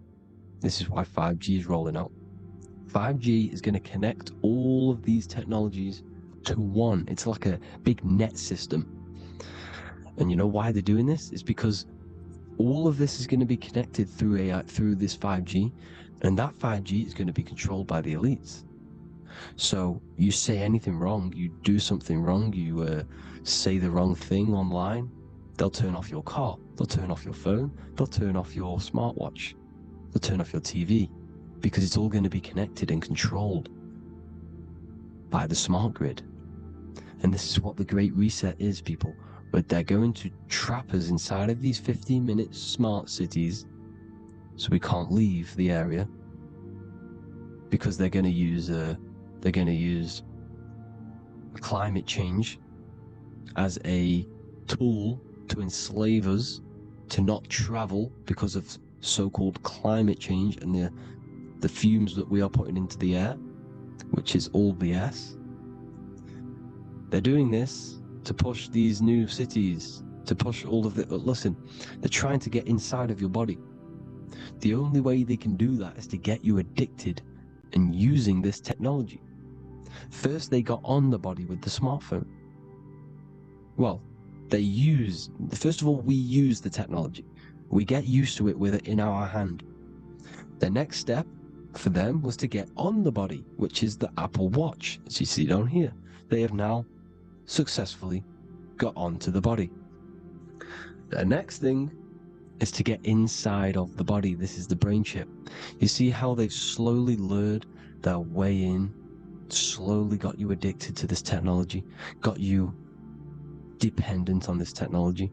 This is why 5G is rolling out. 5G is going to connect all of these technologies to one. It's like a big net system. And you know why they're doing this? It's because all of this is going to be connected through AI, through this 5G, and that 5G is going to be controlled by the elites. So you say anything wrong, you do something wrong, you say the wrong thing online, they'll turn off your car, they'll turn off your phone, they'll turn off your smartwatch, they'll turn off your TV, because it's all going to be connected and controlled by the smart grid. And this is what the Great Reset is, people. But they're going to trap us inside of these 15-minute smart cities, so we can't leave the area, because they're going to use climate change as a tool to enslave us to not travel because of so-called climate change and the fumes that we are putting into the air, which is all BS. They're doing this to push these new cities, to push all of it. Listen, they're trying to get inside of your body. The only way they can do that is to get you addicted and using this technology. First, they got on the body with the smartphone. Well, first of all, we use the technology. We get used to it with it in our hand. The next step for them was to get on the body, which is the Apple Watch, as you see down here. They have now successfully got onto the body. The next thing is to get inside of the body. This is the brain chip. You see how they've slowly lured their way in, slowly got you addicted to this technology, got you dependent on this technology.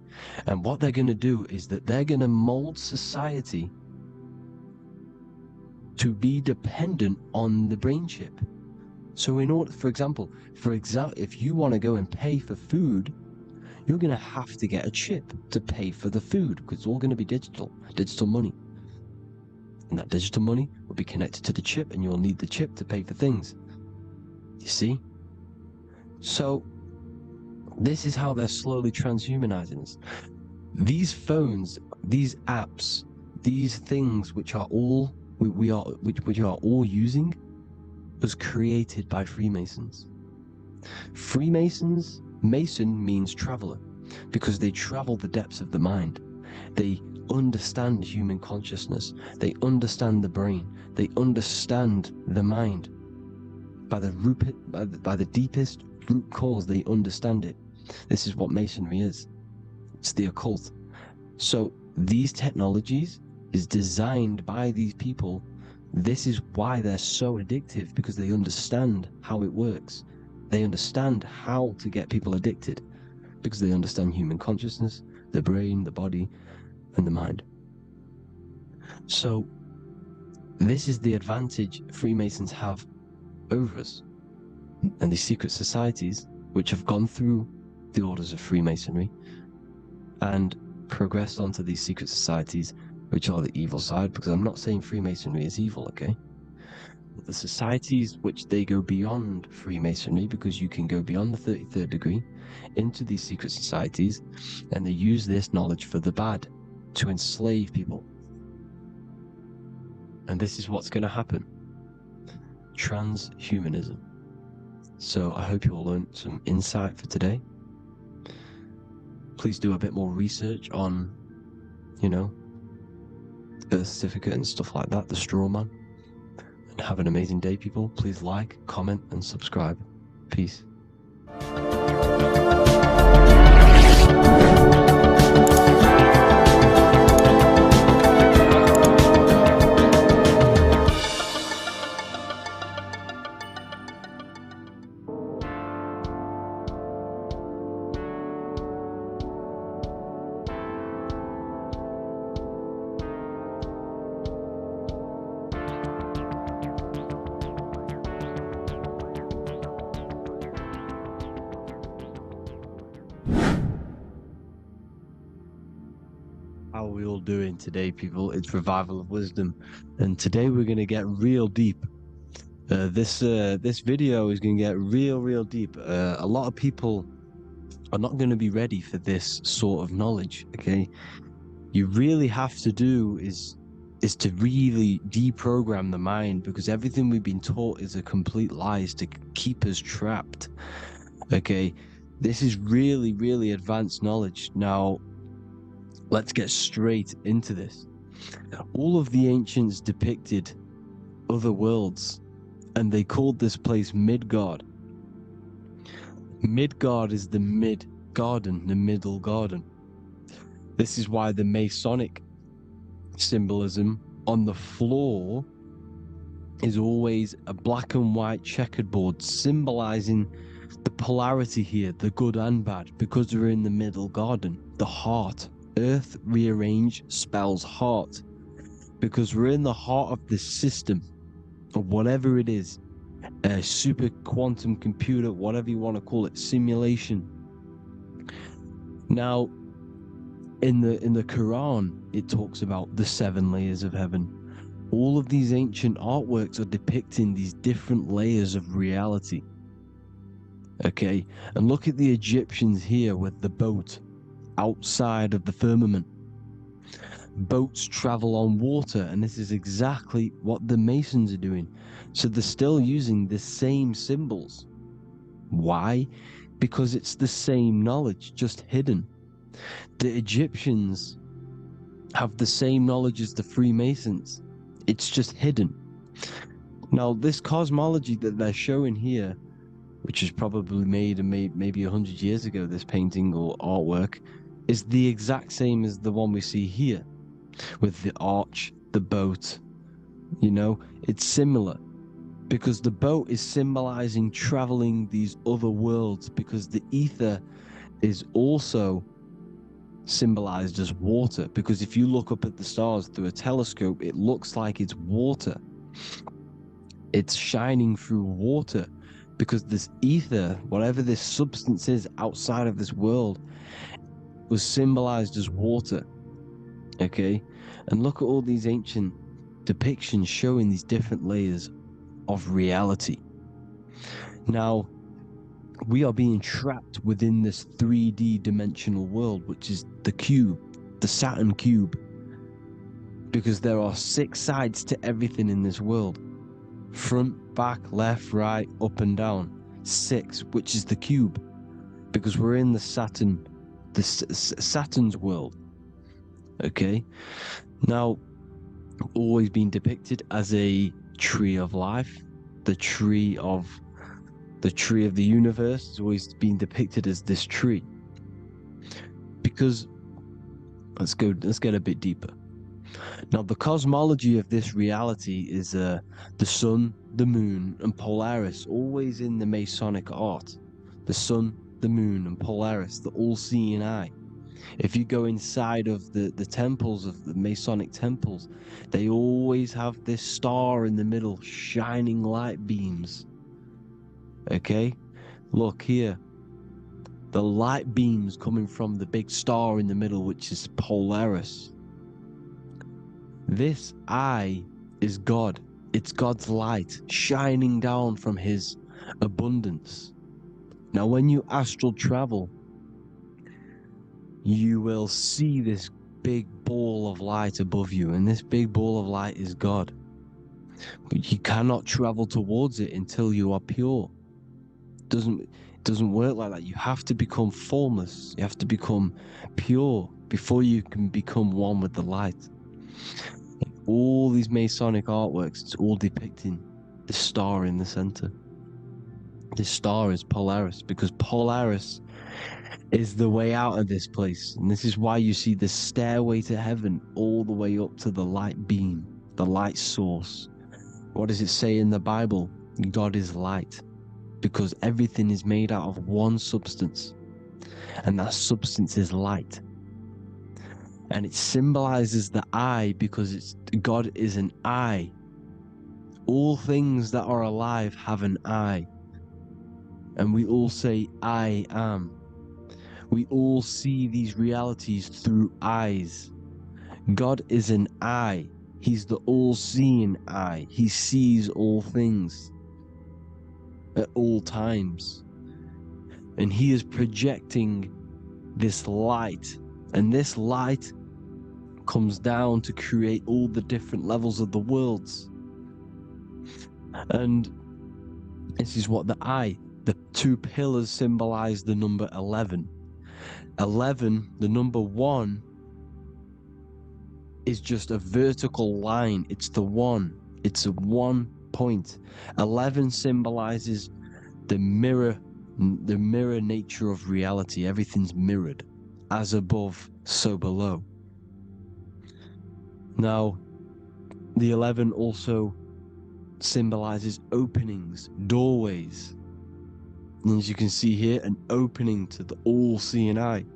And what they're going to do is that they're going to mold society to be dependent on the brain chip. So in order, for example, if you want to go and pay for food, you're going to have to get a chip to pay for the food, because it's all going to be digital money. And that digital money will be connected to the chip, and you'll need the chip to pay for things. You see? So this is how they're slowly transhumanizing us. These phones, these apps, these things which are all we are all using was created by Freemasons. Mason means traveler, because they travel the depths of the mind. They understand human consciousness. They understand the brain. They understand the mind. By the deepest root cause, they understand it. This is what Masonry is. It's the occult. So these technologies is designed by these people. This is why they're so addictive, because they understand how it works. They understand how to get people addicted, because they understand human consciousness, the brain, the body, and the mind. So this is the advantage Freemasons have over us. And these secret societies, which have gone through the orders of Freemasonry and progressed onto these secret societies, which are the evil side, because I'm not saying Freemasonry is evil, okay? But the societies which they go beyond Freemasonry, because you can go beyond the 33rd degree into these secret societies, and they use this knowledge for the bad, to enslave people. And this is what's going to happen. Transhumanism. So I hope you all learned some insight for today. Please do a bit more research on, birth certificate and stuff like that, the straw man. And have an amazing day, people. Please like, comment, and subscribe. Peace. How are we all doing today, people? It's Revival of Wisdom, and today we're going to get real deep. This video is going to get real deep. A lot of people are not going to be ready for this sort of knowledge, okay? You really have to do is to really deprogram the mind, because everything we've been taught is a complete lie, is to keep us trapped, okay? This is really advanced knowledge. Now, let's get straight into this. All of the ancients depicted other worlds, and they called this place Midgard. Midgard is the mid-garden, the middle garden. This is why the Masonic symbolism on the floor is always a black and white checkered board, symbolizing the polarity here, the good and bad, because we're in the middle garden, the heart. Earth rearranged spells heart, because we're in the heart of this system, or whatever it is, a super quantum computer, whatever you want to call it, simulation. Now, in the Quran, it talks about the 7 layers of heaven. All of these ancient artworks are depicting these different layers of reality. Okay, and look at the Egyptians here with the boat outside of the firmament. Boats travel on water, and this is exactly what the Masons are doing. So they're still using the same symbols. Why? Because it's the same knowledge, just hidden. The Egyptians have the same knowledge as the Freemasons. It's just hidden. Now, this cosmology that they're showing here, which is probably made maybe 100 years ago, this painting or artwork, is the exact same as the one we see here, with the arch, the boat. It's similar, because the boat is symbolizing traveling these other worlds, because the ether is also symbolized as water, because if you look up at the stars through a telescope, it looks like it's water. It's shining through water, because this ether, whatever this substance is outside of this world, was symbolized as water. Okay, and look at all these ancient depictions showing these different layers of reality. Now, we are being trapped within this 3D dimensional world, which is the cube, the Saturn cube, because there are 6 sides to everything in this world: front, back, left, right, up and down. 6, which is the cube, because we're in the Saturn, Saturn's world. Okay, now, always been depicted as a tree of life, the tree of the universe has always been depicted as this tree, because Let's get a bit deeper. Now, the cosmology of this reality is the sun, the moon, and Polaris, always in the Masonic art. The sun, the moon, and Polaris, the all-seeing eye. If you go inside of the temples, of the Masonic temples, they always have this star in the middle, shining light beams. Okay? Look here. The light beams coming from the big star in the middle, which is Polaris. This eye is God. It's God's light shining down from his abundance. Now, when you astral travel, you will see this big ball of light above you, and this big ball of light is God. But you cannot travel towards it until you are pure. It doesn't work like that. You have to become formless. You have to become pure before you can become one with the light. In all these Masonic artworks, it's all depicting the star in the center. This star is Polaris, because Polaris is the way out of this place. And this is why you see the stairway to heaven all the way up to the light beam, the light source. What does it say in the Bible? God is light, because everything is made out of one substance, and that substance is light. And it symbolizes the eye, because God is an eye. All things that are alive have an eye. And we all say, I am. We all see these realities through eyes. God is an eye. He's the all-seeing eye. He sees all things at all times. And he is projecting this light. And this light comes down to create all the different levels of the worlds. And this is what the two pillars symbolize the number 11. 11, the number 1, is just a vertical line. It's the one. It's a 1 point. 11 symbolizes the mirror nature of reality. Everything's mirrored. As above, so below. Now, the 11 also symbolizes openings, doorways. And as you can see here, an opening to the all-seeing eye.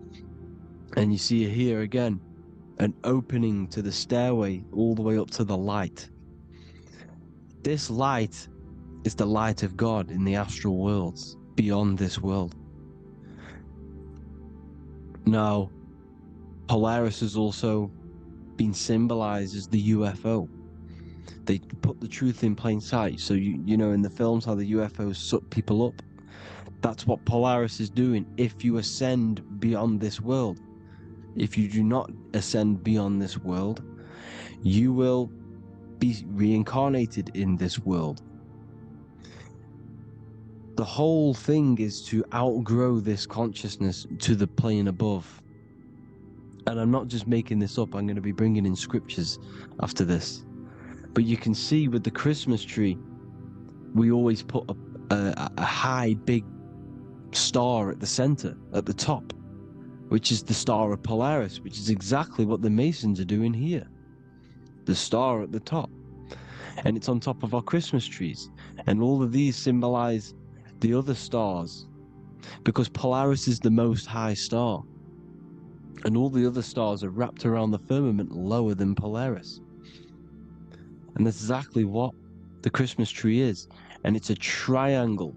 And you see here again, an opening to the stairway all the way up to the light. This light is the light of God in the astral worlds, beyond this world. Now, Polaris has also been symbolized as the UFO. They put the truth in plain sight. So you know in the films how the UFOs suck people up. That's what Polaris is doing. If you ascend beyond this world, if you do not ascend beyond this world, you will be reincarnated in this world. The whole thing is to outgrow this consciousness to the plane above. And I'm not just making this up, I'm going to be bringing in scriptures after this. But you can see with the Christmas tree, we always put a high, big star at the center, at the top, which is the star of Polaris, which is exactly what the Masons are doing here. The star at the top. And it's on top of our Christmas trees. And all of these symbolize the other stars, because Polaris is the most high star. And all the other stars are wrapped around the firmament lower than Polaris. And that's exactly what the Christmas tree is. And it's a triangle.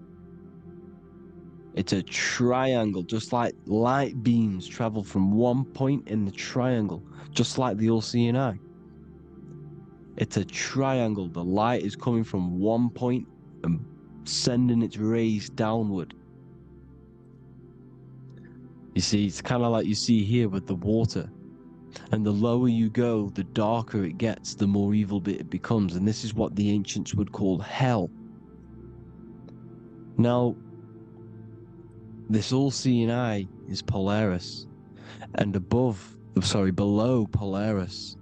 It's a triangle, just like light beams travel from one point in the triangle, just like the all-seeing eye. It's a triangle. The light is coming from one point and sending its rays downward. You see, it's kind of like you see here with the water. And the lower you go, the darker it gets, the more evil it becomes. And this is what the ancients would call hell. Now, this all-seeing eye is Polaris. And below Polaris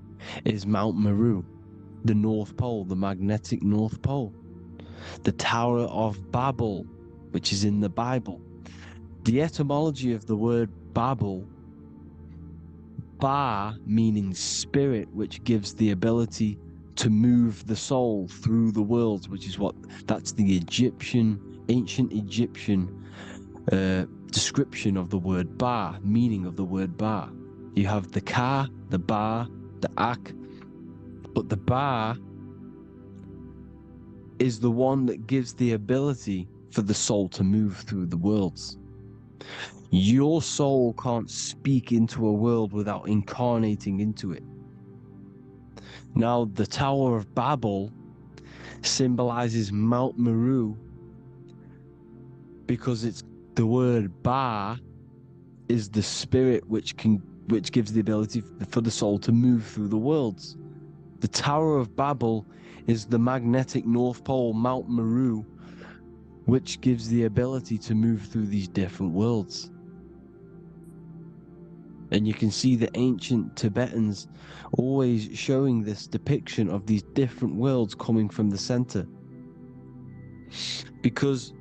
is Mount Meru, the North Pole, the magnetic North Pole. The Tower of Babel, which is in the Bible. The etymology of the word Babel Ba meaning spirit, which gives the ability to move the soul through the worlds, which is that's the ancient Egyptian description of the word Ba, meaning of the word Ba. You have the Ka, the Ba, the Ak, but the Ba is the one that gives the ability for the soul to move through the worlds. Your soul can't speak into a world without incarnating into it. Now, the Tower of Babel symbolizes Mount Meru because it's the word Ba is the spirit which gives the ability for the soul to move through the worlds. The Tower of Babel is the magnetic North Pole, Mount Meru, which gives the ability to move through these different worlds. And you can see the ancient Tibetans always showing this depiction of these different worlds coming from the center. Because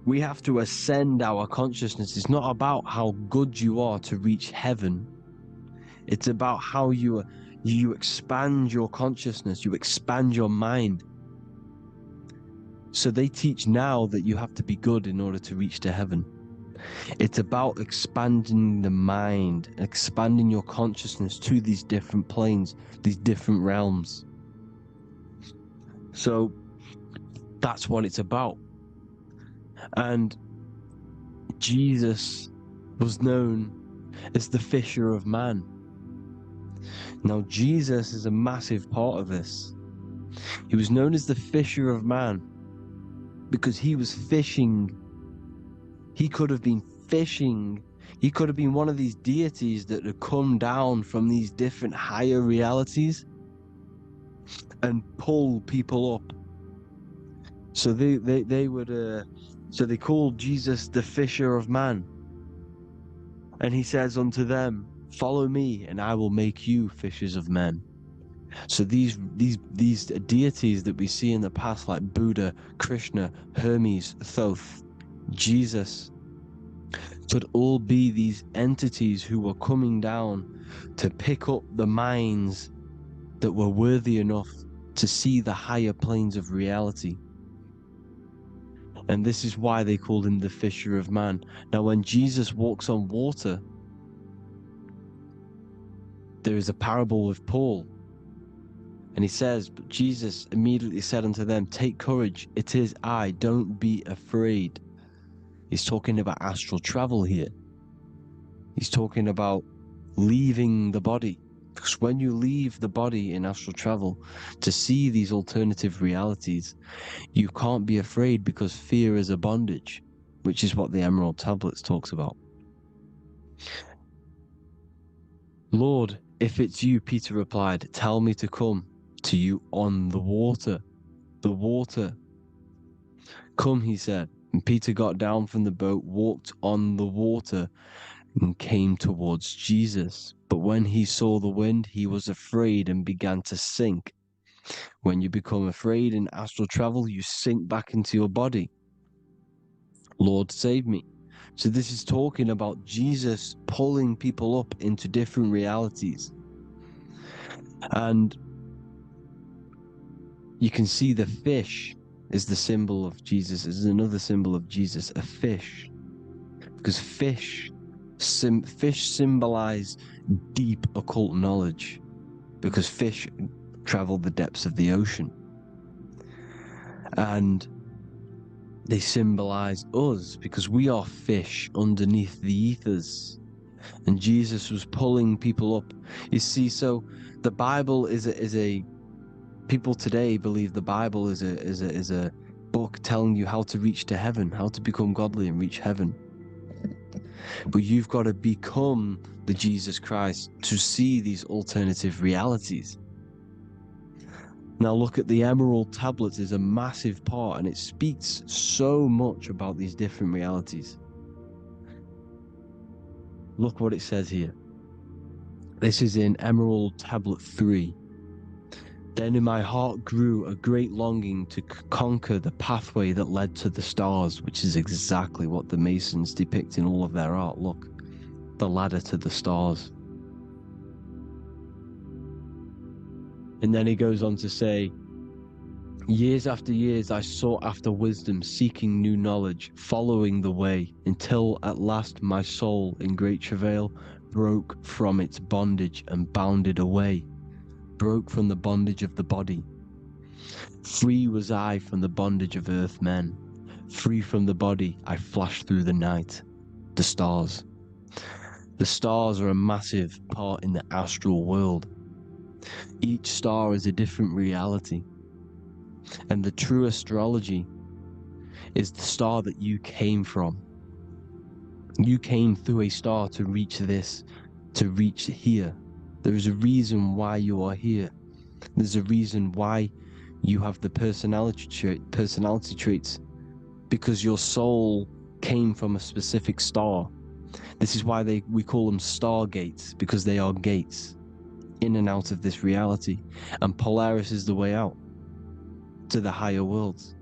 we have to ascend our consciousness. It's not about how good you are to reach heaven. It's about how you expand your consciousness, you expand your mind. So they teach now that you have to be good in order to reach to heaven. It's about expanding the mind, expanding your consciousness to these different planes, these different realms. So that's what it's about. And Jesus was known as the fisher of man. Now, Jesus is a massive part of this. He was known as the fisher of man because he was fishing. He could have been fishing. He could have been one of these deities that had come down from these different higher realities and pull people up. So so they called Jesus the fisher of man. And he says unto them, follow me and I will make you fishers of men. So these deities that we see in the past, like Buddha, Krishna, Hermes, Thoth, Jesus, could all be these entities who were coming down to pick up the minds that were worthy enough to see the higher planes of reality. And this is why they called him the fisher of man. Now, when Jesus walks on water, there is a parable with Paul. And he says, but Jesus immediately said unto them, take courage, it is I, don't be afraid. He's talking about astral travel here. He's talking about leaving the body. Because when you leave the body in astral travel to see these alternative realities, you can't be afraid because fear is a bondage, which is what the Emerald Tablets talks about. Lord, if it's you, Peter replied, tell me to come to you on the water. The water. Come, he said. And Peter got down from the boat, walked on the water, and came towards Jesus. But when he saw the wind, he was afraid and began to sink. When you become afraid in astral travel, you sink back into your body. Lord, save me. So this is talking about Jesus pulling people up into different realities. And you can see the fish is the symbol of Jesus. Is another symbol of Jesus, a fish. Because fish symbolize deep occult knowledge. Because fish travel the depths of the ocean. And they symbolize us because we are fish underneath the ethers. And Jesus was pulling people up. You see, so the Bible is a people today believe the Bible is a book telling you how to reach to heaven, how to become godly and reach heaven. But you've got to become the Jesus Christ to see these alternative realities. Now look at the Emerald Tablets is a massive part, and it speaks so much about these different realities. Look what it says here. This is in Emerald Tablet 3. Then in my heart grew a great longing to conquer the pathway that led to the stars, which is exactly what the Masons depict in all of their art. Look. the ladder to the stars. And then he goes on to say, years after years I sought after wisdom, seeking new knowledge, following the way, until at last my soul in great travail broke from its bondage and bounded away, broke from the bondage of the body. Free was I from the bondage of earth men, free from the body I flashed through the night. The stars. The stars are a massive part in the astral world. Each star is a different reality. And the true astrology is the star that you came from. You came through a star to reach this, to reach here. There is a reason why you are here. There's a reason why you have the personality traits, because your soul came from a specific star. This is why we call them stargates, because they are gates in and out of this reality. And Polaris is the way out to the higher worlds.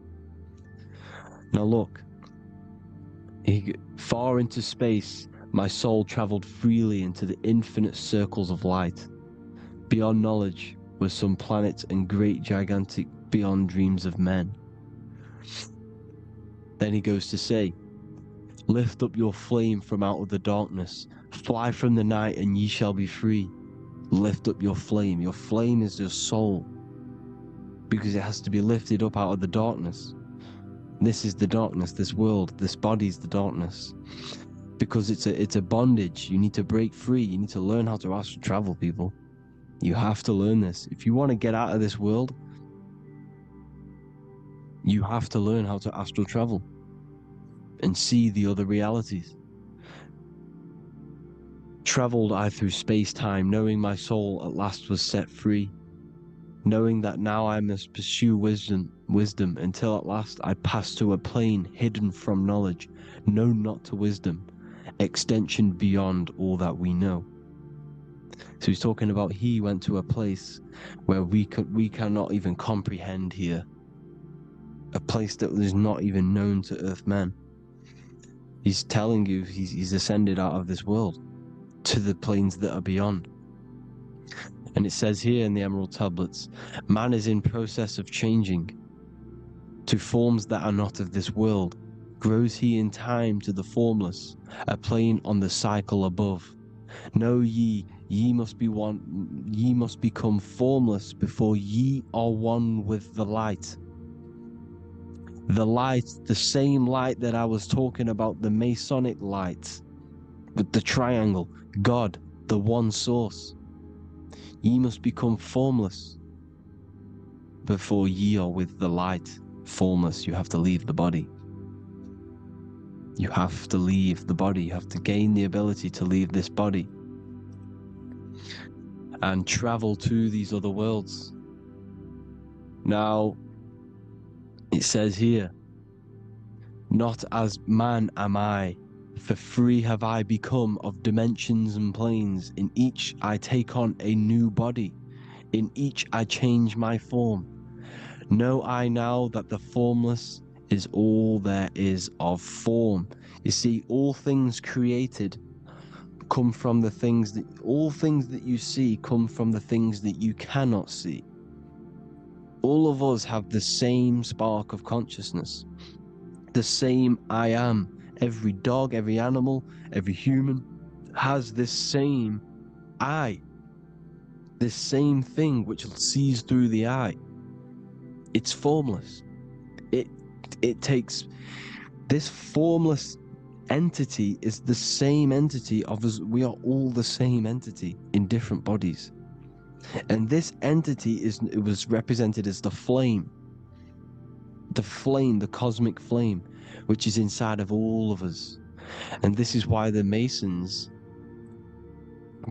Now look, far into space, my soul traveled freely into the infinite circles of light. Beyond knowledge were some planets and great gigantic beyond dreams of men. Then he goes to say, lift up your flame from out of the darkness, fly from the night and ye shall be free. Lift up your flame. Your flame is your soul, because it has to be lifted up out of the darkness. This is the darkness, this world, this body is the darkness. Because it's a bondage. You need to break free. You need to learn how to astral travel, people. You have to learn this. If you want to get out of this world, you have to learn how to astral travel and see the other realities. Traveled I through space-time, knowing my soul at last was set free, knowing that now I must pursue wisdom until at last I pass to a plane hidden from knowledge, known not to wisdom, extension beyond all that we know. So he's talking about he went to a place where we cannot even comprehend here, a place that is not even known to earthmen. He's telling you he's ascended out of this world to the planes that are beyond. And it says here in the Emerald Tablets, man is in process of changing to forms that are not of this world. Grows he in time to the formless, a plane on the cycle above. Know ye must be one, ye must become formless before ye are one with the light. The light, the same light that I was talking about, the Masonic light, with the triangle, God, the one source. Ye must become formless before ye are with the light. Formless, you have to leave the body. You have to leave the body. You have to gain the ability to leave this body and travel to these other worlds. Now, it says here, not as man am I, for free have I become of dimensions and planes. In each I take on a new body. In each I change my form. Know I now that the formless is all there is of form. You see, all things created come from the things that, all things that you see come from the things that you cannot see. All of us have the same spark of consciousness, the same I am. Every dog, every animal, every human has this same I, this same thing which sees through the eye. It's formless. It takes, this formless entity is the same entity of us. We are all the same entity in different bodies. And this entity it was represented as the flame, the cosmic flame, which is inside of all of us. And this is why the Masons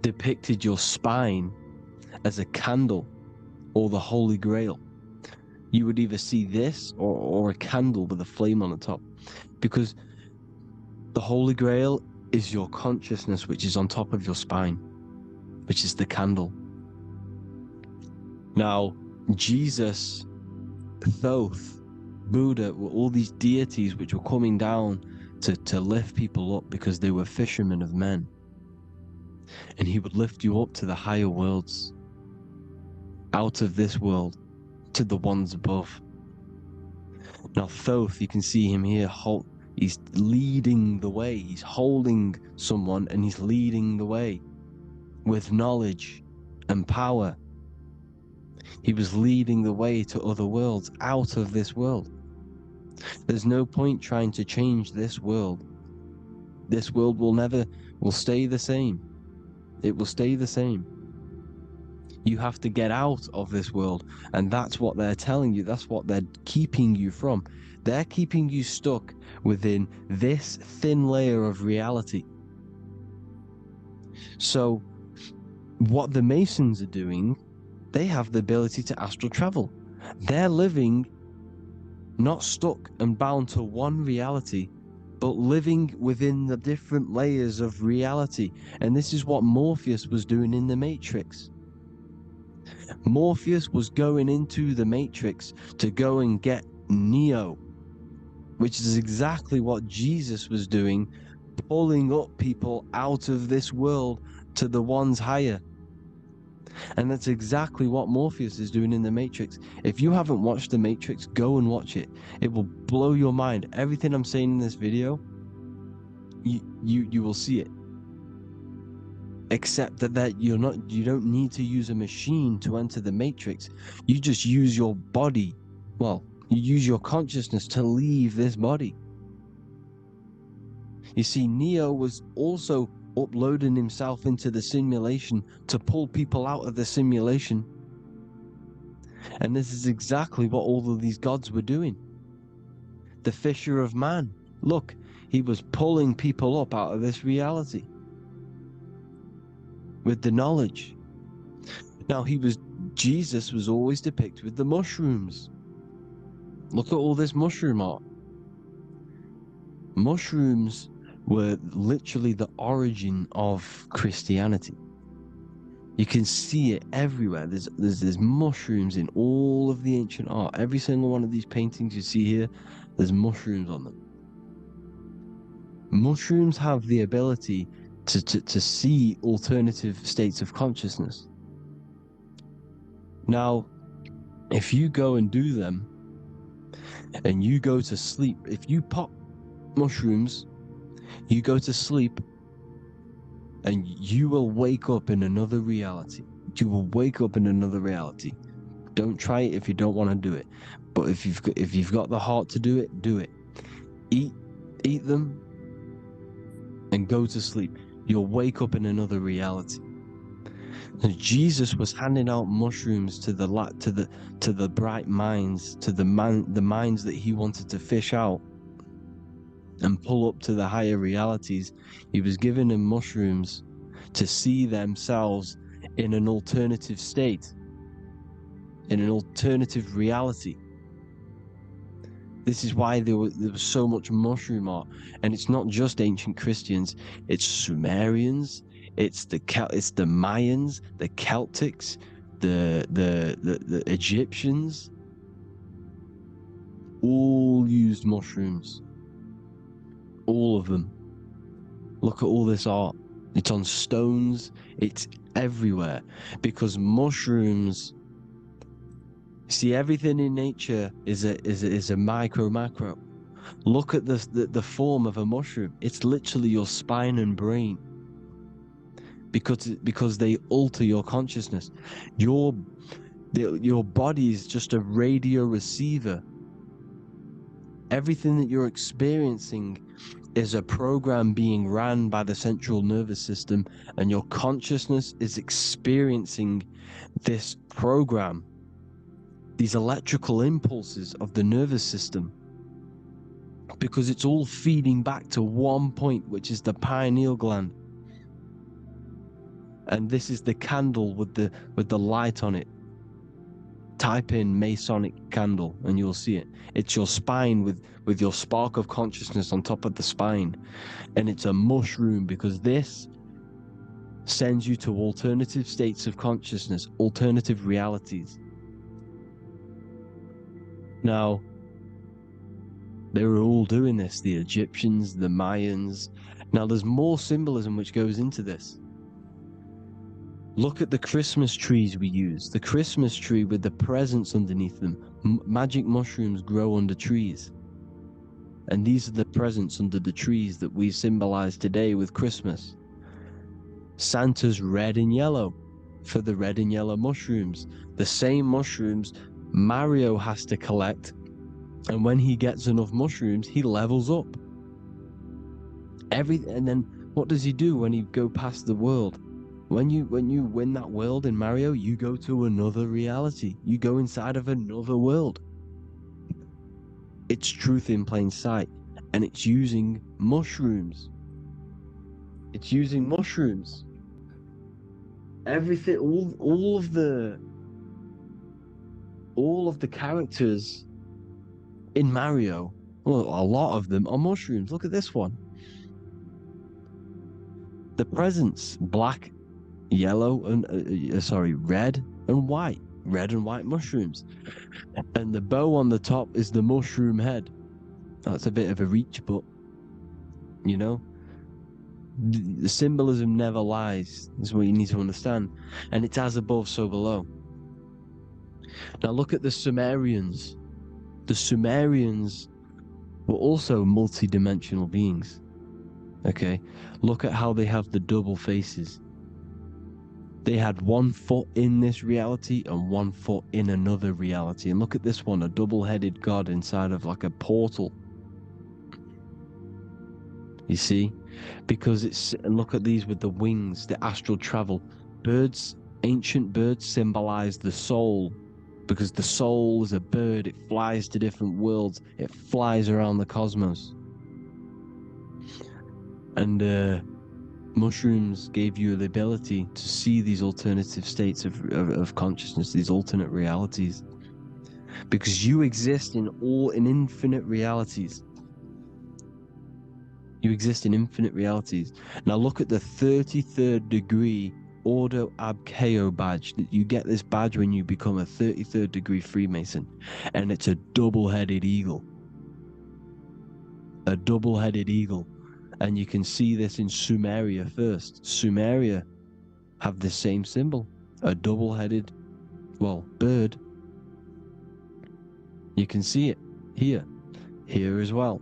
depicted your spine as a candle or the Holy Grail. You would either see this or a candle with a flame on the top, because the Holy Grail is your consciousness, which is on top of your spine, which is the candle. Now, Jesus, Thoth, Buddha were all these deities which were coming down to lift people up because they were fishermen of men. and he would lift you up to the higher worlds, out of this world, to the ones above. Now Thoth, you can see him here, he's leading the way. He's holding someone and he's leading the way with knowledge and power. He was leading the way to other worlds, out of this world. There's no point trying to change this world. This world will stay the same. It will stay the same. You have to get out of this world, and that's what they're telling you. That's what they're keeping you from. They're keeping you stuck within this thin layer of reality. So what the Masons are doing, they have the ability to astral travel. They're living not stuck and bound to one reality, but living within the different layers of reality. And this is what Morpheus was doing in the Matrix. Morpheus was going into the Matrix to go and get Neo, which is exactly what Jesus was doing, pulling up people out of this world to the ones higher. And that's exactly what Morpheus is doing in the Matrix. If you haven't watched the Matrix, go and watch it. It will blow your mind. Everything I'm saying in this video, you will see it. Except that you don't need to use a machine to enter the Matrix. You just use your body. Well, you use your consciousness to leave this body. You see, Neo was also uploading himself into the simulation to pull people out of the simulation. And this is exactly what all of these gods were doing. The Fisher of Man. Look, he was pulling people up out of this reality with the knowledge. Now Jesus was always depicted with the mushrooms. Look at all this mushroom art. Mushrooms were literally the origin of Christianity. You can see it everywhere. There's mushrooms in all of the ancient art. Every single one of these paintings you see here, there's mushrooms on them. Mushrooms have the ability to see alternative states of consciousness. Now, if you go and do them, and you go to sleep, if you pop mushrooms, you go to sleep, and you will wake up in another reality. You will wake up in another reality. Don't try it if you don't want to do it. But if you've got the heart to do it, do it. Eat them, and go to sleep. You'll wake up in another reality. And Jesus was handing out mushrooms to the bright minds, to the minds that he wanted to fish out and pull up to the higher realities. He was giving them mushrooms to see themselves in an alternative state, in an alternative reality. This is why there was so much mushroom art. And it's not just ancient Christians, it's Sumerians, it's the Mayans, the Celtics, the Egyptians, all used mushrooms. All of them. Look at all this art. It's on stones, it's everywhere. Because mushrooms, see, everything in nature is a macro. Look at the form of a mushroom. It's literally your spine and brain. Because they alter your consciousness. Your body is just a radio receiver. Everything that you're experiencing is a program being ran by the central nervous system, and your consciousness is experiencing this program, these electrical impulses of the nervous system, because it's all feeding back to one point, which is the pineal gland. And this is the candle with the light on it. Type in Masonic candle and you'll see it. It's your spine with your spark of consciousness on top of the spine. And it's a mushroom, because this sends you to alternative states of consciousness, alternative realities. Now, they were all doing this, the Egyptians, the Mayans. Now, there's more symbolism which goes into this. Look at the Christmas trees we use. The Christmas tree with the presents underneath them. Magic mushrooms grow under trees. And these are the presents under the trees that we symbolize today with Christmas. Santa's red and yellow for the red and yellow mushrooms. The same mushrooms Mario has to collect. And when he gets enough mushrooms, he levels up. And then what does he do when he go past the world? When you win that world in Mario, you go to another reality. You go inside of another world. It's truth in plain sight, and it's using mushrooms. It's using mushrooms. Everything, all of the characters in Mario, well, a lot of them are mushrooms. Look at this one. The presents, black, yellow, and red and white. Red and white mushrooms. And the bow on the top is the mushroom head. That's a bit of a reach, but you know, the symbolism never lies, is what you need to understand. And it's as above, so below. Now look at the Sumerians. The Sumerians were also multi-dimensional beings. Okay, look at how they have the double faces. They had 1 foot in this reality and 1 foot in another reality. And look at this one, a double-headed god inside of like a portal. You see? Because and look at these with the wings, the astral travel. Birds, ancient birds symbolize the soul. Because the soul is a bird, it flies to different worlds. It flies around the cosmos. And mushrooms gave you the ability to see these alternative states of consciousness, these alternate realities. Because you exist in infinite realities. You exist in infinite realities. Now look at the 33rd degree Ordo Ab Chao badge. You get this badge when you become a 33rd degree Freemason. And it's a double-headed eagle. A double-headed eagle. And you can see this in Sumeria first. Sumeria have the same symbol. A double-headed, bird. You can see it here as well.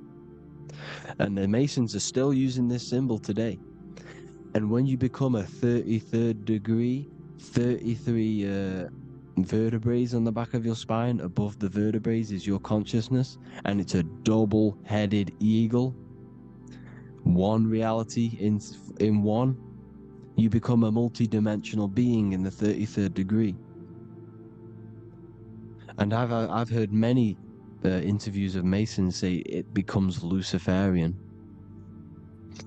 And the Masons are still using this symbol today. And when you become a 33rd degree, 33 vertebrae on the back of your spine, above the vertebrae is your consciousness, and it's a double-headed eagle. One reality in one, you become a multi-dimensional being in the 33rd degree. And I've heard many interviews of Masons say it becomes Luciferian.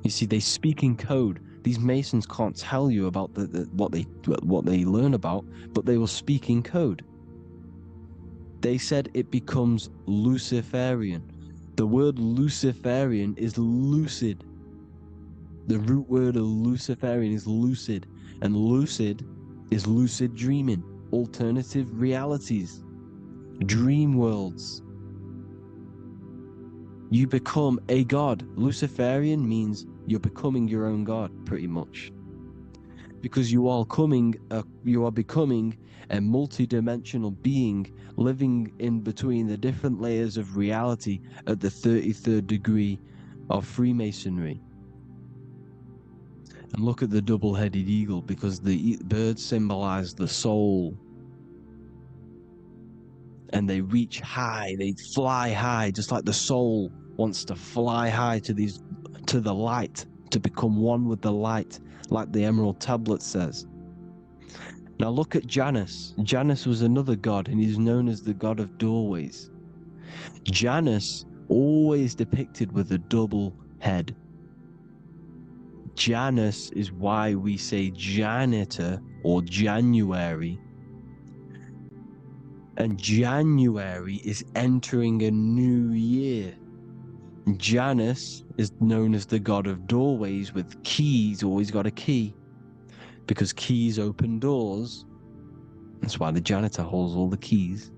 You see, they speak in code. These Masons can't tell you about what they learn about, but they will speak in code. They said it becomes Luciferian. The word Luciferian is lucid. The root word of Luciferian is lucid, and lucid is lucid dreaming, alternative realities, dream worlds. You become a god. Luciferian means you're becoming your own god, pretty much. Because you are becoming a multi-dimensional being living in between the different layers of reality at the 33rd degree of Freemasonry. And look at the double-headed eagle, because the birds symbolize the soul. And they reach high, they fly high, just like the soul wants to fly high to the light, to become one with the light, like the Emerald Tablet says. Now look at Janus. Janus was another god, and he's known as the god of doorways. Janus always depicted with a double head. Janus is why we say janitor or January. And January is entering a new year. Janus is known as the god of doorways with keys, always got a key. Because keys open doors. That's why the janitor holds all the keys.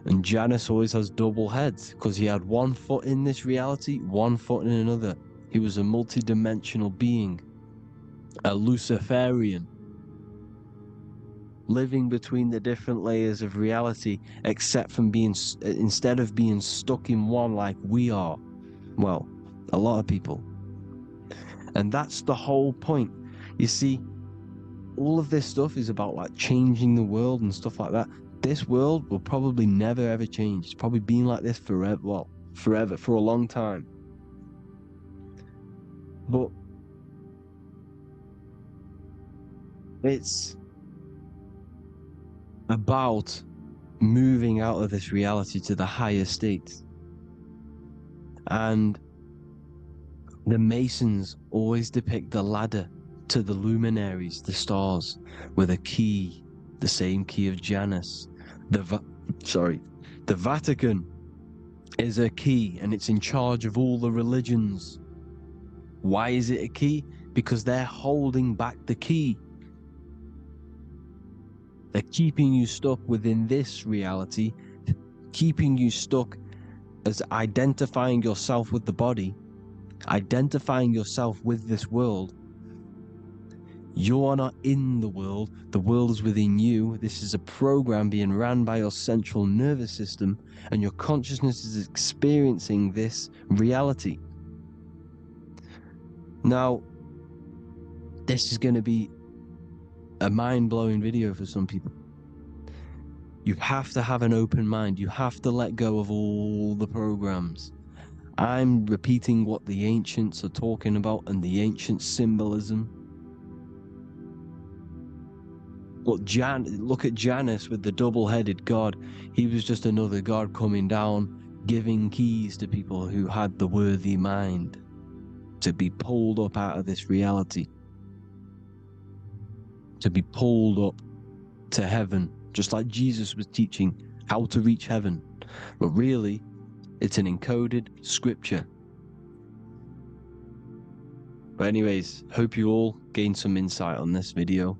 And Janus always has double heads, because he had 1 foot in this reality, 1 foot in another. He was a multi-dimensional being, a Luciferian. living between the different layers of reality, except from instead of being stuck in one like we are. Well, a lot of people. And that's the whole point. You see, all of this stuff is about like changing the world and stuff like that. This world will probably never ever change. It's probably been like this forever. Well, forever, for a long time. But it's about moving out of this reality to the higher states. And the Masons always depict the ladder to the luminaries, the stars, with a key, the same key of Janus. The Vatican is a key, and it's in charge of all the religions. Why is it a key? Because they're holding back the key. They're keeping you stuck within this reality, keeping you stuck as identifying yourself with the body, identifying yourself with this world. You are not in the world is within you. This is a program being ran by your central nervous system, and your consciousness is experiencing this reality. Now, this is going to be a mind-blowing video for some people. You have to have an open mind. You have to let go of all the programs. I'm repeating what the ancients are talking about and the ancient symbolism. Look at Janus with the double-headed god. He was just another god coming down, giving keys to people who had the worthy mind to be pulled up out of this reality, to be pulled up to heaven, just like Jesus was teaching how to reach heaven. But really, it's an encoded scripture. But anyways, hope you all gained some insight on this video.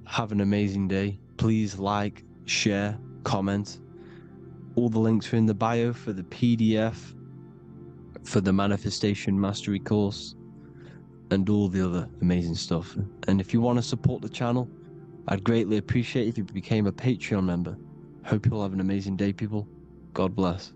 Have an amazing day. Please like, share, comment. All the links are in the bio for the PDF, for the Manifestation Mastery course, and all the other amazing stuff. And if you want to support the channel, I'd greatly appreciate it if you became a Patreon member. Hope you'll have an amazing day, people. God bless.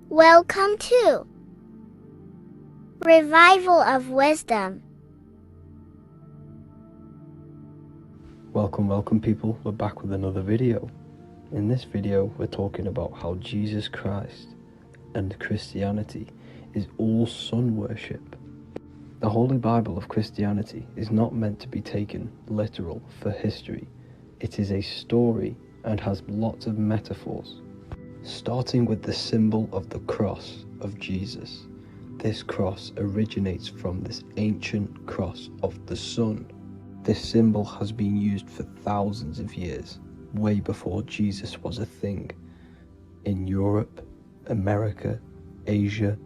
Welcome to Revival of Wisdom. Welcome people, we're back with another video. In this video we're talking about how Jesus Christ and Christianity is all sun worship. The Holy Bible of Christianity is not meant to be taken literal for history. It is a story and has lots of metaphors. Starting with the symbol of the cross of Jesus. This cross originates from this ancient cross of the sun. This symbol has been used for thousands of years, way before Jesus was a thing, in Europe, America, Asia,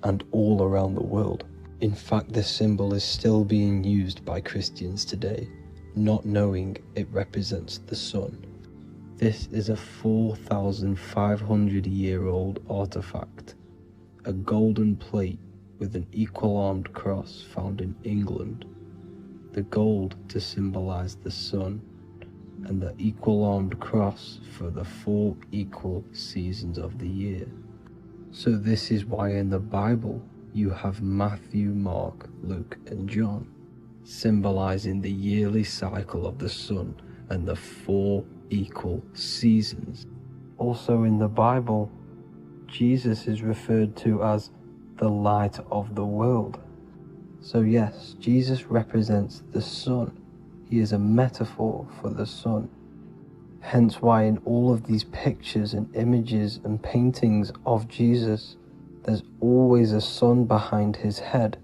and all around the world. In fact, this symbol is still being used by Christians today, not knowing it represents the sun. This is a 4,500-year-old artifact, a golden plate with an equal-armed cross found in England. The gold to symbolize the sun, and the equal-armed cross for the 4 equal seasons of the year. So this is why in the Bible you have Matthew, Mark, Luke, and John, symbolizing the yearly cycle of the sun and the 4 equal seasons. Also in the Bible, Jesus is referred to as the light of the world. So yes, Jesus represents the sun. He is a metaphor for the sun. Hence why in all of these pictures and images and paintings of Jesus, there's always a sun behind his head,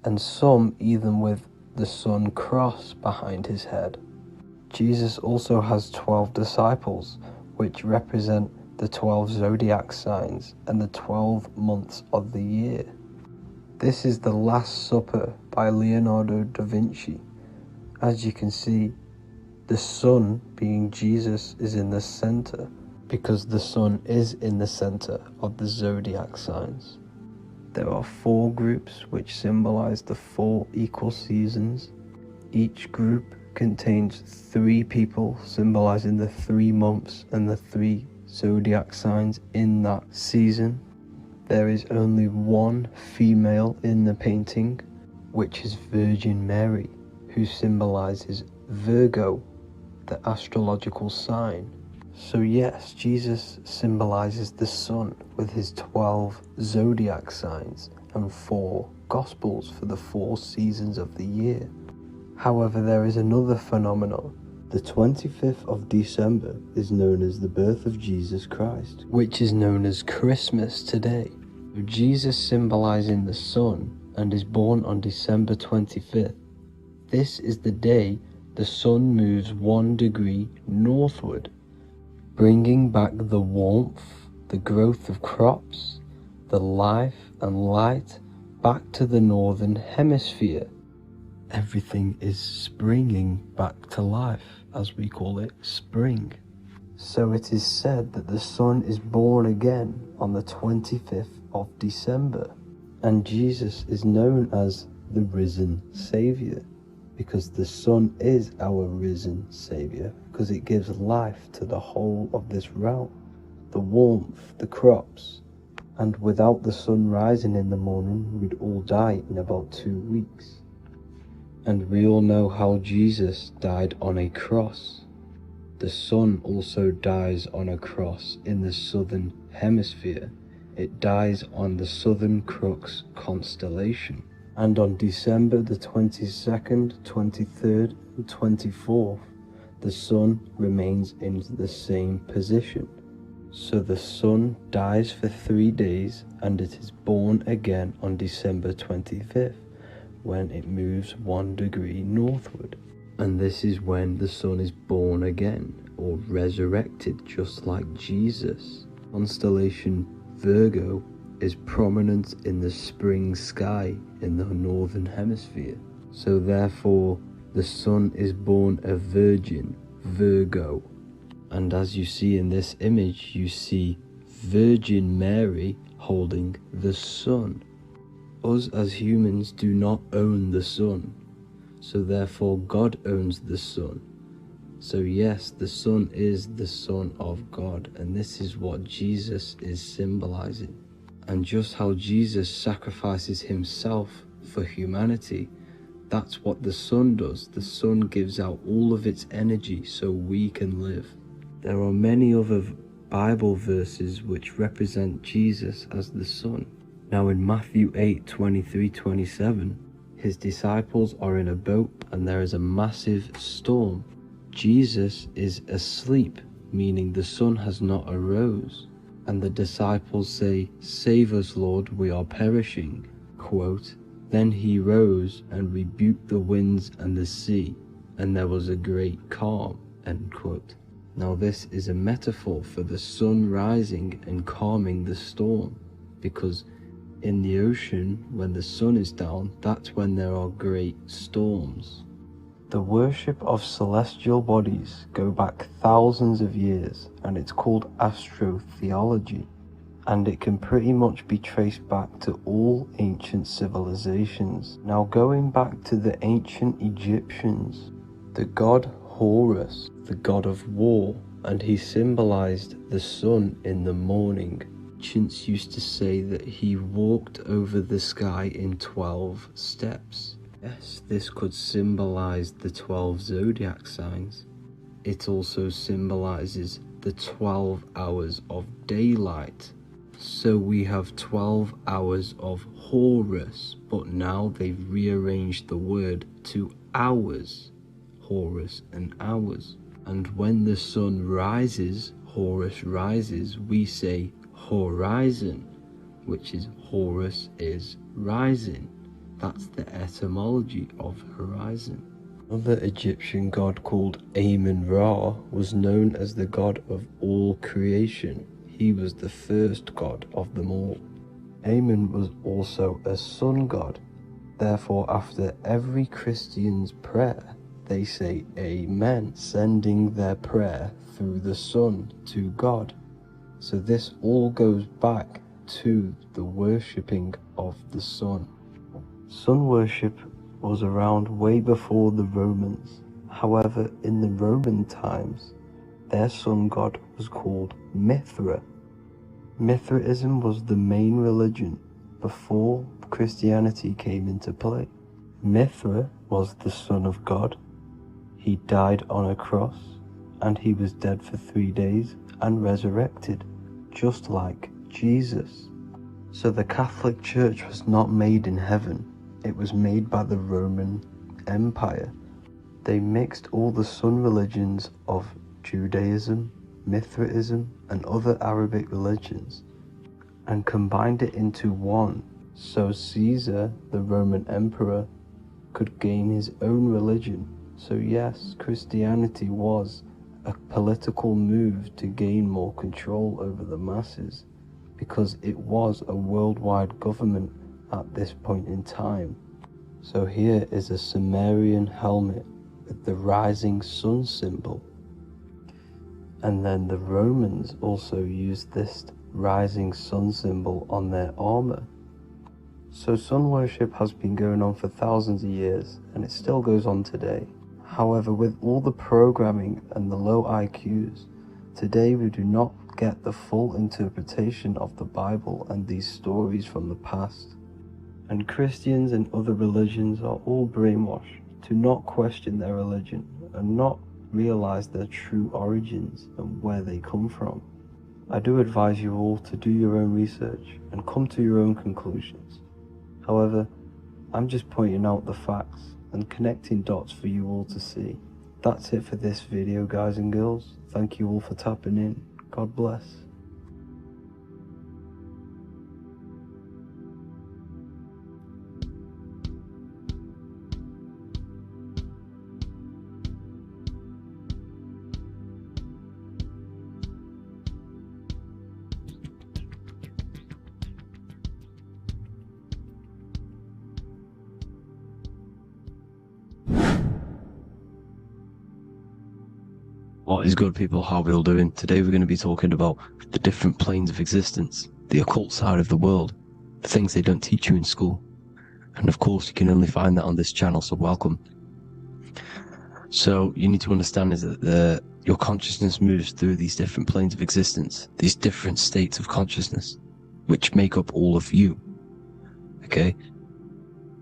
and some even with the sun cross behind his head. Jesus also has 12 disciples, which represent the 12 zodiac signs and the 12 months of the year. This is the Last Supper by Leonardo da Vinci. As you can see, The sun, being Jesus, is in the center because the sun is in the center of the zodiac signs. There are 4 groups which symbolize the 4 equal seasons. Each group contains 3 people symbolizing the 3 months and the 3 zodiac signs in that season. There is only one female in the painting, which is Virgin Mary, who symbolizes Virgo, the astrological sign. So yes, Jesus symbolizes the sun with his 12 zodiac signs and 4 gospels for the 4 seasons of the year. However, there is another phenomenon. The 25th of December is known as the birth of Jesus Christ, which is known as Christmas today. Jesus symbolizing the sun and is born on December 25th. This is the day the sun moves 1 degree northward, bringing back the warmth, the growth of crops, the life and light back to the northern hemisphere. Everything is springing back to life, as we call it, spring. So it is said that the sun is born again on the 25th of December, and Jesus is known as the risen Saviour, because the sun is our risen Saviour, because it gives life to the whole of this realm, the warmth, the crops, and without the sun rising in the morning, we'd all die in about 2 weeks. And we all know how Jesus died on a cross. The sun also dies on a cross in the southern hemisphere. It dies on the Southern Crux constellation. And on December the 22nd, 23rd and 24th, the sun remains in the same position. So the sun dies for 3 days and it is born again on December 25th, when it moves 1 degree northward. And this is when the sun is born again, or resurrected, just like Jesus. Constellation Virgo is prominent in the spring sky in the northern hemisphere. So therefore, the sun is born a virgin, Virgo. And as you see in this image, you see Virgin Mary holding the sun. Us as humans do not own the sun, so therefore God owns the sun. So yes, the sun is the Son of God, and this is what Jesus is symbolizing. And just how Jesus sacrifices himself for humanity, that's what the sun does. The sun gives out all of its energy so we can live. There are many other Bible verses which represent Jesus as the sun. Now in Matthew 8:23-27, his disciples are in a boat and there is a massive storm. Jesus is asleep, meaning the sun has not arose. And the disciples say, "Save us, Lord, we are perishing." Quote, "Then he rose and rebuked the winds and the sea, and there was a great calm." End quote. Now this is a metaphor for the sun rising and calming the storm, because in the ocean, when the sun is down, that's when there are great storms. The worship of celestial bodies go back thousands of years, and it's called astrotheology, and it can pretty much be traced back to all ancient civilizations. Now going back to the ancient Egyptians, the god Horus, the god of war, and he symbolized the sun in the morning. Ancients used to say that he walked over the sky in 12 steps. Yes, this could symbolize the 12 zodiac signs. It also symbolizes the 12 hours of daylight. So we have 12 hours of Horus, but now they've rearranged the word to hours. Horus and hours. And when the sun rises, Horus rises, we say horizon, which is Horus is rising. That's the etymology of horizon. Another Egyptian god called Amun-Ra was known as the god of all creation. He was the first god of them all. Amun was also a sun god. Therefore, after every Christian's prayer, they say Amen, sending their prayer through the sun to God. So this all goes back to the worshipping of the sun. Sun worship was around way before the Romans. However, in the Roman times, their sun god was called Mithra. Mithraism was the main religion before Christianity came into play. Mithra was the son of God. He died on a cross, and he was dead for 3 days and resurrected, just like Jesus. So the Catholic Church was not made in heaven, it was made by the Roman Empire. They mixed all the sun religions of Judaism, Mithraism, and other Arabic religions and combined it into one, so Caesar, the Roman emperor, could gain his own religion. So yes, Christianity was a political move to gain more control over the masses, because it was a worldwide government at this point in time. So here is a Sumerian helmet with the rising sun symbol. And then the Romans also used this rising sun symbol on their armor. So sun worship has been going on for thousands of years, and it still goes on today. However, with all the programming and the low IQs, today we do not get the full interpretation of the Bible and these stories from the past. And Christians and other religions are all brainwashed to not question their religion and not realize their true origins and where they come from. I do advise you all to do your own research and come to your own conclusions. However, I'm just pointing out the facts and connecting dots for you all to see. That's it for this video, guys and girls. Thank you all for tapping in. God bless. What is good, people? How are we all doing? Today we're going to be talking about the different planes of existence, the occult side of the world, the things they don't teach you in school. And of course, you can only find that on this channel, so welcome. So you need to understand is that your consciousness moves through these different planes of existence, these different states of consciousness, which make up all of you. Okay?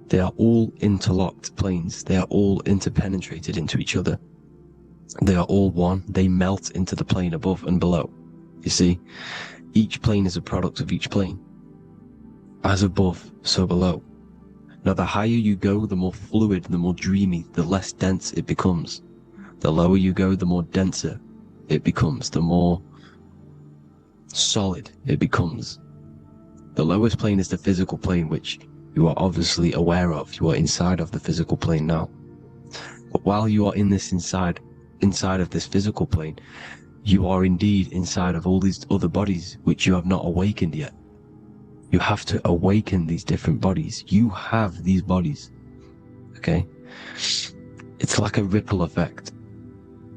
They are all interlocked planes. They are all interpenetrated into each other. They are all one. They melt into the plane above and below. You see, each plane is a product of each plane. As above, so below. Now, the higher you go, the more fluid, the more dreamy, the less dense it becomes. The lower you go, the more denser it becomes, the more solid it becomes. The lowest plane is the physical plane, which you are obviously aware of. You are inside of the physical plane now. But while you are in this inside of this physical plane, you are indeed inside of all these other bodies which you have not awakened yet. You have to awaken these different bodies. You have these bodies. Okay? It's like a ripple effect.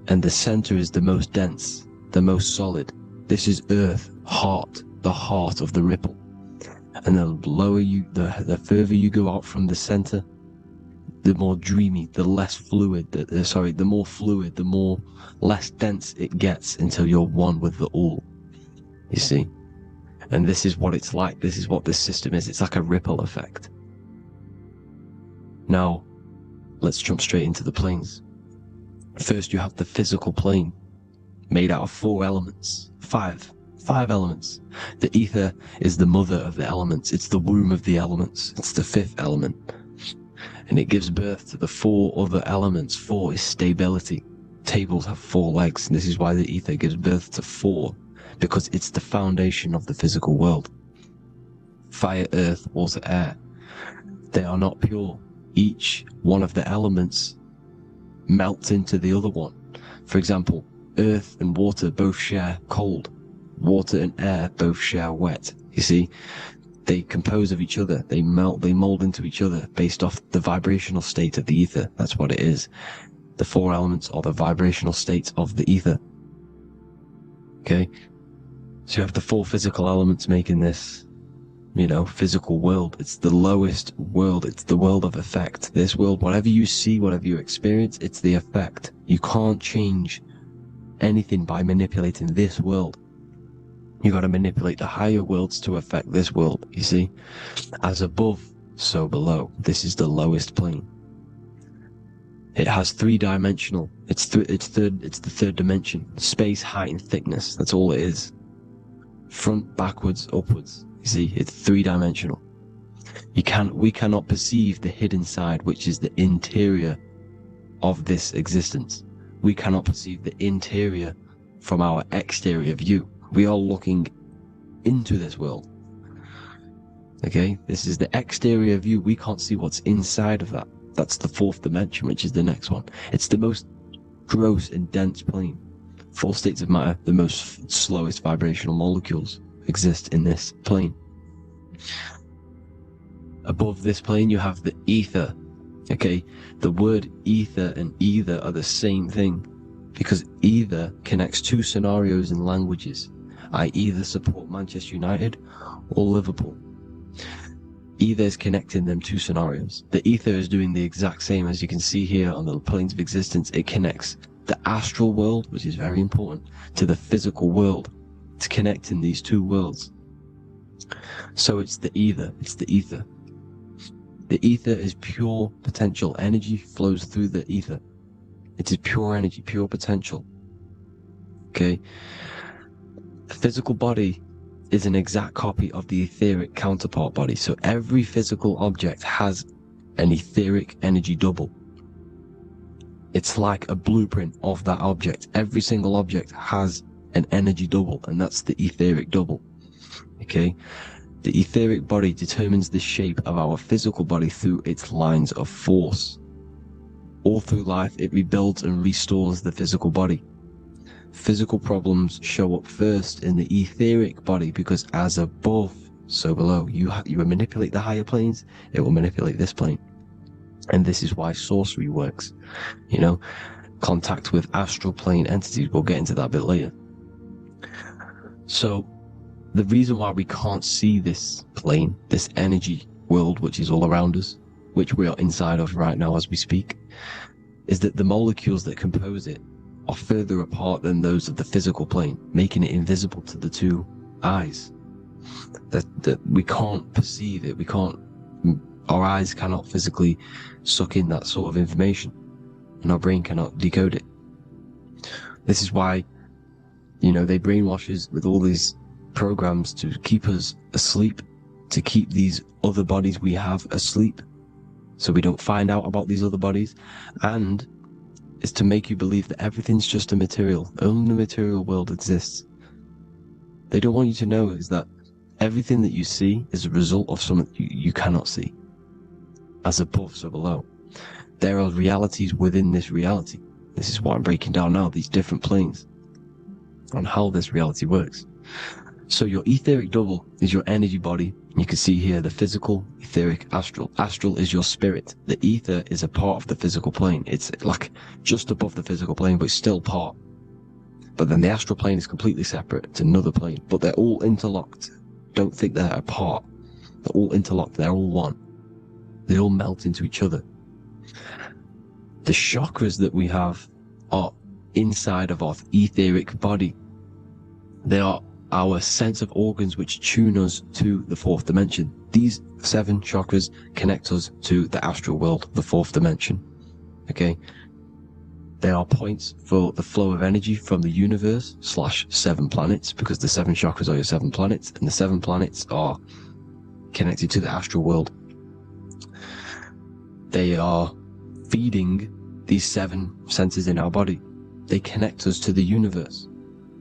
And the center is the most dense, the most solid. This is Earth, heart, the heart of the ripple. And the lower you, the further you go out from the center, the more dreamy, the less fluid, the more fluid, the more less dense it gets until you're one with the all. You see? And this is what it's like. This is what this system is. It's like a ripple effect. Now, let's jump straight into the planes. First, you have the physical plane, made out of 4 elements. 5 elements. The ether is the mother of the elements. It's the womb of the elements. It's the 5th element. And it gives birth to the 4 other elements. 4 is stability. Tables have 4 legs, and this is why the ether gives birth to 4, because it's the foundation of the physical world. Fire, earth, water, air. They are not pure. Each one of the elements melts into the other one. For example, earth and water both share cold. Water and air both share wet. You see? They compose of each other. They melt, they mold into each other based off the vibrational state of the ether. That's what it is. The 4 elements are the vibrational states of the ether. Okay? So you have the 4 physical elements making this, physical world. It's the lowest world. It's the world of effect. This world, whatever you see, whatever you experience, it's the effect. You can't change anything by manipulating this world. You got to manipulate the higher worlds to affect this world, you see? As above, so below. This is the lowest plane. It has 3-dimensional. It's the 3rd dimension. Space, height, and thickness. That's all it is. Front, backwards, upwards. You see, it's 3-dimensional. We cannot perceive the hidden side, which is the interior of this existence. We cannot perceive the interior from our exterior view. We are looking into this world. Okay, this is the exterior view. We can't see what's inside of that. That's the 4th dimension, which is the next one. It's the most gross and dense plane. 4 states of matter, the most slowest vibrational molecules exist in this plane. Above this plane, you have the ether. Okay, the word ether and either are the same thing, because either connects 2 scenarios in languages. I either support Manchester United or Liverpool. Either is connecting them 2 scenarios. The ether is doing the exact same, as you can see here on the planes of existence. It connects the astral world, which is very important, to the physical world. It's connecting these 2 worlds. So it's the ether. It's the ether. The ether is pure potential. Energy flows through the ether. It is pure energy, pure potential. Okay? The physical body is an exact copy of the etheric counterpart body. So every physical object has an etheric energy double. It's like a blueprint of that object. Every single object has an energy double, and that's the etheric double. Okay? The etheric body determines the shape of our physical body through its lines of force. All through life, it rebuilds and restores the physical body. Physical problems show up first in the etheric body, because as above, so below. You manipulate the higher planes, it will manipulate this plane. And this is why sorcery works. Contact with astral plane entities. We'll get into that a bit later. So, the reason why we can't see this plane, this energy world which is all around us, which we are inside of right now as we speak, is that the molecules that compose it are further apart than those of the physical plane, making it invisible to the 2 eyes. That we can't perceive it. Our eyes cannot physically suck in that sort of information, and our brain cannot decode it. This is why, they brainwash us with all these programs to keep us asleep, to keep these other bodies we have asleep, so we don't find out about these other bodies, and is to make you believe that everything's just a material. Only the material world exists. They don't want you to know is that everything that you see is a result of something you cannot see. As above, so below. There are realities within this reality. This is what I'm breaking down now, these different planes, on how this reality works. So your etheric double is your energy body. You can see here the physical, etheric, astral. Astral is your spirit. The ether is a part of the physical plane. It's like just above the physical plane, but it's still part. But then the astral plane is completely separate. It's another plane, but they're all interlocked. Don't think they're apart. They're all interlocked. They're all one. They all melt into each other. The chakras that we have are inside of our etheric body. They are our sense of organs which tune us to the 4th dimension. These 7 chakras connect us to the astral world, the 4th dimension. Okay? They are points for the flow of energy from the universe / 7 planets, because the 7 chakras are your 7 planets, and the 7 planets are connected to the astral world. They are feeding these 7 senses in our body. They connect us to the universe,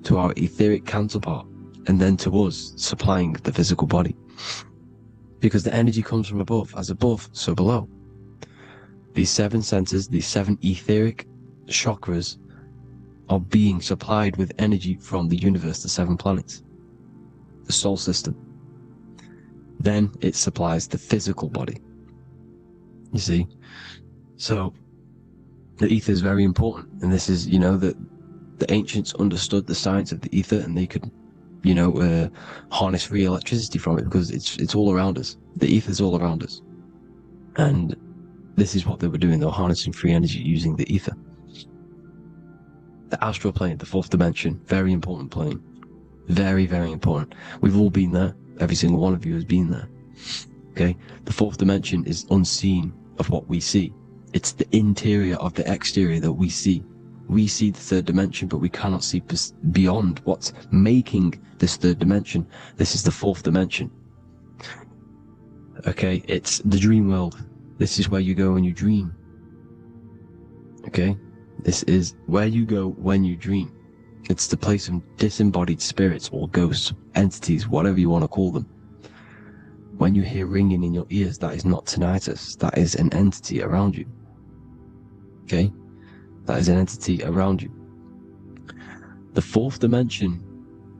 to our etheric counterpart, and then to us, supplying the physical body. Because the energy comes from above. As above, so below. These 7 senses, these 7 etheric chakras, are being supplied with energy from the universe, the 7 planets, the solar system. Then it supplies the physical body. You see? So, The ether is very important, and this is, that the ancients understood the science of the ether, and they could, harness free electricity from it because it's all around us. The ether is all around us, and this is what they were doing. They were harnessing free energy using the ether. The astral plane, the fourth dimension, very important plane. Very, very important. We've all been there. Every single one of you has been there. Okay? The fourth dimension is unseen of what we see. It's the interior of the exterior that we see. We see the third dimension, but we cannot see beyond what's making this third dimension. This is the fourth dimension. Okay? It's the dream world. This is where you go when you dream. Okay? This is where you go when you dream. It's the place of disembodied spirits or ghosts, entities, whatever you want to call them. When you hear ringing in your ears, that is not tinnitus. That is an entity around you. Okay? That is an entity around you. The fourth dimension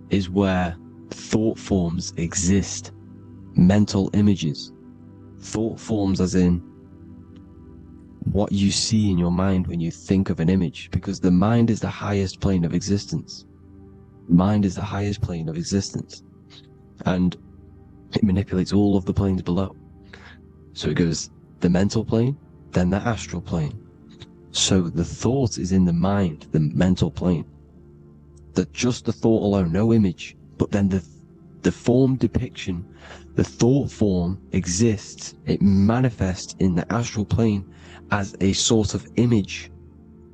is where thought forms exist. Mental images. Thought forms as in what you see in your mind when you think of an image, because the mind is the highest plane of existence. Mind is the highest plane of existence, and it manipulates all of the planes below. So it goes the mental plane, then the astral plane. So the thought is in the mind, the mental plane. That just the thought alone, no image, but then the form depiction, the thought form exists. It manifests in the astral plane as a sort of image,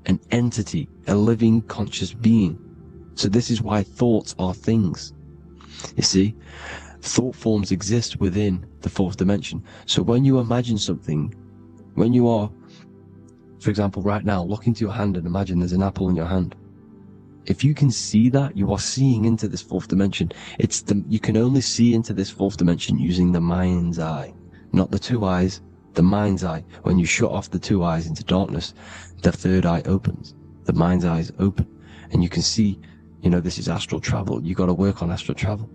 an entity, a living conscious being. So this is why thoughts are things. You see, thought forms exist within the fourth dimension. So when you imagine something, when you are, for example, right now, look into your hand and imagine there's an apple in your hand. If you can see that, you are seeing into this fourth dimension. You can only see into this fourth dimension using the mind's eye, not the two eyes. The mind's eye. When you shut off the two eyes into darkness, the third eye opens. The mind's eye is open, and you can see, this is astral travel. You got to work on astral travel,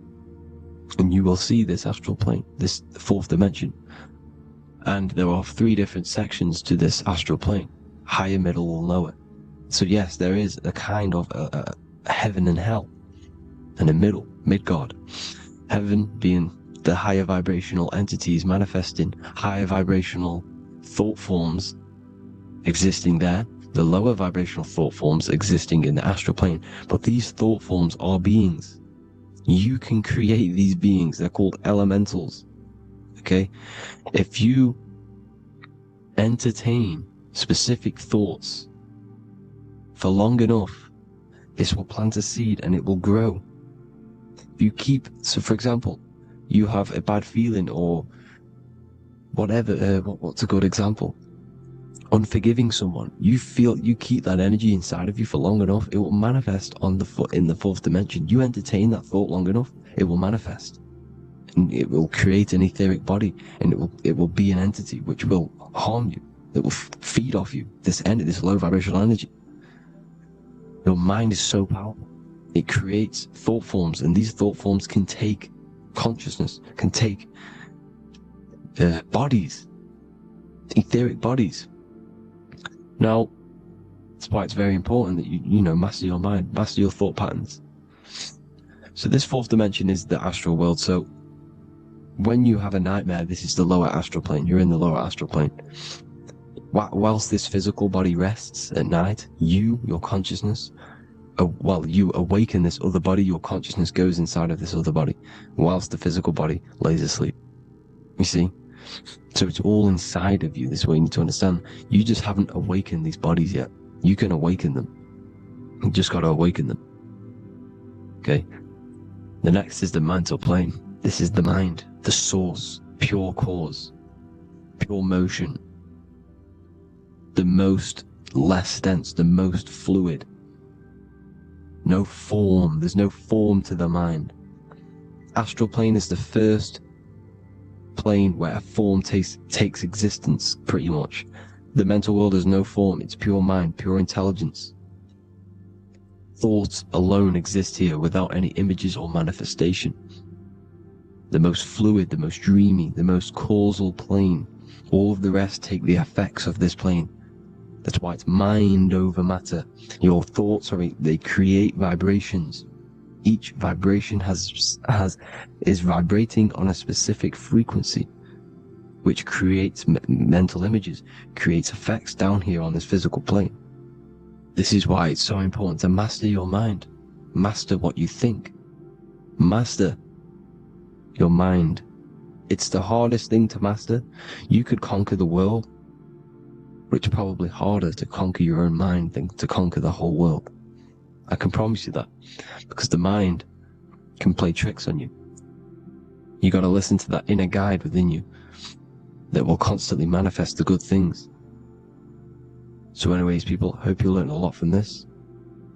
and you will see this astral plane, this fourth dimension. And there are 3 different sections to this astral plane: higher, middle, or lower. So yes, there is a kind of a heaven and hell, and a mid-God. Heaven being the higher vibrational entities manifesting higher vibrational thought forms existing there, the lower vibrational thought forms existing in the astral plane. But these thought forms are beings. You can create these beings. They're called elementals. Okay? If you entertain specific thoughts for long enough, this will plant a seed and it will grow. If you keep, so for example, you have a bad feeling or whatever, what's a good example? Unforgiving someone. You keep that energy inside of you for long enough, it will manifest in the fourth dimension. You entertain that thought long enough, it will manifest. And it will create an etheric body, and it will be an entity which will harm you. It will feed off you, this low vibrational energy. Your mind is so powerful. It creates thought forms, and these thought forms can take consciousness, can take bodies, etheric bodies. Now, that's why it's very important that you master your mind, master your thought patterns. So this fourth dimension is the astral world. So when you have a nightmare, this is the lower astral plane. You're in the lower astral plane. Whilst this physical body rests at night, your consciousness, you awaken this other body, your consciousness goes inside of this other body, whilst the physical body lays asleep. You see? So it's all inside of you. This is what you need to understand. You just haven't awakened these bodies yet. You can awaken them. You just got to awaken them. Okay? The next is the mental plane. This is the mind, the source, pure cause, pure motion, the most less dense, the most fluid. No form. There's no form to the mind. Astral plane is the first plane where a form takes existence, pretty much. The mental world has no form. It's pure mind, pure intelligence. Thoughts alone exist here without any images or manifestation. The most fluid, the most dreamy, the most causal plane. All of the rest take the effects of this plane. That's why it's mind over matter. Your thoughts they create vibrations. Each vibration is vibrating on a specific frequency, which creates mental images, creates effects down here on this physical plane. This is why it's so important to master your mind. Master what you think. Master your mind. It's the hardest thing to master. You could conquer the world, but it's probably harder to conquer your own mind than to conquer the whole world. I can promise you that, because the mind can play tricks on you. You got to listen to that inner guide within you that will constantly manifest the good things. So anyways, people, hope you learned a lot from this.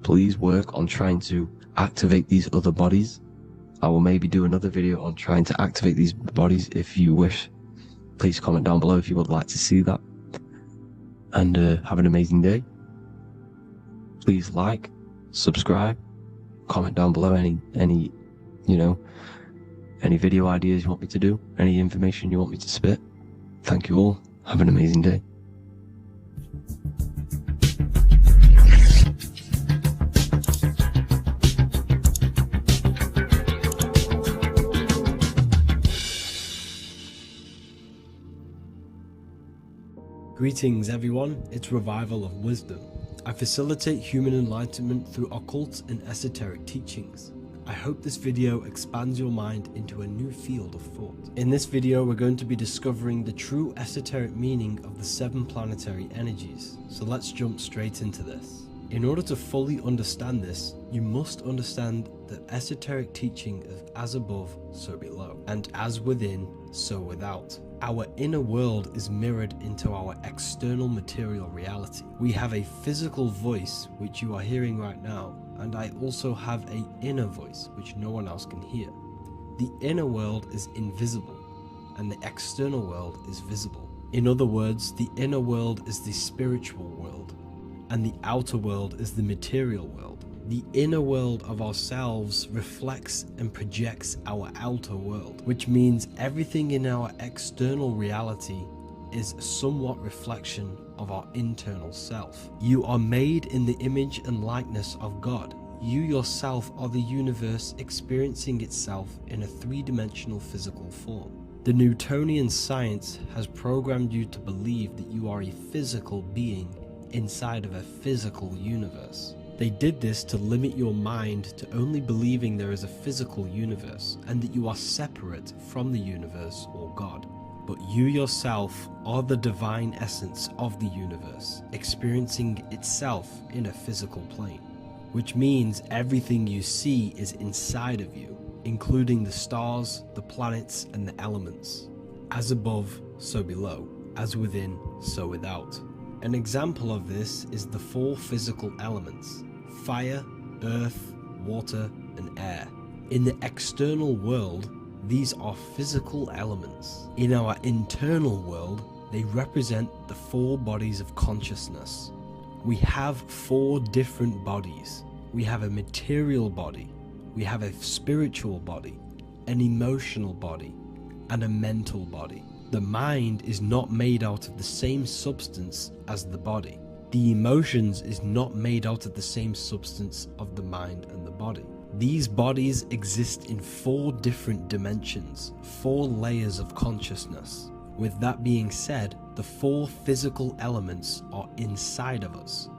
Please work on trying to activate these other bodies. I will maybe do another video on trying to activate these bodies if you wish. Please comment down below if you would like to see that. And have an amazing day. Please like, subscribe, comment down below any video ideas you want me to do, any information you want me to spit. Thank you all. Have an amazing day. Greetings everyone, it's Revival of Wisdom. I facilitate human enlightenment through occult and esoteric teachings. I hope this video expands your mind into a new field of thought. In this video, we're going to be discovering the true esoteric meaning of the 7 planetary energies. So let's jump straight into this. In order to fully understand this, you must understand the esoteric teaching of as above, so below, and as within, so without. Our inner world is mirrored into our external material reality. We have a physical voice, which you are hearing right now, and I also have an inner voice, which no one else can hear. The inner world is invisible, and the external world is visible. In other words, the inner world is the spiritual world, and the outer world is the material world. The inner world of ourselves reflects and projects our outer world, which means everything in our external reality is somewhat reflection of our internal self. You are made in the image and likeness of God. You yourself are the universe experiencing itself in a 3-dimensional physical form. The Newtonian science has programmed you to believe that you are a physical being inside of a physical universe. They did this to limit your mind to only believing there is a physical universe and that you are separate from the universe or God. But you yourself are the divine essence of the universe, experiencing itself in a physical plane, which means everything you see is inside of you, including the stars, the planets, and the elements. As above, so below. As within, so without. An example of this is the 4 physical elements: fire, earth, water, and air. In the external world, these are physical elements. In our internal world, they represent the 4 bodies of consciousness. We have 4 different bodies. We have a material body, we have a spiritual body, an emotional body, and a mental body. The mind is not made out of the same substance as the body. The emotions is not made out of the same substance of the mind and the body. These bodies exist in 4 different dimensions, 4 layers of consciousness. With that being said, the 4 physical elements are inside of us.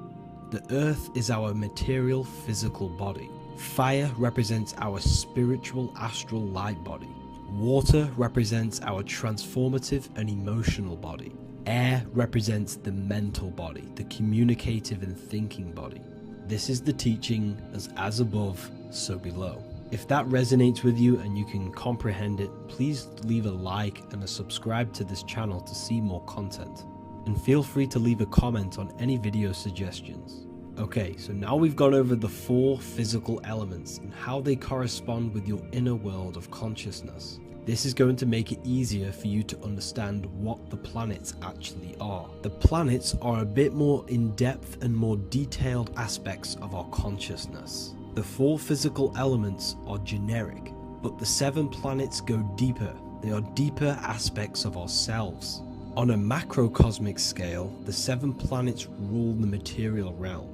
The earth is our material physical body. Fire represents our spiritual astral light body. Water represents our transformative and emotional body. Air represents the mental body, the communicative and thinking body. This is the teaching as above, so below. If that resonates with you and you can comprehend it, please leave a like and a subscribe to this channel to see more content. And feel free to leave a comment on any video suggestions. Okay, so now we've gone over the 4 physical elements and how they correspond with your inner world of consciousness. This is going to make it easier for you to understand what the planets actually are. The planets are a bit more in-depth and more detailed aspects of our consciousness. The 4 physical elements are generic, but the 7 planets go deeper. They are deeper aspects of ourselves. On a macrocosmic scale, the 7 planets rule the material realm.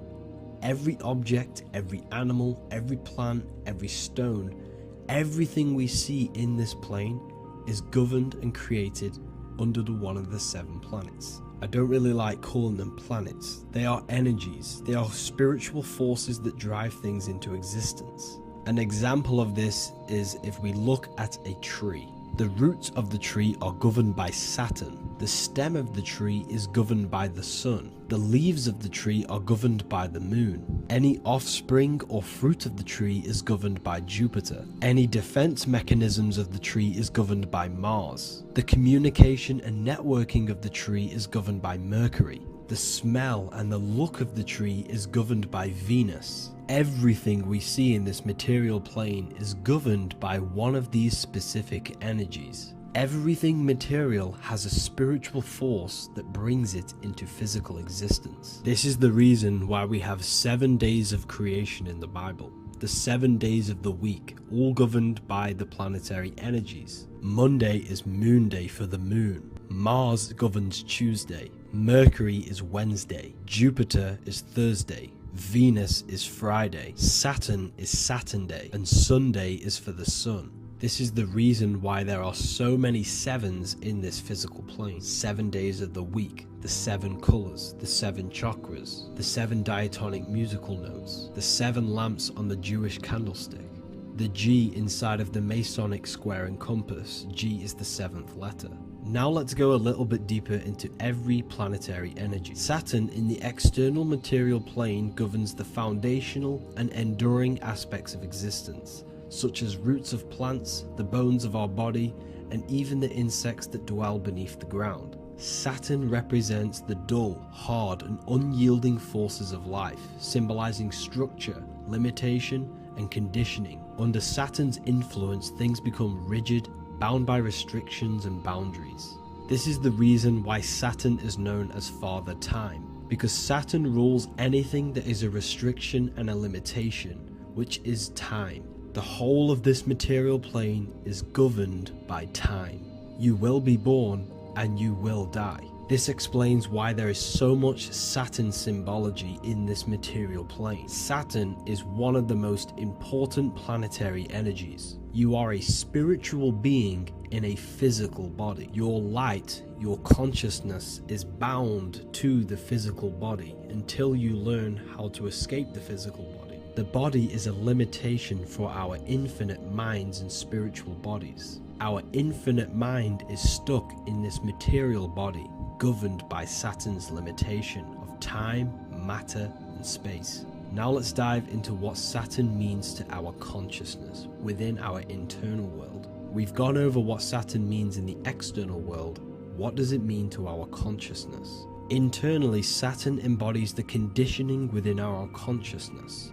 Every object, every animal, every plant, every stone, everything we see in this plane is governed and created under one of the 7 planets. I don't really like calling them planets. They are energies. They are spiritual forces that drive things into existence. An example of this is if we look at a tree. The roots of the tree are governed by Saturn. The stem of the tree is governed by the sun. The leaves of the tree are governed by the moon. Any offspring or fruit of the tree is governed by Jupiter. Any defense mechanisms of the tree is governed by Mars. The communication and networking of the tree is governed by Mercury. The smell and the look of the tree is governed by Venus. Everything we see in this material plane is governed by one of these specific energies. Everything material has a spiritual force that brings it into physical existence. This is the reason why we have 7 days of creation in the Bible. The 7 days of the week, all governed by the planetary energies. Monday is moon day for the moon. Mars governs Tuesday. Mercury is Wednesday. Jupiter is Thursday. Venus is Friday. Saturn is Saturn day. And Sunday is for the sun. This is the reason why there are so many 7s in this physical plane. 7 days of the week, the 7 colors, the 7 chakras, the 7 diatonic musical notes, the 7 lamps on the Jewish candlestick. The G inside of the Masonic square and compass, G is the 7th letter. Now let's go a little bit deeper into every planetary energy. Saturn in the external material plane governs the foundational and enduring aspects of existence, such as roots of plants, the bones of our body, and even the insects that dwell beneath the ground. Saturn represents the dull, hard, and unyielding forces of life, symbolizing structure, limitation, and conditioning. Under Saturn's influence, things become rigid, bound by restrictions and boundaries. This is the reason why Saturn is known as Father Time, because Saturn rules anything that is a restriction and a limitation, which is time. The whole of this material plane is governed by time. You will be born and you will die. This explains why there is so much Saturn symbology in this material plane. Saturn is one of the most important planetary energies. You are a spiritual being in a physical body. Your light, your consciousness is bound to the physical body until you learn how to escape the physical body. The body is a limitation for our infinite minds and spiritual bodies. Our infinite mind is stuck in this material body, governed by Saturn's limitation of time, matter, and space. Now let's dive into what Saturn means to our consciousness within our internal world. We've gone over what Saturn means in the external world. What does it mean to our consciousness? Internally, Saturn embodies the conditioning within our consciousness.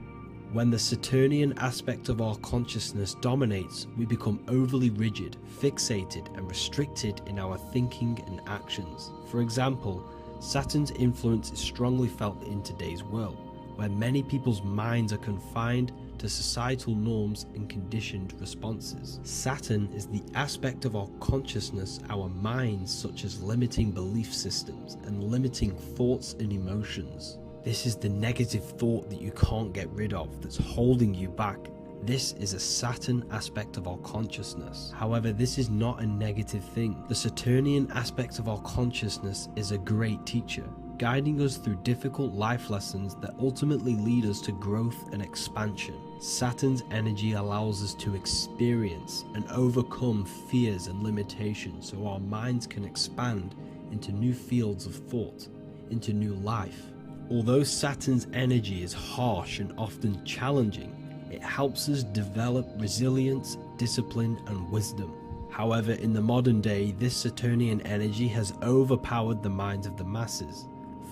When the Saturnian aspect of our consciousness dominates, we become overly rigid, fixated, and restricted in our thinking and actions. For example, Saturn's influence is strongly felt in today's world, where many people's minds are confined to societal norms and conditioned responses. Saturn is the aspect of our consciousness, our minds, such as limiting belief systems and limiting thoughts and emotions. This is the negative thought that you can't get rid of, that's holding you back. This is a Saturn aspect of our consciousness. However, this is not a negative thing. The Saturnian aspect of our consciousness is a great teacher, guiding us through difficult life lessons that ultimately lead us to growth and expansion. Saturn's energy allows us to experience and overcome fears and limitations so our minds can expand into new fields of thought, into new life. Although Saturn's energy is harsh and often challenging, it helps us develop resilience, discipline, and wisdom. However, in the modern day, this Saturnian energy has overpowered the minds of the masses,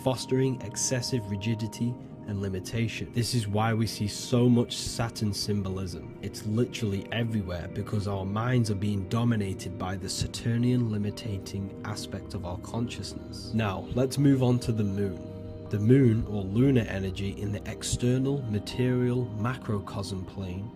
fostering excessive rigidity and limitation. This is why we see so much Saturn symbolism. It's literally everywhere because our minds are being dominated by the Saturnian limiting aspect of our consciousness. Now, let's move on to the moon. The moon, or lunar energy in the external material macrocosm plane,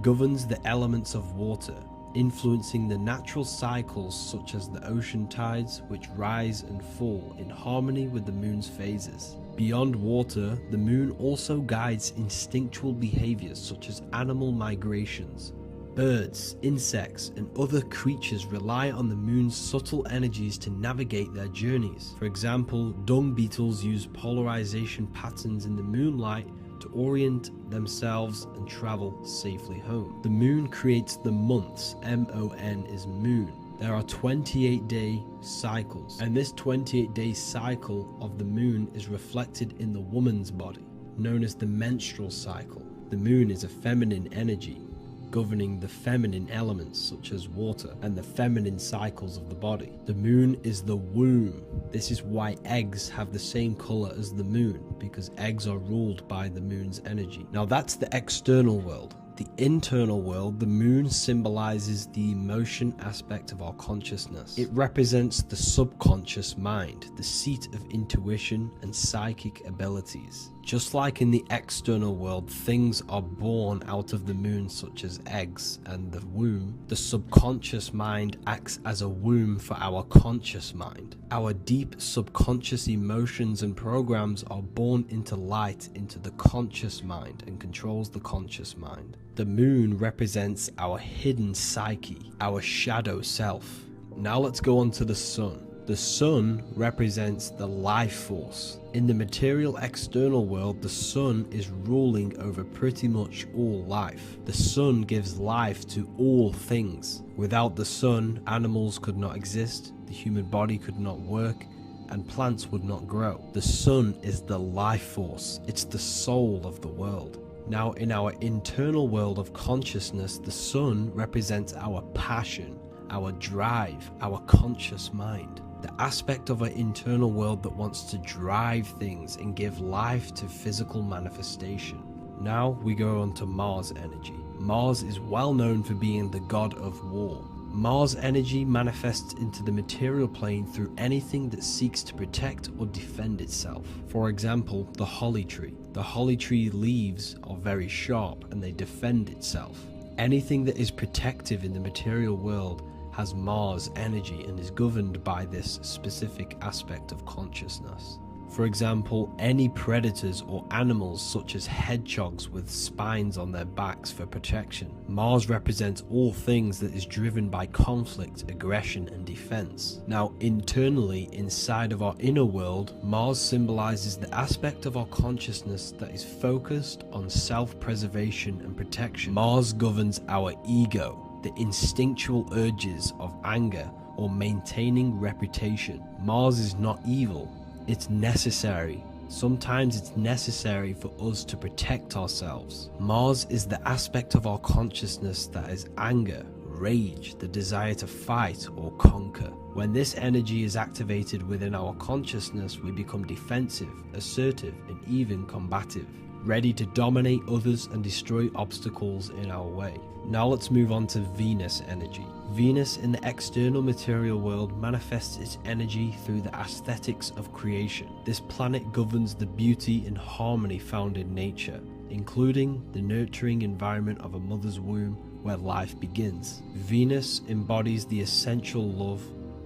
governs the elements of water, influencing the natural cycles such as the ocean tides, which rise and fall in harmony with the moon's phases. Beyond water, the moon also guides instinctual behaviors such as animal migrations. Birds, insects, and other creatures rely on the moon's subtle energies to navigate their journeys. For example, dung beetles use polarization patterns in the moonlight to orient themselves and travel safely home. The moon creates the months. M-O-N is moon. There are 28-day cycles, and this 28-day cycle of the moon is reflected in the woman's body, known as the menstrual cycle. The moon is a feminine energy, governing the feminine elements such as water and the feminine cycles of the body. The moon is the womb. This is why eggs have the same color as the moon, because eggs are ruled by the moon's energy. Now that's the external world. The internal world, the moon symbolizes the emotion aspect of our consciousness. It represents the subconscious mind, the seat of intuition and psychic abilities. Just like in the external world, things are born out of the moon, such as eggs and the womb. The subconscious mind acts as a womb for our conscious mind. Our deep subconscious emotions and programs are born into light into the conscious mind and controls the conscious mind. The moon represents our hidden psyche, our shadow self. Now let's go on to the sun. The sun represents the life force. In the material external world, the sun is ruling over pretty much all life. The sun gives life to all things. Without the sun, animals could not exist, the human body could not work, and plants would not grow. The sun is the life force. It's the soul of the world. Now, in our internal world of consciousness, the sun represents our passion, our drive, our conscious mind. The aspect of our internal world that wants to drive things and give life to physical manifestation. Now we go on to Mars energy. Mars is well known for being the god of war. Mars energy manifests into the material plane through anything that seeks to protect or defend itself. For example, the holly tree. The holly tree leaves are very sharp and they defend itself. Anything that is protective in the material world has Mars energy and is governed by this specific aspect of consciousness. For example, any predators or animals such as hedgehogs with spines on their backs for protection. Mars represents all things that is driven by conflict, aggression, and defense. Now, internally, inside of our inner world, Mars symbolizes the aspect of our consciousness that is focused on self-preservation and protection. Mars governs our ego, the instinctual urges of anger or maintaining reputation. Mars is not evil, it's necessary. Sometimes it's necessary for us to protect ourselves. Mars is the aspect of our consciousness that is anger, rage, the desire to fight or conquer. When this energy is activated within our consciousness, we become defensive, assertive, and even combative, ready to dominate others and destroy obstacles in our way. Now let's move on to Venus energy. Venus in the external material world manifests its energy through the aesthetics of creation. This planet governs the beauty and harmony found in nature, including the nurturing environment of a mother's womb where life begins. Venus embodies the essential love,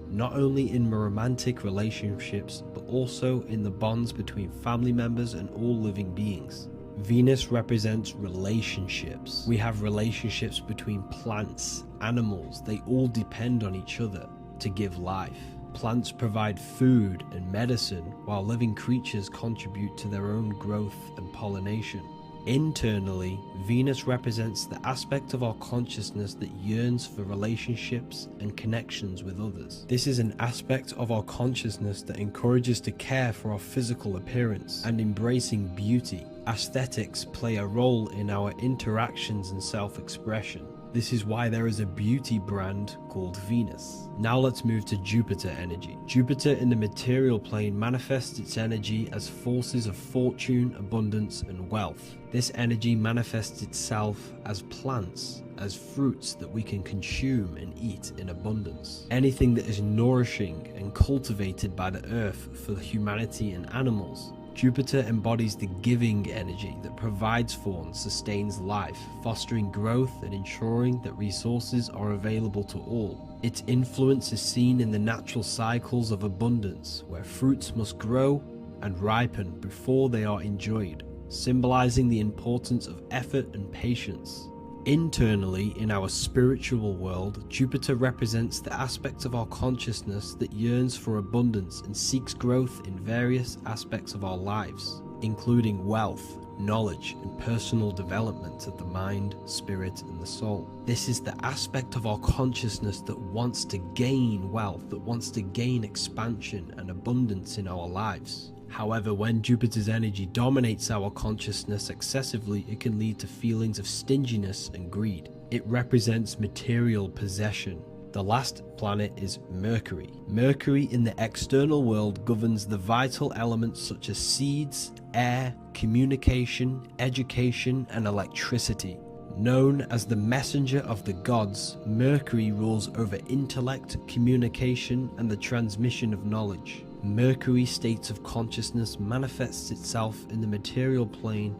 not only in romantic relationships, but also in the bonds between family members and all living beings. Venus represents relationships. We have relationships between plants, animals. They all depend on each other to give life. Plants provide food and medicine, while living creatures contribute to their own growth and pollination. Internally, Venus represents the aspect of our consciousness that yearns for relationships and connections with others. This is an aspect of our consciousness that encourages to care for our physical appearance and embracing beauty. Aesthetics play a role in our interactions and self-expression. This is why there is a beauty brand called Venus. Now let's move to Jupiter energy. Jupiter in the material plane manifests its energy as forces of fortune, abundance, and wealth. This energy manifests itself as plants, as fruits that we can consume and eat in abundance. Anything that is nourishing and cultivated by the earth for humanity and animals. Jupiter embodies the giving energy that provides for and sustains life, fostering growth and ensuring that resources are available to all. Its influence is seen in the natural cycles of abundance, where fruits must grow and ripen before they are enjoyed, symbolizing the importance of effort and patience. Internally, in our spiritual world, Jupiter represents the aspect of our consciousness that yearns for abundance and seeks growth in various aspects of our lives, including wealth, knowledge, and personal development of the mind, spirit, and the soul. This is the aspect of our consciousness that wants to gain wealth, that wants to gain expansion and abundance in our lives. However, when Jupiter's energy dominates our consciousness excessively, it can lead to feelings of stinginess and greed. It represents material possession. The last planet is Mercury. Mercury in the external world governs the vital elements such as seeds, air, communication, education, and electricity. Known as the messenger of the gods, Mercury rules over intellect, communication, and the transmission of knowledge. Mercury's states of consciousness manifests itself in the material plane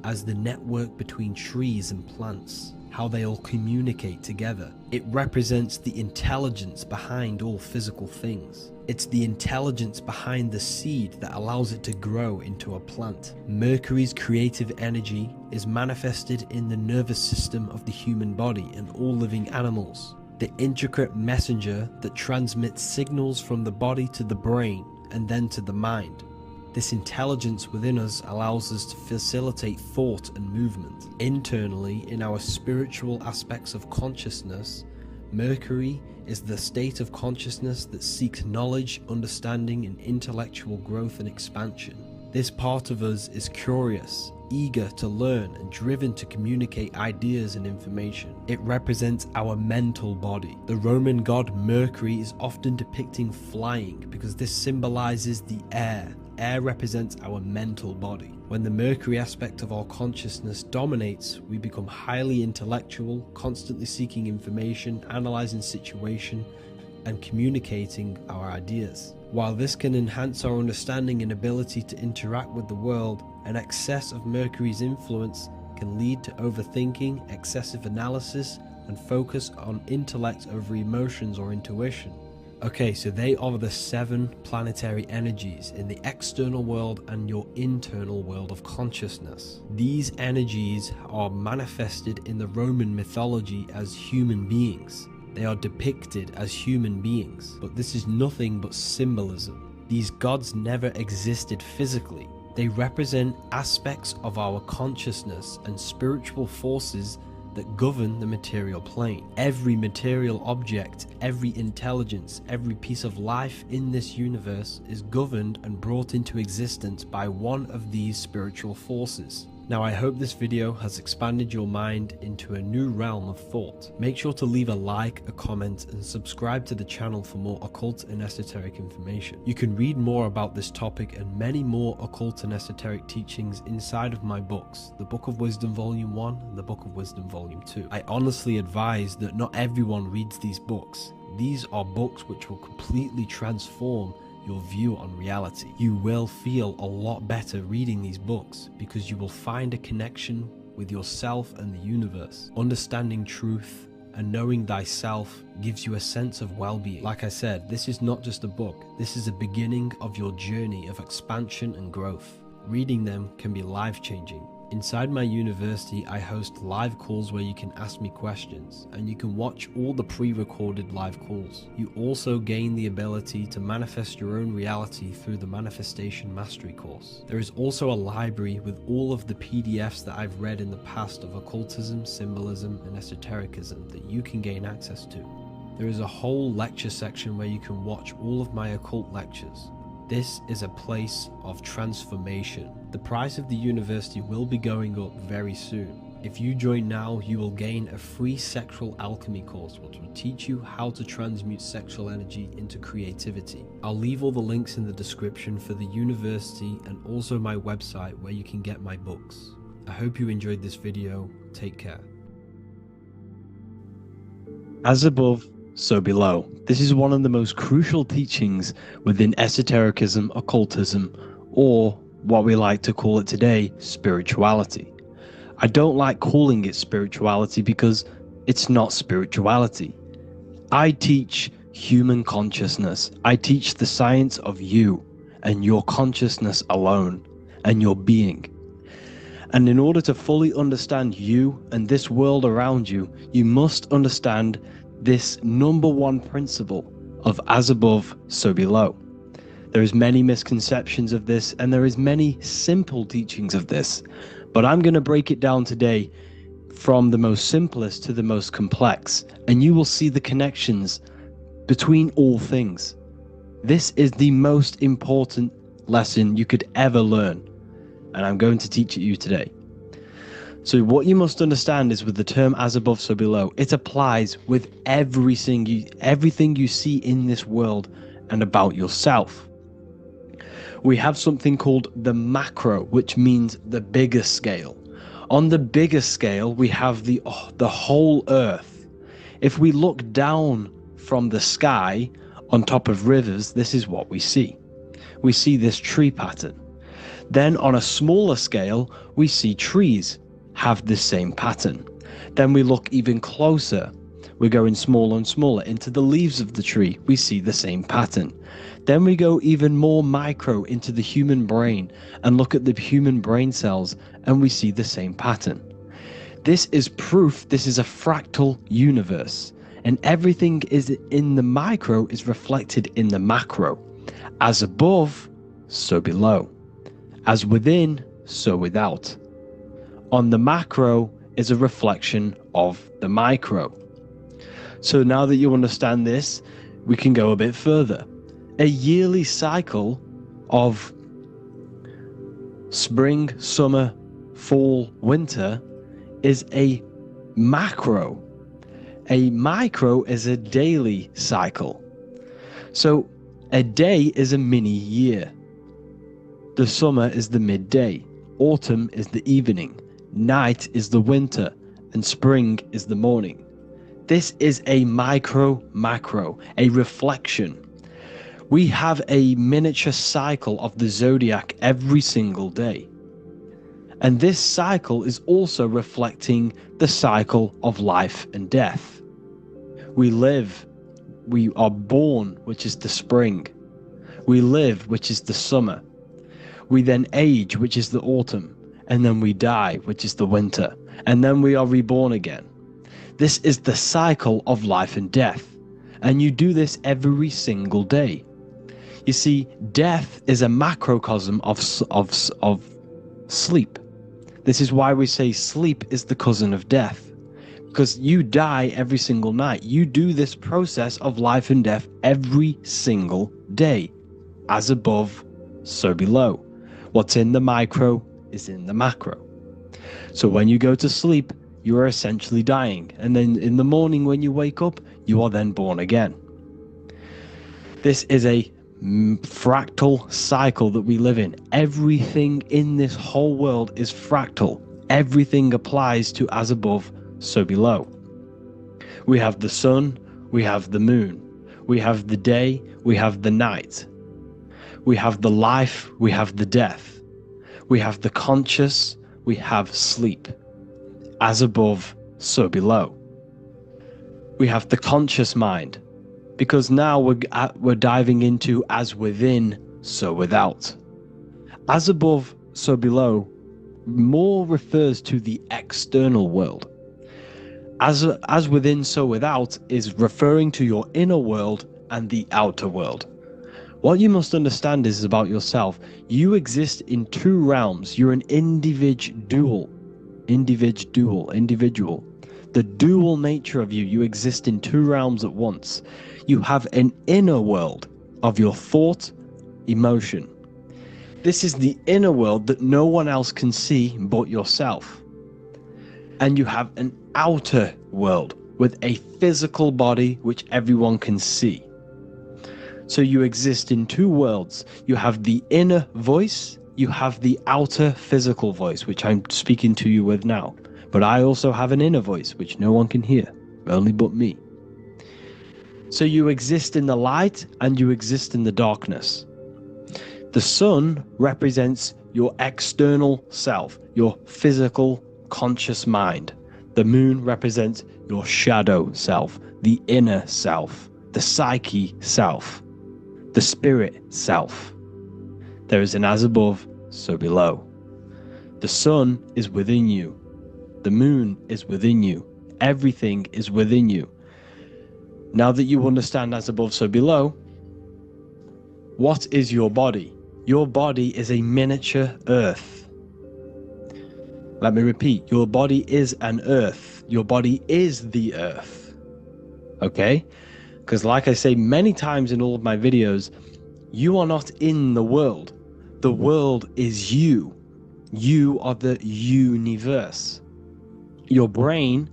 as the network between trees and plants, how they all communicate together. It represents the intelligence behind all physical things. It's the intelligence behind the seed that allows it to grow into a plant. Mercury's creative energy is manifested in the nervous system of the human body and all living animals, the intricate messenger that transmits signals from the body to the brain and then to the mind. This intelligence within us allows us to facilitate thought and movement. Internally, in our spiritual aspects of consciousness, Mercury is the state of consciousness that seeks knowledge, understanding, and intellectual growth and expansion. This part of us is curious, eager to learn, and driven to communicate ideas and information. It represents our mental body. The Roman god Mercury is often depicting flying because this symbolizes the air. Air represents our mental body. When the Mercury aspect of our consciousness dominates, we become highly intellectual, constantly seeking information, analyzing situation, and communicating our ideas. While this can enhance our understanding and ability to interact with the world, an excess of Mercury's influence can lead to overthinking, excessive analysis, and focus on intellect over emotions or intuition. Okay, so they are the 7 planetary energies in the external world and your internal world of consciousness. These energies are manifested in the Roman mythology as human beings. They are depicted as human beings, but this is nothing but symbolism. These gods never existed physically. They represent aspects of our consciousness and spiritual forces that govern the material plane. Every material object, every intelligence, every piece of life in this universe is governed and brought into existence by one of these spiritual forces. Now, I hope this video has expanded your mind into a new realm of thought. Make sure to leave a like, a comment, and subscribe to the channel for more occult and esoteric information. You can read more about this topic and many more occult and esoteric teachings inside of my books, the Book of Wisdom Volume 1 and the Book of Wisdom Volume 2. I honestly advise that not everyone reads these books. These are books which will completely transform your view on reality. You will feel a lot better reading these books because you will find a connection with yourself and the universe. Understanding truth and knowing thyself gives you a sense of well-being. Like I said, this is not just a book. This is a beginning of your journey of expansion and growth. Reading them can be life-changing. Inside my university, I host live calls where you can ask me questions, and you can watch all the pre-recorded live calls. You also gain the ability to manifest your own reality through the Manifestation Mastery course. There is also a library with all of the PDFs that I've read in the past of occultism, symbolism, and esotericism that you can gain access to. There is a whole lecture section where you can watch all of my occult lectures. This is a place of transformation. The price of the university will be going up very soon. If you join now, you will gain a free sexual alchemy course which will teach you how to transmute sexual energy into creativity. I'll leave all the links in the description for the university and also my website where you can get my books. I hope you enjoyed this video. Take care. As above, so below. This is one of the most crucial teachings within esotericism, occultism, or what we like to call it today, spirituality. I don't like calling it spirituality because it's not spirituality. I teach human consciousness. I teach the science of you and your consciousness alone and your being. And in order to fully understand you and this world around you, you must understand this number one principle of as above, so below. There is many misconceptions of this, and there is many simple teachings of this, but I'm going to break it down today from the most simplest to the most complex, and you will see the connections between all things. This is the most important lesson you could ever learn, and I'm going to teach it you today. So what you must understand is with the term as above, so below, it applies with everything you see in this world and about yourself. We have something called the macro, which means the bigger scale. On the bigger scale, we have the whole earth. If we look down from the sky on top of rivers, this is what we see. We see this tree pattern. Then on a smaller scale, we see trees have the same pattern. Then we look even closer. We're going smaller and smaller into the leaves of the tree. We see the same pattern. Then we go even more micro into the human brain and look at the human brain cells, and we see the same pattern. This is proof this is a fractal universe, and everything is in the micro is reflected in the macro. As above, so below. As within, so without. On the macro is a reflection of the micro. So now that you understand this, we can go a bit further. A yearly cycle of spring, summer, fall, winter is a macro. A micro is a daily cycle. So a day is a mini year. The summer is the midday. Autumn is the evening. Night is the winter, and spring is the morning. This is a macro, a reflection. We have a miniature cycle of the zodiac every single day. And this cycle is also reflecting the cycle of life and death. We live, we are born, which is the spring. We live, which is the summer. We then age, which is the autumn. And then we die, which is the winter, and then we are reborn again. This is the cycle of life and death, and you do this every single day. You see, death is a macrocosm of sleep. This is why we say sleep is the cousin of death, because you die every single night. You do this process of life and death every single day. As above, so below. What's in the micro is in the macro. So when you go to sleep, you are essentially dying, and then in the morning when you wake up, you are then born again. This is a fractal cycle that we live in. Everything in this whole world is fractal. Everything applies to as above, so below. We have the sun, we have the moon, we have the day, we have the night. We have the life, we have the death. We have the conscious, we have sleep. As above, so below. We have the conscious mind, because now we're diving into as within, so without. As above, so below more refers to the external world. As within, so without is referring to your inner world and the outer world. What you must understand is about yourself. You exist in two realms. You're an individual. The dual nature of you. You exist in two realms at once. You have an inner world of your thought, emotion. This is the inner world that no one else can see but yourself. And you have an outer world with a physical body which everyone can see. So you exist in two worlds. You have the inner voice, you have the outer physical voice, which I'm speaking to you with now. But I also have an inner voice, which no one can hear, only but me. So you exist in the light and you exist in the darkness. The sun represents your external self, your physical conscious mind. The moon represents your shadow self, the inner self, the psyche self, the spirit self. There is an as above, so below. The sun is within you. The moon is within you. Everything is within you. Now that you understand as above, so below, what is your body? Your body is a miniature earth. Let me repeat, your body is an earth. Your body is the earth. Okay? Because like I say many times in all of my videos, you are not in the world. The world is you. You are the universe. Your brain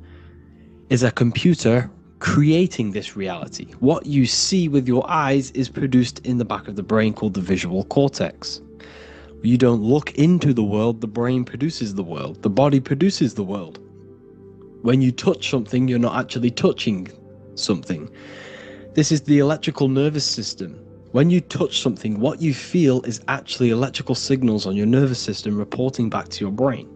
is a computer creating this reality. What you see with your eyes is produced in the back of the brain called the visual cortex. You don't look into the world, the brain produces the world. The body produces the world. When you touch something, you're not actually touching something. This is the electrical nervous system. When you touch something, what you feel is actually electrical signals on your nervous system reporting back to your brain.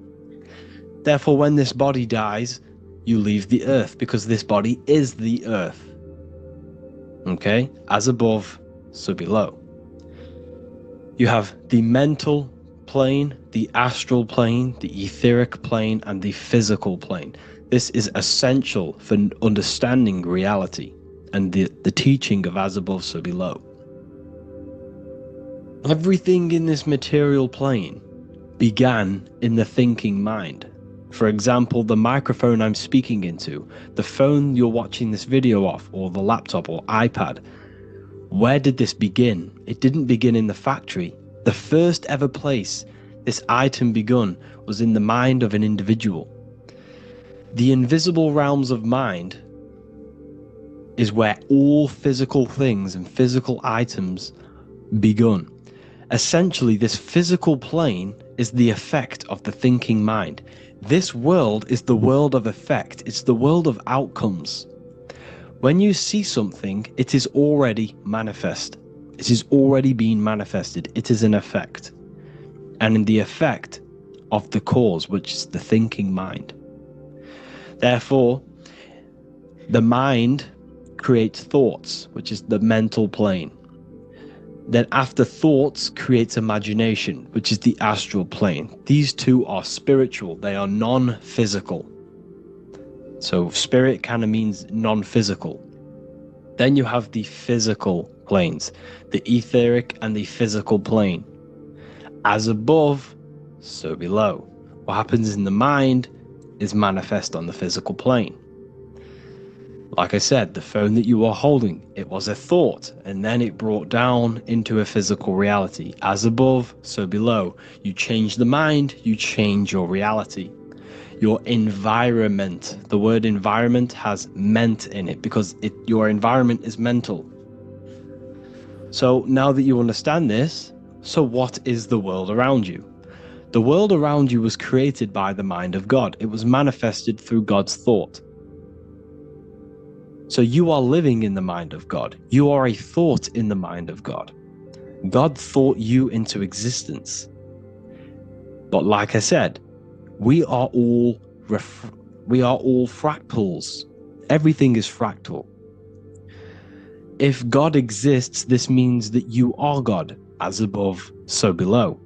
Therefore, when this body dies, you leave the earth because this body is the earth. Okay? As above, so below. You have the mental plane, the astral plane, the etheric plane, and the physical plane. This is essential for understanding reality and the teaching of as above, so below. Everything in this material plane began in the thinking mind. For example, the microphone I'm speaking into, the phone you're watching this video off, or the laptop or iPad. Where did this begin? It didn't begin in the factory. The first ever place this item begun was in the mind of an individual. The invisible realms of mind is where all physical things and physical items begun. Essentially, this physical plane is the effect of the thinking mind. This world is the world of effect. It's the world of outcomes. When you see something, it is already manifest. It is already being manifested. It is an effect. And in the effect of the cause, which is the thinking mind. Therefore, the mind creates thoughts, which is the mental plane. Then after thoughts creates imagination, which is the astral plane. These two are spiritual. They are non-physical. So spirit kind of means non-physical. Then you have the physical planes, the etheric and the physical plane. As above, so below. What happens in the mind is manifest on the physical plane. Like I said, the phone that you are holding, it was a thought, and then it brought down into a physical reality. As above, so below. You change the mind, you change your reality. Your environment, the word environment has ment in it because your environment is mental. So now that you understand this, so what is the world around you? The world around you was created by the mind of God. It was manifested through God's thought. So you are living in the mind of God. You are a thought in the mind of God. God thought you into existence. But like I said, we are all fractals. Everything is fractal. If God exists, this means that you are God, as above, so below.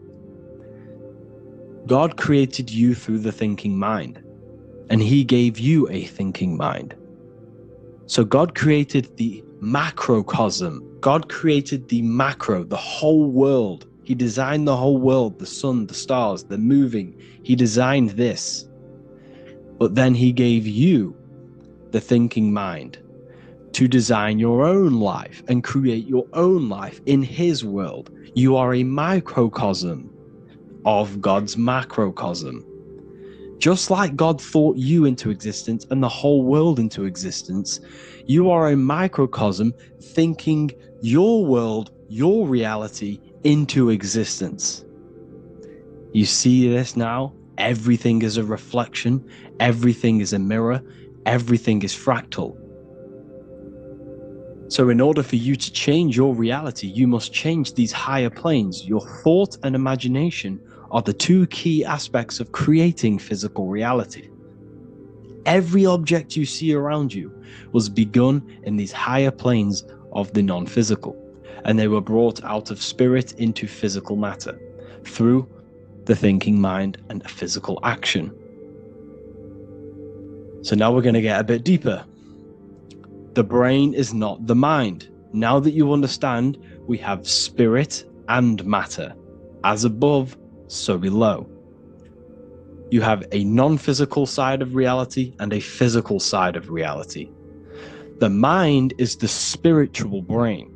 God created you through the thinking mind, and he gave you a thinking mind. So God created the macrocosm. God created the macro, the whole world. He designed the whole world, the sun, the stars, the moving. He designed this. But then he gave you the thinking mind to design your own life and create your own life in his world. You are a microcosm of God's macrocosm. Just like God thought you into existence and the whole world into existence, you are a microcosm thinking your world, your reality into existence. You see this now? Everything is a reflection. Everything is a mirror. Everything is fractal. So in order for you to change your reality, you must change these higher planes. Your thought and imagination are the two key aspects of creating physical reality. Every object you see around you was begun in these higher planes of the non-physical, and they were brought out of spirit into physical matter through the thinking mind and physical action. So now we're going to get a bit deeper. The brain is not the mind. Now that you understand, we have spirit and matter. As above, so below. You have a non-physical side of reality and a physical side of reality. The mind is the spiritual brain.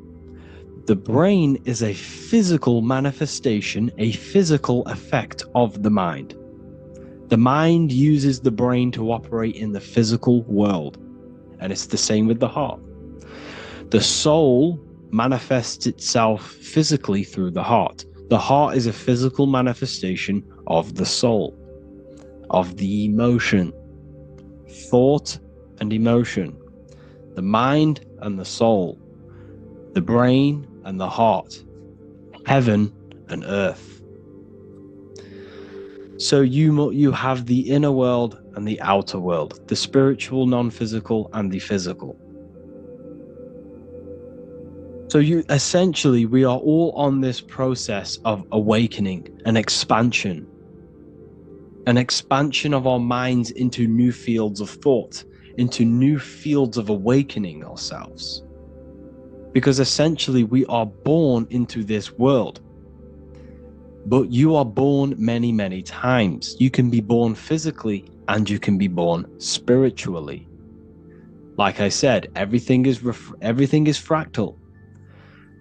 The brain is a physical manifestation, a physical effect of the mind. The mind uses the brain to operate in the physical world, and it's the same with the heart. The soul manifests itself physically through the heart. The heart is a physical manifestation of the soul, of the emotion, thought and emotion, the mind and the soul, the brain and the heart, heaven and earth. So you have the inner world and the outer world, the spiritual, non-physical, and the physical. So we are all on this process of awakening, an expansion of our minds into new fields of thought, into new fields of awakening ourselves. Because essentially we are born into this world. But you are born many, many times. You can be born physically and you can be born spiritually. Like I said, everything is fractal.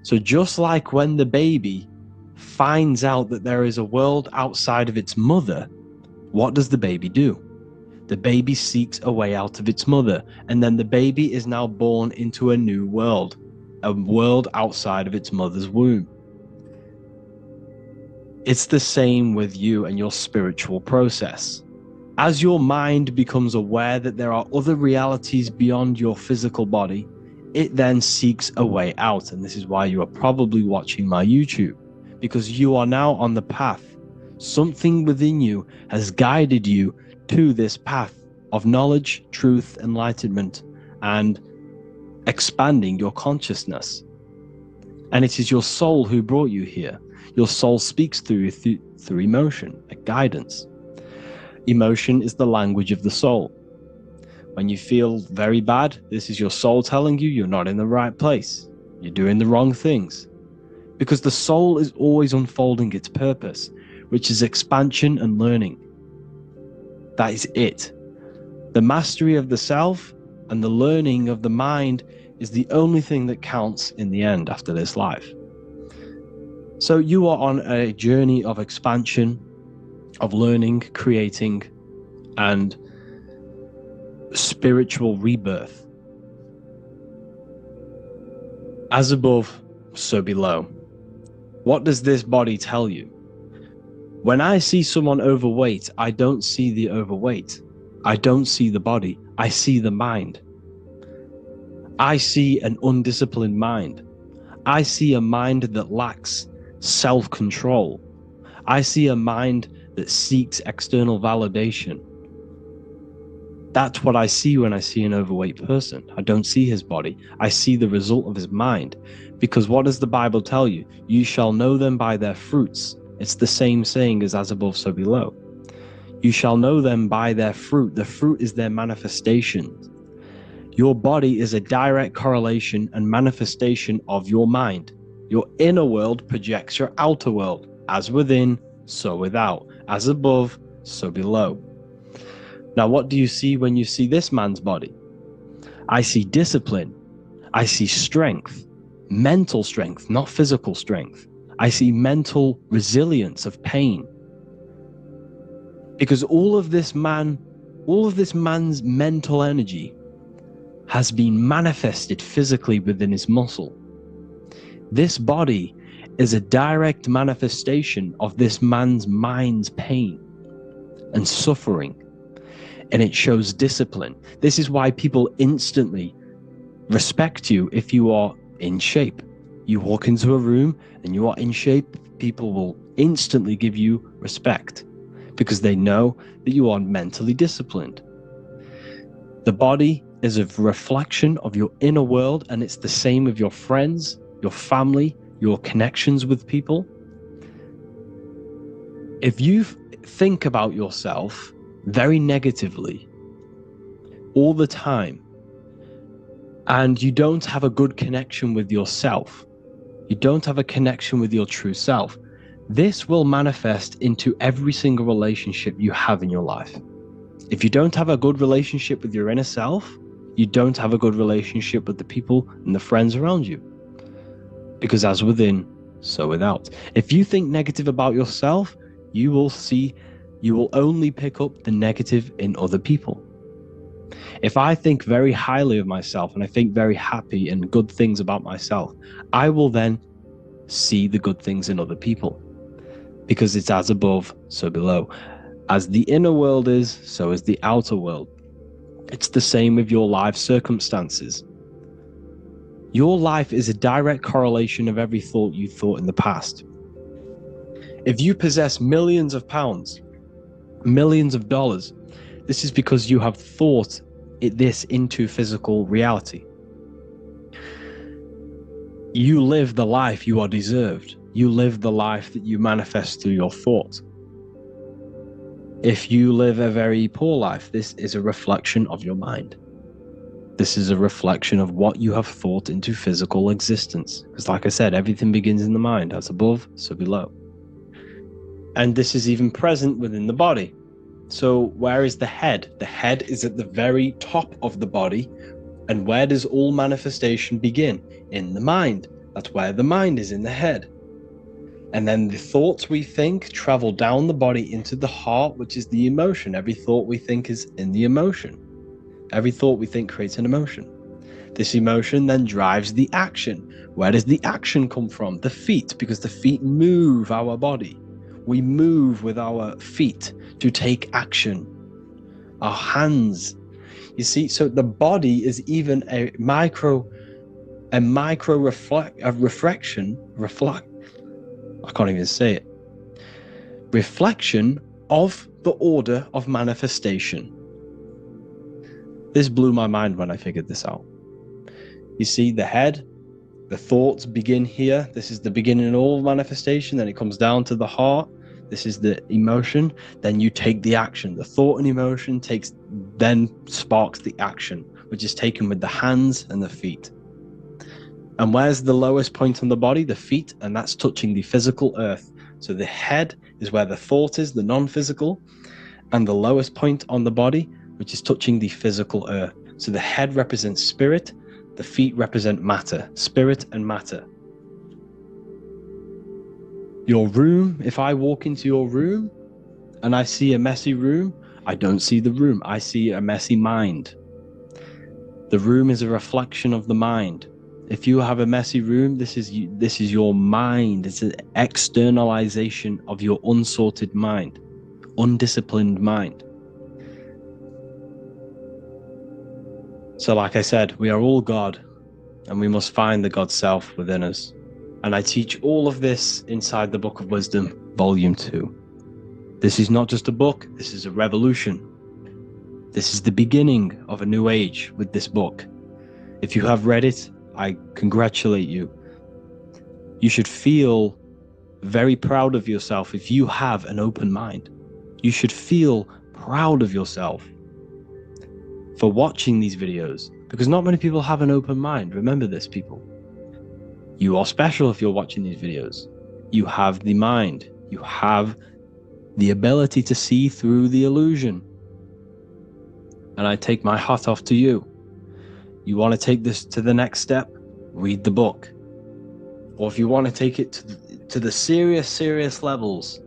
So just like when the baby finds out that there is a world outside of its mother, what does the baby do? The baby seeks a way out of its mother, and then the baby is now born into a new world, a world outside of its mother's womb. It's the same with you and your spiritual process. As your mind becomes aware that there are other realities beyond your physical body, it then seeks a way out. And this is why you are probably watching my YouTube, because you are now on the path. Something within you has guided you to this path of knowledge, truth, enlightenment, and expanding your consciousness. And it is your soul who brought you here. Your soul speaks through emotion, like guidance. Emotion is the language of the soul. When you feel very bad, this is your soul telling you you're not in the right place. You're doing the wrong things. Because the soul is always unfolding its purpose, which is expansion and learning. That is it. The mastery of the self and the learning of the mind is the only thing that counts in the end after this life. So you are on a journey of expansion, of learning, creating, and spiritual rebirth. As above, so below. What does this body tell you? When I see someone overweight, I don't see the overweight. I don't see the body. I see the mind. I see an undisciplined mind. I see a mind that lacks self-control. I see a mind that seeks external validation. That's what I see when I see an overweight person. I don't see his body. I see the result of his mind. Because what does the Bible tell you? You shall know them by their fruits. It's the same saying as above, so below. You shall know them by their fruit. The fruit is their manifestation. Your body is a direct correlation and manifestation of your mind. Your inner world projects your outer world. As within, so without. As above, so below. Now, what do you see when you see this man's body? I see discipline. I see strength. Mental strength, not physical strength. I see mental resilience of pain. Because all of this man's mental energy has been manifested physically within his muscle. This body is a direct manifestation of this man's mind's pain and suffering, and it shows discipline. This is why people instantly respect you if you are in shape. You walk into a room and you are in shape, people will instantly give you respect because they know that you are mentally disciplined. The body is a reflection of your inner world, and it's the same with your friends, your family, your connections with people. If you think about yourself very negatively all the time, and you don't have a good connection with yourself, you don't have a connection with your true self, this will manifest into every single relationship you have in your life. If you don't have a good relationship with your inner self, you don't have a good relationship with the people and the friends around you. Because as within, so without. If you think negative about yourself, you will only pick up the negative in other people. If I think very highly of myself and I think very happy and good things about myself, I will then see the good things in other people. Because it's as above, so below. As the inner world is, so is the outer world. It's the same with your life circumstances. Your life is a direct correlation of every thought you thought in the past. If you possess millions of pounds, millions of dollars, this is because you have thought this into physical reality. You live the life you are deserved. You live the life that you manifest through your thought. If you live a very poor life, this is a reflection of your mind. This is a reflection of what you have thought into physical existence. Because like I said, everything begins in the mind. As above, so below. And this is even present within the body. So where is the head? The head is at the very top of the body. And where does all manifestation begin? In the mind. That's where the mind is, in the head. And then the thoughts we think travel down the body into the heart, which is the emotion. Every thought we think is in the emotion. Every thought we think creates an emotion. This emotion then drives the action. Where does the action come from? The feet, because the feet move our body. We move with our feet to take action. Our hands. You see, so the body is even a reflection. I can't even say it. Reflection of the order of manifestation. This blew my mind when I figured this out. You see, the head, the thoughts begin here. This is the beginning of all manifestation. Then it comes down to the heart. This is the emotion. Then you take the action. The thought and emotion then sparks the action, which is taken with the hands and the feet. And where's the lowest point on the body? The feet, and that's touching the physical earth. So the head is where the thought is, the non-physical, and the lowest point on the body, which is touching the physical earth. So the head represents spirit, the feet represent matter, spirit and matter. Your room, if I walk into your room and I see a messy room, I don't see the room, I see a messy mind. The room is a reflection of the mind. If you have a messy room, this is your mind. It's an externalization of your unsorted mind, undisciplined mind. So like I said, we are all God, and we must find the God self within us. And I teach all of this inside the Book of Wisdom, Volume 2. This is not just a book, this is a revolution. This is the beginning of a new age with this book. If you have read it, I congratulate you. You should feel very proud of yourself if you have an open mind. You should feel proud of yourself for watching these videos, because not many people have an open mind. Remember this, people. You are special if you're watching these videos. You have the mind. You have the ability to see through the illusion. And I take my hat off to you. You want to take this to the next step? Read the book. Or if you want to take it to the serious levels,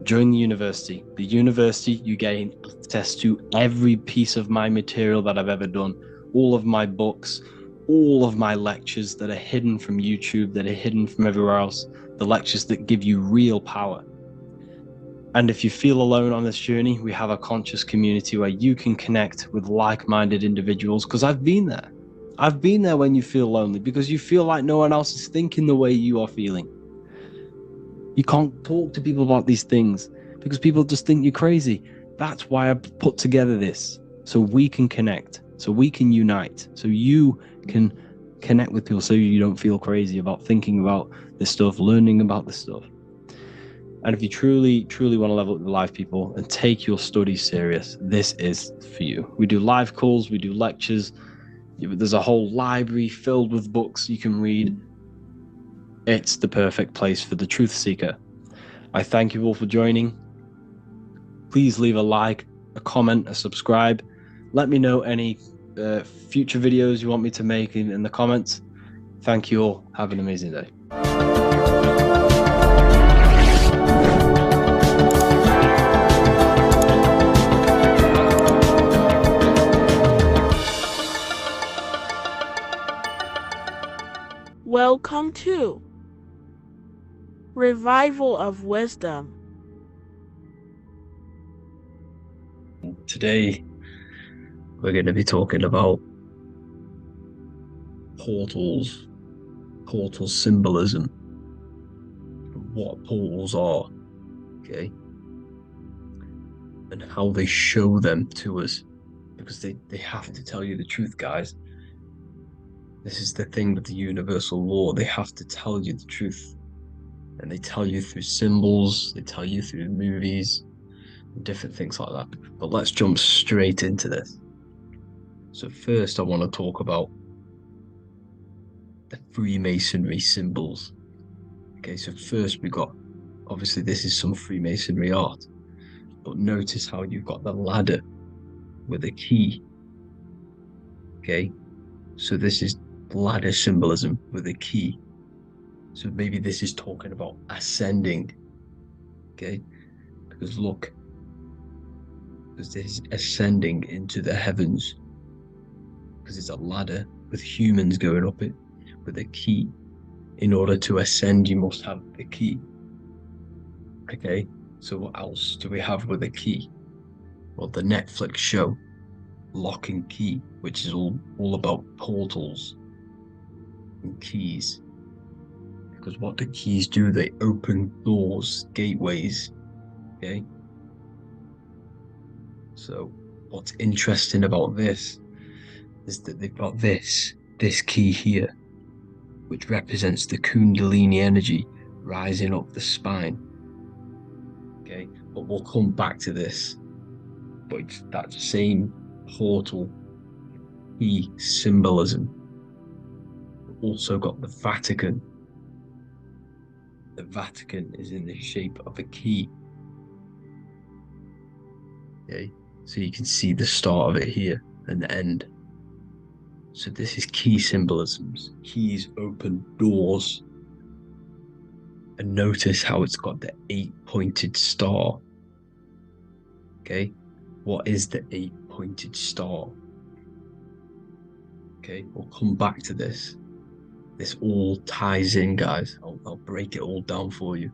join the university. The university, you gain access to every piece of my material that I've ever done, all of my books, all of my lectures that are hidden from YouTube, that are hidden from everywhere else, the lectures that give you real power. And if you feel alone on this journey, we have a conscious community where you can connect with like-minded individuals, because I've been there. I've been there when you feel lonely, because you feel like no one else is thinking the way you are feeling. You can't talk to people about these things because people just think you're crazy. That's why I put together this, so we can connect, so we can unite, so you can connect with people, so you don't feel crazy about thinking about this stuff, learning about this stuff. And if you truly want to level up your life, people, and take your studies serious, this is for you. We do live calls, we do lectures. There's a whole library filled with books you can read. It's the perfect place for the truth seeker. I thank you all for joining. Please leave a like, a comment, a subscribe. Let me know any future videos you want me to make in the comments. Thank you all. Have an amazing day. Welcome to Revival of Wisdom. Today, we're going to be talking about portals, portal symbolism, what portals are, okay, and how they show them to us, because they have to tell you the truth, guys. This is the thing with the universal law. They have to tell you the truth, and they tell you through symbols, they tell you through movies, and different things like that. But let's jump straight into this. So first, I want to talk about the Freemasonry symbols. Okay, so first we got, obviously this is some Freemasonry art, but notice how you've got the ladder with a key. Okay, so this is ladder symbolism with a key. So maybe this is talking about ascending. Okay, because look, because this is ascending into the heavens, because it's a ladder with humans going up it with a key. In order to ascend, you must have the key. Okay, so what else do we have with a key? Well, the Netflix show Lock and Key, which is all about portals and keys. Because what the keys do, they open doors, gateways. Okay, so what's interesting about this is that they've got this key here, which represents the Kundalini energy rising up the spine. Okay, but we'll come back to this. But it's that same portal key symbolism. We've also got the Vatican. The Vatican is in the shape of a key. Okay, so you can see the start of it here and the end. So this is key symbolisms. Keys open doors. And notice how it's got the 8-pointed star. Okay, what is the 8-pointed star? Okay, we'll come back to this. This all ties in, guys. I'll break it all down for you.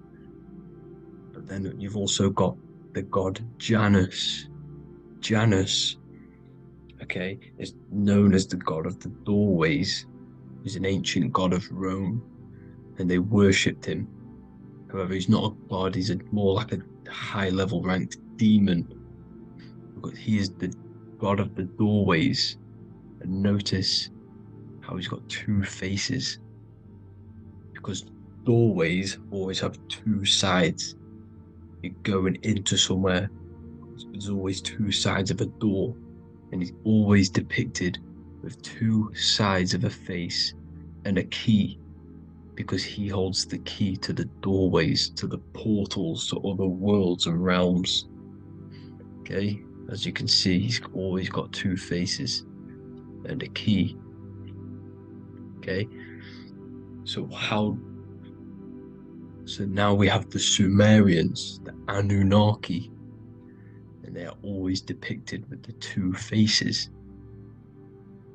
But then you've also got the god Janus. Janus, okay, is known as the god of the doorways. He's an ancient god of Rome, and they worshipped him. However, he's not a god, he's more like a high-level ranked demon. Because he is the god of the doorways. And notice how he's got two faces. Because doorways always have two sides. You're going into somewhere, there's always two sides of a door. And he's always depicted with two sides of a face and a key, because he holds the key to the doorways, to the portals, to other worlds and realms. Okay, as you can see, he's always got two faces and a key. Okay, so now we have the Sumerians, the Anunnaki, and they are always depicted with the two faces.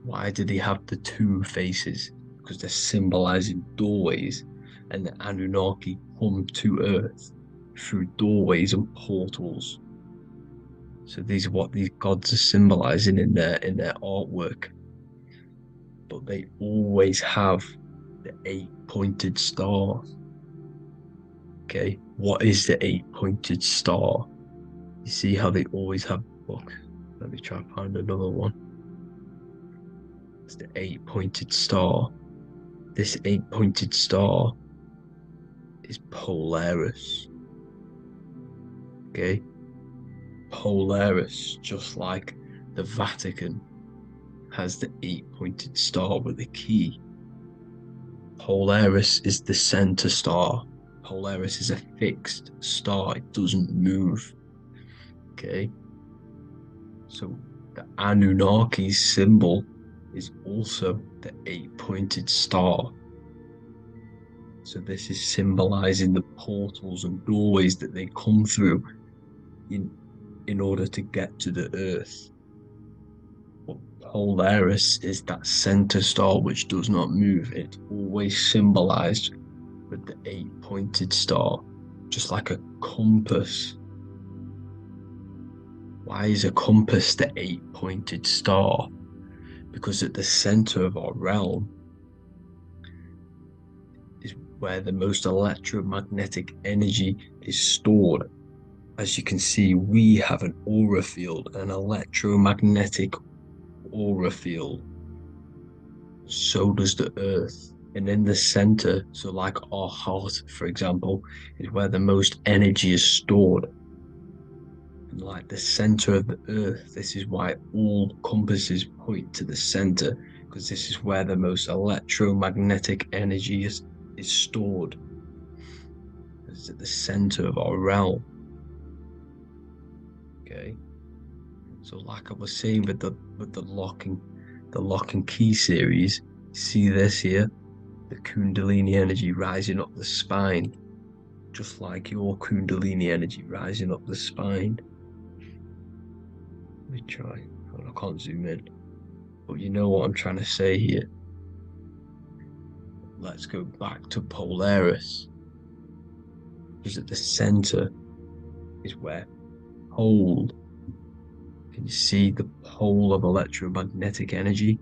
Why do they have the two faces? Because they're symbolizing doorways, and the Anunnaki come to Earth through doorways and portals. So these are what these gods are symbolizing in their artwork. But they always have the 8-pointed star. Okay, what is the 8-pointed star? You see how they always have, look, let me try and find another one. It's the 8-pointed star. This 8-pointed star is Polaris. Okay, Polaris, just like the Vatican has the 8-pointed star with a key. Polaris is the center star. Polaris is a fixed star, it doesn't move. Okay, so the Anunnaki symbol is also the 8-pointed star. So this is symbolizing the portals and doorways that they come through in order to get to the earth. But Polaris is that center star which does not move. It's always symbolized with the 8-pointed star, just like a compass. Why is a compass the 8-pointed star? Because at the center of our realm is where the most electromagnetic energy is stored. As you can see, we have an aura field, an electromagnetic aura field. So does the earth. And in the center, so like our heart, for example, is where the most energy is stored. And like the center of the earth, this is why all compasses point to the center, because this is where the most electromagnetic energy is stored. It's at the center of our realm. Okay. So like I was saying with the lock and key series, see this here? The Kundalini energy rising up the spine, just like your Kundalini energy rising up the spine. Let me try. Oh, I can't zoom in. But you know what I'm trying to say here. Let's go back to Polaris. Because at the center is where pole. Can you see the pole of electromagnetic energy?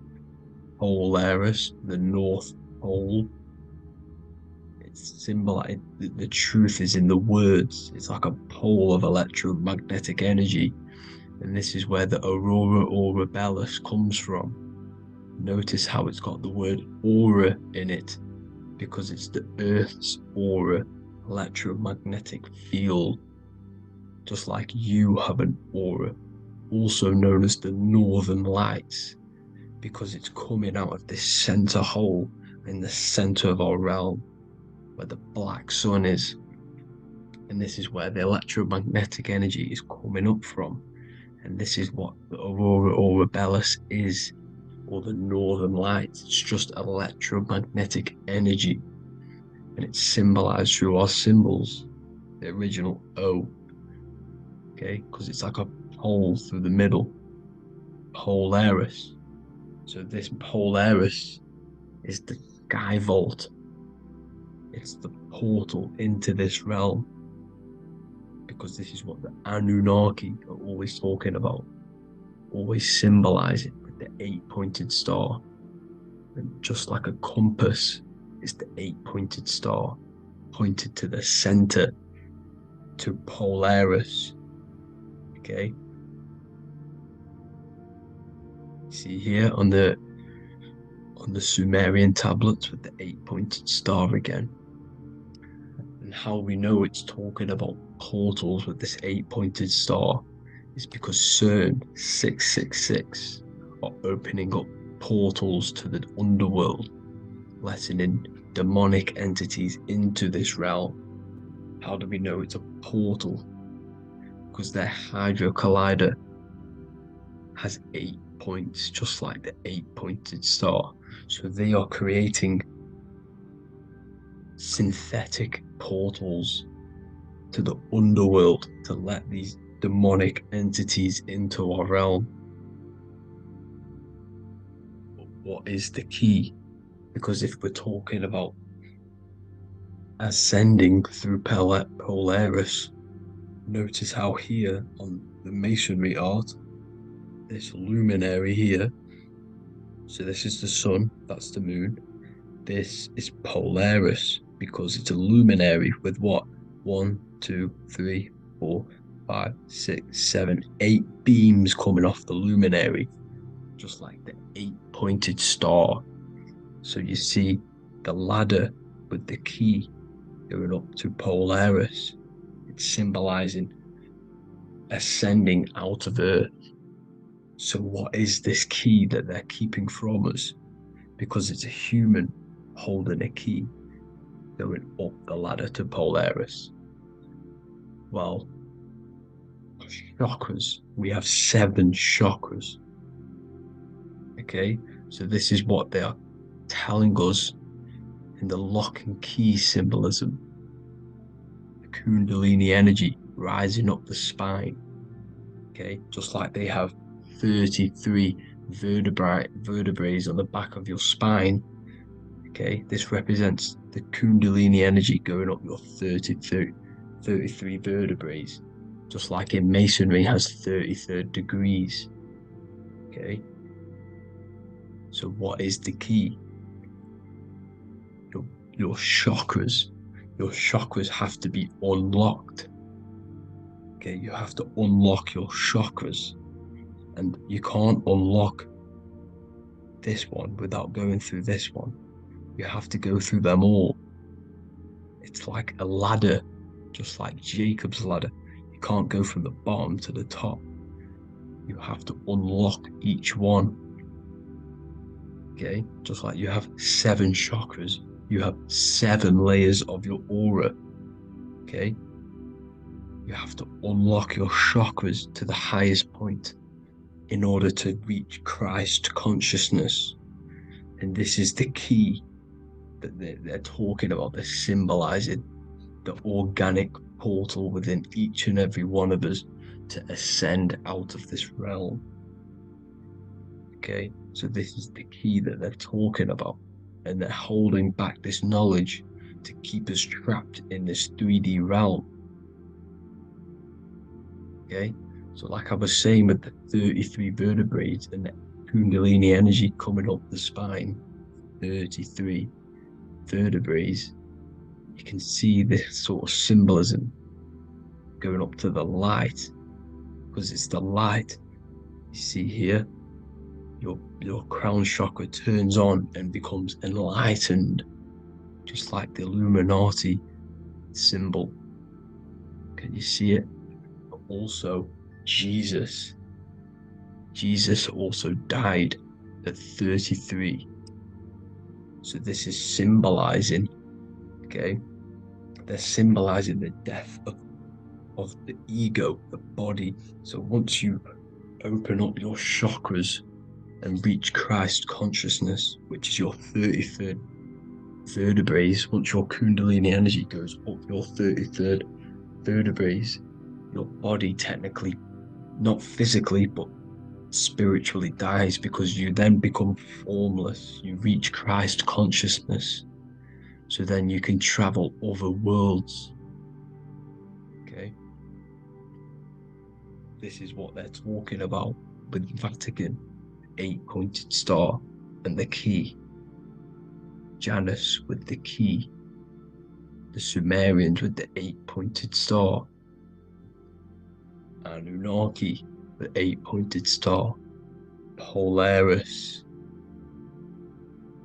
Polaris, the North Pole. It's symbolized. The truth is in the words. It's like a pole of electromagnetic energy. And this is where the aurora borealis comes from. Notice how it's got the word aura in it, because it's the Earth's aura, electromagnetic field. Just like you have an aura, also known as the Northern Lights, because it's coming out of this center hole in the center of our realm, where the black sun is. And this is where the electromagnetic energy is coming up from. And this is what the aurora borealis is, or the Northern Lights. It's just electromagnetic energy. And it's symbolized through our symbols, the original O. Okay, because it's like a hole through the middle. Polaris. So this Polaris is the sky vault. It's the portal into this realm. Because this is what the Anunnaki are always talking about. Always symbolizing with the 8-pointed star. And just like a compass, it's the 8-pointed star pointed to the center, to Polaris. Okay. See here on the Sumerian tablets with the 8-pointed star again. And how we know it's talking about portals with this 8-pointed star is because CERN 666 are opening up portals to the underworld, letting in demonic entities into this realm. How do we know it's a portal? Because their Hydro Collider has 8 points, just like the 8-pointed star. So they are creating synthetic portals to the underworld to let these demonic entities into our realm. But what is the key? Because if we're talking about ascending through Polaris, notice how here on the masonry art, this luminary here, so this is the sun, that's the moon, this is Polaris, because it's a luminary with what? 1, 2, 3, 4, 5, 6, 7, 8 beams coming off the luminary, just like the 8-pointed star. So you see the ladder with the key going up to Polaris. It's symbolizing ascending out of Earth. So what is this key that they're keeping from us? Because it's a human holding a key going up the ladder to Polaris. Well, chakras. We have 7 chakras. Okay, so this is what they are telling us in the lock and key symbolism. The Kundalini energy rising up the spine. Okay, just like they have 33 vertebrae on the back of your spine. Okay, this represents the Kundalini energy going up your 33 vertebrae, just like in Masonry has 33rd degrees. Okay, so what is the key? Your chakras. Your chakras have to be unlocked. Okay, you have to unlock your chakras, and you can't unlock this one without going through this one. You have to go through them all. It's like a ladder, just like Jacob's ladder. You can't go from the bottom to the top. You have to unlock each one. Okay, just like you have 7 chakras, you have 7 layers of your aura. Okay, you have to unlock your chakras to the highest point in order to reach Christ consciousness. And this is the key that they're talking about. They're symbolizing the organic portal within each and every one of us to ascend out of this realm. Okay, so this is the key that they're talking about, and they're holding back this knowledge to keep us trapped in this 3D realm. Okay, so like I was saying with the 33 vertebrae and the Kundalini energy coming up the spine, 33 vertebrae, you can see this sort of symbolism going up to the light, because it's the light. You see here, your crown chakra turns on and becomes enlightened, just like the Illuminati symbol. Can you see it? But also Jesus also died at 33. So this is symbolizing, okay, they're symbolizing the death of the ego, the body. So once you open up your chakras and reach Christ consciousness, which is your 33rd vertebrae, once your Kundalini energy goes up your 33rd vertebrae, your body technically, not physically, but spiritually dies, because you then become formless. You reach Christ consciousness. So then you can travel other worlds. Okay. This is what they're talking about with Vatican, 8-pointed star, and the key. Janus with the key. The Sumerians with the 8-pointed star. Anunnaki, the 8-pointed star. Polaris,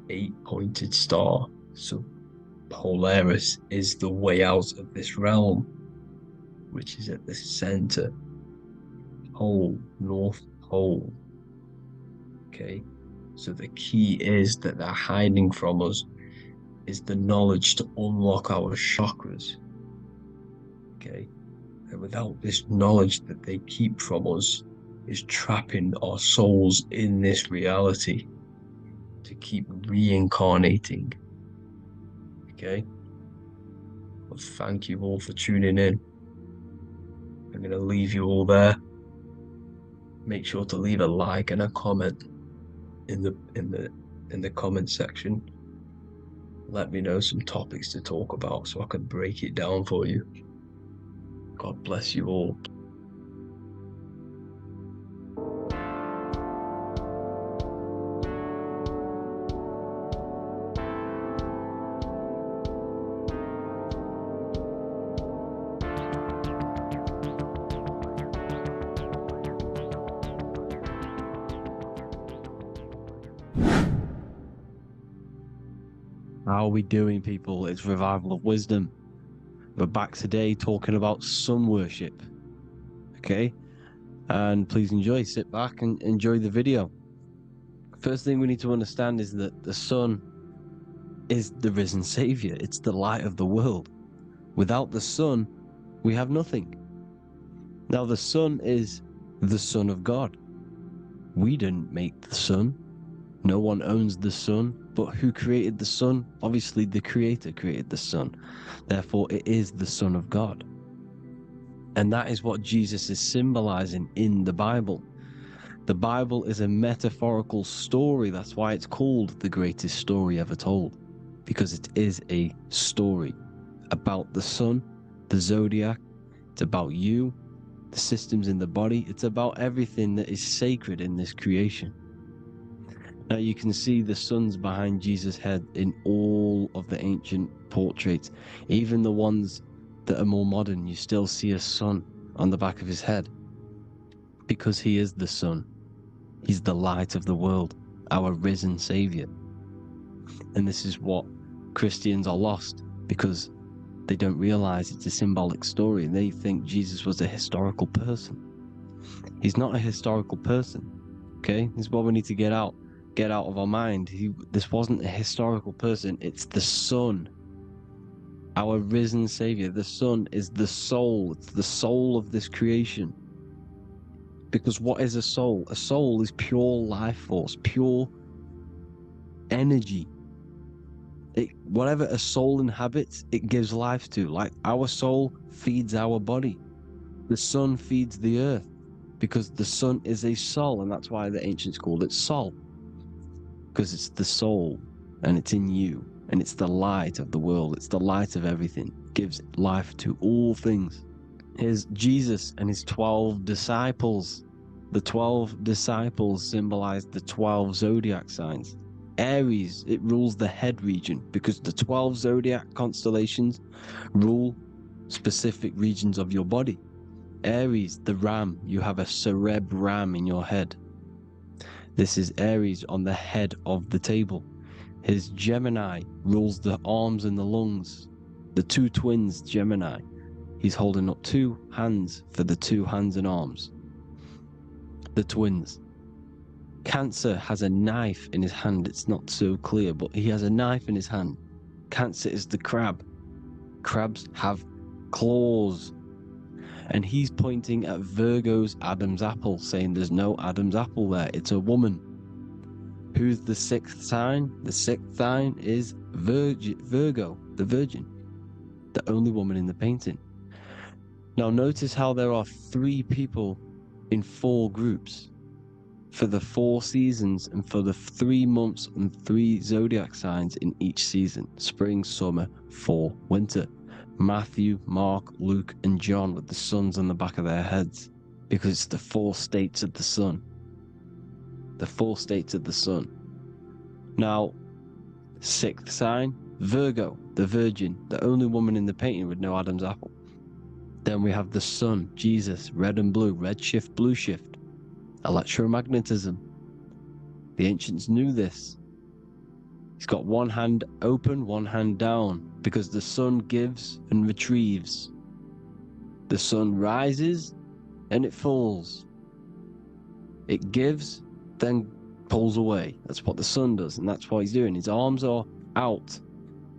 8-pointed star. So Polaris is the way out of this realm, which is at the center pole, North Pole. Okay, so the key is that they're hiding from us is the knowledge to unlock our chakras. Okay, and without this knowledge that they keep from us is trapping our souls in this reality to keep reincarnating. Okay, well, thank you all for tuning in. I'm going to leave you all there. Make sure to leave a like and a comment in the comment section. Let me know some topics to talk about so I can break it down for you. God bless you all. How are we doing, people? It's Revival of Wisdom. We're back today talking about sun worship. Okay? And please enjoy. Sit back and enjoy the video. First thing we need to understand is that the sun is the risen Savior. It's the light of the world. Without the sun, we have nothing. Now, the sun is the Son of God. We didn't make the sun. No one owns the sun, but who created the sun? Obviously, the Creator created the sun. Therefore, it is the Son of God. And that is what Jesus is symbolizing in the Bible. The Bible is a metaphorical story. That's why it's called the greatest story ever told, because it is a story about the sun, the zodiac. It's about you, the systems in the body. It's about everything that is sacred in this creation. Now you can see the suns behind Jesus' head in all of the ancient portraits, even the ones that are more modern. You still see a sun on the back of his head, because he is the sun. He's the light of the world, our risen Savior. And this is what Christians are lost, because they don't realize it's a symbolic story. They think Jesus was a historical person. He's not a historical person. Okay, this is what we need to get out of our mind. This wasn't a historical person. It's the Son, our risen Savior. The Son is the soul. It's the soul of this creation. Because what is a soul? A soul is pure life force, pure energy. Whatever a soul inhabits, it gives life to. Like our soul feeds our body. The sun feeds the earth, because the sun is a soul, and that's why the ancients called it Sol. Because it's the soul, and it's in you, and it's the light of the world. It's the light of everything. It gives life to all things. Here's Jesus and his 12 disciples. The 12 disciples symbolize the 12 zodiac signs. Aries, it rules the head region, because the 12 zodiac constellations rule specific regions of your body. Aries, the ram, you have a cerebrum in your head. This is Aries on the head of the table. His Gemini rules the arms and the lungs. The two twins, Gemini. He's holding up two hands for the two hands and arms. The twins. Cancer has a knife in his hand. It's not so clear, but he has a knife in his hand. Cancer is the crab. Crabs have claws. And he's pointing at Virgo's Adam's apple, saying there's no Adam's apple there. It's a woman. Who's the sixth sign? The sixth sign is Virgo, the Virgin, the only woman in the painting. Now notice how there are 3 people in 4 groups for the 4 seasons and for the 3 months and 3 zodiac signs in each season: spring, summer, fall, winter. Matthew, Mark, Luke, and John with the suns on the back of their heads, because it's the 4 states of the sun. The 4 states of the sun. Now, 6th sign, Virgo, the Virgin, the only woman in the painting with no Adam's apple. Then we have the sun, Jesus, red and blue, red shift, blue shift. Electromagnetism. The ancients knew this. He's got one hand open, one hand down, because the sun gives and retrieves. The sun rises and it falls. It gives, then pulls away. That's what the sun does, and that's what he's doing. His arms are out,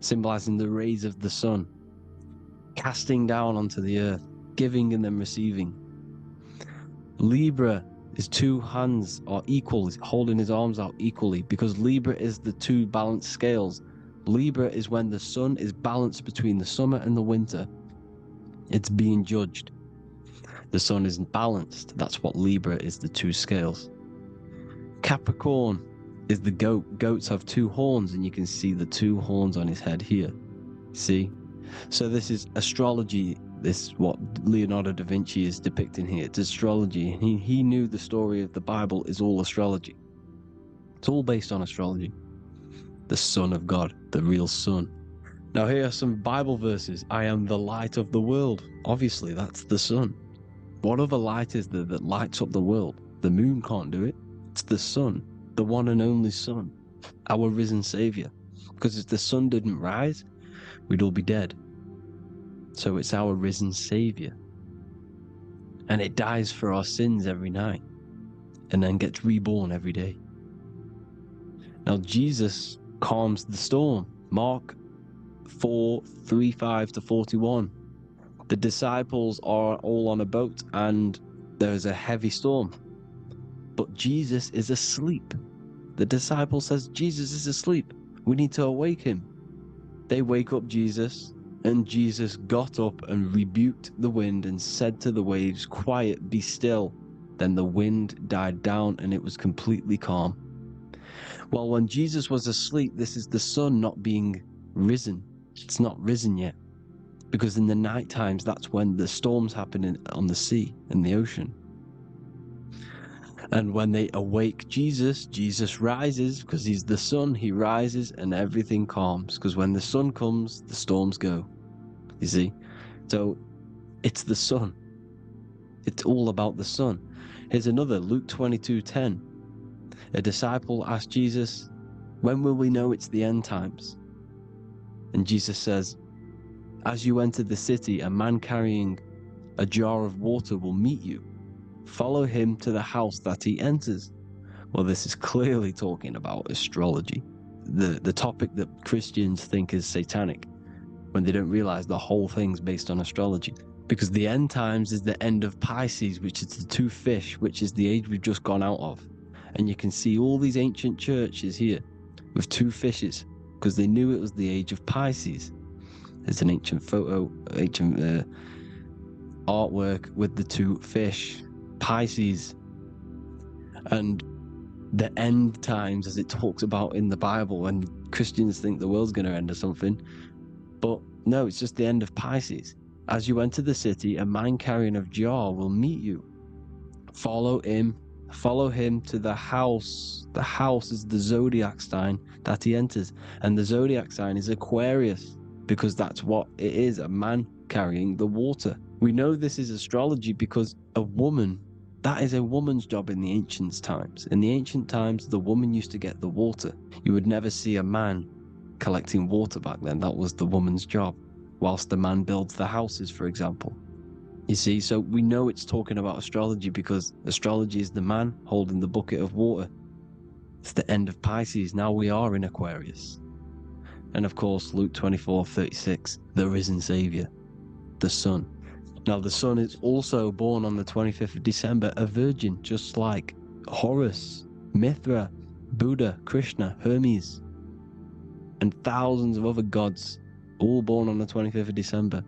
symbolizing the rays of the sun, casting down onto the earth, giving and then receiving. Libra, his 2 hands are equal. He's holding his arms out equally, because Libra is the 2 balanced scales. Libra is when the sun is balanced between the summer and the winter. It's being judged. The sun isn't balanced. That's what Libra is, the 2 scales. Capricorn is the goat. Goats have 2 horns, and you can see the 2 horns on his head here. See? So this is astrology. This is what Leonardo da Vinci is depicting here. It's astrology. He knew the story of the Bible is all astrology. It's all based on astrology. The Son of God, the real Son. Now here are some Bible verses. I am the light of the world. Obviously, that's the sun. What other light is there that lights up the world? The moon can't do it. It's the sun, the one and only Son, our risen Savior. Because if the sun didn't rise, we'd all be dead. So it's our risen Savior. And it dies for our sins every night and then gets reborn every day. Now, Jesus calms the storm. Mark 4:35-41. The disciples are all on a boat and there is a heavy storm. But Jesus is asleep. The disciple says, Jesus is asleep. We need to awake him. They wake up Jesus, and Jesus got up and rebuked the wind and said to the waves, quiet, be still. Then the wind died down and it was completely calm. Well, when Jesus was asleep, this is the sun not being risen. It's not risen yet. Because in the night times, that's when the storms happen on the sea, in the ocean. And when they awake Jesus, Jesus rises because he's the sun. He rises and everything calms. Because when the sun comes, the storms go. You see? So it's the sun. It's all about the sun. Here's another, Luke 22:10. A disciple asked Jesus, when will we know it's the end times? And Jesus says, as you enter the city, a man carrying a jar of water will meet you. Follow him to the house that he enters. Well, this is clearly talking about astrology, the topic that Christians think is satanic, when they don't realize the whole thing's based on astrology. Because the end times is the end of Pisces, which is the two fish, which is the age we've just gone out of. And you can see all these ancient churches here with two fishes, because they knew it was the age of Pisces. There's an ancient photo, ancient artwork with the two fish, Pisces. And the end times, as it talks about in the Bible, when Christians think the world's going to end or something. But no, it's just the end of Pisces. As you enter the city, a man carrying a jar will meet you. Follow him to the house. The house is the zodiac sign that he enters. And the zodiac sign is Aquarius, because that's what it is, a man carrying the water. We know this is astrology because a woman, that is a woman's job in the ancient times. In the ancient times, the woman used to get the water. You would never see a man collecting water back then. That was the woman's job, whilst the man builds the houses, for example. You see, so we know it's talking about astrology because astrology is the man holding the bucket of water. It's the end of Pisces. Now we are in Aquarius. And of course, Luke 24:36, the risen Savior, the sun. Now the sun is also born on the 25th of December, a virgin, just like Horus, Mithra, Buddha, Krishna, Hermes, and thousands of other gods, all born on the 25th of December.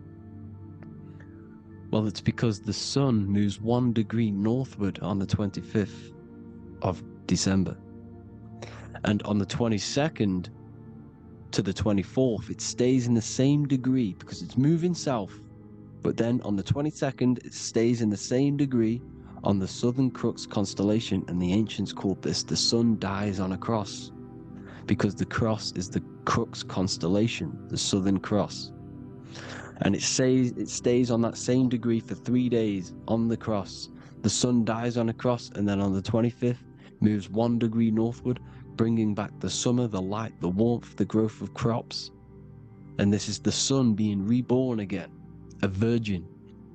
Well, it's because the sun moves 1 degree northward on the 25th of December. And on the 22nd to the 24th, it stays in the same degree because it's moving south. But then on the 22nd, it stays in the same degree on the Southern Crux constellation, and the ancients called this the sun dies on a cross, because the cross is the Crux constellation, the Southern Cross. And it stays on that same degree for 3 days on the cross. The sun dies on a cross, and then on the 25th, moves 1 degree northward, bringing back the summer, the light, the warmth, the growth of crops. And this is the sun being reborn again, a virgin,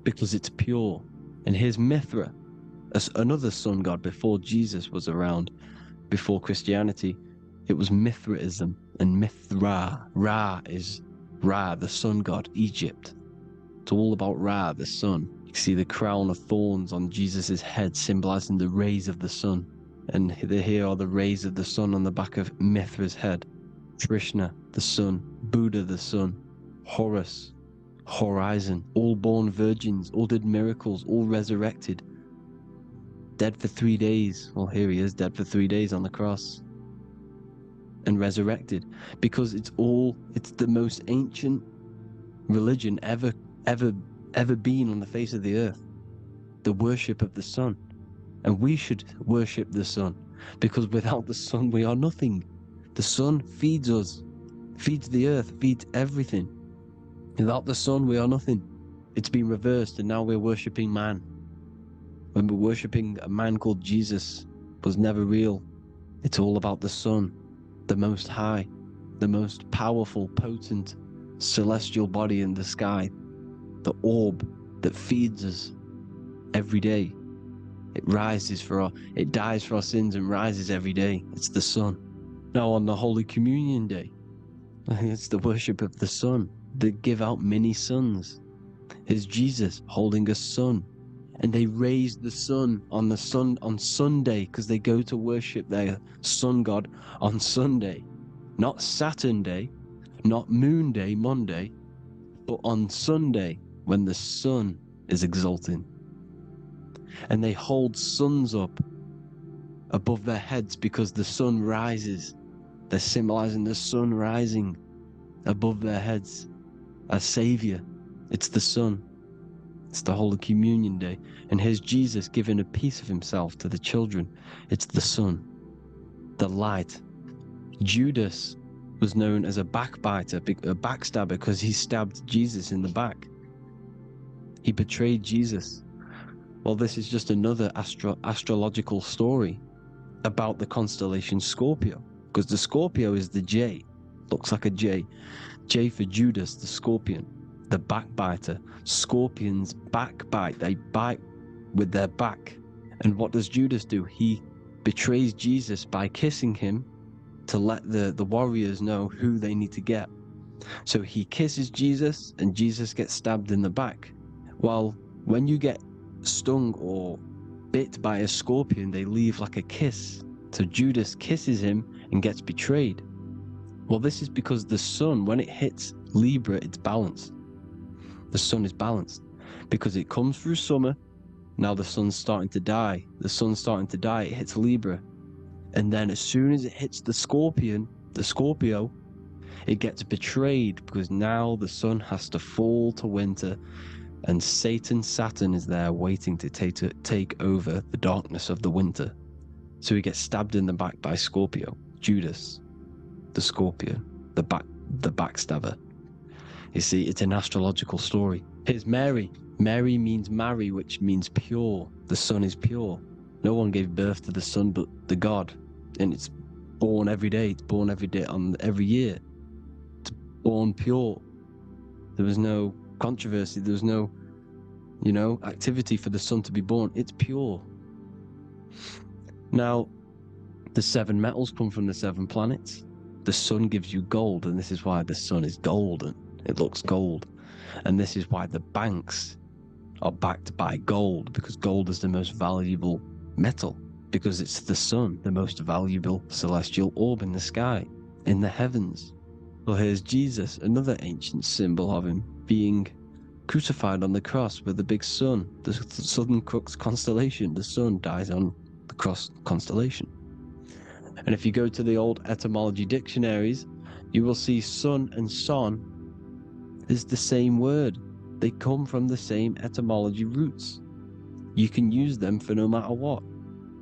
because it's pure. And here's Mithra, another sun god before Jesus was around, before Christianity. It was Mithraism, and Mithra, Ra is Ra, the sun god, Egypt. It's all about Ra, the sun. You see the crown of thorns on Jesus' head, symbolizing the rays of the sun. And here are the rays of the sun on the back of Mithra's head. Krishna, the sun. Buddha, the sun. Horus, horizon. All born virgins, all did miracles, all resurrected. Dead for 3 days. Well, here he is, dead for 3 days on the cross. And resurrected, because it's the most ancient religion ever been on the face of the earth, the worship of the sun. And we should worship the sun, because without the sun we are nothing. The sun feeds us, feeds the earth, feeds everything. Without the sun we are nothing. It's been reversed, and now we're worshipping man. When we're worshipping a man called Jesus, was never real. It's all about the sun, the Most High, the most powerful, potent celestial body in the sky, the orb that feeds us every day. It dies for our sins and rises every day. It's the sun. Now on the Holy Communion Day, it's the worship of the sun. They give out many suns. Here's Jesus holding a sun. And they raise the sun on Sunday, because they go to worship their sun god on Sunday. Not Saturn Day, not Moon Day, Monday, but on Sunday when the sun is exalting. And they hold suns up above their heads because the sun rises. They're symbolizing the sun rising above their heads as Savior. It's the sun. It's the Holy Communion Day. And here's Jesus giving a piece of himself to the children. It's the sun, the light. Judas was known as a backbiter, a backstabber, because he stabbed Jesus in the back. He betrayed Jesus. Well, this is just another astrological story about the constellation Scorpio, because the Scorpio is the J. Looks like a J. J for Judas, the scorpion, the backbiter. Scorpions backbite. They bite with their back. And what does Judas do? He betrays Jesus by kissing him to let the warriors know who they need to get. So he kisses Jesus, and Jesus gets stabbed in the back. Well, when you get stung or bit by a scorpion, they leave like a kiss. So Judas kisses him and gets betrayed. Well, this is because the sun, when it hits Libra, it's balanced. The sun is balanced because it comes through summer. Now the sun's starting to die. The sun's starting to die. It hits Libra. And then as soon as it hits the Scorpio, it gets betrayed because now the sun has to fall to winter, and Saturn is there waiting to take over the darkness of the winter. So he gets stabbed in the back by Scorpio, Judas, the scorpion, the backstabber. You see, it's an astrological story. Here's Mary. Mary means marry, which means pure. The sun is pure. No one gave birth to the sun but the God. And it's born every day. It's born every day on every year. It's born pure. There was no controversy. There was no, activity for the sun to be born. It's pure. Now, the 7 metals come from the 7 planets. The sun gives you gold, and this is why the sun is golden. It looks gold. And this is why the banks are backed by gold, because gold is the most valuable metal, because it's the sun, the most valuable celestial orb in the sky, in the heavens. Well, here's Jesus, another ancient symbol of him being crucified on the cross with the big sun, the southern crux constellation. The sun dies on the cross constellation. And if you go to the old etymology dictionaries, you will see sun and son is the same word. They come from the same etymology roots. You can use them for no matter what,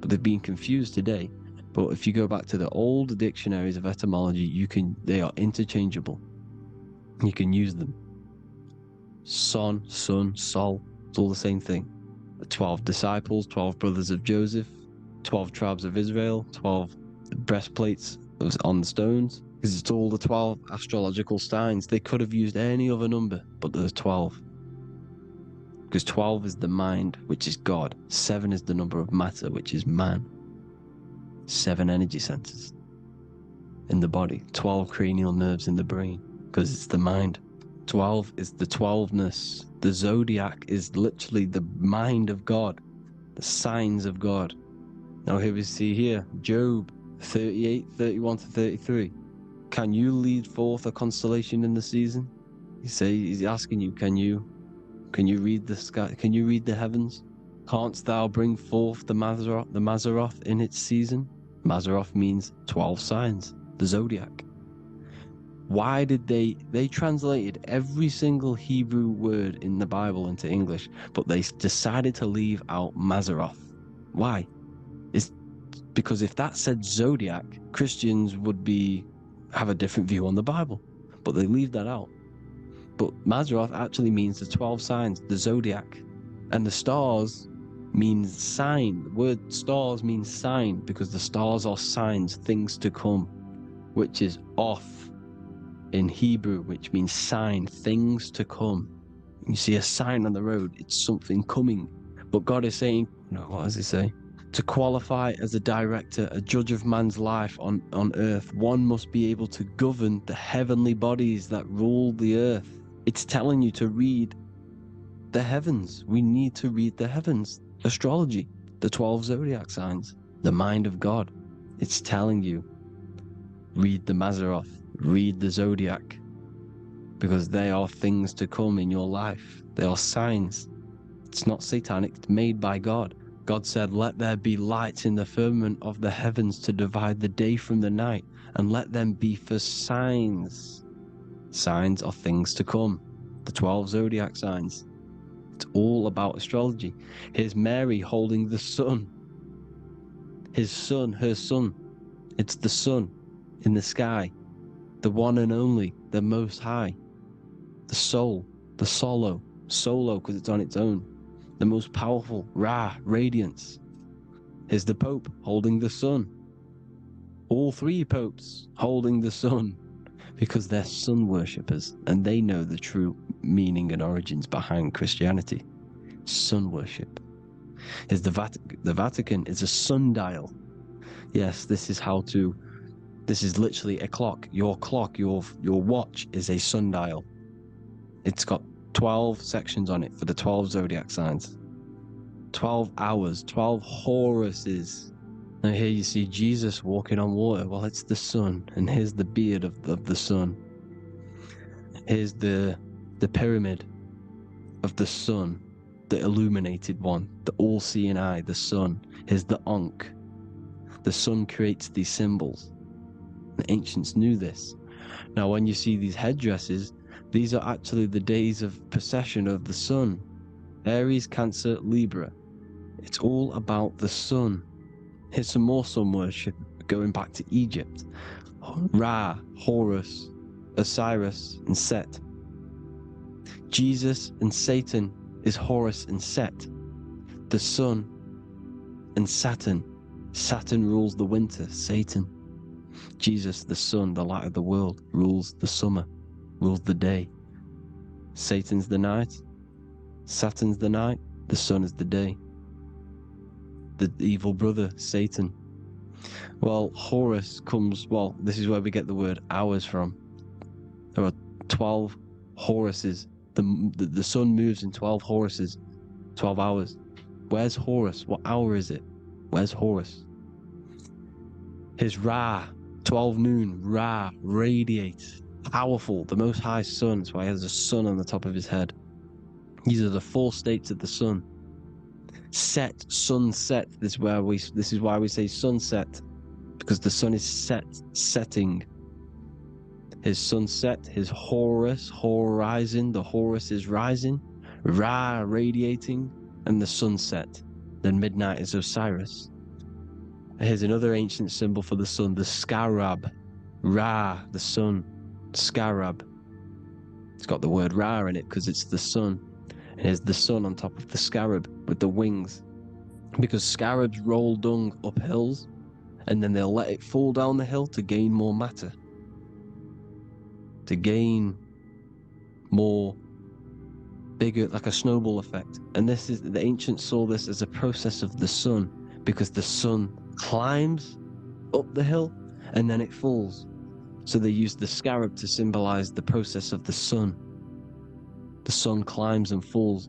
but they've been confused today. But if you go back to the old dictionaries of etymology, they are interchangeable. You can use them. Son, sun, sol, it's all the same thing. The 12 disciples, 12 brothers of Joseph, 12 tribes of Israel, 12 breastplates on the stones, because it's all the 12 astrological signs. They could have used any other number, but there's 12. Because 12 is the mind, which is God. 7 is the number of matter, which is man. 7 energy centers in the body. 12 cranial nerves in the brain, because it's the mind. 12 is the 12ness. The zodiac is literally the mind of God, the signs of God. Now here we see here, Job 38, 31 to 33. Can you lead forth a constellation in the season? He's asking you, can you read the sky? Can you read the heavens? Canst thou bring forth the Mazzaroth in its season? Mazzaroth means 12 signs, the zodiac. Why did they translated every single Hebrew word in the Bible into English, but they decided to leave out Mazzaroth? Why? It's because if that said zodiac, Christians would have a different view on the Bible, but they leave that out. But Mazzaroth actually means the 12 signs, the zodiac, and the stars means sign. The word stars means sign because the stars are signs, things to come, which is off. in Hebrew, which means sign, things to come. You see a sign on the road, it's something coming. But God is saying, no, what does he say? To qualify as a director, a judge of man's life on earth, one must be able to govern the heavenly bodies that rule the earth. It's telling you to read the heavens. We need to read the heavens. Astrology, the 12 zodiac signs, the mind of God. It's telling you, read the Mazzaroth, read the zodiac, because they are things to come in your life. They are signs. It's not satanic, it's made by God. God said, let there be lights in the firmament of the heavens to divide the day from the night, and let them be for signs. Signs are things to come. The 12 zodiac signs. It's all about astrology. Here's Mary holding the sun. His son, her son. It's the sun in the sky. The one and only, the most high. The soul, the solo because it's on its own. The most powerful, Ra, radiance. Here's the Pope holding the sun. All three popes holding the sun, because they're sun worshippers and they know the true meaning and origins behind Christianity. Sun worship. Here's the Vatican is a sundial. Yes, this is literally a clock. Your watch is a sundial. It's got 12 sections on it for the 12 zodiac signs. 12 hours, 12 Horuses. Now here you see Jesus walking on water. Well, it's the sun, and here's the beard of the sun. Here's the pyramid of the sun, the illuminated one, the all-seeing eye, the sun. Here's the Ankh. The sun creates these symbols. The ancients knew this. Now when you see these headdresses, these are actually the days of precession of the sun. Aries, Cancer, Libra. It's all about the sun. Here's some more sun worship going back to Egypt. Ra, Horus, Osiris, and Set. Jesus and Satan is Horus and Set. The sun and Saturn. Saturn rules the winter, Satan. Jesus, the sun, the light of the world, rules the summer, rules the day. Satan's the night, Saturn's the night, the sun is the day. The evil brother, Satan. Well, Horus comes, this is where we get the word hours from. There are 12 Horuses. The sun moves in 12 Horuses, 12 hours. Where's Horus? What hour is it? Where's Horus? His Ra, 12 noon, Ra, radiates, powerful, the most high sun. That's why he has a sun on the top of his head. These are the 4 states of the sun. Set, sunset. This is why we say sunset, because the sun is setting. His sunset, his Horus, horizon. The Horus is rising, Ra radiating, and the sunset. Then midnight is Osiris. Here's another ancient symbol for the sun, the scarab. Ra, the sun, scarab. It's got the word Ra in it because it's the sun. And here's the sun on top of the scarab with the wings. Because scarabs roll dung up hills, and then they'll let it fall down the hill to gain more matter. To gain more, bigger, like a snowball effect. And the ancients saw this as a process of the sun, because the sun climbs up the hill and then it falls. So they used the scarab to symbolize the process of the sun. The sun climbs and falls.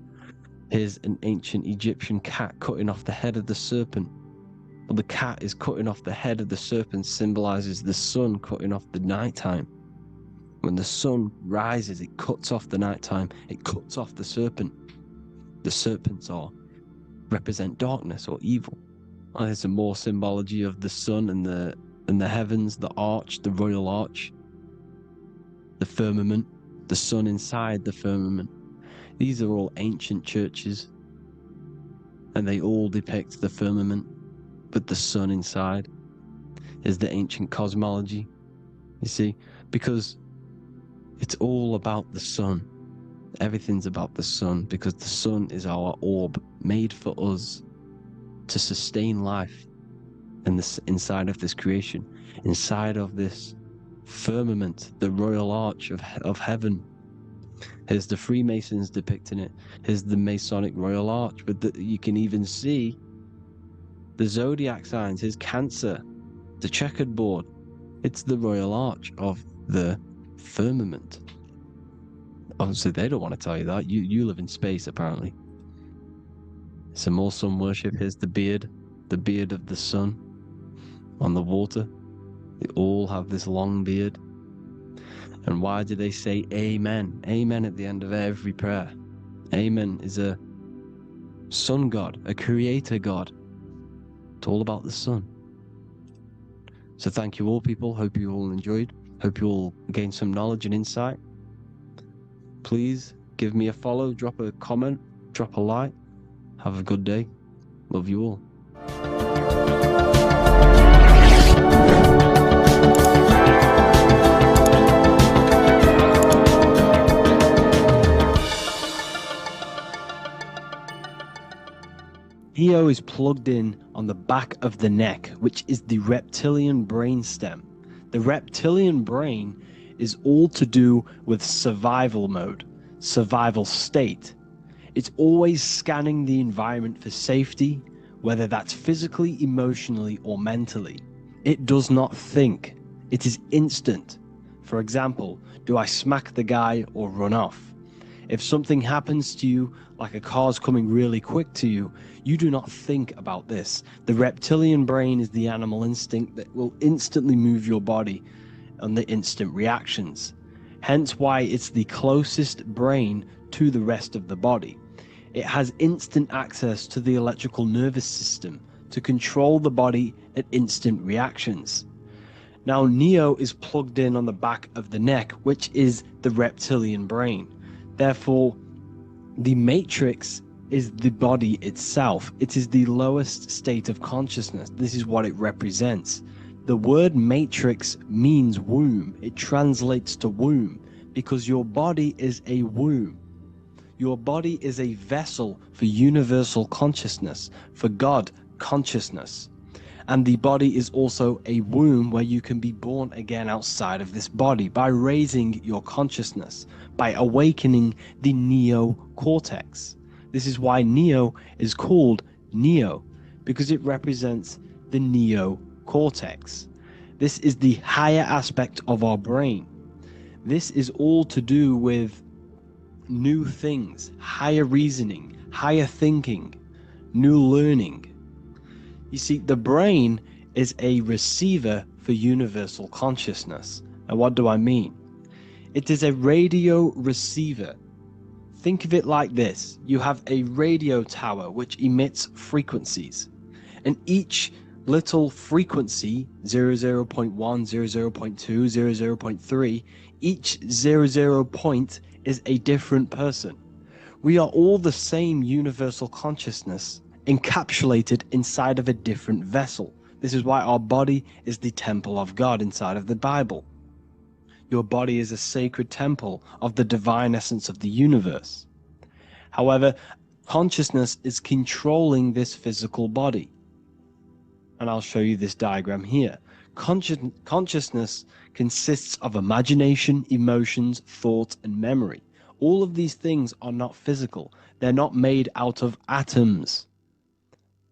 Here's an ancient Egyptian cat cutting off the head of the serpent. Well, the cat is cutting off the head of the serpent, symbolizes the sun cutting off the nighttime. When the sun rises, it cuts off the nighttime. It cuts off the serpent. The serpents represent darkness or evil. Well, there's some more symbology of the sun and the heavens, the arch, the royal arch, the firmament, the sun inside the firmament. These are all ancient churches, and they all depict the firmament with the sun inside. Is the ancient cosmology, you see, because it's all about the sun. Everything's about the sun, because the sun is our orb, made for us to sustain life and this inside of this creation, inside of this firmament, the royal arch of heaven. Here's the Freemasons depicting it. Here's the Masonic royal arch, but you can even see the zodiac signs. Here's Cancer, the checkered board. It's the royal arch of the firmament. Obviously, they don't want to tell you that. You live in space, apparently. Some more sun worship. Here's the beard of the sun on the water. They all have this long beard. And why do they say amen? Amen at the end of every prayer. Amen is a sun god, a creator god. It's all about the sun. So thank you all, people. Hope you all enjoyed. Hope you all gained some knowledge and insight. Please give me a follow, drop a comment, drop a like. Have a good day. Love you all. Neo is plugged in on the back of the neck, which is the reptilian brainstem. The reptilian brain is all to do with survival mode, survival state. It's always scanning the environment for safety, whether that's physically, emotionally, or mentally. It does not think. It is instant. For example, do I smack the guy or run off? If something happens to you, like a car's coming really quick to you, you do not think about this. The reptilian brain is the animal instinct that will instantly move your body on the instant reactions. Hence why it's the closest brain to the rest of the body. It has instant access to the electrical nervous system to control the body at instant reactions. Now, Neo is plugged in on the back of the neck, which is the reptilian brain. Therefore, the matrix is the body itself. It is the lowest state of consciousness. This is what it represents. The word matrix means womb. It translates to womb because your body is a womb. Your body is a vessel for universal consciousness, for God consciousness. And the body is also a womb where you can be born again outside of this body by raising your consciousness, by awakening the neocortex. This is why Neo is called Neo, because it represents the neocortex. This is the higher aspect of our brain. This is all to do with new things, higher reasoning, higher thinking, new learning. You see, the brain is a receiver for universal consciousness. And what do I mean? It is a radio receiver. Think of it like this. You have a radio tower which emits frequencies. And each little frequency, 00.1, 00.2, 00.3, each 00 point is a different person. We are all the same universal consciousness, encapsulated inside of a different vessel. This is why our body is the temple of God inside of the Bible. Your body is a sacred temple of the divine essence of the universe. However, consciousness is controlling this physical body. And I'll show you this diagram here. Consciousness consists of imagination, emotions, thought, and memory. All of these things are not physical. They're not made out of atoms.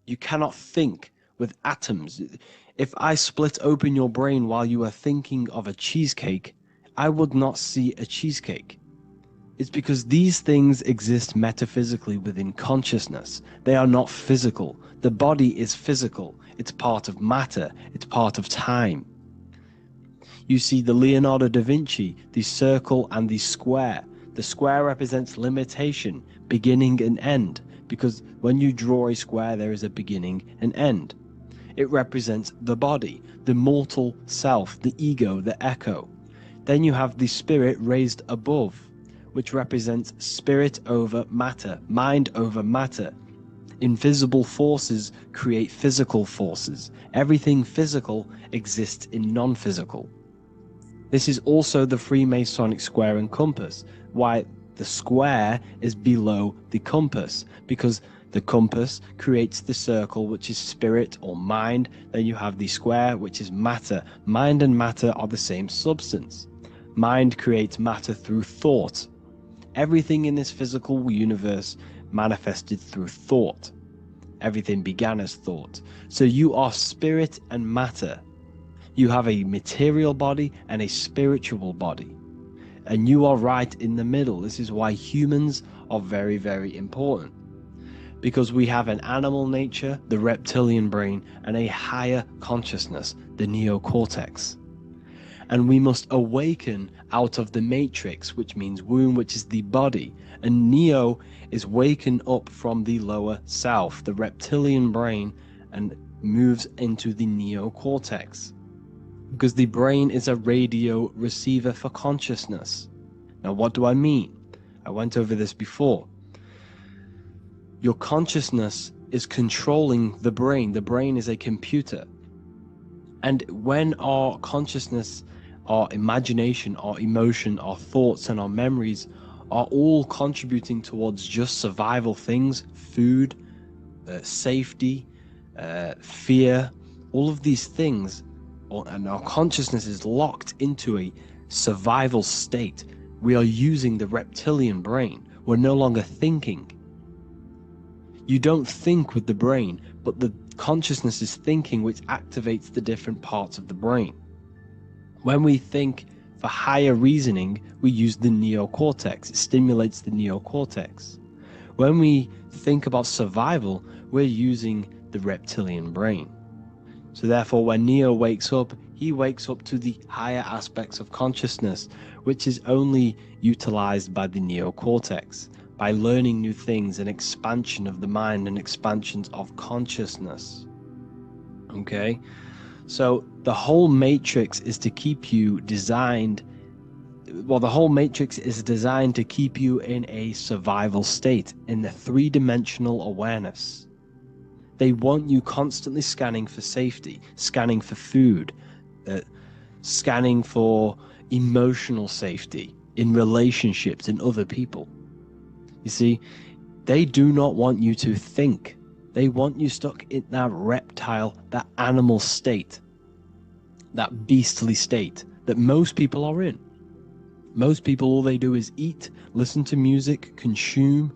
You cannot think with atoms. If I split open your brain while you are thinking of a cheesecake, I would not see a cheesecake. It's because these things exist metaphysically within consciousness. They are not physical. The body is physical. It's part of matter. It's part of time. You see the Leonardo da Vinci, the circle and the square. The square represents limitation, beginning and end, because when you draw a square, there is a beginning and end. It represents the body, the mortal self, the ego, the echo. Then you have the spirit raised above, which represents spirit over matter, mind over matter. Invisible forces create physical forces. Everything physical exists in non-physical. This is also the Freemasonic square and compass, why the square is below the compass, because The compass creates the circle, which is spirit or mind. Then you have the square, which is matter. Mind and matter are the same substance. Mind creates matter through thought. Everything in this physical universe manifested through thought. Everything began as thought. So you are spirit and matter. You have a material body and a spiritual body. And you are right in the middle. This is why humans are very, very important. Because we have an animal nature, the reptilian brain, and a higher consciousness, the neocortex. And we must awaken out of the matrix, which means womb, which is the body. And neo is waken up from the lower self, the reptilian brain, and moves into the neocortex. Because the brain is a radio receiver for consciousness. Now, what do I mean? I went over this before. Your consciousness is controlling the brain. The brain is a computer. And when our consciousness, our imagination, our emotion, our thoughts, and our memories are all contributing towards just survival things, food, safety, fear, all of these things, and our consciousness is locked into a survival state, we are using the reptilian brain. We're no longer thinking. You don't think with the brain, but the consciousness is thinking, which activates the different parts of the brain. When we think for higher reasoning, we use the neocortex. It stimulates the neocortex. When we think about survival, we're using the reptilian brain. So therefore, when Neo wakes up, he wakes up to the higher aspects of consciousness, which is only utilized by the neocortex, by learning new things and expansion of the mind and expansions of consciousness. Okay? So the whole matrix is to keep you designed, well, the whole matrix is designed to keep you in a survival state, in the three-dimensional awareness. They want you constantly scanning for safety, scanning for food, scanning for emotional safety in relationships in other people. You see, they do not want you to think. They want you stuck in that reptile, that animal state, that beastly state that most people are in. Most people, all they do is eat, listen to music, consume,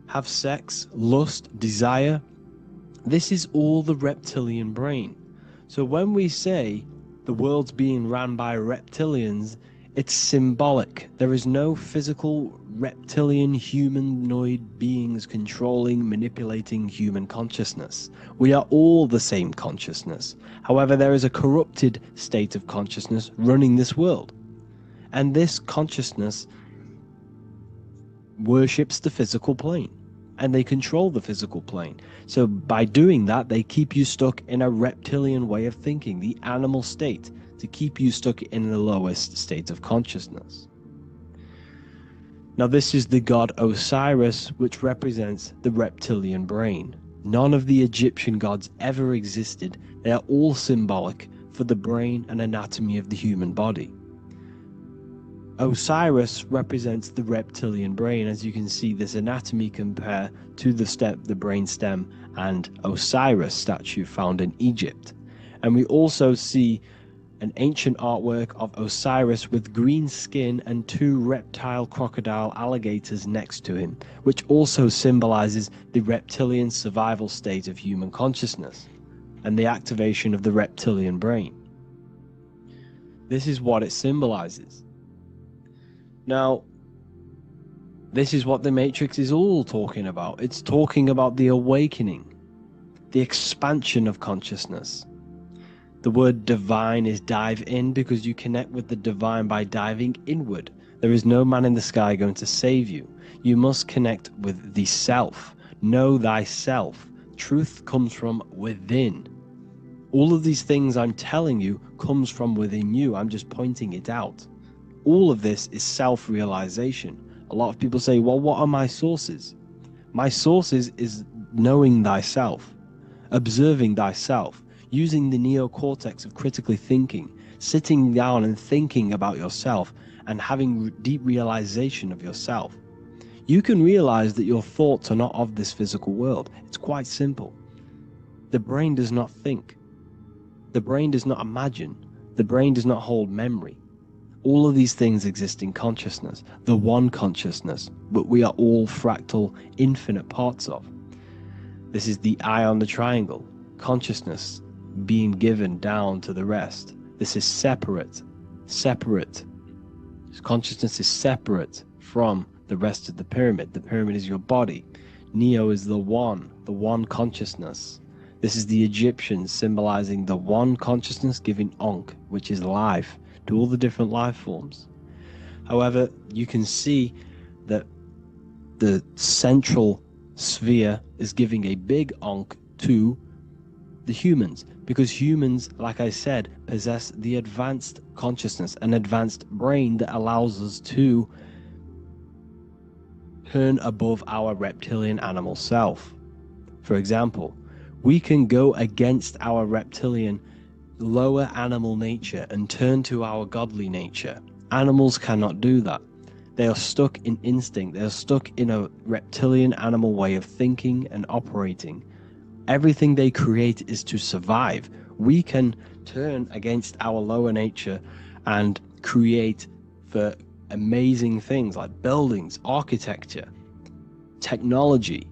have sex, lust, desire. This is all the reptilian brain. So when we say the world's being ran by reptilians, it's symbolic. There is no physical reptilian humanoid beings controlling, manipulating human consciousness. We are all the same consciousness. However, there is a corrupted state of consciousness running this world. And this consciousness worships the physical plane. And they control the physical plane. So by doing that, they keep you stuck in a reptilian way of thinking, the animal state, to keep you stuck in the lowest state of consciousness. Now this is the god Osiris, which represents the reptilian brain. None of the Egyptian gods ever existed. They are all symbolic for the brain and anatomy of the human body. Osiris represents the reptilian brain. As you can see, this anatomy compare to the brain stem and Osiris statue found in Egypt. And we also see an ancient artwork of Osiris with green skin and two reptile crocodile alligators next to him, which also symbolizes the reptilian survival state of human consciousness and the activation of the reptilian brain. This is what it symbolizes. Now, this is what the Matrix is all talking about. It's talking about the awakening, the expansion of consciousness. The word divine is dive in because you connect with the divine by diving inward. There is no man in the sky going to save you. You must connect with the self. Know thyself. Truth comes from within. All of these things I'm telling you comes from within you. I'm just pointing it out. All of this is self-realization. A lot of people say, well, what are my sources? My sources is knowing thyself, observing thyself, using the neocortex of critically thinking, sitting down and thinking about yourself and having deep realization of yourself. you can realize that your thoughts are not of this physical world. It's quite simple. The brain does not think. The brain does not imagine. The brain does not hold memory. All of these things exist in consciousness, the one consciousness, but we are all fractal, infinite parts of. This is the eye on the triangle, consciousness being given down to the rest. This is separate. Consciousness is separate from the rest of the pyramid. The pyramid is your body. Neo is the one consciousness. This is the Egyptians symbolizing the one consciousness giving Ankh, which is life, to all the different life forms. However, you can see that the central sphere is giving a big Ankh to the humans, because humans, like I said, possess the advanced consciousness, an advanced brain that allows us to turn above our reptilian animal self. For example, we can go against our reptilian lower animal nature and turn to our godly nature. Animals cannot do that. They are stuck in instinct. They are stuck in a reptilian animal way of thinking and operating. Everything they create is to survive. We can turn against our lower nature and create for amazing things like buildings, architecture, technology.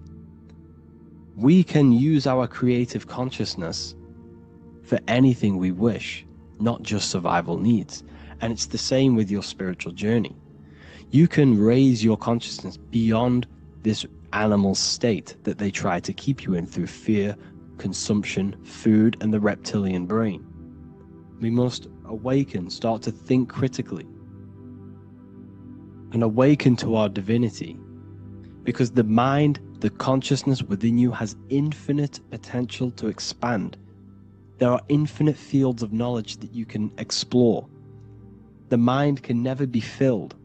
We can use our creative consciousness for anything we wish, not just survival needs. And it's the same with your spiritual journey. You can raise your consciousness beyond this animal state that they try to keep you in through fear, consumption, food, and the reptilian brain. We must awaken, start to think critically, and awaken to our divinity, because the mind, the consciousness within you has infinite potential to expand. There are infinite fields of knowledge that you can explore. The mind can never be filled.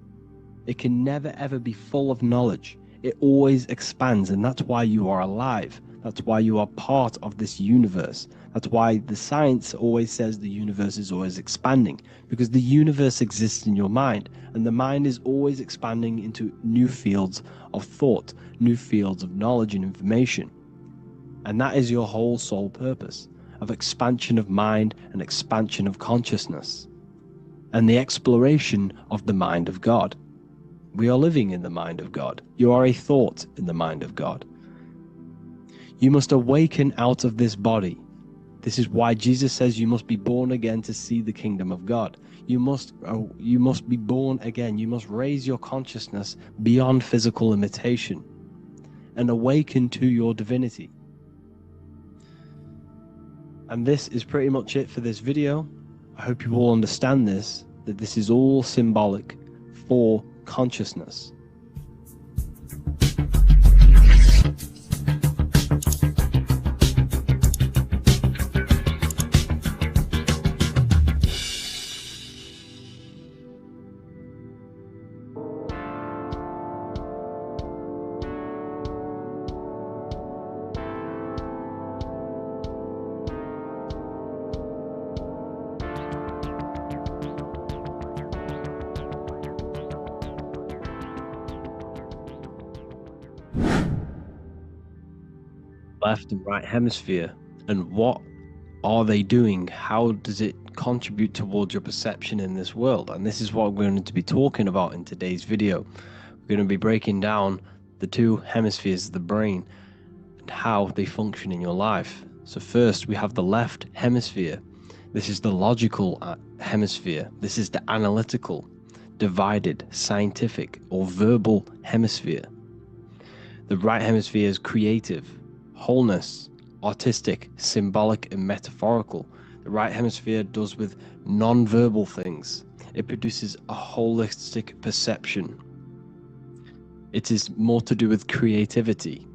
It can never ever be full of knowledge. It always expands, and that's why you are alive. That's why you are part of this universe. That's why the science always says the universe is always expanding, because the universe exists in your mind, and the mind is always expanding into new fields of thought, new fields of knowledge and information. And that is your whole sole purpose, of expansion of mind and expansion of consciousness, and the exploration of the mind of God. We are living in the mind of God. You are a thought in the mind of God. You must awaken out of this body. This is why Jesus says you must be born again to see the kingdom of God. You must be born again. You must raise your consciousness beyond physical limitation and awaken to your divinity. And this is pretty much it for this video. I hope you all understand this, that this is all symbolic for consciousness. Left and right hemisphere, and what are they doing? How does it contribute towards your perception in this world? And this is what we're going to be talking about in today's video. We're going to be breaking down the two hemispheres of the brain and how they function in your life. So first, we have the left hemisphere. This is the logical hemisphere. This is the analytical, divided, scientific, or verbal hemisphere. The right hemisphere is creative, wholeness, artistic, symbolic, and metaphorical. The right hemisphere does with non-verbal things. It produces a holistic perception. It is more to do with creativity.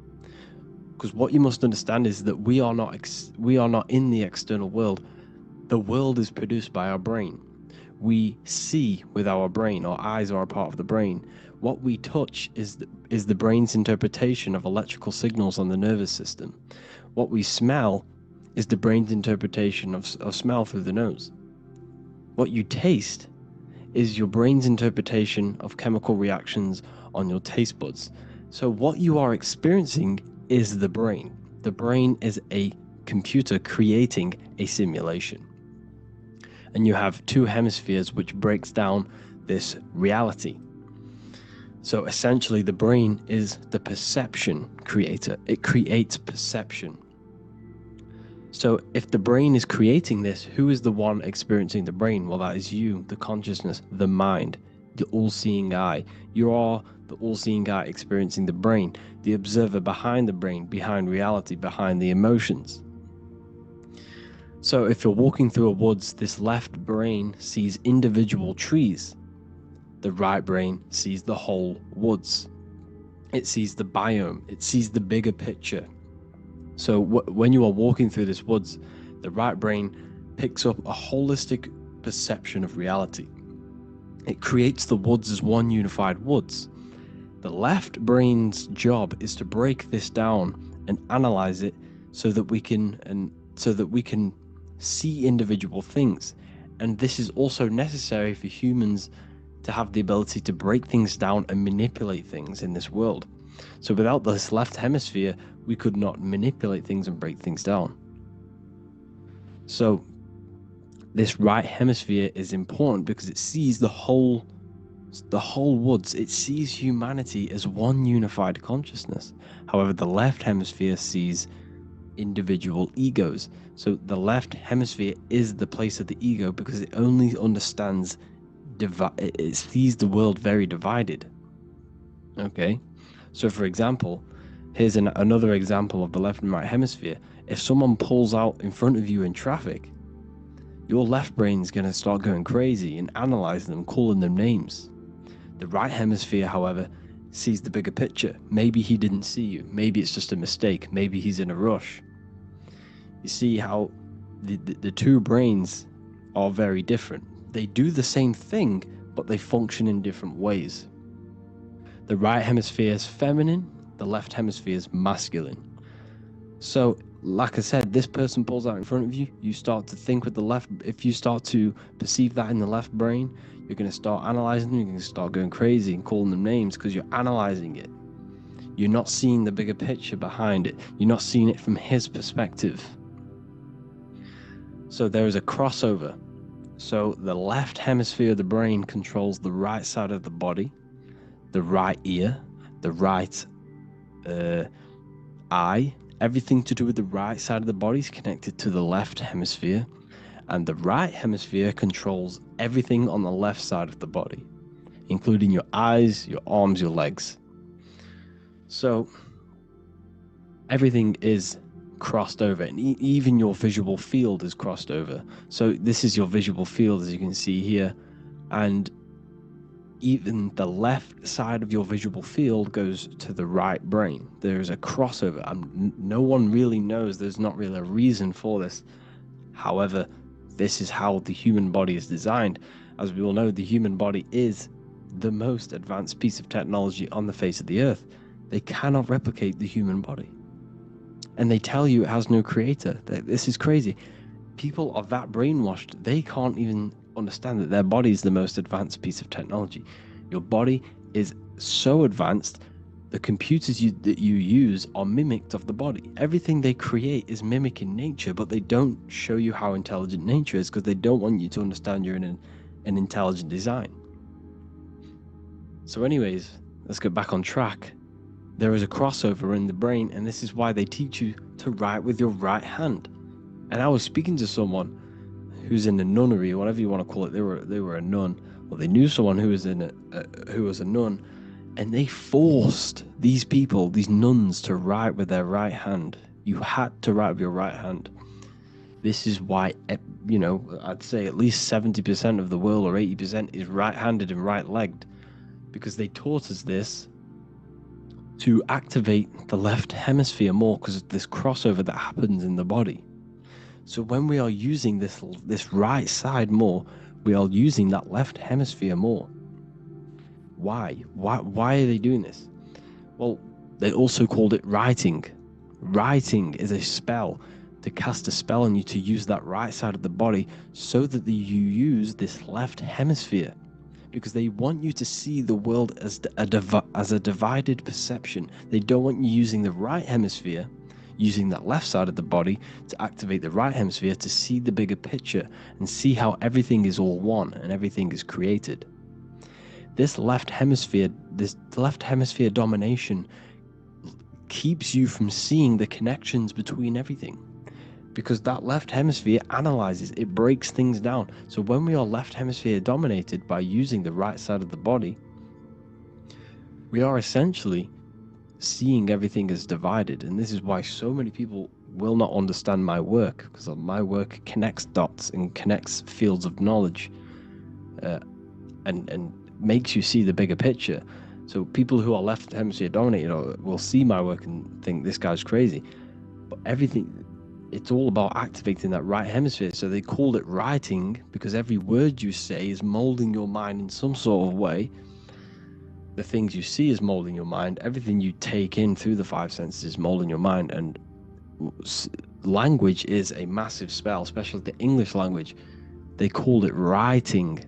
Because what you must understand is that we are not in the external world. The world is produced by our brain. We see with our brain. Our eyes are a part of the brain. What we touch is the brain's interpretation of electrical signals on the nervous system. What we smell is the brain's interpretation of smell through the nose. What you taste is your brain's interpretation of chemical reactions on your taste buds. So what you are experiencing is the brain. The brain is a computer creating a simulation. And you have two hemispheres which breaks down this reality. So essentially the brain is the perception creator. It creates perception. So if the brain is creating this, who is the one experiencing the brain? Well, that is you, the consciousness, the mind, the all-seeing eye. You are the all-seeing eye experiencing the brain, the observer behind the brain, behind reality, behind the emotions. So if you're walking through a woods, this left brain sees individual trees. The right brain sees the whole woods. It sees the biome. It sees the bigger picture. So when you are walking through this woods, the right brain picks up a holistic perception of reality. It creates the woods as one unified woods. The left brain's job is to break this down and analyze it so that we can see individual things. And this is also necessary for humans to have the ability to break things down and manipulate things in this world. So without this left hemisphere, we could not manipulate things and break things down. So this right hemisphere is important because it sees the whole woods. It sees humanity as one unified consciousness. However, the left hemisphere sees individual egos. So the left hemisphere is the place of the ego because it only understands it sees the world very divided. Okay, so for example, here's another example of the left and right hemisphere. If someone pulls out in front of you in traffic, your left brain's going to start going crazy and analyzing them, calling them names. The right hemisphere, however, sees the bigger picture. Maybe he didn't see you. Maybe it's just a mistake. Maybe he's in a rush. You see how the two brains are very different. They do the same thing, but they function in different ways. The right hemisphere is feminine, the left hemisphere is masculine. So, like I said, this person pulls out in front of you, you start to think with the left. If you start to perceive that in the left brain, you're going to start analyzing them, you're going to start going crazy and calling them names because you're analyzing it. You're not seeing the bigger picture behind it. You're not seeing it from his perspective. So there is a crossover. So the left hemisphere of the brain controls the right side of the body, the right ear, the right eye. Everything to do with the right side of the body is connected to the left hemisphere, and the right hemisphere controls everything on the left side of the body, including your eyes, your arms, your legs. So everything is crossed over, and even your visual field is crossed over. So this is your visual field, as you can see here, and even the left side of your visual field goes to the right brain. There's a crossover. No one really knows. There's not really a reason for this. However, this is how the human body is designed. As we all know, the human body is the most advanced piece of technology on the face of the earth. They cannot replicate the human body. And they tell you it has no creator. This is crazy. People are that brainwashed, they can't even understand that their body is the most advanced piece of technology. Your body is so advanced, the computers that you use are mimicked of the body. Everything they create is mimicking nature, but they don't show you how intelligent nature is because they don't want you to understand you're in an intelligent design. So anyways, let's get back on track. There is a crossover in the brain, and this is why they teach you to write with your right hand. And I was speaking to someone who's in a nunnery, or whatever you want to call it. They were a nun, or they knew someone who was who was a nun, and they forced these people, these nuns, to write with their right hand. You had to write with your right hand. This is why, I'd say at least 70% of the world, or 80%, is right-handed and right-legged, because they taught us this to activate the left hemisphere more because of this crossover that happens in the body. So when we are using this right side more, we are using that left hemisphere more. Why? Why are they doing this? Well, they also called it writing. Writing is a spell, to cast a spell on you to use that right side of the body so that you use this left hemisphere. because they want you to see the world as a divided perception. They don't want you using the right hemisphere, using that left side of the body to activate the right hemisphere to see the bigger picture and see how everything is all one and everything is created. This left hemisphere domination keeps you from seeing the connections between everything, because that left hemisphere analyzes, it breaks things down. So when we are left hemisphere dominated by using the right side of the body, we are essentially seeing everything as divided. And this is why so many people will not understand my work, because my work connects dots and connects fields of knowledge, and makes you see the bigger picture. So people who are left hemisphere dominated will see my work and think this guy's crazy. But it's all about activating that right hemisphere. So they called it writing, because every word you say is molding your mind in some sort of way. The things you see is molding your mind. Everything you take in through the five senses is molding your mind. And language is a massive spell, especially the English language. They called it writing,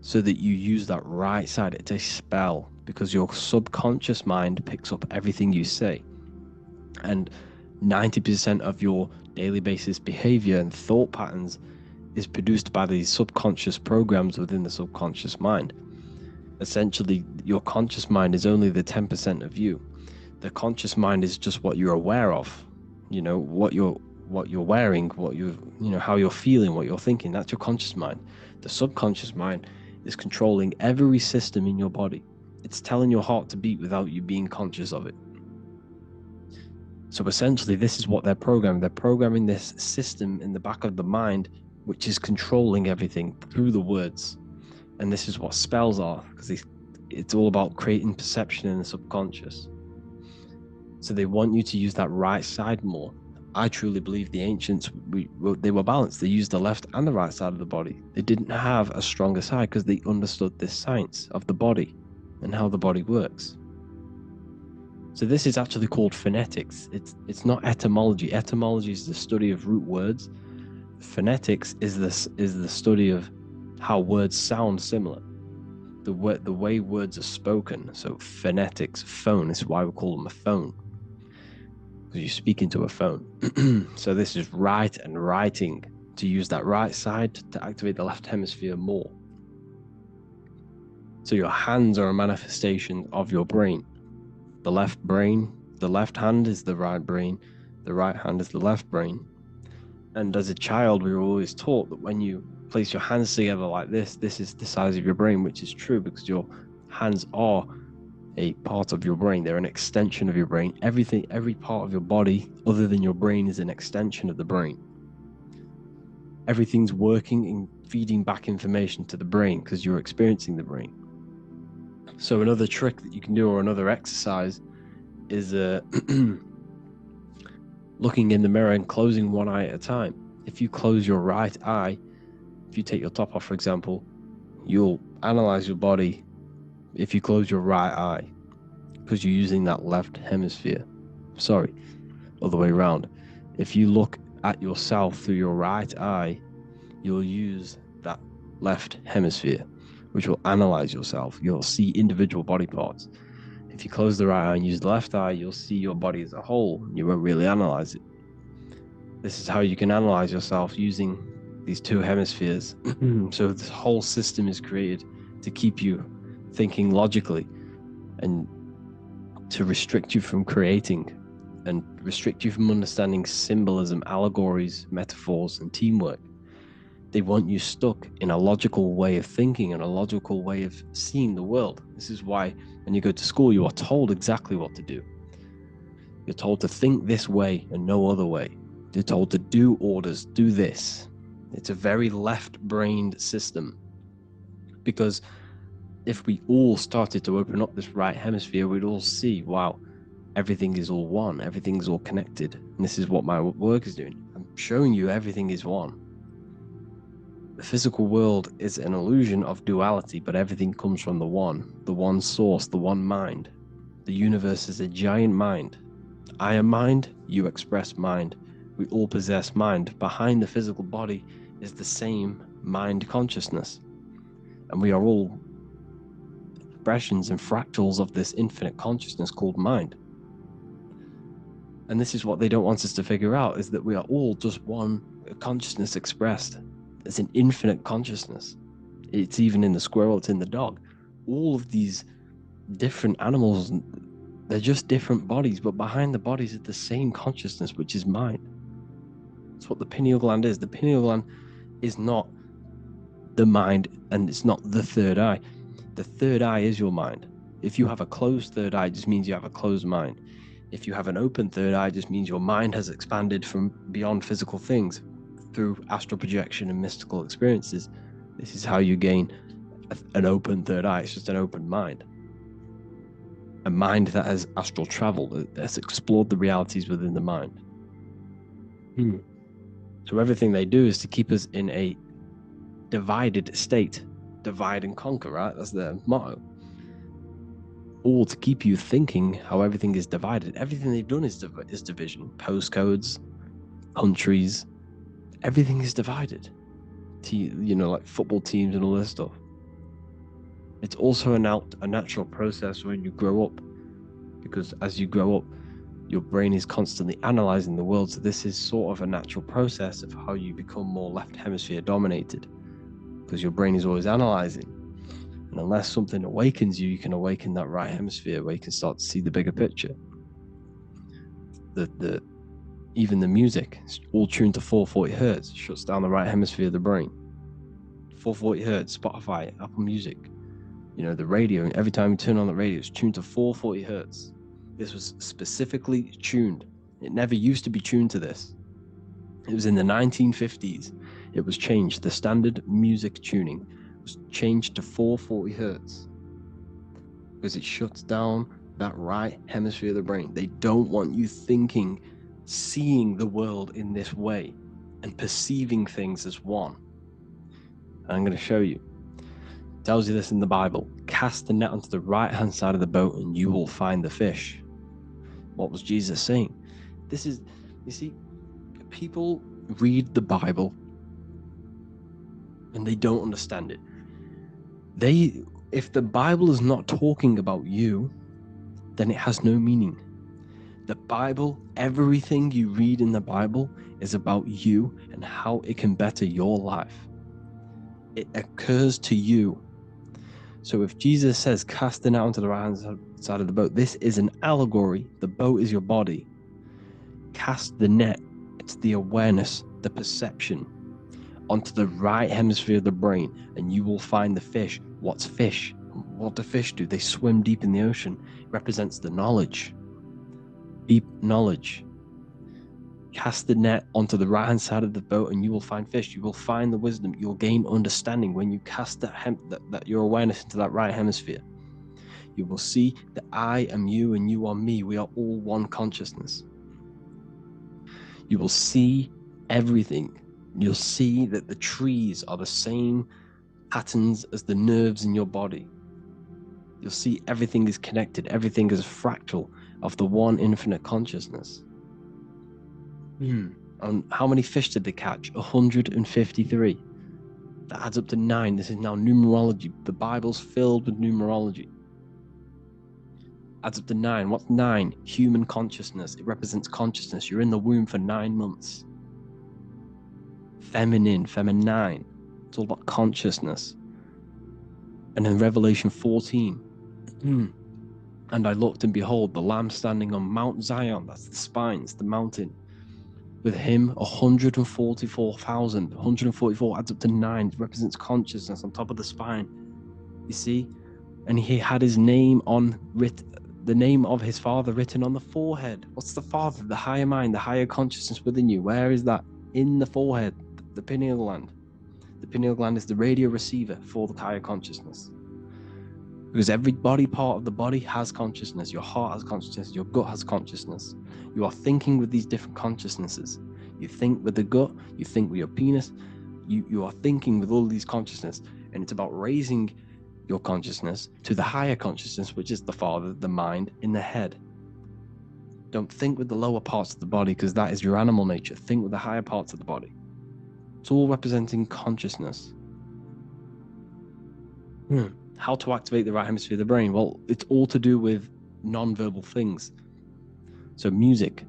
so that you use that right side. It's a spell, because your subconscious mind picks up everything you say. And 90% of your daily basis behavior and thought patterns is produced by these subconscious programs within the subconscious mind. Essentially, your conscious mind is only the 10% of you. The conscious mind is just what you're aware of, what you're wearing, how you're feeling, what you're thinking. That's your conscious mind. The subconscious mind is controlling every system in your body. It's telling your heart to beat without you being conscious of it. So essentially, this is what they're programming. They're programming this system in the back of the mind, which is controlling everything through the words. And this is what spells are, because it's all about creating perception in the subconscious. So they want you to use that right side more. I truly believe the ancients, they were balanced. They used the left and the right side of the body. They didn't have a stronger side because they understood this science of the body and how the body works. So this is actually called phonetics. It's not etymology. Etymology is the study of root words. Phonetics is the study of how words sound similar, the way words are spoken. So phonetics, phone. This is why we call them a phone, because you speak into a phone. So this is write and writing, to use that right side to activate the left hemisphere more. So your hands are a manifestation of your brain. The left hand is the right brain, the right hand is the left brain. And as a child, we were always taught that when you place your hands together like this is the size of your brain, which is true, because your hands are a part of your brain. They're an extension of your brain. Every part of your body other than your brain is an extension of the brain. Everything's working and feeding back information to the brain because you're experiencing the brain. So another trick that you can do, or another exercise, is looking in the mirror and closing one eye at a time. If you close your right eye, if you take your top off, for example, you'll analyze your body if you close your right eye, because you're using that left hemisphere. Sorry, other way around. If you look at yourself through your right eye, you'll use that left hemisphere, which will analyze yourself. You'll see individual body parts. If you close the right eye and use the left eye, you'll see your body as a whole. You won't really analyze it. This is how you can analyze yourself, using these two hemispheres. So this whole system is created to keep you thinking logically and to restrict you from creating and restrict you from understanding symbolism, allegories, metaphors, and teamwork. They want you stuck in a logical way of thinking and a logical way of seeing the world. This is why when you go to school, you are told exactly what to do. You're told to think this way and no other way. You're told to do orders, do this. It's a very left-brained system, because if we all started to open up this right hemisphere, we'd all see, wow, everything is all one, everything's all connected. And this is what my work is doing. I'm showing you everything is one. The physical world is an illusion of duality, but everything comes from the one source, the one mind. The universe is a giant mind. I am mind, you express mind. We all possess mind. Behind the physical body is the same mind consciousness. And we are all expressions and fractals of this infinite consciousness called mind. And this is what they don't want us to figure out, is that we are all just one consciousness expressed. It's an infinite consciousness. It's even in the squirrel, it's in the dog. All of these different animals, they're just different bodies, but behind the bodies is the same consciousness, which is mind. That's what the pineal gland is. The pineal gland is not the mind, and it's not the third eye. The third eye is your mind. If you have a closed third eye, it just means you have a closed mind. If you have an open third eye, it just means your mind has expanded from beyond physical things through astral projection and mystical experiences. This is how you gain an open third eye. It's just an open mind. A mind that has astral travel, that has explored the realities within the mind. So everything they do is to keep us in a divided state. Divide and conquer, right? That's their motto. All to keep you thinking how everything is divided. Everything they've done is division. Postcodes, countries, everything is divided. Like football teams and all this stuff. It's also a natural process when you grow up, because as you grow up, your brain is constantly analyzing the world. So this is sort of a natural process of how you become more left hemisphere dominated, because your brain is always analyzing. And unless something awakens you, you can awaken that right hemisphere where you can start to see the bigger picture. Even the music is all tuned to 440 hertz, shuts down the right hemisphere of the brain. 440 hertz, Spotify, Apple Music, the radio, and every time you turn on the radio, it's tuned to 440 hertz. This was specifically tuned. It never used to be tuned to this. It was in the 1950s. It was changed. The standard music tuning was changed to 440 hertz because it shuts down that right hemisphere of the brain. They don't want you thinking, seeing the world in this way and perceiving things as one. And I'm going to show you. It tells you this in the Bible. Cast the net onto the right hand side of the boat and you will find the fish. What was Jesus saying? This is, you see, people read the Bible and they don't understand it. If the Bible is not talking about you, then it has no meaning. The Bible, everything you read in the Bible is about you and how it can better your life. It occurs to you. So if Jesus says, cast the net onto the right hand side of the boat, this is an allegory. The boat is your body. Cast the net, it's the awareness, the perception, onto the right hemisphere of the brain, and you will find the fish. What's fish? What do fish do? They swim deep in the ocean. It represents the knowledge. Deep knowledge. Cast the net onto the right hand side of the boat and you will find fish. You will find the wisdom. You'll gain understanding when you cast that your awareness into that right hemisphere. You will see that I am you and you are me. We are all one consciousness. You will see everything. You'll see that the trees are the same patterns as the nerves in your body. You'll see everything is connected. Everything is a fractal of the one infinite consciousness. And how many fish did they catch? 153. That adds up to 9. This is now numerology. The Bible's filled with numerology. Adds up to 9. What's 9? Human consciousness. It represents consciousness. You're in the womb for 9 months. Feminine. It's all about consciousness. And in Revelation 14, and I looked and behold, the Lamb standing on Mount Zion. That's the spines, the mountain. With him, 144,000. 144 adds up to 9. It represents consciousness on top of the spine. You see? And he had his name the name of his Father written on the forehead. What's the Father? The higher mind, the higher consciousness within you. Where is that? In the forehead, the pineal gland. The pineal gland is the radio receiver for the higher consciousness. Because every body part of the body has consciousness. Your heart has consciousness. Your gut has consciousness. You are thinking with these different consciousnesses. You think with the gut. You think with your penis. You are thinking with all these consciousness. And it's about raising your consciousness to the higher consciousness, which is the Father, the mind, in the head. Don't think with the lower parts of the body, because that is your animal nature. Think with the higher parts of the body. It's all representing consciousness. How to activate the right hemisphere of the brain? Well, it's all to do with non-verbal things. So music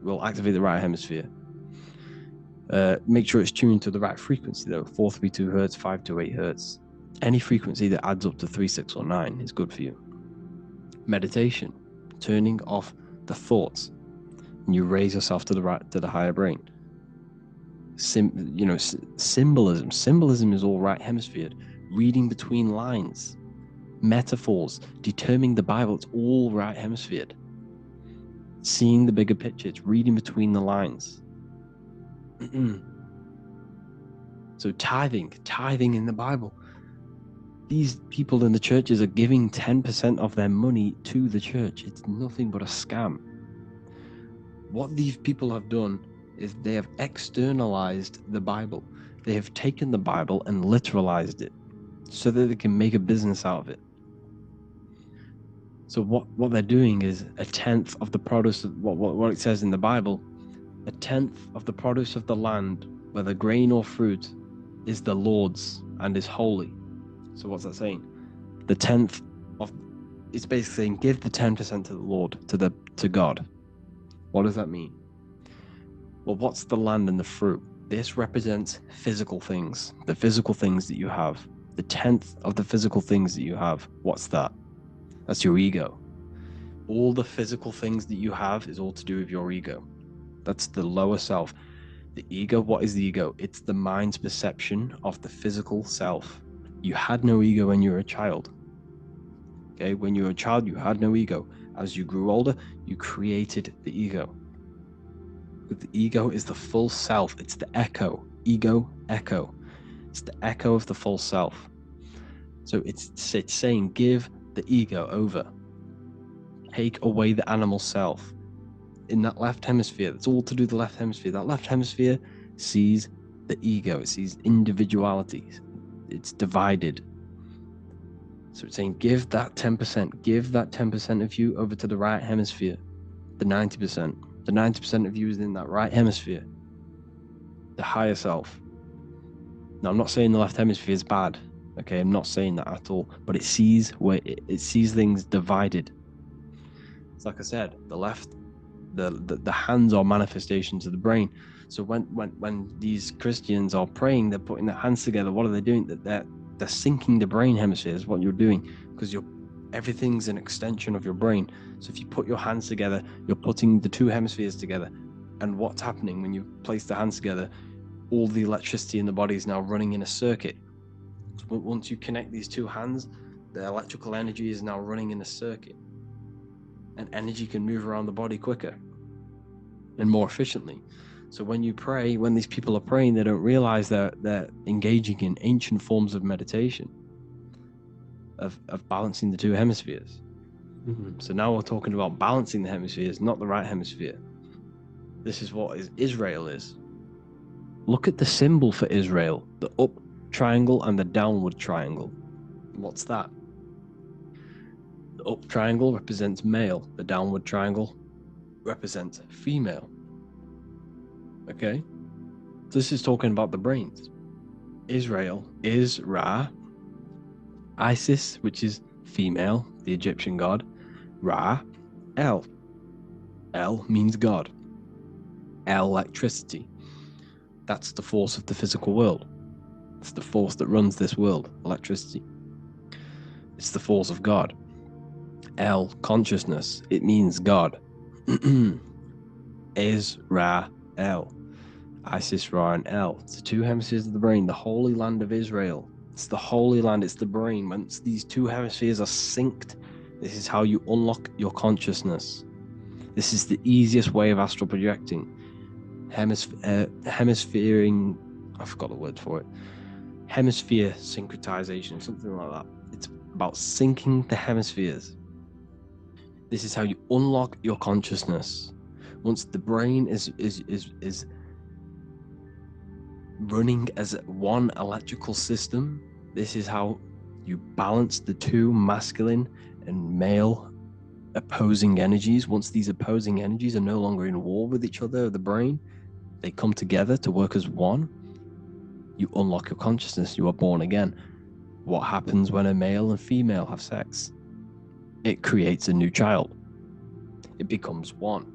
will activate the right hemisphere. Make sure it's tuned to the right frequency though, 432 hertz, 528 hertz. Any frequency that adds up to 3, 6, or 9 is good for you. Meditation, turning off the thoughts, and you raise yourself to the higher brain. Symbolism is all right hemisphered. Reading between lines, metaphors, determining the Bible, it's all right hemisphered. Seeing the bigger picture, it's reading between the lines. So tithing in the Bible. These people in the churches are giving 10% of their money to the church. It's nothing but a scam. What these people have done is they have externalized the Bible. They have taken the Bible and literalized it so that they can make a business out of it. So what they're doing is a tenth of the produce of what it says in the Bible, a tenth of the produce of the land, whether grain or fruit, is the Lord's and is holy. So what's that saying? The tenth of, it's basically saying give the 10% to the Lord, to God. What does that mean? Well, what's the land and the fruit? This represents physical things, the physical things that you have. The tenth of the physical things that you have. What's that? That's your ego. All the physical things that you have is all to do with your ego. That's the lower self. The ego, what is the ego? It's the mind's perception of the physical self. You had no ego when you were a child. Okay, when you were a child, you had no ego. As you grew older, you created the ego. But the ego is the full self. It's the echo. Ego, echo. It's the echo of the full self. So it's saying give the ego over. Take away the animal self. In that left hemisphere, that's all to do with the left hemisphere. That left hemisphere sees the ego. It sees individuality. It's divided. So it's saying give that 10%. Give that 10% of you over to the right hemisphere. The 90%. The 90% of you is in that right hemisphere. The higher self. Now, I'm not saying the left hemisphere is bad. Okay, I'm not saying that at all. But it sees it sees things divided. It's like I said, the left, the hands are manifestations of the brain. So when these Christians are praying, they're putting their hands together. What are they doing? They're syncing the brain hemispheres. What you're doing, because everything's an extension of your brain. So if you put your hands together, you're putting the two hemispheres together. And what's happening when you place the hands together? All the electricity in the body is now running in a circuit. So once you connect these two hands, the electrical energy is now running in a circuit. And energy can move around the body quicker and more efficiently. So when you pray, when these people are praying, they don't realize that they're engaging in ancient forms of meditation, of balancing the two hemispheres. So now we're talking about balancing the hemispheres, not the right hemisphere. This is what Israel is. Look at the symbol for Israel, the up triangle and the downward triangle. What's that? The up triangle represents male, the downward triangle represents female. Okay? This is talking about the brains. Israel is Ra, Isis, which is female, the Egyptian god, Ra, El. El means God. Electricity. That's the force of the physical world. It's the force that runs this world, electricity. It's the force of God. El, consciousness. It means God. Is-Ra, El. Isis, Ra, and El. It's the two hemispheres of the brain, the holy land of Israel. It's the holy land, it's the brain. Once these two hemispheres are synced, this is how you unlock your consciousness. This is the easiest way of astral projecting. Hemisphering, I forgot the word for it. Hemisphere syncretization, something like that. It's about syncing the hemispheres. This is how you unlock your consciousness. Once the brain is running as one electrical system, this is how you balance the two masculine and male opposing energies. Once these opposing energies are no longer in war with each other, the brain, they come together to work as one. You unlock your consciousness. You are born again. What happens when a male and female have sex? It creates a new child. It becomes one.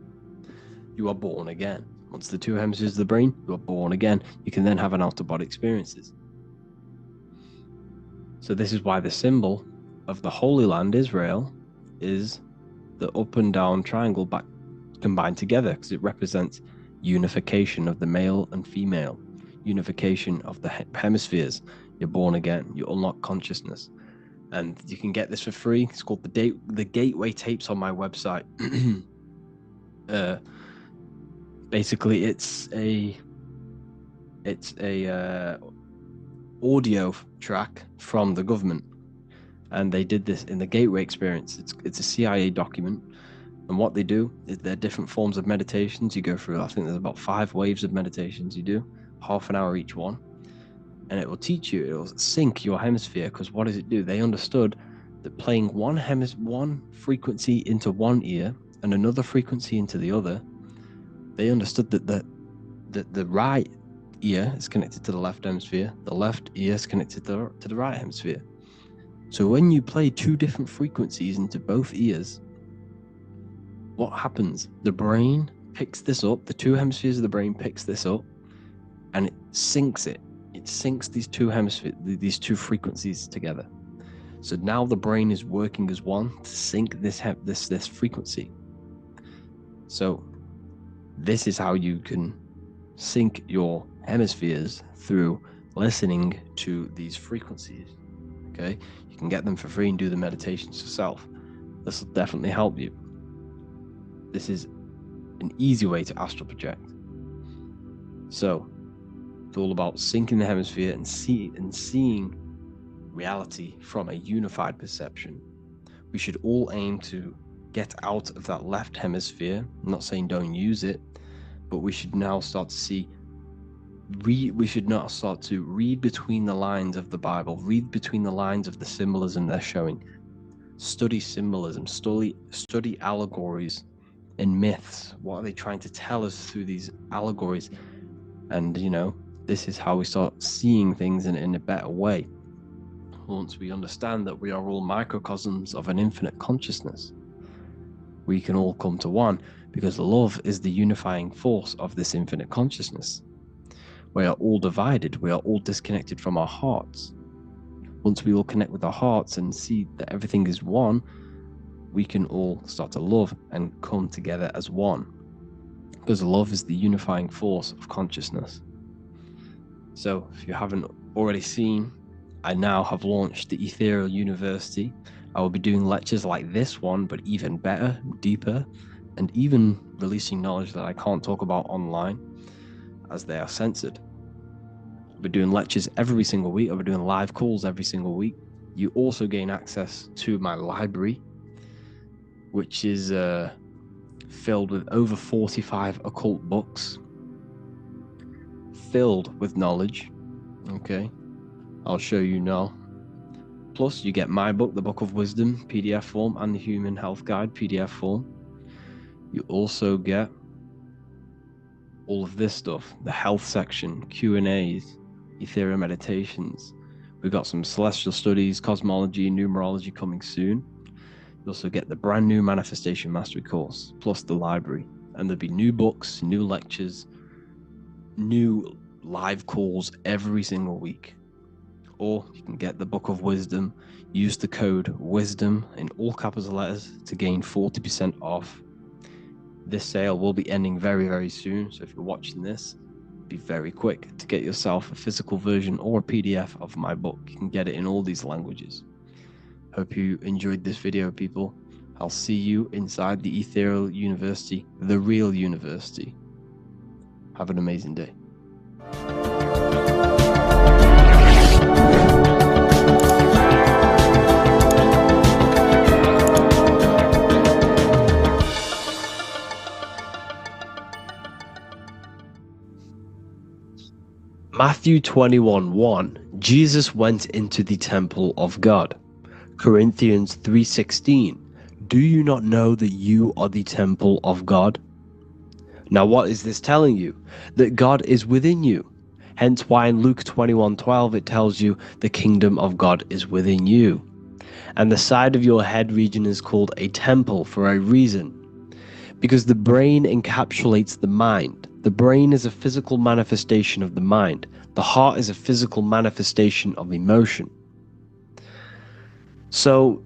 You are born again. Once the two hemispheres of the brain, you are born again. You can then have an out-of-body experiences. So this is why the symbol of the Holy Land, Israel, is the up and down triangle back combined together, because it represents unification of the male and female, unification of the hemispheres. You're born again. You unlock consciousness. And you can get this for free. It's called the Gateway Tapes on my website. Basically, it's a audio track from the government, and they did this in the Gateway Experience. It's a CIA document, and what they do is there are different forms of meditations you go through. I think there's about 5 waves of meditations you do, half an hour each one. And it will teach you, it will sync your hemisphere, because what does it do? They understood that playing one frequency into one ear and another frequency into the other, they understood that the right ear is connected to the left hemisphere, the left ear is connected to the right hemisphere. So when you play 2 different frequencies into both ears, what happens? The brain picks this up, the 2 hemispheres of the brain picks this up, and it syncs it. It syncs these 2 hemispheres, these 2 frequencies together. So now the brain is working as one to sync this frequency. So this is how you can sync your hemispheres, through listening to these frequencies. Okay, you can get them for free and do the meditations yourself. This will definitely help you. This is an easy way to astral project. So it's all about syncing the hemisphere and seeing reality from a unified perception. We should all aim to get out of that left hemisphere. I'm not saying don't use it, but we should now start to see. We should now start to read between the lines of the Bible, read between the lines of the symbolism they're showing. Study symbolism, study allegories and myths. What are they trying to tell us through these allegories? And this is how we start seeing things in a better way. Once we understand that we are all microcosms of an infinite consciousness, we can all come to one, because love is the unifying force of this infinite consciousness. We are all divided. We are all disconnected from our hearts. Once we all connect with our hearts and see that everything is one, we can all start to love and come together as one, because love is the unifying force of consciousness. So if you haven't already seen, I now have launched the Ethereal University. I will be doing lectures like this one, but even better, deeper, and even releasing knowledge that I can't talk about online, as they are censored. I'll be doing lectures every single week. I'll be doing live calls every single week. You also gain access to my library, which is filled with over 45 occult books, filled with knowledge. Okay, I'll show you now. Plus, you get my book, The Book of Wisdom, PDF form, and the Human Health Guide, PDF form. You also get all of this stuff, the health section, Q&As, ethereal meditations. We've got some celestial studies, cosmology, numerology coming soon. You also get the brand new Manifestation Mastery course, plus the library. And there'll be new books, new lectures, new live calls every single week. Or you can get the Book of Wisdom, use the code WISDOM in all capital letters to gain 40% off. This sale will be ending very, very soon, so if you're watching this, be very quick to get yourself a physical version or a PDF of my book. You can get it in all these languages. Hope you enjoyed this video, people. I'll see you inside the Ethereal University, the real university. Have an amazing day. Matthew 21:1, Jesus went into the temple of God. Corinthians 3:16, do you not know that you are the temple of God? Now what is this telling you? That God is within you. Hence why in Luke 21:12 it tells you the kingdom of God is within you. And the side of your head region is called a temple for a reason. Because the brain encapsulates the mind. The brain is a physical manifestation of the mind. The heart is a physical manifestation of emotion. So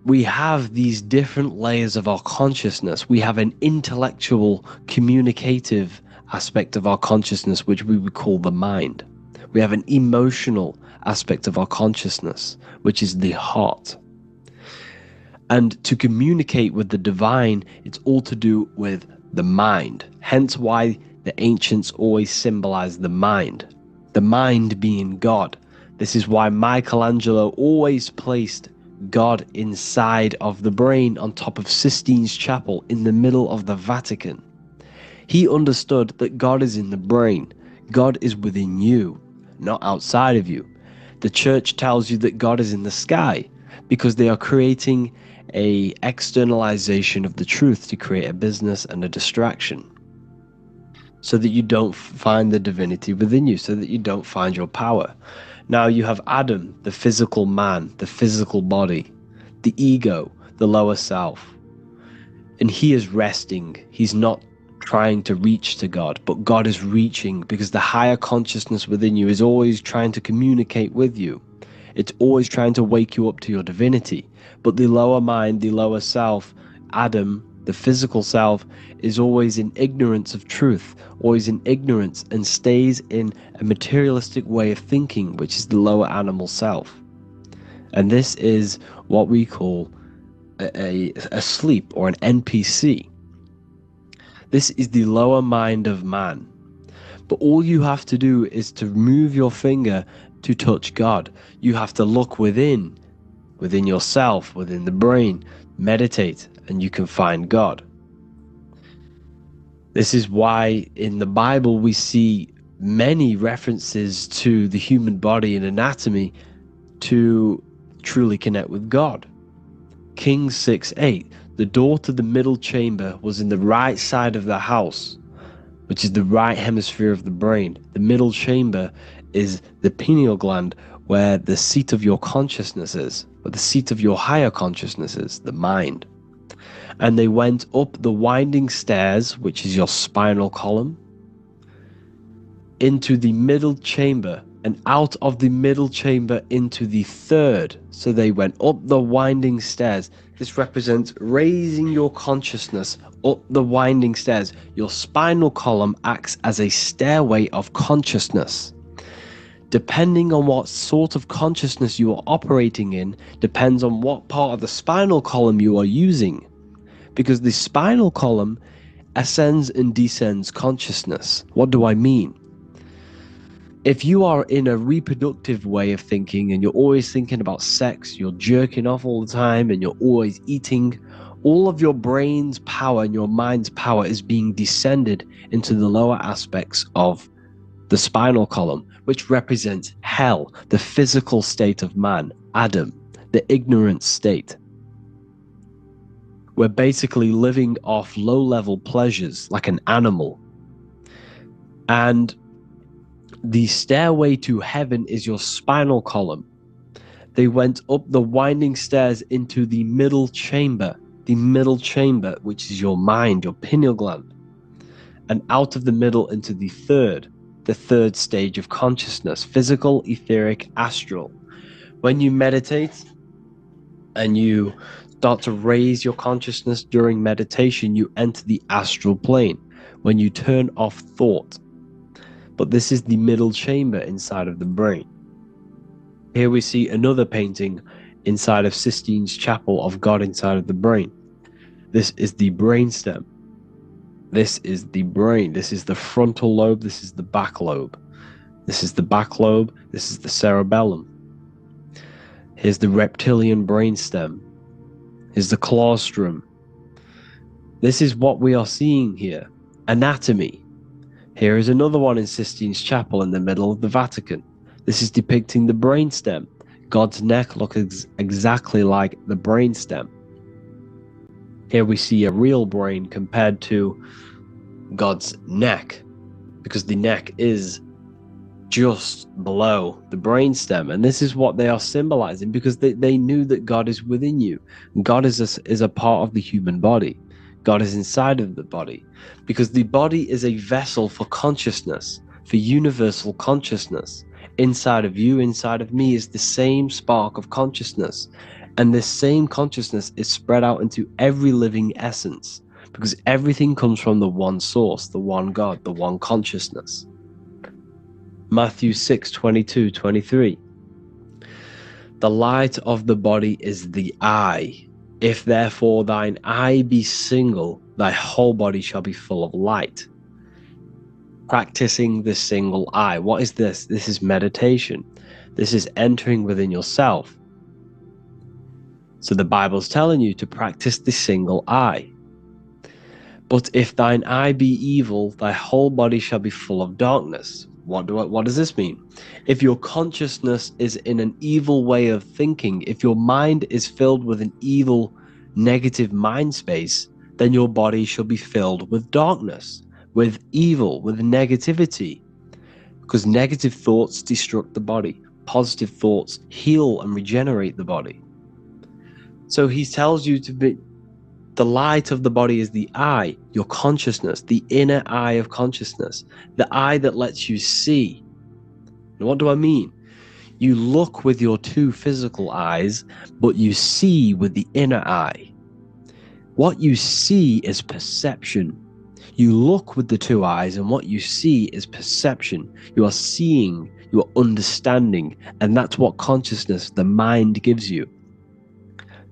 we have these different layers of our consciousness. We have an intellectual, communicative aspect of our consciousness, which we would call the mind. We have an emotional aspect of our consciousness, which is the heart. And to communicate with the divine, it's all to do with the mind. Hence why the ancients always symbolize the mind being God. This is why Michelangelo always placed God inside of the brain on top of Sistine Chapel in the middle of the Vatican. He understood that God is in the brain. God is within you, not outside of you. The church tells you that God is in the sky because they are creating a externalization of the truth to create a business and a distraction, so that you don't find the divinity within you, so that you don't find your power. Now you have Adam, the physical man, the physical body, the ego, the lower self. And he is resting. He's not trying to reach to God, but God is reaching, because the higher consciousness within you is always trying to communicate with you. It's always trying to wake you up to your divinity. But the lower mind, the lower self, Adam, the physical self, is always in ignorance of truth, always in ignorance, and stays in a materialistic way of thinking, which is the lower animal self. And this is what we call a sleep, or an NPC. This is the lower mind of man. But all you have to do is to move your finger to touch God. You have to look within yourself, within the brain, meditate, and you can find God. This is why in the Bible we see many references to the human body and anatomy to truly connect with God. Kings 6:8, the door to the middle chamber was in the right side of the house, which is the right hemisphere of the brain. The middle chamber is the pineal gland, where the seat of your consciousness is, where the seat of your higher consciousness is, the mind. And they went up the winding stairs, which is your spinal column, into the middle chamber, and out of the middle chamber into the third. So they went up the winding stairs. This represents raising your consciousness up the winding stairs. Your spinal column acts as a stairway of consciousness. Depending on what sort of consciousness you are operating in, depends on what part of the spinal column you are using. Because the spinal column ascends and descends consciousness. What do I mean? If you are in a reproductive way of thinking and you're always thinking about sex, you're jerking off all the time and you're always eating, all of your brain's power and your mind's power is being descended into the lower aspects of the spinal column, which represents hell, the physical state of man, Adam, the ignorant state. We're basically living off low-level pleasures like an animal. And the stairway to heaven is your spinal column. They went up the winding stairs into the middle chamber, which is your mind, your pineal gland, and out of the middle into the third stage of consciousness, physical, etheric, astral. When you meditate and you start to raise your consciousness during meditation, you enter the astral plane when you turn off thought. But this is the middle chamber inside of the brain. Here we see another painting inside of Sistine's Chapel of God inside of the brain. This is the brainstem. This is the brain. This is the frontal lobe. This is the back lobe. This is the back lobe. This is the cerebellum. Here's the reptilian brainstem. Here's the claustrum. This is what we are seeing here. Anatomy. Here is another one in Sistine's Chapel in the middle of the Vatican. This is depicting the brainstem. God's neck looks exactly like the brainstem. Here we see a real brain compared to God's neck, because the neck is just below the brainstem. And this is what they are symbolizing, because they knew that God is within you. God is a part of the human body. God is inside of the body, because the body is a vessel for consciousness, for universal consciousness. Inside of you, inside of me, is the same spark of consciousness. And this same consciousness is spread out into every living essence, because everything comes from the one source, the one God, the one consciousness. Matthew 6:22-23. The light of the body is the eye. If therefore thine eye be single, thy whole body shall be full of light. Practicing the single eye. What is this? This is meditation. This is entering within yourself. So the Bible's telling you to practice the single eye. But if thine eye be evil, thy whole body shall be full of darkness. What does this mean? If your consciousness is in an evil way of thinking, if your mind is filled with an evil, negative mind space, then your body shall be filled with darkness, with evil, with negativity. Because negative thoughts destruct the body. Positive thoughts heal and regenerate the body. So he tells you to be, the light of the body is the eye, your consciousness, the inner eye of consciousness, the eye that lets you see. And what do I mean? You look with your two physical eyes, but you see with the inner eye. What you see is perception. You look with the two eyes, and what you see is perception. You are seeing, you are understanding, and that's what consciousness, the mind, gives you.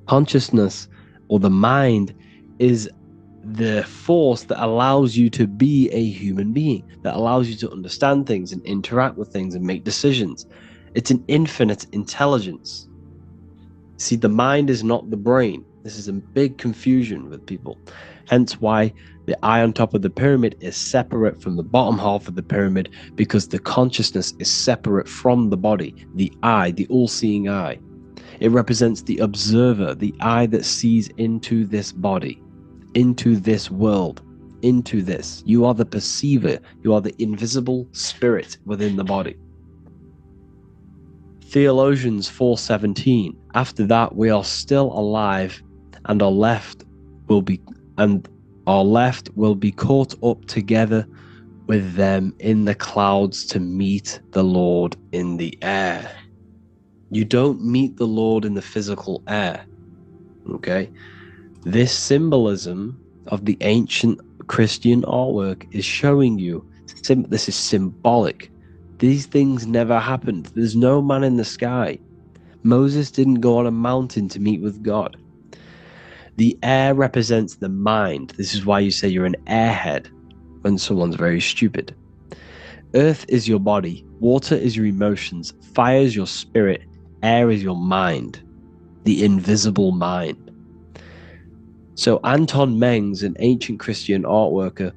Consciousness, or the mind, is the force that allows you to be a human being, that allows you to understand things and interact with things and make decisions. It's an infinite intelligence. See, the mind is not the brain. This is a big confusion with people. Hence why the eye on top of the pyramid is separate from the bottom half of the pyramid, because the consciousness is separate from the body, the eye, the all-seeing eye. It represents the observer, the eye that sees into this body, into this world, into this. You are the perceiver. You are the invisible spirit within the body. Theologians 4:17. After that, we are still alive, and our left will be caught up together with them in the clouds to meet the Lord in the air. You don't meet the Lord in the physical air. Okay? This symbolism of the ancient Christian artwork is showing you this is symbolic. These things never happened. There's no man in the sky. Moses didn't go on a mountain to meet with God. The air represents the mind. This is why you say you're an airhead when someone's very stupid. Earth is your body. Water is your emotions. Fire is your spirit. Air is your mind. The invisible mind. So Anton Mengs, an ancient Christian art worker,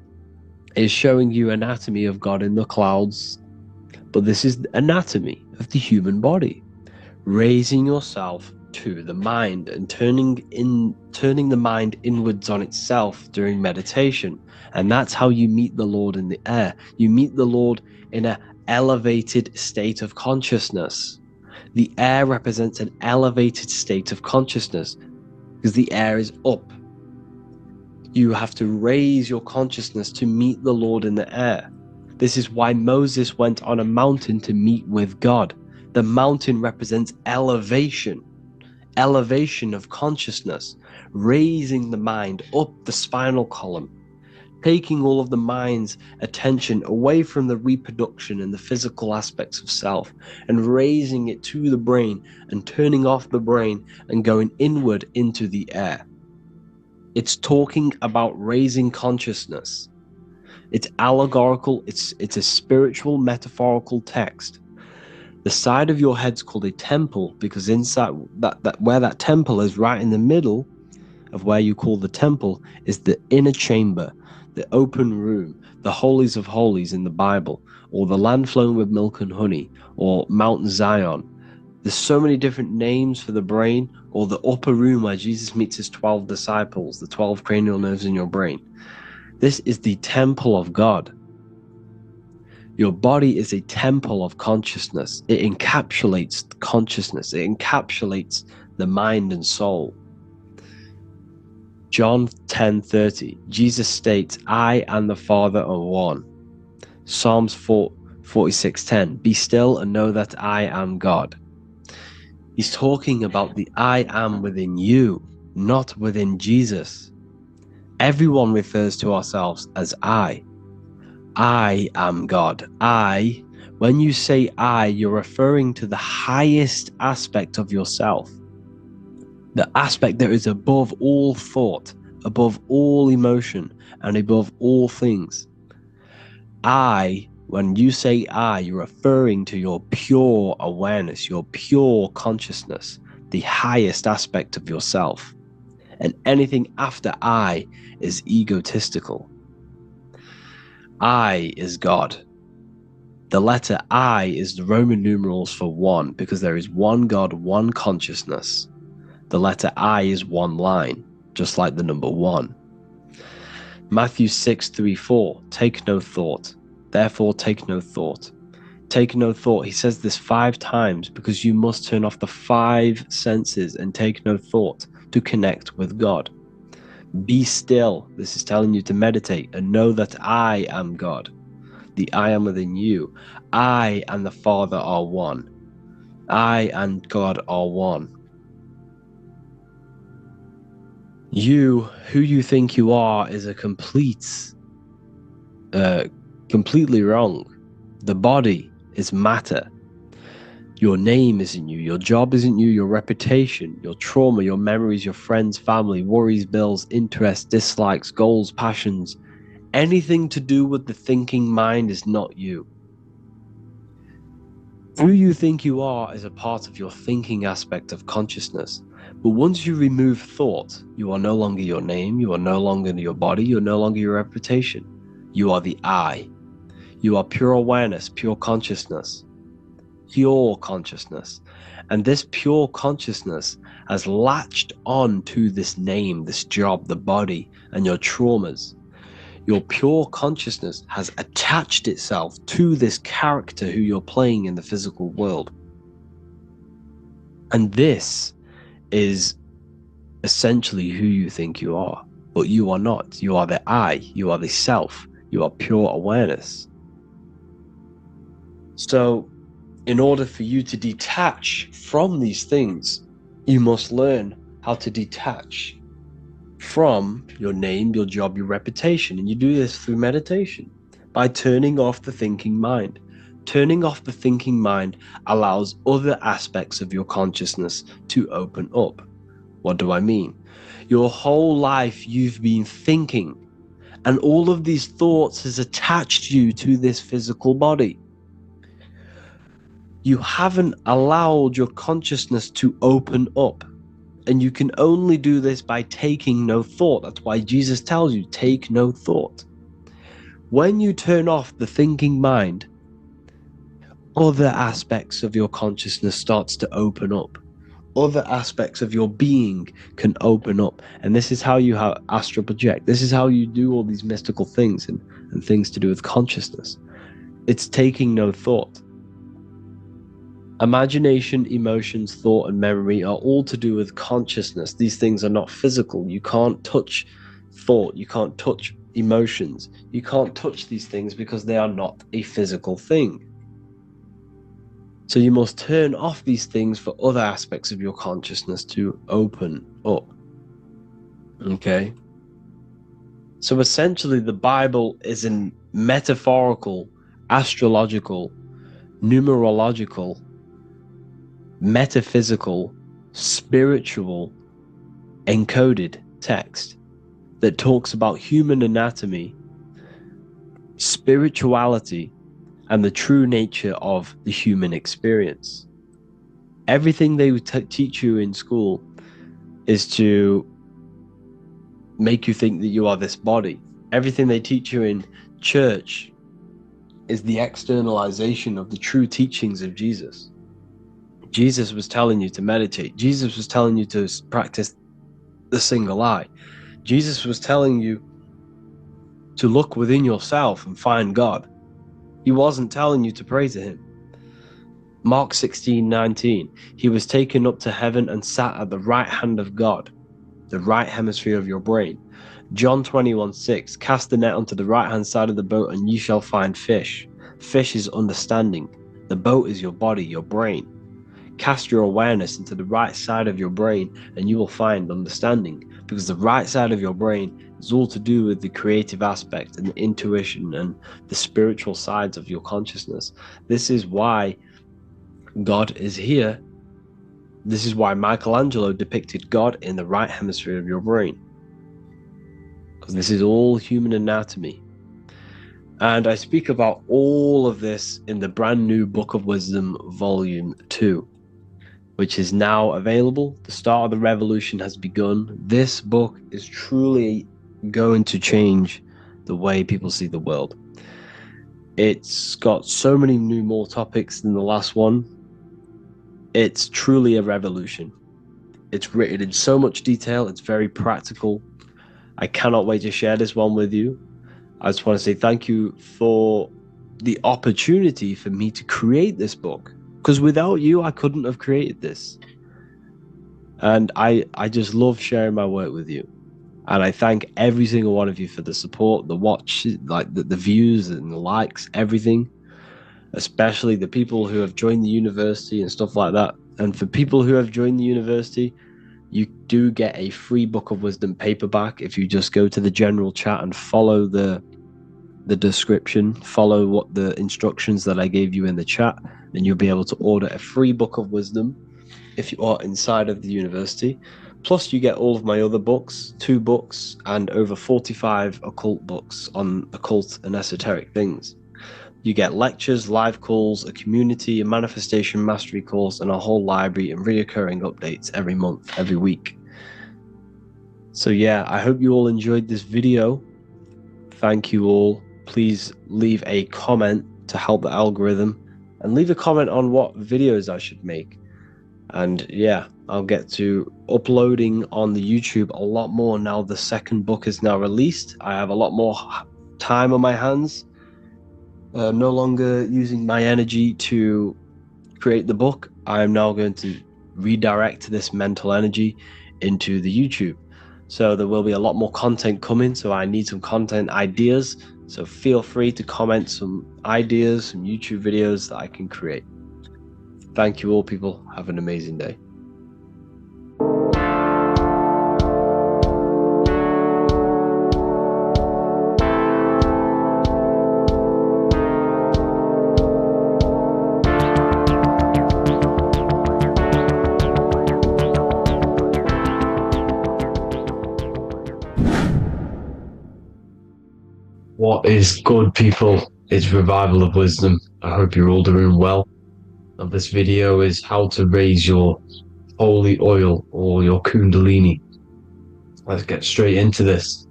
is showing you anatomy of God in the clouds. But this is anatomy of the human body. Raising yourself to the mind and turning the mind inwards on itself during meditation. And that's how you meet the Lord in the air. You meet the Lord in an elevated state of consciousness. The air represents an elevated state of consciousness because the air is up. You have to raise your consciousness to meet the Lord in the air. This is why Moses went on a mountain to meet with God. The mountain represents elevation of consciousness, raising the mind up the spinal column, taking all of the mind's attention away from the reproduction and the physical aspects of self and raising it to the brain and turning off the brain and going inward into the air. It's talking about raising consciousness. It's allegorical, it's a spiritual metaphorical text. The side of your head's called a temple because inside that where that temple is, right in the middle of where you call the temple, is the inner chamber, the open room, the holies of holies in the Bible, or the land flowing with milk and honey, or Mount Zion. There's so many different names for the brain, or the upper room where Jesus meets his 12 disciples, the 12 cranial nerves in your brain. This is the temple of God. Your body is a temple of consciousness. It encapsulates consciousness. It encapsulates the mind and soul. John 10:30, Jesus states, I and the Father are one. Psalms 46:10, be still and know that I am God. He's talking about the I am within you, not within Jesus. Everyone refers to ourselves as I. I am God. When you say I, you're referring to the highest aspect of yourself. The aspect that is above all thought, above all emotion, and above all things. When you say I, you're referring to your pure awareness, your pure consciousness, the highest aspect of yourself. And anything after I is egotistical. I is God. The letter I is the Roman numerals for one, because there is one God, one consciousness. The letter I is one line, just like the number one. Matthew 6:3-4, take no thought. Therefore, take no thought. Take no thought. He says this 5 times because you must turn off the 5 senses and take no thought to connect with God. Be still. This is telling you to meditate and know that I am God. The I am within you. I and the Father are one. I and God are one. You, who you think you are, is a completely wrong. The body is matter. Your name isn't you. Your job isn't you. Your reputation, your trauma, your memories, your friends, family, worries, bills, interests, dislikes, goals, passions. Anything to do with the thinking mind is not you. Who you think you are is a part of your thinking aspect of consciousness. But once you remove thought, you are no longer your name, you are no longer your body, you're no longer your reputation. You are the I. You are pure awareness, pure consciousness. Pure consciousness. And this pure consciousness has latched on to this name, this job, the body, and your traumas. Your pure consciousness has attached itself to this character who you're playing in the physical world. And this is essentially who you think you are, but you are not. You are the I, you are the self, you are pure awareness. So, in order for you to detach from these things, you must learn how to detach from your name, your job, your reputation. And you do this through meditation, by turning off the thinking mind. Turning off the thinking mind allows other aspects of your consciousness to open up. What do I mean? Your whole life you've been thinking, and all of these thoughts has attached you to this physical body. You haven't allowed your consciousness to open up. And you can only do this by taking no thought. That's why Jesus tells you, take no thought. When you turn off the thinking mind, other aspects of your consciousness starts to open up. Other aspects of your being can open up. And this is how you astral project. This is how you do all these mystical things and things to do with consciousness. It's taking no thought. Imagination, emotions, thought, and memory are all to do with consciousness. These things are not physical. You can't touch thought. You can't touch emotions. You can't touch these things because they are not a physical thing. So you must turn off these things for other aspects of your consciousness to open up. Okay? So essentially, the Bible is a metaphorical, astrological, numerological, metaphysical, spiritual, encoded text that talks about human anatomy, spirituality, and the true nature of the human experience. Everything they teach you in school is to make you think that you are this body. Everything they teach you in church is the externalization of the true teachings of Jesus. Jesus was telling you to meditate. Jesus was telling you to practice the single eye. Jesus was telling you to look within yourself and find God. He wasn't telling you to pray to him. Mark 16:19, he was taken up to heaven and sat at the right hand of God, the right hemisphere of your brain. John 21:6, cast the net onto the right hand side of the boat and you shall find fish. Fish is understanding. The boat is your body, your brain. Cast your awareness into the right side of your brain and you will find understanding, because the right side of your brain is all to do with the creative aspect and the intuition and the spiritual sides of your consciousness. This is why God is here. This is why Michelangelo depicted God in the right hemisphere of your brain, because this is all human anatomy. And I speak about all of this in the brand new Book of Wisdom, Volume 2, which is now available. The start of the revolution has begun. This book is truly going to change the way people see the world. It's got so many more topics than the last one. It's truly a revolution. It's written in so much detail. It's very practical. I cannot wait to share this one with you. I just want to say thank you for the opportunity for me to create this book, because without you, I couldn't have created this. And I just love sharing my work with you. And I thank every single one of you for the support, the watch, like the views and the likes, everything. Especially the people who have joined the university and stuff like that. And for people who have joined the university, you do get a free Book of Wisdom paperback if you just go to the general chat and follow the description, follow what the instructions that I gave you in the chat, and you'll be able to order a free Book of Wisdom if you are inside of the university. Plus you get all of my other books, 2 books, and over 45 occult books on occult and esoteric things. You get lectures, live calls, a community, a manifestation mastery course, and a whole library and reoccurring updates every month, every week. So yeah, I hope you all enjoyed this video. Thank you all. Please leave a comment to help the algorithm, and leave a comment on what videos I should make. And yeah, I'll get to uploading on the YouTube a lot more now the second book is now released. I have a lot more time on my hands. No longer using my energy to create the book. I am now going to redirect this mental energy into the YouTube. So there will be a lot more content coming. So I need some content ideas. So feel free to comment some ideas, some YouTube videos that I can create. Thank you all, people. Have an amazing day. What is good, people? It's Revival of Wisdom. I hope you're all doing well. And this video is how to raise your holy oil or your kundalini. Let's get straight into this.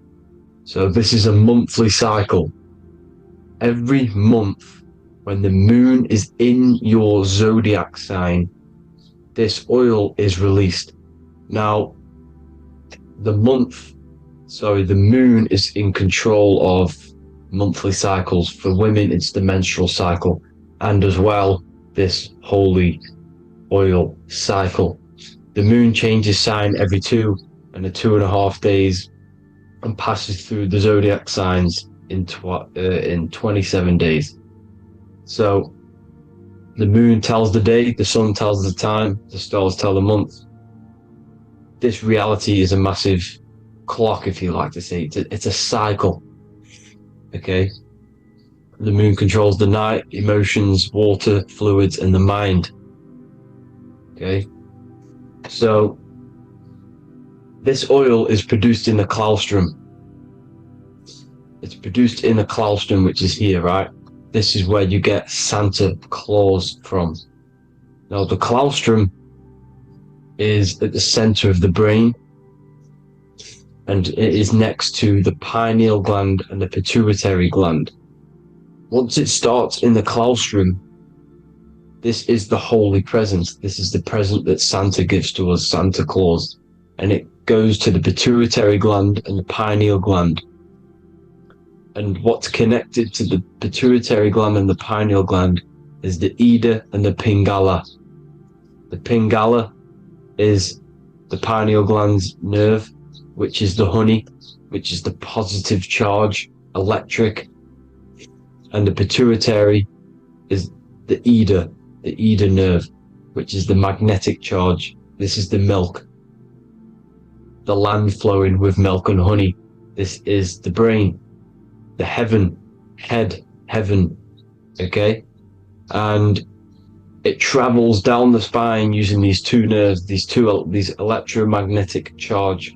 So this is a monthly cycle. Every month, when the moon is in your zodiac sign, this oil is released. Now, the moon is in control of monthly cycles. For women, it's the menstrual cycle, and as well, this holy oil cycle. The moon changes sign every 2 and 2.5 days and passes through the zodiac signs in 27 days. So the moon tells the day, the sun tells the time, the stars tell the month. This reality is a massive clock, if you like to say. It's a cycle. Okay? The moon controls the night, emotions, water, fluids, and the mind. Okay? So this oil is produced in the claustrum. It's produced in the claustrum, which is here, right? This is where you get Santa Claus from. Now, the claustrum is at the center of the brain, and it is next to the pineal gland and the pituitary gland. Once it starts in the claustrum, this is the holy present. This is the present that Santa gives to us, Santa Claus. And it goes to the pituitary gland and the pineal gland. And what's connected to the pituitary gland and the pineal gland is the Ida and the Pingala. The Pingala is the pineal gland's nerve, which is the honey, which is the positive charge, electric. And the pituitary is the Ida nerve, which is the magnetic charge. This is the milk, the land flowing with milk and honey. This is the brain, the heaven, heaven, okay? And it travels down the spine using these two nerves, these electromagnetic charge.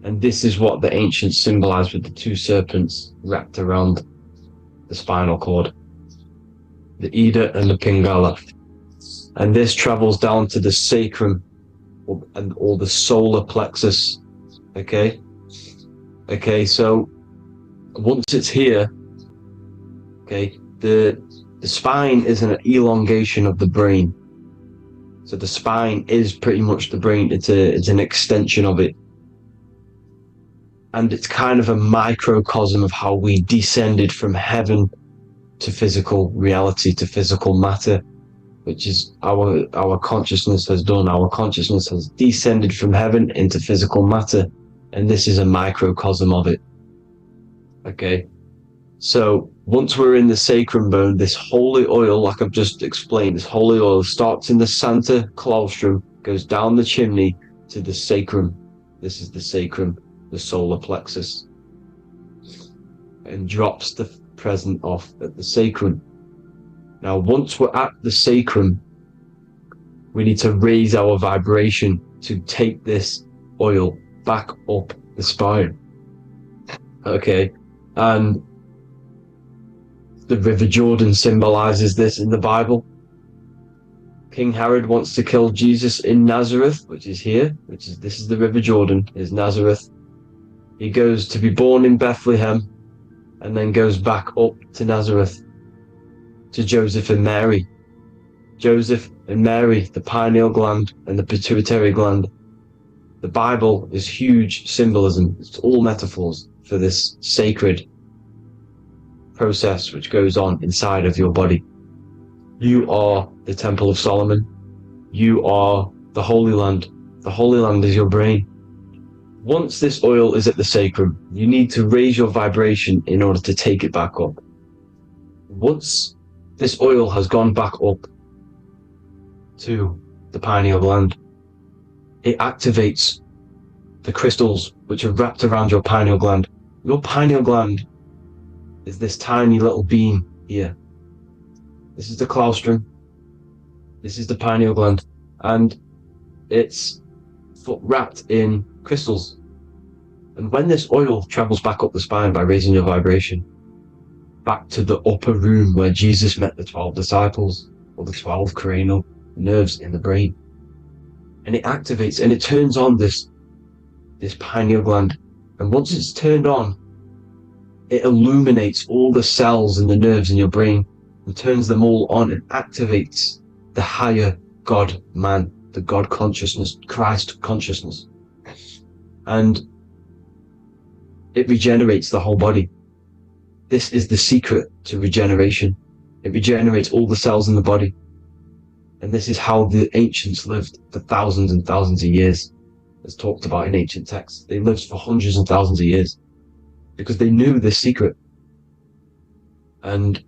And this is what the ancients symbolized with the two serpents wrapped around the spinal cord, the Ida and the Pingala. And this travels down to the sacrum or the solar plexus, okay? Okay, so once it's here, okay, the spine is an elongation of the brain. So the spine is pretty much the brain. It's an extension of it. And it's kind of a microcosm of how we descended from heaven to physical reality, to physical matter, which is our consciousness has done. Our consciousness has descended from heaven into physical matter, and this is a microcosm of it. Okay, so once we're in the sacrum bone, this holy oil, like I've just explained, this holy oil starts in the Santa Claustrum, goes down the chimney to the sacrum. This is the sacrum, the solar plexus, and drops the present off at the sacrum. Now, once we're at the sacrum, we need to raise our vibration to take this oil back up the spine. Okay, and the River Jordan symbolizes this in the Bible. King Herod wants to kill Jesus in Nazareth, which is here, this is the River Jordan, is Nazareth. He goes to be born in Bethlehem and then goes back up to Nazareth to Joseph and Mary. Joseph and Mary, the pineal gland and the pituitary gland. The Bible is huge symbolism. It's all metaphors for this sacred process which goes on inside of your body. You are the Temple of Solomon. You are the Holy Land. The Holy Land is your brain. Once this oil is at the sacrum, you need to raise your vibration in order to take it back up. Once this oil has gone back up to the pineal gland, it activates the crystals which are wrapped around your pineal gland. Your pineal gland is this tiny little beam here. This is the claustrum. This is the pineal gland, and it's wrapped in crystals. And when this oil travels back up the spine by raising your vibration back to the upper room where Jesus met the 12 disciples, or the 12 cranial nerves in the brain, and it activates and it turns on this pineal gland. And once it's turned on, it illuminates all the cells and the nerves in your brain and turns them all on and activates the higher God man, the God consciousness, Christ consciousness. And it regenerates the whole body. This is the secret to regeneration. It regenerates all the cells in the body. And this is how the ancients lived for thousands and thousands of years. As talked about in ancient texts. They lived for hundreds and thousands of years because they knew this secret. And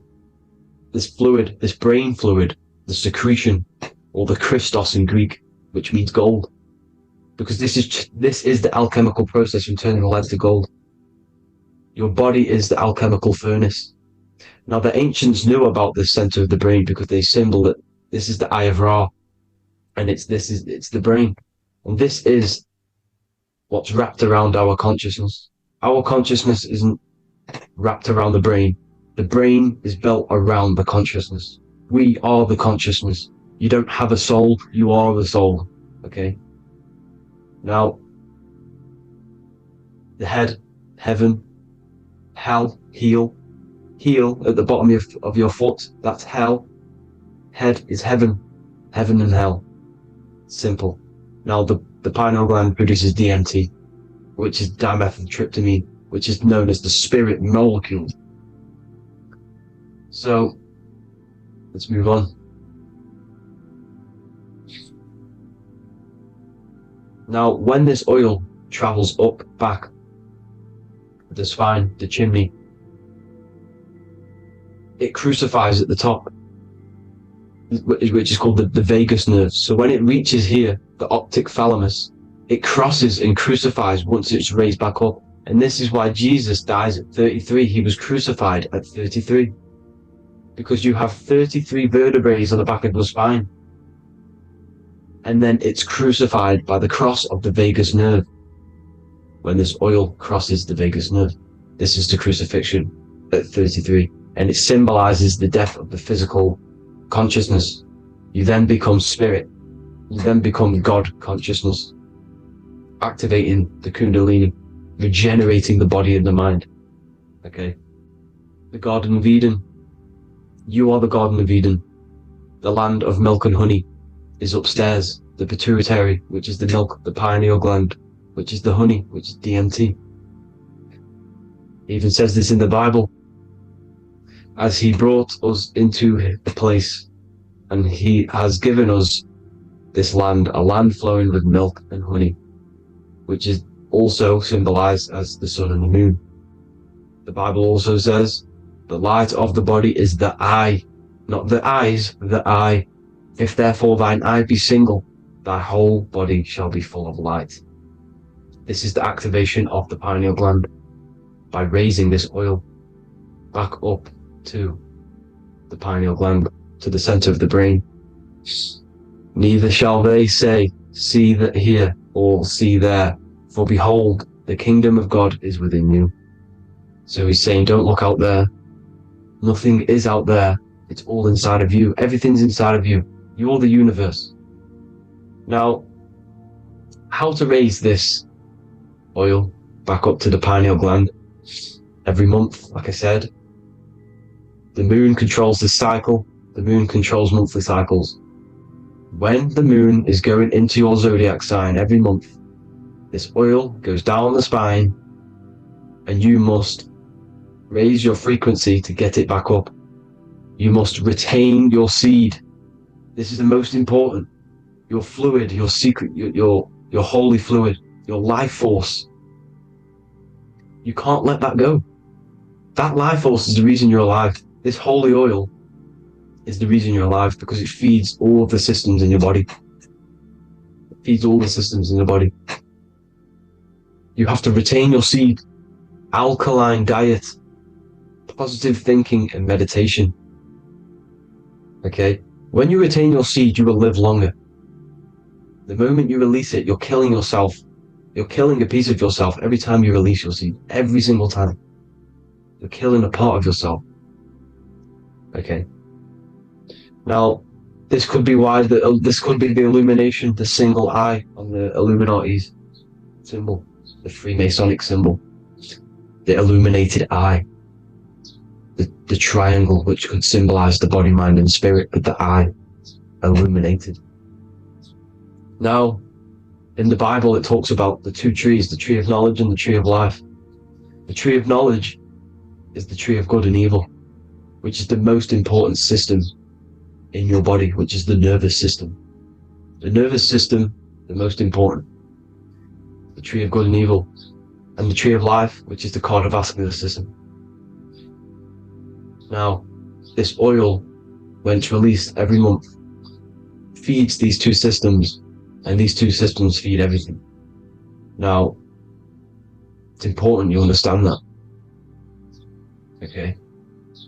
this fluid, this brain fluid, the secretion, or the Christos in Greek, which means gold, because this is the alchemical process from turning lead to gold. Your body is the alchemical furnace. Now the ancients knew about this center of the brain because they symboled it. This is the Eye of Ra, and it's the brain, and this is what's wrapped around our consciousness. Our consciousness isn't wrapped around the brain. The brain is built around the consciousness. We are the consciousness. You don't have a soul, you are the soul. Okay? Now, the head, heaven, hell, heel at the bottom of your foot, that's hell. Head is heaven and hell. Simple. Now, the pineal gland produces DMT, which is dimethyltryptamine, which is known as the spirit molecule. So let's move on. Now, when this oil travels up, back the spine, the chimney, it crucifies at the top, which is called the vagus nerve. So when it reaches here, the optic thalamus, it crosses and crucifies once it's raised back up. And this is why Jesus dies at 33. He was crucified at 33. Because you have 33 vertebrae on the back of your spine. And then it's crucified by the cross of the vagus nerve. When this oil crosses the vagus nerve, this is the crucifixion at 33. And it symbolizes the death of the physical consciousness. You then become spirit. You then become God consciousness, activating the Kundalini, regenerating the body and the mind. Okay. The Garden of Eden. You are the Garden of Eden. The land of milk and honey is upstairs. The pituitary, which is the milk, the pineal gland, which is the honey, which is DMT. It even says this in the Bible. As he brought us into a place, and he has given us this land, a land flowing with milk and honey, which is also symbolized as the sun and the moon. The Bible also says, the light of the body is the eye, not the eyes, the eye. If therefore thine eye be single, thy whole body shall be full of light. This is the activation of the pineal gland by raising this oil back up to the pineal gland, to the center of the brain. Neither shall they say, see that here, or see there, for behold, the kingdom of God is within you. So he's saying, don't look out there. Nothing is out there. It's all inside of you. Everything's inside of you. You're the universe. Now, how to raise this oil back up to the pineal gland? Every month, like I said. The moon controls this cycle. The moon controls monthly cycles. When the moon is going into your zodiac sign every month, this oil goes down the spine, and you must raise your frequency to get it back up. You must retain your seed. This is the most important. Your fluid, your secret, your holy fluid, your life force. You can't let that go. That life force is the reason you're alive. This holy oil is the reason you're alive, because it feeds all of the systems in your body. It feeds all the systems in your body. You have to retain your seed. Alkaline diet, positive thinking, and meditation. Okay? When you retain your seed, you will live longer. The moment you release it, you're killing yourself. You're killing a piece of yourself every time you release your seed. Every single time. You're killing a part of yourself. Okay? Now, this could be why this could be the illumination, the single eye on the Illuminati's symbol, the Freemasonic symbol, the illuminated eye, the triangle, which could symbolize the body, mind, and spirit, but the eye illuminated. Now, in the Bible, it talks about the two trees, the tree of knowledge and the tree of life. The tree of knowledge is the tree of good and evil, which is the most important system in your body, which is the nervous system. The nervous system, the most important. The tree of good and evil. And the tree of life, which is the cardiovascular system. Now, this oil, when it's released every month, feeds these two systems, and these two systems feed everything. Now, it's important you understand that. Okay?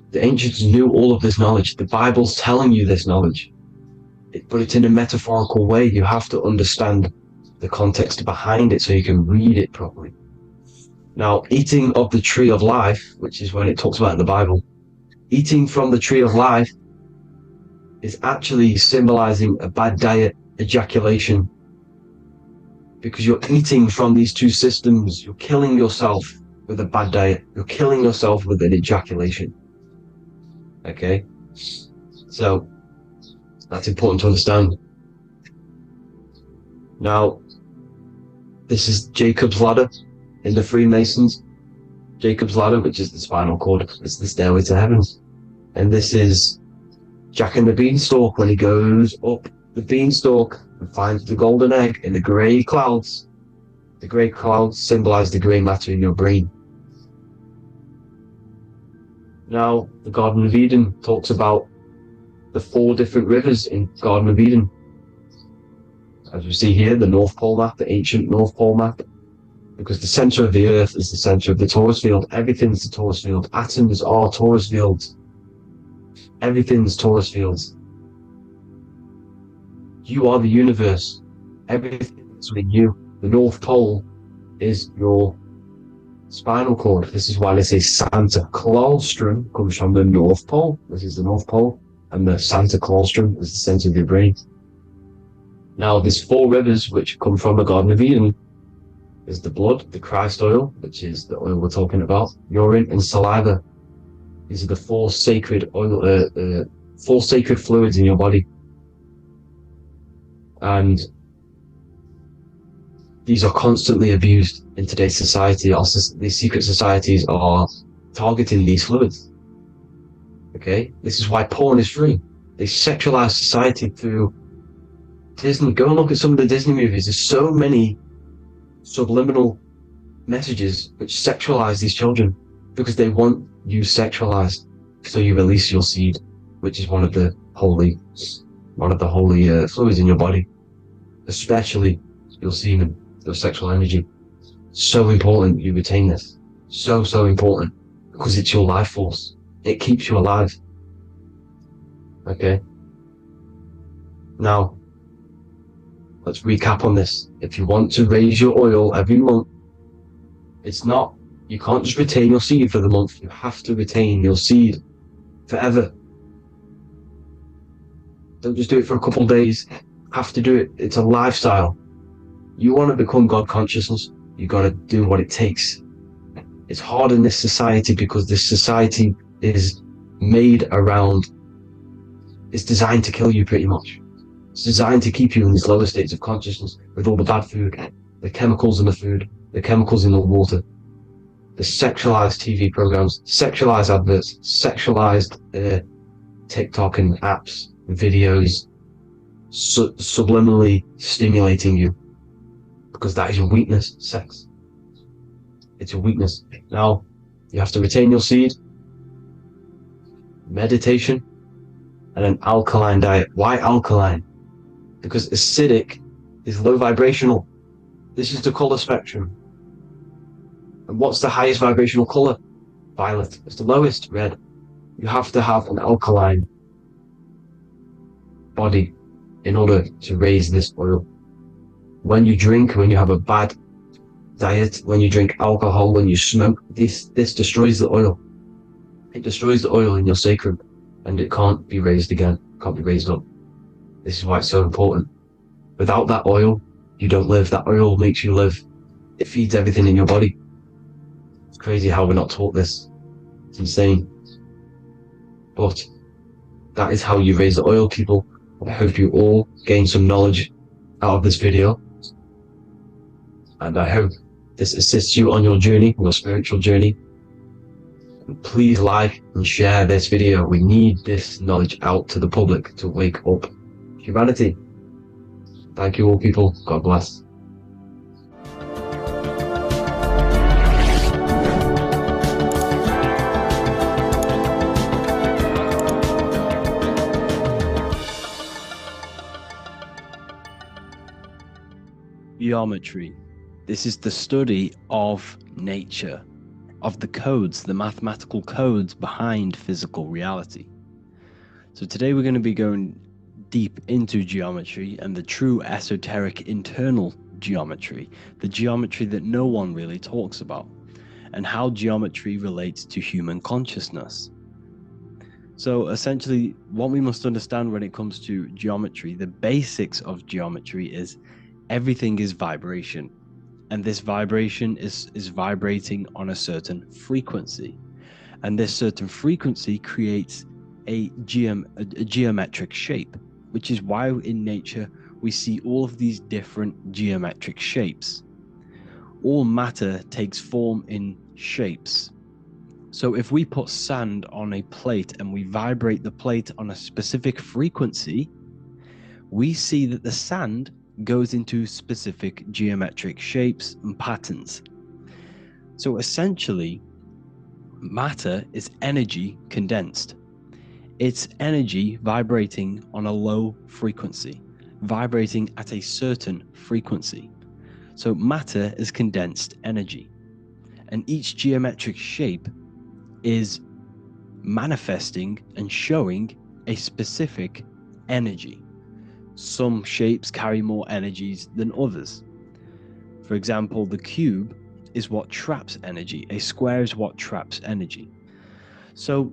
The ancients knew all of this knowledge. The Bible's telling you this knowledge. But it's in a metaphorical way. You have to understand the context behind it so you can read it properly. Now, eating of the tree of life, which is when it talks about in the Bible, eating from the tree of life is actually symbolizing a bad diet, ejaculation. Because you're eating from these two systems. You're killing yourself with a bad diet. You're killing yourself with an ejaculation. Okay? So, that's important to understand. Now, this is Jacob's ladder in the Freemasons. Jacob's ladder, which is the spinal cord, it's the stairway to heaven. And this is Jack and the Beanstalk when he goes up the beanstalk and finds the golden egg in the grey clouds. The grey clouds symbolize the grey matter in your brain. Now, the Garden of Eden talks about the 4 different rivers in Garden of Eden. As we see here, the North Pole map, the ancient North Pole map, because the center of the earth is the center of the torus field. Everything's the torus field. Atoms are torus fields. Everything's torus fields. You are the universe. Everything is within you. The North Pole is your spinal cord. This is why they say Santa Claustrum comes from the North Pole. This is the North Pole. And the Santa Claustrum is the center of your brain. Now, there's 4 rivers which come from the Garden of Eden. There's the blood, the Christ oil, which is the oil we're talking about, urine, and saliva. These are the 4 sacred oil, 4 sacred fluids in your body. And these are constantly abused in today's society. These secret societies are targeting these fluids. Okay? This is why porn is free. They sexualize society through Disney. Go and look at some of the Disney movies. There's so many subliminal messages which sexualize these children because they want you sexualized, so you release your seed, which is one of the holy fluids in your body, especially your semen, your sexual energy. So important you retain this. So important, because it's your life force. It keeps you alive. Okay? Now, let's recap on this. If you want to raise your oil every month, you can't just retain your seed for the month. You have to retain your seed forever. Don't just do it for a couple of days. You have to do it. It's a lifestyle. You want to become God consciousness, you got to do what it takes. It's hard in this society because this society is made around, it's designed to kill you pretty much. It's designed to keep you in these lower states of consciousness with all the bad food, the chemicals in the food, the chemicals in the water, the sexualized TV programs, sexualized adverts, sexualized TikTok and apps, videos, subliminally stimulating you. Because that is your weakness, sex. It's your weakness. Now, you have to retain your seed, meditation, and an alkaline diet. Why alkaline? Because acidic is low vibrational. This is the color spectrum. And what's the highest vibrational color? Violet. It's the lowest, red. You have to have an alkaline body in order to raise this oil. When you drink, when you have a bad diet, when you drink alcohol, when you smoke, this destroys the oil. It destroys the oil in your sacrum, and it can't be raised again, can't be raised up. This is why it's so important. Without that oil, you don't live. That oil makes you live. It feeds everything in your body. It's crazy how we're not taught this. It's insane. But that is how you raise the oil, people. I hope you all gain some knowledge out of this video. And I hope this assists you on your journey, your spiritual journey. And please like and share this video. We need this knowledge out to the public to wake up humanity. Thank you all, people. God bless. Geometry. This is the study of nature, of the codes, the mathematical codes behind physical reality. So today we're going to be going deep into geometry and the true esoteric internal geometry, the geometry that no one really talks about, and how geometry relates to human consciousness. So essentially, what we must understand when it comes to geometry, the basics of geometry is everything is vibration. And this vibration is vibrating on a certain frequency. And this certain frequency creates a geometric shape, which is why in nature we see all of these different geometric shapes. All matter takes form in shapes. So if we put sand on a plate and we vibrate the plate on a specific frequency, we see that the sand goes into specific geometric shapes and patterns. So essentially, matter is energy condensed. It's energy vibrating on a low frequency, vibrating at a certain frequency. So matter is condensed energy, and each geometric shape is manifesting and showing a specific energy. Some shapes carry more energies than others. For example, the cube is what traps energy. A square is what traps energy. So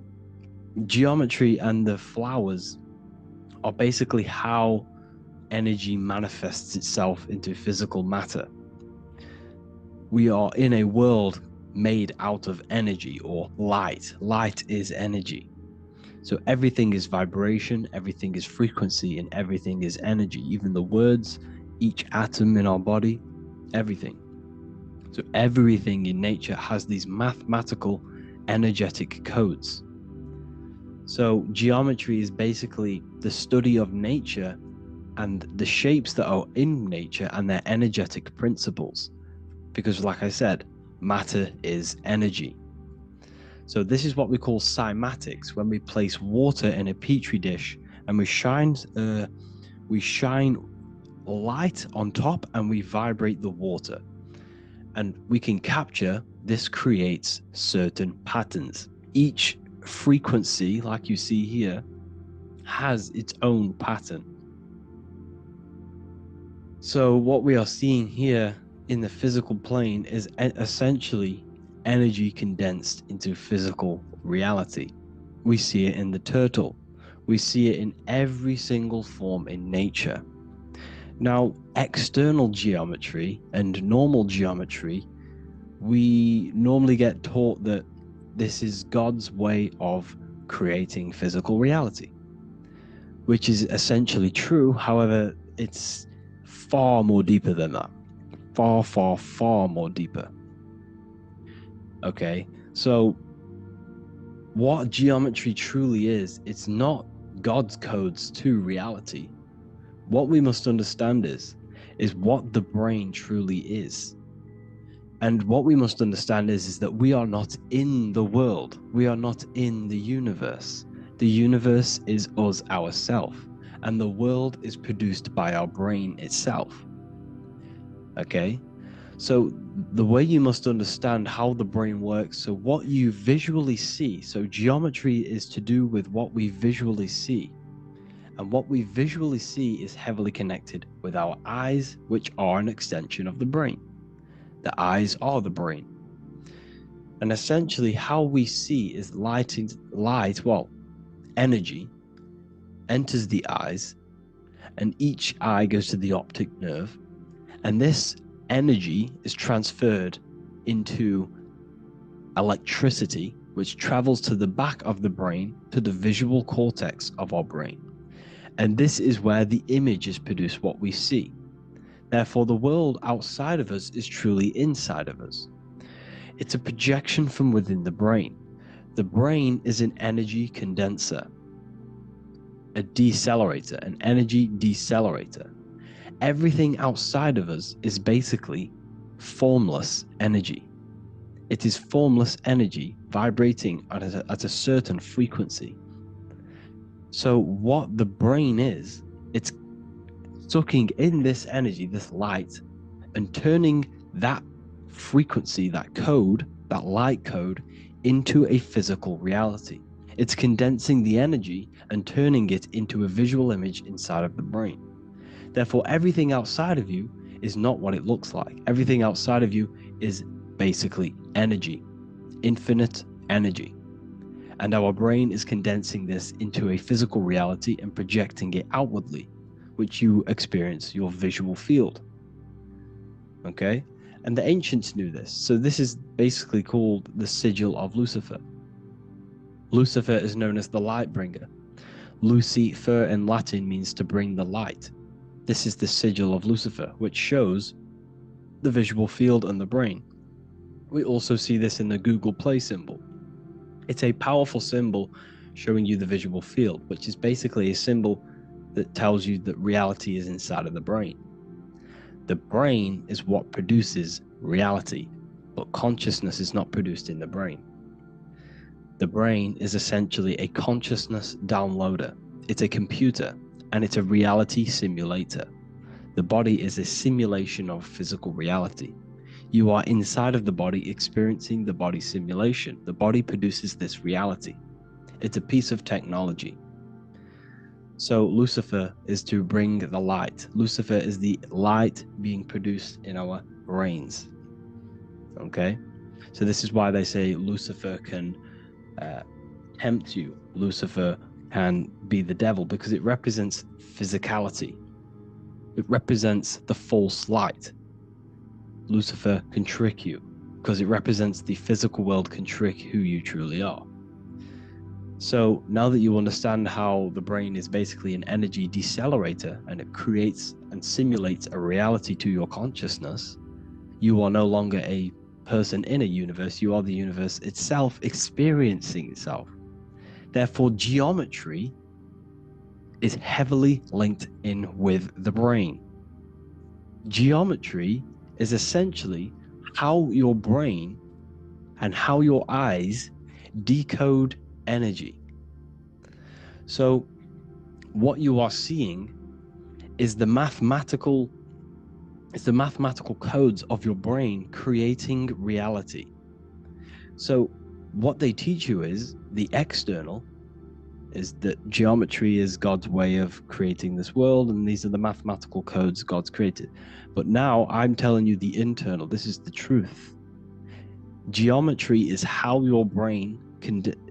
geometry and the flowers are basically how energy manifests itself into physical matter. We are in a world made out of energy or light. Light is energy. So everything is vibration, everything is frequency, and everything is energy. Even the words, each atom in our body, everything. So everything in nature has these mathematical, energetic codes. So geometry is basically the study of nature and the shapes that are in nature and their energetic principles. Because like I said, matter is energy. So this is what we call cymatics, when we place water in a petri dish and we shine light on top and we vibrate the water. And we can capture, this creates certain patterns. Each frequency, like you see here, has its own pattern. So what we are seeing here in the physical plane is essentially energy condensed into physical reality. We see it in the turtle. We see it in every single form in nature. Now, external geometry and normal geometry, we normally get taught that this is God's way of creating physical reality, which is essentially true. However, it's far more deeper than that. Far, far, far more deeper. Okay, so what geometry truly is, it's not God's codes to reality. What we must understand is what the brain truly is. And what we must understand is that we are not in the world. We are not in the universe. The universe is us ourselves, and the world is produced by our brain itself. Okay? So the way you must understand how the brain works, so what you visually see, so geometry is to do with what we visually see. And what we visually see is heavily connected with our eyes, which are an extension of the brain. The eyes are the brain. And essentially how we see is energy enters the eyes, and each eye goes to the optic nerve, and this energy is transferred into electricity, which travels to the back of the brain, to the visual cortex of our brain. And this is where the image is produced, what we see. Therefore, the world outside of us is truly inside of us. It's a projection from within the brain. The brain is an energy condenser, a decelerator, an energy decelerator. Everything outside of us is basically formless energy. It is formless energy vibrating at a certain frequency. So what the brain is, it's sucking in this energy, this light, and turning that frequency, that code, that light code, into a physical reality. It's condensing the energy and turning it into a visual image inside of the brain. Therefore, everything outside of you is not what it looks like. Everything outside of you is basically energy, infinite energy. And our brain is condensing this into a physical reality and projecting it outwardly, which you experience your visual field. Okay? And the ancients knew this. So this is basically called the sigil of Lucifer. Lucifer is known as the light bringer. Lucifer in Latin means to bring the light. This is the sigil of Lucifer, which shows the visual field and the brain. We also see this in the Google Play symbol. It's a powerful symbol showing you the visual field, which is basically a symbol that tells you that reality is inside of the brain. The brain is what produces reality, but consciousness is not produced in the brain. The brain is essentially a consciousness downloader. It's a computer, and it's a reality simulator. The body is a simulation of physical reality. You are inside of the body experiencing the body simulation. The body produces this reality. It's a piece of technology. So Lucifer is to bring the light. Lucifer is the light being produced in our brains. Okay? So this is why they say Lucifer can tempt you. Lucifer can be the devil, because it represents physicality. It represents the false light. Lucifer can trick you because it represents the physical world can trick who you truly are. So now that you understand how the brain is basically an energy decelerator and it creates and simulates a reality to your consciousness, you are no longer a person in a universe, you are the universe itself experiencing itself. Therefore, geometry is heavily linked in with the brain. Geometry is essentially how your brain and how your eyes decode energy. So what you are seeing is the mathematical codes of your brain creating reality. So what they teach you is the external is that geometry is God's way of creating this world, and these are the mathematical codes God's created. But now I'm telling you the internal. This is the truth. Geometry is how your brain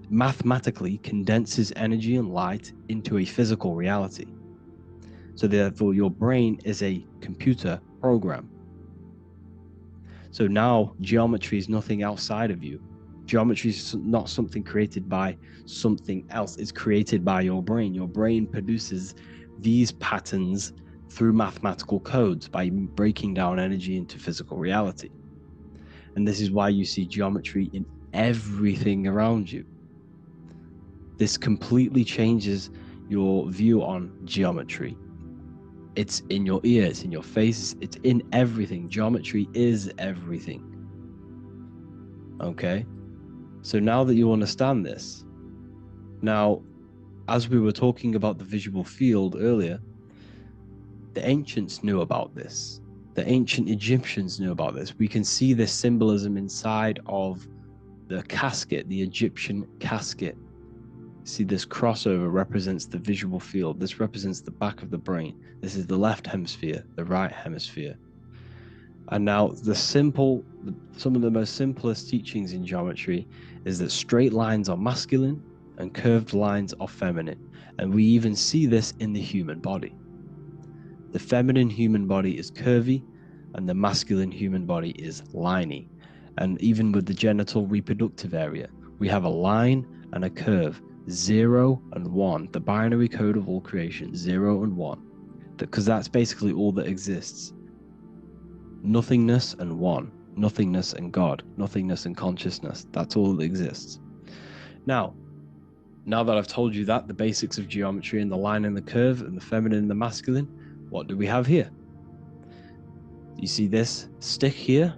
mathematically condenses energy and light into a physical reality. So therefore, your brain is a computer program. So now geometry is nothing outside of you. Geometry is not something created by something else. It's created by your brain. Your brain produces these patterns through mathematical codes by breaking down energy into physical reality. And this is why you see geometry in everything around you. This completely changes your view on geometry. It's in your ear, it's in your face, it's in everything. Geometry is everything. Okay? So now that you understand this, now, as we were talking about the visual field earlier, the ancients knew about this. The ancient Egyptians knew about this. We can see this symbolism inside of the casket, the Egyptian casket. See, this crossover represents the visual field. This represents the back of the brain. This is the left hemisphere, the right hemisphere. And now some of the most simplest teachings in geometry is that straight lines are masculine and curved lines are feminine. And we even see this in the human body. The feminine human body is curvy and the masculine human body is liney. And even with the genital reproductive area, we have a line and a curve, 0 and 1, the binary code of all creation, 0 and 1, because that's basically all that exists. Nothingness and one, nothingness and God, nothingness and consciousness. That's all that exists. Now that I've told you that, the basics of geometry and the line and the curve and the feminine and the masculine, what do we have here? You see this stick here?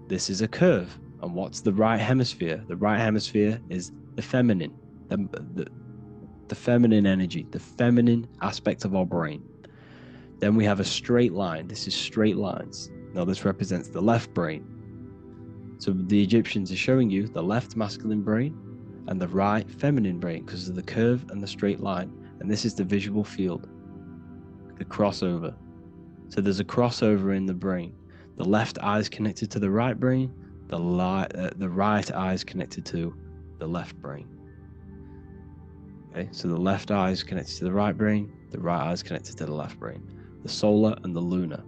This is a curve. And what's the right hemisphere? The right hemisphere is the feminine, the feminine energy, the feminine aspect of our brain. Then we have a straight line. This is straight lines. Now this represents the left brain. So the Egyptians are showing you the left masculine brain and the right feminine brain because of the curve and the straight line. And this is the visual field, the crossover. So there's a crossover in the brain. The left eye is connected to the right brain. The right eye is connected to the left brain. Okay, so the left eye is connected to the right brain. The right eye is connected to the left brain. The solar and the lunar.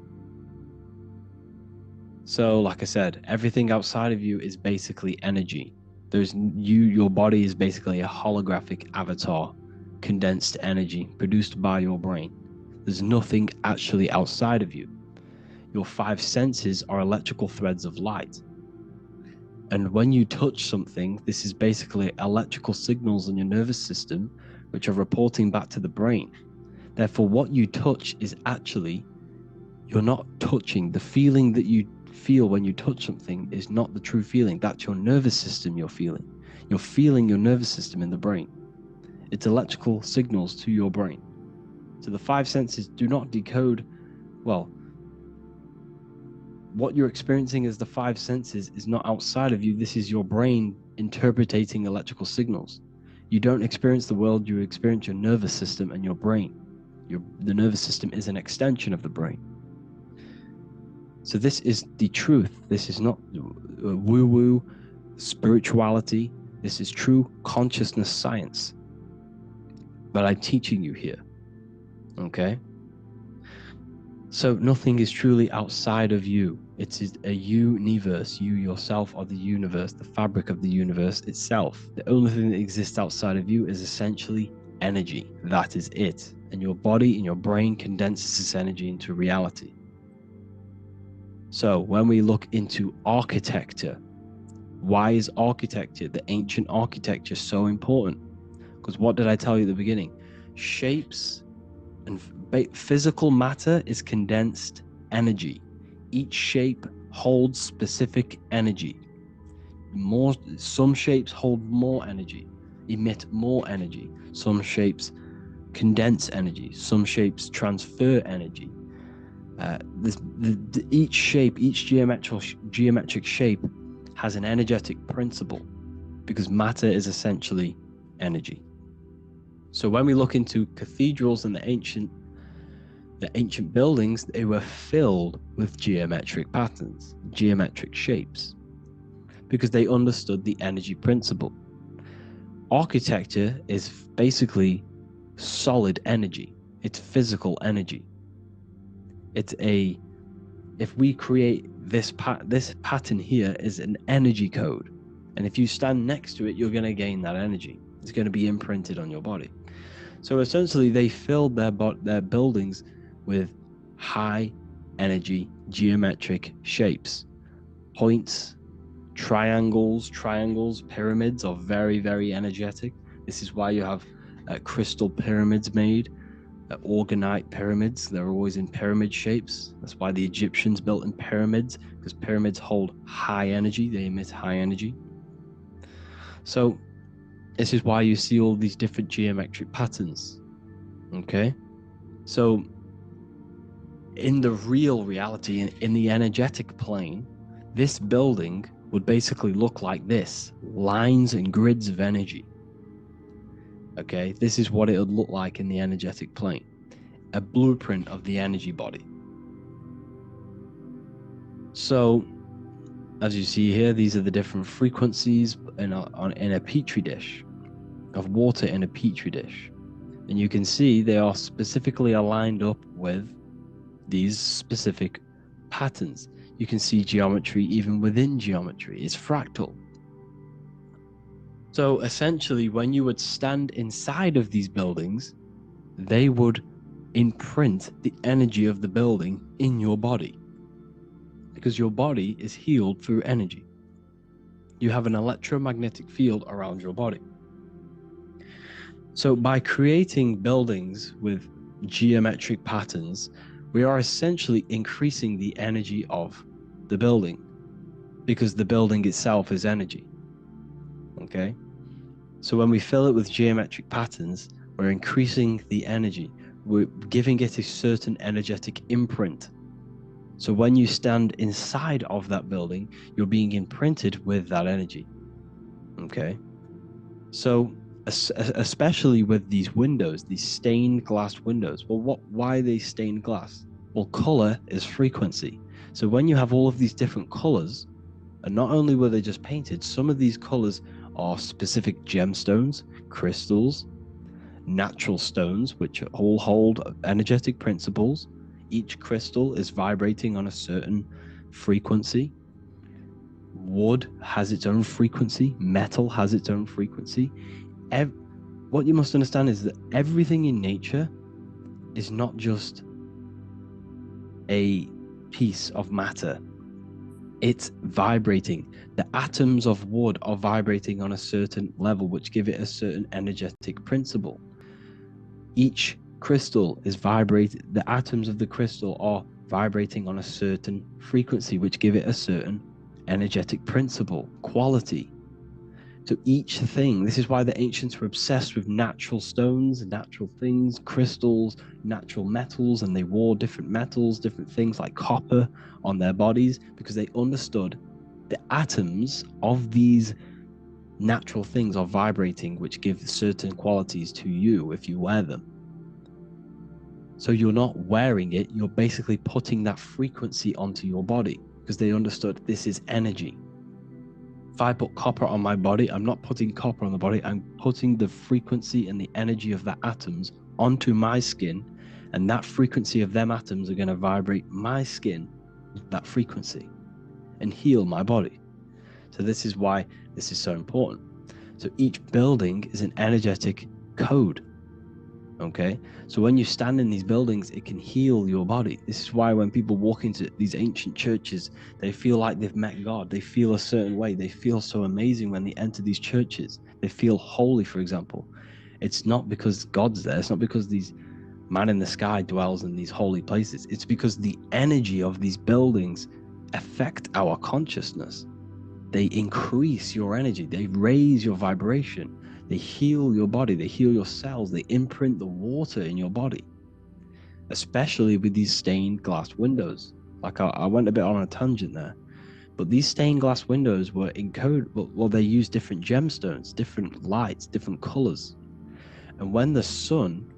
So, like I said, everything outside of you is basically energy. Your body is basically a holographic avatar, condensed energy produced by your brain. There's nothing actually outside of you. Your 5 senses are electrical threads of light. And when you touch something, this is basically electrical signals in your nervous system, which are reporting back to the brain. Therefore, what you touch is actually, you're not touching. The feeling that you feel when you touch something is not the true feeling. That's your nervous system you're feeling. You're feeling your nervous system in the brain. It's electrical signals to your brain. So the five senses do not decode, well, what you're experiencing as the five senses is not outside of you. This is your brain interpreting electrical signals. You don't experience the world, you experience your nervous system and your brain. The nervous system is an extension of the brain. So this is the truth. This is not woo-woo spirituality. This is true consciousness science that I'm teaching you here. Okay? So nothing is truly outside of you. It is a universe. You yourself are the universe, the fabric of the universe itself. The only thing that exists outside of you is essentially energy. That is it. And your body and your brain condenses this energy into reality. So when we look into architecture, why is architecture, the ancient architecture, so important? Because what did I tell you at the beginning? Shapes and physical matter is condensed energy. Each shape holds specific energy. Some shapes hold more energy, emit more energy. Some shapes condense energy. Some shapes transfer energy. Each shape, each geometric shape has an energetic principle, because matter is essentially energy. So when we look into cathedrals and the ancient buildings, they were filled with geometric patterns, geometric shapes, because they understood the energy principle. Architecture is basically solid energy. It's physical energy. If we create this pattern here is an energy code, and if you stand next to it, you're going to gain that energy. It's going to be imprinted on your body. So essentially, they filled their buildings with high energy geometric shapes. Points, triangles, pyramids are very, very energetic. This is why you have crystal pyramids made, organite pyramids. They're always in pyramid shapes. That's why the Egyptians built in pyramids, because pyramids hold high energy. They emit high energy. So this is why you see all these different geometric patterns. Okay? So in the real reality, in the energetic plane, this building would basically look like this: lines and grids of energy. Okay? This is what it would look like in the energetic plane. A blueprint of the energy body. So, as you see here, these are the different frequencies in a petri dish, of water in a petri dish. And you can see they are specifically aligned up with these specific patterns. You can see geometry even within geometry. It's fractal. So essentially, when you would stand inside of these buildings, they would imprint the energy of the building in your body, because your body is healed through energy. You have an electromagnetic field around your body. So by creating buildings with geometric patterns, we are essentially increasing the energy of the building, because the building itself is energy. Okay? So when we fill it with geometric patterns, we're increasing the energy. We're giving it a certain energetic imprint. So when you stand inside of that building, you're being imprinted with that energy. Okay? So especially with these windows, these stained glass windows. Well, why are they stained glass? Well, color is frequency. So when you have all of these different colors, and not only were they just painted, some of these colors are specific gemstones, crystals, natural stones, which all hold energetic principles. Each crystal is vibrating on a certain frequency. Wood has its own frequency. Metal has its own frequency. What you must understand is that everything in nature is not just a piece of matter. It's vibrating. The atoms of wood are vibrating on a certain level, which give it a certain energetic principle. Each crystal is vibrating. The atoms of the crystal are vibrating on a certain frequency, which give it a certain energetic principle, quality. So each thing, this is why the ancients were obsessed with natural stones, natural things, crystals, natural metals, and they wore different metals, different things like copper on their bodies, because they understood the atoms of these natural things are vibrating, which give certain qualities to you if you wear them. So you're not wearing it, you're basically putting that frequency onto your body, because they understood this is energy. If I put copper on my body, I'm not putting copper on the body, I'm putting the frequency and the energy of the atoms onto my skin, and that frequency of them atoms are going to vibrate my skin with that frequency and heal my body. So this is why this is so important. So each building is an energetic code. Okay, so when you stand in these buildings, it can heal your body. This is why when people walk into these ancient churches, they feel like they've met God. They feel a certain way. They feel so amazing when they enter these churches. They feel holy, for example. It's not because God's there. It's not because these man in the sky dwells in these holy places. It's because the energy of these buildings affect our consciousness. They increase your energy. They raise your vibration. They heal your body, they heal your cells, they imprint the water in your body, especially with these stained glass windows. Like I went a bit on a tangent there, but these stained glass windows were encoded, well, they use different gemstones, different lights, different colors. And when the sun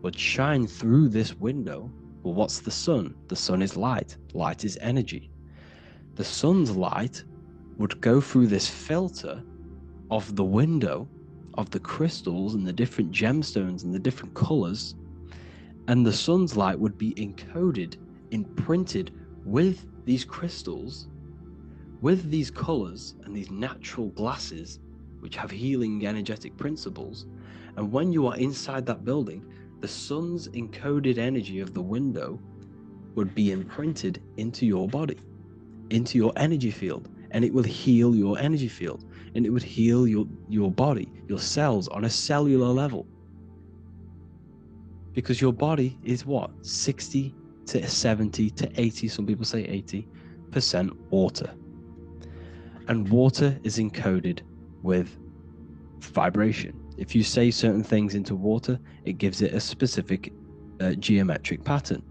would shine through this window, well, what's the sun? The sun is light. Light is energy. The sun's light would go through this filter of the window, of the crystals and the different gemstones and the different colors, and the sun's light would be encoded, imprinted with these crystals, with these colors and these natural glasses which have healing energetic principles. And when you are inside that building, the sun's encoded energy of the window would be imprinted into your body, into your energy field, and it will heal your energy field, and it would heal your body, your cells on a cellular level. Because your body is what? 60 to 70 to 80, some people say 80% water. And water is encoded with vibration. If you say certain things into water, it gives it a specific geometric pattern,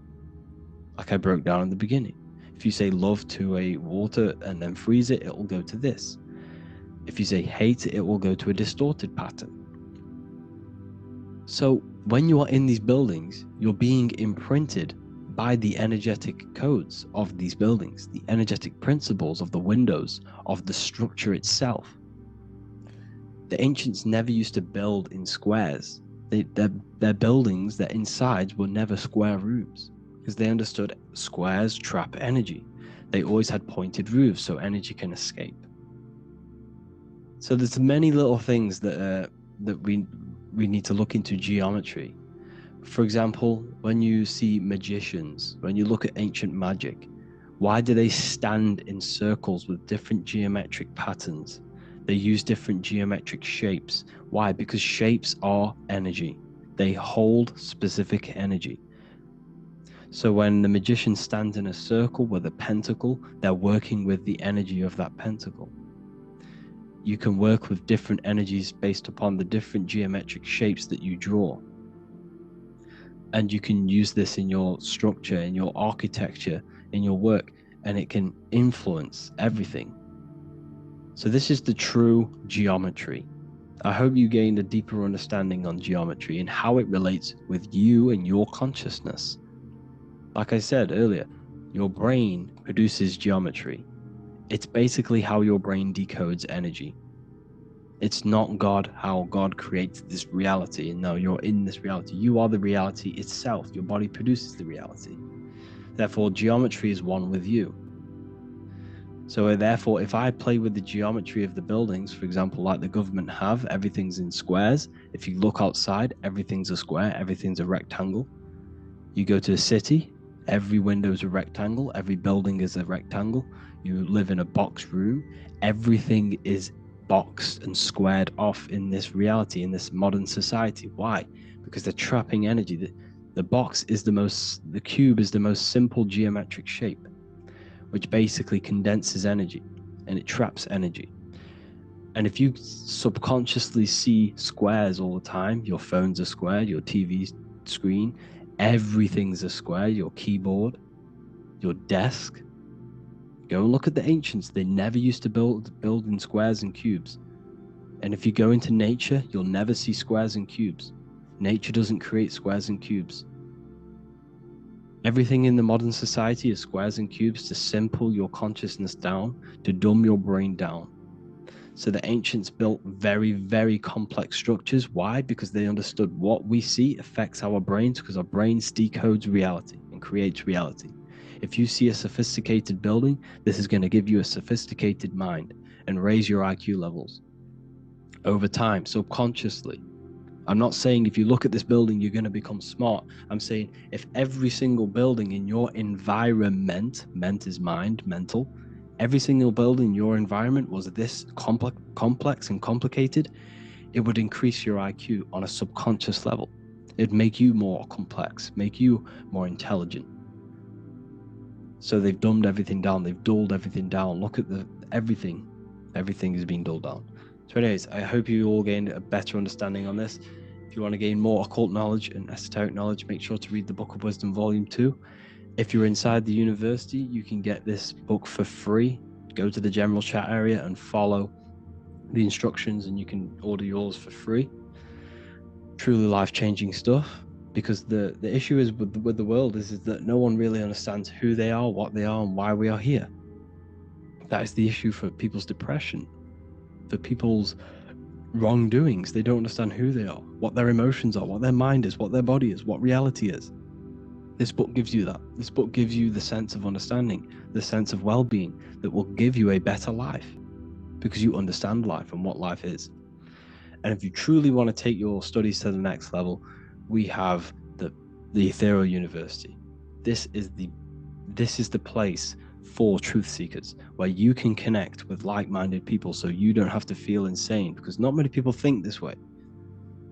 like I broke down in the beginning. If you say love to a water and then freeze it, it will go to this. If you say hate, it will go to a distorted pattern. So when you are in these buildings, you're being imprinted by the energetic codes of these buildings, the energetic principles of the windows, of the structure itself. The ancients never used to build in squares. Their buildings, their insides were never square rooms, because they understood squares trap energy. They always had pointed roofs so energy can escape. So there's many little things that we need to look into geometry. For example, when you see magicians, when you look at ancient magic, why do they stand in circles with different geometric patterns? They use different geometric shapes. Why? Because shapes are energy. They hold specific energy. So when the magician stands in a circle with a pentacle, they're working with the energy of that pentacle. You can work with different energies based upon the different geometric shapes that you draw. And you can use this in your structure, in your architecture, in your work, and it can influence everything. So this is the true geometry. I hope you gained a deeper understanding on geometry and how it relates with you and your consciousness. Like I said earlier, your brain produces geometry. It's basically how your brain decodes energy. It's not God, how God creates this reality. And no, you're in this reality. You are the reality itself. Your body produces the reality. Therefore, geometry is one with you. So therefore, if I play with the geometry of the buildings, for example, like the government have, everything's in squares. If you look outside, everything's a square, everything's a rectangle. You go to a city, Every window is a rectangle. Every building is a rectangle. You live in a box room. Everything is boxed and squared off in this reality, in this modern society. Why? Because they're trapping energy. The cube is the most simple geometric shape, which basically condenses energy and it traps energy. And if you subconsciously see squares all the time, your phone's a square, your TV screen, everything's a square, your keyboard, your desk. Go and look at the ancients. They never used to build in squares and cubes. And if you go into nature, you'll never see squares and cubes. Nature doesn't create squares and cubes. Everything in the modern society is squares and cubes to simple your consciousness down, to dumb your brain down. So the ancients built very, very complex structures. Why? Because they understood what we see affects our brains, because our brains decodes reality and creates reality. If you see a sophisticated building, this is going to give you a sophisticated mind and raise your IQ levels over time, subconsciously. I'm not saying if you look at this building, you're going to become smart. I'm saying if every single building in your environment, ment is mind, mental, every single building in your environment was this complex and complicated, it would increase your IQ on a subconscious level. It'd make you more complex, make you more intelligent. So they've dumbed everything down. They've dulled everything down. Look at everything. Everything is being dulled down. So anyways, I hope you all gained a better understanding on this. If you want to gain more occult knowledge and esoteric knowledge, make sure to read the Book of Wisdom Volume 2. If you're inside the university, you can get this book for free. Go to the general chat area and follow the instructions and you can order yours for free. Truly life-changing stuff, because the issue is with the world is that no one really understands who they are, what they are, and why we are here. That is the issue for people's depression, for people's wrongdoings. They don't understand who they are, what their emotions are, what their mind is, what their body is, what reality is. This book gives you that. This book gives you the sense of understanding, the sense of well-being that will give you a better life, because you understand life and what life is. And if you truly want to take your studies to the next level, we have the Ethereal University. This is the place for truth seekers, where you can connect with like-minded people so you don't have to feel insane, because not many people think this way.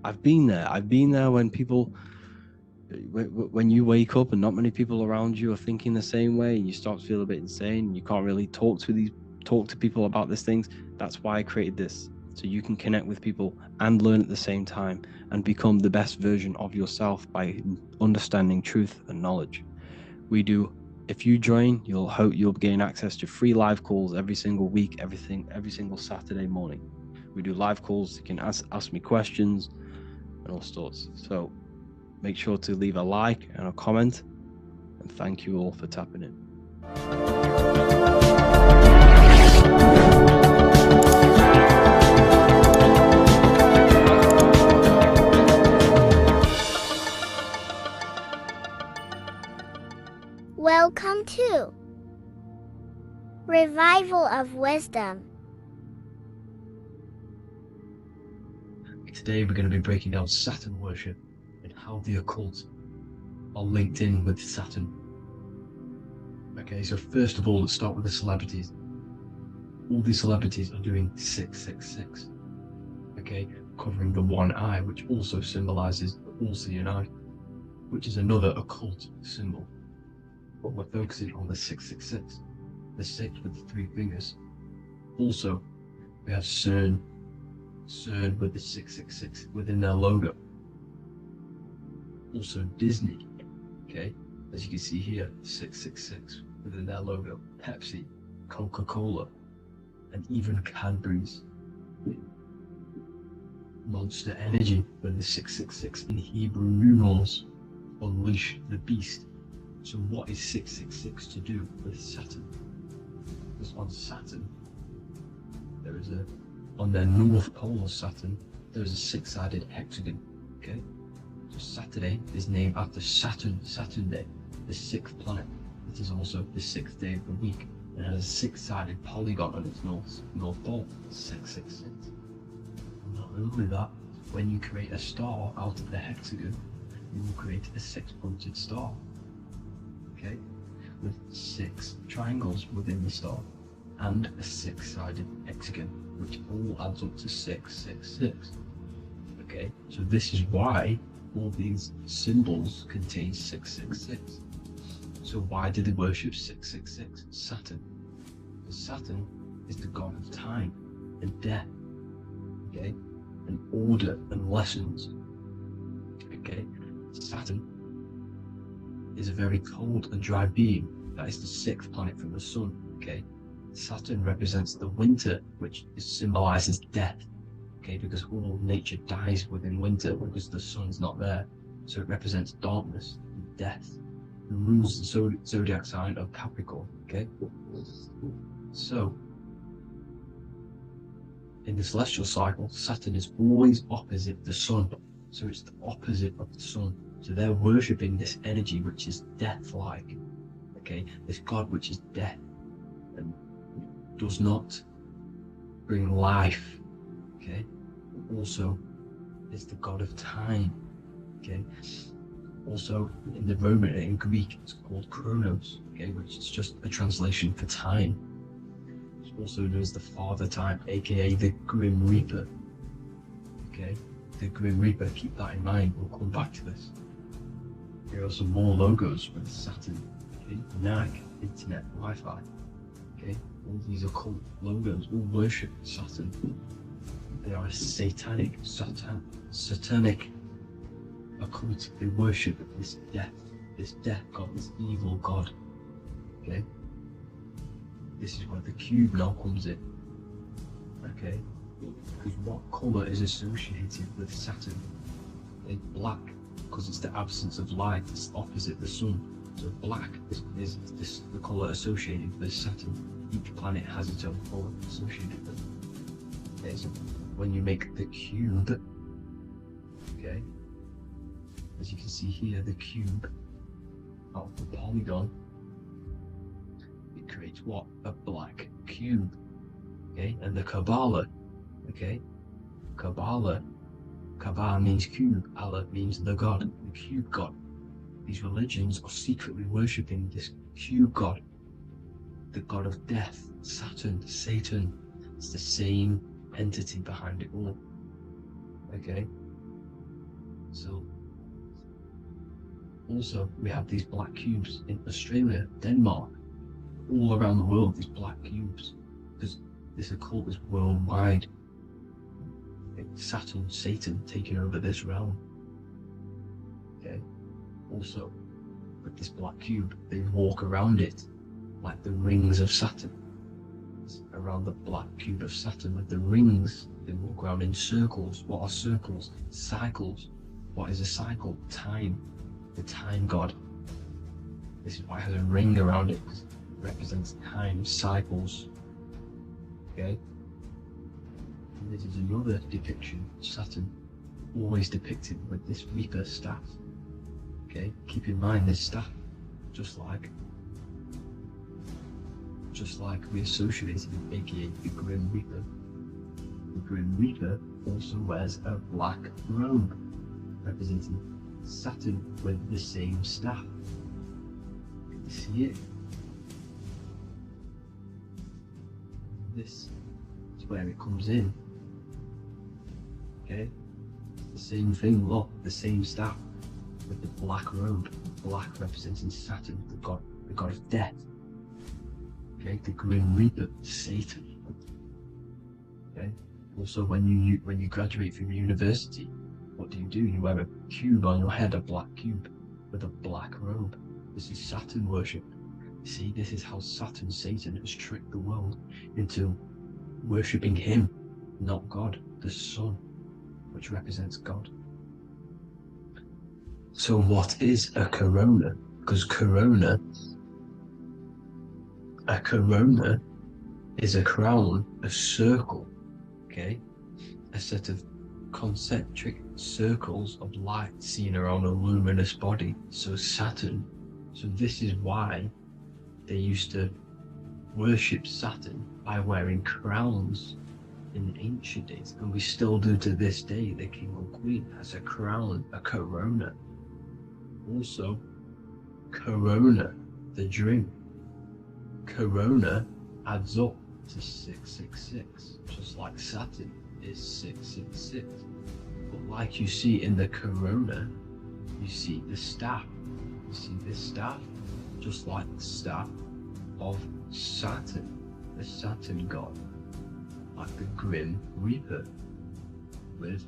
I've been there when you wake up and not many people around you are thinking the same way, and you start to feel a bit insane and you can't really talk to people about these things. That's why I created this, so you can connect with people and learn at the same time and become the best version of yourself by understanding truth and knowledge. If you join, you'll gain access to free live calls every single week, every single Saturday morning. We do live calls. You can ask me questions and all sorts. So make sure to leave a like and a comment, and thank you all for tapping in. Welcome to Revival of Wisdom. Today we're going to be breaking down Saturn worship and how the occult are linked in with Saturn. Okay, so first of all, let's start with the celebrities. All these celebrities are doing 666. Okay, covering the one eye, which also symbolizes the all-seeing eye, which is another occult symbol. But we're focusing on the 666, the 6 with the 3 fingers. Also, we have CERN with the 666 within their logo. Also Disney, okay, as you can see here, 666 within their logo. Pepsi, Coca-Cola, and even Cadbury's. Monster Energy with the 666 in Hebrew numerals. Unleash the beast. So what is 666 to do with Saturn? Because on Saturn, on their north pole of Saturn, there is a 6-sided hexagon, okay? So Saturday is named after Saturn Day, the 6th planet. It is also the 6th day of the week, and has a 6-sided polygon on its north pole, 666. And not only that, when you create a star out of the hexagon, you will create a 6-pointed star. okay, with 6 triangles within the star and a 6-sided hexagon, which all adds up to 666. Okay, so this is why all these symbols contain 666. So why do they worship 666? Saturn. Because Saturn is the god of time and death, okay, and order and lessons. Okay, Saturn is a very cold and dry being. That is the 6th planet from the sun. Okay, Saturn represents the winter, which symbolizes death. Okay, because all nature dies within winter because the sun's not there. So it represents darkness and death. It rules the zodiac sign of Capricorn. Okay, so in the celestial cycle, Saturn is always opposite the sun. So it's the opposite of the sun. So they're worshipping this energy which is death-like. Okay, this god which is death and does not bring life. Okay, also is the god of time. Okay, also in the Roman and in Greek it's called Chronos. Okay, which is just a translation for time. It's also known as the Father Time, aka the Grim Reaper. Okay, the Grim Reaper. Keep that in mind. We'll come back to this. Here are some more logos with Saturn. Okay, NAG, Internet, Wi-Fi. Okay, all these occult logos all worship Saturn. They are a satanic occult. They worship this death god, this evil god. Okay, this is where the cube now comes in. Okay, because what colour is associated with Saturn? It's black, because it's the absence of light. It's opposite the sun. So black is the colour associated with Saturn. Each planet has its own colour associated with it. Okay, so when you make the cube, okay, as you can see here, the cube out of the polygon, it creates what? A black cube. Okay, and the Kabbalah, okay, Kabbalah means cube, Allah means the god, the cube god. These religions are secretly worshipping this cube god, the god of death, Saturn, Satan. It's the same entity behind it all. Okay, so also we have these black cubes in Australia, Denmark, all around the world, these black cubes, because this occult is worldwide. It's Saturn, Satan taking over this realm. Okay, also with this black cube, they walk around it like the rings of Saturn. Around the black cube of Saturn with the rings, they walk around in circles. What are circles? Cycles. What is a cycle? Time. The time god. This is why it has a ring around it, because it represents time, cycles. Okay, and this is another depiction of Saturn, always depicted with this Reaper staff. Okay, keep in mind this staff, just like we associated with, aka the Grim Reaper. The Grim Reaper also wears a black robe, representing Saturn with the same staff. You see it? This is where it comes in. Okay? The same thing, look, the same staff with the black robe. Black representing Saturn, the god of death. Okay, the Grim Reaper, Satan. Okay? Also when you graduate from university, what do? You wear a cube on your head, a black cube with a black robe. This is Saturn worship. See, this is how Saturn, Satan, has tricked the world into worshipping him, not God, the sun, which represents God. So what is a corona? Because a corona is a crown, a circle, okay? A set of concentric circles of light seen around a luminous body. So Saturn. So this is why they used to worship Saturn by wearing crowns in ancient days, and we still do to this day. The king or queen has a crown, a corona. Also, corona the dream. Corona adds up to 666, just like Saturn is 666. But like you see in the corona, you see the staff. You see this staff, just like the staff of Saturn, the Saturn god, like the Grim Reaper, with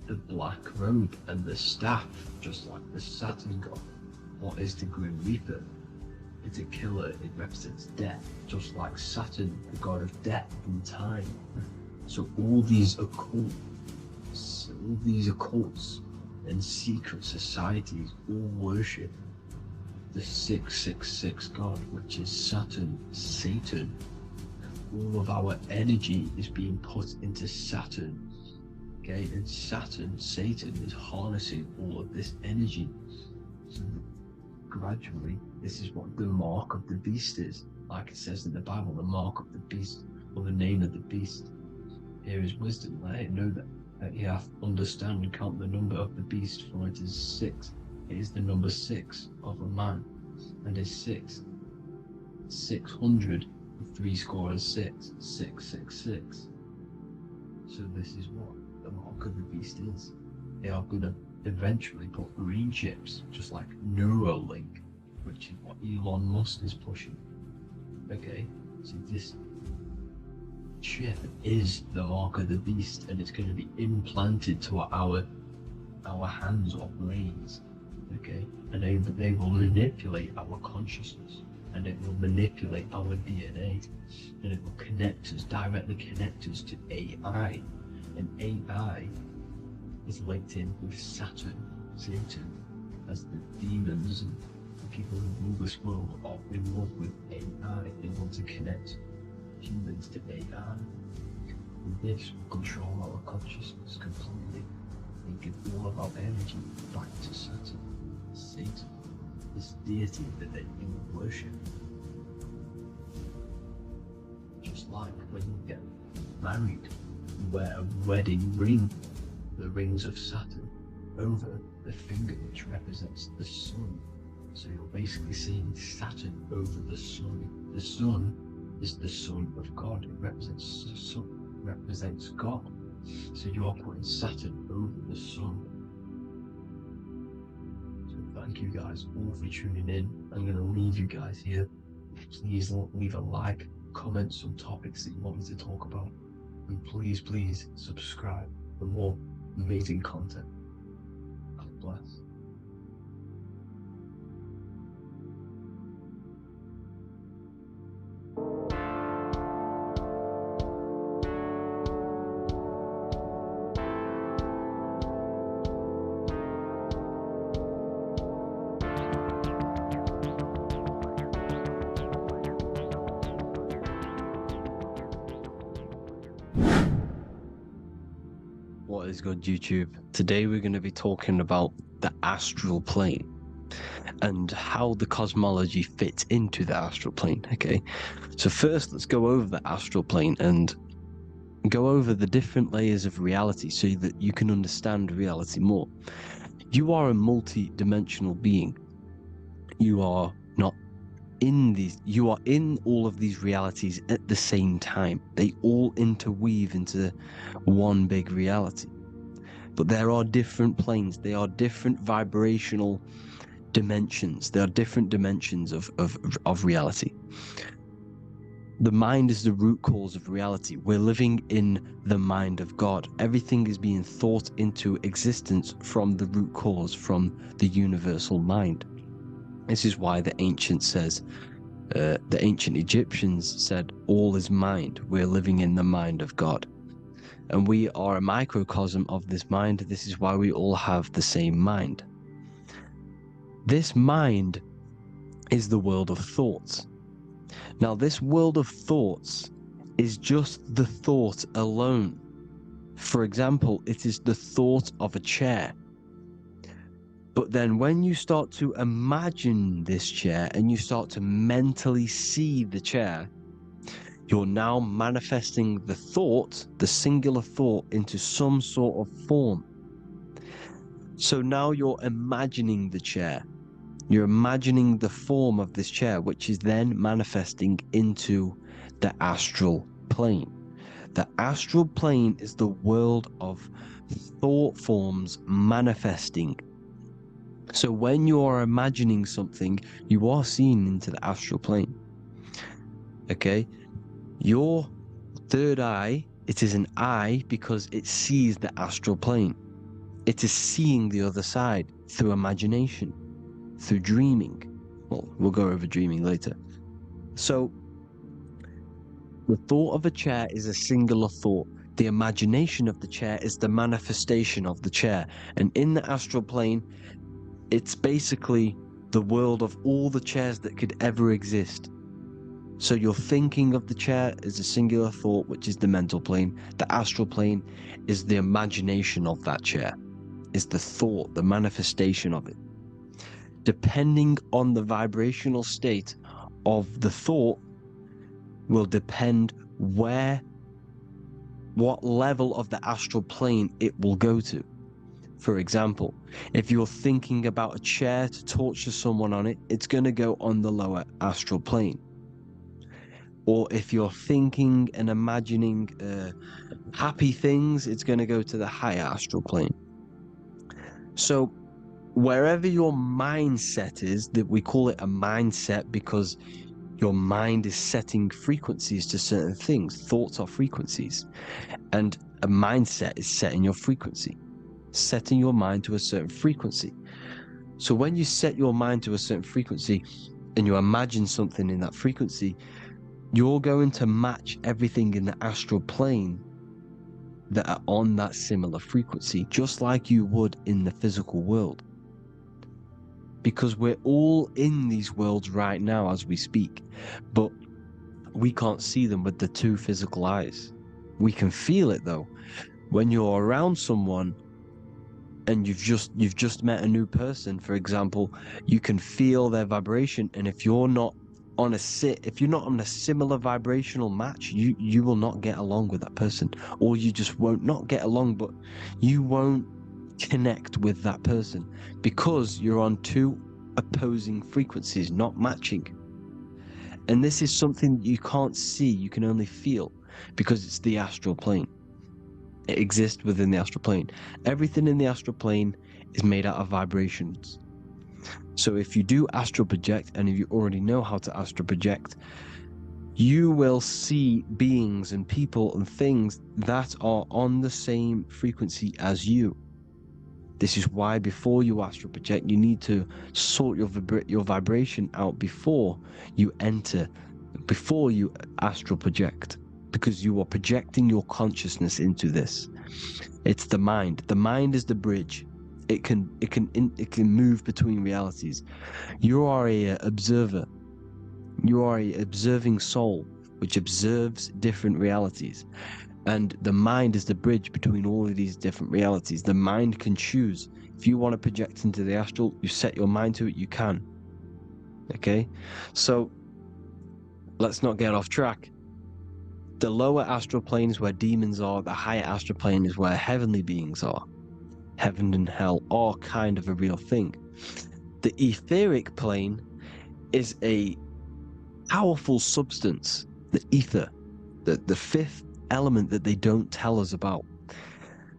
the black robe and the staff, just like the Saturn god. What is the Grim Reaper? It's a killer, it represents death, just like Saturn, the god of death and time. So all these occults and secret societies all worship the 666 god, which is Saturn, Satan. All of our energy is being put into Saturn, okay? And Saturn, Satan, is harnessing all of this energy. So gradually, this is what the mark of the beast is. Like it says in the Bible, the mark of the beast, or the name of the beast. Here is wisdom, let him know that he hath understand and count the number of the beast, for it is 6. It is the number 6 of a man, and is 600, 666, 666. So this is what the mark of the beast is. They are going to eventually put green chips, just like Neuralink, which is what Elon Musk is pushing. Okay, so this chip is the mark of the beast, and it's going to be implanted to our hands or brains. Okay, and they will manipulate our consciousness, and it will manipulate our DNA, and it will directly connect us to AI, and AI is linked in with Saturn, Satan, as the demons and the people who rule this world are in love with AI. They want to connect humans to AI. And this will control our consciousness completely and give all of our energy back to Saturn, Satan, this deity that they worship. Just like when you get married, you wear a wedding ring, the rings of Saturn, over the finger, which represents the sun. So you're basically seeing Saturn over the sun. The sun is the Son of God. It represents the sun, represents God. So you are putting Saturn over the sun. So thank you guys all for tuning in. I'm going to leave you guys here. Please leave a like, comment some topics that you want me to talk about, and please subscribe for more amazing content. God bless. What is good, YouTube? Today we're going to be talking about the astral plane and how the cosmology fits into the astral plane. Okay, so first let's go over the astral plane and go over the different layers of reality so that you can understand reality more. You are a multi-dimensional being. You are not in these, you are in all of these realities at the same time. They all interweave into one big reality. But there are different planes, they are different vibrational dimensions, there are different dimensions of reality. The mind is the root cause of reality. We're living in the mind of God. Everything is being thought into existence from the root cause, from the universal mind. This is why the ancient Egyptians said, all is mind. We're living in the mind of God. And we are a microcosm of this mind. This is why we all have the same mind. This mind is the world of thoughts. Now, this world of thoughts is just the thought alone. For example, it is the thought of a chair. But then when you start to imagine this chair and you start to mentally see the chair, you're now manifesting the thought, the singular thought, into some sort of form. So now you're imagining the chair. You're imagining the form of this chair, which is then manifesting into the astral plane. The astral plane is the world of thought forms manifesting. So when you are imagining something, you are seeing into the astral plane. Okay? Your third eye, it is an eye because it sees the astral plane. It is seeing the other side through imagination, through dreaming. Well, we'll go over dreaming later. So the thought of a chair is a singular thought. The imagination of the chair is the manifestation of the chair. And in the astral plane, it's basically the world of all the chairs that could ever exist. So you're thinking of the chair as a singular thought, which is the mental plane. The astral plane is the imagination of that chair, is the thought, the manifestation of it. Depending on the vibrational state of the thought will depend what level of the astral plane it will go to. For example, if you're thinking about a chair to torture someone on it, it's going to go on the lower astral plane. Or if you're thinking and imagining happy things, it's going to go to the higher astral plane. So wherever your mindset is, that we call it a mindset because your mind is setting frequencies to certain things. Thoughts are frequencies. And a mindset is setting your frequency, setting your mind to a certain frequency. So when you set your mind to a certain frequency and you imagine something in that frequency, you're going to match everything in the astral plane that are on that similar frequency, just like you would in the physical world. Because we're all in these worlds right now as we speak, but we can't see them with the two physical eyes. We can feel it though. When you're around someone and you've just met a new person, for example, you can feel their vibration, and if you're not on a similar vibrational match, you will not get along with that person, or you just won't not get along, but you won't connect with that person because you're on two opposing frequencies, not matching. And this is something you can't see, you can only feel, because it's the astral plane. It exists within the astral plane. Everything in the astral plane is made out of vibrations. So if you do astral project, and if you already know how to astral project, you will see beings and people and things that are on the same frequency as you. This is why before you astral project, you need to sort your vibration out before you astral project, because you are projecting your consciousness into this. It's the mind. The mind is the bridge. It can move between realities. You are a observer. You are a observing soul which observes different realities. And the mind is the bridge between all of these different realities. The mind can choose. If you want to project into the astral, you set your mind to it, you can. Okay? So let's not get off track. The lower astral plane is where demons are. The higher astral plane is where heavenly beings are. Heaven and hell are kind of a real thing. The etheric plane is a powerful substance, the ether, the fifth element that they don't tell us about.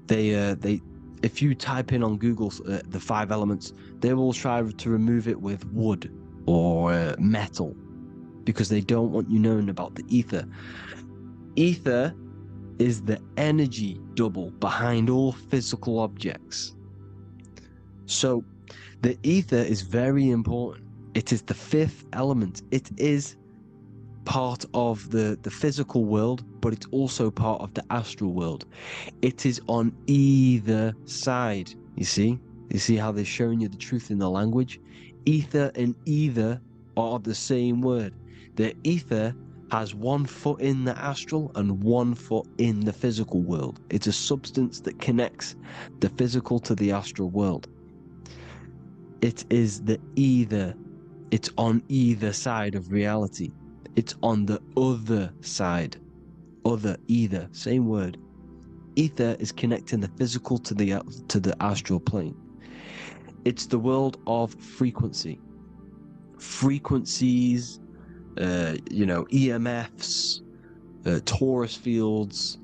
If you type in on Google the 5 elements, they will try to remove it with wood or metal, because they don't want you knowing about the ether. Ether is the energy double behind all physical objects. So the ether is very important. It is the 5th element. It is part of the physical world, but it's also part of the astral world. It is on either side. You see how they're showing you the truth in the language? Ether and either are the same word. The ether has 1 foot in the astral and 1 foot in the physical world. It's a substance that connects the physical to the astral world. It is the either. It's on either side of reality. It's on the other side. Other, either, same word. Ether is connecting the physical to the astral plane. It's the world of frequency. frequencies, EMFs, torus fields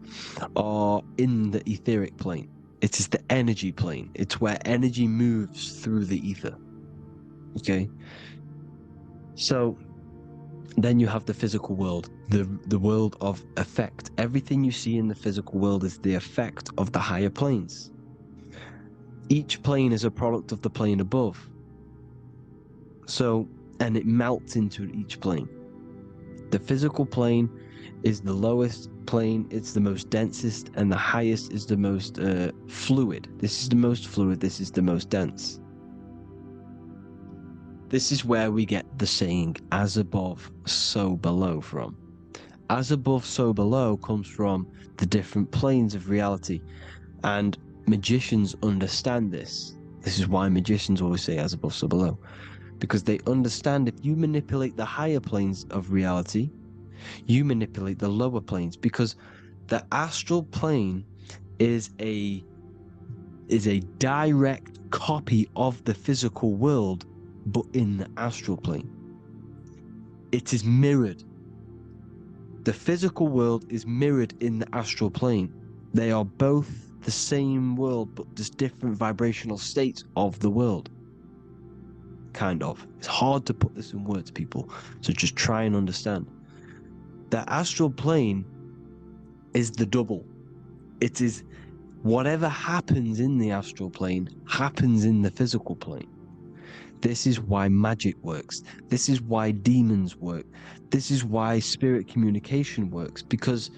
are in the etheric plane. It is the energy plane. It's where energy moves through the ether. Okay? So then you have the physical world, the world of effect. Everything you see in the physical world is the effect of the higher planes. Each plane is a product of the plane above. So, and it melts into each plane. The physical plane is the lowest plane, it's the most densest, and the highest is the most fluid. This is the most fluid, this is the most dense. This is where we get the saying, as above, so below from. As above, so below comes from the different planes of reality. And magicians understand this. This is why magicians always say as above, so below. Because they understand if you manipulate the higher planes of reality, you manipulate the lower planes. Because the astral plane is a direct copy of the physical world, but in the astral plane. It is mirrored. The physical world is mirrored in the astral plane. They are both the same world, but there's different vibrational states of the world. Kind of. It's hard to put this in words, people. So just try and understand. The astral plane is the double. It is whatever happens in the astral plane happens in the physical plane. This is why magic works. This is why demons work. This is why spirit communication works. Because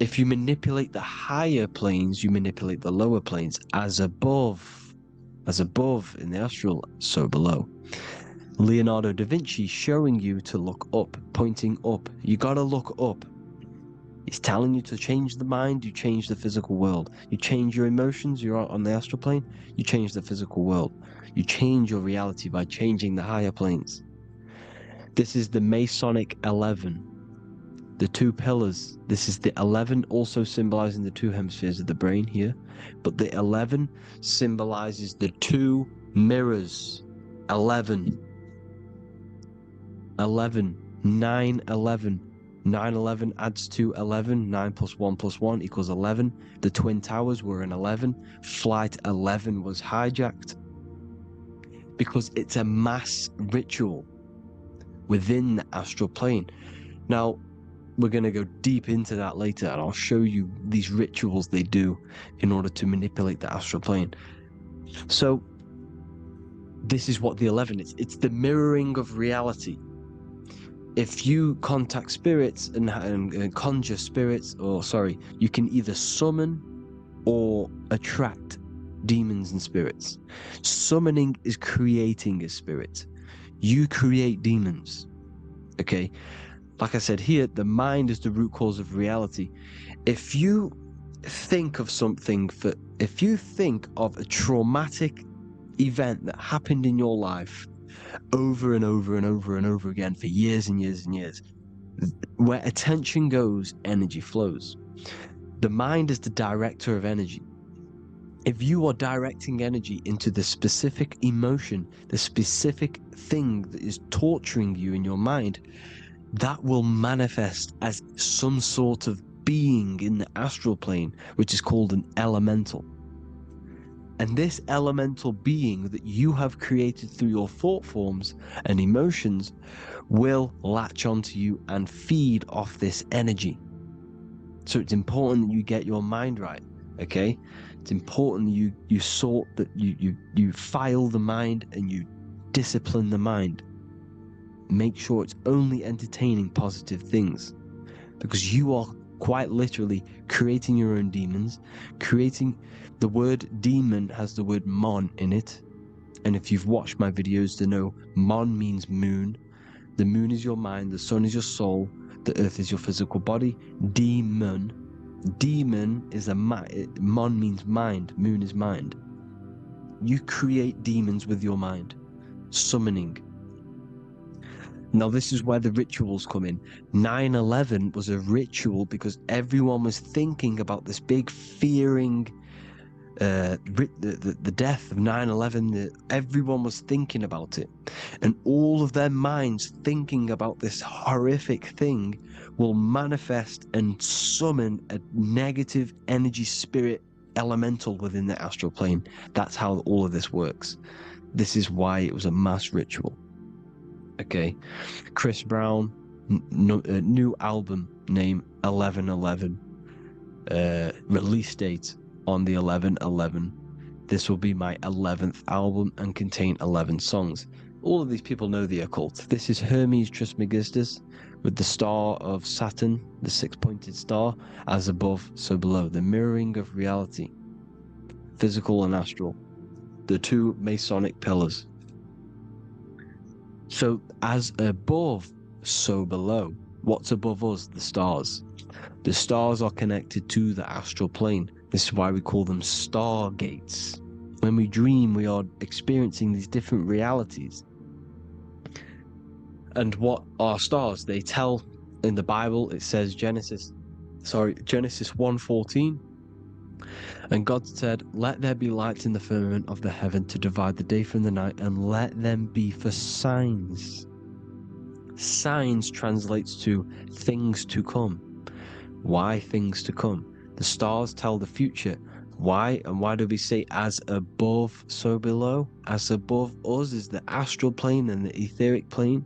if you manipulate the higher planes, you manipulate the lower planes. As above in the astral, so below. Leonardo da Vinci showing you to look up, pointing up. You gotta look up. He's telling you to change the mind, you change the physical world. You change your emotions, you're on the astral plane, you change the physical world. You change your reality by changing the higher planes. This is the Masonic 11. The two pillars. This is the 11 also symbolizing the two hemispheres of the brain here. But the 11 symbolizes the two mirrors. 11. 11. 9, 11. 9, 11 adds to 11. 9 plus 1 plus 1 equals 11. The Twin Towers were in 11. Flight 11 was hijacked. Because it's a mass ritual within the astral plane. Now, we're going to go deep into that later, and I'll show you these rituals they do in order to manipulate the astral plane. So, this is what the 11 is. It's the mirroring of reality. If you contact spirits and conjure spirits, you can either summon or attract demons and spirits. Summoning is creating a spirit. You create demons. Okay? Like I said here, the mind is the root cause of reality. If you think of if you think of a traumatic event that happened in your life over and over and over and over again for years and years and years, where attention goes, energy flows. The mind is the director of energy. If you are directing energy into the specific emotion, the specific thing that is torturing you in your mind, that will manifest as some sort of being in the astral plane, which is called an elemental. And this elemental being that you have created through your thought forms and emotions will latch onto you and feed off this energy. So it's important that you get your mind right, okay? It's important you sort that you file the mind and you discipline the mind. Make sure it's only entertaining positive things, because you are quite literally creating your own demons. The word demon has the word mon in it, and if you've watched my videos to know mon means moon. The moon is your mind, the sun is your soul, the earth is your physical body. Demon is mon means mind, moon is mind. You create demons with your mind. Summoning. Now this is where the rituals come in. 9/11 was a ritual because everyone was thinking about this big fearing the death of 9/11, everyone was thinking about it, and all of their minds thinking about this horrific thing will manifest and summon a negative energy spirit elemental within the astral plane. That's how all of this works. This is why it was a mass ritual. Okay, Chris Brown, new album name 1111, release date on the 11/11. This will be my 11th album and contain 11 songs. All of these people know the occult. This is Hermes Trismegistus with the star of Saturn, the six-pointed star, as above, so below, the mirroring of reality, physical and astral, the two Masonic pillars. So as above, so below. What's above us? The stars. The stars are connected to the astral plane. This is why we call them stargates. When we dream, we are experiencing these different realities. And what are stars? They tell in the Bible, it says Genesis 1:14. And God said, "Let there be lights in the firmament of the heaven to divide the day from the night, and let them be for signs." Signs translates to things to come. Why things to come? The stars tell the future. Why? And why do we say as above, so below? As above us is the astral plane and the etheric plane.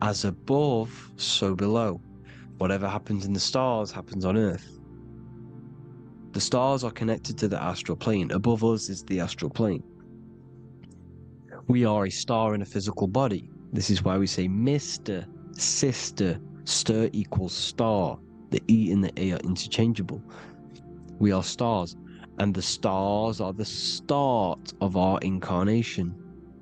As above, so below. Whatever happens in the stars happens on Earth. The stars are connected to the astral plane. Above us is the astral plane. We are a star in a physical body. This is why we say Mr., Sister, stir equals star. The E and the A are interchangeable. We are stars, and the stars are the start of our incarnation.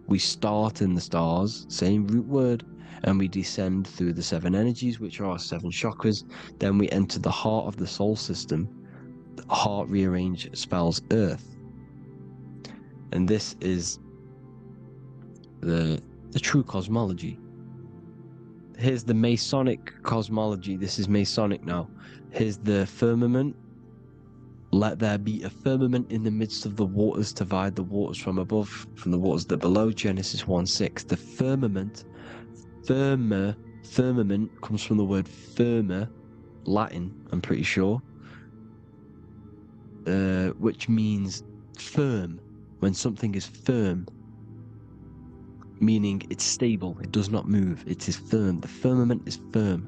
We start in the stars, same root word, and we descend through the seven energies, which are our seven chakras. Then we enter the heart of the soul system. The heart rearranged spells Earth. And this is the true cosmology. Here's the Masonic cosmology. This is Masonic now. Here's the firmament. Let there be a firmament in the midst of the waters to divide the waters from above from the waters that below. Genesis 1:6. The firmament, firmament comes from the word firma, Latin, I'm pretty sure, which means firm. When something is firm, meaning it's stable, it does not move, it is firm. The firmament is firm.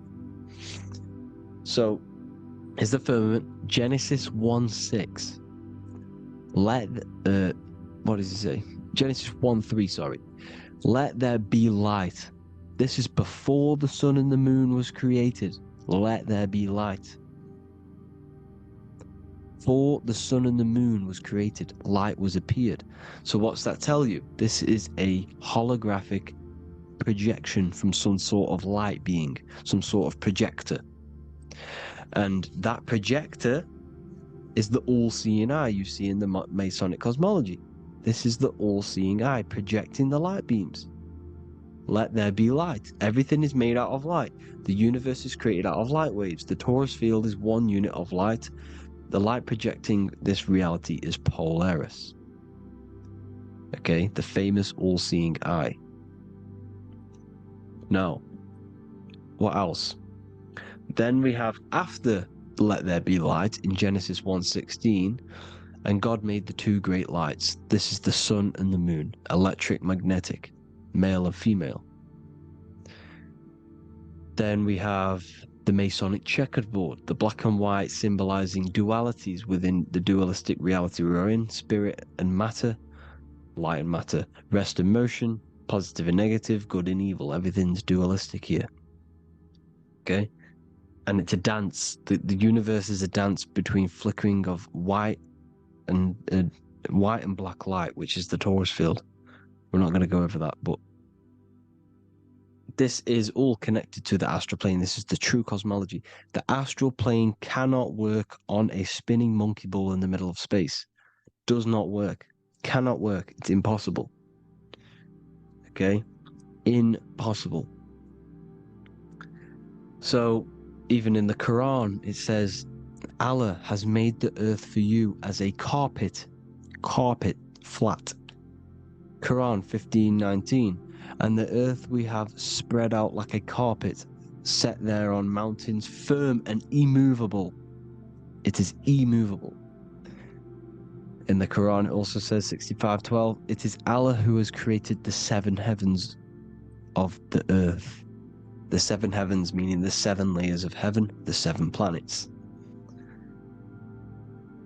So, is the firmament Genesis 1:6. What does it say? Genesis 1:3, sorry. Let there be light. This is before the sun and the moon was created. Let there be light. Before the sun and the moon was created, light was appeared. So what's that tell you? This is a holographic projection from some sort of light being, some sort of projector. And that projector is the all-seeing eye you see in the Masonic cosmology. This is the all-seeing eye projecting the light beams. Let there be light. Everything is made out of light. The universe is created out of light waves. The torus field is one unit of light. The light projecting this reality is Polaris. Okay, the famous all-seeing eye. Now, what else? Then we have after let there be light in Genesis 1:16, and God made the two great lights. This is the sun and the moon, electric, magnetic, male and female. Then we have the Masonic checkerboard, the black and white symbolizing dualities within the dualistic reality we're in, spirit and matter, light and matter, rest and motion, positive and negative, good and evil. Everything's dualistic here. Okay? And it's a dance. The universe is a dance between flickering of white and black light, which is the torus field. We're not going to go over that, but this is all connected to the astral plane. This is the true cosmology. The astral plane cannot work on a spinning monkey ball in the middle of space. Does not work. Cannot work. It's impossible. Okay? Impossible. So, even in the Quran, it says, Allah has made the earth for you as a carpet, flat. Quran 15:19. And the earth we have spread out like a carpet, set there on mountains, firm and immovable. It is immovable. In the Quran, it also says 65:12, it is Allah who has created the 7 heavens of the earth. The 7 heavens meaning the 7 layers of heaven, the 7 planets.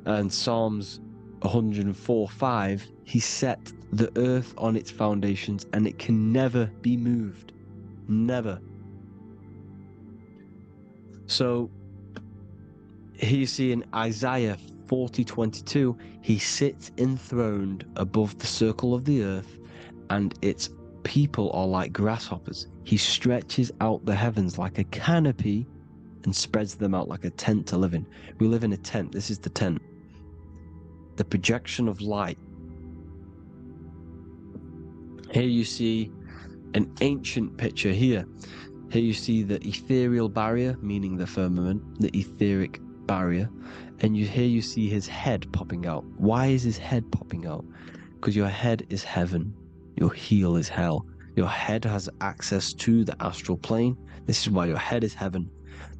And Psalms 104:5, he set the earth on its foundations and it can never be moved. Never. So here you see in Isaiah 40:22, he sits enthroned above the circle of the earth, and its people are like grasshoppers. He stretches out the heavens like a canopy and spreads them out like a tent to live in. We live in a tent. This is the tent. The projection of light. Here you see an ancient picture here. Here you see the ethereal barrier, meaning the firmament, the etheric barrier, and here you see his head popping out. Why is his head popping out? Because your head is heaven, your heel is hell. Your head has access to the astral plane. This is why your head is heaven.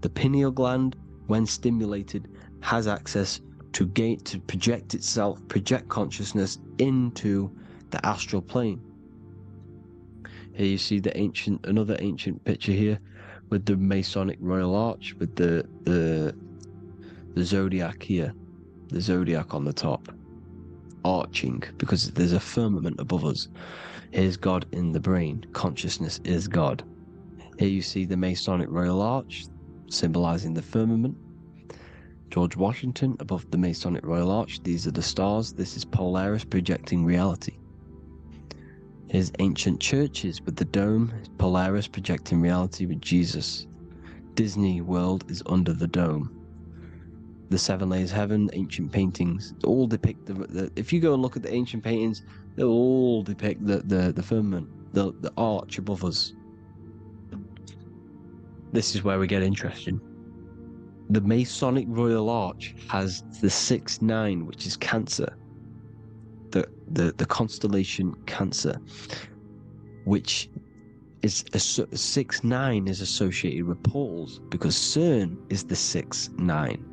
The pineal gland, when stimulated, has access to project itself, project consciousness into the astral plane. Here you see another ancient picture here with the Masonic Royal Arch, with the zodiac here, the zodiac on the top, arching, because there's a firmament above us. Here's God in the brain. Consciousness is God. Here you see the Masonic Royal Arch, symbolizing the firmament. George Washington above the Masonic Royal Arch. These are the stars. This is Polaris projecting reality. Here's ancient churches with the dome. Polaris projecting reality with Jesus. Disney World is under the dome. The 7 layers heaven, ancient paintings, all depict if you go and look at the ancient paintings, they'll all depict the firmament, the arch above us. This is where we get interesting. The Masonic Royal Arch has the 6-9, which is Cancer. The constellation Cancer, which is 6-9 is associated with portals, because CERN is the 6-9.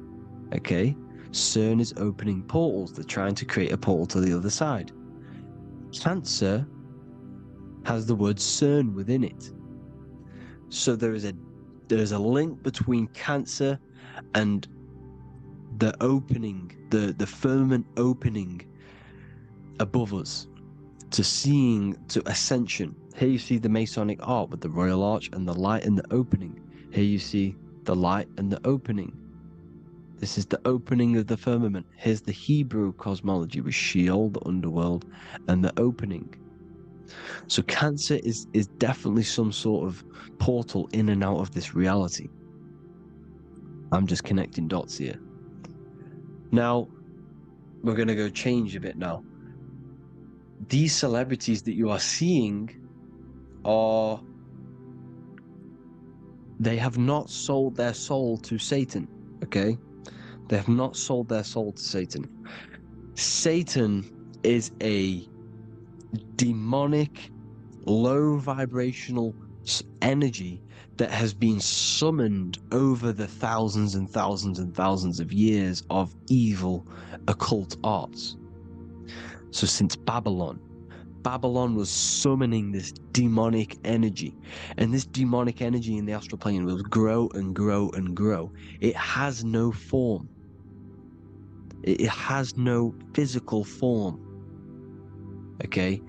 Okay, CERN is opening portals. They're trying to create a portal to the other side. Cancer has the word CERN within it, so there is a link between Cancer and the opening, the firmament opening above us to ascension. Here you see the Masonic Arch with the Royal Arch and the light and the opening. Here you see the light and the opening. This is the opening of the firmament. Here's the Hebrew cosmology with Sheol, the underworld, and the opening. So Cancer is definitely some sort of portal in and out of this reality. I'm just connecting dots here. Now, we're going to go change a bit now. These celebrities that you are seeing they have not sold their soul to Satan, okay? They have not sold their soul to Satan. Satan is a demonic, low vibrational energy that has been summoned over the thousands and thousands and thousands of years of evil occult arts. So since Babylon was summoning this demonic energy, and this demonic energy in the astral plane will grow and grow and grow. It has no form. It has no physical form. Okay?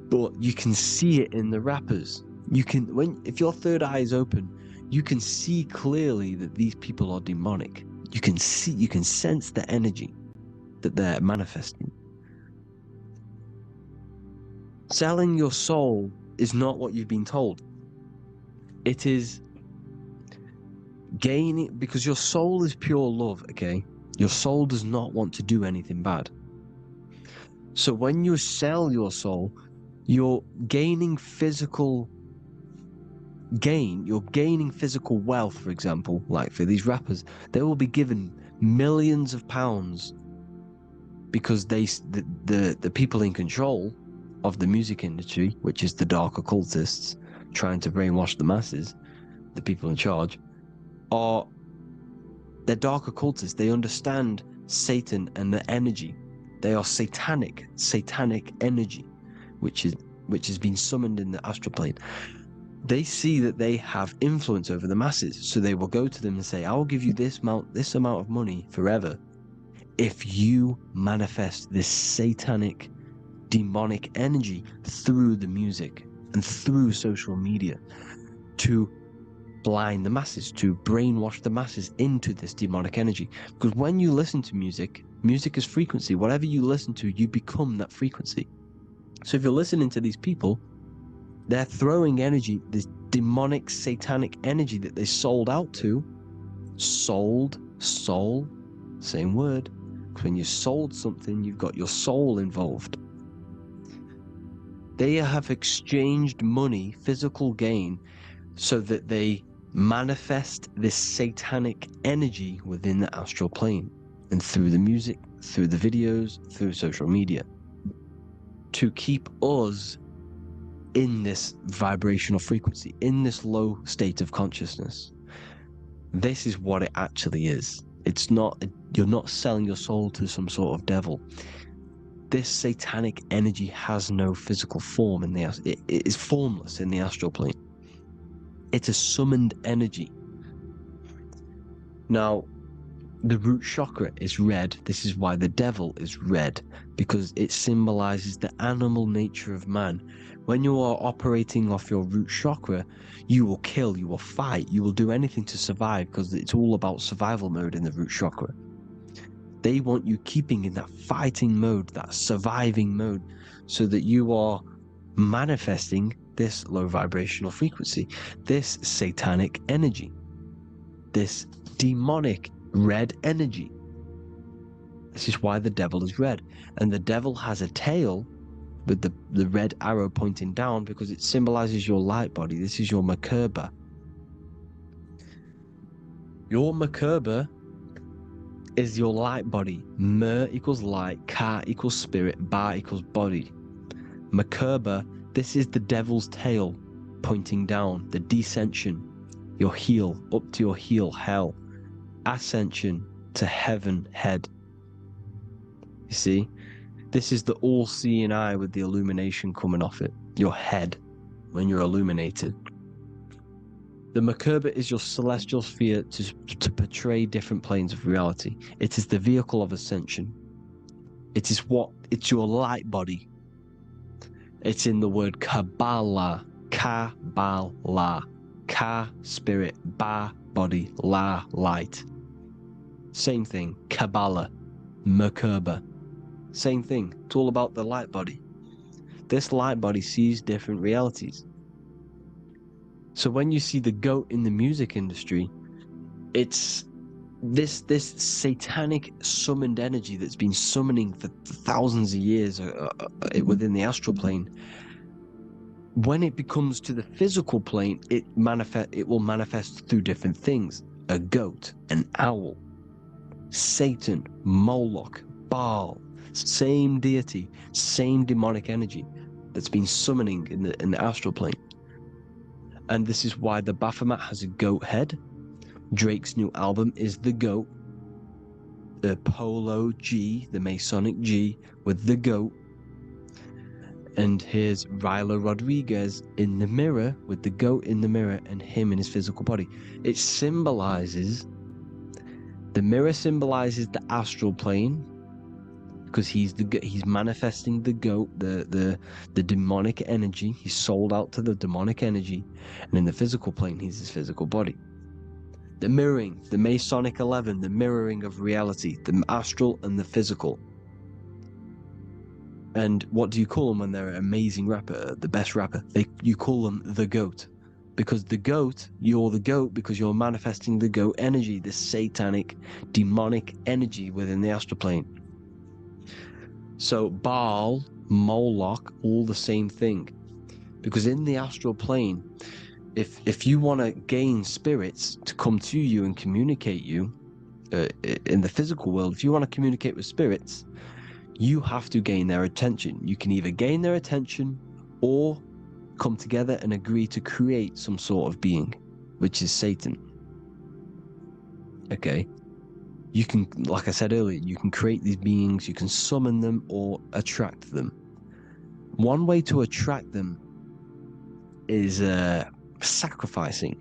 But you can see it in the rappers. If your third eye is open, you can see clearly that these people are demonic. You can sense the energy that they're manifesting. Selling your soul is not what you've been told. It is gaining, because your soul is pure love, okay? Your soul does not want to do anything bad. So when you sell your soul, you're gaining physical gain, you're gaining physical wealth, for example. Like for these rappers, they will be given millions of pounds because the people in control of the music industry, which is the dark occultists trying to brainwash the masses, the people in charge, they're dark occultists. They understand Satan and the energy. They are satanic energy, which has been summoned in the astral plane. They see that they have influence over the masses, so they will go to them and say, I will give you this amount of money forever if you manifest this satanic, demonic energy through the music and through social media to blind the masses, to brainwash the masses into this demonic energy. Because when you listen to music is frequency. Whatever you listen to, you become that frequency. So if you're listening to these people, they're throwing energy, this demonic, satanic energy that they sold out to. Soul, same word. When you sold something, you've got your soul involved. They have exchanged money, physical gain, so that they manifest this satanic energy within the astral plane and through the music, through the videos, through social media, to keep us in this vibrational frequency, in this low state of consciousness. This is what it actually is. It's not, you're not selling your soul to some sort of devil. This satanic energy has no physical form it is formless in the astral plane. It's a summoned energy. Now, the root chakra is red. This is why the devil is red, because it symbolizes the animal nature of man. When you are operating off your root chakra, you will kill, you will fight, you will do anything to survive, because it's all about survival mode in the root chakra. They want you keeping in that fighting mode, that surviving mode, so that you are manifesting this low vibrational frequency, this satanic energy, this demonic red energy. This is why the devil is red. And the devil has a tail with the red arrow pointing down, because it symbolizes your light body. This is your Merkaba. Your Merkaba is your light body. Mer equals light, Ka equals spirit, Ba equals body. Merkaba, this is the devil's tail pointing down, the descension, your heel, up to your heel, hell. Ascension to heaven, head. You see, this is the all-seeing eye with the illumination coming off it, your head, when you're illuminated. The Merkaba is your celestial sphere to portray different planes of reality. It is the vehicle of ascension. It's your light body. It's in the word Kabbalah, Kabbalah, Ka, spirit, Ba, body, La, light. Same thing, Kabbalah, Merkaba. Same thing, it's all about the light body. This light body sees different realities. So when you see the goat in the music industry, it's this satanic summoned energy that's been summoning for thousands of years within the astral plane. When it becomes to the physical plane, it will manifest through different things. A goat, an owl, Satan, Moloch, Baal, same deity, same demonic energy that's been summoning in the astral plane. And this is why the Baphomet has a goat head. Drake's new album is the goat. The Polo G, the Masonic G, with the goat. And here's Ryla Rodriguez in the mirror, with the goat in the mirror and him in his physical body. It symbolizes, the mirror symbolizes the astral plane, because he's manifesting the goat, the demonic energy. He's sold out to the demonic energy, and in the physical plane, he's his physical body. The mirroring, the Masonic 11, the mirroring of reality, the astral and the physical. And what do you call them when they're an amazing rapper, the best rapper? You call them the goat, because the goat, you're the goat because you're manifesting the goat energy, the satanic, demonic energy within the astral plane. So Baal, Moloch, all the same thing. Because in the astral plane, if you want to gain spirits to come to you and communicate you, in the physical world, if you want to communicate with spirits, you have to gain their attention. You can either gain their attention or come together and agree to create some sort of being, which is Satan. Okay. You can, like I said earlier, you can create these beings, you can summon them or attract them. One way to attract them is sacrificing.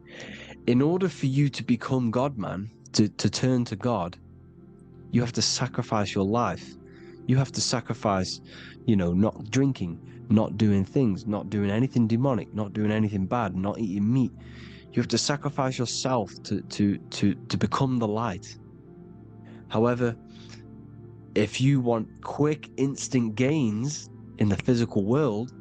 In order for you to become God, man, to turn to God, you have to sacrifice your life. You have to sacrifice, not drinking, not doing things, not doing anything demonic, not doing anything bad, not eating meat. You have to sacrifice yourself to become the light. However, if you want quick, instant gains in the physical world,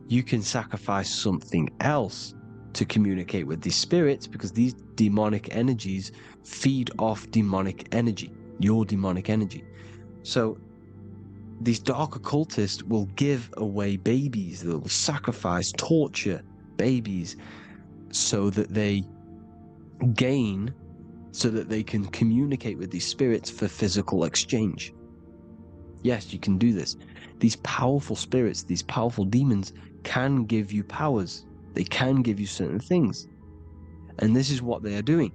you can sacrifice something else to communicate with these spirits, because these demonic energies feed off demonic energy, your demonic energy. So these dark occultists will give away babies, they will sacrifice, torture babies so that they gain, so that they can communicate with these spirits for physical exchange. Yes, you can do this. These powerful spirits, these powerful demons can give you powers. They can give you certain things. And this is what they are doing.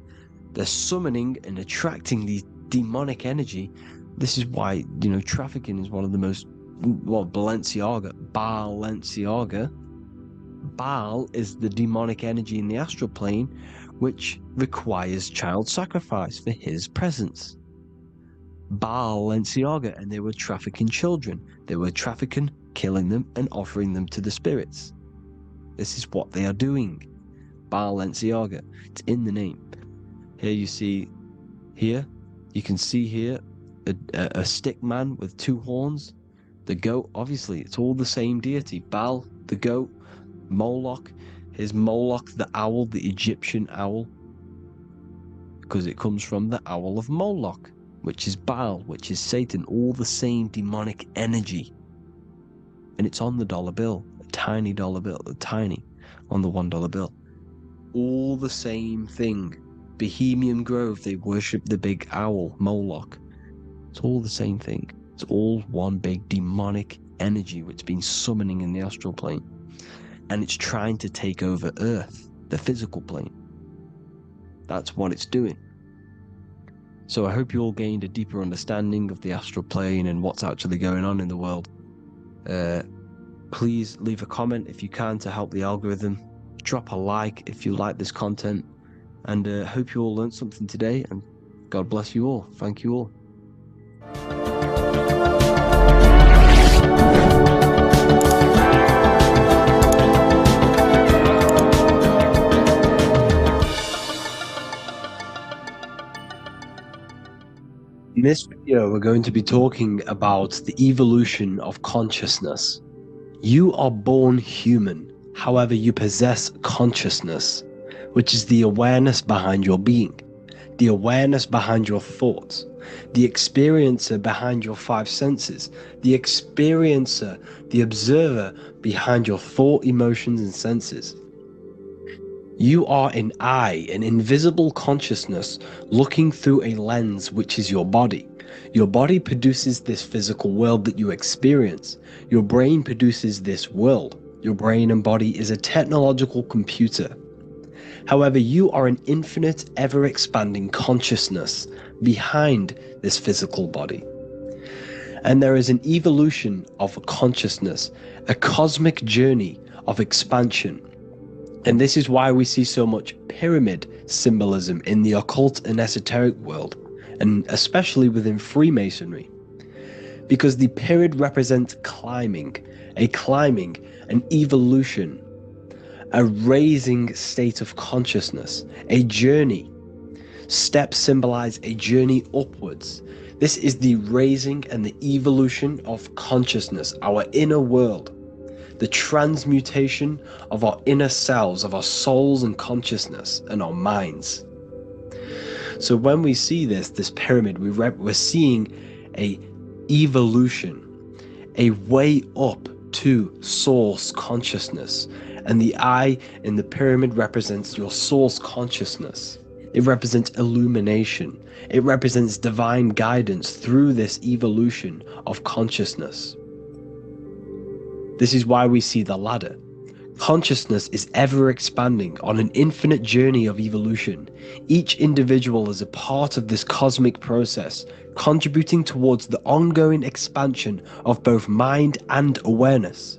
They're summoning and attracting these demonic energy. This is why, trafficking is one of the most, Balenciaga. Baal is the demonic energy in the astral plane, which requires child sacrifice for his presence. Balenciaga, and they were trafficking children. They were trafficking, killing them, and offering them to the spirits. This is what they are doing. Balenciaga. It's in the name. Here you see, you can see here a stick man with two horns. The goat, obviously, it's all the same deity. Baal, the goat. Moloch, is Moloch the owl, the Egyptian owl, because it comes from the owl of Moloch, which is Baal, which is Satan, all the same demonic energy. And it's on the dollar bill, a tiny dollar bill, on the $1 bill. All the same thing. Bohemian Grove, they worship the big owl, Moloch. It's all the same thing. It's all one big demonic energy which has been summoning in the astral plane. And it's trying to take over Earth, the physical plane. That's what it's doing. So I hope you all gained a deeper understanding of the astral plane and what's actually going on in the world. Please leave a comment if you can to help the algorithm. Drop a like if you like this content. And hope you all learned something today. And God bless you all. Thank you all. In this video, we're going to be talking about the evolution of consciousness. You are born human, however, you possess consciousness, which is the awareness behind your being, the awareness behind your thoughts, the experiencer behind your five senses, the experiencer, the observer behind your thought, emotions, and senses. You are an eye, an invisible consciousness looking through a lens, which is your body. Your body produces this physical world that you experience. Your brain produces this world. Your brain and body is a technological computer. However, you are an infinite, ever-expanding consciousness behind this physical body. And there is an evolution of consciousness, a cosmic journey of expansion. And this is why we see so much pyramid symbolism in the occult and esoteric world, and especially within Freemasonry. Because the pyramid represents climbing, an evolution, a raising state of consciousness, a journey. Steps symbolize a journey upwards. This is the raising and the evolution of consciousness, our inner world. The transmutation of our inner selves, of our souls and consciousness and our minds. So when we see this pyramid, we're seeing a evolution, a way up to source consciousness. And the eye in the pyramid represents your source consciousness. It represents illumination. It represents divine guidance through this evolution of consciousness. This is why we see the ladder. Consciousness is ever expanding on an infinite journey of evolution. Each individual is a part of this cosmic process, contributing towards the ongoing expansion of both mind and awareness.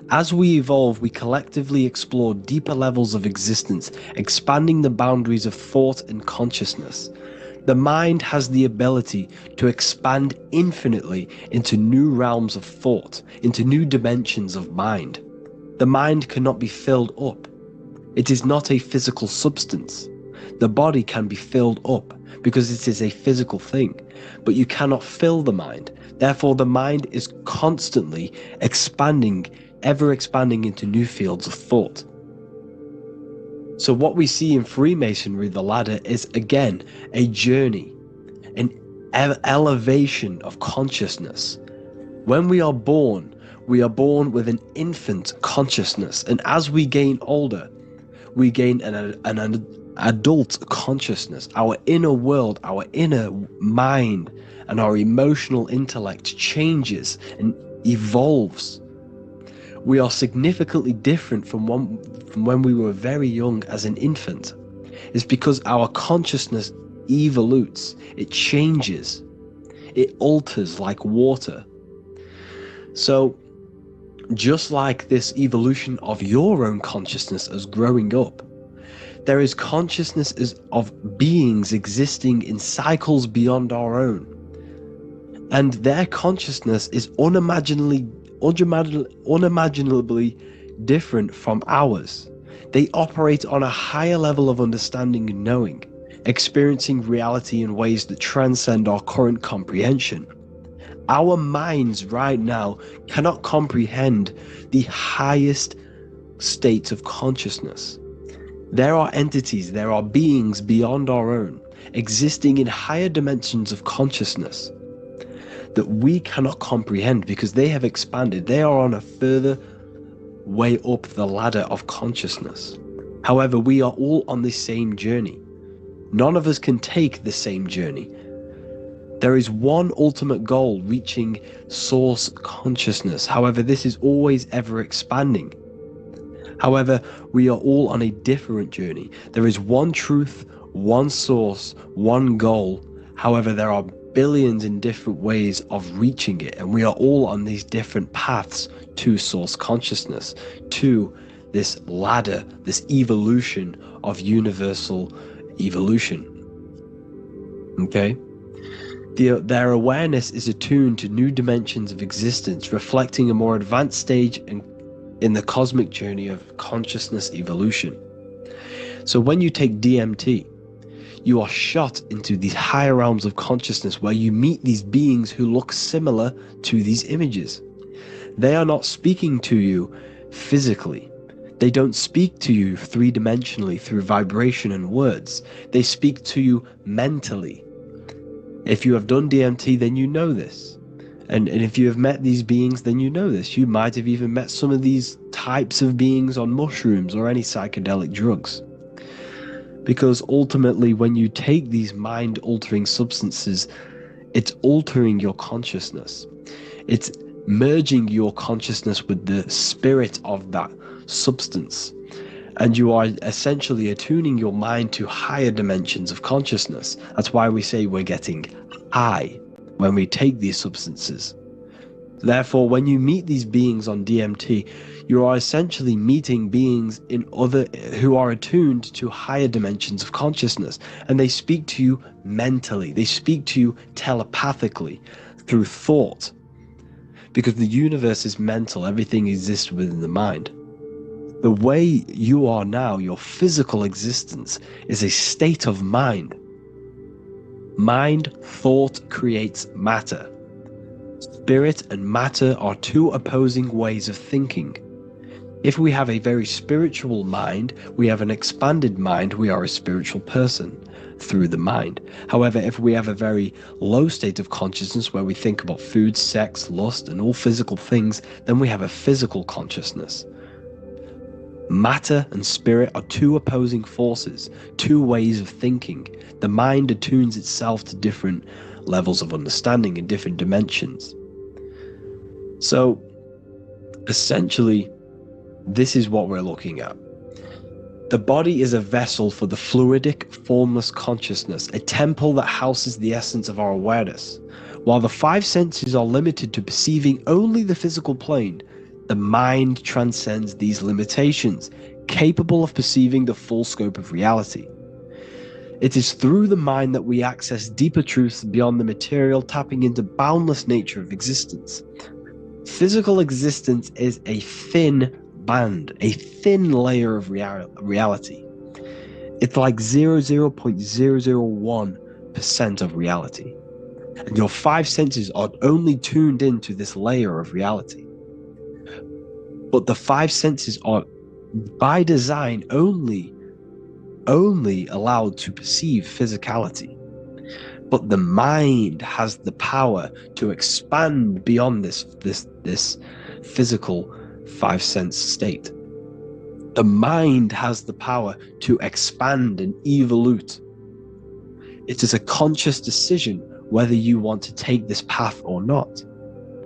As we evolve, we collectively explore deeper levels of existence, expanding the boundaries of thought and consciousness. The mind has the ability to expand infinitely into new realms of thought, into new dimensions of mind. The mind cannot be filled up. It is not a physical substance. The body can be filled up because it is a physical thing, but you cannot fill the mind. Therefore, the mind is constantly expanding, ever expanding into new fields of thought. So what we see in Freemasonry, the ladder, is again a journey, an elevation of consciousness. When we are born with an infant consciousness, and as we gain older, we gain an adult consciousness. Our inner world, our inner mind, and our emotional intellect changes and evolves. We are significantly different from when we were very young as an infant. It's because our consciousness evolutes, it changes, it alters like water. So, just like this evolution of your own consciousness as growing up, there is consciousness of beings existing in cycles beyond our own. And their consciousness is unimaginably different from ours. They operate on a higher level of understanding and knowing, experiencing reality in ways that transcend our current comprehension. Our minds right now cannot comprehend the highest states of consciousness. There are entities, there are beings beyond our own, existing in higher dimensions of consciousness that we cannot comprehend because they have expanded. They are on a further way up the ladder of consciousness. However, we are all on the same journey. None of us can take the same journey. There is one ultimate goal, reaching source consciousness. However, this is always ever expanding. However, we are all on a different journey. There is one truth, one source, one goal. However, there are billions in different ways of reaching it, and we are all on these different paths to source consciousness, to this ladder, this evolution of universal evolution. Okay? Their awareness is attuned to new dimensions of existence, reflecting a more advanced stage in the cosmic journey of consciousness evolution. So when you take DMT, you are shot into these higher realms of consciousness where you meet these beings who look similar to these images. They are not speaking to you physically. They don't speak to you three-dimensionally through vibration and words. They speak to you mentally. If you have done DMT, then you know this. And if you have met these beings, then you know this. You might have even met some of these types of beings on mushrooms or any psychedelic drugs. Because ultimately, when you take these mind-altering substances, it's altering your consciousness. It's merging your consciousness with the spirit of that substance. And you are essentially attuning your mind to higher dimensions of consciousness. That's why we say we're getting high when we take these substances. Therefore, when you meet these beings on DMT, you are essentially meeting beings who are attuned to higher dimensions of consciousness, and they speak to you mentally. They speak to you telepathically through thought, because the universe is mental. Everything exists within the mind. The way you are now, your physical existence, is a state of mind. Mind, thought creates matter. Spirit and matter are two opposing ways of thinking. If we have a very spiritual mind, we have an expanded mind, we are a spiritual person through the mind. However, if we have a very low state of consciousness where we think about food, sex, lust, and all physical things, then we have a physical consciousness. Matter and spirit are two opposing forces, two ways of thinking. The mind attunes itself to different levels of understanding in different dimensions. So, essentially, this is what we're looking at. The body is a vessel for the fluidic, formless consciousness, a temple that houses the essence of our awareness. While the five senses are limited to perceiving only the physical plane, the mind transcends these limitations, capable of perceiving the full scope of reality. It is through the mind that we access deeper truths beyond the material, tapping into boundless nature of existence. Physical existence is a thin band, a thin layer of reality. It's like 0.001% of reality. And your five senses are only tuned into this layer of reality. But the five senses are, by design, only allowed to perceive physicality. But the mind has the power to expand beyond this physical five sense state. The mind has the power to expand and evolute. It is a conscious decision whether you want to take this path or not.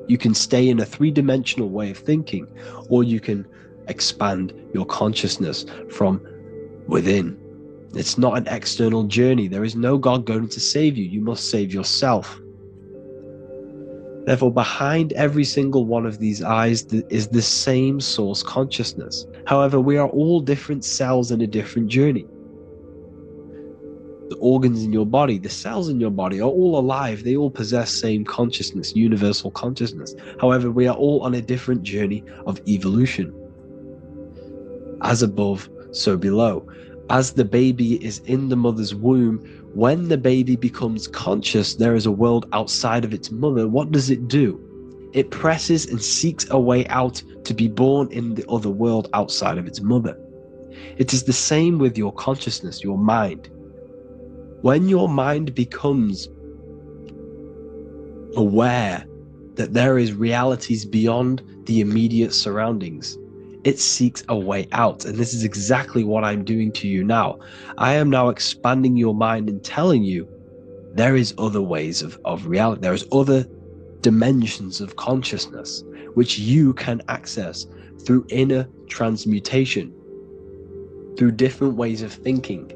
You can stay in a three-dimensional way of thinking, or you can expand your consciousness from within. It's not an external journey. There is no God going to save you. You must save yourself. Therefore, behind every single one of these eyes is the same source consciousness. However, we are all different cells in a different journey. The organs in your body, the cells in your body are all alive. They all possess same consciousness, universal consciousness. However, we are all on a different journey of evolution. As above, so below. As the baby is in the mother's womb, when the baby becomes conscious, there is a world outside of its mother. What does it do? It presses and seeks a way out to be born in the other world outside of its mother. It is the same with your consciousness, your mind. When your mind becomes aware that there is realities beyond the immediate surroundings, it seeks a way out. And this is exactly what I'm doing to you now. I am now expanding your mind and telling you there is other ways of reality. There is other dimensions of consciousness which you can access through inner transmutation, through different ways of thinking,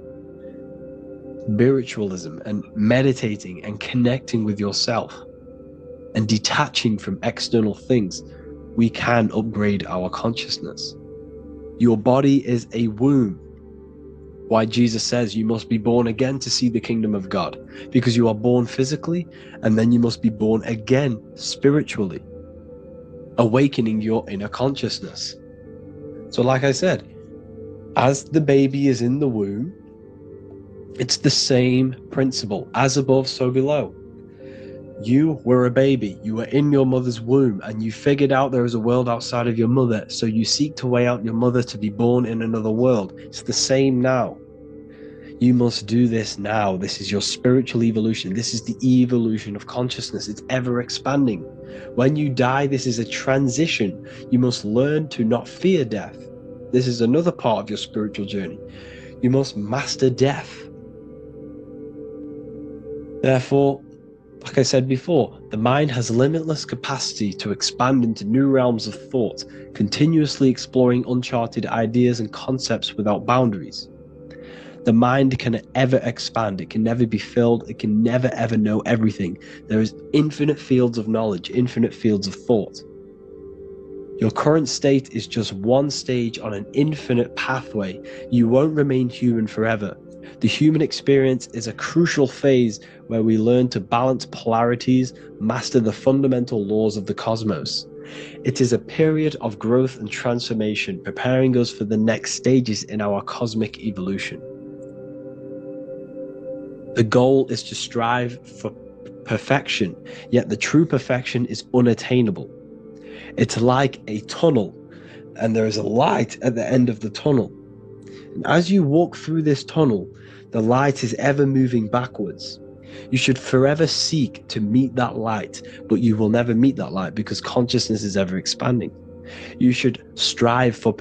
spiritualism and meditating and connecting with yourself and detaching from external things. We can upgrade our consciousness. Your body is a womb. Why Jesus says you must be born again to see the kingdom of God, because you are born physically and then you must be born again spiritually, awakening your inner consciousness. So like I said, as the baby is in the womb, it's the same principle. As above, so below. You were a baby, you were in your mother's womb, and you figured out there is a world outside of your mother, so you seek to way out your mother to be born in another world. It's the same now. You must do this now. This is your spiritual evolution. This is the evolution of consciousness. It's ever expanding. When you die, this is a transition. You must learn to not fear death. This is another part of your spiritual journey. You must master death. Therefore, like I said before, the mind has limitless capacity to expand into new realms of thought, continuously exploring uncharted ideas and concepts without boundaries. The mind can ever expand. It can never be filled. It can never ever know everything. There is infinite fields of knowledge, infinite fields of thought. Your current state is just one stage on an infinite pathway. You won't remain human forever. The human experience is a crucial phase where we learn to balance polarities, master the fundamental laws of the cosmos. It is a period of growth and transformation, preparing us for the next stages in our cosmic evolution. The goal is to strive for perfection, yet the true perfection is unattainable. It's like a tunnel, and there is a light at the end of the tunnel. And as you walk through this tunnel, the light is ever moving backwards. You should forever seek to meet that light, but you will never meet that light because consciousness is ever expanding. You should strive for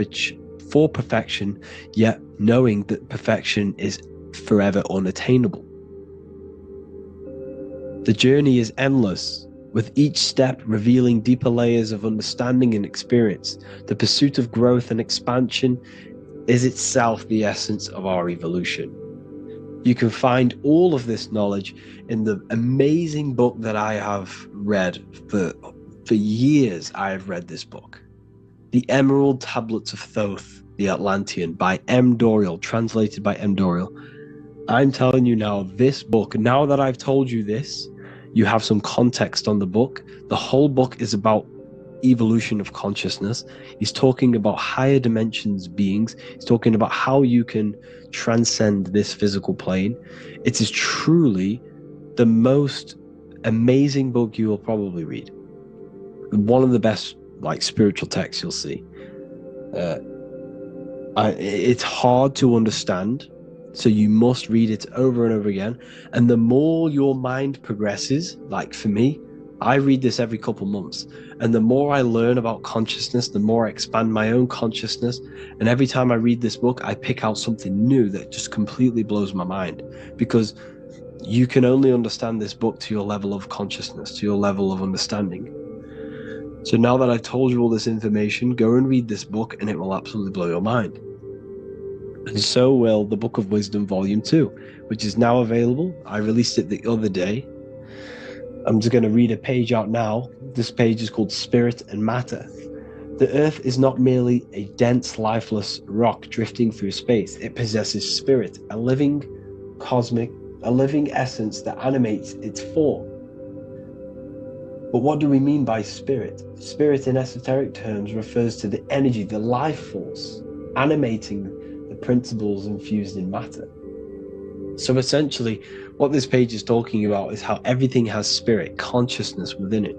for perfection, yet knowing that perfection is forever unattainable. The journey is endless, with each step revealing deeper layers of understanding and experience. The pursuit of growth and expansion is itself the essence of our evolution. You can find all of this knowledge in the amazing book that I have read for years. I have read this book, The Emerald Tablets of Thoth, the Atlantean, by M. Dorial, translated by M. Dorial. I'm telling you now, this book, now that I've told you this, you have some context on the book. The whole book is about evolution of consciousness. He's talking about higher dimensions beings. He's talking about how you can transcend this physical plane. It is truly the most amazing book you will probably read. One of the best spiritual texts you'll see. It's hard to understand, so you must read it over and over again. And the more your mind progresses, like for me, I read this every couple months, and the more I learn about consciousness, the more I expand my own consciousness. And every time I read this book, I pick out something new that just completely blows my mind, because you can only understand this book to your level of consciousness, to your level of understanding. So now that I've told you all this information, go and read this book and it will absolutely blow your mind. And so will the Book of Wisdom Volume 2, which is now available. I released it the other day. I'm just going to read a page out now. This page is called Spirit and Matter. The Earth is not merely a dense, lifeless rock drifting through space. It possesses spirit, a living essence that animates its form. But what do we mean by spirit? Spirit in esoteric terms refers to the energy, the life force, animating the principles infused in matter. So essentially, what this page is talking about is how everything has spirit, consciousness within it.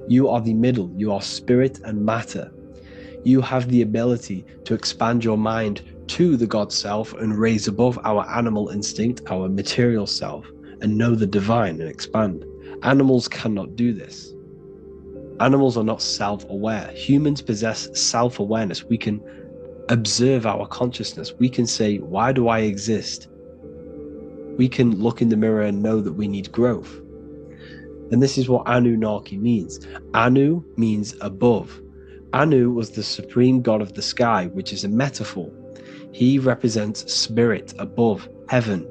You are the middle, you are spirit and matter. You have the ability to expand your mind to the God self and raise above our animal instinct, our material self, and know the divine and expand. Animals cannot do this. Animals are not self-aware. Humans possess self-awareness. We can observe our consciousness. We can say, why do I exist? We can look in the mirror and know that we need growth. And this is what Anunnaki means. Anu means above. Anu was the supreme god of the sky, which is a metaphor. He represents spirit above, heaven.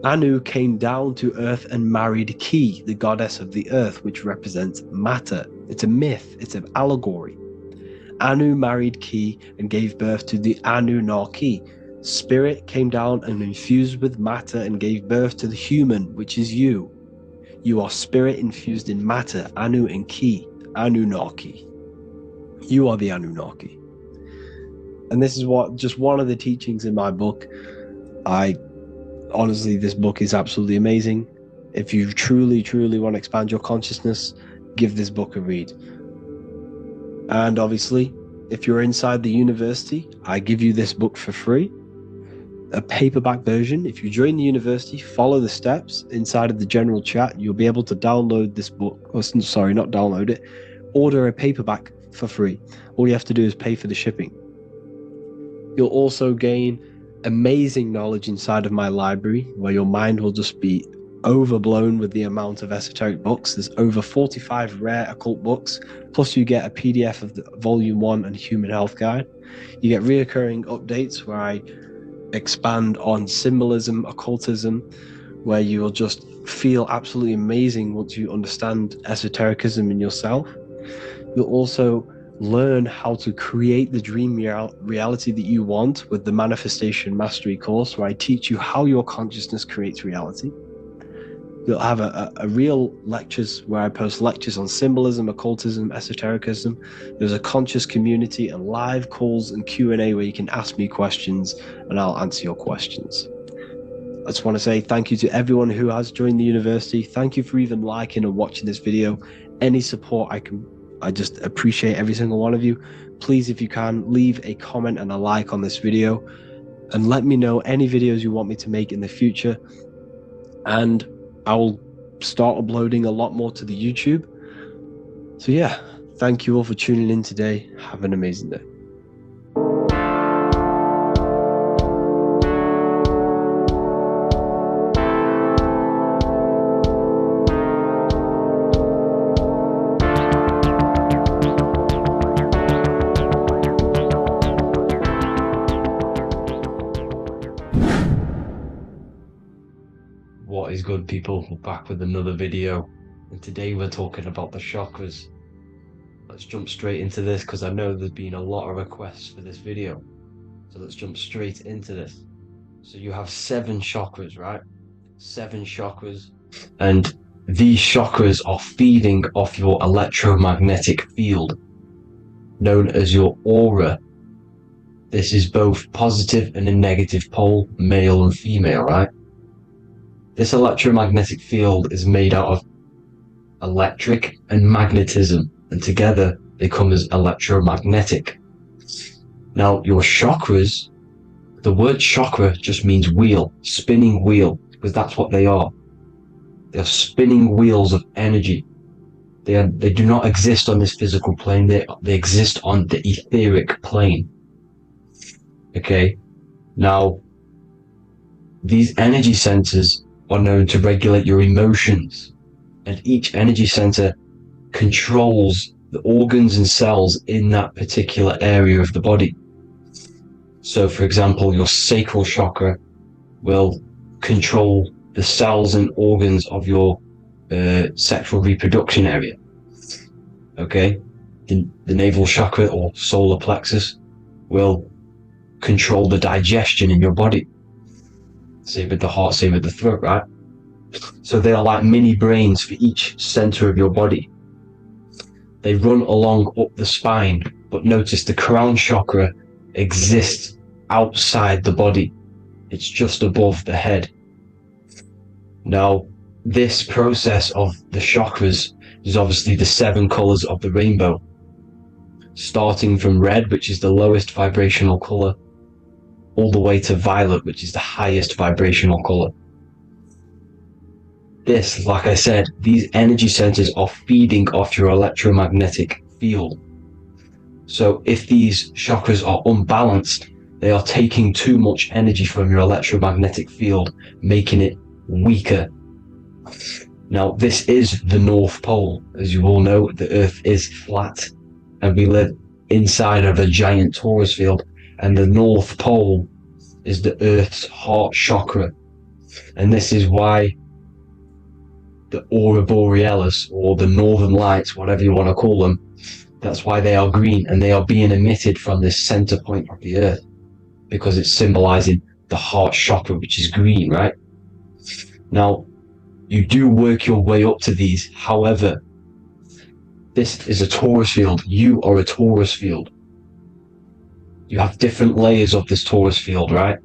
Anu came down to earth and married Ki, the goddess of the earth, which represents matter. It's a myth, it's an allegory. Anu married Ki and gave birth to the Anunnaki. Spirit came down and infused with matter and gave birth to the human, which is you. You are spirit infused in matter, Anu and Ki, Anunnaki. You are the Anunnaki. And this is just one of the teachings in my book. Honestly, this book is absolutely amazing. If you truly, truly want to expand your consciousness, give this book a read. And obviously, if you're inside the university, I give you this book for free. A paperback version. If you join the university, follow the steps inside of the general chat, you'll be able to download this book. Or, sorry, not download it. Order a paperback for free. All you have to do is pay for the shipping. You'll also gain amazing knowledge inside of my library, where your mind will just be overblown with the amount of esoteric books. There's over 45 rare occult books, plus you get a PDF of the Volume 1 and Human Health Guide. You get reoccurring updates where I expand on symbolism, occultism, where you will just feel absolutely amazing once you understand esotericism in yourself. You'll also learn how to create the dream reality that you want with the Manifestation Mastery course, where I teach you how your consciousness creates reality. You'll have a real lectures where I post lectures on symbolism, occultism, esotericism. There's a conscious community and live calls and Q&A where you can ask me questions and I'll answer your questions. I just want to say thank you to everyone who has joined the university. Thank you for even liking and watching this video. Any support I just appreciate every single one of you. Please, if you can, leave a comment and a like on this video and let me know any videos you want me to make in the future. And I will start uploading a lot more to the YouTube. So yeah, thank you all for tuning in today. Have an amazing day. is good, people? We're back with another video, and today we're talking about the chakras. Let's jump straight into this because I know there's been a lot of requests for this video. So let's jump straight into this. So you have 7 chakras, right? 7 chakras, and these chakras are feeding off your electromagnetic field, known as your aura. This is both positive and a negative pole, male and female, right? This electromagnetic field is made out of electric and magnetism, and together they come as electromagnetic. Now, your chakras, the word chakra just means wheel, spinning wheel, because that's what they are. They're spinning wheels of energy. They do not exist on this physical plane, they exist on the etheric plane. Okay, now these energy centers are known to regulate your emotions, and each energy center controls the organs and cells in that particular area of the body. So for example, your sacral chakra will control the cells and organs of your sexual reproduction area. Okay, the navel chakra or solar plexus will control the digestion in your body. Same with the heart, same with the throat, right? So they are like mini brains for each center of your body. They run along up the spine, but notice the crown chakra exists outside the body. It's just above the head. Now, this process of the chakras is obviously the 7 colors of the rainbow, starting from red, which is the lowest vibrational color, all the way to violet, which is the highest vibrational color. This, like I said, these energy centers are feeding off your electromagnetic field. So if these chakras are unbalanced, they are taking too much energy from your electromagnetic field, making it weaker. Now, this is the North Pole. As you all know, the Earth is flat, and we live inside of a giant torus field, and the North Pole is the Earth's heart chakra. And this is why the aurora borealis, or the northern lights, whatever you want to call them, that's why they are green, and they are being emitted from this center point of the Earth, because it's symbolizing the heart chakra, which is green, right? Now, you do work your way up to these. However, this is a torus field. You are a torus field. You have different layers of this torus field, right?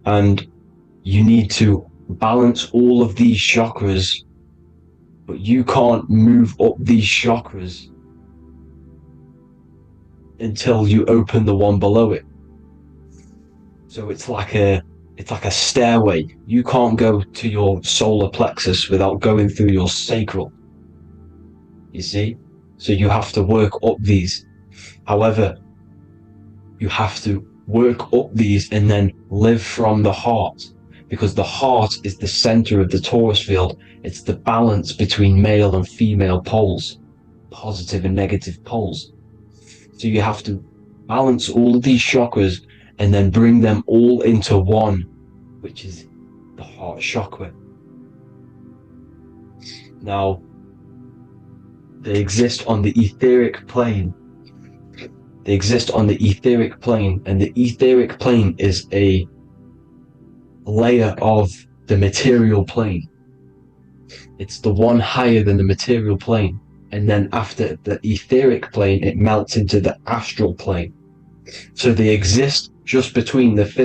And you need to balance all of these chakras, but you can't move up these chakras until you open the one below it. So it's like a stairway. You can't go to your solar plexus without going through your sacral. You see? So you have to work up these. However, you have to work up these and then live from the heart, because the heart is the center of the torus field. It's the balance between male and female poles, positive and negative poles. So you have to balance all of these chakras and then bring them all into one, which is the heart chakra. Now, they exist on the etheric plane. They exist on the etheric plane, and the etheric plane is a layer of the material plane. It's the one higher than the material plane, and then after the etheric plane, it melts into the astral plane. So they exist just between the physical